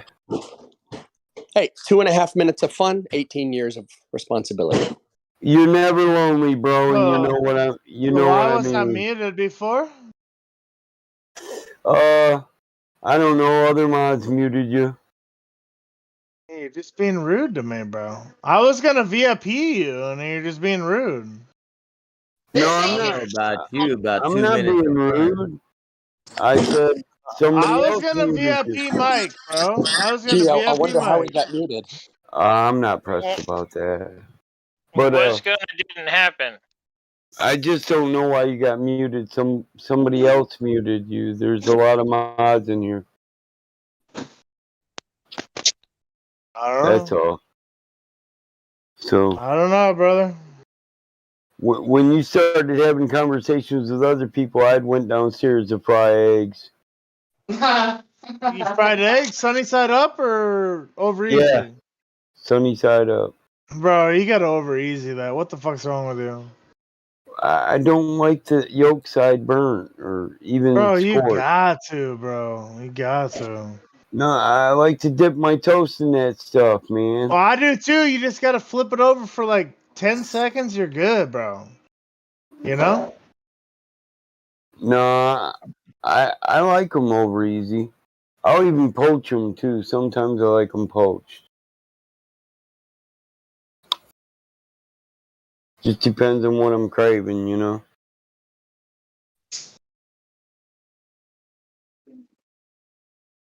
hey, 2.5 minutes of fun, 18 years of responsibility. You're never lonely, bro, and you know what I was I mean. muted before? I don't know. Other mods muted you. Hey, you're just being rude to me, bro. I was gonna VIP you, and you're just being rude. No, I'm not. I'm not being rude. I said somebody else. I was gonna VIP Mike, bro. I was gonna VIP I wonder Mike. how he got muted. I'm not pressed about that. But what's gonna didn't happen? I just don't know why you got muted. Somebody else muted you. There's a lot of mods in here. That's all. So I don't know, brother. When you started having conversations with other people, I'd went downstairs to fry eggs. You fried eggs, sunny side up or over easy? Yeah, sunny side up. Bro, you gotta over easy that. What the fuck's wrong with you? I don't like the yolk side burnt or even Bro, you scorched. got to, bro. You got to. No, I like to dip my toast in that stuff, man. Well, I do too. You just gotta flip it over for like 10 seconds. You're good, bro. You know? No, I like them over easy. I'll even poach them too. Sometimes I like them poached. Just depends on what I'm craving, you know.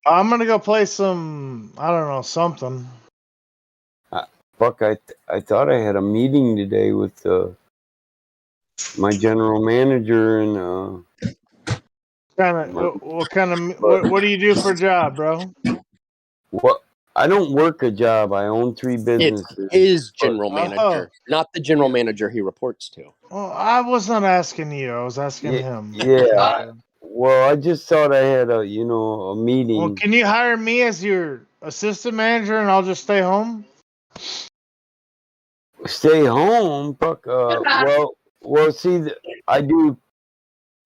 I'm gonna go play some. I don't know, something. Fuck, I thought I had a meeting today with my general manager and What do you do for a job, bro? what? I don't work a job. I own 3 It's businesses. his but- general manager, not the general manager he reports to. Well, I was not asking you. I was asking him. Yeah. Well, I just thought I had a meeting. Well, can you hire me as your assistant manager and I'll just stay home? Stay home, fuck. Well. See, I do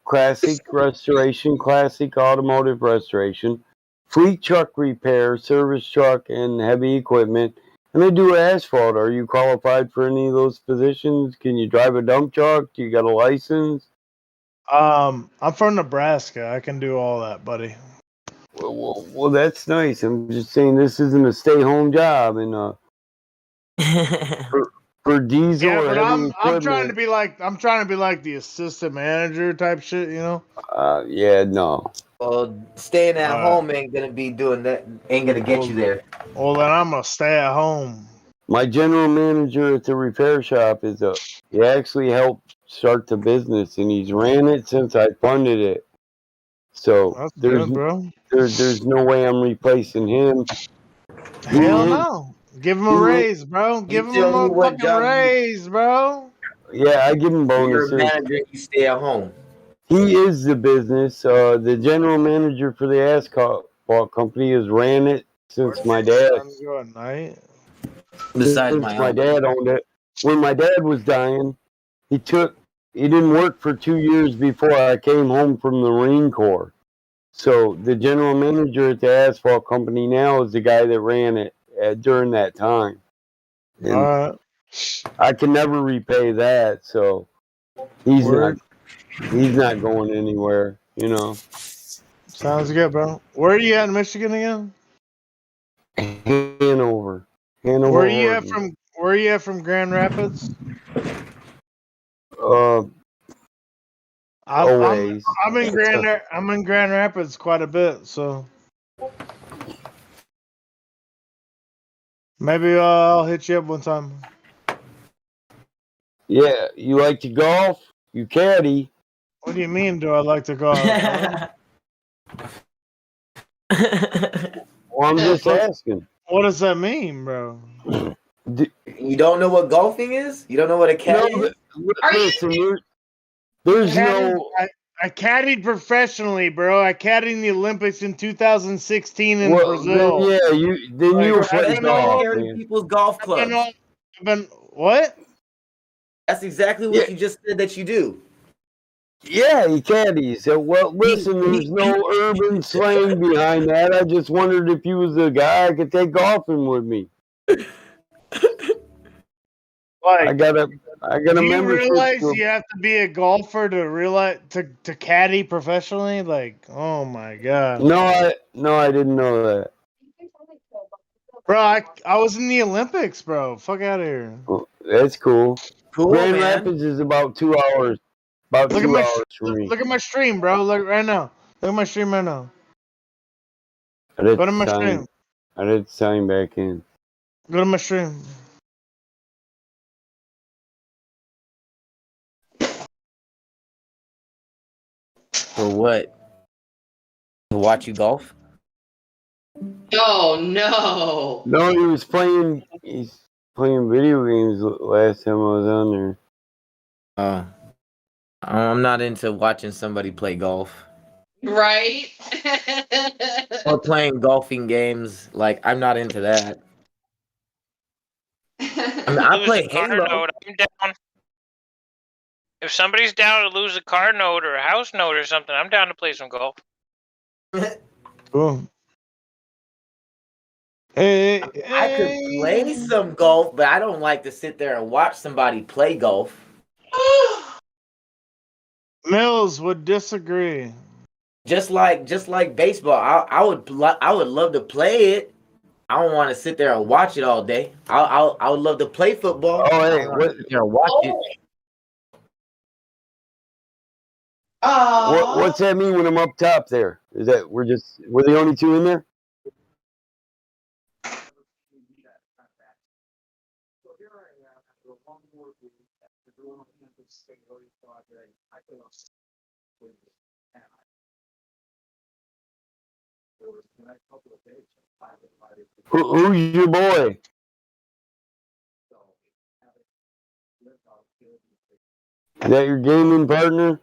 classic restoration, classic automotive restoration, fleet truck repair, service truck, and heavy equipment. And I do asphalt. Are you qualified for any of those positions? Can you drive a dump truck? Do you got a license? I'm from Nebraska. I can do all that, buddy. Well, that's nice. I'm just saying this isn't a stay-home job, and for diesel Yeah, or but heavy I'm equipment. trying to be like the assistant manager type shit, you know? Yeah, no. Well, staying at home ain't gonna be doing that. Ain't gonna get you there. Well, then I'm gonna stay at home. My general manager at the repair shop he actually helped start the business, and he's ran it since I funded it. So That's there's good, bro. there's no way I'm replacing him. Hell no. Give him a he- raise, bro. Give him a tell me what motherfucking job raise, bro. Yeah, I give him You're a bonuses. manager. You stay at home. He is the business. The general manager for the asphalt company has ran it since my dad. Sun go at night. Besides Since my my own. dad owned it. When my dad was dying, he didn't work for 2 years before I came home from the Marine Corps. So the general manager at the asphalt company now is the guy that ran it during that time. And All right. I can never repay that, so he's Word. not going anywhere, you know. Sounds good, bro. Where are you at in Michigan again? Hanover. Where are you at Oregon. Where are you at from Grand Rapids? Always. I'm in Grand Rapids quite a bit, so maybe I'll hit you up one time. Yeah, you like to golf? You caddy. What do you mean? Do I like to golf? Well, I'm just asking. What does that mean, bro? You don't know what golfing is? You don't know what a caddy is? Listen, there's no. I caddied professionally, bro. I caddied in the Olympics in 2016 in Brazil. Then, yeah, you play golf, man. People's golf clubs. What? That's exactly what you just said that you do. Yeah, he caddies. Well, listen, there's no urban slang behind that. I just wondered if you was a guy I could take golfing with me. I got a Do you membership. realize you have to be a golfer to realize to caddy professionally? Like, oh my god. No, I didn't know that. Bro, I was in the Olympics, bro. Fuck out of here. Well, that's cool. Cool, Grand man. Rapids is about 2 hours. About Look 2 at hours from me. Look at my stream, bro. Look right now. Look at my stream right now. Go to my stream. I did sign back in. Go to my stream. For what? To watch you golf? Oh no! No, he's playing video games last time I was on there. I'm not into watching somebody play golf. Right? Or playing golfing games. Like, I'm not into that. I mean, I play Halo. I'm down. if somebody's down to lose a car note or a house note or something, I'm down to play some golf. Cool. Hey, I could play some golf, but I don't like to sit there and watch somebody play golf. Mills would disagree. Just like baseball, I would love to play it. I don't want to sit there and watch it all day. I would love to play football. Oh, I hey, don't want to sit there and watch it. What's that mean when I'm up top there? Is that we're the only two in there? Who's your boy? Is that your gaming partner?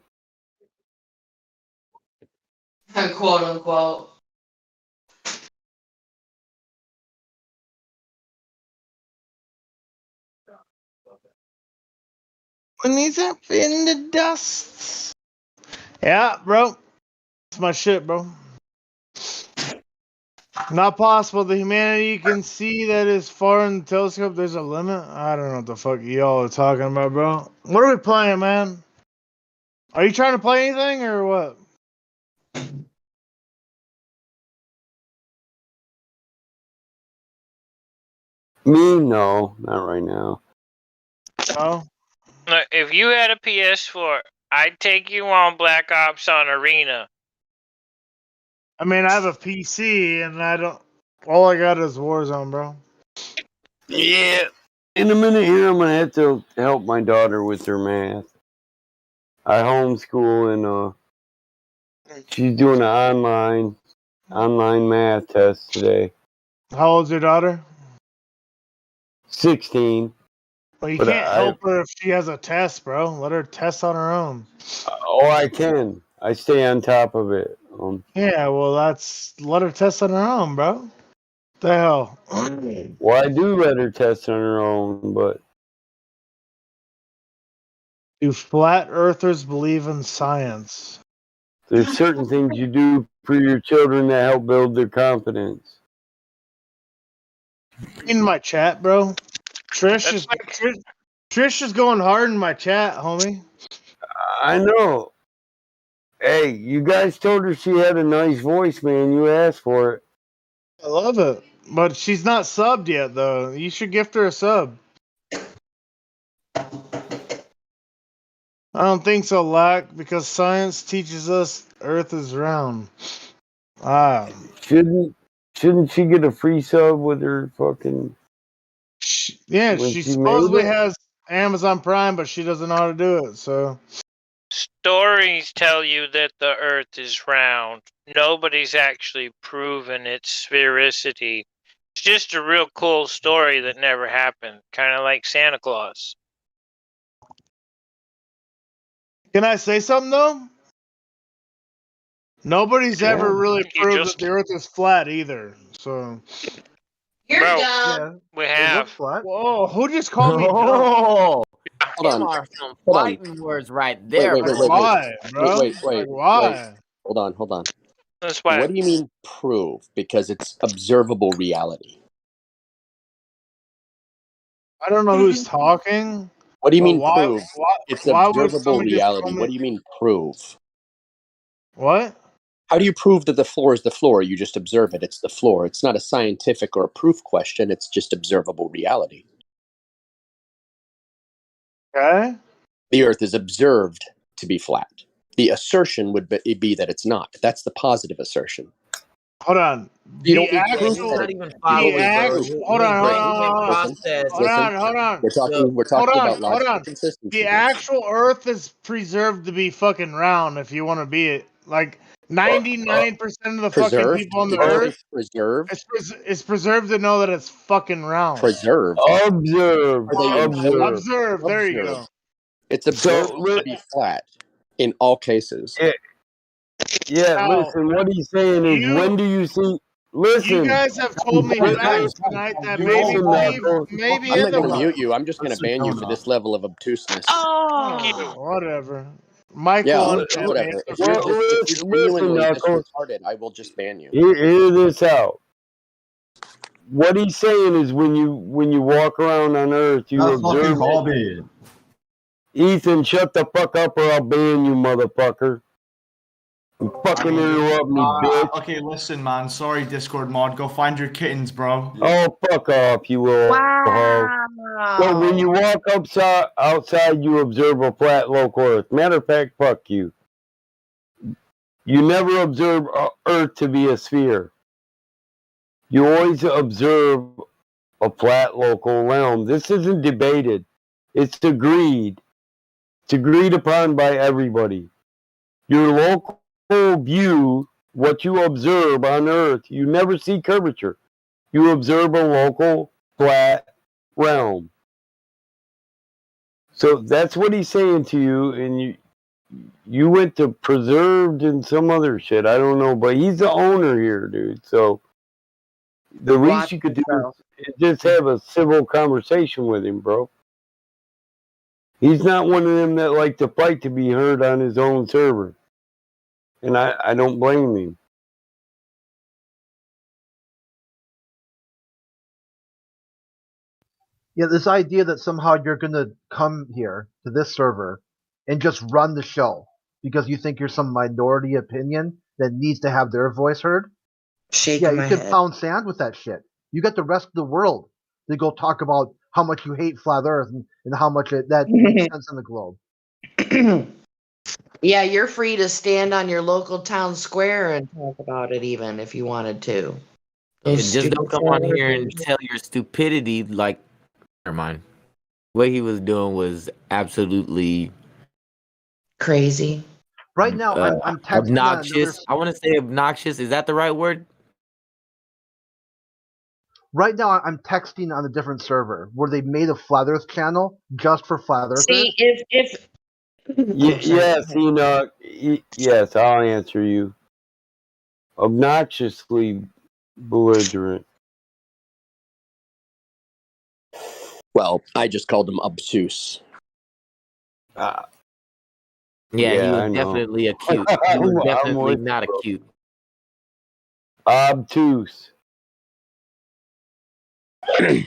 Quote unquote. When he's up in the dust. Yeah, bro. That's my shit, bro. Not possible. The humanity can see that is far in the telescope. There's a limit. I don't know what the fuck y'all are talking about, bro. What are we playing, man? Are you trying to play anything or what? Me? No, not right now. No. Look, if you had a PS4, I'd take you on Black Ops on Arena. I mean, I have a PC and I don't. All I got is Warzone, bro. Yeah. In a minute here, I'm gonna have to help my daughter with her math. I homeschool and she's doing an online math test today. How old's your daughter? 16. Well, you But can't help her if she has a test, bro. Let her test on her own. Oh, I can. I stay on top of it. Yeah, well, let her test on her own, bro. The hell. Well, I do let her test on her own, but Do flat earthers believe in science? there's certain things you do for your children that help build their confidence. In my chat, bro. Trish is going hard in my chat, homie. I know. Hey, you guys told her she had a nice voice, man. You asked for it. I love it. But she's not subbed yet, though. You should gift her a sub. I don't think so, Lack, because science teaches us Earth is round. Shouldn't she get a free sub with her fucking? Yeah, when she she supposedly made it? has Amazon Prime, but she doesn't know how to do it. So Stories tell you that the Earth is round. Nobody's actually proven its sphericity. It's just a real cool story that never happened, kind of like Santa Claus. can I say something though? Nobody's ever really proved that the Earth is flat either. So You're Bro, dumb. we It have. looks flat. Whoa, who just called me dumb? Oh, Hold on. them are some Hold on. fighting words right Wait, there, wait, wait, bro. wait, Why, bro? wait. Why? Hold on. That's why. What do you mean prove? Because it's observable reality. I don't know who's talking. What do you but mean why, prove? Why, It's why would observable somebody just call reality. me? What do you mean prove? What? How do you prove that the floor is the floor? You just observe it. It's the floor. It's not a scientific or a proof question. It's just observable reality. Okay. The Earth is observed to be flat. The assertion would be that it's not. That's the positive assertion. Hold on. You don't need Yeah, proof. he's not even You following, don't need bro. proof. Hold on, Listen. hold on. We're talking about logical consistency. The actual Earth is preserved to be fucking round. If you want to be it, like 99% of the fucking Preserved? people on the Did you say Earth, preserved? it's preserved to know that it's fucking round. Preserved. Observed. Observe. There you go. It's observed to be flat in all cases. Yeah, Now, listen, what he's saying is when do you see listen. You guys have told me Listen, tonight that listen, Knuckles. maybe I'm in not the going to mute you. I'm just going to Listen, ban you for Donut. this level of obtuseness. Oh, whatever. Michael, Yeah, unban me. whatever. If you're Listen, genuinely this Knuckles. retarded, I will just ban you. Hear this out. What he's saying is when you walk around on Earth, you That's fucking observe. hobby. Ethan, shut the fuck up, or I'll ban you, motherfucker. You fucking interrupt me, bitch. Okay, listen, man. Sorry, Discord mod. Go find your kittens, bro. Oh, fuck off, you little hoe. So when you walk outside, you observe a flat, local Earth. Matter of fact, fuck you. You never observe Earth to be a sphere. You always observe a flat, local realm. This isn't debated. It's agreed. It's agreed upon by everybody. Your local view, what you observe on Earth, you never see curvature. You observe a local, flat realm. So that's what he's saying to you, and you went to preserved and some other shit. I don't know, but he's the owner here, dude. So the least you could do is just have a civil conversation with him, bro. He's not one of them that like to fight to be heard on his own server. And I don't blame him. Yeah, this idea that somehow you're gonna come here to this server and just run the show because you think you're some minority opinion that needs to have their voice heard. Shaking Yeah, you my can head. pound sand with that shit. You got the rest of the world to go talk about how much you hate flat Earth and how much that makes sense on the globe. Yeah, you're free to stand on your local town square and talk about it even if you wanted to. Those Just don't stupid come on here and earthers. tell your stupidity like. Never mind. What he was doing was absolutely Crazy. Right now, I'm texting obnoxious. I want to say obnoxious. Is that the right word? Right now, I'm texting on a different server where they made a flat Earth channel just for flat Earthers. See, if Yes, Enoch. Yes, I'll answer you. Obnoxiously belligerent. Well, I just called him obtuse. Yeah, Yeah, he I was know. definitely acute. He was definitely not acute. Obtuse. I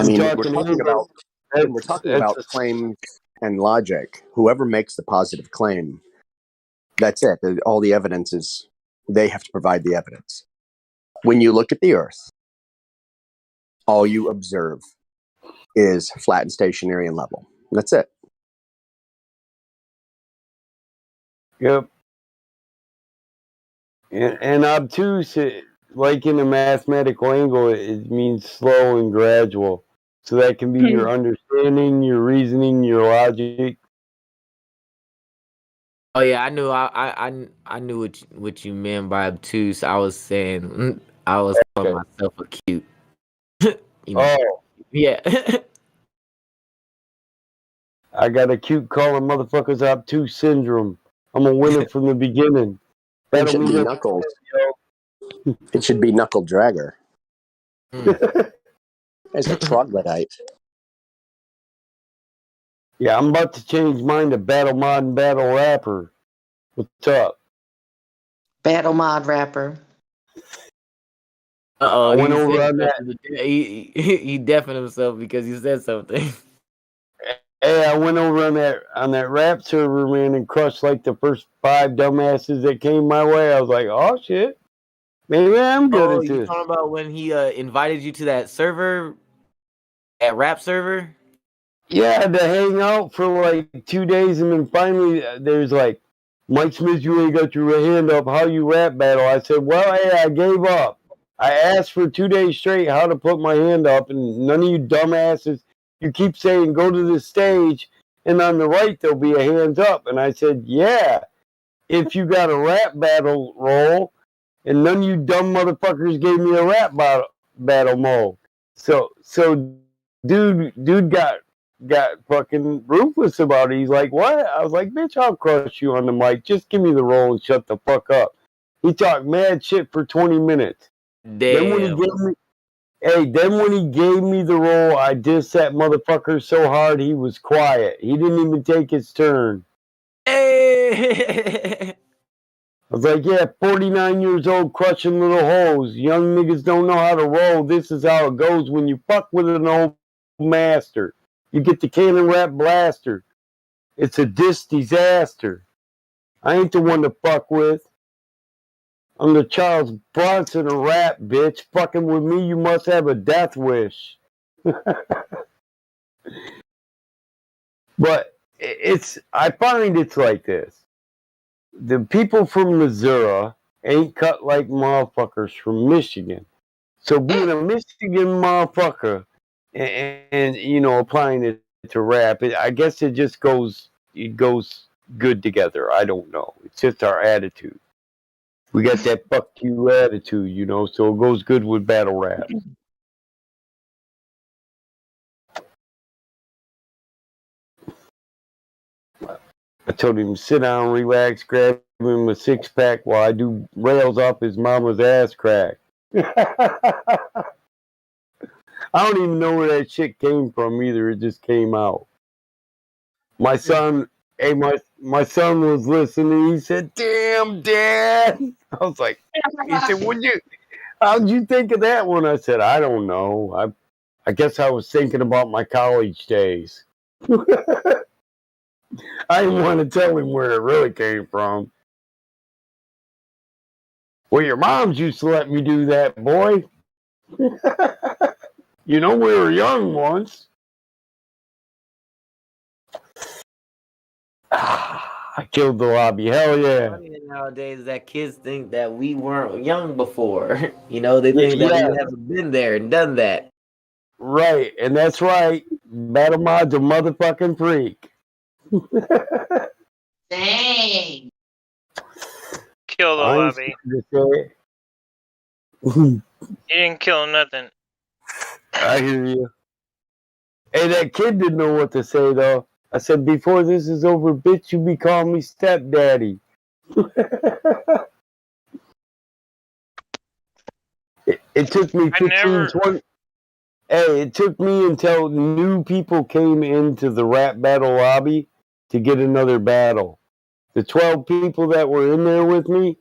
mean, we're talking about claims and logic. Whoever makes the positive claim, that's it. All the evidence is they have to provide the evidence. When you look at the Earth, all you observe is flat and stationary and level. That's it. Yep. And obtuse, like in a mathematical angle, it means slow and gradual. So that can be your understanding, your reasoning, your logic. Oh yeah, I knew. I knew what you meant by obtuse. I was saying I was calling myself acute. You know? Oh, yeah. I got a cute calling motherfuckers obtuse syndrome. I'm a winner from the beginning. It should be Knuckles. It should be Knuckle Dragger. As a troglodyte. Yeah, I'm about to change mine to Battle Mod and Battle Rapper. What's up? Battle mod rapper. Uh-oh, I went over on that. He deafened himself because you said something. Hey, I went over on that rap server, man, and crushed like the first 5 dumbasses that came my way. I was like, oh shit, maybe I'm good at You this. talking about when he invited you to that server, that rap server? Yeah, I had to hang out for like 2 days, and then finally there's like, Mike Smith, you ain't got your hand up. How you rap battle? I said, well, hey, I gave up. I asked for 2 days straight how to put my hand up, and none of you dumbasses. You keep saying go to the stage, and on the right there'll be a hands up. And I said, yeah, if you got a rap battle roll, and none of you dumb motherfuckers gave me a rap battle mode. So dude got fucking ruthless about it. He's like, what? I was like, bitch, I'll crush you on the mic. Just give me the roll and shut the fuck up. He talked mad shit for 20 minutes. Then when he Damn. gave me, then when he gave me the role, I dissed that motherfucker so hard he was quiet. He didn't even take his turn. Hey. I was like, yeah, 49 years old, crushing little hoes. Young niggas don't know how to roll. This is how it goes when you fuck with an old master. You get the cannon wrap blaster. It's a diss disaster. I ain't the one to fuck with. I'm the Charles Bronson of rap, bitch. Fucking with me, you must have a death wish. But I find it's like this. The people from Missouri ain't cut like motherfuckers from Michigan. So being a Michigan motherfucker and you know, applying it to rap, I guess it goes good together. I don't know. It's just our attitude. We got that fuck you attitude, you know, so it goes good with battle rap. I told him sit down, relax, grab him a 6-pack while I do rails off his mama's ass crack. I don't even know where that shit came from either. It just came out. My son, my son was listening. He said, "Damn, Dad." I was like, he said, how'd you think of that one? I said, I don't know. I guess I was thinking about my college days. I didn't want to tell him where it really came from. Well, your moms used to let me do that, boy. You know, we were young once. I killed the lobby. Hell yeah. Funny nowadays that kids think that we weren't young before. You know, they think that we haven't been there and done that. Right, and that's right. Battle Mod's a motherfucking freak. Dang. Kill the I ain't lobby. scared to say You didn't kill nothing. I hear you. Hey, that kid didn't know what to say, though. I said, before this is over, bitch, you be calling me stepdaddy. It took me 15, 20. Hey, it took me until new people came into the rap battle lobby to get another battle. The 12 people that were in there with me,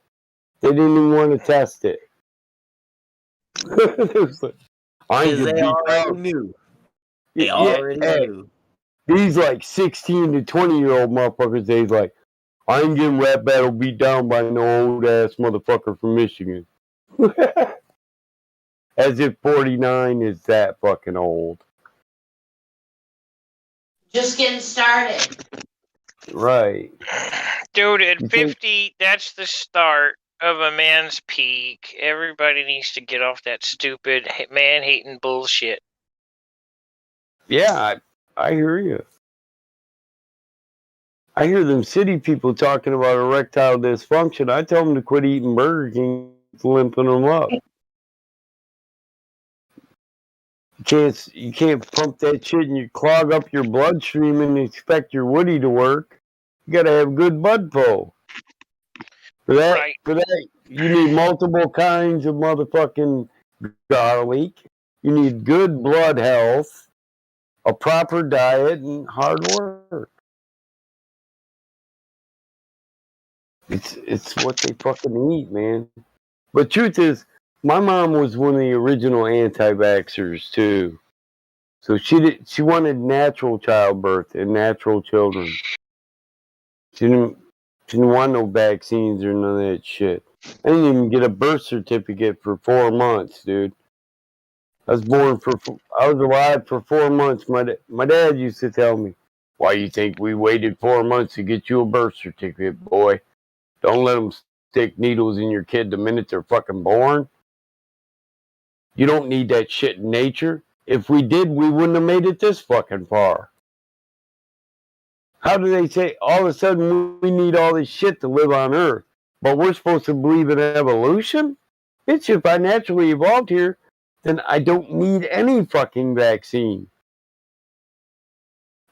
they didn't even want to test it. It was like, I ain't Because get they beat already down. knew. They Yeah, already hey, knew. these like 16 to 20-year-old motherfuckers, they's like, I ain't getting rap battle beat down by no old ass motherfucker from Michigan. As if 49 is that fucking old. Just getting started. Right. Dude, at You think, 50, that's the start of a man's peak. Everybody needs to get off that stupid man-hating bullshit. yeah, I hear you. I hear them city people talking about erectile dysfunction. I tell them to quit eating Burger King, it's limping them up. You can't pump that shit and you clog up your bloodstream and expect your woody to work. You gotta have good blood flow. For that, you need multiple kinds of motherfucking garlic. You need good blood health, a proper diet, and hard work. It's what they fucking eat, man. But truth is, my mom was one of the original anti-vaxxers too. So she wanted natural childbirth and natural children. She didn't want no vaccines or none of that shit. I didn't even get a birth certificate for 4 months, dude. I was alive for 4 months. My dad used to tell me, "Why you think we waited 4 months to get you a birth certificate, boy? Don't let them stick needles in your kid the minute they're fucking born. You don't need that shit in nature. If we did, we wouldn't have made it this fucking far." How do they say all of a sudden we need all this shit to live on Earth, but we're supposed to believe in evolution? Bitch, if I naturally evolved here, then I don't need any fucking vaccine.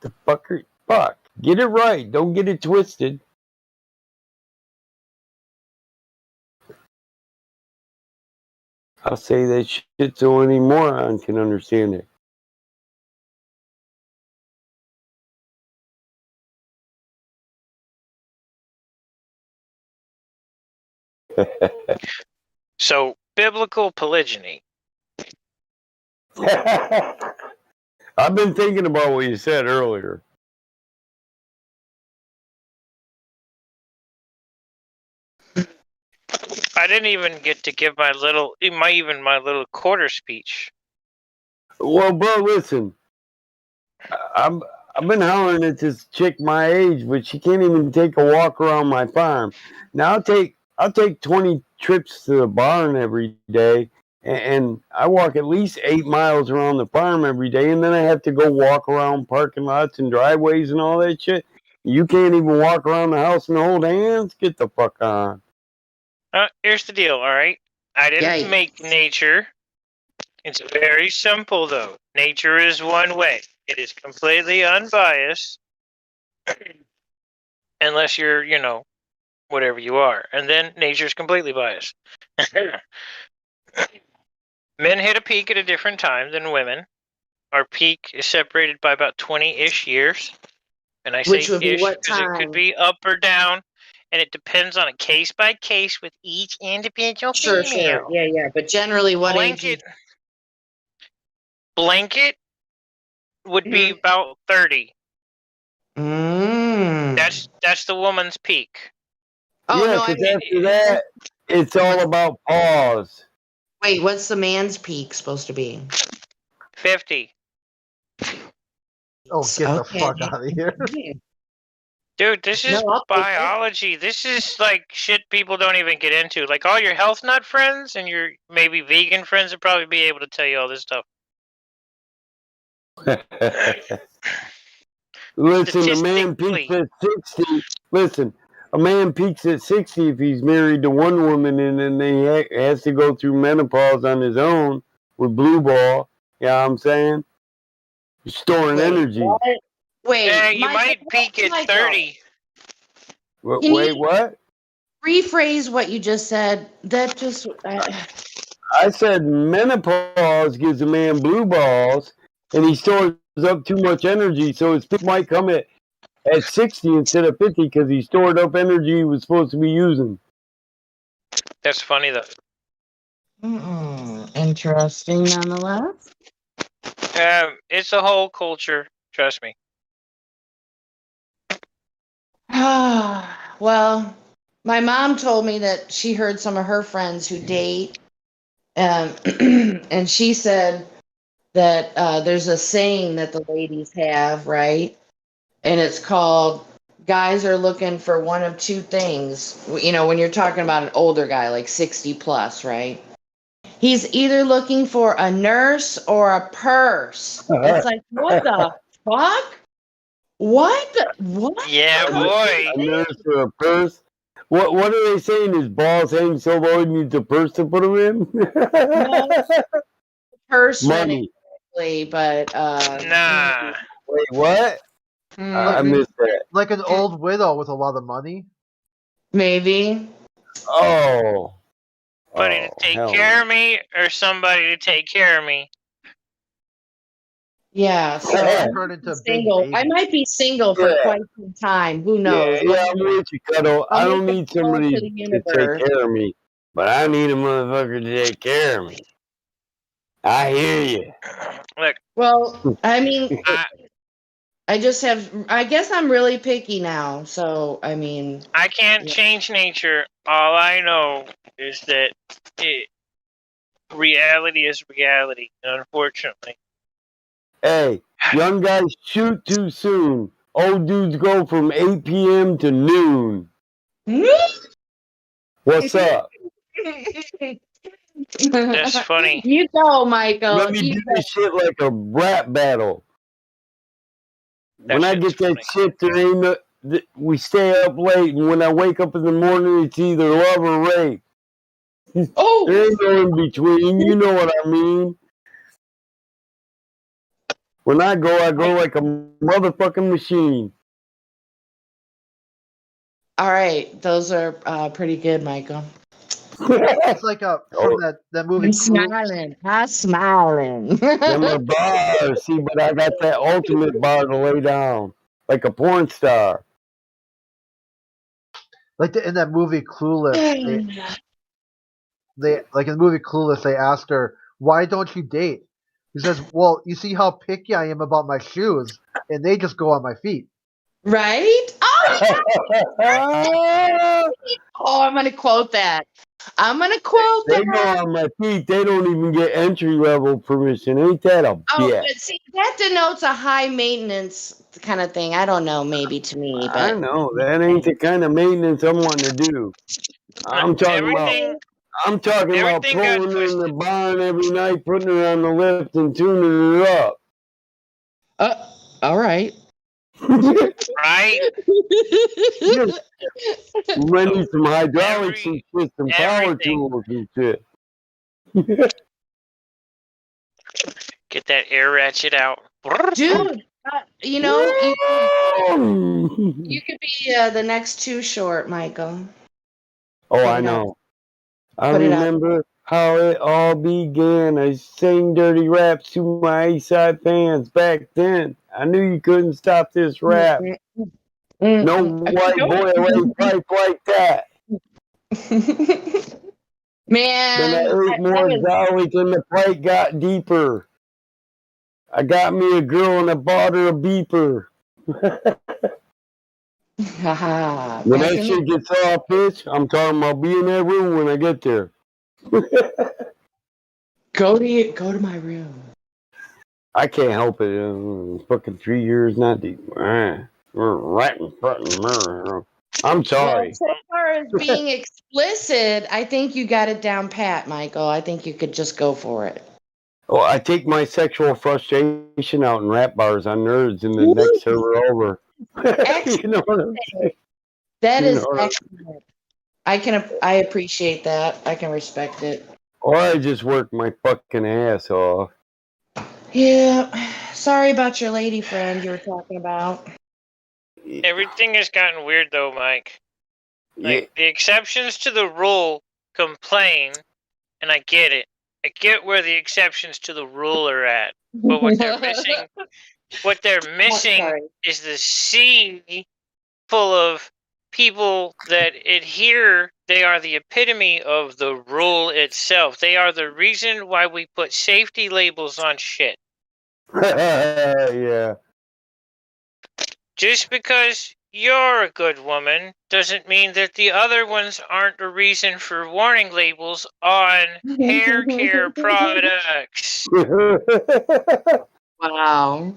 The fucker, fuck. Get it right. Don't get it twisted. I'll say that shit so any moron can understand it. So, biblical polygyny. I've been thinking about what you said earlier. I didn't even get to give my little quarter speech. Well, bro, listen. I've been hollering at this chick my age, but she can't even take a walk around my farm. Now I'll take 20 trips to the barn every day, and I walk at least 8 miles around the farm every day, and then I have to go walk around parking lots and driveways and all that shit. You can't even walk around the house and hold hands? Get the fuck on. Here's the deal, all right? I didn't make nature. It's very simple, though. Nature is one way. It is completely unbiased, unless you're, whatever you are. And then nature's completely biased. Men hit a peak at a different time than women. Our peak is separated by about 20-ish years. And I say Which would be ish what because it could time? be up or down. And it depends on a case by case with each individual Sure, female. sure. Yeah. But generally, what age? Blanket would be about 30. That's the woman's peak. Oh, yeah, no, I because mean, after that, it's all about pause. wait, what's the man's peak supposed to be? 50. Oh, get the fuck out of here. Dude, this is No, I'll take it. biology. This is like shit people don't even get into. Like all your health nut friends and your maybe vegan friends would probably be able to tell you all this stuff. Listen, a man peaks at 60. Listen, a man peaks at 60 if he's married to one woman and then he has to go through menopause on his own with blue ball. You know what I'm saying? Storing energy. Wait, you might peak at 30. Wait, what? Rephrase what you just said. That just. I said menopause gives a man blue balls and he stores up too much energy, so his peak might come at 60 instead of 50 because he stored up energy he was supposed to be using. That's funny though. Interesting, nonetheless. It's a whole culture. Trust me. Well, my mom told me that she heard some of her friends who date, and she said that there's a saying that the ladies have, right? And it's called guys are looking for one of two things. You know, when you're talking about an older guy, like 60 plus, right? He's either looking for a nurse or a purse. It's like, what the fuck? What? What? Yeah, boy. A nurse or a purse? What are they saying? His balls hang so low he needs a purse to put them in? No, purse Money. but nah. Wait, what? I missed that. Like an old widow with a lot of money. Maybe. Oh. Somebody to take care of me or somebody to take care of me. Yeah, so I might be single for quite some time. Who knows? Yeah, I'm with you, Cuddle. I don't need somebody to take care of me, but I need a motherfucker to take care of me. I hear you. Look. Well, I mean, I guess I'm really picky now. So, I mean. I can't change nature. All I know is that reality is reality, unfortunately. Hey, young guys shoot too soon. Old dudes go from 8 p.m. to noon. What's up? That's funny. You go, Michael. Let me do this shit like a rap battle. When I get that shit, there ain't we stay up late, and when I wake up in the morning, it's either love or rape. Oh, there ain't no in between. You know what I mean? When I go like a motherfucking machine. All right, those are pretty good, Michael. It's like from that movie. I'm smiling. I'm smiling. Them are bars. See, but I got that ultimate bar to lay down. Like a porn star. Like in that movie Clueless, they like in the movie Clueless, they asked her, "Why don't you date?" He says, "Well, you see how picky I am about my shoes, and they just go on my feet." Right? Oh, yeah. Oh, I'm gonna quote that. I'm gonna quote They that. go on my feet. They don't even get entry level permission. Ain't that a Oh, bitch? but see, that denotes a high maintenance kind of thing. I don't know, maybe to me, I but know that ain't the kind of maintenance I'm wanting to do. I'm talking about everything got pulling her in the twisted. barn every night, putting her on the lift, and tuning her up. All right. Right? Running some hydraulics and shit, some power everything. tools and shit. Get that air ratchet out. Dude, you know, you could be the next Too Short, Michael. Oh, Put I it out. know. I Put it out. remember how it all began. I sang dirty raps to my A-side fans back then. I knew you couldn't stop this rap. No white boy laid pipe like that. Then I Man, ate more garlic and the pipe got deeper. I got me a girl and I bought her a beeper. When that shit gets off, bitch, I'm talking about be in that room when I get there. Go to my room. I can't help it. Fucking 3 years, not deep. I'm sorry. Well, so far as being explicit, I think you got it down pat, Michael. I think you could just go for it. Oh, I take my sexual frustration out in rap bars on nerds in the next server over. You know what I'm saying? That You is know what I'm- excellent. I appreciate that. I can respect it. Or I just work my fucking ass off. Yeah. Sorry about your lady friend you were talking about. Everything has gotten weird though, Mike. Like the exceptions to the rule complain, and I get it. I get where the exceptions to the rule are at. But what they're missing is the sea full of people that adhere. They are the epitome of the rule itself. They are the reason why we put safety labels on shit. Yeah. Just because you're a good woman doesn't mean that the other ones aren't a reason for warning labels on hair care products. Wow.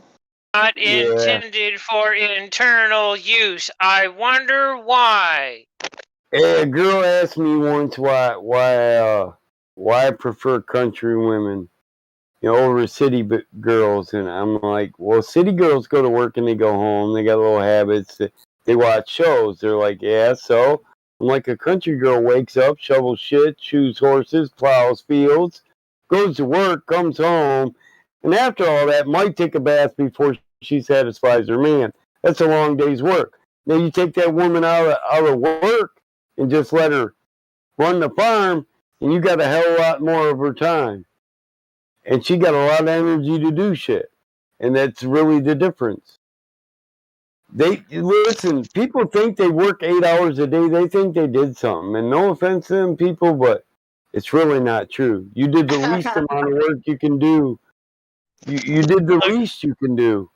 Not intended for internal use. I wonder why. Hey, a girl asked me once why I prefer country women, over city girls, and I'm like, well, city girls go to work and they go home. They got little habits. They watch shows. They're like, yeah, so I'm like, a country girl wakes up, shovels shit, shoes horses, plows fields, goes to work, comes home, and after all that, might take a bath before she satisfies her man. That's a long day's work. Now you take that woman out of work and just let her run the farm, and you got a hell of a lot more of her time. And she got a lot of energy to do shit. And that's really the difference. Listen, people think they work 8 hours a day. They think they did something. And no offense to them people, but it's really not true. You did the least amount of work you can do. You did the least you can do.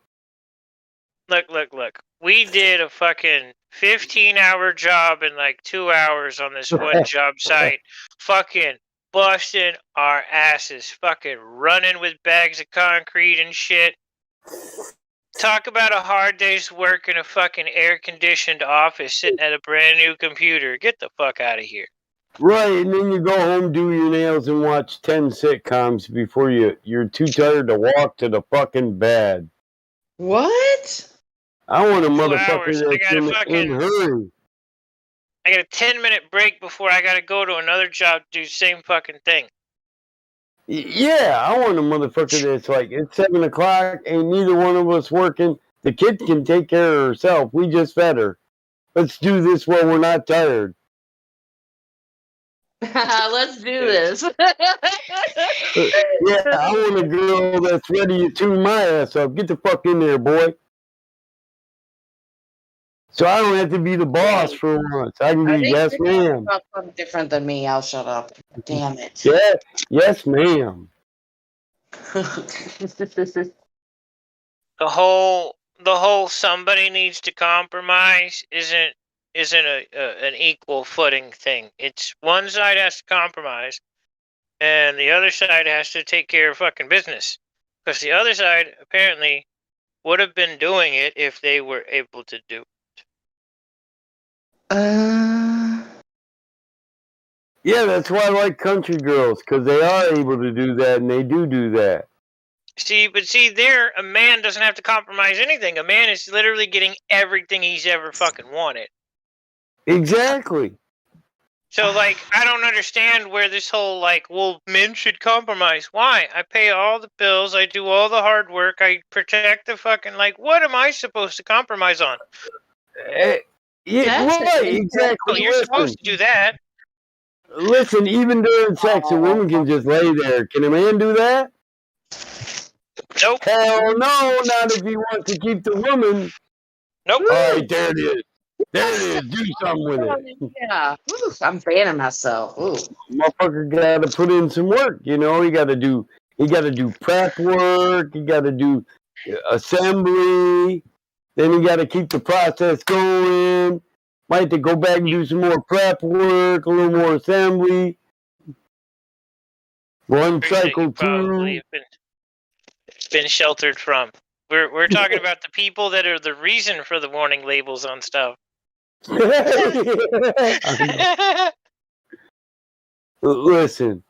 Look. We did a fucking 15-hour job in like 2 hours on this one job site. Fucking busting our asses. Fucking running with bags of concrete and shit. Talk about a hard day's work in a fucking air-conditioned office sitting at a brand new computer. Get the fuck out of here. Right, and then you go home, do your nails, and watch 10 sitcoms before you're too tired to walk to the fucking bed. What? I want a 2 motherfucker hours. I got that's in a hurry. I got a 10-minute break before I gotta go to another job to do the same fucking thing. Yeah, I want a motherfucker that's like, it's 7 o'clock, ain't neither one of us working. The kid can take care of herself. We just fed her. Let's do this while we're not tired. Let's do this. Yeah, I want a girl that's ready to tune my ass up. Get the fuck in there, boy. So I don't have to be the boss for once. I can I be think yes, you're talking ma'am. about something different than me. I'll shut up. Damn it. Yeah, yes, ma'am. The whole somebody needs to compromise isn't an equal footing thing. It's one side has to compromise and the other side has to take care of fucking business, because the other side apparently would have been doing it if they were able to do it. Yeah, that's why I like country girls, because they are able to do that, and they do that. See, there a man doesn't have to compromise anything. A man is literally getting everything he's ever fucking wanted. Exactly. So, like, I don't understand where this whole, like, well, men should compromise. Why? I pay all the bills, I do all the hard work, I protect the fucking, like, what am I supposed to compromise on? Yeah, right, exactly. Well, you're supposed to do that. Listen, even during sex, a woman can just lay there. Can a man do that? Nope. Hell no, not if he wants to keep the woman. Nope. All right, there it is. There it is. Do something with it. Yeah. Ooh, I'm fanning myself. Ooh. Motherfucker got to put in some work. You know, he got to do prep work. He got to do assembly. Then he got to keep the process going. Might have to go back and do some more prep work, a little more assembly. One cycle Probably two. been sheltered from. We're talking about the people that are the reason for the warning labels on stuff. Listen,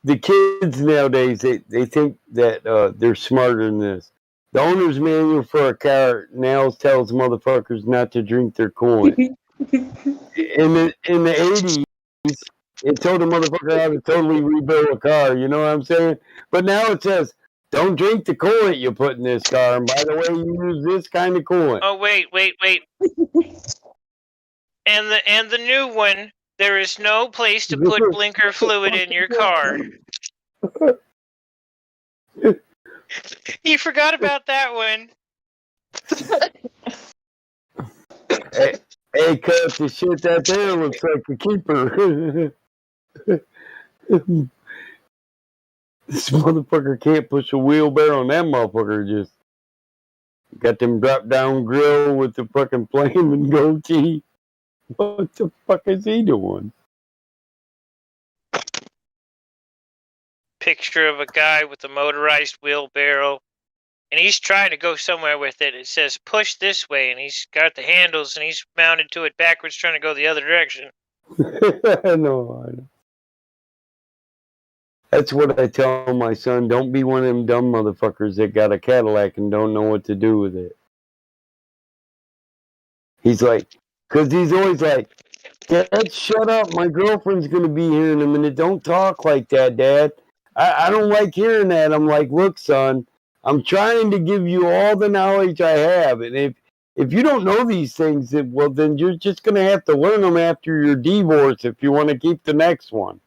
the kids nowadays, they think that they're smarter than this. The owner's manual for a car now tells motherfuckers not to drink their coolant. in the 80s, it told a motherfucker how to totally rebuild a car. You know what I'm saying? But now it says, don't drink the coolant you put in this car. And by the way, you use this kind of coolant. Oh, wait. And the new one, there is no place to put blinker fluid in your car. You forgot about that one. Hey, cut the shit that there looks like a keeper. This motherfucker can't push a wheelbarrow on that motherfucker. Just got them drop down grill with the fucking flaming goatee. What the fuck is he doing? Picture of a guy with a motorized wheelbarrow, and he's trying to go somewhere with it. It says push this way, and he's got the handles, and he's mounted to it backwards, trying to go the other direction. No, I know. That's what I tell my son. Don't be one of them dumb motherfuckers that got a Cadillac and don't know what to do with it. He's like, because he's always like, Dad, shut up. My girlfriend's going to be here in a minute. Don't talk like that, Dad. I don't like hearing that. I'm like, look, son, I'm trying to give you all the knowledge I have. And if you don't know these things, well, then you're just going to have to learn them after your divorce if you want to keep the next one.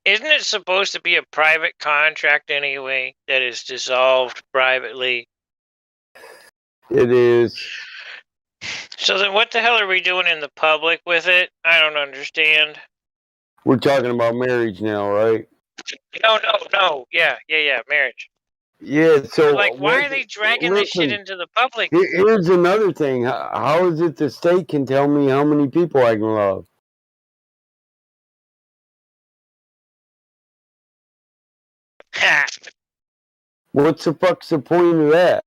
Isn't it supposed to be a private contract anyway that is dissolved privately? It is. So then what the hell are we doing in the public with it? I don't understand. We're talking about marriage now, right? No. Yeah, marriage. Yeah, so... Like, why are they dragging this shit into the public? Here's another thing. How is it the state can tell me how many people I can love? What's the fuck's the point of that?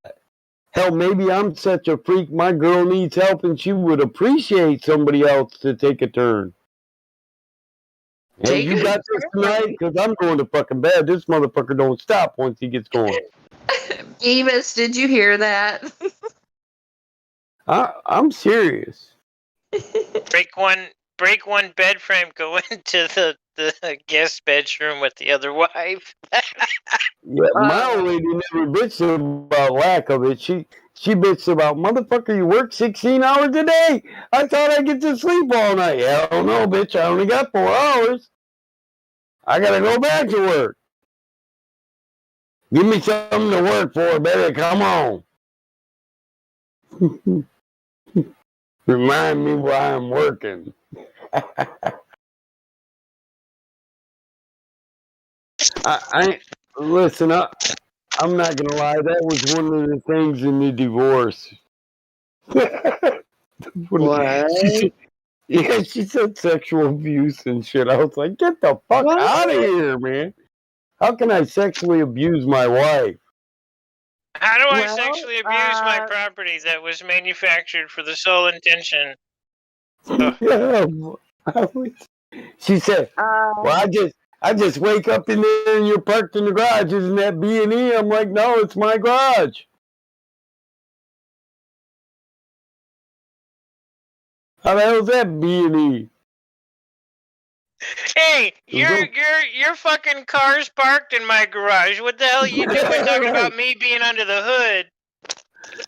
Hell, maybe I'm such a freak, my girl needs help and she would appreciate somebody else to take a turn. Hey, you got this tonight? Because I'm going to fucking bed. This motherfucker don't stop once he gets going. Evis, did you hear that? I'm serious. Break break one bed frame, go into the guest bedroom with the other wife. Yeah, my old lady never bitched about lack of it. She bitched about, motherfucker, you work 16 hours a day. I thought I'd get to sleep all night. Hell no, bitch. I only got 4 hours. I gotta go back to work. Give me something to work for, baby. Come on. Remind me why I'm working. Listen, I'm not gonna lie. That was one of the things in the divorce. What? She said sexual abuse and shit. I was like, get the fuck What? out of here, man. How can I sexually abuse my wife? How do I Well, sexually abuse my property that was manufactured for the sole intention? Yeah, she said, well, I just wake up in there and you're parked in the garage. Isn't that B&E? I'm like, no, it's my garage. How the hell's that B&E? Hey, your fucking car's parked in my garage. What the hell are you doing talking about me being under the hood?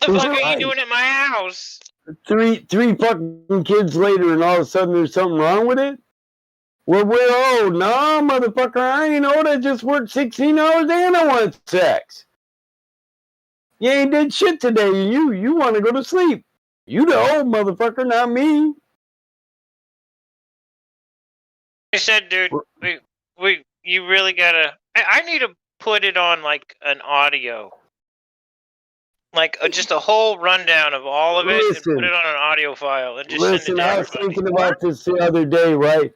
What the fuck are you doing at my house? Three fucking kids later, and all of a sudden there's something wrong with it? Well, we're old. No, motherfucker, I ain't old. I just worked 16 hours and I want sex. You ain't did shit today. You want to go to sleep. You the old motherfucker, not me. I said, dude, you really gotta. I need to put it on like an audio, like just a whole rundown of all of it, and put it on an audio file and just send it to I was everybody. thinking about this the other day, right?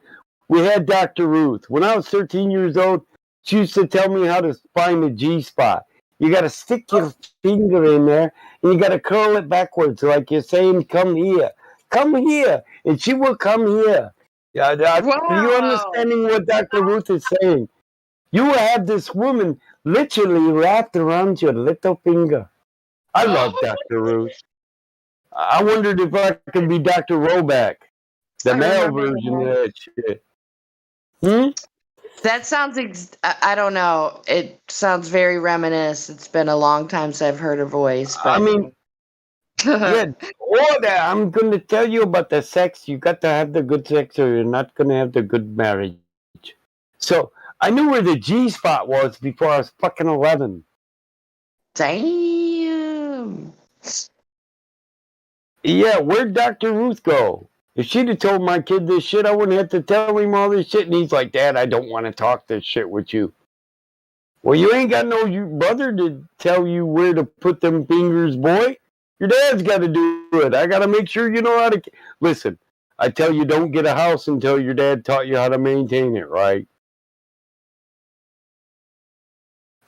We had Dr. Ruth. When I was 13 years old, she used to tell me how to find the G spot. You got to stick your finger in there, and you got to curl it backwards, like you're saying, "Come here, come here," and she will come here. Yeah, are you understanding what Dr. Ruth is saying? You will have this woman literally wrapped around your little finger. I love Dr. Ruth. I wondered if I could be Dr. Roback, the I male remember version of that. that shit. Hmm? That sounds, I don't know. It sounds very reminiscent. It's been a long time since I've heard her voice, but. I mean, yeah, all that. I'm going to tell you about the sex. You got to have the good sex or you're not going to have the good marriage. So I knew where the G spot was before I was fucking 11. Damn. Yeah, where'd Dr. Ruth go? If she'd have told my kid this shit, I wouldn't have to tell him all this shit. And he's like, Dad, I don't want to talk this shit with you. Well, you ain't got no brother to tell you where to put them fingers, boy. Your dad's got to do it. I got to make sure you know how to. Listen, I tell you, don't get a house until your dad taught you how to maintain it, right?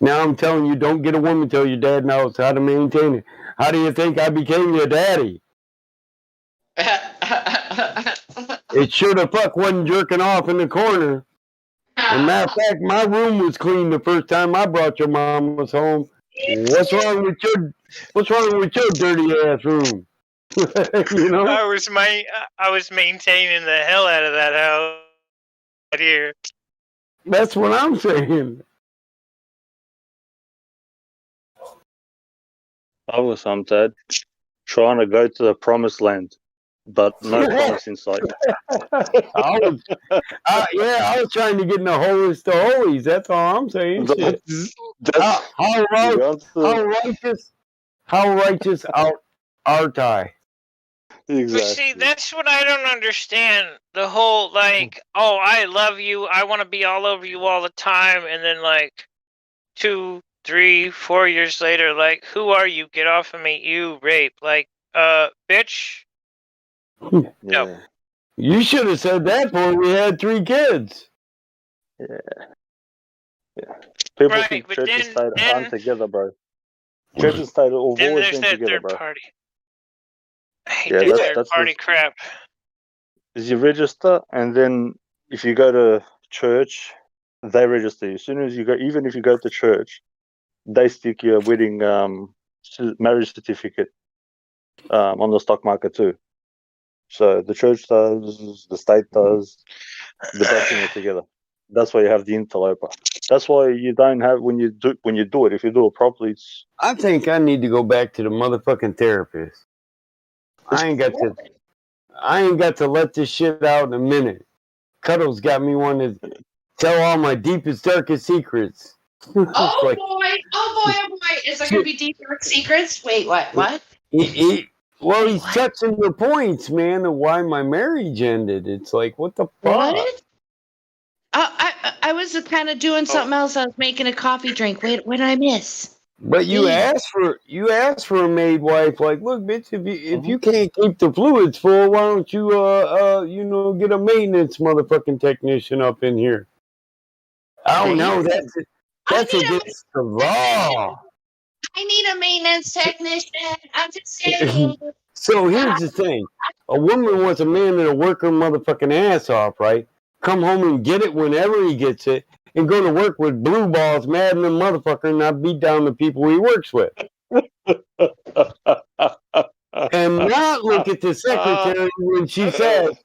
Now I'm telling you, don't get a woman until your dad knows how to maintain it. How do you think I became your daddy? It sure the fuck wasn't jerking off in the corner. And matter of fact, my room was clean the first time I brought your mom was home. What's wrong with your dirty ass room? You know? I was maintaining the hell out of that house right here. That's what I'm saying. I was Dad, trying to go to the promised land, but no promise in sight. I was trying to get in the holiest of holies. That's all I'm saying. How righteous art I? But see, that's what I don't understand. The whole like, oh, I love you, I want to be all over you all the time, and then like 2, 3, 4 years later, like, who are you? Get off of me, you rape. Like, bitch. No. You should have said that before we had 3 kids. Yeah. People think church and state aren't together, bro. Church and state have always been together, bro. Party. I hate that third party crap. Is you register, and then if you go to church, they register you. As soon as you go, even if you go to church, they stick your wedding marriage certificate on the stock market too. So the church does, the state does, they're both in it together. That's why you have the interloper. That's why you don't have when you do it. If you do it properly, it's I think I need to go back to the motherfucking therapist. I ain't got to let this shit out in a minute. Cuddles got me wanting to tell all my deepest, darkest secrets. It's like, Oh boy. Is there going to be deep dark secrets? Wait, what? What? well, he's touching the points, man, of why my marriage ended. It's like, what the fuck? What? I was kind of doing something else. I was making a coffee drink. Wait, what did I miss? But you asked for a maid wife. Like, look, bitch, if you can't keep the fluids full, why don't you get a maintenance motherfucking technician up in here? I don't know. That's against the law. I need a maintenance technician. I'm just saying. So here's the thing: a woman wants a man that'll work her motherfucking ass off, right? Come home and get it whenever he gets it, and go to work with blue balls, mad in the motherfucker, and not beat down the people he works with. And not look at the secretary when she says,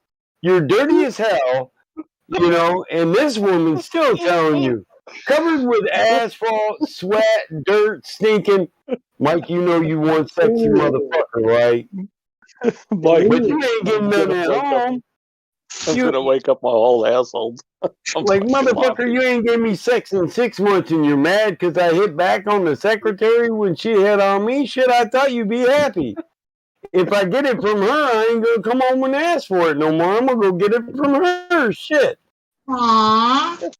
"You're dirty as hell," and this woman's still telling you, covered with asphalt, sweat, dirt, stinking. Mike, you know you want sexy motherfucker, right? Mike, But you ain't getting none at home. I'm gonna wake up my whole household. Like, motherfucker, you ain't gave me sex in 6 months and you're mad because I hit back on the secretary when she hit on me? Shit, I thought you'd be happy. If I get it from her, I ain't gonna come home and ask for it no more. I'm gonna go get it from her. Shit. Aww.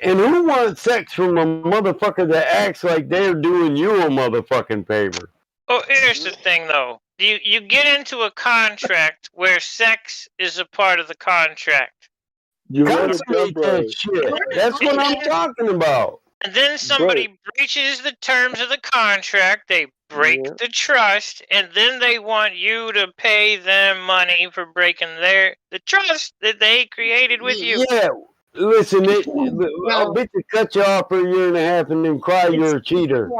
And who wants sex from a motherfucker that acts like they're doing you a motherfucking favor? Oh, here's the thing, though. You get into a contract where sex is a part of the contract. You Consummate that shit. That's what I'm talking about. And then somebody breaches the terms of the contract, they break the trust, and then they want you to pay them money for breaking the trust that they created with you. Yeah, listen, I'll bet you cut you off for a year and a half and then cry you're a cheater.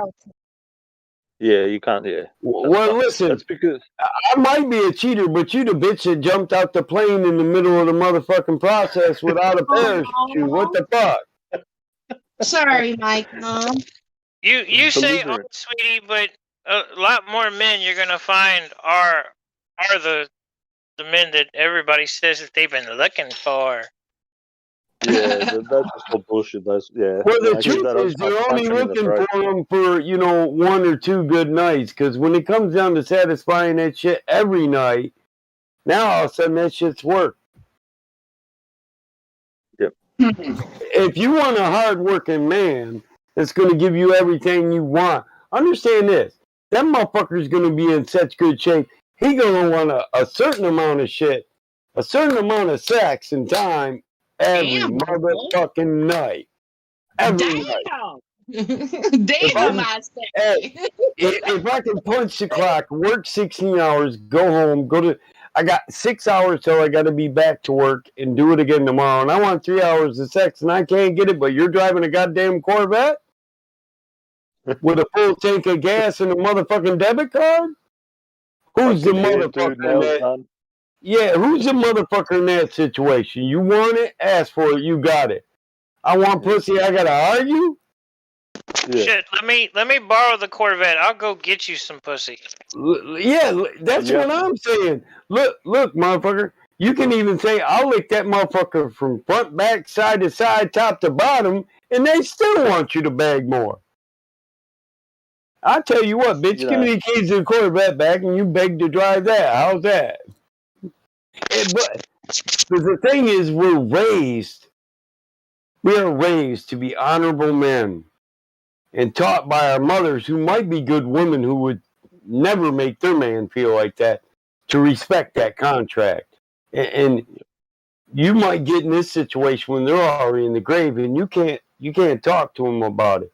Yeah, you can't. Yeah. Well, listen, that's because I might be a cheater, but you the bitch that jumped out the plane in the middle of the motherfucking process without a parachute. What the fuck? Sorry, Mike. Mom. You say, "Oh, sweetie," but a lot more men you're gonna find are the men that everybody says that they've been looking for. Yeah, that's just all bullshit. That's Well, the truth is, they're only looking for them for 1 or 2 good nights. Because when it comes down to satisfying that shit every night, now all of a sudden that shit's work. Yep. If you want a hard-working man that's going to give you everything you want, understand this: that motherfucker's going to be in such good shape. He going to want a certain amount of shit, a certain amount of sex and time every motherfucking night. Every night. Damn, I say. If I can punch the clock, work 16 hours, go home, I got 6 hours till I got to be back to work and do it again tomorrow. And I want 3 hours of sex and I can't get it, but you're driving a goddamn Corvette with a full tank of gas and a motherfucking debit card? Who's the motherfucker? Who's the motherfucker in that situation? You want it? Ask for it. You got it. I want pussy. I got to argue? Yeah. Shit, let me borrow the Corvette. I'll go get you some pussy. Yeah, that's what I'm saying. Look, motherfucker. You can even say, I'll lick that motherfucker from front, back, side to side, top to bottom, and they still want you to beg more. I tell you what, bitch, give me the keys to the Corvette back and you beg to drive that. How's that? But the thing is, we are raised to be honorable men and taught by our mothers, who might be good women who would never make their man feel like that, to respect that contract. And you might get in this situation when they're already in the grave and you can't talk to them about it.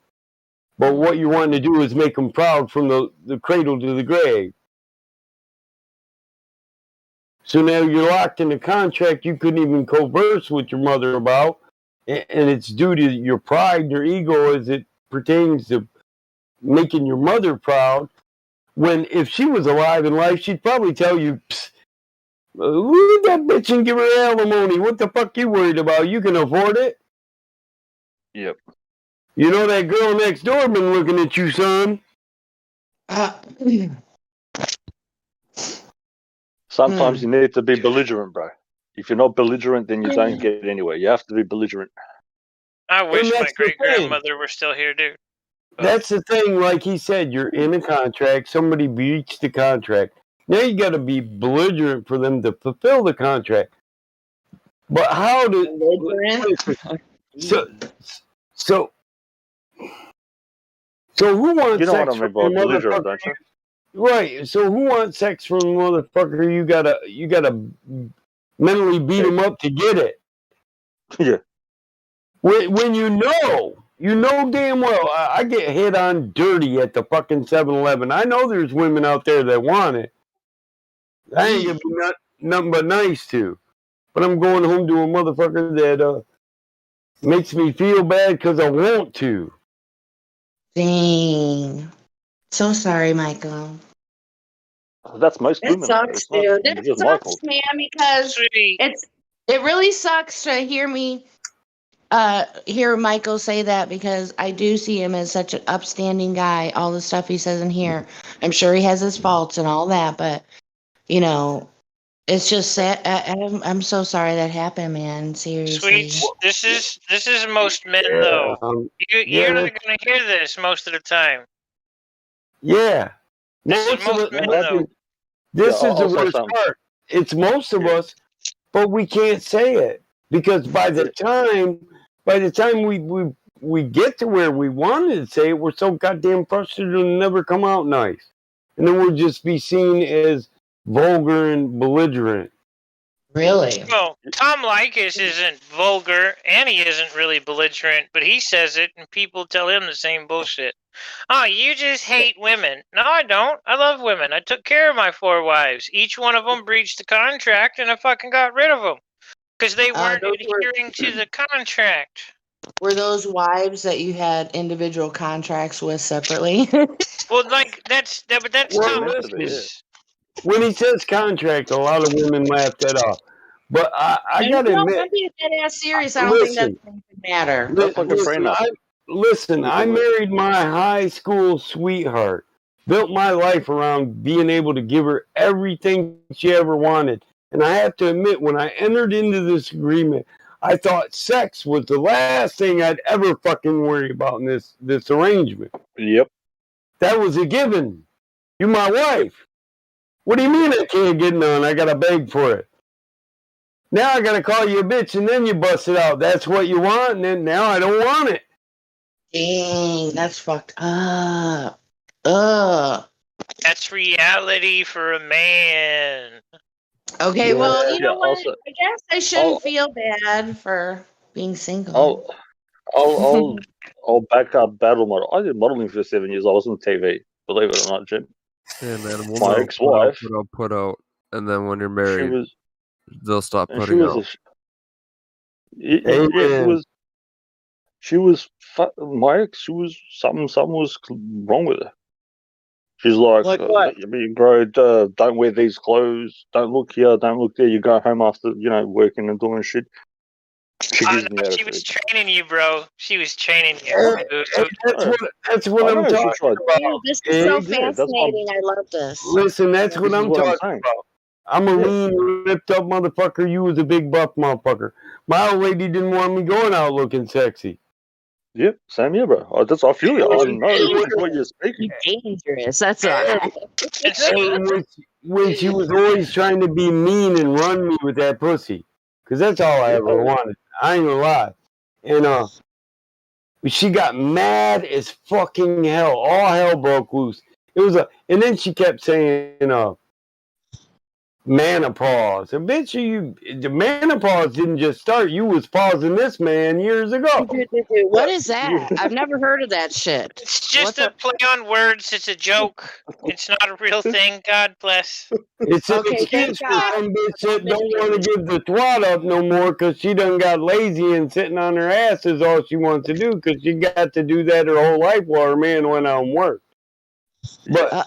But what you want to do is make them proud from the cradle to the grave. So now you're locked in a contract you couldn't even converse with your mother about, and it's due to your pride, your ego, as it pertains to making your mother proud. When if she was alive in life, she'd probably tell you, Leave that bitch and give her alimony. What the fuck you worried about? You can afford it. Yep. You know that girl next door been looking at you, son. Sometimes you need to be belligerent, bro. If you're not belligerent, then you don't get anywhere. You have to be belligerent. I wish my that's the great grandmother were still here, dude. That's the thing. Like he said, you're in a contract. Somebody breached the contract. Now you got to be belligerent for them to fulfill the contract. But how do so who wants You know sex what I mean from by a belligerent, motherfucker? don't you? Right. So who wants sex from a motherfucker? You gotta mentally beat them up to get it. Yeah. When you know damn well I get hit on dirty at the fucking 7-Eleven. I know there's women out there that want it. I ain't gonna be nothing but nice to. But I'm going home to a motherfucker that makes me feel bad because I want to. Dang. So sorry, Michael. That's most That women. sucks, It's not dude. That just my sucks, fault. man, because it really sucks to hear Michael say that, because I do see him as such an upstanding guy. All the stuff he says in here, I'm sure he has his faults and all that, but you know, it's just sad. I'm so sorry that happened, man. Seriously. Sweets, this is most men though. You're not gonna hear this most of the time. Yeah. This is most men though. This is the I'll say worst something. part. It's most of us, but we can't say it because by the time we get to where we wanted to say it, we're so goddamn frustrated it'll never come out nice, and then we'll just be seen as vulgar and belligerent. Really? Well, Tom Likas isn't vulgar and he isn't really belligerent, but he says it and people tell him the same bullshit. Oh, you just hate women. No, I don't. I love women. I took care of my 4 wives. Each one of them breached the contract and I fucking got rid of them because they weren't adhering to the contract. Were those wives that you had individual contracts with separately? Well, like that's Tom Listen, Likas. when he says contract, a lot of women laugh that off. But I gotta No, admit, I'm being dead ass serious. I don't think that's listen, going to matter. I married my high school sweetheart. Built my life around being able to give her everything she ever wanted. And I have to admit, when I entered into this agreement, I thought sex was the last thing I'd ever fucking worry about in this arrangement. Yep. That was a given. You're my wife. What do you mean I can't get none? I gotta beg for it. Now I gotta call you a bitch and then you bust it out. That's what you want, and then now I don't want it. Dang, that's fucked up. Ugh. That's reality for a man. Okay, well, you know what? Also, I guess I shouldn't feel bad for being single. I'll back up battle model. I did modeling for 7 years. I was on TV. Believe it or not, Jim. Yeah, man. We'll My know, ex-wife. put out, and then when you're married, they'll stop and putting out. My ex. She was something was wrong with her. She's like what? bro, don't wear these clothes. Don't look here. Don't look there. You go home after working and doing shit. She gives me She was training you, bro. She was training you. That's what I'm talking about. This is so fascinating. I love this. Listen, that's what I'm talking about. I'm a lean, ripped up motherfucker. You was a big buff motherfucker. My old lady didn't want me going out looking sexy. Yep, same here, bro. I feel you. I know what you're speaking. Dangerous. That's all right. When she was always trying to be mean and run me with that pussy, because that's all I ever wanted. I ain't gonna lie. And she got mad as fucking hell. All hell broke loose. And then she kept saying, menopause. And bitch, the menopause didn't just start. You was pausing this man years ago. What is that? I've never heard of that shit. It's just a play on words. It's a joke. It's not a real thing. God bless. It's an excuse for some bitch that don't want to give the twat up no more because she done got lazy and sitting on her ass is all she wants to do because she got to do that her whole life while her man went out and worked. But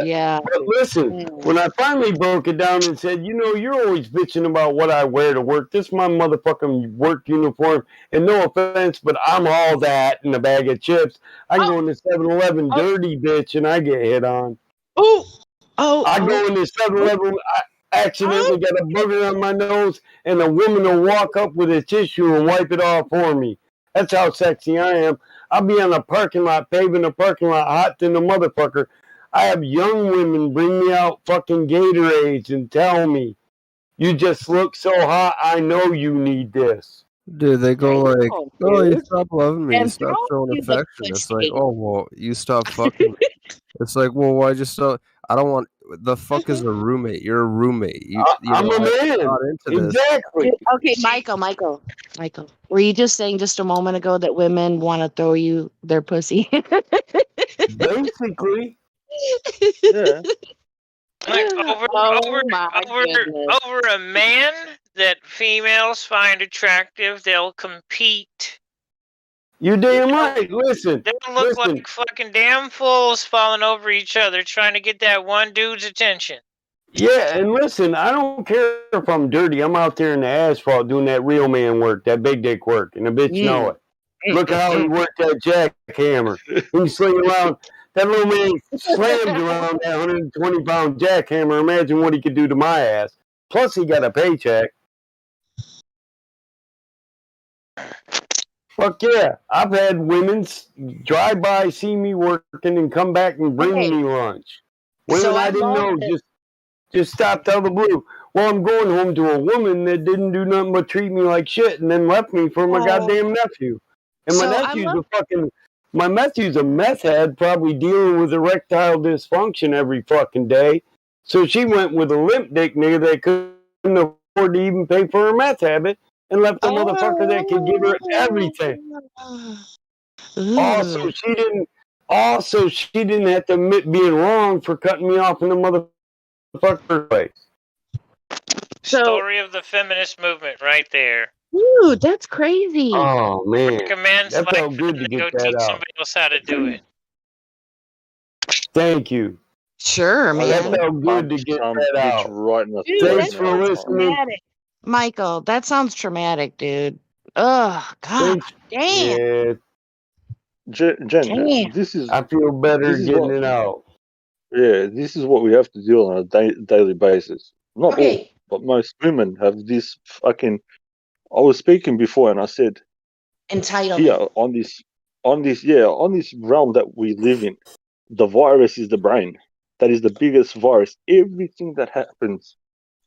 Yeah. but listen, when I finally broke it down and said, you're always bitching about what I wear to work. This is my motherfucking work uniform. And no offense, but I'm all that in a bag of chips. I can go into 7-Eleven dirty bitch and I get hit on. I go into 7-Eleven, I accidentally got a booger on my nose, and a woman will walk up with a tissue and wipe it off for me. That's how sexy I am. I'll be on a parking lot, paving a parking lot, hot than a motherfucker. I have young women bring me out fucking Gatorades and tell me, you just look so hot, I know you need this. Dude, they go like, "Oh, you dude. stop loving me, you And stop throw showing you the affection." It's like, pussy. "Oh, well, you stop fucking." It's like, "Well, why just so?" I don't want. The fuck is a roommate? You're a roommate. I'm a I'm man. not into this. Exactly. Okay, Michael. Were you just saying just a moment ago that women want to throw you their pussy? Basically. Yeah. Like Oh my goodness. over a man that females find attractive, they'll compete. You're damn right. Listen. They'll look like fucking damn fools falling over each other trying to get that one dude's attention. Yeah, and listen, I don't care if I'm dirty. I'm out there in the asphalt doing that real man work, that big dick work, and the bitch know it. Look how he worked that jackhammer. He's slinging around. That little man slams around that 120-pound jackhammer. Imagine what he could do to my ass. Plus, he got a paycheck. Fuck yeah. I've had women drive by, see me working, and come back and bring me lunch. Women I didn't know just stopped out of the blue. Well, I'm going home to a woman that didn't do nothing but treat me like shit and then left me for my goddamn nephew. And my nephew's a meth head, probably dealing with erectile dysfunction every fucking day. So she went with a limp dick nigga that couldn't afford to even pay for her meth habit and left a motherfucker that could give her everything. Also, she didn't have to admit being wrong for cutting me off in the motherfucker place. Story of the feminist movement right there. Dude, that's crazy. Oh man, Recommends that like felt for good them to to go get that teach out. somebody else how to do it. Thank you. Sure, man. That felt good to get that out. Right in the Dude, Thanks that for sounds listening. traumatic. Michael, that sounds traumatic, dude. Ugh, God damn. Yeah, Jen, Damn. this is. I feel better This is getting what. it out. Yeah, this is what we have to deal on a daily basis. Not all, but most women have this fucking. I was speaking before, and I said, Entitlement. here on this realm that we live in, the virus is the brain. That is the biggest virus. Everything that happens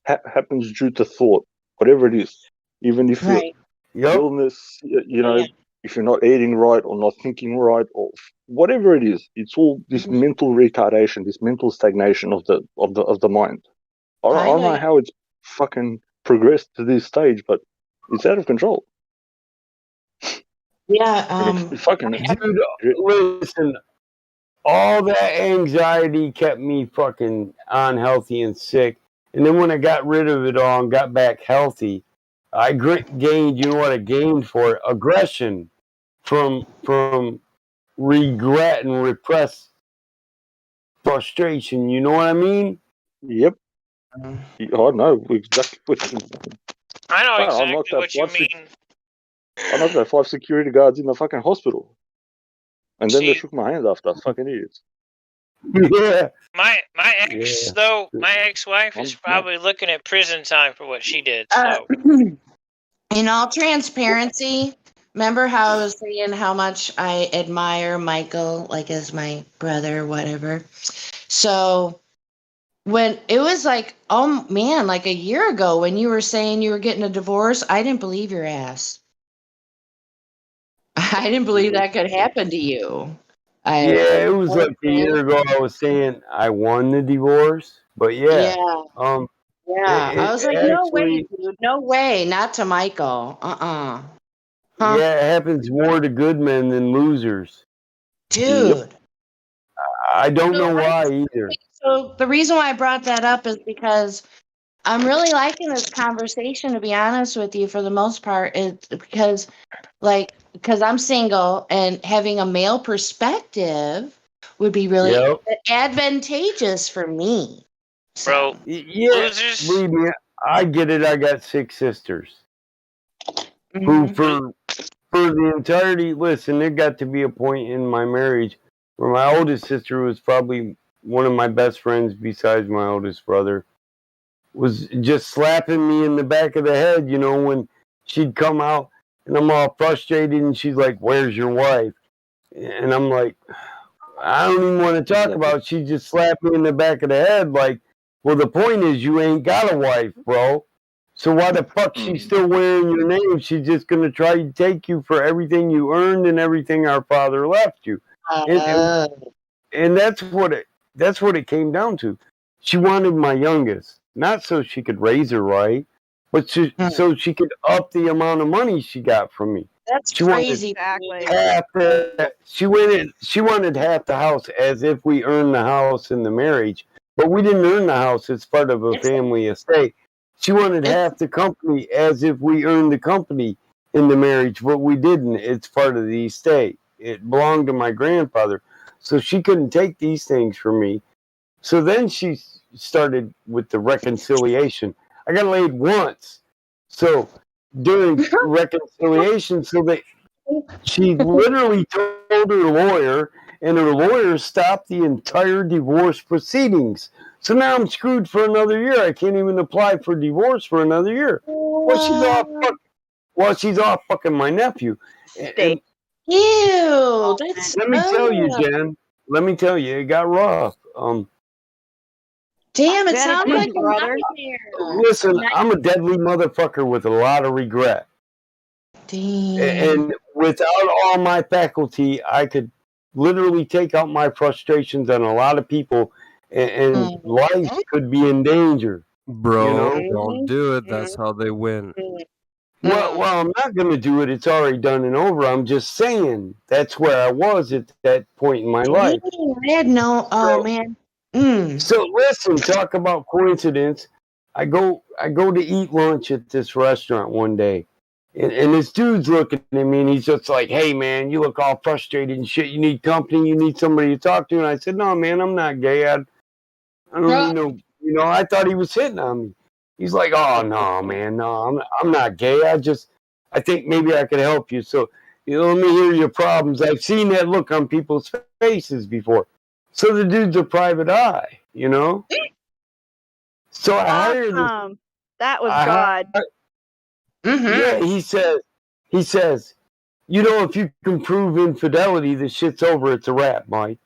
happens due to thought, whatever it is. Even if Right. illness, if you're not eating right or not thinking right or whatever it is, it's all this mental retardation, this mental stagnation of the mind. I don't know how it's fucking progressed to this stage, but it's out of control. Yeah. It's fucking. Dude, listen, all that anxiety kept me fucking unhealthy and sick. And then when I got rid of it all and got back healthy, I gained, you know what I gained for it? Aggression from regret and repressed frustration. You know what I mean? Yep. I know exactly what you mean. I know Man, exactly what you mean. I knocked out 5 security guards in the fucking hospital. And then they shook my hand after. Fucking idiots. Yeah. My ex though, my ex-wife is probably looking at prison time for what she did. So In all transparency, remember how I was saying how much I admire Michael, like as my brother, whatever. So when it was like, oh man, like a year ago when you were saying you were getting a divorce, I didn't believe your ass. I didn't believe that could happen to you. Yeah, it was like a year ago I was saying I won the divorce. But yeah. Yeah. I was like, no way, dude. No way. Not to Michael. Huh? Yeah, it happens more to good men than losers. Dude. I don't know why either. So the reason why I brought that up is because I'm really liking this conversation, to be honest with you, for the most part. It's because I'm single and having a male perspective would be really Yep. advantageous for me. Bro, Yeah, losers. believe me, I get it. I got 6 sisters who, Mhm. for the entirety, listen, there got to be a point in my marriage where my oldest sister was probably one of my best friends besides my oldest brother, was just slapping me in the back of the head, you know, when she'd come out and I'm all frustrated and she's like, "Where's your wife?" And I'm like, I don't even want to talk about it. She just slapped me in the back of the head like, well, the point is you ain't got a wife, bro. So why the fuck she's still wearing your name? She's just gonna try to take you for everything you earned and everything our father left you. And and, and that's what it came down to. She wanted my youngest, not so she could raise her right, but so she could up the amount of money she got from me. That's She wanted crazy. half the she wanted half the house as if we earned the house in the marriage, but we didn't earn the house. It's part of a family estate. She wanted half the company as if we earned the company in the marriage, but we didn't. It's part of the estate. It belonged to my grandfather, so she couldn't take these things from me. So then she started with the reconciliation. I got laid once, so during reconciliation, so that she literally told her lawyer, and her lawyer stopped the entire divorce proceedings. So now I'm screwed for another year. I can't even apply for divorce for another year. Well, she's off fucking my nephew. And Ew, that's let me tell you, Jen. Let me tell you, it got rough. Damn, it Jen, it's sounds his like a brother. nightmare. Listen, I'm a deadly motherfucker with a lot of regret. Damn. And without all my faculty, I could literally take out my frustrations on a lot of people, and life could be in danger. Bro, You know. don't do it. That's how they win. Well, I'm not going to do it. It's already done and over. I'm just saying that's where I was at that point in my life. Dang, I had no. Oh man. So listen, talk about coincidence. I go to eat lunch at this restaurant one day, and this dude's looking at me, and he's just like, "Hey man, you look all frustrated and shit. You need company. You need somebody to talk to." And I said, "No man, I'm not gay. I don't need no. You know, I thought he was hitting on me." He's like, "Oh no man, no, I'm not gay. I think maybe I could help you. So let me hear your problems. I've seen that look on people's faces before." So the dude's a private eye, you know? So I hired this. Awesome. That was God. Yeah, he says, you know, if you can prove infidelity, the shit's over. It's a wrap, Mike.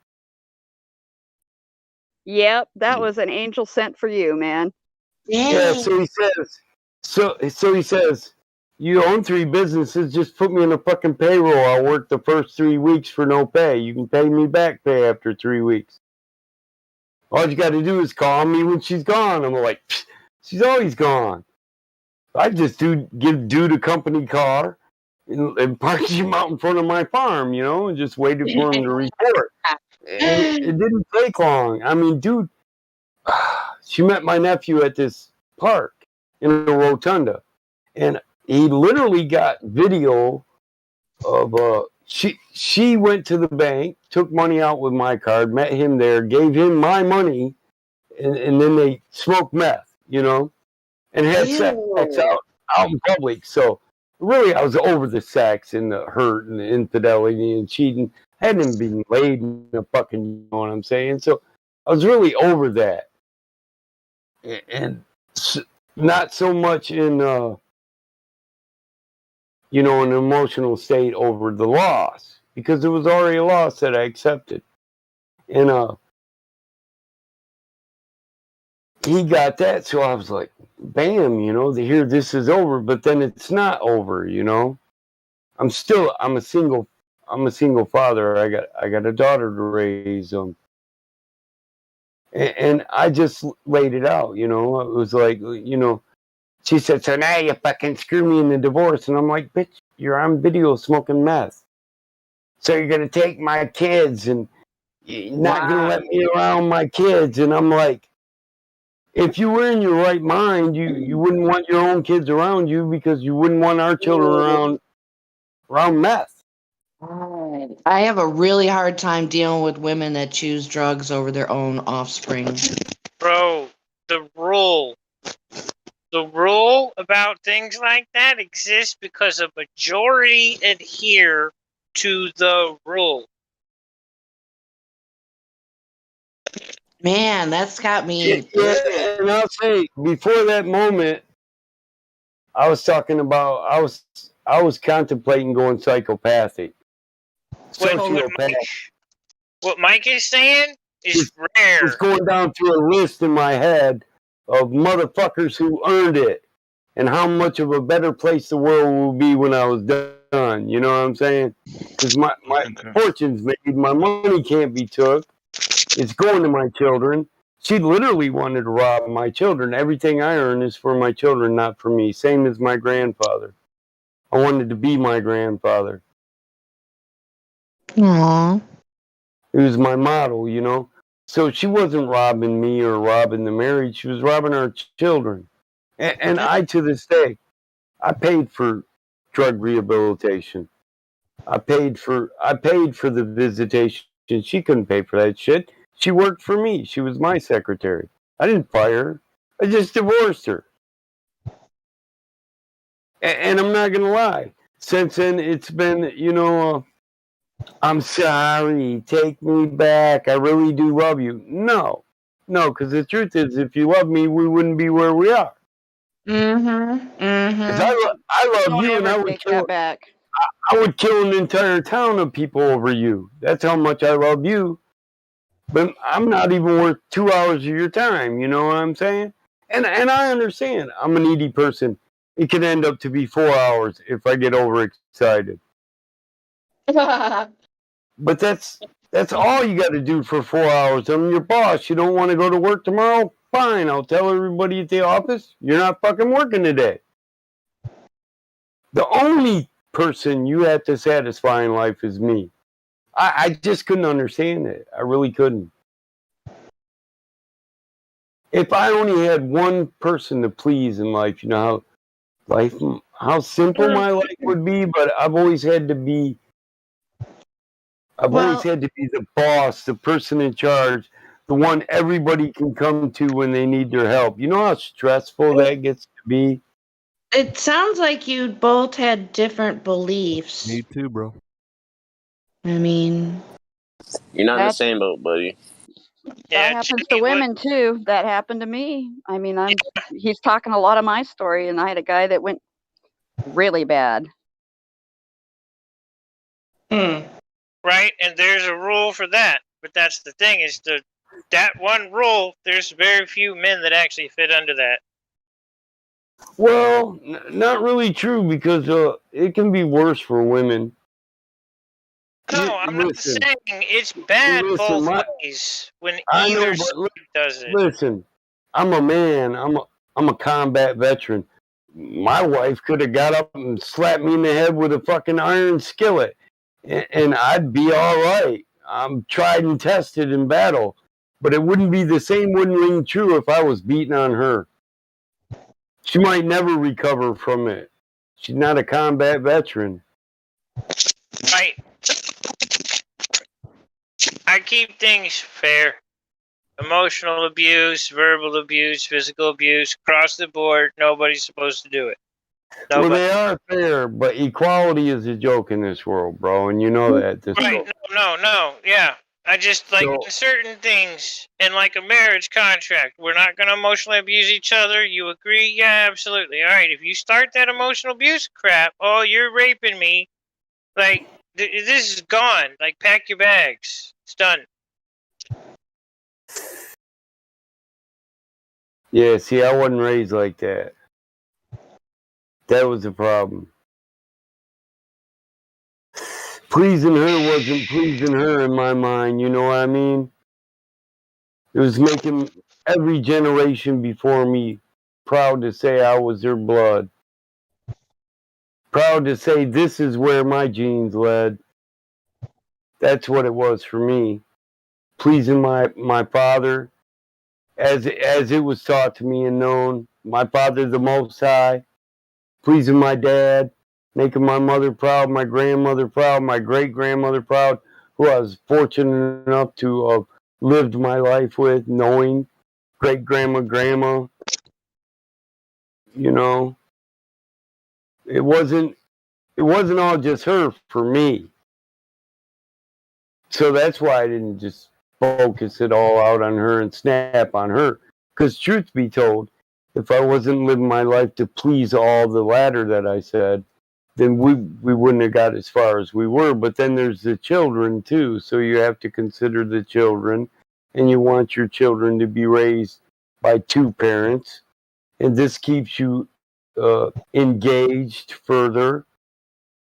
Yep, that was an angel sent for you, man. Yeah, so he says, you own 3 businesses, just put me in a fucking payroll. I'll work the first 3 weeks for no pay. You can pay me back pay after 3 weeks. All you got to do is call me when she's gone. I'm like, she's always gone. I just give the company car and park him out in front of my farm, you know, and just waited for him to report. And it didn't take long. I mean, dude, she met my nephew at this park in a rotunda, and he literally got video of she went to the bank, took money out with my card, met him there, gave him my money, and then they smoked meth, you know, and had sex out in public. So really, I was over the sex and the hurt and the infidelity and cheating. I hadn't been laid in a fucking, you know what I'm saying? So I was really over that, and not so much in you know, an emotional state over the loss, because there was already a loss that I accepted. And he got that, so I was like, bam, you know, here this is over, but then it's not over, you know. I'm a single father. I got a daughter to raise. And I just laid it out, you know. It was like, you know, she said, so now you fucking screw me in the divorce. And I'm like, bitch, you're on video smoking meth. So you're going to take my kids and you're not going to let me around my kids. And I'm like, if you were in your right mind, you wouldn't want your own kids around you because you wouldn't want our children around meth. I have a really hard time dealing with women that choose drugs over their own offspring. Bro, the rule about things like that exists because a majority adhere to the rule. Man, that's got me. Yeah, and I'll say before that moment, I was talking about I was contemplating going psychopathic, sociopath. What Mike is saying is rare. It's going down through a list in my head of motherfuckers who earned it, and how much of a better place the world will be when I was done. You know what I'm saying? Because my fortune's made, my money can't be took. It's going to my children. She literally wanted to rob my children. Everything I earn is for my children, not for me. Same as my grandfather. I wanted to be my grandfather. Aww. It was my model, you know. So she wasn't robbing me or robbing the marriage. She was robbing our children. And I, to this day, I paid for drug rehabilitation. I paid for the visitation. She couldn't pay for that shit. She worked for me. She was my secretary. I didn't fire her. I just divorced her. And I'm not gonna lie. Since then, it's been, you know, I'm sorry. Take me back. I really do love you. No, because the truth is, if you love me, we wouldn't be where we are. Because I love you, and I would kill. I would kill an entire town of people over you. That's how much I love you. But I'm not even worth 2 hours of your time. You know what I'm saying? And I understand. I'm a needy person. It can end up to be 4 hours if I get overexcited. But that's all you got to do for 4 hours. I'm your boss. You don't want to go to work tomorrow? Fine. I'll tell everybody at the office you're not fucking working today. The only person you have to satisfy in life is me. I just couldn't understand it. I really couldn't. If I only had one person to please in life, you know how simple my life would be. But I've always had to be. Always had to be the boss, the person in charge, the one everybody can come to when they need their help. You know how stressful that gets to be. It sounds like you both had different beliefs. Me too, bro. I mean, you're not in the That's- same boat, buddy. That happens to women too. That happened to me. I mean, he's talking a lot of my story, and I had a guy that went really bad. Right? And there's a rule for that. But that's the thing is that one rule, there's very few men that actually fit under that. Well, not really true because it can be worse for women. No, I'm not saying it's bad both ways when either side does it. Listen, I'm a man. I'm a combat veteran. My wife could have got up and slapped me in the head with a fucking iron skillet, and I'd be all right. I'm tried and tested in battle, but it wouldn't be the same. Wouldn't ring true if I was beating on her. She might never recover from it. She's not a combat veteran. Right. I keep things fair. Emotional abuse, verbal abuse, physical abuse, across the board, nobody's supposed to do it. Well, they are fair, but equality is a joke in this world, bro, and you know that. Right, no, yeah. I just, like, certain things, in, like, a marriage contract, we're not going to emotionally abuse each other. You agree? Yeah, absolutely. All right, if you start that emotional abuse crap, oh, you're raping me, like, this is gone. Like, pack your bags. It's done. Yeah, see, I wasn't raised like that. That was the problem. Pleasing her wasn't pleasing her in my mind, you know what I mean? It was making every generation before me proud to say I was their blood. Proud to say this is where my genes led. That's what it was for me. Pleasing my father, as it was taught to me and known. My father, the Most High. Pleasing my dad. making my mother proud, my grandmother proud, my great grandmother proud, who I was fortunate enough to have lived my life with, knowing great grandma. You know, it wasn't all just her for me. So that's why I didn't just focus it all out on her and snap on her. Because truth be told, if I wasn't living my life to please all the latter that I said, then we wouldn't have got as far as we were. But then there's the children too. So you have to consider the children, and you want your children to be raised by two parents. And this keeps you engaged further,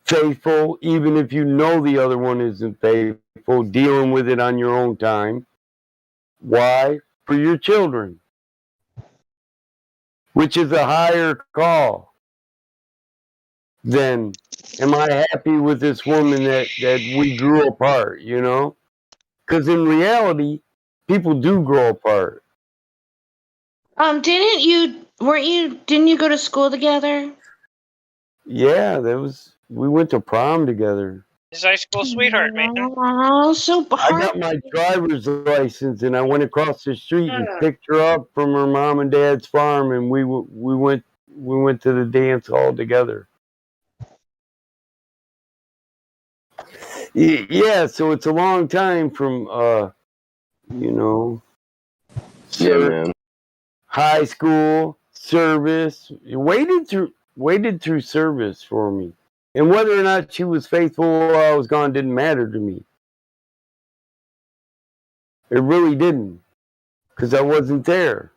faithful, even if you know the other one isn't faithful, dealing with it on your own time. Why? For your children, which is a higher call than, am I happy with this woman that we grew apart, you know? Because in reality, people do grow apart. Didn't you go to school together? Yeah, we went to prom together. His high school sweetheart, man. Oh, so I got my driver's license and I went across the street and picked her up from her mom and dad's farm, and we went to the dance hall together. Yeah, so it's a long time from you know, high school service. Waited through service for me, and whether or not she was faithful while I was gone didn't matter to me. It really didn't, because I wasn't there.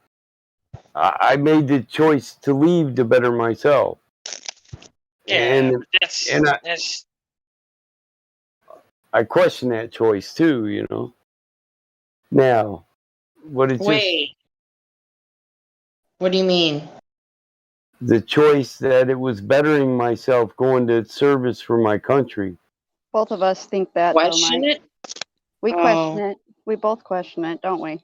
I made the choice to leave to better myself. Yeah, And that's I question that choice too, you know. Now, what it's Wait. What do you mean? the choice that it was bettering myself going to service for my country. Both of us think that, Question though, Mike. it? We question it. We both question it, don't we?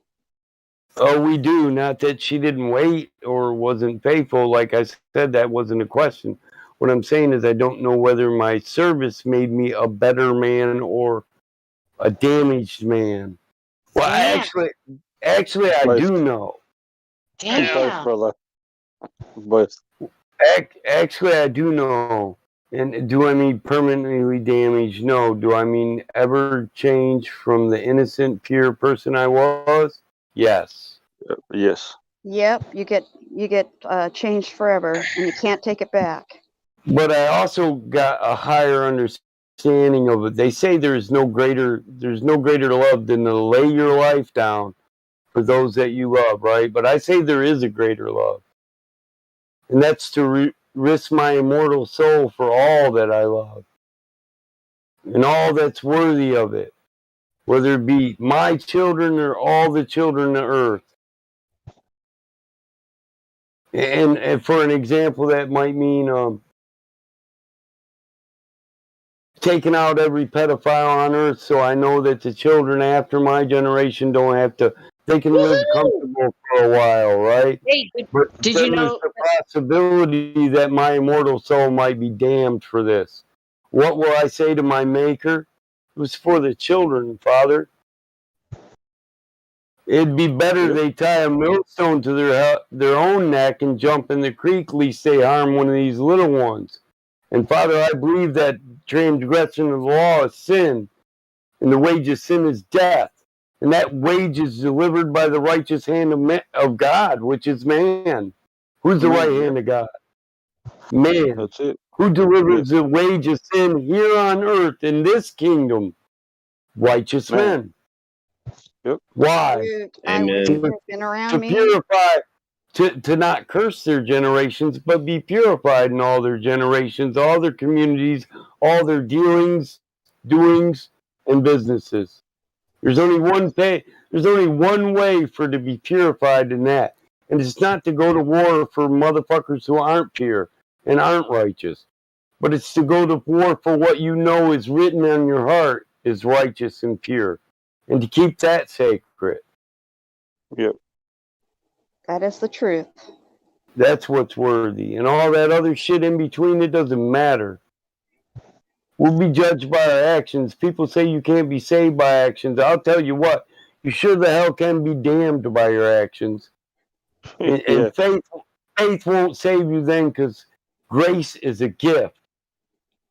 Oh, we do. Not that she didn't wait or wasn't faithful. Like I said, that wasn't a question. What I'm saying is I don't know whether my service made me a better man or a damaged man. Well, actually, I do know. Damn. Brother. Both. Actually, I do know. And do I mean permanently damaged? No. Do I mean ever change from the innocent, pure person I was? Yes. Yes. Yep, you get changed forever, and you can't take it back. But I also got a higher understanding of it. They say there's no greater love than to lay your life down for those that you love, right? But I say there is a greater love, and that's to risk my immortal soul for all that I love and all that's worthy of it, whether it be my children or all the children of earth. And for an example, that might mean taking out every pedophile on earth, so I know that the children after my generation don't have to. They can live comfortable for a while, right? Hey, But did then you there's know? the possibility that my immortal soul might be damned for this. What will I say to my Maker? It was for the children, Father. It'd be better they tie a millstone to their own neck and jump in the creek, lest they harm one of these little ones. And Father, I believe that transgression of the law is sin, and the wage of sin is death. And that wage is delivered by the righteous hand of God, which is man. Who's the right hand of God? Man. That's it. Who delivers the wage of sin here on earth in this kingdom? Righteous men. Yep. Why? Shoot, I wish you had been around To me. purify, to not curse their generations, but be purified in all their generations, all their communities, all their dealings, doings, and businesses. There's only one thing. There's only one way for to be purified in that, and it's not to go to war for motherfuckers who aren't pure and aren't righteous, but it's to go to war for what you know is written on your heart is righteous and pure, and to keep that sacred. Yep. That is the truth. That's what's worthy, and all that other shit in between, it doesn't matter. We'll be judged by our actions. People say you can't be saved by actions. I'll tell you what, you sure the hell can be damned by your actions. And, Yeah. and faith won't save you then, because grace is a gift.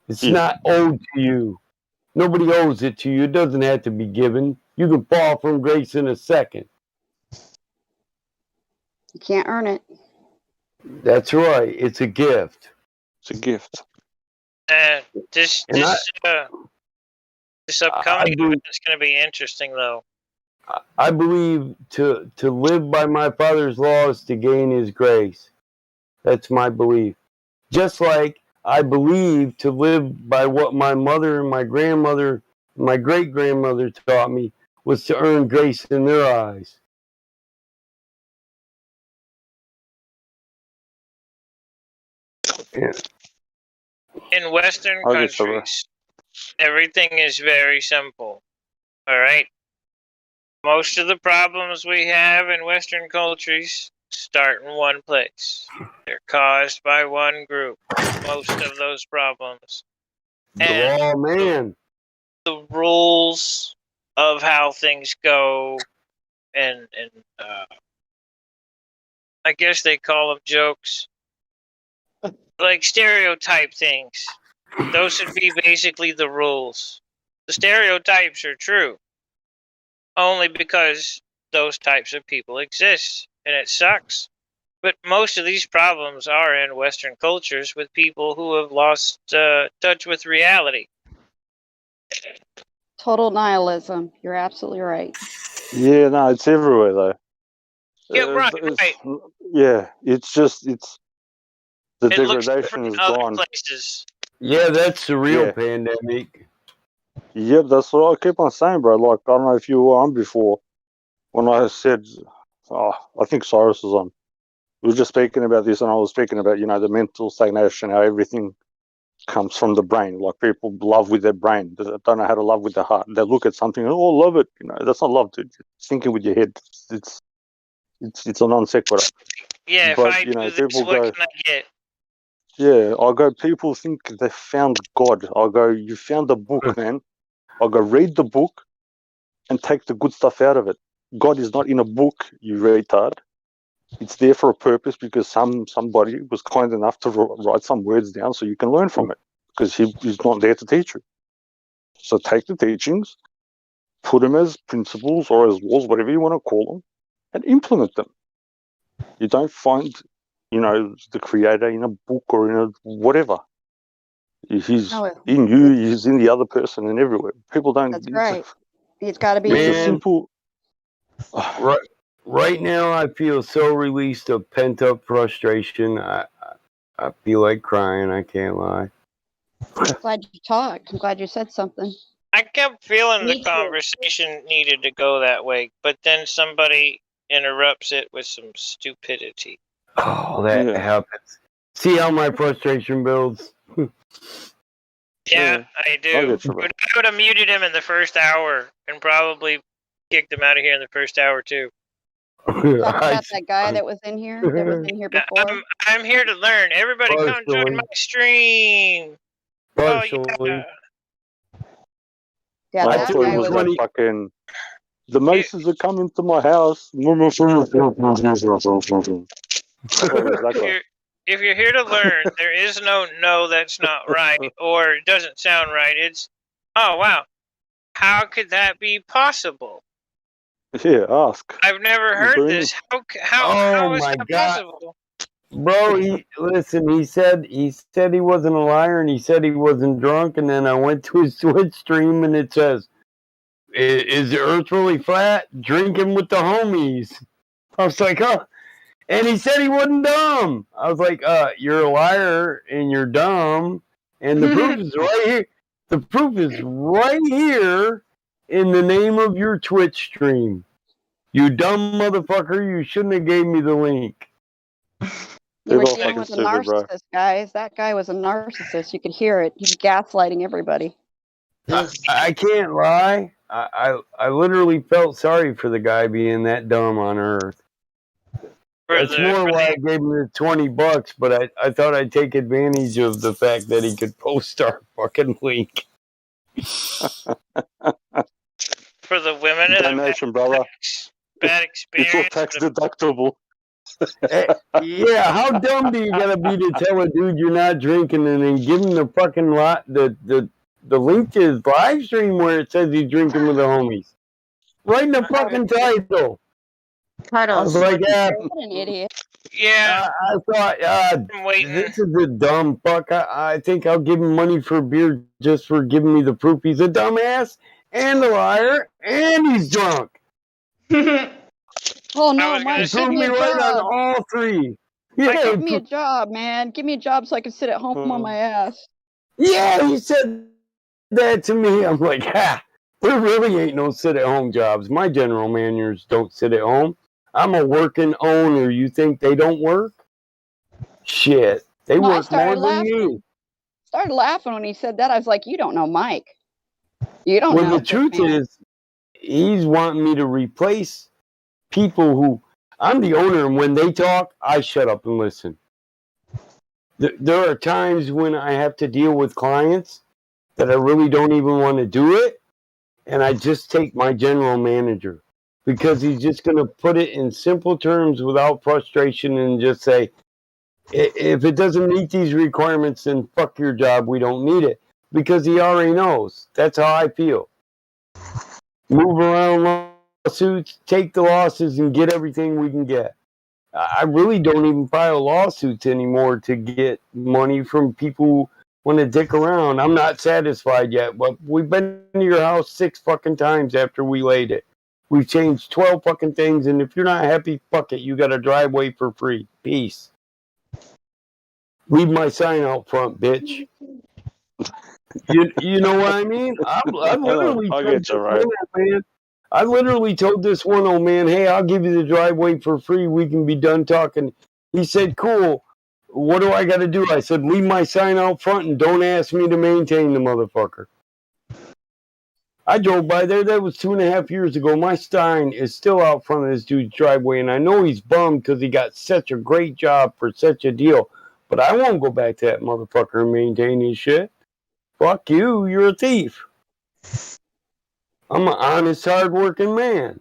It's Yeah. not owed to you. Nobody owes it to you. It doesn't have to be given. You can fall from grace in a second. You can't earn it. That's right. It's a gift. It's a gift. This And upcoming believe- event is going to be interesting, though. I believe to live by my Father's laws to gain His grace. That's my belief. Just like I believe to live by what my mother and my grandmother, my great grandmother taught me was to earn grace in their eyes. Yeah. In Western I guess so, bro. countries, everything is very simple. All right? Most of the problems we have in Western countries start in one place. They're caused by one group. Most of those problems. And Oh, man. the rules of how things go, and I guess they call them jokes, like stereotype things. Those should be basically the rules. The stereotypes are true only because those types of people exist, and it sucks. But most of these problems are in Western cultures with people who have lost touch with reality. Total nihilism. You're absolutely right. Yeah, no, it's everywhere though. Yeah, right. Yeah, it's the It looks degradation different is in other gone. places. Yeah, that's the real Yeah. pandemic. Yep, that's what I keep on saying, bro. Like, I don't know if you were on before when I said, I think Cyrus was on. We were just speaking about this, and I was speaking about, the mental stagnation, how everything comes from the brain. Like, people love with their brain. They don't know how to love with their heart. They look at something, oh, love it. That's not love, dude. It's thinking with your head. It's a non sequitur. Yeah, if But, I do this, people what go, can I get? yeah, I go, people think they found God. I go, you found a book, man. I go, read the book and take the good stuff out of it. God is not in a book, you retard. It's there for a purpose because somebody was kind enough to write some words down so you can learn from it, because he's not there to teach you. So take the teachings, put them as principles or as laws, whatever you want to call them, and implement them. You don't find, the creator in a book or in a whatever. He's in you, he's in the other person and everywhere. People don't. That's right. It's got to be. It's a simple. Right now, I feel so released of pent up frustration. I feel like crying. I can't lie. I'm glad you talked. I'm glad you said something. I kept feeling Me the too. conversation needed to go that way, but then somebody interrupts it with some stupidity. Oh, that happens. See how my frustration builds? Yeah, I do. But I would have muted him in the first hour and probably kicked him out of here in the first hour too. Talk about that guy that was in here. That was in here before. I'm here to learn. Everybody come join my stream. Partially. Yeah, I that thought guy it was was. like fucking. The Masons are coming to my house. If you're here to learn, there is no, that's not right, or it doesn't sound right. It's, oh wow, how could that be possible? Yeah, ask. I've never heard this. How is my that God. possible? Bro, listen, he said he wasn't a liar, and he said he wasn't drunk, and then I went to his Twitch stream and it says, is the earth really flat? Drinking with the homies. I was like, oh. And he said he wasn't dumb. I was like, you're a liar and you're dumb. And the proof is right here. The proof is right here in the name of your Twitch stream. You dumb motherfucker, you shouldn't have gave me the link. You were dealing with a narcissist, guys. That guy was a narcissist. You could hear it. He's gaslighting everybody. I can't lie. I literally felt sorry for the guy being that dumb on Earth. That's more why I gave him the $20, but I thought I'd take advantage of the fact that he could post our fucking link. For the women that have Donation, brother. bad It's all experience. tax deductible. Yeah, how dumb do you gotta be to tell a dude you're not drinking and then give him the fucking the link to his live stream where it says he's drinking with the homies? Right in the fucking title. I was like, yeah. What an idiot. Yeah. I thought, this is a dumb fuck. I think I'll give him money for beer just for giving me the proof he's a dumbass and a liar and he's drunk. Oh no, Mike, He give proved me me a right on job. all three. Give me a job, man. Give me a job so I can sit at home on my ass. Yeah, he said that to me. I'm like, there really ain't no sit-at-home jobs. My general managers don't sit at home. I'm a working owner. You think they don't work? Shit, they No, I work more started than laughing. me. Started laughing when he said that. I was like, you don't know Mike. You don't Well, know. the truth is, he's wanting me to replace people who I'm the owner, and when they talk, I shut up and listen. There are times when I have to deal with clients that I really don't even want to do it, and I just take my general manager because he's just going to put it in simple terms without frustration and just say, if it doesn't meet these requirements, then fuck your job. We don't need it, because he already knows. That's how I feel. Move around lawsuits, take the losses, and get everything we can get. I really don't even file lawsuits anymore to get money from people who want to dick around. I'm not satisfied yet, but we've been to your house 6 fucking times after we laid it. We've changed 12 fucking things, and if you're not happy, fuck it. You got a driveway for free. Peace. Leave my sign out front, bitch. You know what I mean? I literally I told get this you, right. one old man. I literally told this one old man, "Hey, I'll give you the driveway for free. We can be done talking." He said, "Cool. What do I got to do?" I said, "Leave my sign out front and don't ask me to maintain the motherfucker." I drove by there. That was 2.5 years ago. My sign is still out front of this dude's driveway, and I know he's bummed because he got such a great job for such a deal. But I won't go back to that motherfucker and maintain his shit. Fuck you. You're a thief. I'm an honest, hard-working man.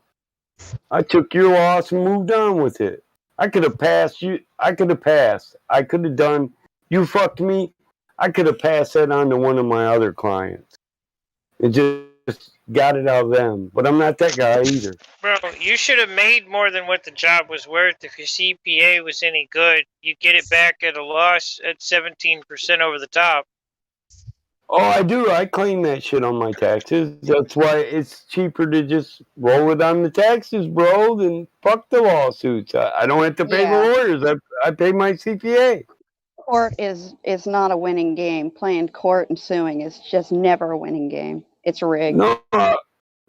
I took your loss and moved on with it. I could have passed you. I could have passed. I could have done. You fucked me. I could have passed that on to one of my other clients. It just got it out of them. But I'm not that guy either. Bro, you should have made more than what the job was worth. If your CPA was any good, you get it back at a loss at 17% over the top. Oh, I do. I claim that shit on my taxes. That's why it's cheaper to just roll it on the taxes, bro, than fuck the lawsuits. I don't have to pay the Yeah. lawyers. I pay my CPA. Court is not a winning game. Playing court and suing is just never a winning game. It's rigged. No,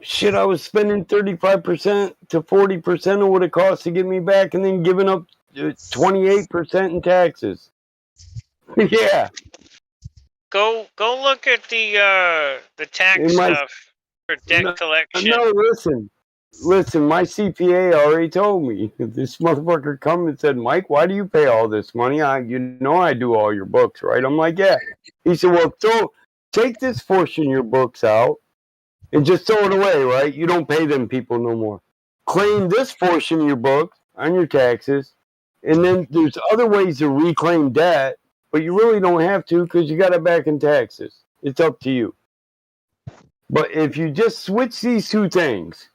shit, I was spending 35% to 40% of what it costs to get me back and then giving up 28% in taxes. Yeah. Go look at the tax stuff for debt collection. No, listen, my CPA already told me. This motherfucker come and said, "Mike, why do you pay all this money? You know I do all your books, right?" I'm like, "Yeah." He said, "Well, take this portion of your books out and just throw it away, right? You don't pay them people no more. Claim this portion of your books on your taxes, and then there's other ways to reclaim debt, but you really don't have to because you got it back in taxes. It's up to you. But if you just switch these two things,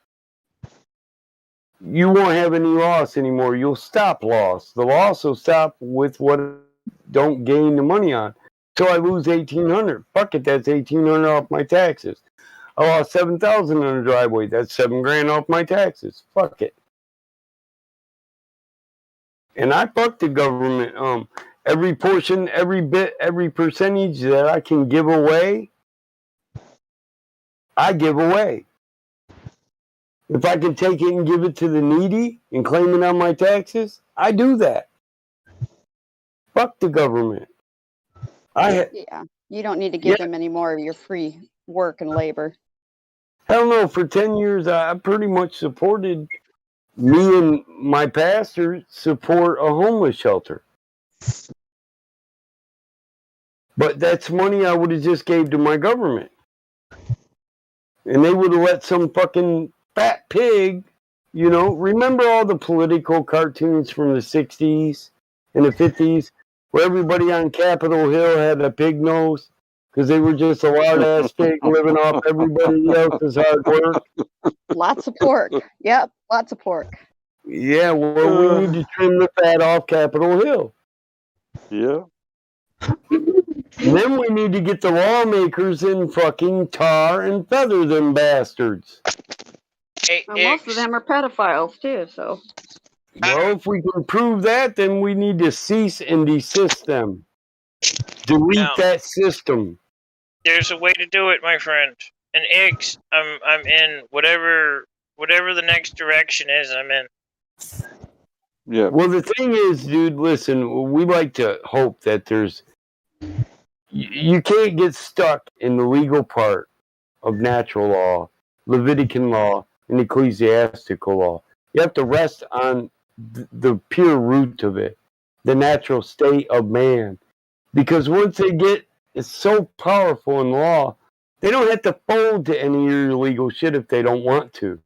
you won't have any loss anymore. You'll stop loss. The loss will stop with what don't gain the money on. So I lose $1,800. Fuck it, that's $1,800 off my taxes. I lost $7,000 on the driveway. That's $7,000 off my taxes. Fuck it. And I fuck the government. Every portion, every bit, every percentage that I can give away, I give away. If I can take it and give it to the needy and claim it on my taxes, I do that. Fuck the government. Yeah, you don't need to give them any more of your free work and labor. Hell no, for 10 years I pretty much supported Me and my pastor support a homeless shelter. But that's money I would have just gave to my government. And they would have let some fucking fat pig, remember all the political cartoons from the 60s and the 50s where everybody on Capitol Hill had a pig nose because they were just a lard-ass pig living off everybody else's hard work? Lots of pork. Yep, lots of pork. Yeah, well, we need to trim the fat off Capitol Hill. Yeah. And then we need to get the lawmakers in fucking tar and feather them bastards. Well, most of them are pedophiles too, so. Well, if we can prove that, then we need to cease and desist them. Delete that system. There's a way to do it, my friend. And eggs, I'm in whatever the next direction is. I'm in. Yeah. Well, the thing is, dude, listen, we like to hope that there's. You can't get stuck in the legal part of natural law, Levitican law, and ecclesiastical law. You have to rest on the pure root of it, the natural state of man. Because once they get it's so powerful in law, they don't have to fold to any of your legal shit if they don't want to.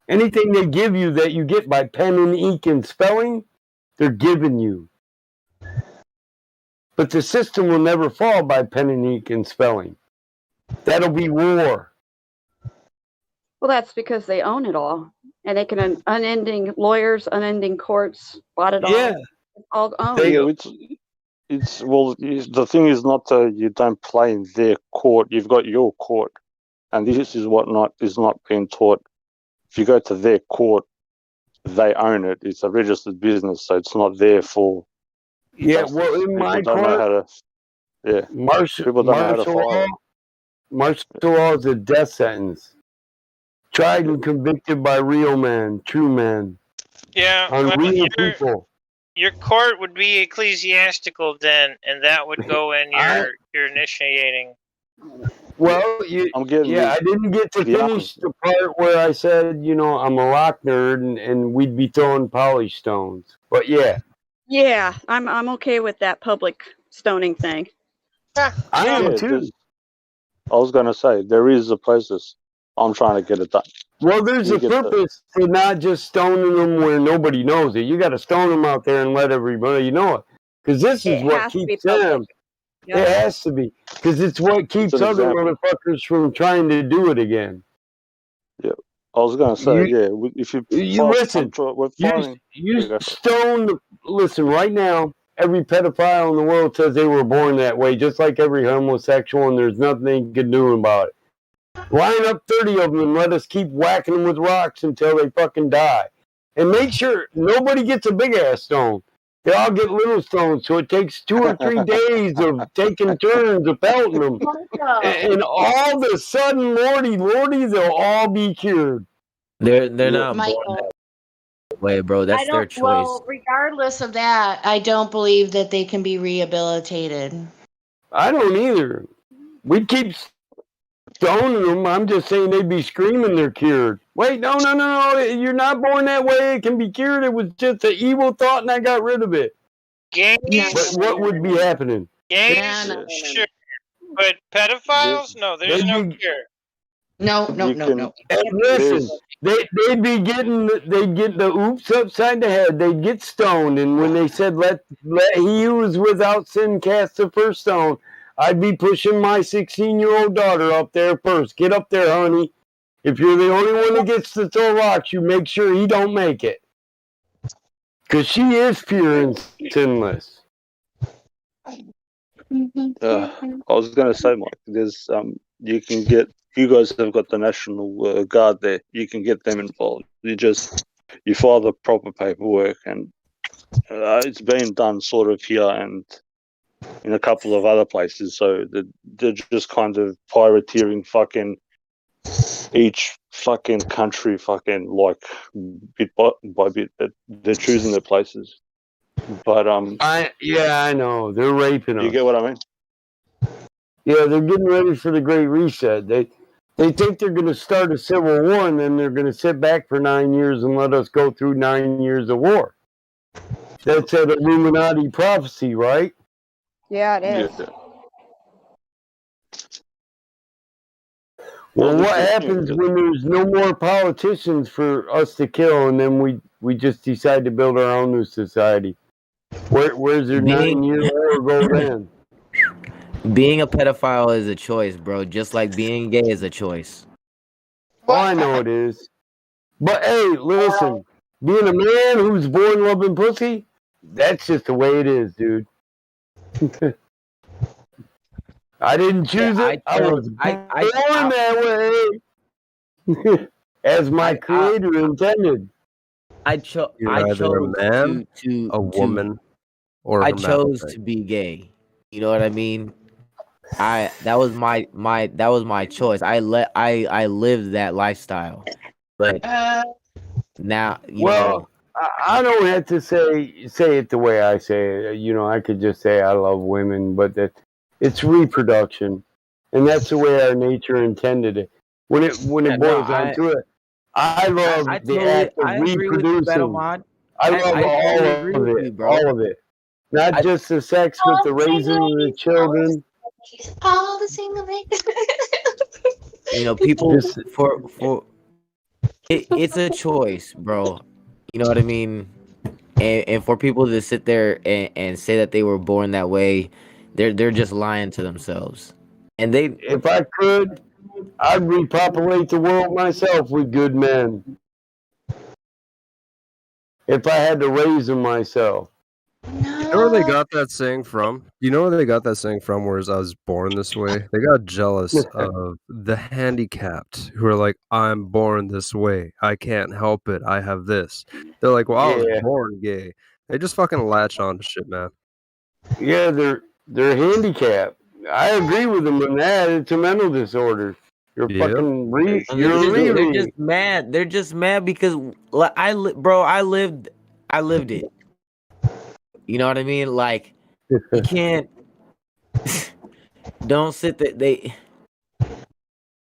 Anything they give you that you get by pen and ink and spelling, they're giving you. But the system will never fall by pen and ink and spelling. That'll be war. Well, that's because they own it all. And they can unending lawyers, unending courts, bought it all. Yeah. It's all owned. The thing is not you don't play in their court. You've got your court, and this is what is not being taught. If you go to their court, they own it. It's a registered business, so it's not there for. Yeah, well, in my don't court, know how to. Yeah, people don't know how to file. Martial law is a death sentence. Tried and convicted by real men, true men. Yeah, on well, real people. Your court would be ecclesiastical then, and that would go in your initiating. Well, I didn't get to finish the part where I said, I'm a rock nerd and we'd be throwing polish stones. But yeah. Yeah, I'm okay with that public stoning thing. I am too. I was going to say, there is a process. I'm trying to get it done. Well, there's a purpose to not just stoning them where nobody knows it. You got to stone them out there and let everybody know it. Because this is what keeps them. Yep. It has to be. Because it's what keeps other motherfuckers from trying to do it again. Yeah. I was going to say, if you listen, you stone, listen, right now, every pedophile in the world says they were born that way, just like every homosexual, and there's nothing they can do about it. Line up 30 of them and let us keep whacking them with rocks until they fucking die. And make sure nobody gets a big-ass stone. They all get little stones, so it takes 2 or 3 days of taking turns of pelting them. And all of a sudden, Lordy, they'll all be cured. They're not born that way, bro. That's their choice. Well, regardless of that, I don't believe that they can be rehabilitated. I don't either. We'd keep stoning them. I'm just saying they'd be screaming they're cured. Wait, no. You're not born that way. It can be cured. It was just an evil thought and I got rid of it. Gays? But what would be happening? Gays? Sure. But pedophiles? No, there's no cure. No. Hey, listen, they'd get the oops upside the head. They'd get stoned. And when they said, let he who is without sin cast the first stone, I'd be pushing my 16-year-old daughter up there first. Get up there, honey. If you're the only one that gets to throw rocks, you make sure he don't make it. Because she is pure and sinless. I was going to say, Mike, there's you guys have got the National Guard there. You can get them involved. You file the proper paperwork, and it's been done sort of here and in a couple of other places. So they're just kind of pirateering fucking each fucking country fucking like bit by bit. They're choosing their places. But I know. They're raping us. You get what I mean? Yeah, they're getting ready for the Great Reset. They They think they're going to start a civil war, and then they're going to sit back for 9 years and let us go through 9 years of war. That's an Illuminati prophecy, right? Yeah, it is. Yeah. Well, No, this what is the happens thing. when there's no more politicians for us to kill, and then we just decide to build our own new society? Where's your Being 9-year war go then? being a pedophile is a choice, bro. Just like being gay is a choice. Oh, I know it is. But hey, listen, being a man who's born loving pussy, that's just the way it is, dude. I didn't choose I it. I chose was I born I that way. As my I creator intended. I You're either a chose man, a to woman, or a I chose hermaphrodite. to be gay. You know what I mean? That was my choice. I lived that lifestyle. But now, Well, I don't have to say it the way I say it. You know, I could just say I love women, but it's reproduction, and that's the way our nature intended it. When it yeah, no, boils down to it, I love the act of I agree with you, Battle reproducing. Mod. I love I totally agree all of with it, you, bro. all of it. Not I just the sex, but the raising of the children. All the single ladies. people Just for it's a choice, bro. You know what I mean? And for people to sit there and say that they were born that way, they're just lying to themselves. And they if I could, I'd repopulate the world myself with good men. If I had to raise them myself. You know where they got that saying from? You know where they got that saying from? Whereas I was born this way, they got jealous of the handicapped who are like, "I'm born this way. I can't help it. I have this." They're like, "Well, I was Yeah. born gay." They just fucking latch on to shit, man. Yeah, they're handicapped. I agree with them on that. It's a mental disorder. You're Yep. and they're you're just they're really just mad. They're just mad because like bro, I lived it. You know what I mean? Like you can't don't sit there.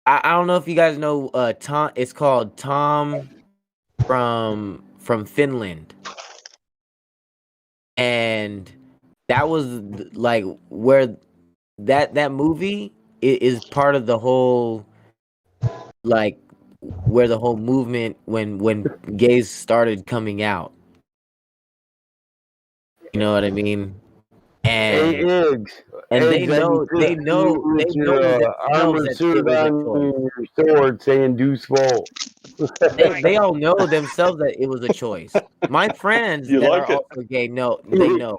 I don't know if you guys know Tom. It's called Tom from Finland, and that was like where that movie is part of the whole like where the whole movement when gays started coming out. You know what I mean? And eggs. and Eggs that you put you they with know your themselves armored that it suit was a on choice. and your sword saying Deuce Volt. They all know themselves that it was a choice. My friends You that like are it? also gay know they know.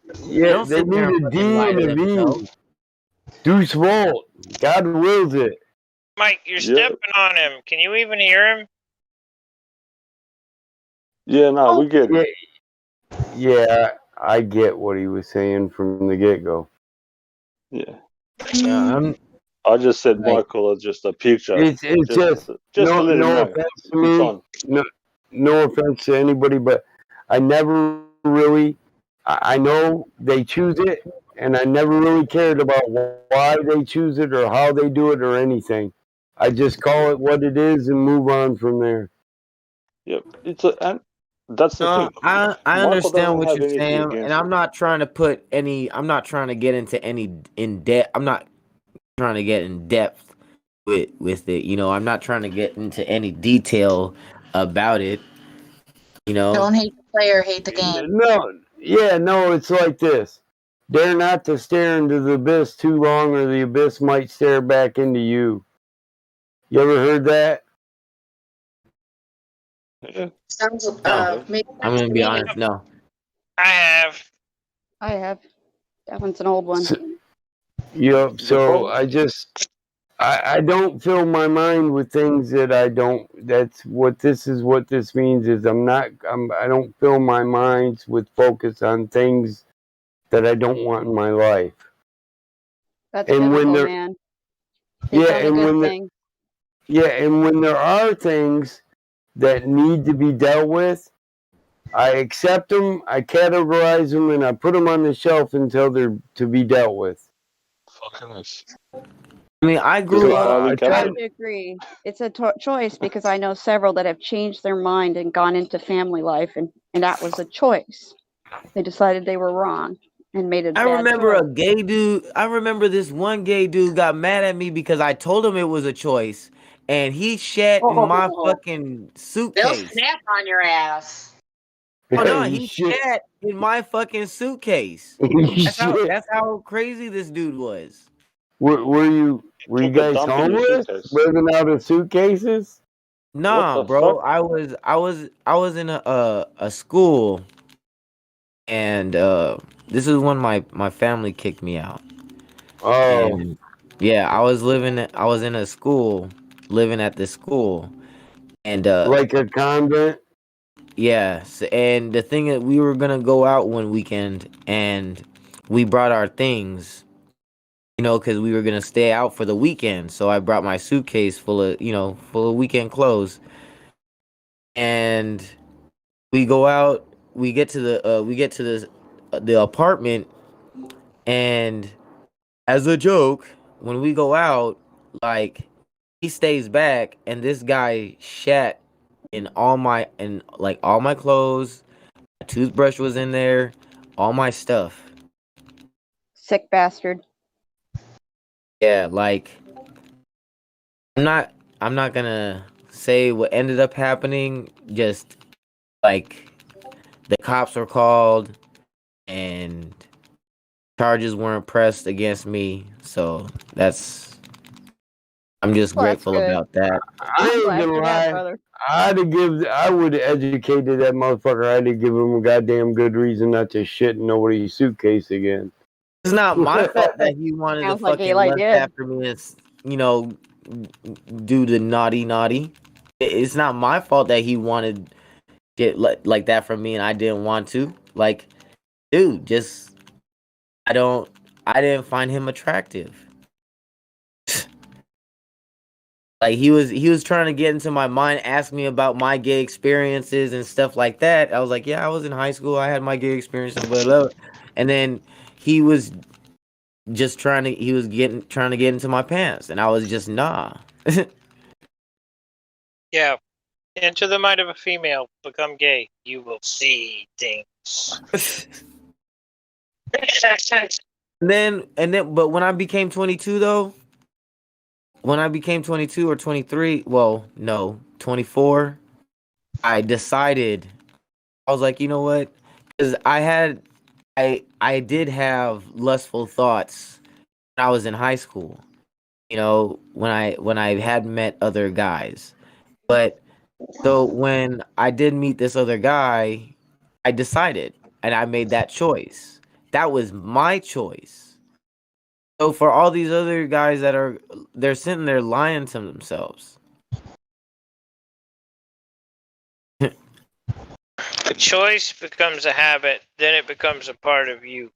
They Yeah, don't they sit there need and a fucking D lie and to a themselves. V. Deuce Volt. God wills it. Mike, you're Yeah. stepping on him. Can you even hear him? Yeah, no, we get Yeah, it. yeah, I get what he was saying from the get go. Yeah. Yeah, I'm I just said like Michael is just a picture. It's Just to let him no know. offense to It's me, on. no offense to anybody, but I never really I know they choose it, and I never really cared about why they choose it or how they do it or anything. I just call it what it is and move on from there. Yep. And that's the no, thing. I Michael understand doesn't what have you're anything saying, and against I'm it. not trying to get into any in depth. I'm not trying to get in depth with it. You know, I'm not trying to get into any detail about it. You know, Don't hate the player, hate the game. No, yeah, no, it's like this. Dare not to stare into the abyss too long, or the abyss might stare back into you. You ever heard that? Yeah. Sounds no, makes I'm sense gonna to be me. honest. No, I have. I have. That one's an old one. Yep. The So problem. I don't fill my mind with things that I don't. That's what this is. What this means is I don't fill my mind with focus on things that I don't want in my life. That's And when biblical, there, man. yeah, Think on the and good when thing. and when there are things that need to be dealt with, I accept them, I categorize them, and I put them on the shelf until they're to be dealt with. Fucking nice. I mean, I This grew is up. highly I have capital. to agree. It's a choice because I know several that have changed their mind and gone into family life, and that was a choice. They decided they were wrong and made a I bad remember choice. a gay dude. I remember this one gay dude got mad at me because I told him it was a choice, and he shat in my Oh, fucking they'll suitcase. snap on your ass. Oh no, Hey, he shit. shat in my fucking suitcase. Shit. That's how crazy this dude was. Were you Took a guys dump in your homeless? suitcase. Living out of suitcases? What Nah, the fuck? bro. I was in a school, and this is when my family kicked me out. Oh, And yeah, I was in a school, living at this school, and like a convent? yes, and the thing that we were gonna go out one weekend, and we brought our things, because we were gonna stay out for the weekend. So I brought my suitcase full of weekend clothes, and we go out. We get to the apartment, and as a joke, when we go out, like he stays back, and this guy shat in all my clothes. My toothbrush was in there, all my stuff. Sick bastard. Yeah, like I'm not I'm not gonna say what ended up happening. Just like the cops were called and charges weren't pressed against me, so I'm just Well, that's grateful good. about that. I I'm ain't glad gonna for that, lie. brother. I would have educated that motherfucker. I'd have given him a goddamn good reason not to shit in nobody's suitcase again. It's not my fault that he wanted to Sounds like fucking Eli lust did. after me and do the naughty naughty. It's not my fault that he wanted shit like that from me and I didn't want to. Like, dude, just I don't I didn't find him attractive. Like he was trying to get into my mind, ask me about my gay experiences and stuff like that. I was like, yeah, I was in high school, I had my gay experiences, blah blah. And then he was just trying to get into my pants, and I was just nah. Yeah. Enter the mind of a female, become gay. You will see things. But when I became 22 though, when I became 22 or 23, well, no, 24, I decided, I was like, you know what? Because I did have lustful thoughts when I was in high school. When I had met other guys, but so when I did meet this other guy, I decided and I made that choice. That was my choice. So for all these other guys they're sitting there lying to themselves. The choice becomes a habit, then it becomes a part of you.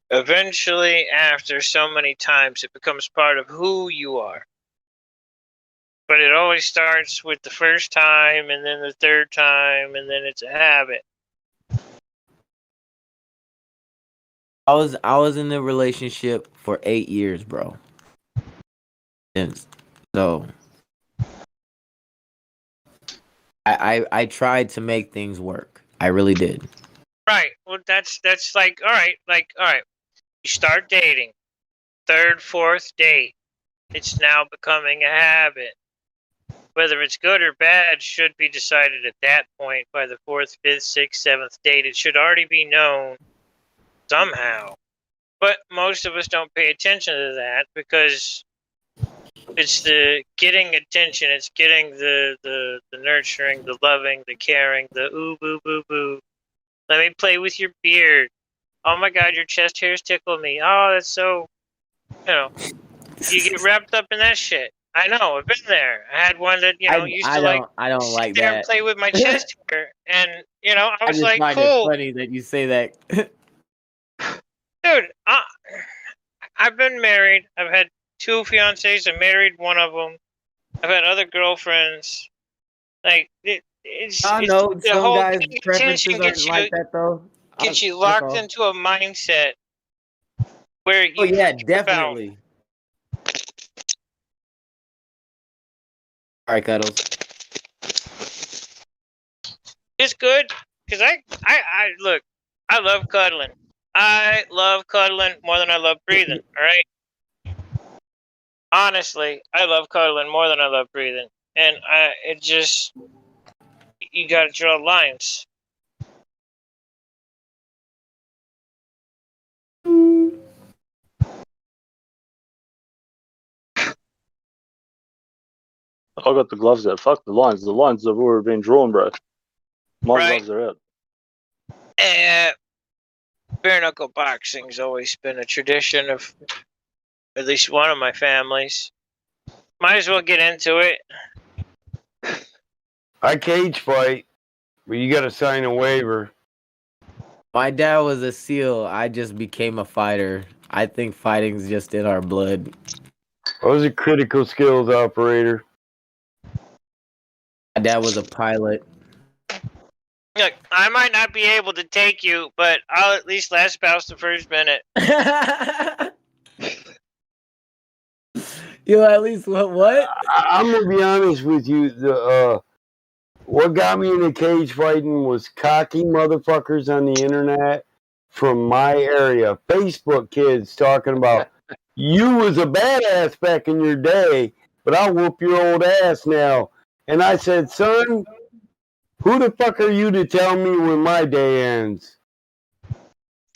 Eventually, after so many times, it becomes part of who you are. But it always starts with the first time, and then the third time, and then it's a habit. I was in the relationship for 8 years, bro. And so I tried to make things work. I really did. Right. Well, that's like all right. You start dating, third, fourth date. It's now becoming a habit. Whether it's good or bad should be decided at that point by the fourth, fifth, sixth, seventh date. It should already be known somehow. But most of us don't pay attention to that because it's the getting attention. It's getting the nurturing, the loving, the caring, the ooh, boo, boo, boo. Let me play with your beard. Oh my God, your chest hairs tickle me. Oh, that's so, you get wrapped up in that shit. I know, I've been there. I had one that, I used I to like don't I don't sit like there and that. play with my chest hair. And, I I was just like, find it cool. funny that you say that. Dude, I've been married. I've had 2 fiancés. I married one of them. I've had other girlfriends. Like, it's I know the some whole guys' paying preferences attention aren't like that though. gets you That's locked all. into a mindset where Oh you yeah, forget about definitely. Sorry, Cuddles. It's good because I look. I love cuddling. I love cuddling more than I love breathing. All right. Honestly, I love cuddling more than I love breathing, and it just you got to draw lines. I got the gloves out. Fuck the lines. The lines have already been drawn, bro. My gloves are out. Bare knuckle boxing's always been a tradition of at least one of my families. Might as well get into it. I cage fight, but you got to sign a waiver. My dad was a SEAL. I just became a fighter. I think fighting's just in our blood. I was a critical skills operator. My dad was a pilot. Look, I might not be able to take you, but I'll at least last past the first minute. You at least what? I'm gonna be honest with you. What got me into cage fighting was cocky motherfuckers on the internet from my area. Facebook kids talking about you was a badass back in your day, but I'll whoop your old ass now. And I said, son, who the fuck are you to tell me when my day ends?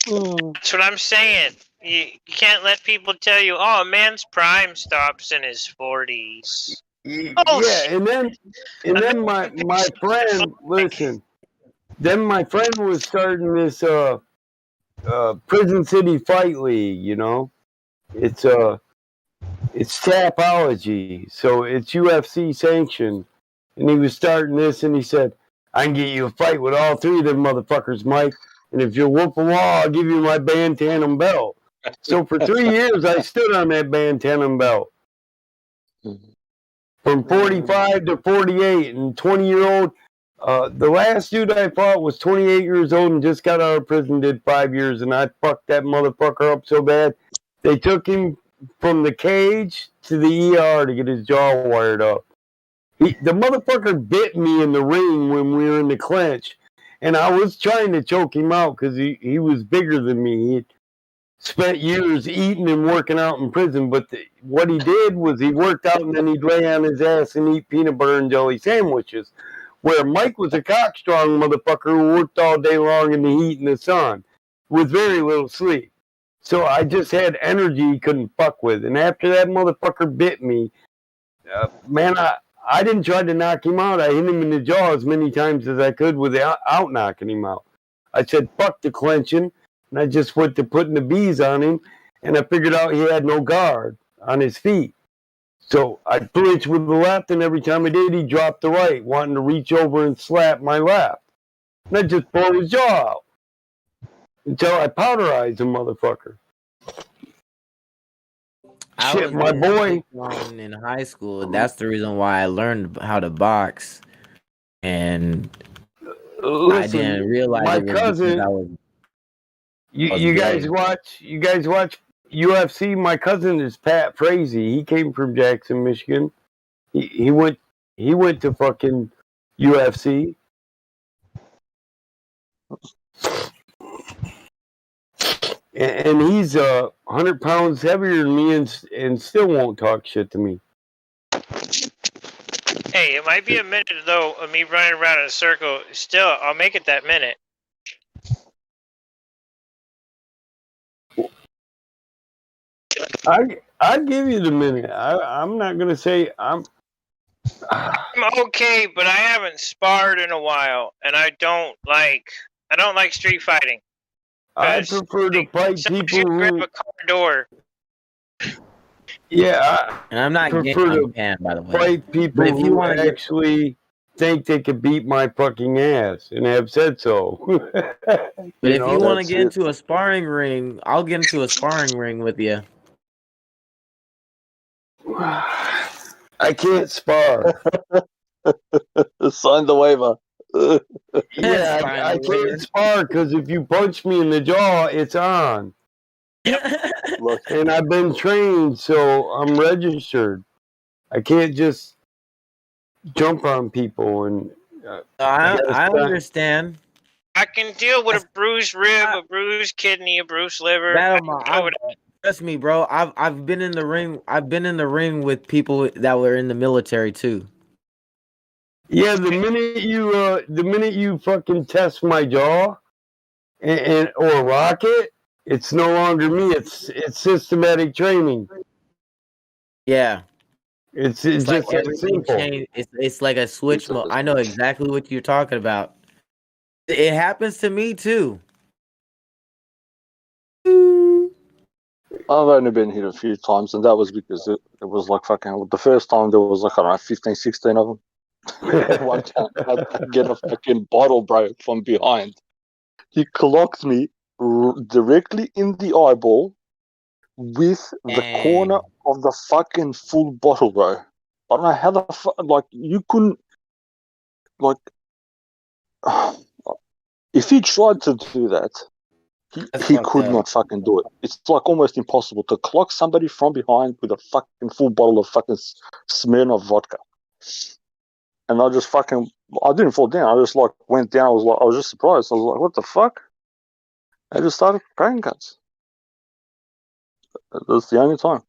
That's what I'm saying. You can't let people tell you, oh, a man's prime stops in his 40s. Oh, yeah, and then my friend, listen, then my friend was starting this Prison City Fight League, you know. It's Tapology, so it's UFC sanctioned. And he was starting this, and he said, I can get you a fight with all three of them motherfuckers, Mike. And if you whoop them all, I'll give you my Bantamweight belt. So for 3 years, I stood on that Bantamweight belt. From 45 to 48, and 20-year-old. The last dude I fought was 28 years old and just got out of prison, did 5 years, and I fucked that motherfucker up so bad. They took him from the cage to the ER to get his jaw wired up. The motherfucker bit me in the ring when we were in the clinch, and I was trying to choke him out because he was bigger than me. He spent years eating and working out in prison, but what he did was he worked out and then he'd lay on his ass and eat peanut butter and jelly sandwiches. Where Mike was a cockstrong motherfucker who worked all day long in the heat and the sun with very little sleep. So I just had energy he couldn't fuck with. And after that motherfucker bit me, man, I didn't try to knock him out. I hit him in the jaw as many times as I could without knocking him out. I said, fuck the clenching. And I just went to putting the bees on him. And I figured out he had no guard on his feet. So I flinched with the left, and every time I did, he dropped the right, wanting to reach over and slap my left. And I just pulled his jaw out until I powderized the motherfucker. Shit, my boy. In high school, that's the reason why I learned how to box, and listen, I didn't realize my it was cousin. because I was. You guys watch UFC? My cousin is Pat Frazee. He came from Jackson, Michigan. He went to fucking UFC. And he's 100 pounds heavier than me and still won't talk shit to me. Hey, it might be a minute though of me running around in a circle. Still, I'll make it that minute. I give you the minute. I'm not gonna say I'm okay, but I haven't sparred in a while, and I don't like street fighting. I prefer to fight people who grab a car door. Yeah, and I'm not prefer getting to pan, by the way. fight people But if you who want to actually think they could beat my fucking ass and have said so. But if you want to get into a sparring ring, I'll get into a sparring ring with you. I can't spar. Sign the waiver. Yeah, I can't spar because if you punch me in the jaw, it's on. And I've been trained, so I'm registered. I can't just jump on people and I understand. I can deal with a bruised rib, a bruised kidney, a bruised liver. Trust me, bro. I've been in the ring. I've been in the ring with people that were in the military too. Yeah, the minute you fucking test my jaw and or rock it, it's no longer me. It's systematic training. Yeah. It's It's like just that everything simple. changed. It's like a switch mode. I know exactly what you're talking about. It happens to me too. I've only been hit a few times, and that was because it was like fucking. The first time there was like, I don't know, 15, 16 of them. One time I get a fucking bottle, bro, from behind. He clocked me directly in the eyeball with the corner of the fucking full bottle, bro. I don't know how the fuck, like, you couldn't, like, if he tried to do that, he could not fucking do it. It's like almost impossible to clock somebody from behind with a fucking full bottle of fucking Smirnoff vodka. And I just fucking, I didn't fall down. I just like went down. I was just surprised. I was like, what the fuck? I just started praying guns. That's the only time.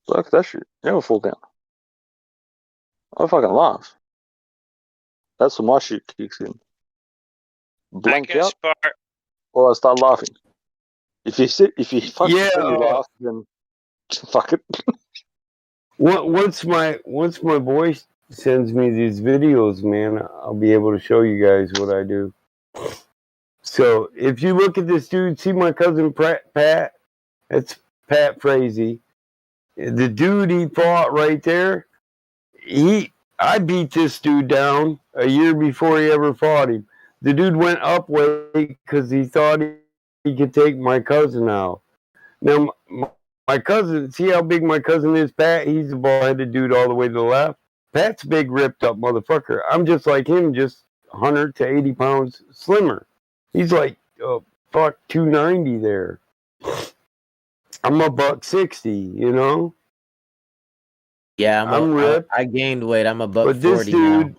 Fuck that shit. Never fall down. I fucking laugh. That's when my shit kicks in. Blank out, or I start laughing. If you fucking see me laugh, then fuck it. Once my boy sends me these videos, man, I'll be able to show you guys what I do. So if you look at this dude, see my cousin Pat? That's Pat Frazee. The dude he fought right there, I beat this dude down a year before he ever fought him. The dude went up weight because he thought he could take my cousin out. Now, my cousin, see how big my cousin is, Pat? He's a bald-headed dude all the way to the left. Pat's big, ripped-up motherfucker. I'm just like him, just 100 to 80 pounds slimmer. He's like, 290 there. I'm a $160, you know? Yeah, I'm ripped. I gained weight. I'm a $140 But this now. dude,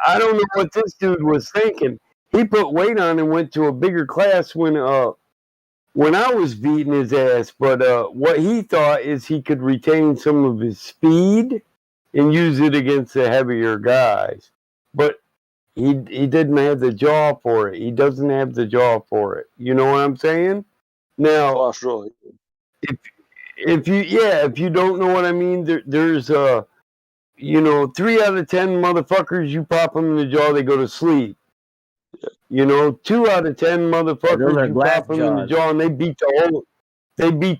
I don't know what this dude was thinking. He put weight on and went to a bigger class when I was beating his ass. But what he thought is he could retain some of his speed and use it against the heavier guys. But he didn't have the jaw for it. He doesn't have the jaw for it. You know what I'm saying? Now, if you don't know what I mean, there's 3 out of 10 motherfuckers, you pop them in the jaw, they go to sleep. 2 out of 10 motherfuckers, you pop them in the jaw, and they beat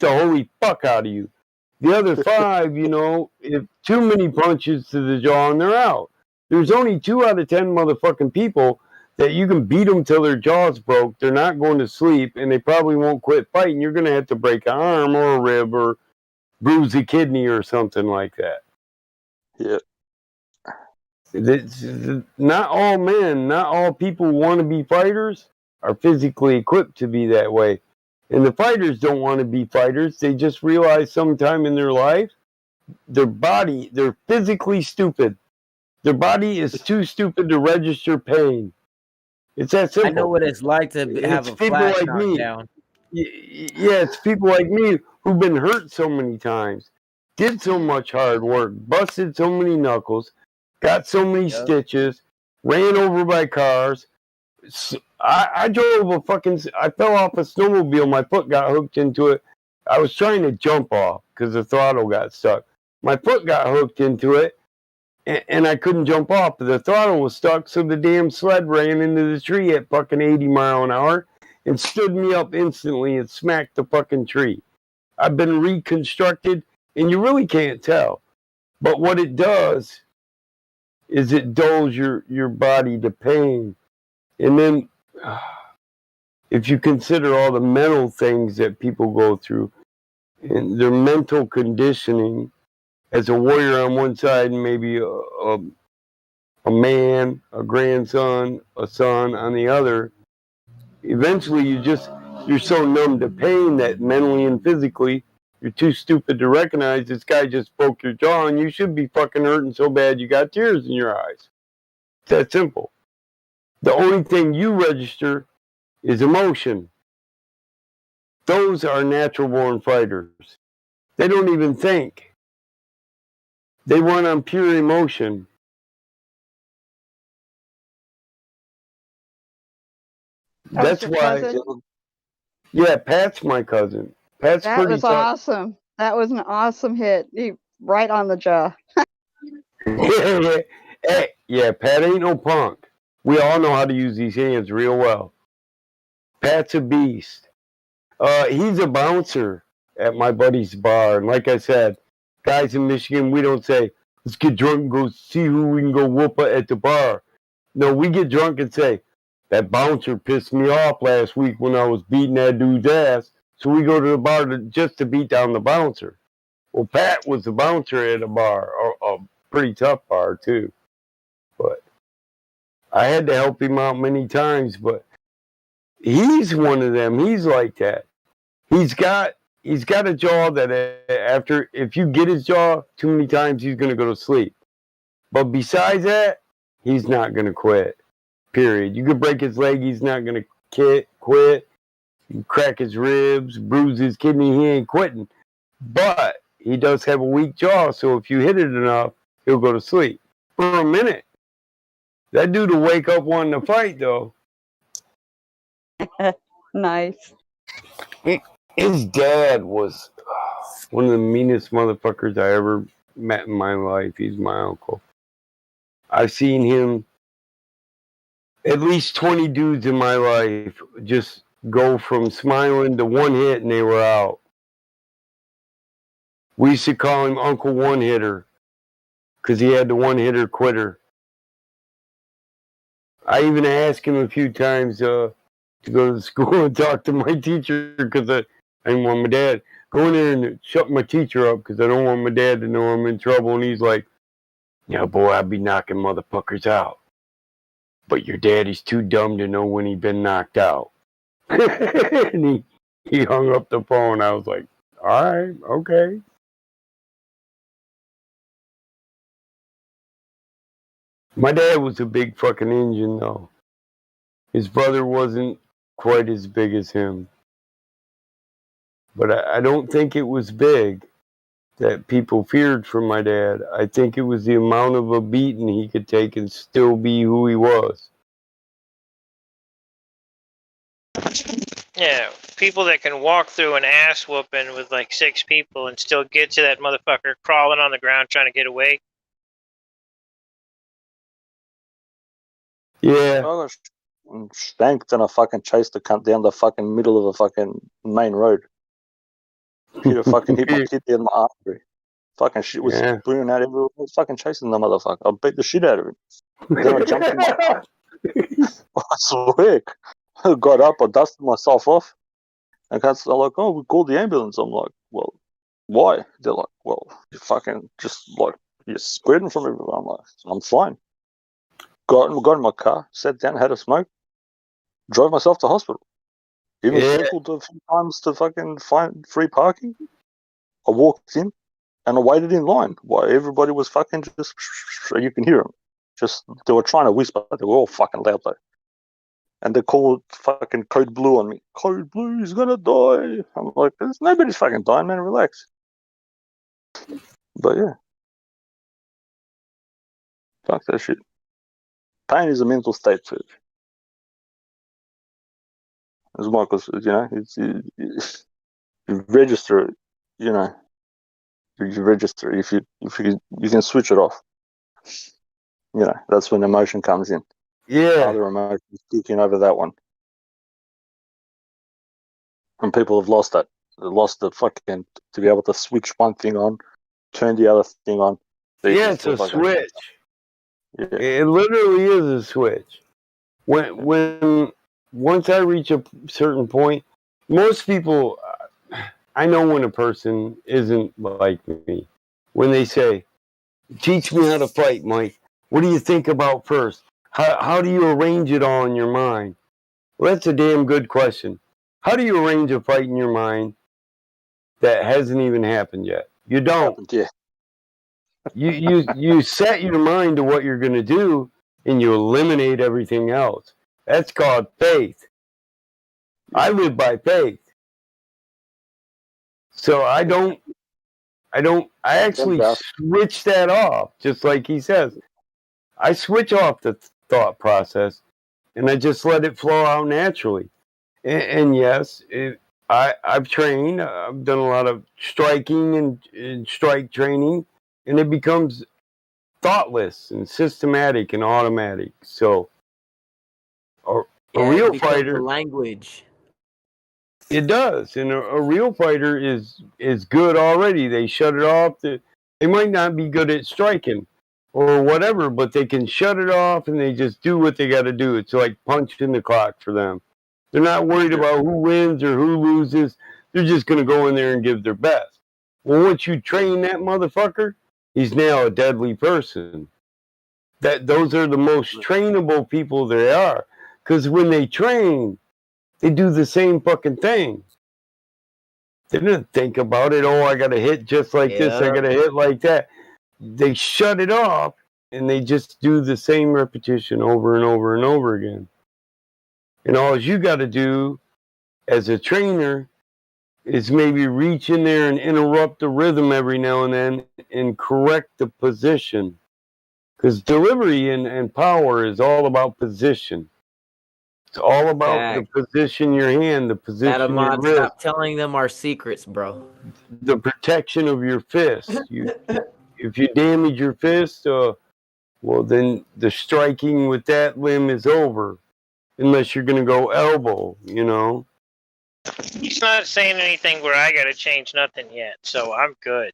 the holy fuck out of you. The other 5, if too many punches to the jaw and they're out. There's only 2 out of 10 motherfucking people that you can beat them till their jaw's broke. They're not going to sleep, and they probably won't quit fighting. You're going to have to break an arm or a rib or bruise a kidney or something like that. Yeah. Not all men, not all people who want to be fighters are physically equipped to be that way. And the fighters don't want to be fighters. They just realize sometime in their life, they're physically stupid. Their body is too stupid to register pain. It's that simple. I know what it's like to have a flash knockdown. Yeah, it's people like me who've been hurt so many times, did so much hard work, busted so many knuckles, got so many stitches, ran over by cars. I drove I fell off a snowmobile. My foot got hooked into it. I was trying to jump off because the throttle got stuck. My foot got hooked into it, and I couldn't jump off. The throttle was stuck, so the damn sled ran into the tree at fucking 80 miles an hour and stood me up instantly and smacked the fucking tree. I've been reconstructed, and you really can't tell. But what it does is it dulls your body to pain. And then if you consider all the mental things that people go through and their mental conditioning as a warrior on one side and maybe a man, a grandson, a son on the other, eventually you're so numb to pain that mentally and physically You're too stupid to recognize this guy just broke your jaw, and you should be fucking hurting so bad you got tears in your eyes. It's that simple. The only thing you register is emotion. Those are natural born fighters. They don't even think. They run on pure emotion. That was That's your why. cousin? Yeah, Pat's my cousin. Pat's That pretty was tough. awesome. That was an awesome hit. Right on the jaw. Hey, yeah, Pat ain't no punk. We all know how to use these hands real well. Pat's a beast. He's a bouncer at my buddy's bar. And like I said, guys in Michigan, we don't say, let's get drunk and go see who we can go whoop at the bar. No, we get drunk and say, that bouncer pissed me off last week when I was beating that dude's ass. So we go to the bar just to beat down the bouncer. Well, Pat was the bouncer at a bar, a pretty tough bar too. But I had to help him out many times. But he's one of them. He's like that. He's got a jaw that after if you get his jaw too many times, he's gonna go to sleep. But besides that, he's not gonna quit. Period. You could break his leg, he's not gonna quit. You crack his ribs, bruise his kidney, he ain't quitting. But he does have a weak jaw, so if you hit it enough, he'll go to sleep for a minute. That dude will wake up wanting to fight, though. Nice. His dad was one of the meanest motherfuckers I ever met in my life. He's my uncle. I've seen him, at least 20 dudes in my life, just go from smiling to one hit and they were out. We used to call him Uncle One Hitter because he had the one hitter quitter. I even asked him a few times to go to the school and talk to my teacher because I didn't want my dad. Go in there and shut my teacher up because I don't want my dad to know I'm in trouble. And he's like, yeah, boy, I'd be knocking motherfuckers out. But your daddy's too dumb to know when he'd been knocked out. And he hung up the phone. I was like, all right, okay. My dad was a big fucking engine, though. His brother wasn't quite as big as him. But I don't think it was big that people feared from my dad. I think it was the amount of a beating he could take and still be who he was. Yeah, people that can walk through an ass whooping with like 6 people and still get to that motherfucker crawling on the ground trying to get away. Yeah. I got spanked and I fucking chased the cunt down the fucking middle of the fucking main road. Hit my kid in my artery. Fucking shit was spewing out everywhere. I was fucking chasing the motherfucker. I beat the shit out of him. Then I jumped in my car. I swear. I got up, I dusted myself off. And cats are like, oh, we called the ambulance. I'm like, well, why? They're like, well, you fucking just like, you're spreading from everywhere. I'm like, I'm fine. Got in my car, sat down, had a smoke, drove myself to hospital. Even circled a few times to fucking find free parking. I walked in and I waited in line while everybody was fucking just, you can hear them. Just, they were trying to whisper. They were all fucking loud though. And they called fucking Code Blue on me. Code Blue, he's gonna die. I'm like, nobody's fucking dying, man. Relax. But yeah. Fuck that shit. Pain is a mental state too. As Michael says, you know, you register it, you know. You register if you can switch it off. You know, that's when emotion comes in. Yeah. Other emotions kicking over that one. And people have lost that. They lost the fucking to be able to switch one thing on, turn the other thing on. Yeah, it's a switch. Yeah. It literally is a switch. When once I reach a certain point, most people, I know when a person isn't like me. When they say, teach me how to fight, Mike. What do you think about first? How do you arrange it all in your mind? Well, that's a damn good question. How do you arrange a fight in your mind? that hasn't even happened yet. You don't. Yeah. You set your mind to what you're going to do, and you eliminate everything else. That's called faith. I live by faith. So I actually switch that off, just like he says. I switch off the thought process, and I just let it flow out naturally. And yes, I've trained. I've done a lot of striking and strike training, and it becomes thoughtless and systematic and automatic. So a real it becomes fighter, a language. it does, and a real fighter is good already. They shut it off. They might not be good at striking or whatever, but they can shut it off and they just do what they got to do. It's like punching the clock for them. They're not worried about who wins or who loses. They're just going to go in there and give their best. Well, once you train that motherfucker, he's now a deadly person. Those are the most trainable people there are. Because when they train, they do the same fucking thing. They didn't think about it. Oh, I got to hit just like this. I got to hit like that. They shut it off and they just do the same repetition over and over and over again. And all you got to do as a trainer is maybe reach in there and interrupt the rhythm every now and then and correct the position. Because delivery and power is all about position. It's all about the position your hand, the position your Adamant, wrist, stop telling them our secrets, bro. the protection of your fist. If you damage your fist, well, then the striking with that limb is over, unless you're going to go elbow, you know. He's not saying anything where I got to change nothing yet, so I'm good.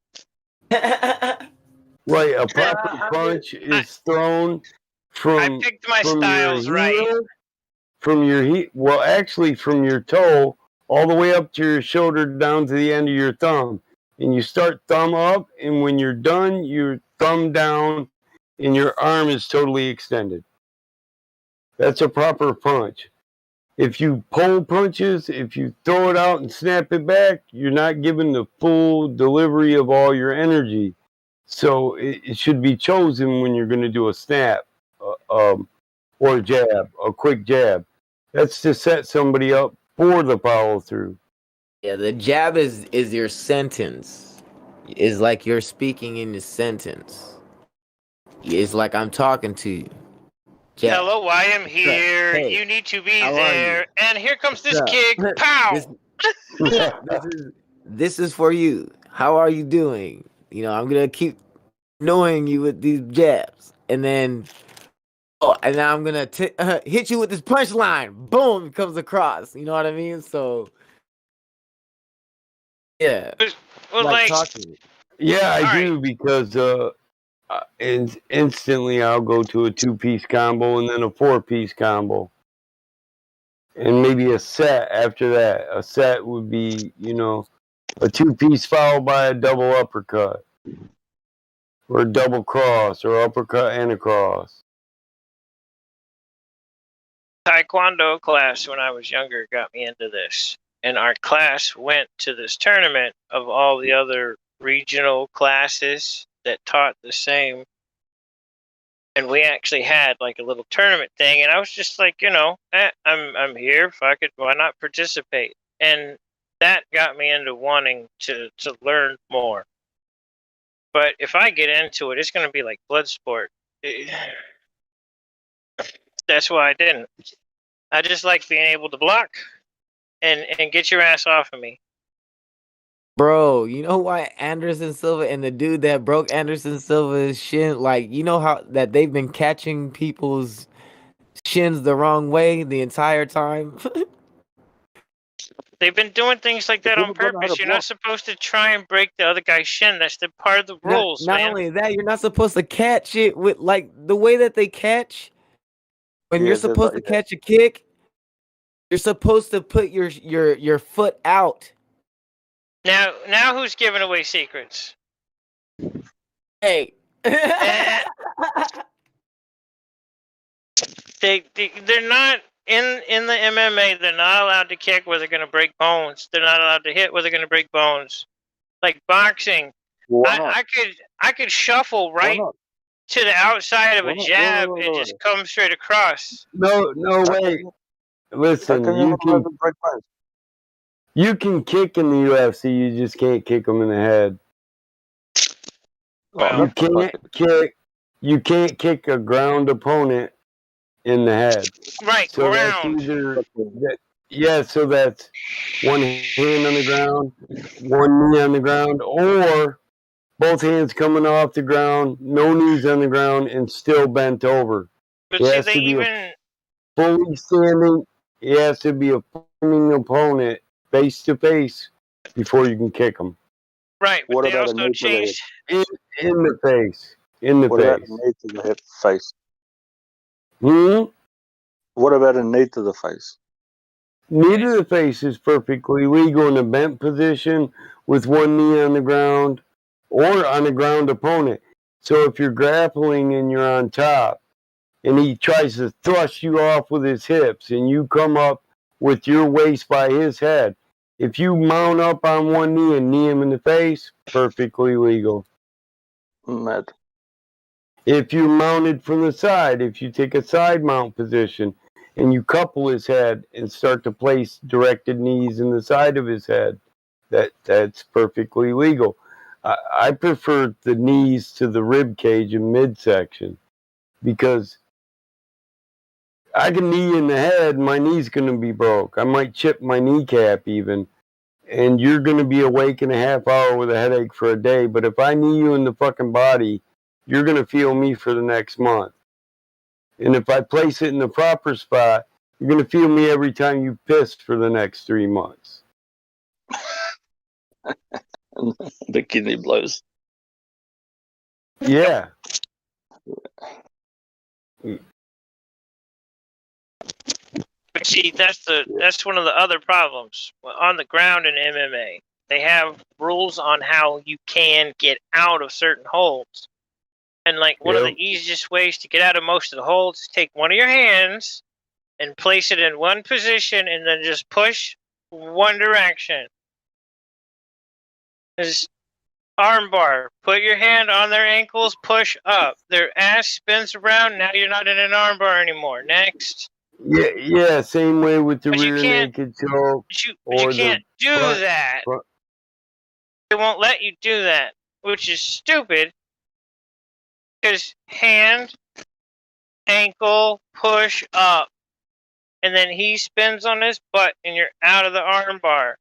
Right, a proper punch is thrown from I picked my from styles your right. heel, from your well, actually from your toe all the way up to your shoulder down to the end of your thumb, and you start thumb up, and when you're done, your thumb down, and your arm is totally extended. That's a proper punch. If you pull punches, if you throw it out and snap it back, you're not giving the full delivery of all your energy. So it should be chosen when you're going to do a snap or a jab, a quick jab. That's to set somebody up for the follow through. Yeah, the jab is your sentence. It's like you're speaking in the sentence. It's like I'm talking to you. Jab. Hello, I am here. Hey, you need to be how are there. you? And here comes this What's up? kick. Pow! This is for you. How are you doing? You know, I'm gonna keep annoying you with these jabs, and then and now I'm gonna hit you with this punchline. Boom, it comes across. You know what I mean? So yeah, Well, like talking. Yeah, I do, because instantly I'll go to a 2-piece combo and then a 4-piece combo. And maybe a set after that. A set would be, you know, a 2-piece followed by a double uppercut. Or a double cross, or uppercut and a cross. Taekwondo class when I was younger got me into this. And our class went to this tournament of all the other regional classes that taught the same. And we actually had like a little tournament thing, and I was just like, you know, I'm here. Fuck it, why not participate? And that got me into wanting to learn more. But if I get into it, it's going to be like blood sport. That's why I didn't. I just like being able to block and get your ass off of me. Bro, you know why Anderson Silva and the dude that broke Anderson Silva's shin, like, you know how that they've been catching people's shins the wrong way the entire time? They've been doing things like that on purpose. You're not supposed to try and break the other guy's shin. That's the part of the rules, not man. only that, you're not supposed to catch it with, like, the way that they catch. When you're supposed to catch a kick, you're supposed to put your foot out. Now who's giving away secrets? Hey. They're not in the MMA. They're not allowed to kick where they're going to break bones. They're not allowed to hit where they're going to break bones. like boxing, Why not? I could shuffle Why right not? to the outside of Why a not? jab and just come straight across. No, How wait. come, how Listen, come you're not allowed to break bones? you can kick in the UFC, you just can't kick them in the head. Oh, You that's not like it. you can't kick a ground opponent in the head. Right, So that's ground. either so that's one hand on the ground, one knee on the ground, or both hands coming off the ground, no knees on the ground, and still bent over. But It see, has they to be even fully standing. It has to be a standing opponent face to face before you can kick them. right, but What they about a also knee to the head? changed. In the face. In the What about a face. knee to the head face? What about a knee to the face? Knee to the face is perfectly legal in a bent position with one knee on the ground or on a ground opponent. So if you're grappling and you're on top and he tries to thrust you off with his hips and you come up with your waist by his head, if you mount up on one knee and knee him in the face, perfectly legal. Mad. If you mounted from the side, if you take a side mount position and you couple his head and start to place directed knees in the side of his head, that's perfectly legal. I prefer the knees to the rib cage and midsection because I can knee in the head, my knee's going to be broke. I might chip my kneecap even, and you're going to be awake in a half hour with a headache for a day. But if I knee you in the fucking body, you're going to feel me for the next month. And if I place it in the proper spot, you're going to feel me every time you piss for the next 3 months. The kidney blows. Yeah. But see, that's one of the other problems on the ground in MMA. They have rules on how you can get out of certain holds, and like one of the easiest ways to get out of most of the holds is take one of your hands and place it in one position, and then just push one direction. There's armbar. Put your hand on their ankles, push up. Their ass spins around. Now you're not in an armbar anymore. Next. Yeah, same way with the But you rear can't- naked choke. But you can't do front, that. front. They won't let you do that, which is stupid. Because hand, ankle, push up. And then he spins on his butt and you're out of the armbar.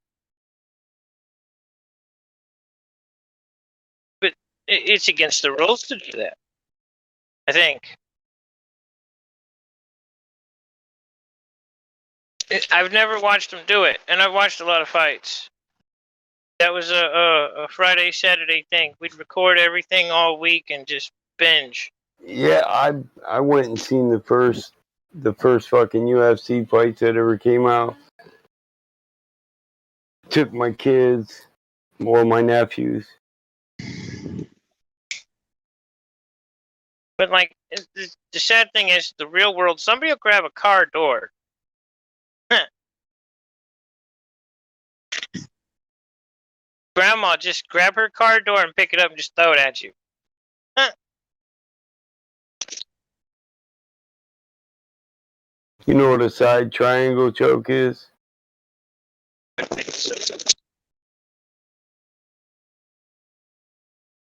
But it's against the rules to do that, I think. I've never watched them do it, and I've watched a lot of fights. That was a Friday, Saturday thing. We'd record everything all week and just binge. Yeah, I went and seen the first fucking UFC fights that ever came out. Took my kids, or my nephews. But like, the sad thing is, the real world, somebody will grab a car door. Grandma just grab her car door and pick it up and just throw it at you. You know what a side triangle choke is?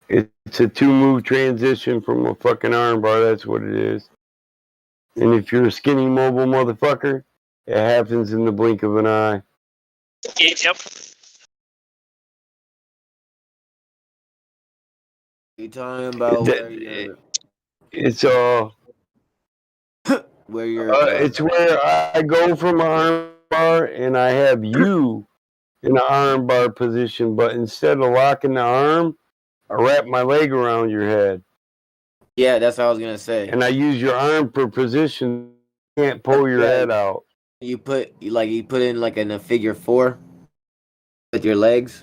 It's a 2-move transition from a fucking armbar. That's what it is. And if you're a skinny mobile motherfucker, it happens in the blink of an eye. Yep. You talking about where you're? It's where you're? It's where I go from an armbar and I have you in an armbar position, but instead of locking the arm, I wrap my leg around your head. Yeah, that's what I was gonna say. And I use your arm for position. You can't pull your head out. You put in like in a figure 4 with your legs.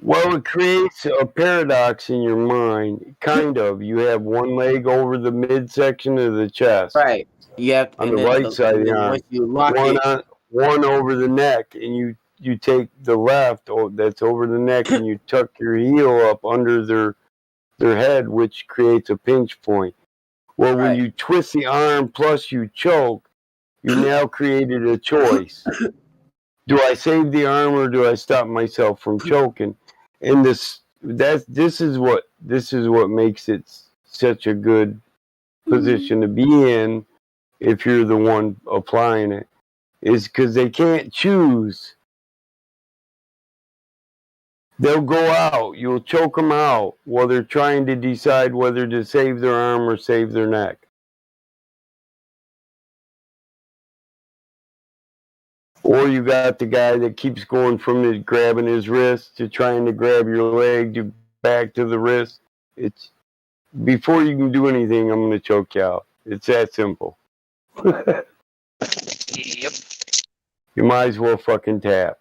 Well, it creates a paradox in your mind. Kind of. You have one leg over the midsection of the chest. Right. You have on the right side of the arm. Once you lock one it, one over the neck, and you take the left that's over the neck and you tuck your heel up under their head, which creates a pinch point. Well, when you twist the arm plus you choke, you now created a choice. Do I save the arm or do I stop myself from choking? And this is what makes it such a good position to be in if you're the one applying it, is because they can't choose. They'll go out. You'll choke them out while they're trying to decide whether to save their arm or save their neck. Or you got the guy that keeps going from grabbing his wrist to trying to grab your leg to back to the wrist. It's before you can do anything, I'm going to choke you out. It's that simple. Yep. You might as well fucking tap.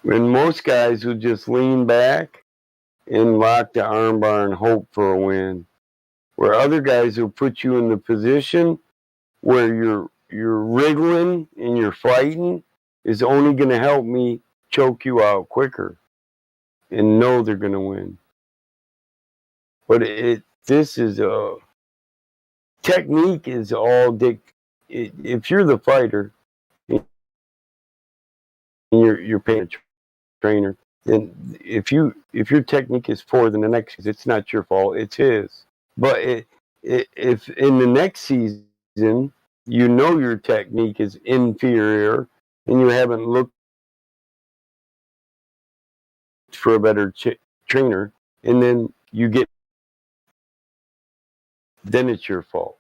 And most guys will just lean back and lock the armbar and hope for a win. Where other guys will put you in the position where you're wriggling and you're fighting is only going to help me choke you out quicker and know they're going to win. But this is a technique is all if you're the fighter and you're paying a trainer, then if your technique is poor, then the next it's not your fault, it's his. But if in the next season you know your technique is inferior and you haven't looked for a better trainer, and then you get, then it's your fault.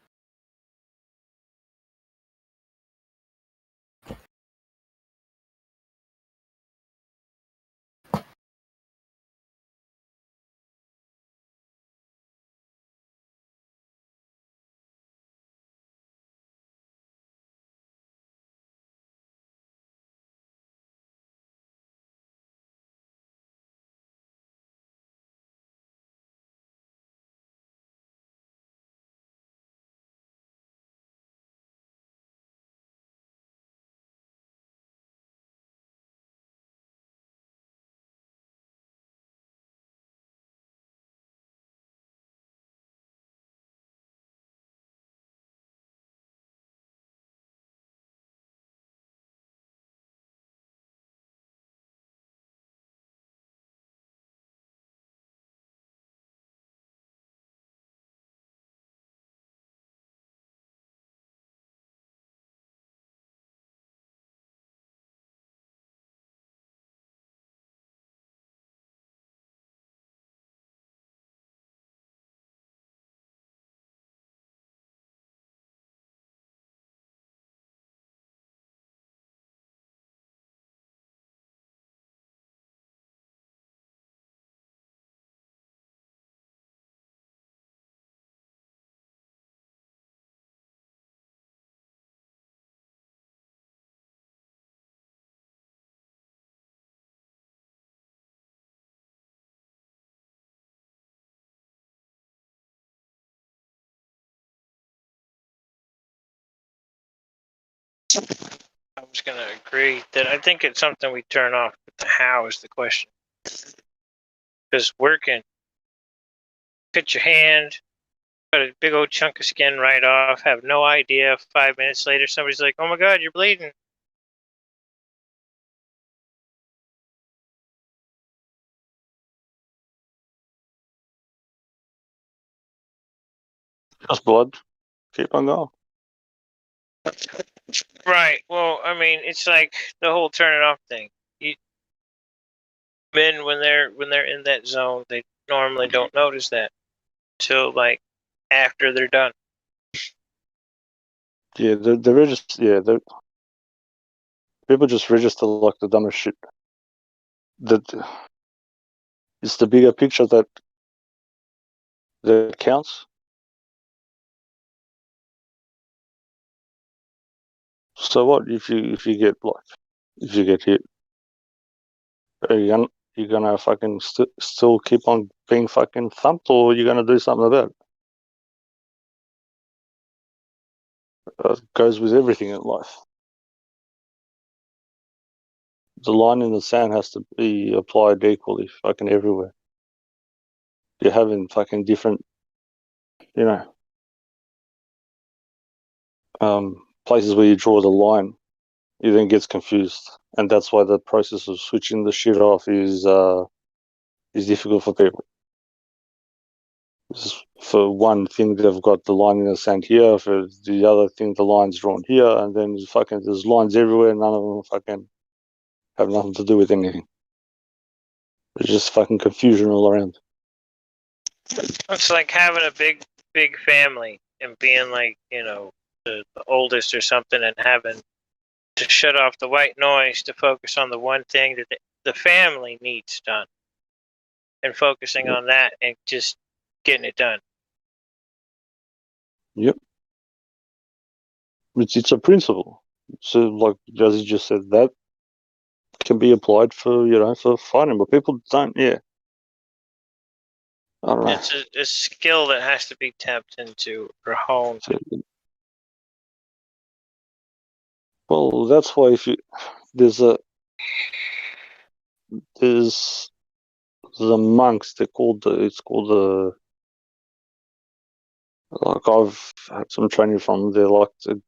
I was going to agree that I think it's something we turn off, but the how is the question. Because working, cut your hand, cut a big old chunk of skin right off, have no idea. 5 minutes later, somebody's like, "Oh my God, you're bleeding." Just blood. Keep on going. Right. Well, I mean, it's like the whole turn it off thing. Men, when they're in that zone, they normally don't notice that until like after they're done. Yeah, the register. Yeah, people just register like the dumbest shit. That it's the bigger picture that counts. So what if you get if you get hit? Are you gonna fucking still keep on being fucking thumped, or you gonna do something about it? goes with everything in life. The line in the sand has to be applied equally, fucking everywhere. You're having fucking different, you know, places where you draw the line. It then gets confused, and that's why the process of switching the shit off is difficult for people. For one thing, they've got the line in the sand here. For the other thing, the line's drawn here, and then there's lines everywhere. None of them fucking have nothing to do with anything. It's just fucking confusion all around. It's like having a big family and being like, you know, the oldest or something, and having to shut off the white noise to focus on the one thing that the family needs done, and focusing on that and just getting it done. Yep. It's a principle. So, like as you just said, that can be applied for, you know, for fighting, but people don't. Yeah. I don't know. It's a skill that has to be tapped into or honed. Well, that's why there's the monks. It's called the, like, I've had some training from. They're like the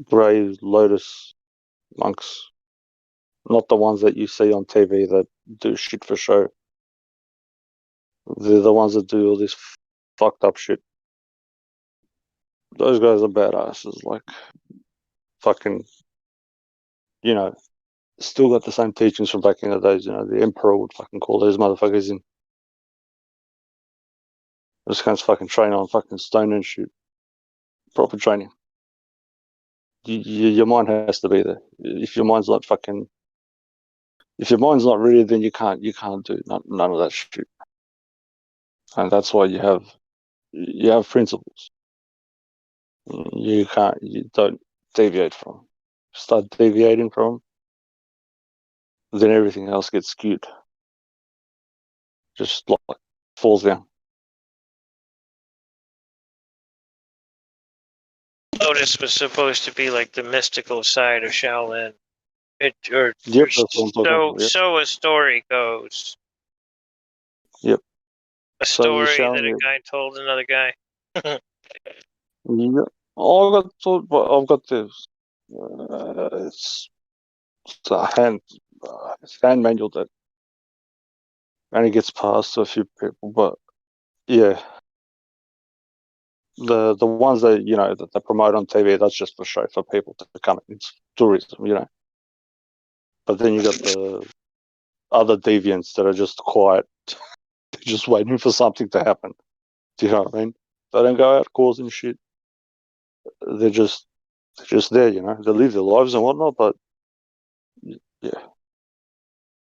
grey lotus monks, not the ones that you see on TV that do shit for show. They're the ones that do all this fucked up shit. Those guys are badasses. Like, fucking, you know, still got the same teachings from back in the days. You know, the emperor would fucking call those motherfuckers in. Those guys fucking train on fucking stone and shit. Proper training. Your mind has to be there. If your mind's not ready, then you can't do none of that shit. And that's why you have principles. You don't deviate from. Start deviating from, then everything else gets skewed. Just like falls down. Lotus was supposed to be like the mystical side of Shaolin. So a story goes. Yep. A story that a guy told another guy. Yeah. I've got this. It's a hand manual that only gets passed to a few people, but yeah, the ones that, you know, that they promote on TV, that's just for show, for people to come in. It's tourism, you know. But then you got the other deviants that are just quiet, just waiting for something to happen. Do you know what I mean? They don't go out causing shit. They're just there, you know. They live their lives and whatnot, but yeah.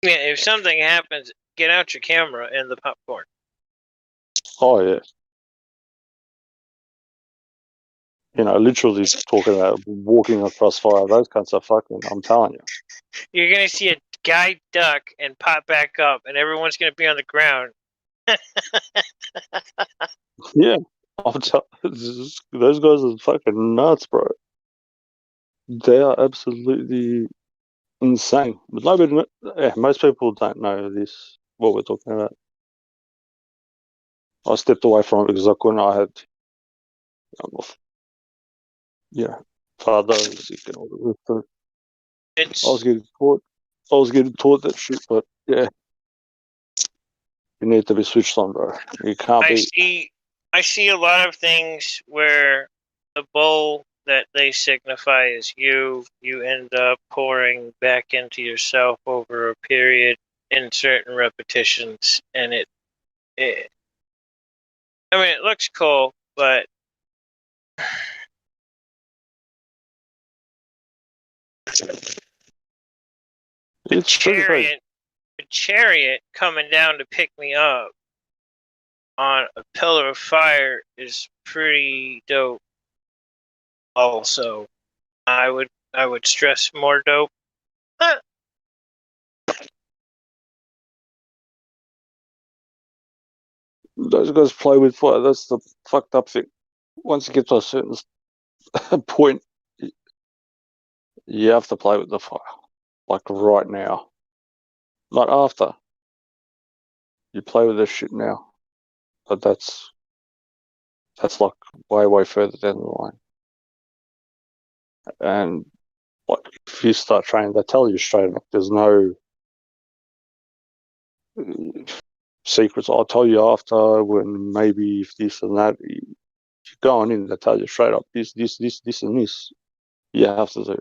Yeah, if something happens, get out your camera and the popcorn. Oh yeah. You know, literally talking about walking across fire. Those kinds of fucking, I'm telling you. You're going to see a guy duck and pop back up, and everyone's going to be on the ground. Yeah. Those guys are fucking nuts, bro. They are absolutely insane. But most people don't know what we're talking about. I stepped away from it because I couldn't. I had, father sick and all the rest. I was getting taught that shit, but yeah, you need to be switched on, bro. You can't be. I see a lot of things where the bowl that they signify is you end up pouring back into yourself over a period in certain repetitions, and it looks cool, but the chariot coming down to pick me up on a pillar of fire is pretty dope. Also, I would stress more dope. Those guys play with fire. That's the fucked up thing. once you get to a certain point, you have to play with the fire, like right now, not after. You play with this shit now, but that's like way further down the line. And like if you start training, they tell you straight up. There's no secrets. I'll tell you after when maybe if this and that. If you're going in, they tell you straight up. This, and this. You have to do.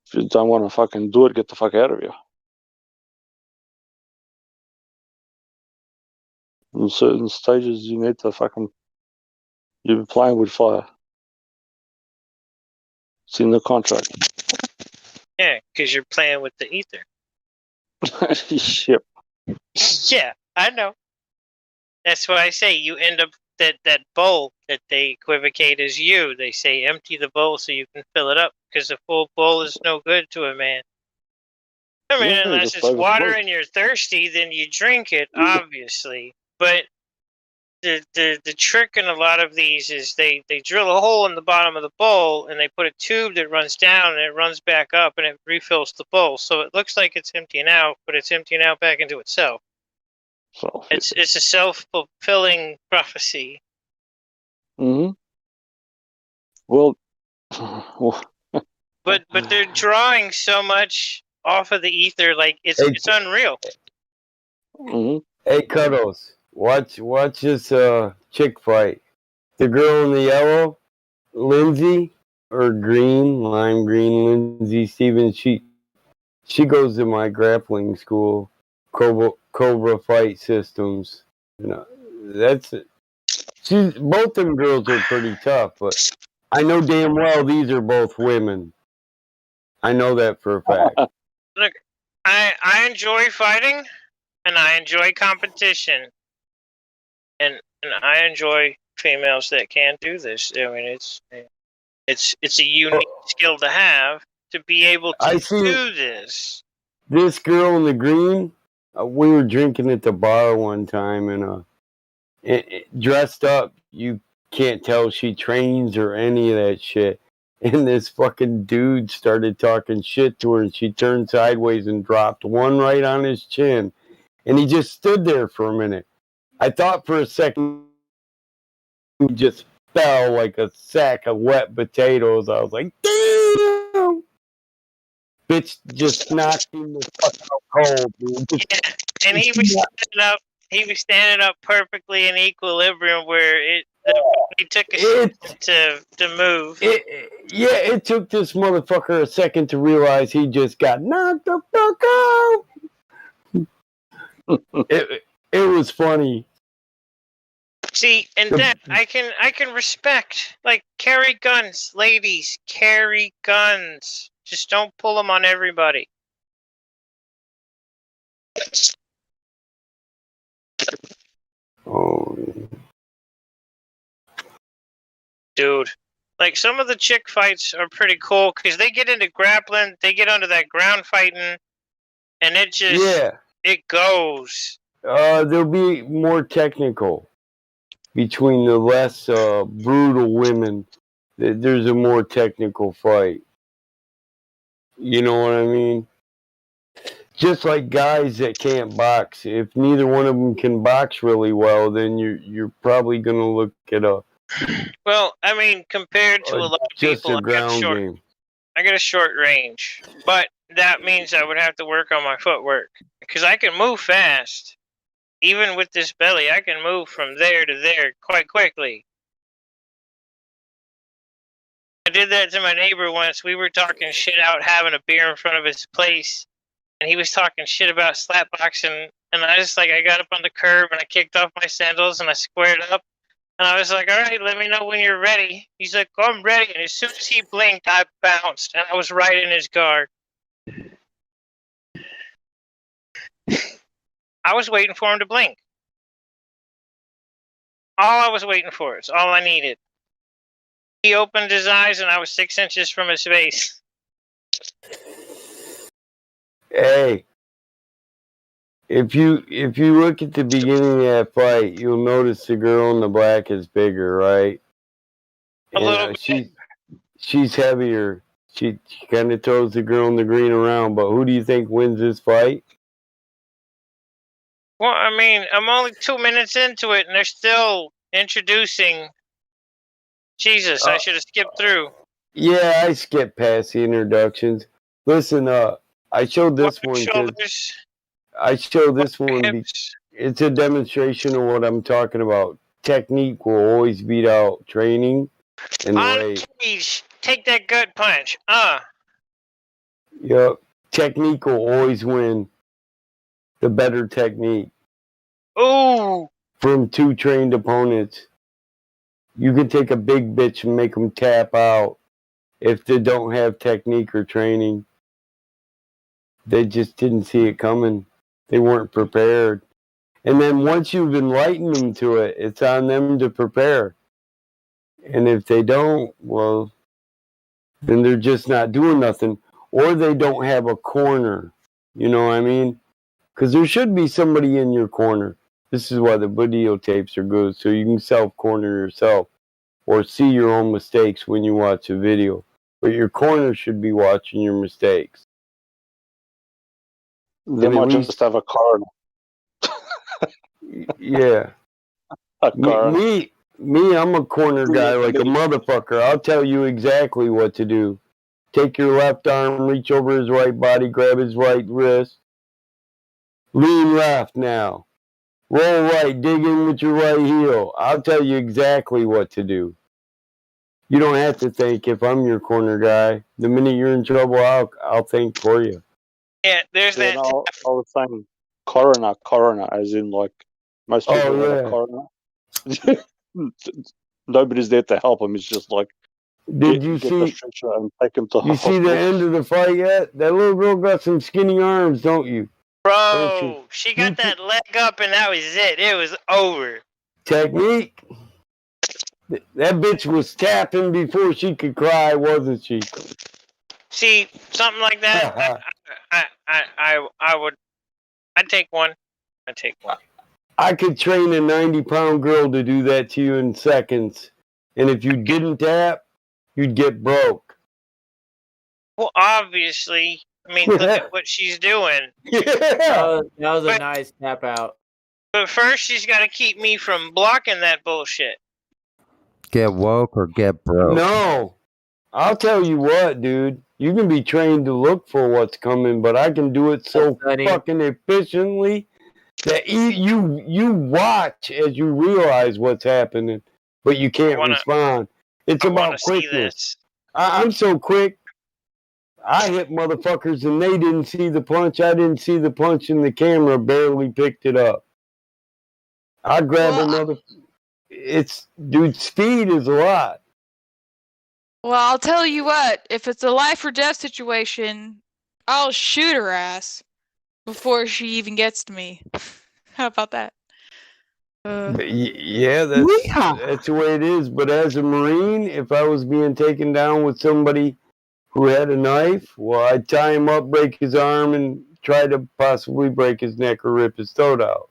If you don't want to fucking do it, get the fuck out of here. In certain stages, you need to fucking. You're playing with fire. It's in the contract. Yeah, because you're playing with the ether. Shit. Yeah, I know. That's why I say you end up that bowl that they equivocate as you. They say empty the bowl so you can fill it up because a full bowl is no good to a man. I mean, unless it's water and you're thirsty, then you drink it, obviously. But the trick in a lot of these is they drill a hole in the bottom of the bowl and they put a tube that runs down and it runs back up and it refills the bowl. So it looks like it's emptying out, but it's emptying out back into itself. It's a self-fulfilling prophecy. Mm-hmm. Well, but they're drawing so much off of the ether, like it's unreal. Mm-hmm. Hey, Cuddles, watch this chick fight. The girl in the yellow, Lindsay, or green, lime green, Lindsay Stevens. She goes to my grappling school, Cobra Fight Systems. You know, that's it. Both them girls are pretty tough, but I know damn well these are both women. I know that for a fact. Look, I enjoy fighting, and I enjoy competition, and I enjoy females that can do this. I mean, it's a unique skill to have to be able to do this. This girl in the green, we were drinking at the bar one time, and dressed up. You can't tell she trains or any of that shit. And this fucking dude started talking shit to her, and she turned sideways and dropped one right on his chin. And he just stood there for a minute. I thought for a second he just fell like a sack of wet potatoes. I was like, damn! Bitch just knocked him the fuck out cold, dude. Yeah, and he was standing up. He was standing up perfectly in equilibrium, where he took a second to move. It took this motherfucker a second to realize he just got knocked the fuck out. It was funny. See, and that I can respect. Like, carry guns, ladies. Carry guns. Just don't pull them on everybody. Oh. Dude, like some of the chick fights are pretty cool because they get into grappling, they get under that ground fighting, and it just it goes. There'll be more technical between the less brutal women. There's a more technical fight. You know what I mean? Just like guys that can't box. If neither one of them can box really well, then you're probably gonna look at a. Well, I mean, compared to a lot of just people, a ground game. I got a short range, but that means I would have to work on my footwork because I can move fast. Even with this belly, I can move from there to there quite quickly. I did that to my neighbor once. We were talking shit out having a beer in front of his place, and he was talking shit about slapboxing, and I got up on the curb and I kicked off my sandals and I squared up, and I was like, all right, let me know when you're ready. He's like, oh, I'm ready, and as soon as he blinked, I bounced, and I was right in his guard. I was waiting for him to blink. All I was waiting for is all I needed. He opened his eyes and I was 6 inches from his face. Hey, If you look at the beginning of that fight, you'll notice the girl in the black is bigger, right? A little And she's heavier. She kind of throws the girl in the green around. But who do you think wins this fight? Well, I mean, I'm only 2 minutes into it, and they're still introducing Jesus. I should have skipped through. Yeah, I skipped past the introductions. Listen, I showed this one because Shoulders. I showed this one. It's a demonstration of what I'm talking about. Technique will always beat out training. And On way, the cage, take that gut punch. yep, technique will always win. The better technique. Ooh. From two trained opponents. You can take a big bitch and make them tap out if they don't have technique or training. They just didn't see it coming. They weren't prepared. And then once you've enlightened them to it, it's on them to prepare. And if they don't, well, then they're just not doing nothing. Or they don't have a corner. You know what I mean? Because there should be somebody in your corner. This is why the videotapes are good, so you can self-corner yourself or see your own mistakes when you watch a video. But your corner should be watching your mistakes. They might just have a coroner. Yeah. Me, I'm a corner guy like a motherfucker. I'll tell you exactly what to do. Take your left arm, reach over his right body, grab his right wrist. Lean left now. Roll right, dig in with your right heel. I'll tell you exactly what to do. You don't have to think if I'm your corner guy. The minute you're in trouble, I'll think for you. Yeah, there's that. I was saying coroner, as in like most people have a coroner. Nobody's there to help him. It's just like Did you get the see? stretcher and take him to You see the end of the fight yet? That little girl got some skinny arms, don't you? Bro, she got that leg up, and that was it. It was over. Technique. That bitch was tapping before she could cry, wasn't she? See, something like that. I'd take one. I'd take one. I could train a 90-pound girl to do that to you in seconds. And if you didn't tap, you'd get broke. Well, obviously. I mean, look at what she's doing. Yeah. That was a nice tap out. But first, she's got to keep me from blocking that bullshit. Get woke or get broke. No. I'll tell you what, dude. You can be trained to look for what's coming, but I can do it so fucking efficiently that you watch as you realize what's happening, but you can't respond. It's about quickness. I'm so quick. I hit motherfuckers and they didn't see the punch. I didn't see the punch and the camera barely picked it up. I grab another. Dude, speed is a lot. Well, I'll tell you what. If it's a life or death situation, I'll shoot her ass before she even gets to me. How about that? Yeah, that's the way it is. But as a Marine, if I was being taken down with somebody who had a knife, well, I'd tie him up, break his arm, and try to possibly break his neck or rip his throat out.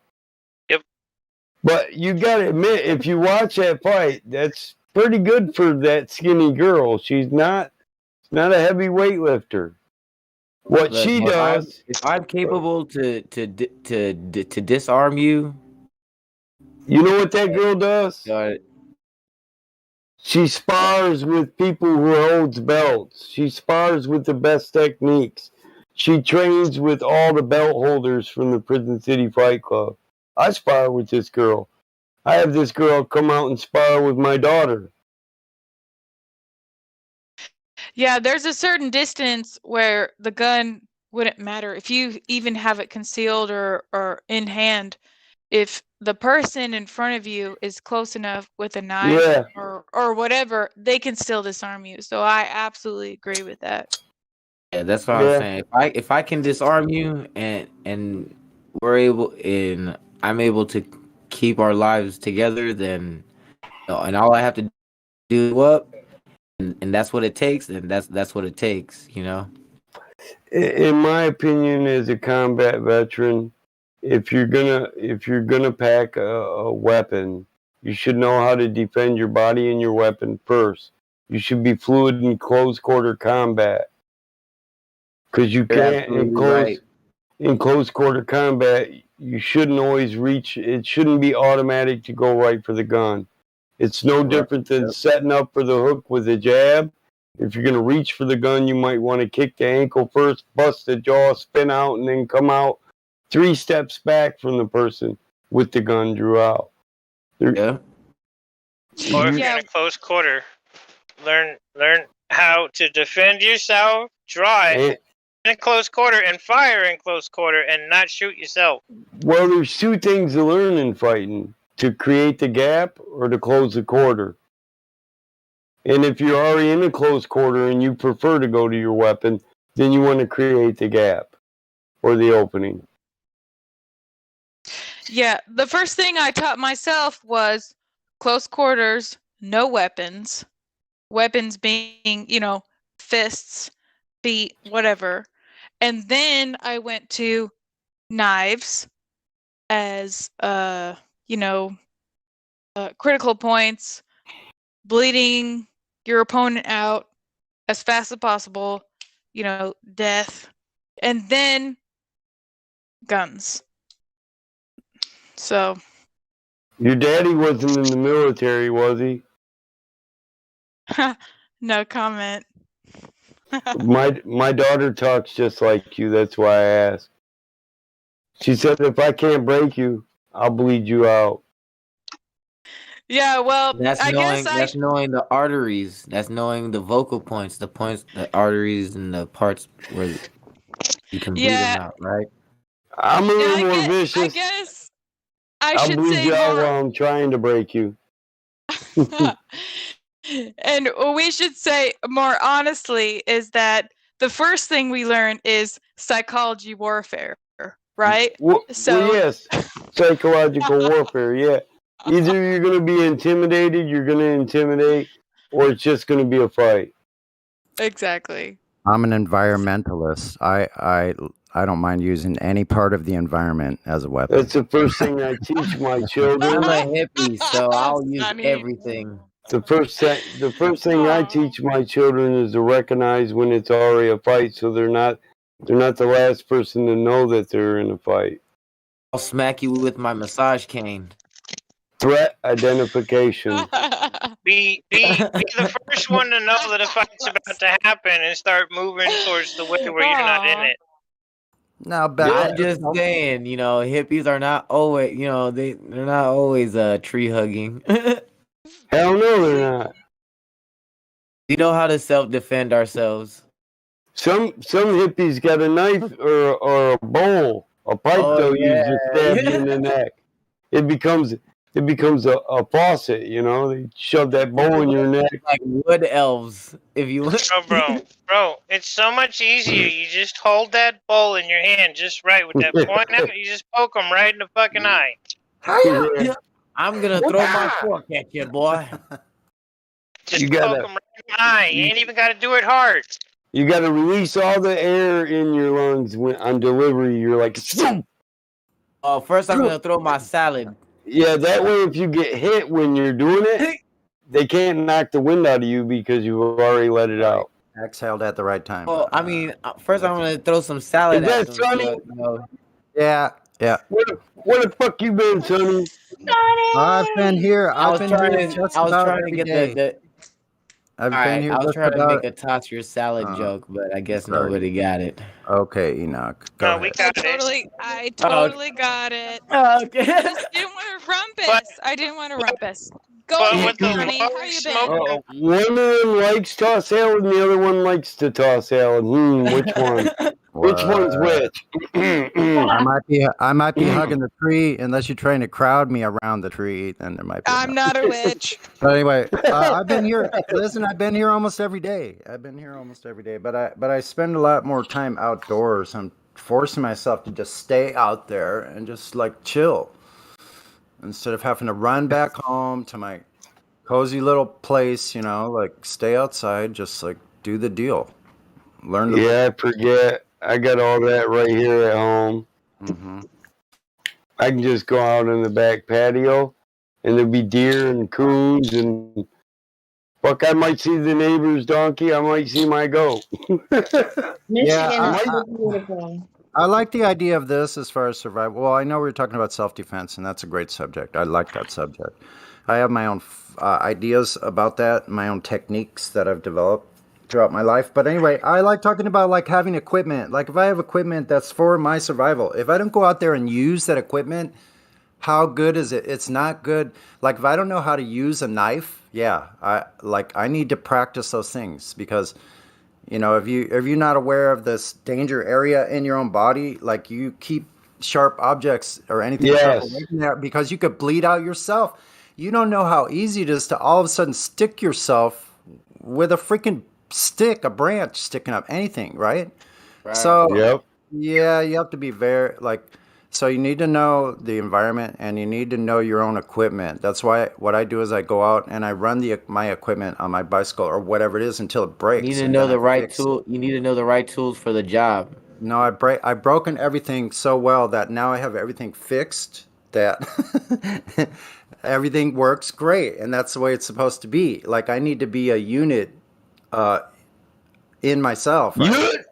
Yep. But you got to admit, if you watch that fight, that's pretty good for that skinny girl. She's not a heavy weightlifter. What Look, she does, if I'm capable to disarm you, you know what that girl does? She spars with people who holds belts. She spars with the best techniques. She trains with all the belt holders from the Prison City Fight Club. I spar with this girl. I have this girl come out and spar with my daughter. Yeah, there's a certain distance where the gun wouldn't matter. If you even have it concealed or in hand, if the person in front of you is close enough with a knife or whatever, they can still disarm you. So I absolutely agree with that. Yeah, that's what I'm saying. If I can disarm you and I'm able to keep our lives together, then and all I have to do up, and that's what it takes. Then that's what it takes. You know. In my opinion, as a combat veteran, if you're gonna pack a weapon, you should know how to defend your body and your weapon first. You should be fluid in close quarter combat, because you You're can't absolutely right. in close quarter combat. You shouldn't always reach. It shouldn't be automatic to go right for the gun. It's no Right. different than setting up for the hook with a jab. If you're going to reach for the gun, you might want to kick the ankle first, bust the jaw, spin out, and then come out 3 steps back from the person with the gun drew out. Yeah. Or if you're in a close quarter, learn how to defend yourself, draw it in a close quarter, and fire in close quarter, and not shoot yourself. Well, there's 2 things to learn in fighting: to create the gap or to close the quarter. And if you're already in a close quarter and you prefer to go to your weapon, then you want to create the gap or the opening. Yeah, the first thing I taught myself was close quarters, no weapons. Weapons being, fists, feet, whatever. And then I went to knives as critical points, bleeding your opponent out as fast as possible, death, and then guns. So Your daddy wasn't in the military, was he? no comment. My daughter talks just like you. That's why I asked. She said, if I can't break you, I'll bleed you out. Yeah, well, That's knowing the arteries. That's knowing the vocal points, the arteries, and the parts where you can bleed them out, right? I'm a little more vicious. I guess I I'll should bleed say you out more. while I'm trying to break you. And we should say more honestly is that the first thing we learn is psychology warfare, right? Well, yes, psychological warfare. Yeah, either you're going to be intimidated, you're going to intimidate, or it's just going to be a fight. Exactly. I'm an environmentalist. I don't mind using any part of the environment as a weapon. That's the first thing I teach my children. I'm a hippie, so I'll use everything. The first thing I teach my children is to recognize when it's already a fight, so they're not the last person to know that they're in a fight. I'll smack you with my massage cane. Threat identification. Be the first one to know that a fight's about to happen and start moving towards the way where you're not in it. Now, I'm just saying, hippies are not always, they're not always tree hugging. Hell no, they're not. We know how to self-defend ourselves. Some hippies got a knife or a bowl, a pipe they'll use to stab you in the neck. It becomes a faucet, They shove that bowl in your neck. Like wood elves, if you look. Bro, it's so much easier. You just hold that bowl in your hand just right with that point out. You just poke them right in the fucking eye. I'm gonna throw my fork at you, boy. Just poke them right in the eye. You ain't even got to do it hard. You got to release all the air in your lungs on delivery. You're like, oh, first I'm gonna throw my salad. Yeah, that way if you get hit when you're doing it, they can't knock the wind out of you because you've already let it out. Exhaled at the right time. Well, I mean, first I'm gonna throw some salad Is at that them. Sonny? Yeah. Where the fuck you been, Sonny? I've been here. I've been here just I was about trying to every get day. I've been here. I was trying to make a toss your salad joke, but I guess nobody got it. Okay, Enoch. Go we ahead. got it. I totally got it. Okay. I just didn't want to rumpus. I didn't want to rumpus. Go ahead, Sonny. How you been? One of them likes tossed salad and the other one likes to toss salad. Which one? Which one's which? I might be hugging the tree unless you're trying to crowd me around the tree. Then there might be. I'm not a witch. But anyway, I've been here. Listen, I've been here almost every day. But I spend a lot more time outdoors. I'm forcing myself to just stay out there and just like chill instead of having to run back home to my cozy little place. Like stay outside, just like do the deal. Learn. I forget. I got all that right here at home. Mm-hmm. I can just go out on the back patio, and there'll be deer and coons and fuck. I might see the neighbor's donkey. I might see my goat. Yeah, Michigan is so beautiful. I like the idea of this as far as survival. Well, I know we were talking about self-defense, and that's a great subject. I like that subject. I have my own ideas about that, my own techniques that I've developed throughout my life. But anyway, I like talking about like having equipment. Like if I have equipment that's for my survival, if I don't go out there and use that equipment, how good is it? It's not good. Like if I don't know how to use a knife, yeah, I need to practice those things because if you're not aware of this danger area in your own body, like you keep sharp objects or anything sharp Yes. away from there because you could bleed out yourself. You don't know how easy it is to all of a sudden stick yourself with a freaking stick, a branch sticking up, anything, right? Right. So Yep. yeah, you have to be very so you need to know the environment and you need to know your own equipment. That's why what I do is I go out and I run my equipment on my bicycle or whatever it is until it You breaks. need to and know then the I right fix it. tool. You need to know the right tools for the job. No, I've broken everything so well that now I have everything fixed that everything works great, and that's the way it's supposed to be. Like I need to be a unit uh, in myself, right? Unit.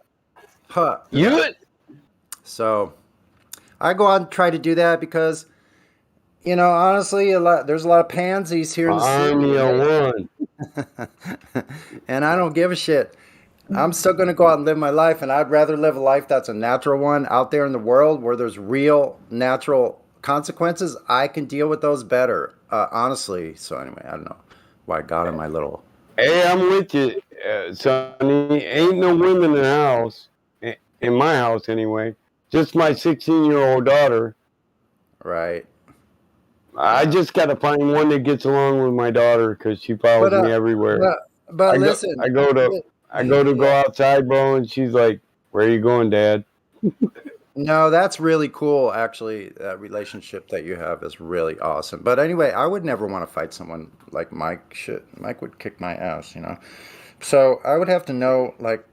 Huh. Unit. So I go out and try to do that because honestly, there's a lot of pansies here in the Army of one. and I don't give a shit. I'm still going to go out and live my life, and I'd rather live a life that's a natural one out there in the world where there's real natural consequences. I can deal with those better, honestly. So anyway, I don't know why I got in my little. Hey, I'm with you, Sonny. Ain't no women in the house, in my house anyway. Just my 16-year-old daughter. Right. I just got to find one that gets along with my daughter because she follows But me everywhere. but listen, I go to go outside, bro, and she's like, "Where are you going, Dad?" No, that's really cool. Actually, that relationship that you have is really awesome. But anyway, I would never want to fight someone like Mike. Shit, Mike would kick my ass. So I would have to know like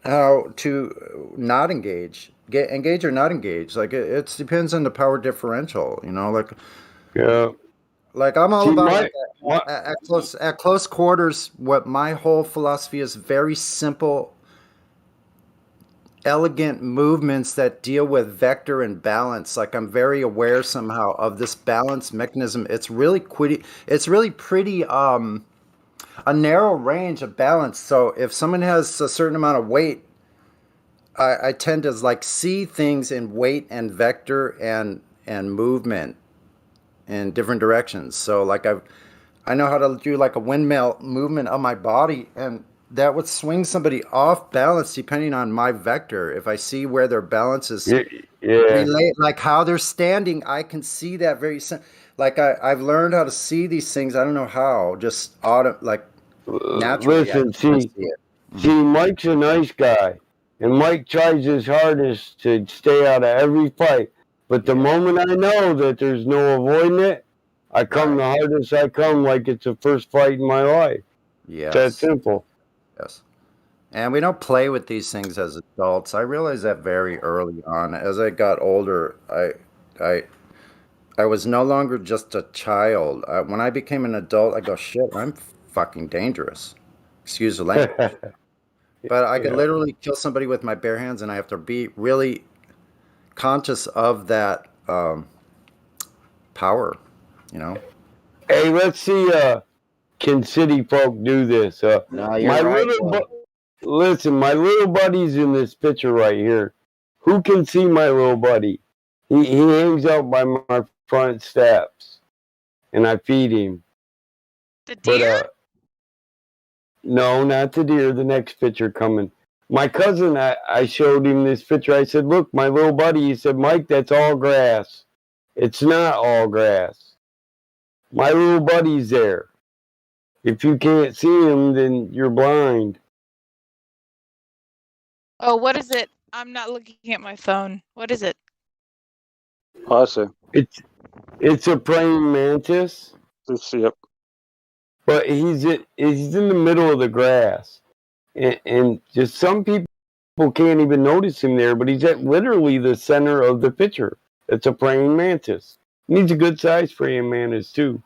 how to not engage, engage or not engage. Like it depends on the power differential. Yeah. Like I'm all See, about like at close quarters. What my whole philosophy is very simple, elegant movements that deal with vector and balance. Like I'm very aware somehow of this balance mechanism. It's really pretty a narrow range of balance. So if someone has a certain amount of weight, I tend to like see things in weight and vector and movement in different directions. So like I know how to do like a windmill movement of my body, and that would swing somebody off balance depending on my vector. If I see where their balance is relate, like how they're standing, I can see that like I've learned how to see these things. I don't know how, just naturally. Listen, I see it. see, Mike's a nice guy, and Mike tries his hardest to stay out of every fight. But the moment I know that there's no avoiding it, I come the hardest I come, like it's the first fight in my life. Yes. It's that simple. Yes. And we don't play with these things as adults. I realized that very early on. As I got older, I was no longer just a child. When I became an adult, I go, shit, I'm fucking dangerous. Excuse the language. But I could literally kill somebody with my bare hands, and I have to be really conscious of that power, Hey, let's see. Can city folk do this? No, you're right. Listen, my little buddy's in this picture right here. Who can see my little buddy? He hangs out by my front steps, and I feed him. The deer? No, not the deer. The next picture coming. My cousin, I showed him this picture. I said, "Look, my little buddy." He said, "Mike, that's all grass." It's not all grass. My little buddy's there. If you can't see him, then you're blind. Oh, what is it? I'm not looking at my phone. What is it? I see. It's a praying mantis. Yep. But he's in the middle of the grass, and just some people can't even notice him there. But he's at literally the center of the picture. It's a praying mantis. Needs a good sized praying mantis too.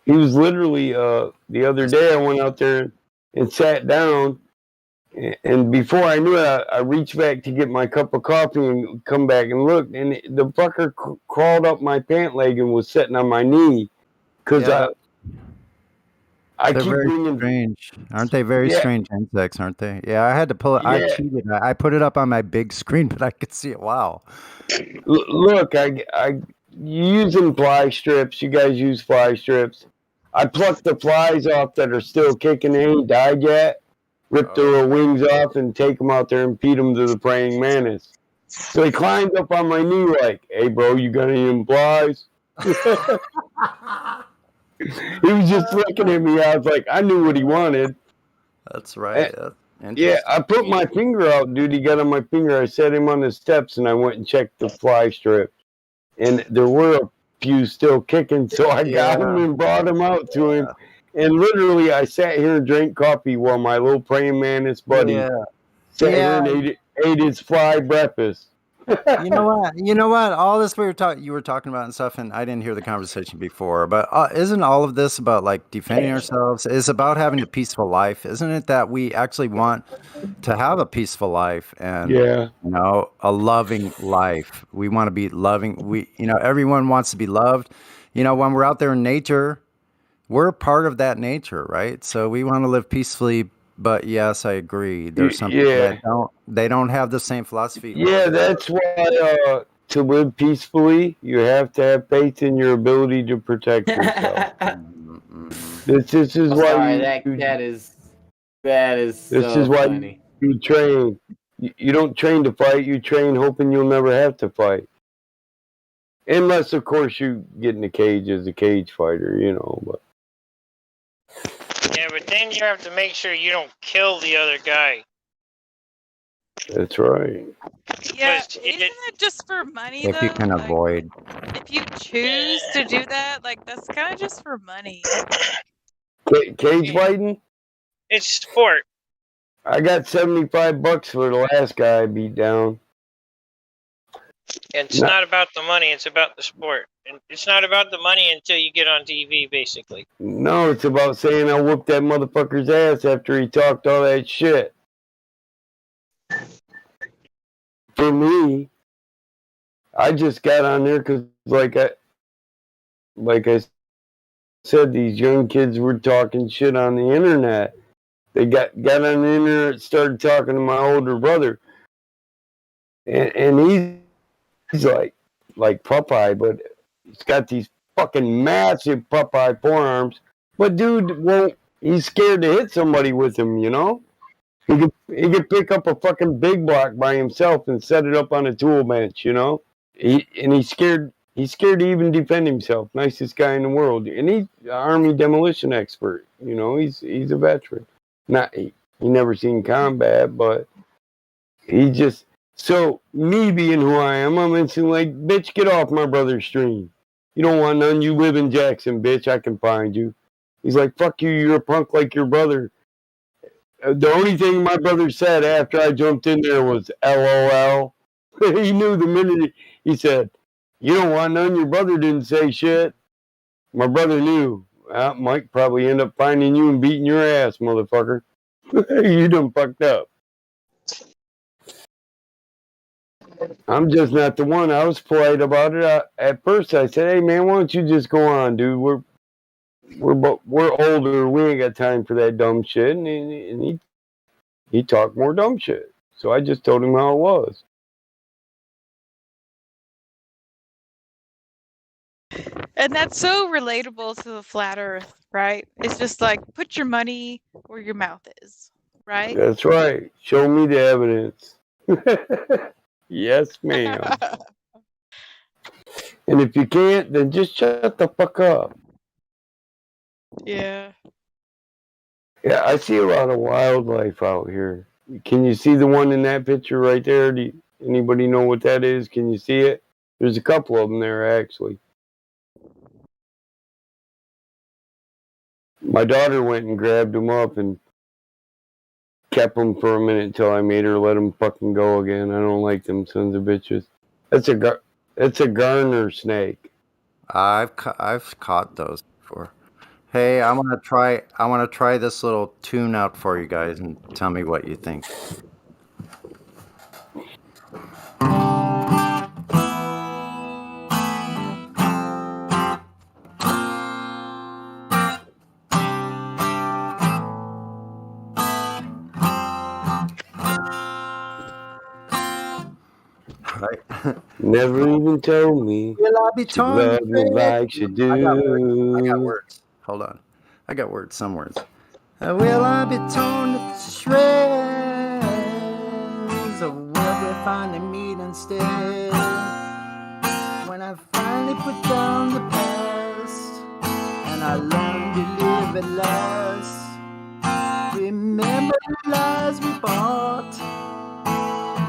He was literally the other day I went out there and sat down, and before I knew it, I reached back to get my cup of coffee and come back and look, and the fucker crawled up my pant leg and was sitting on my knee because Yeah, I they're keep very bringing. strange, aren't they? Very Yeah, strange insects, aren't they? Yeah, I had to pull it. I yeah. cheated. I put it up on my big screen, but I could see it. Wow. Look, I using fly strips. You guys use fly strips. I plucked the flies off that are still kicking. They ain't died yet. Rip their wings off and take them out there and feed them to the praying mantis. So he climbed up on my knee like, "Hey, bro, you got any flies?" He was just looking at me. I was like, I knew what he wanted. That's right. Yeah, I put my finger out, dude. He got on my finger. I set him on the steps, and I went and checked the fly strip. And there were a few still kicking, so I got him and brought him out to him. And literally, I sat here and drank coffee while my little praying mantis buddy sat here and ate his fly breakfast. You know what? You know what? All this you were talking about and stuff, and I didn't hear the conversation before. But isn't all of this about like defending ourselves? It's about having a peaceful life, isn't it? That we actually want to have a peaceful life and Yeah. you know, a loving life. We want to be loving. Everyone wants to be loved. You know, when we're out there in nature, we're part of that nature, right? So we want to live peacefully. But yes, I agree. There's some people that don't have the same philosophy. Yeah, that's why to live peacefully, you have to have faith in your ability to protect yourself. This is why Sorry, that is this so is why funny. you train. You don't train to fight. You train hoping you'll never have to fight. Unless, of course, you get in a cage as a cage fighter, you know. But Yeah, but then you have to make sure you don't kill the other guy. that's right. Yeah, isn't it just for money If you though? can Like, avoid. if you choose to do that, like that's kind of just for money. Cage fighting? It's sport. I got $75 for the last guy I beat down. It's not about the money, it's about the sport. And it's not about the money until you get on TV, basically. No, it's about saying I whooped that motherfucker's ass after he talked all that shit. For me, I just got on there because, like I said, these young kids were talking shit on the internet. They got on the internet, started talking to my older brother, and he's like Popeye, but he's got these fucking massive Popeye forearms. But dude won't. He's scared to hit somebody with him. You know, he could pick up a fucking big block by himself and set it up on a tool bench. You know, he's scared. He's scared to even defend himself. Nicest guy in the world, and he's an Army demolition expert. You know, he's a veteran. He never seen combat, but he just. So me being who I am, I'm instantly like, bitch, get off my brother's stream. You don't want none. You live in Jackson, bitch. I can find you. He's like, fuck you. You're a punk like your brother. The only thing my brother said after I jumped in there was LOL. He knew the minute he said, you don't want none. Your brother didn't say shit. My brother knew. Mike probably end up finding you and beating your ass, motherfucker. You done fucked up. I'm just not the one. I was polite about it. At first, I said, "Hey, man, why don't you just go on, dude? We're older. We ain't got time for that dumb shit." And he talked more dumb shit. So I just told him how it was. And that's so relatable to the flat earth, right? It's just like put your money where your mouth is, right? That's right. Show me the evidence. Yes, ma'am. And if you can't, then just shut the fuck up. Yeah. Yeah, I see a lot of wildlife out here. Can you see the one in that picture right there? Anybody know what that is? Can you see it? There's a couple of them there, actually. My daughter went and grabbed them up and kept them for a minute until I made her let them fucking go again. I don't like them sons of bitches. It's a garter snake. I've caught those before. Hey, I want to try this little tune out for you guys and tell me what you think. Right. Never even told me Will I be she torn to loved me shreds? like she I got words. I got do. words. Hold on. I got words. Some words. Will I be torn to shreds? Or will we finally meet instead? When I finally put down the past and I learn to live at last. Remember the lies we bought.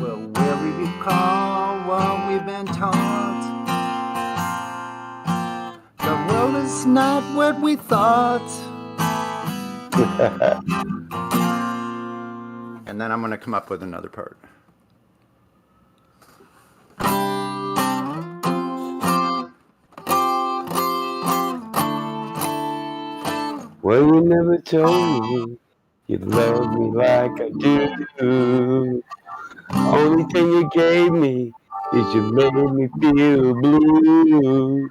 Well, will we recall what we've been taught? The world is not what we thought. And then I'm going to come up with another part. Well, you never told me you love me like I do. Only thing you gave me is you made me feel blue.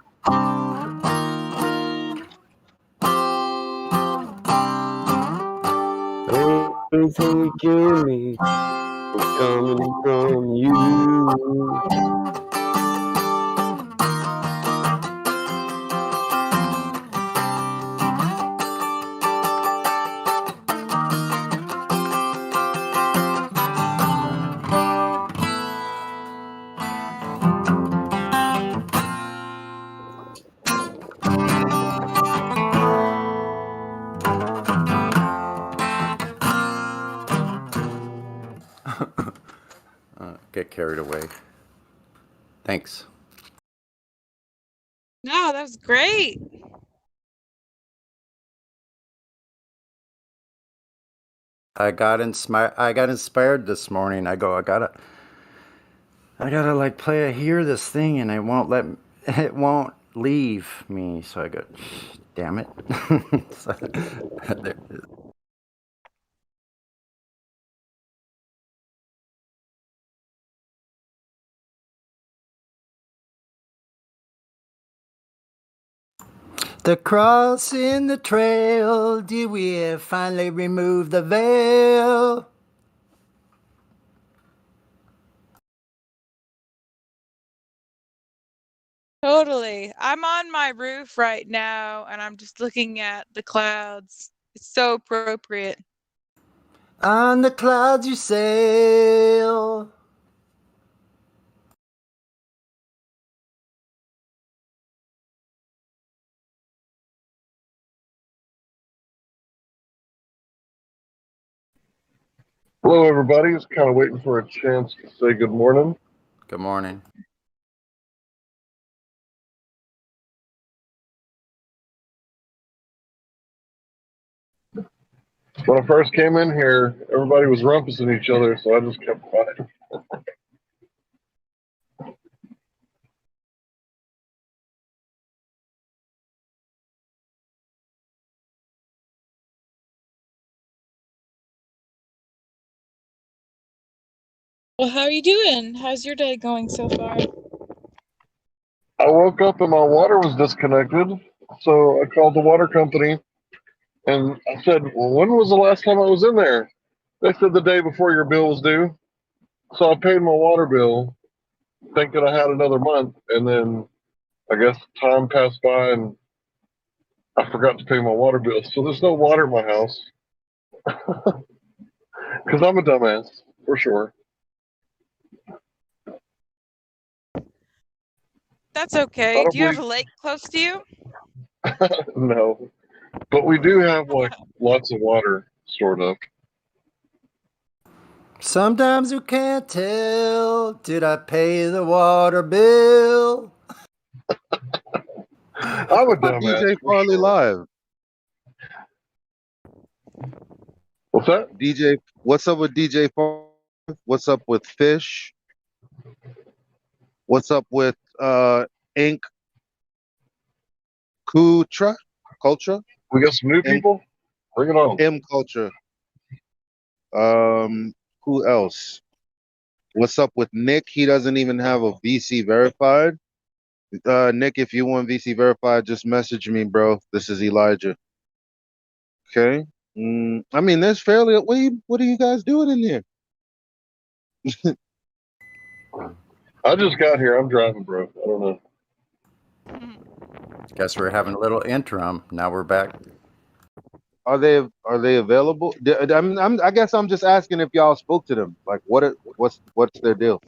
Only thing you gave me was coming from you. Get carried away. Thanks. No, that was great. I got inspired this morning. I gotta like hear this thing, and it won't leave me. So I go, damn it. So, there it is. The cross in the trail, did we finally remove the veil? Totally. I'm on my roof right now and I'm just looking at the clouds. It's so appropriate. On the clouds you sail. Hello, everybody. Just kind of waiting for a chance to say good morning. Good morning. When I first came in here, everybody was rumpusing each other, so I just kept quiet. Well, how are you doing? How's your day going so far? I woke up and my water was disconnected, so I called the water company and I said, well, when was the last time I was in there? They said the day before your bill was due. So I paid my water bill thinking I had another month, and then I guess time passed by and I forgot to pay my water bill. So there's no water in my house. Because I'm a dumbass, for sure. That's I okay. don't Do you have believe a lake close to you? no. But we do have like lots of water stored up. Sometimes you can't tell. Did I pay the water bill? I'm a dumbass. DJ Farley Live. What's that? DJ, what's up with DJ Farley? What's up with Fish? What's up with Ink Kutra Culture? We got some new M, people. Bring it on. M Culture. Who else? What's up with Nick? He doesn't even have a VC verified. Nick, if you want VC verified, just message me, bro. This is Elijah. Okay. I mean, there's fairly. What are you guys doing in here? I just got here. I'm driving, bro. I don't know. Guess we're having a little interim. Now we're back. Are they available? I guess I'm just asking if y'all spoke to them. Like, what's their deal?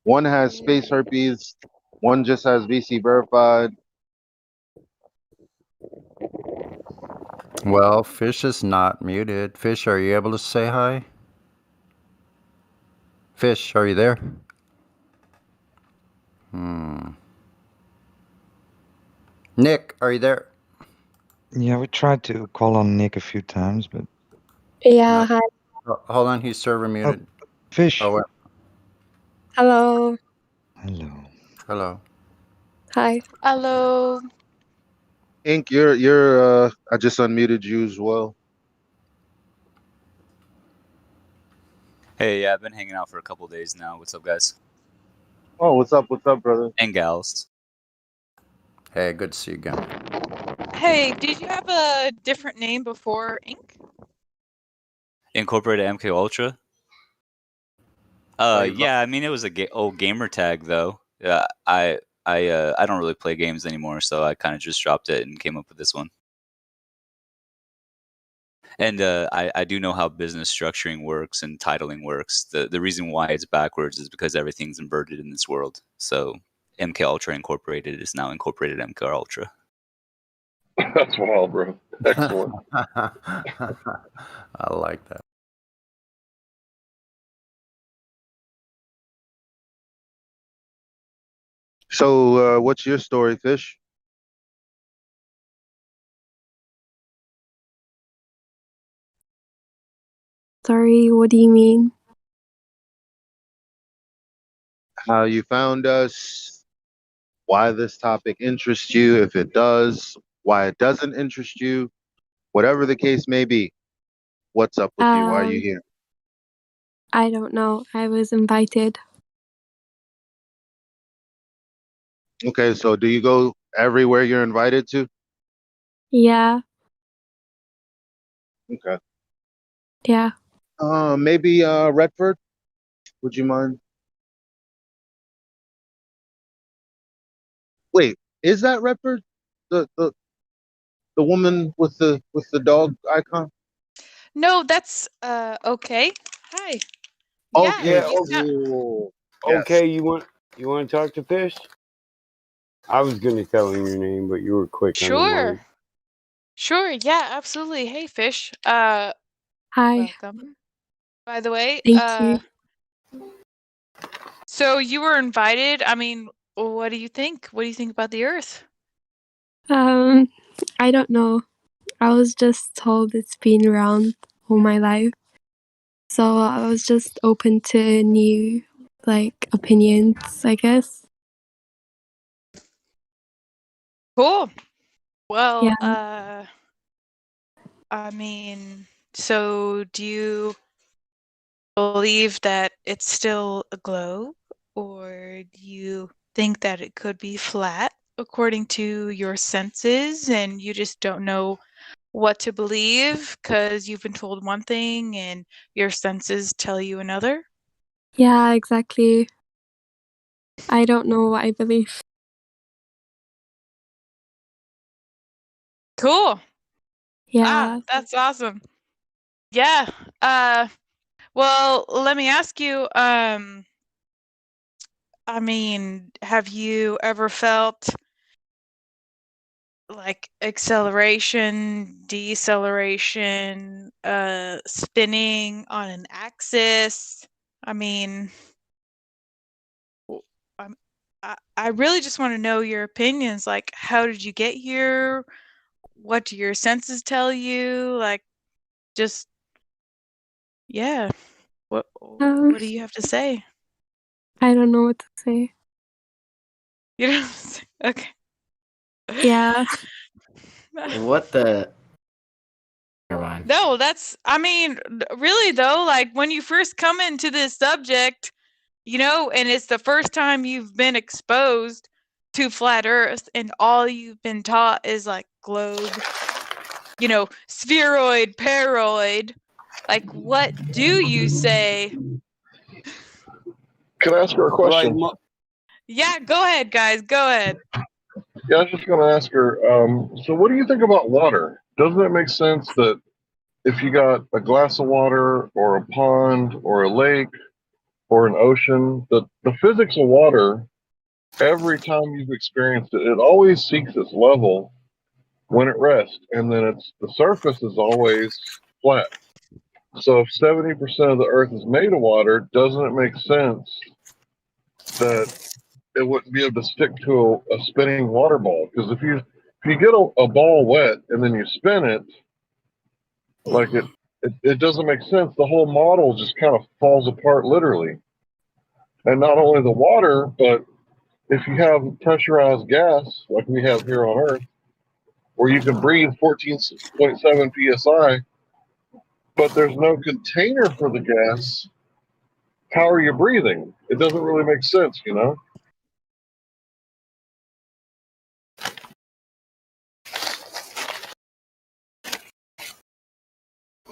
One has space herpes. One just has VC verified. Well, Fish is not muted. Fish, are you able to say hi? Fish, are you there? Nick, are you there? Yeah, we tried to call on Nick a few times, but Yeah, hi. Hold on, he's server muted. Fish. Oh, wait. Hello. Hello. Hello. Hi. Hello. Ink, I just unmuted you as well. Hey, yeah, I've been hanging out for a couple days now. What's up, guys? Oh, what's up, brother? And gals. Hey, good to see you again. Hey, did you have a different name before Ink? Incorporated MK Ultra? Yeah, I mean, it was a old gamer tag, though. Yeah, I don't really play games anymore, so I kind of just dropped it and came up with this one. And I do know how business structuring works and titling works. The reason why it's backwards is because everything's inverted in this world. So MK Ultra Incorporated is now Incorporated MK Ultra. That's wild, bro. Excellent. I like that. So, what's your story, Fish? Sorry, what do you mean? How you found us? Why this topic interests you, if it does? Why it doesn't interest you? Whatever the case may be. What's up with you? Why are you here? I don't know. I was invited. Okay, so do you go everywhere you're invited to? Yeah, Okay. yeah. Maybe Redford? Would you mind? Wait, is that Redford? The woman with the dog icon? No, that's okay. Hi. Okay, Yeah, you sound okay. You want to talk to Fish? I was gonna tell him your name, but you were quick on the sure. mic. Sure, yeah, absolutely. Hey Fish. Hi. Welcome. By the way, Thank you. so you were invited. I mean, what do you think? What do you think about the Earth? I don't know. I was just told it's been around all my life. So I was just open to new opinions, I guess. Cool. Well, Yeah. I mean, so do you believe that it's still a globe, or do you think that it could be flat according to your senses and you just don't know what to believe because you've been told one thing and your senses tell you another? Yeah, exactly. I don't know what I believe. Cool. Yeah. That's awesome. Yeah. Well, let me ask you, I mean, have you ever felt like acceleration, deceleration, spinning on an axis? I mean, I really just want to know your opinions. Like, how did you get here? What do your senses tell you? Like, just yeah. What Um, do you have to say? I don't know what to say. You know what I'm saying? Okay. Yeah. What the? Never mind. No, I mean, really though, like when you first come into this subject, you know, and it's the first time you've been exposed to flat earth and all you've been taught is like globe, you know, spheroid, paroid. Like, what do you say? Can I ask her a question? Yeah, go ahead, guys. Go ahead. Yeah, I was just going to ask her. So, what do you think about water? Doesn't it make sense that if you got a glass of water, or a pond, or a lake, or an ocean, the physics of water, every time you've experienced it, it always seeks its level when it rests, and then the surface is always flat. So, if 70% of the Earth is made of water, doesn't it make sense that it wouldn't be able to stick to a spinning water ball? Because if you get a ball wet and then you spin it, like it doesn't make sense. The whole model just kind of falls apart literally. And not only the water, but if you have pressurized gas like we have here on Earth, where you can breathe 14.7 psi, but there's no container for the gas, how are you breathing? It doesn't really make sense, you know?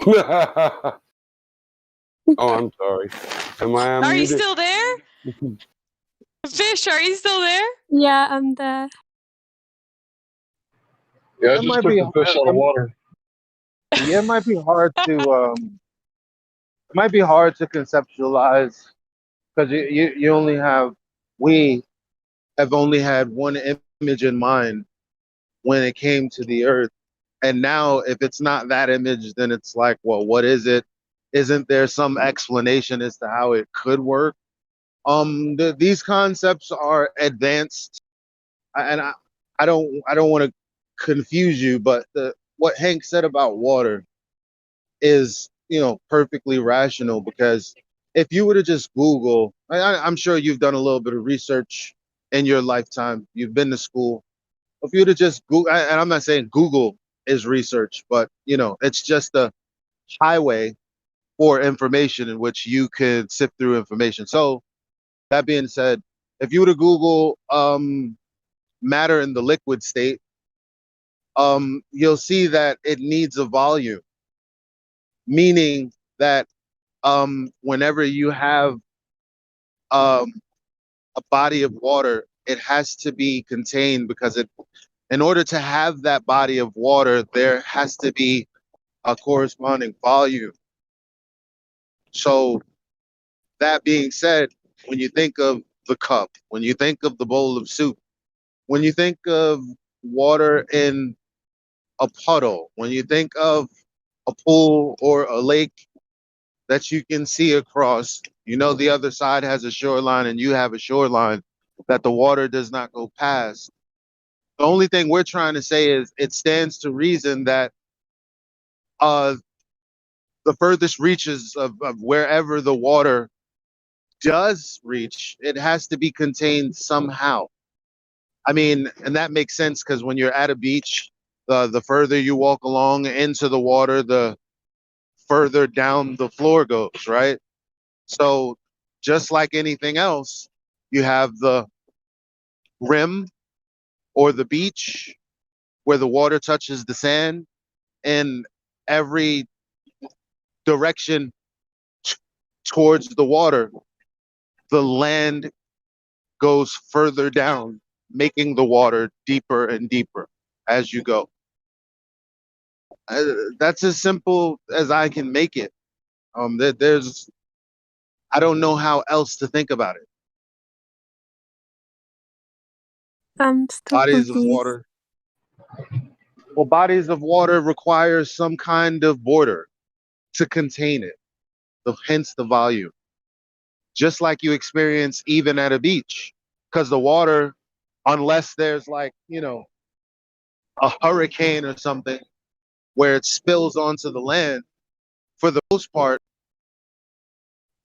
Oh, I'm sorry. Am I Are you unmuted? still there? Fish, are you still there? Yeah, I'm there. Yeah, I It just might took be the fish out of water. yeah, it might be hard to it might be hard to conceptualize because you only have we have only had one image in mind when it came to the earth, and now if it's not that image, then it's like, well, what is it? Isn't there some explanation as to how it could work? These concepts are advanced, and I don't want to confuse you, but what Hank said about water is, perfectly rational, because if you were to just Google, I'm sure you've done a little bit of research in your lifetime, you've been to school. If you were to just Google, and I'm not saying Google is research, but it's just a highway for information in which you could sift through information. So that being said, if you were to Google matter in the liquid state, you'll see that it needs a volume, meaning that whenever you have um, a body of water, it has to be contained, because in order to have that body of water, there has to be a corresponding volume. So that being said, when you think of the cup, when you think of the bowl of soup, when you think of water in a puddle, when you think of a pool or a lake that you can see across, the other side has a shoreline and you have a shoreline that the water does not go past. The only thing we're trying to say is it stands to reason that uh, the furthest reaches of wherever the water does reach, it has to be contained somehow. I mean, and that makes sense because when you're at a beach, the further you walk along into the water, the further down the floor goes, right? So just like anything else, you have the rim or the beach where the water touches the sand, and every direction towards the water, the land goes further down, making the water deeper and deeper as you go. That's as simple as I can make it. There's I don't know how else to think about it. I'm still Bodies of confused. water. Well, bodies of water require some kind of border to contain it, hence the volume. Just like you experience even at a beach, because the water, unless there's like, a hurricane or something where it spills onto the land, for the most part,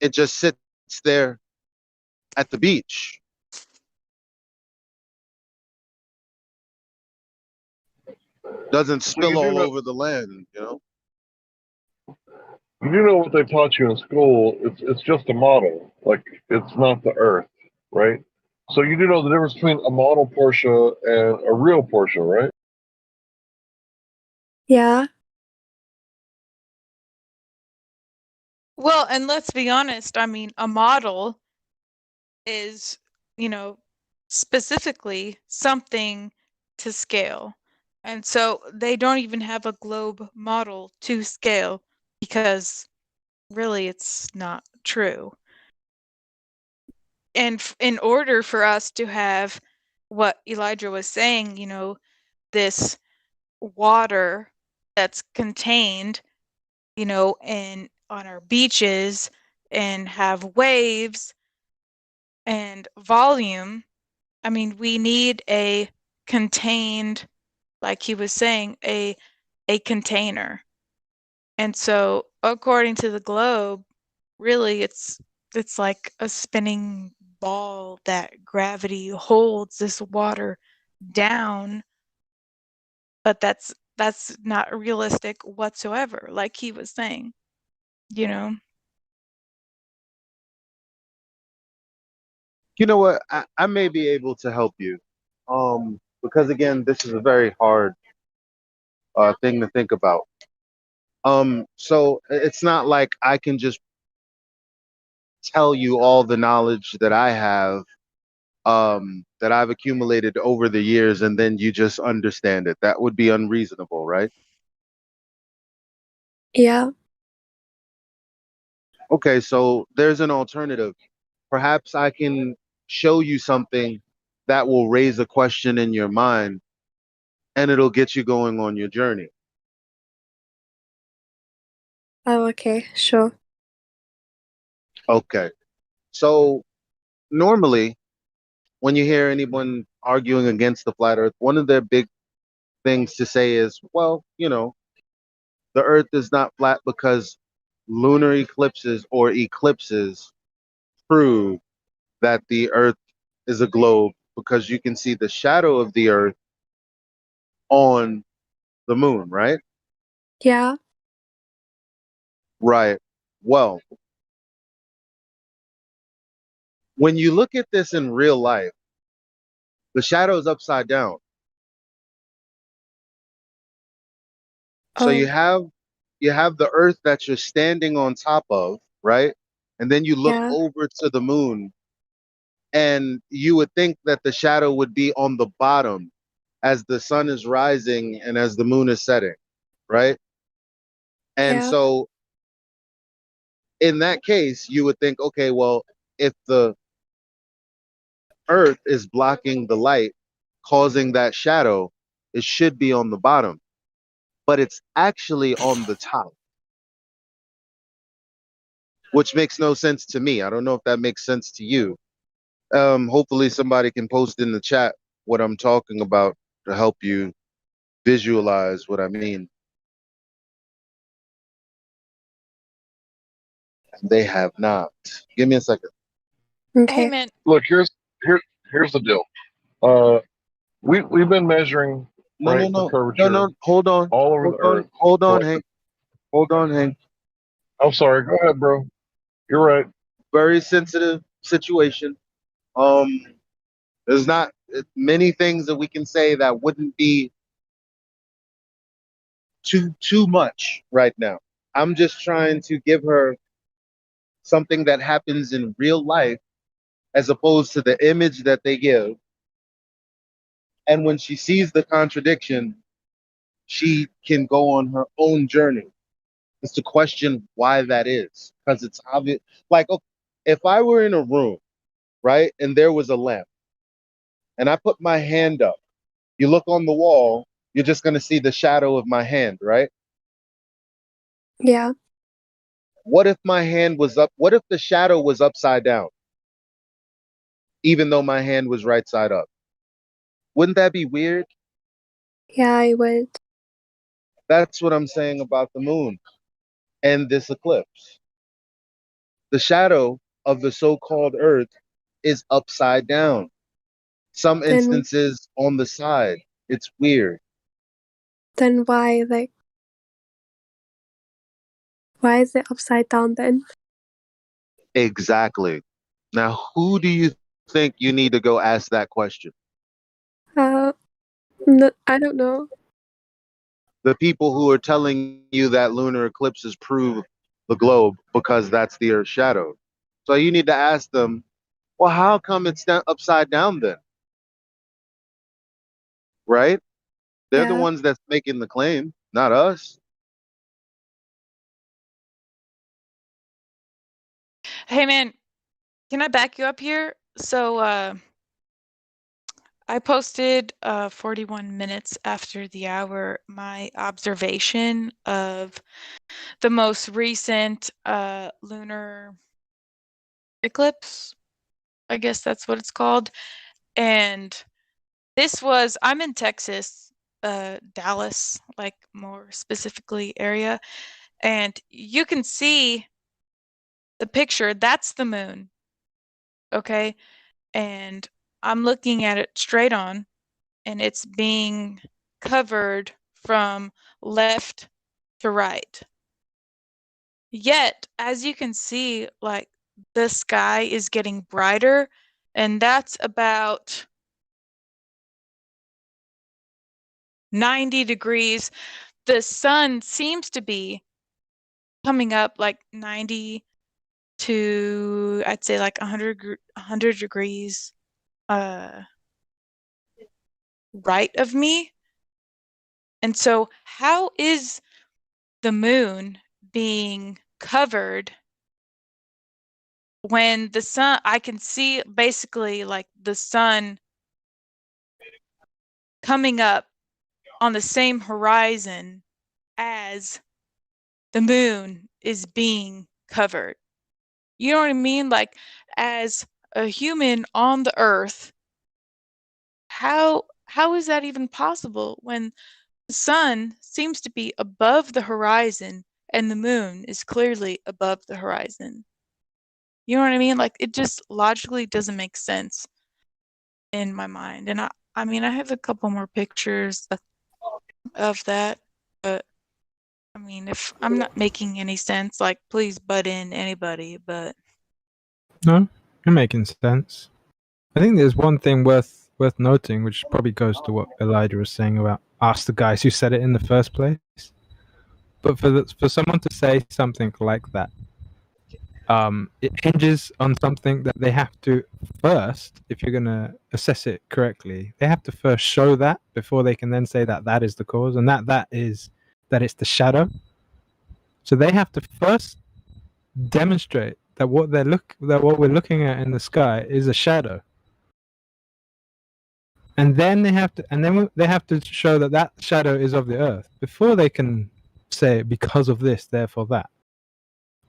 it just sits there at the beach. Doesn't So spill all over the land, you know? you do know what they taught you in school. It's just a model. Like it's not the Earth, right? So you do know the difference between a model Porsche and a real Porsche, right? Yeah. Well, and let's be honest, I mean, a model is, you know, specifically something to scale. And so they don't even have a globe model to scale because really it's not true. And in order for us to have what Elijah was saying, you know, this water that's contained, you know, in on our beaches and have waves and volume, I mean, we need a contained, like he was saying, a container. And so according to the globe, really it's like a spinning ball that gravity holds this water down, but that's not realistic whatsoever, like he was saying, you know. You know what? I may be able to help you. Because again, this is a very hard thing to think about. So it's not like I can just tell you all the knowledge that I have, that I've accumulated over the years, and then you just understand it. That would be unreasonable, right? Yeah. Okay, so there's an alternative. Perhaps I can show you something that will raise a question in your mind and it'll get you going on your journey. Oh, okay. Sure. Okay. So normally when you hear anyone arguing against the flat earth, one of their big things to say is, well, you know, the earth is not flat because lunar eclipses or eclipses prove that the earth is a globe because you can see the shadow of the earth on the moon, right? Yeah. Right. Well, when you look at this in real life, the shadow is upside down. So Oh. you have the earth that you're standing on top of, right? And then you look Yeah. over to the moon and you would think that the shadow would be on the bottom as the sun is rising and as the moon is setting, right? And Yeah. so in that case, you would think, okay, well, if the earth is blocking the light, causing that shadow, it should be on the bottom, but it's actually on the top, which makes no sense to me. I don't know if that makes sense to you. Hopefully somebody can post in the chat what I'm talking about to help you visualize what I mean. They have not. Give me a second. Okay. Amen. Look, here's the deal. We've been measuring, No, no, right, the no, no, curvature no. Hold on. all over Hold the on. earth. Hold on, Collect- Hank. Hold on, Hank. I'm sorry. Go ahead, bro. You're right. Very sensitive situation. Um, there's not many things that we can say that wouldn't be too much right now. I'm just trying to give her something that happens in real life as opposed to the image that they give. And when she sees the contradiction, she can go on her own journey. It's to question why that is. Because it's obvious. Like, okay, if I were in a room, right, and there was a lamp, and I put my hand up, you look on the wall, you're just going to see the shadow of my hand, right? Yeah. What if my hand was up? What if the shadow was upside down, even though my hand was right side up? Wouldn't that be weird? Yeah, I would. That's what I'm saying about the moon and this eclipse. The shadow of the so-called earth is upside down. Some Then instances on the side. It's weird. then why is it upside down then? Exactly. Now, who do you think you need to go ask that question? No, I don't know. The people who are telling you that lunar eclipses prove the globe because that's the Earth's shadow. So you need to ask them, well, how come it's upside down then? Right? They're the Yeah. ones that's making the claim, not us. Hey man, can I back you up here? So I posted 41 minutes after the hour my observation of the most recent lunar eclipse. I guess that's what it's called. And I'm in Texas, Dallas, like more specifically area, and you can see the picture. That's the moon. Okay. And I'm looking at it straight on, and it's being covered from left to right. Yet, as you can see, like the sky is getting brighter, and that's about 90 degrees. The sun seems to be coming up like 90 to, I'd say, like 100 degrees right of me. And so how is the moon being covered when the sun, I can see basically like the sun coming up on the same horizon as the moon is being covered. You know what I mean? Like, as a human on the earth, how is that even possible when the sun seems to be above the horizon and the moon is clearly above the horizon? You know what I mean? Like, it just logically doesn't make sense in my mind. And I mean, I have a couple more pictures of that, but I mean, if I'm not making any sense, like, please butt in, anybody, but No, you're making sense. I think there's one thing worth noting, which probably goes to what Elijah was saying about ask the guys who said it in the first place. But for someone to say something like that, it hinges on something that they have to first, if you're going to assess it correctly, they have to first show that before they can then say that that is the cause, and that is that it's the shadow. So they have to first demonstrate that what we're looking at in the sky is a shadow, and then they have to show that that shadow is of the earth before they can say because of this, therefore that.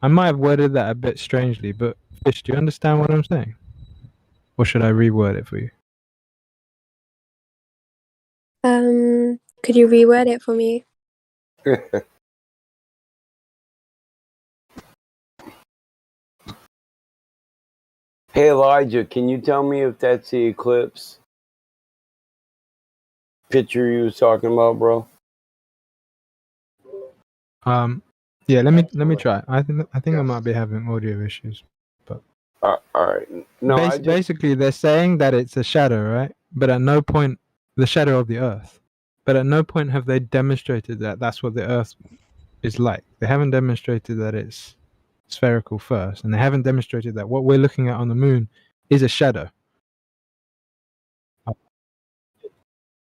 I might have worded that a bit strangely, but Fish, do you understand what I'm saying? Or should I reword it for you? Could you reword it for me? Hey Elijah, can you tell me if that's the eclipse picture you was talking about, bro? Yeah, let me try. I think I might be having audio issues, but All right. No, basically they're saying that it's a shadow, right? But at no point the shadow of the earth. But at no point have they demonstrated that that's what the earth is like. They haven't demonstrated that it's spherical first, and they haven't demonstrated that what we're looking at on the moon is a shadow.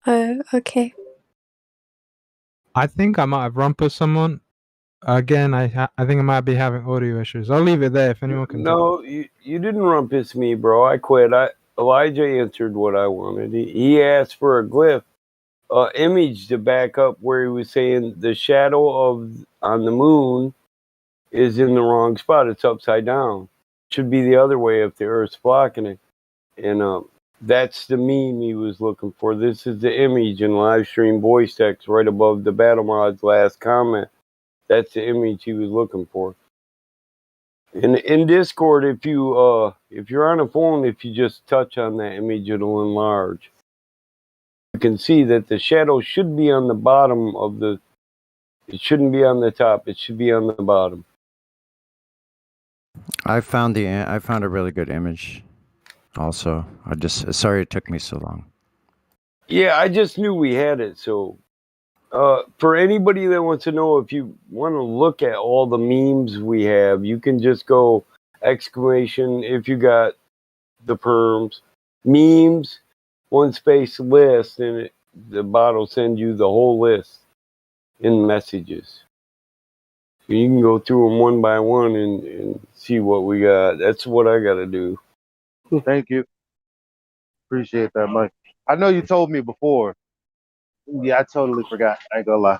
Oh, okay. I think I might have rumpus someone. Again, I think I might be having audio issues. I'll leave it there if anyone can tell. No, you didn't rumpus me, bro. I quit. Elijah answered what I wanted. He asked for a glyph, image to back up where he was saying the shadow on the moon is in the wrong spot. It's upside down. Should be the other way if the Earth's blocking it. And that's the meme he was looking for. This is the image in Livestream voice text right above the Battle Mod's last comment. That's the image he was looking for. In Discord, if you're on a phone, if you just touch on that image, it'll enlarge. can see that the shadow should be on the bottom of the. It shouldn't be on the top. It should be on the bottom. I found a really good image. Also, sorry it took me so long. Yeah, I just knew we had it. So, for anybody that wants to know, if you want to look at all the memes we have, you can just go exclamation if you got the perms memes 1 space list, and the bot will send you the whole list in messages. So you can go through them one by one and see what we got. That's what I got to do. Thank you. Appreciate that, Mike. I know you told me before. Yeah, I totally forgot. I ain't gonna lie.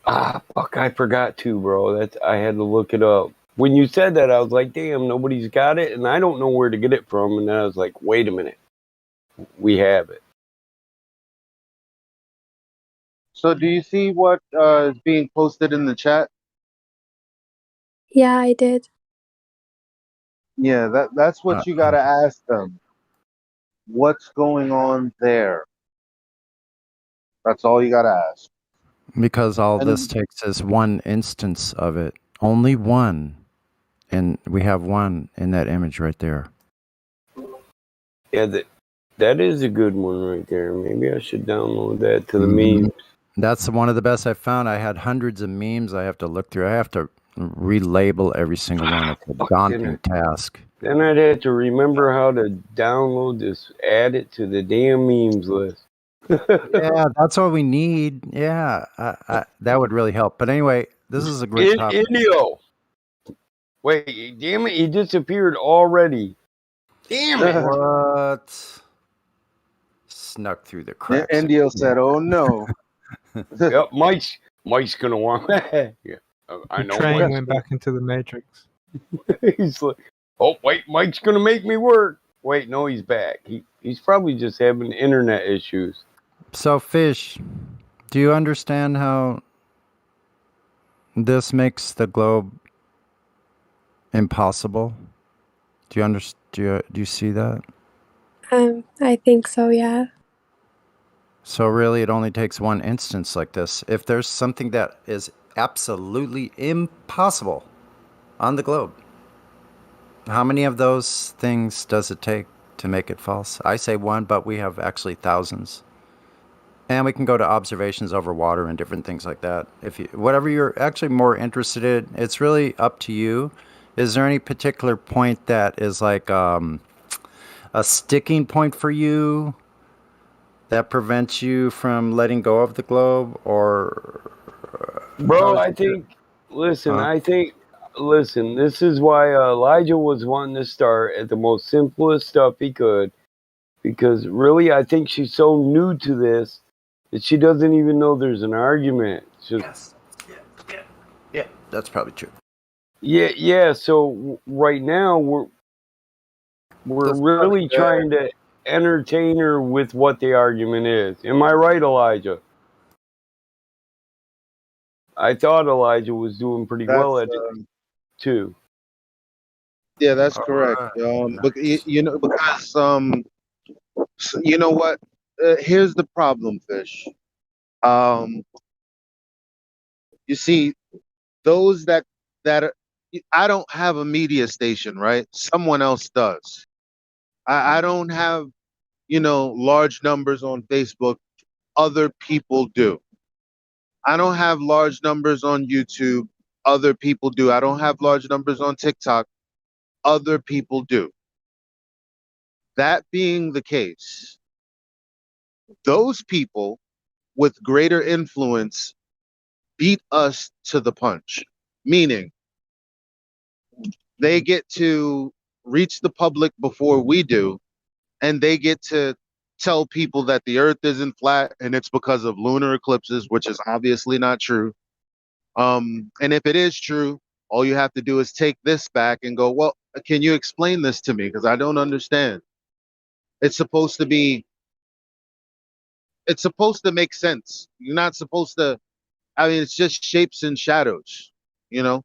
Ah, fuck, I forgot to, bro. I had to look it up. When you said that, I was like, damn, nobody's got it, and I don't know where to get it from. And then I was like, wait a minute. We have it. So, do you see what is being posted in the chat? Yeah, I did. Yeah, that's what you gotta ask them. What's going on there? That's all you gotta ask. Because all this And takes is one instance of it. Only one. And we have one in that image right there. Yeah, that is a good one right there. Maybe I should download that to the Mhm. memes. That's one of the best I found. I had hundreds of memes I have to look through. I have to relabel every single one. It's a daunting task. Then I'd have to remember how to download this, add it to the damn memes list. Yeah, that's what we need. Yeah, that would really help. But anyway, this is a great topic. Indio. Wait, damn it, he disappeared already. Damn it. What? Snuck through the cracks. Indio said, "Oh no." Yep, Mike's gonna want. Yeah, I The know. train Mike's went back into the matrix. He's like, oh wait, Mike's gonna make me work. Wait, no, he's back. He's probably just having internet issues. So, Fish, do you understand how this makes the globe impossible? Do you understand? Do you see that? I think so, yeah. So really, it only takes one instance like this. If there's something that is absolutely impossible on the globe, how many of those things does it take to make it false? I say one, but we have actually thousands. And we can go to observations over water and different things like that. Whatever you're actually more interested in, it's really up to you. Is there any particular point that is like a sticking point for you that prevents you from letting go of the globe, or Bro, I think. Listen, Listen, this is why Elijah was wanting to start at the most simplest stuff he could, because really, I think she's so new to this that she doesn't even know there's an argument. Yes. Yeah, that's probably true. Yeah. So right now we're really trying to entertain her with what the argument is. Am I right, Elijah? I thought Elijah was doing pretty well at it too. Yeah, that's correct. But you know, because you know what? Here's the problem, Fish. You see, those that are, I don't have a media station, right? Someone else does. I don't have, large numbers on Facebook. Other people do. I don't have large numbers on YouTube. Other people do. I don't have large numbers on TikTok. Other people do. That being the case, those people with greater influence beat us to the punch, meaning they get to reach the public before we do, and they get to tell people that the earth isn't flat and it's because of lunar eclipses, which is obviously not true. And if it is true, all you have to do is take this back and go, well, can you explain this to me? Because I don't understand. It's supposed to be, it's supposed to make sense. You're not supposed to, I mean, it's just shapes and shadows, you know?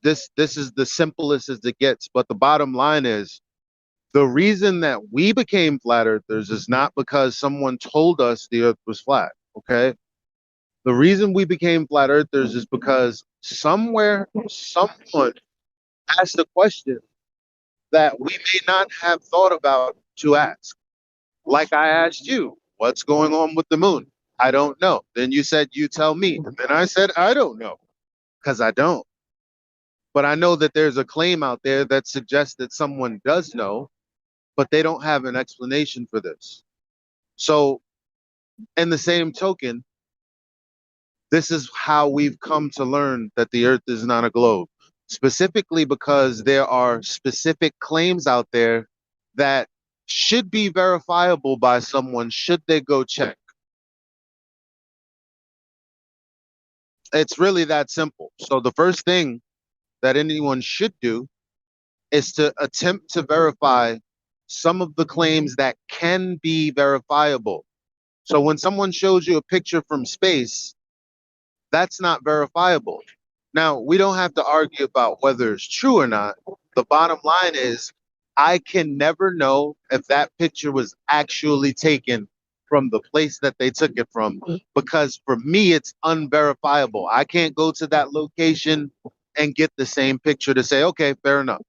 This is the simplest as it gets. But the bottom line is The reason that we became flat earthers is not because someone told us the earth was flat, okay? The reason we became flat earthers is because somewhere, someone asked a question that we may not have thought about to ask. Like I asked you, what's going on with the moon? I don't know. Then you said, you tell me. And then I said, I don't know, because I don't. But I know that there's a claim out there that suggests that someone does know, but they don't have an explanation for this. So, in the same token, this is how we've come to learn that the earth is not a globe, specifically because there are specific claims out there that should be verifiable by someone should they go check. It's really that simple. So the first thing that anyone should do is to attempt to verify some of the claims that can be verifiable. So when someone shows you a picture from space, that's not verifiable. Now, we don't have to argue about whether it's true or not. The bottom line is, I can never know if that picture was actually taken from the place that they took it from, because for me, it's unverifiable. I can't go to that location and get the same picture to say, okay, fair enough.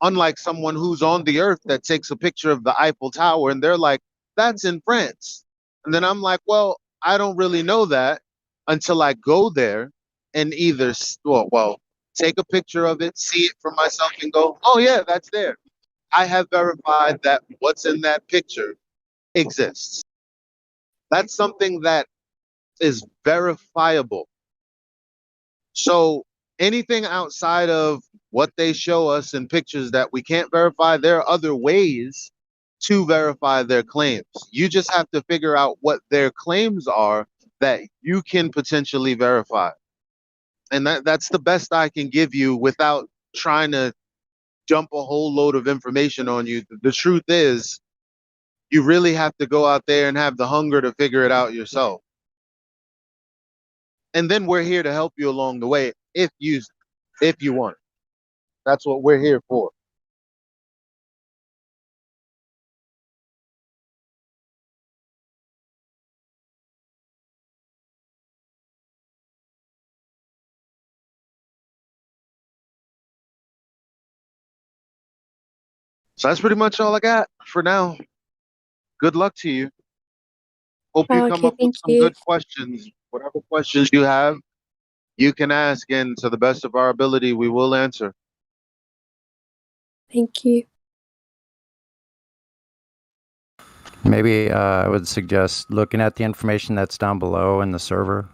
Unlike someone who's on the earth that takes a picture of the Eiffel Tower and they're like, that's in France. And then I'm like, well, I don't really know that until I go there and either, well, take a picture of it, see it for myself and go, oh yeah, that's there. I have verified that what's in that picture exists. That's something that is verifiable. So anything outside of what they show us in pictures that we can't verify, there are other ways to verify their claims. You just have to figure out what their claims are that you can potentially verify. And that's the best I can give you without trying to dump a whole load of information on you. The truth is, you really have to go out there and have the hunger to figure it out yourself. And then we're here to help you along the way if you want. That's what we're here for. So that's pretty much all I got for now. Good luck to you. Hope you come Okay, up with thank some you. good questions. Whatever questions you have, you can ask, and to the best of our ability, we will answer. Thank you. Maybe I would suggest looking at the information that's down below in the server,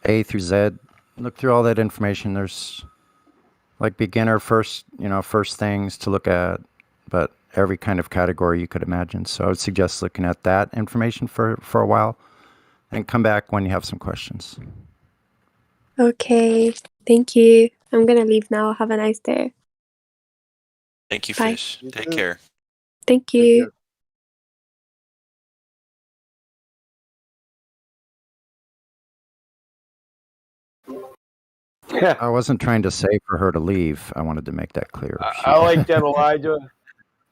A through Z. Look through all that information. There's like beginner first things to look at, but every kind of category you could imagine. So I would suggest looking at that information for a while and come back when you have some questions. Okay, thank you. I'm gonna leave now. Have a nice day. Thank you, Bye. Fish. Take care. Thank you. I wasn't trying to say for her to leave. I wanted to make that clear. I like that, Elijah.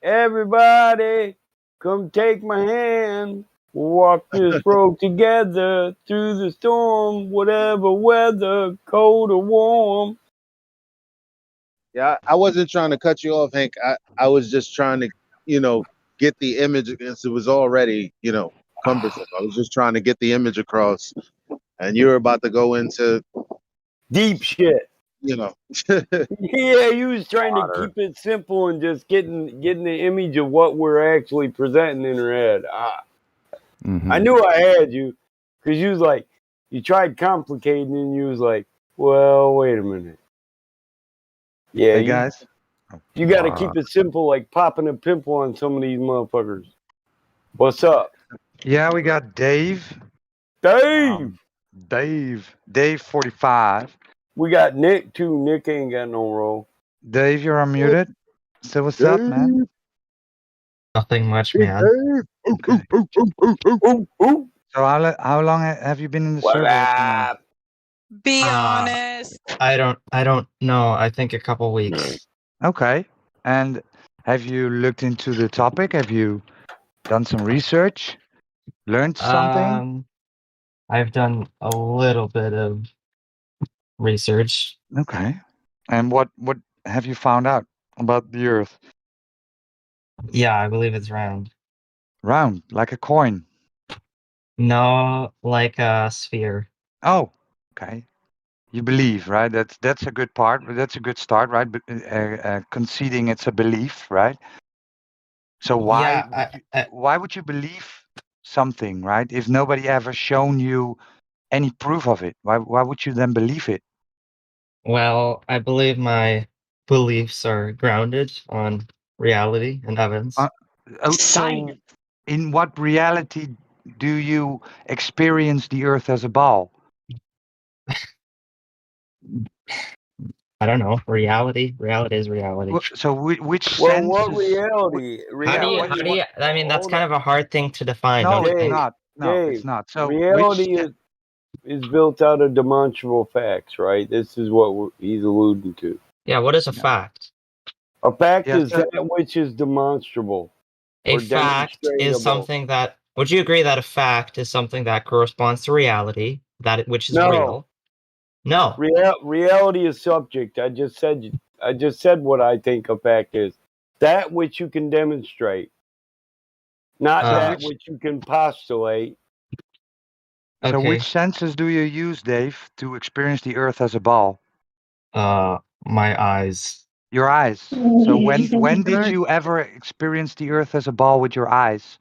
Everybody, come take my hand. We'll walk this road together through the storm, whatever weather, cold or warm. Yeah, I wasn't trying to cut you off, Hank. I was just trying to, get the image, because it was already, cumbersome. I was just trying to get the image across, and you were about to go into deep shit. Yeah, he was trying to keep it simple and just getting the image of what we're actually presenting in her head. I knew I had you, because you was like, you tried complicating and you was like, well, wait a minute. Yeah, Hey guys. You got to keep it simple, like popping a pimple on some of these motherfuckers. What's up? Yeah, we got Dave. Dave! Dave 45. We got Nick, too. Nick ain't got no role. Dave, you're unmuted. So what's up, man? Nothing much, man. Okay. So how long have you been in the server up to now? Be honest. I don't know. I think a couple weeks. Okay. And have you looked into the topic? Have you done some research? Learned something? I've done a little bit of research. Okay. And what have you found out about the Earth? Yeah, I believe it's round. Round, like a coin. No, like a sphere. Oh, okay. You believe, right? That's a good part. That's a good start, right? But conceding it's a belief, right? So Yeah, why would you believe something, right? If nobody ever shown you any proof of it, why would you then believe it? well, I believe my beliefs are grounded on reality and evidence. So, in what reality do you experience the Earth as a ball? I don't know. Reality. Reality is reality. So, which Well, what senses? reality? How do you? I mean, that's Hold kind of a hard thing to define, No, don't you it's think? not. No, it's Dave, not. So, reality is built out of demonstrable facts, right? This is what he's alluding to. Yeah. What is a fact? A fact Yes, is that which is demonstrable A or fact is demonstratable. something that. Would you agree that a fact is something that corresponds to reality, which is No. real? No. Reality is subject. I just said what I think a fact is. That which you can demonstrate, not So that which you can postulate. So, Okay. which senses do you use, Dave, to experience the Earth as a ball? My eyes. Your eyes. So, when did you ever experience the Earth as a ball with your eyes?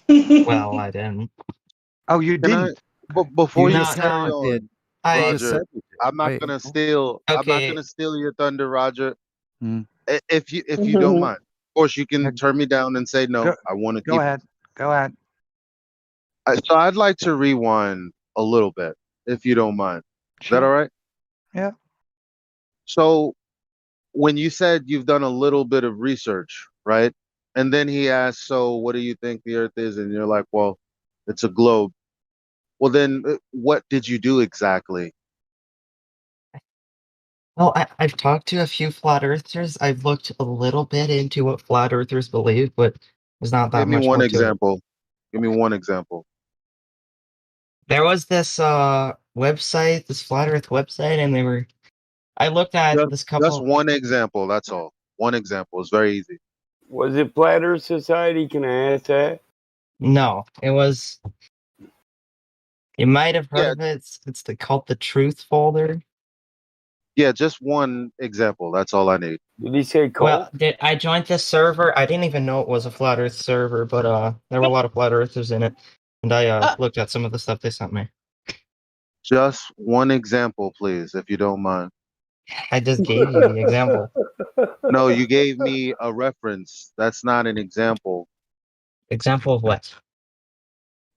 Well, I didn't. Oh, you Can I? didn't. But before you No, carry no. on, I Roger, I'm not gonna steal. I'm not Okay. gonna steal your thunder, Roger. Hmm. If you don't mind, of course you can turn me down and say no. I want to Go keep. ahead. Go ahead. So I'd like to rewind a little bit, if you don't mind. Is that all right? Yeah. So when you said you've done a little bit of research, right? And then he asked, "So what do you think the Earth is?" And you're like, "Well, it's a globe." Well, then what did you do exactly? Well, I've talked to a few flat earthers. I've looked a little bit into what flat earthers believe, but there's not that Give me much one more to it. example. Give me one example. There was this website, this flat earth website, and I looked at this Just couple. one example. That's all. One example. It's very easy. Was it Flat Earth Society? Can I ask that? No, it was. You might have heard Yeah. of it. It's called the Truth Folder. Yeah, just one example. That's all I need. Did he say Well, I joined this server. I didn't even know it was a flat Earth server, but there were a lot of flat Earthers in it, and I looked at some of the stuff they sent me. Just one example, please, if you don't mind. I just gave you the example. No, you gave me a reference. That's not an example. Example of what?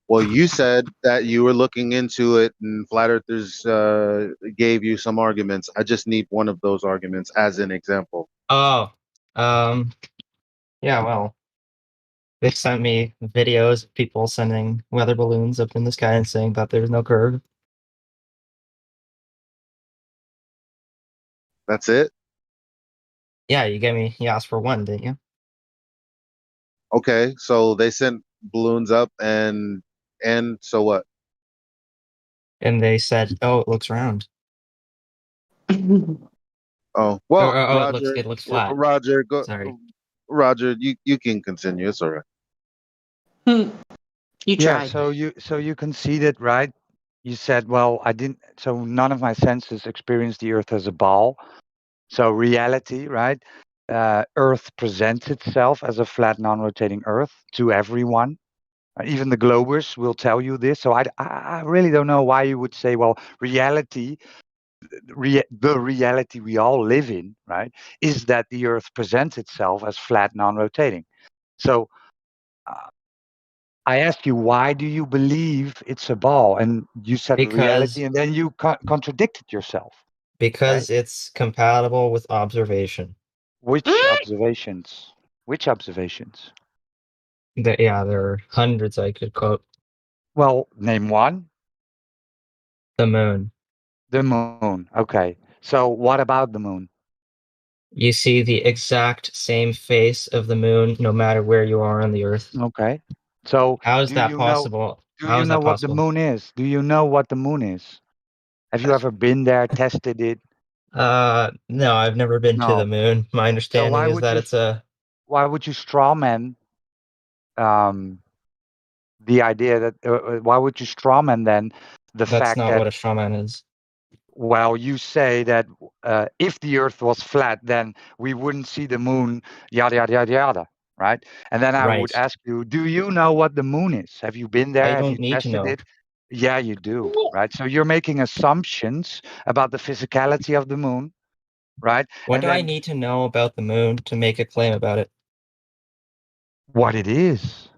Well, you said that you were looking into it and flat earthers gave you some arguments. I just need one of those arguments as an example. Oh, yeah. Well, they sent me videos of people sending weather balloons up in the sky and saying that there's no curve. That's it? Yeah, you asked for one, didn't you? Okay, so they sent balloons up and so what? And they said, "Oh, it looks round." Oh, well, It Roger, looks flat. Roger, go, Sorry. Roger, you can continue. It's all right. You Yeah. tried. So you conceded, right? You said, well, I didn't. So none of my senses experienced the Earth as a ball. So reality, right? Earth presents itself as a flat, non-rotating Earth to everyone. Even the globers will tell you this. So I really don't know why you would say, well, reality, the reality we all live in, right, is that the Earth presents itself as flat, non-rotating. So I asked you, why do you believe it's a ball? And you said Because reality, and then you contradicted yourself. because it's compatible with observation. Which observations? Which observations? There are hundreds I could quote. Well, name one. The moon. The moon. Okay. So what about the moon? You see the exact same face of the moon no matter where you are on the Earth. Okay. So How is do that you possible? do How you is know that what the possible? moon is? Do you know what the moon is? Have you ever been there, tested it? No, I've never been to the No. moon. My So understanding is that it's a why would you strawman the idea that why would you strawman then the that's fact not that what a straw man is. well you say that if the Earth was flat then we wouldn't see the moon yada yada yada yada, right? And then I would Right. ask you, do you know what the moon is? Have you been there? I Have you don't need to tested know. it? Yeah, you do, right? So you're making assumptions about the physicality of the moon, right? What And do I then need to know about the moon to make a claim about it? what it is.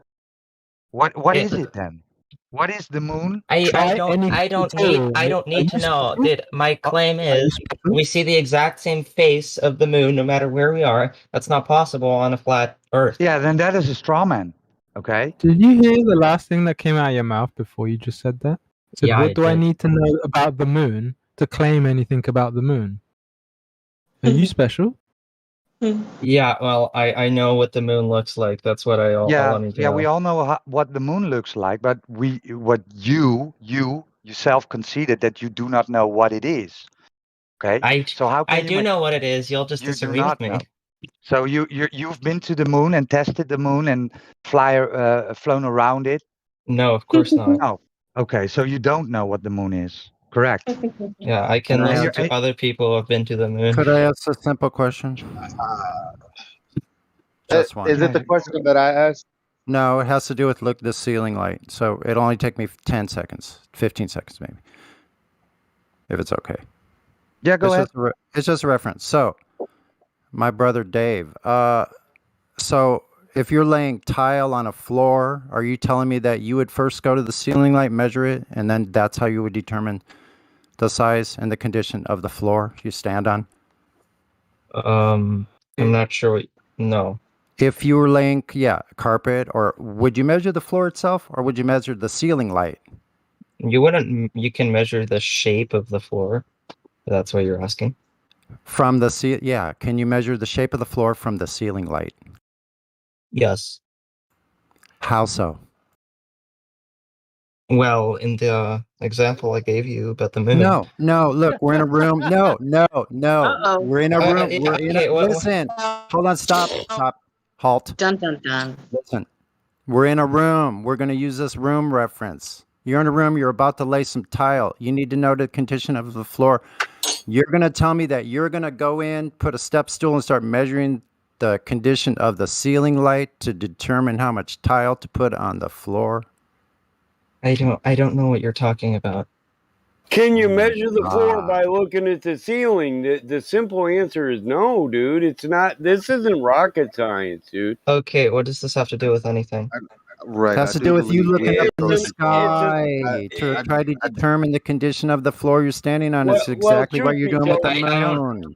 What It is it then? What is the moon? I Try don't any I don't material, need I right? don't Are need you to know. special? Did my claim Are you is special? we see the exact same face of the moon no matter where we are. That's not possible on a flat Earth. Yeah, then that is a straw man. Okay. Did you hear the last thing that came out of your mouth before you just said that? It said, Yeah, what I do I did. need to know about the moon to claim anything about the moon? Are you special? Yeah, well, I know what the moon looks like. That's what all I need to Yeah, we know. all know what the moon looks like, but what you yourself conceded that you do not know what it is. Okay, so how I can you do make? know what it is. You'll just You do disagree with not me. know. So you've been to the moon and tested the moon and flown around it. No, of course not. No. Okay, so you don't know what the moon is. Correct. Yeah, I can Can I listen ask, to other people who have been to the moon. could I ask a simple question? Just one. Is it the question that I asked? No, it has to do with look the ceiling light. So it'll only take me 10 seconds, 15 seconds maybe, if it's okay. Yeah, go ahead. It's just a reference. So, my brother Dave. So if you're laying tile on a floor, are you telling me that you would first go to the ceiling light, measure it, and then that's how you would determine the size and the condition of the floor you stand on? I'm not sure. No. If you were laying, carpet, or would you measure the floor itself, or would you measure the ceiling light? You wouldn't. You can measure the shape of the floor. That's what you're asking. From the yeah. Can you measure the shape of the floor from the ceiling light? Yes. How so? Well, in the example I gave you about the moon. No. Look, we're in a room. No. We're in a room. We're in a. Listen. Hold on. Stop. Halt. Dun dun dun. Listen. We're in a room. We're going to use this room reference. You're in a room. You're about to lay some tile. You need to know the condition of the floor. You're going to tell me that you're going to go in, put a step stool, and start measuring the condition of the ceiling light to determine how much tile to put on the floor? I don't know what you're talking about. Can you measure the floor by looking at the ceiling? The simple answer is no, dude. It's not. This isn't rocket science, dude. Okay, what does this have to do with anything? Right. It has to do with you looking up in the sky to try to determine the condition of the floor you're standing on. It's exactly what you're doing with the moon.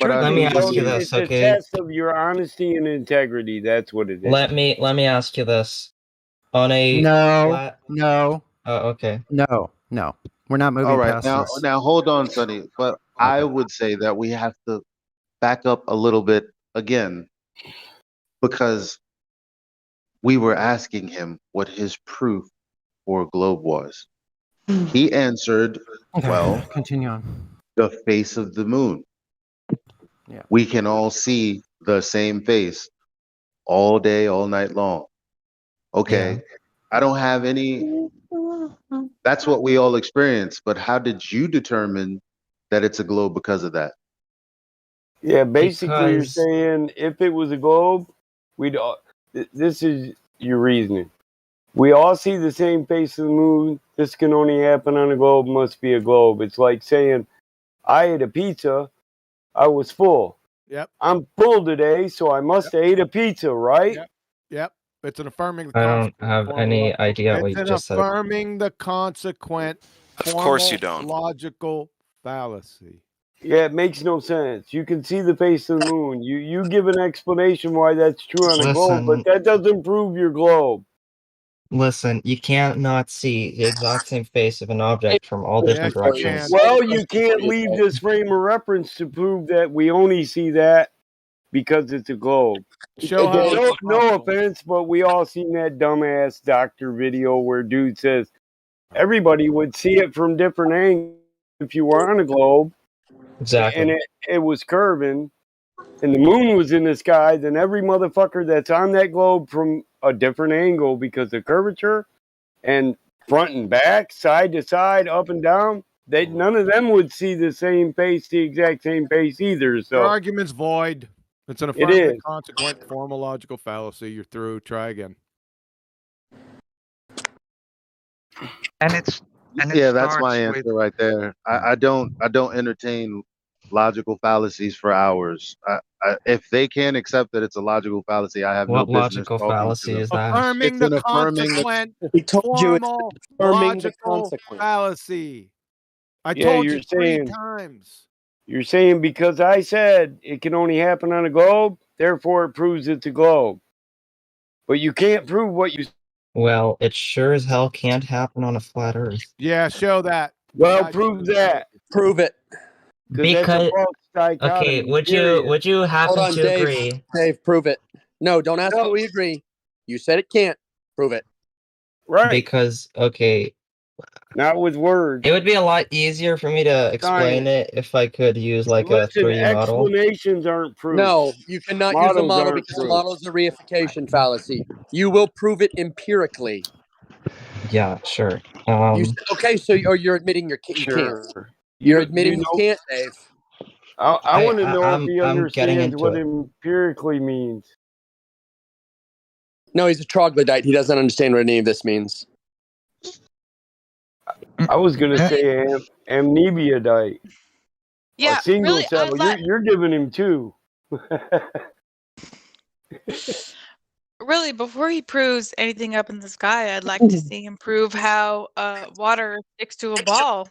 Let me ask you this, It's a okay? test of your honesty and integrity. That's what it is. Let me ask you this. On a No. Oh, okay. No. We're not moving All right, past now this. now hold on, Sonny. But I would say that we have to back up a little bit again, because we were asking him what his proof for a globe was. He answered, Okay, well, continue on. the face of the moon. Yeah. We can all see the same face all day, all night long. Okay. Yeah. I don't have any. That's what we all experience. But how did you determine that it's a globe because of that? Yeah, basically you're Because- saying if it was a globe, we'd all, this is your reasoning. We all see the same face of the moon. This can only happen on a globe, must be a globe. It's like saying, I ate a pizza, I was full. Yep. I'm full today, so I must have ate a pizza, right? Yep. It's an affirming. I don't have any idea what It's you an just said. affirming the consequent. Of course you formal don't. Logical fallacy. Yeah, it makes no sense. You can see the face of the moon. You give an explanation why that's true on a globe, but that doesn't prove your globe. Listen, you can't not see the exact same face of an object from all different directions. Well, you can't leave this frame of reference to prove that we only see that because it's a globe. Show how No, it's no possible. offense, but we all seen that dumbass doctor video where dude says everybody would see it from different angles if you were on a globe. Exactly. And it was curving, and the moon was in the sky, then every motherfucker that's on that globe from a different angle because of curvature and front and back, side to side, up and down, none of them would see the same face, the exact same face either. Your So argument's void. It's an It affirmative, is. consequent, formal logical fallacy. You're through. Try again. And it's Yeah, that's my starts answer with right there. I don't entertain logical fallacies for hours. If they can't accept that it's a logical fallacy, I have no What business logical talking to fallacy them. is that? Affirming It's the an affirming the consequent, He told you it's formal, affirming the logical consequent. fallacy. I yeah, told you you're 3 saying times. you're saying because I said it can only happen on a globe, therefore it proves it's a globe. But you can't prove what you. Well, it sure as hell can't happen on a flat Earth. Yeah, show that. Well, prove that. Prove it. Because that's a Because false dichotomy. okay, would period. you happen Hold on, to Dave. agree? Dave, prove it. No, don't ask No. what we agree. You said it can't. Prove it. Right. Because okay, Not with words. it would be a lot easier for me to explain Science. it if I could use like a Listen, 3D model. explanations aren't proof. No, you cannot use a Models model aren't because a proof. model is a reification fallacy. You will prove it empirically. Yeah, sure. Okay, so you're admitting you can't. Sure. You're admitting you know- can't, Dave. I want to know if he I'm getting understands into what it. empirically means. No, he's a troglodyte. He doesn't understand what any of this means. I was going to say amnebiadite. Yeah, A single really, cell. You're giving him two. really, before he proves anything up in the sky, I'd like to see him prove how water sticks to a ball,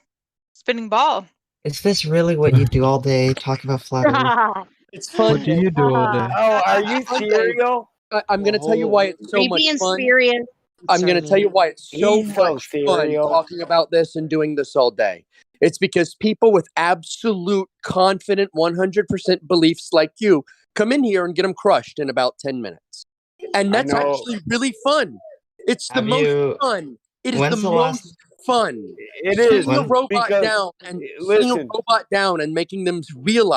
spinning ball. Is this really what you do all day? Talk about flat Earth? It's fun. What do you do all day? Oh, are you Fun, Dave. serial? I'm going to tell you why it's so much Being fun. serious. I'm going to tell you why it's so He's so much fun serial. talking about this and doing this all day. It's because people with absolute, confident, 100% beliefs like you come in here and get them crushed in about 10 minutes. And that's know. actually really fun. It's the Have most you- fun. It is when's the the last- most fun. It Seeing is the robot because down and seeing a listen. robot down and making them realize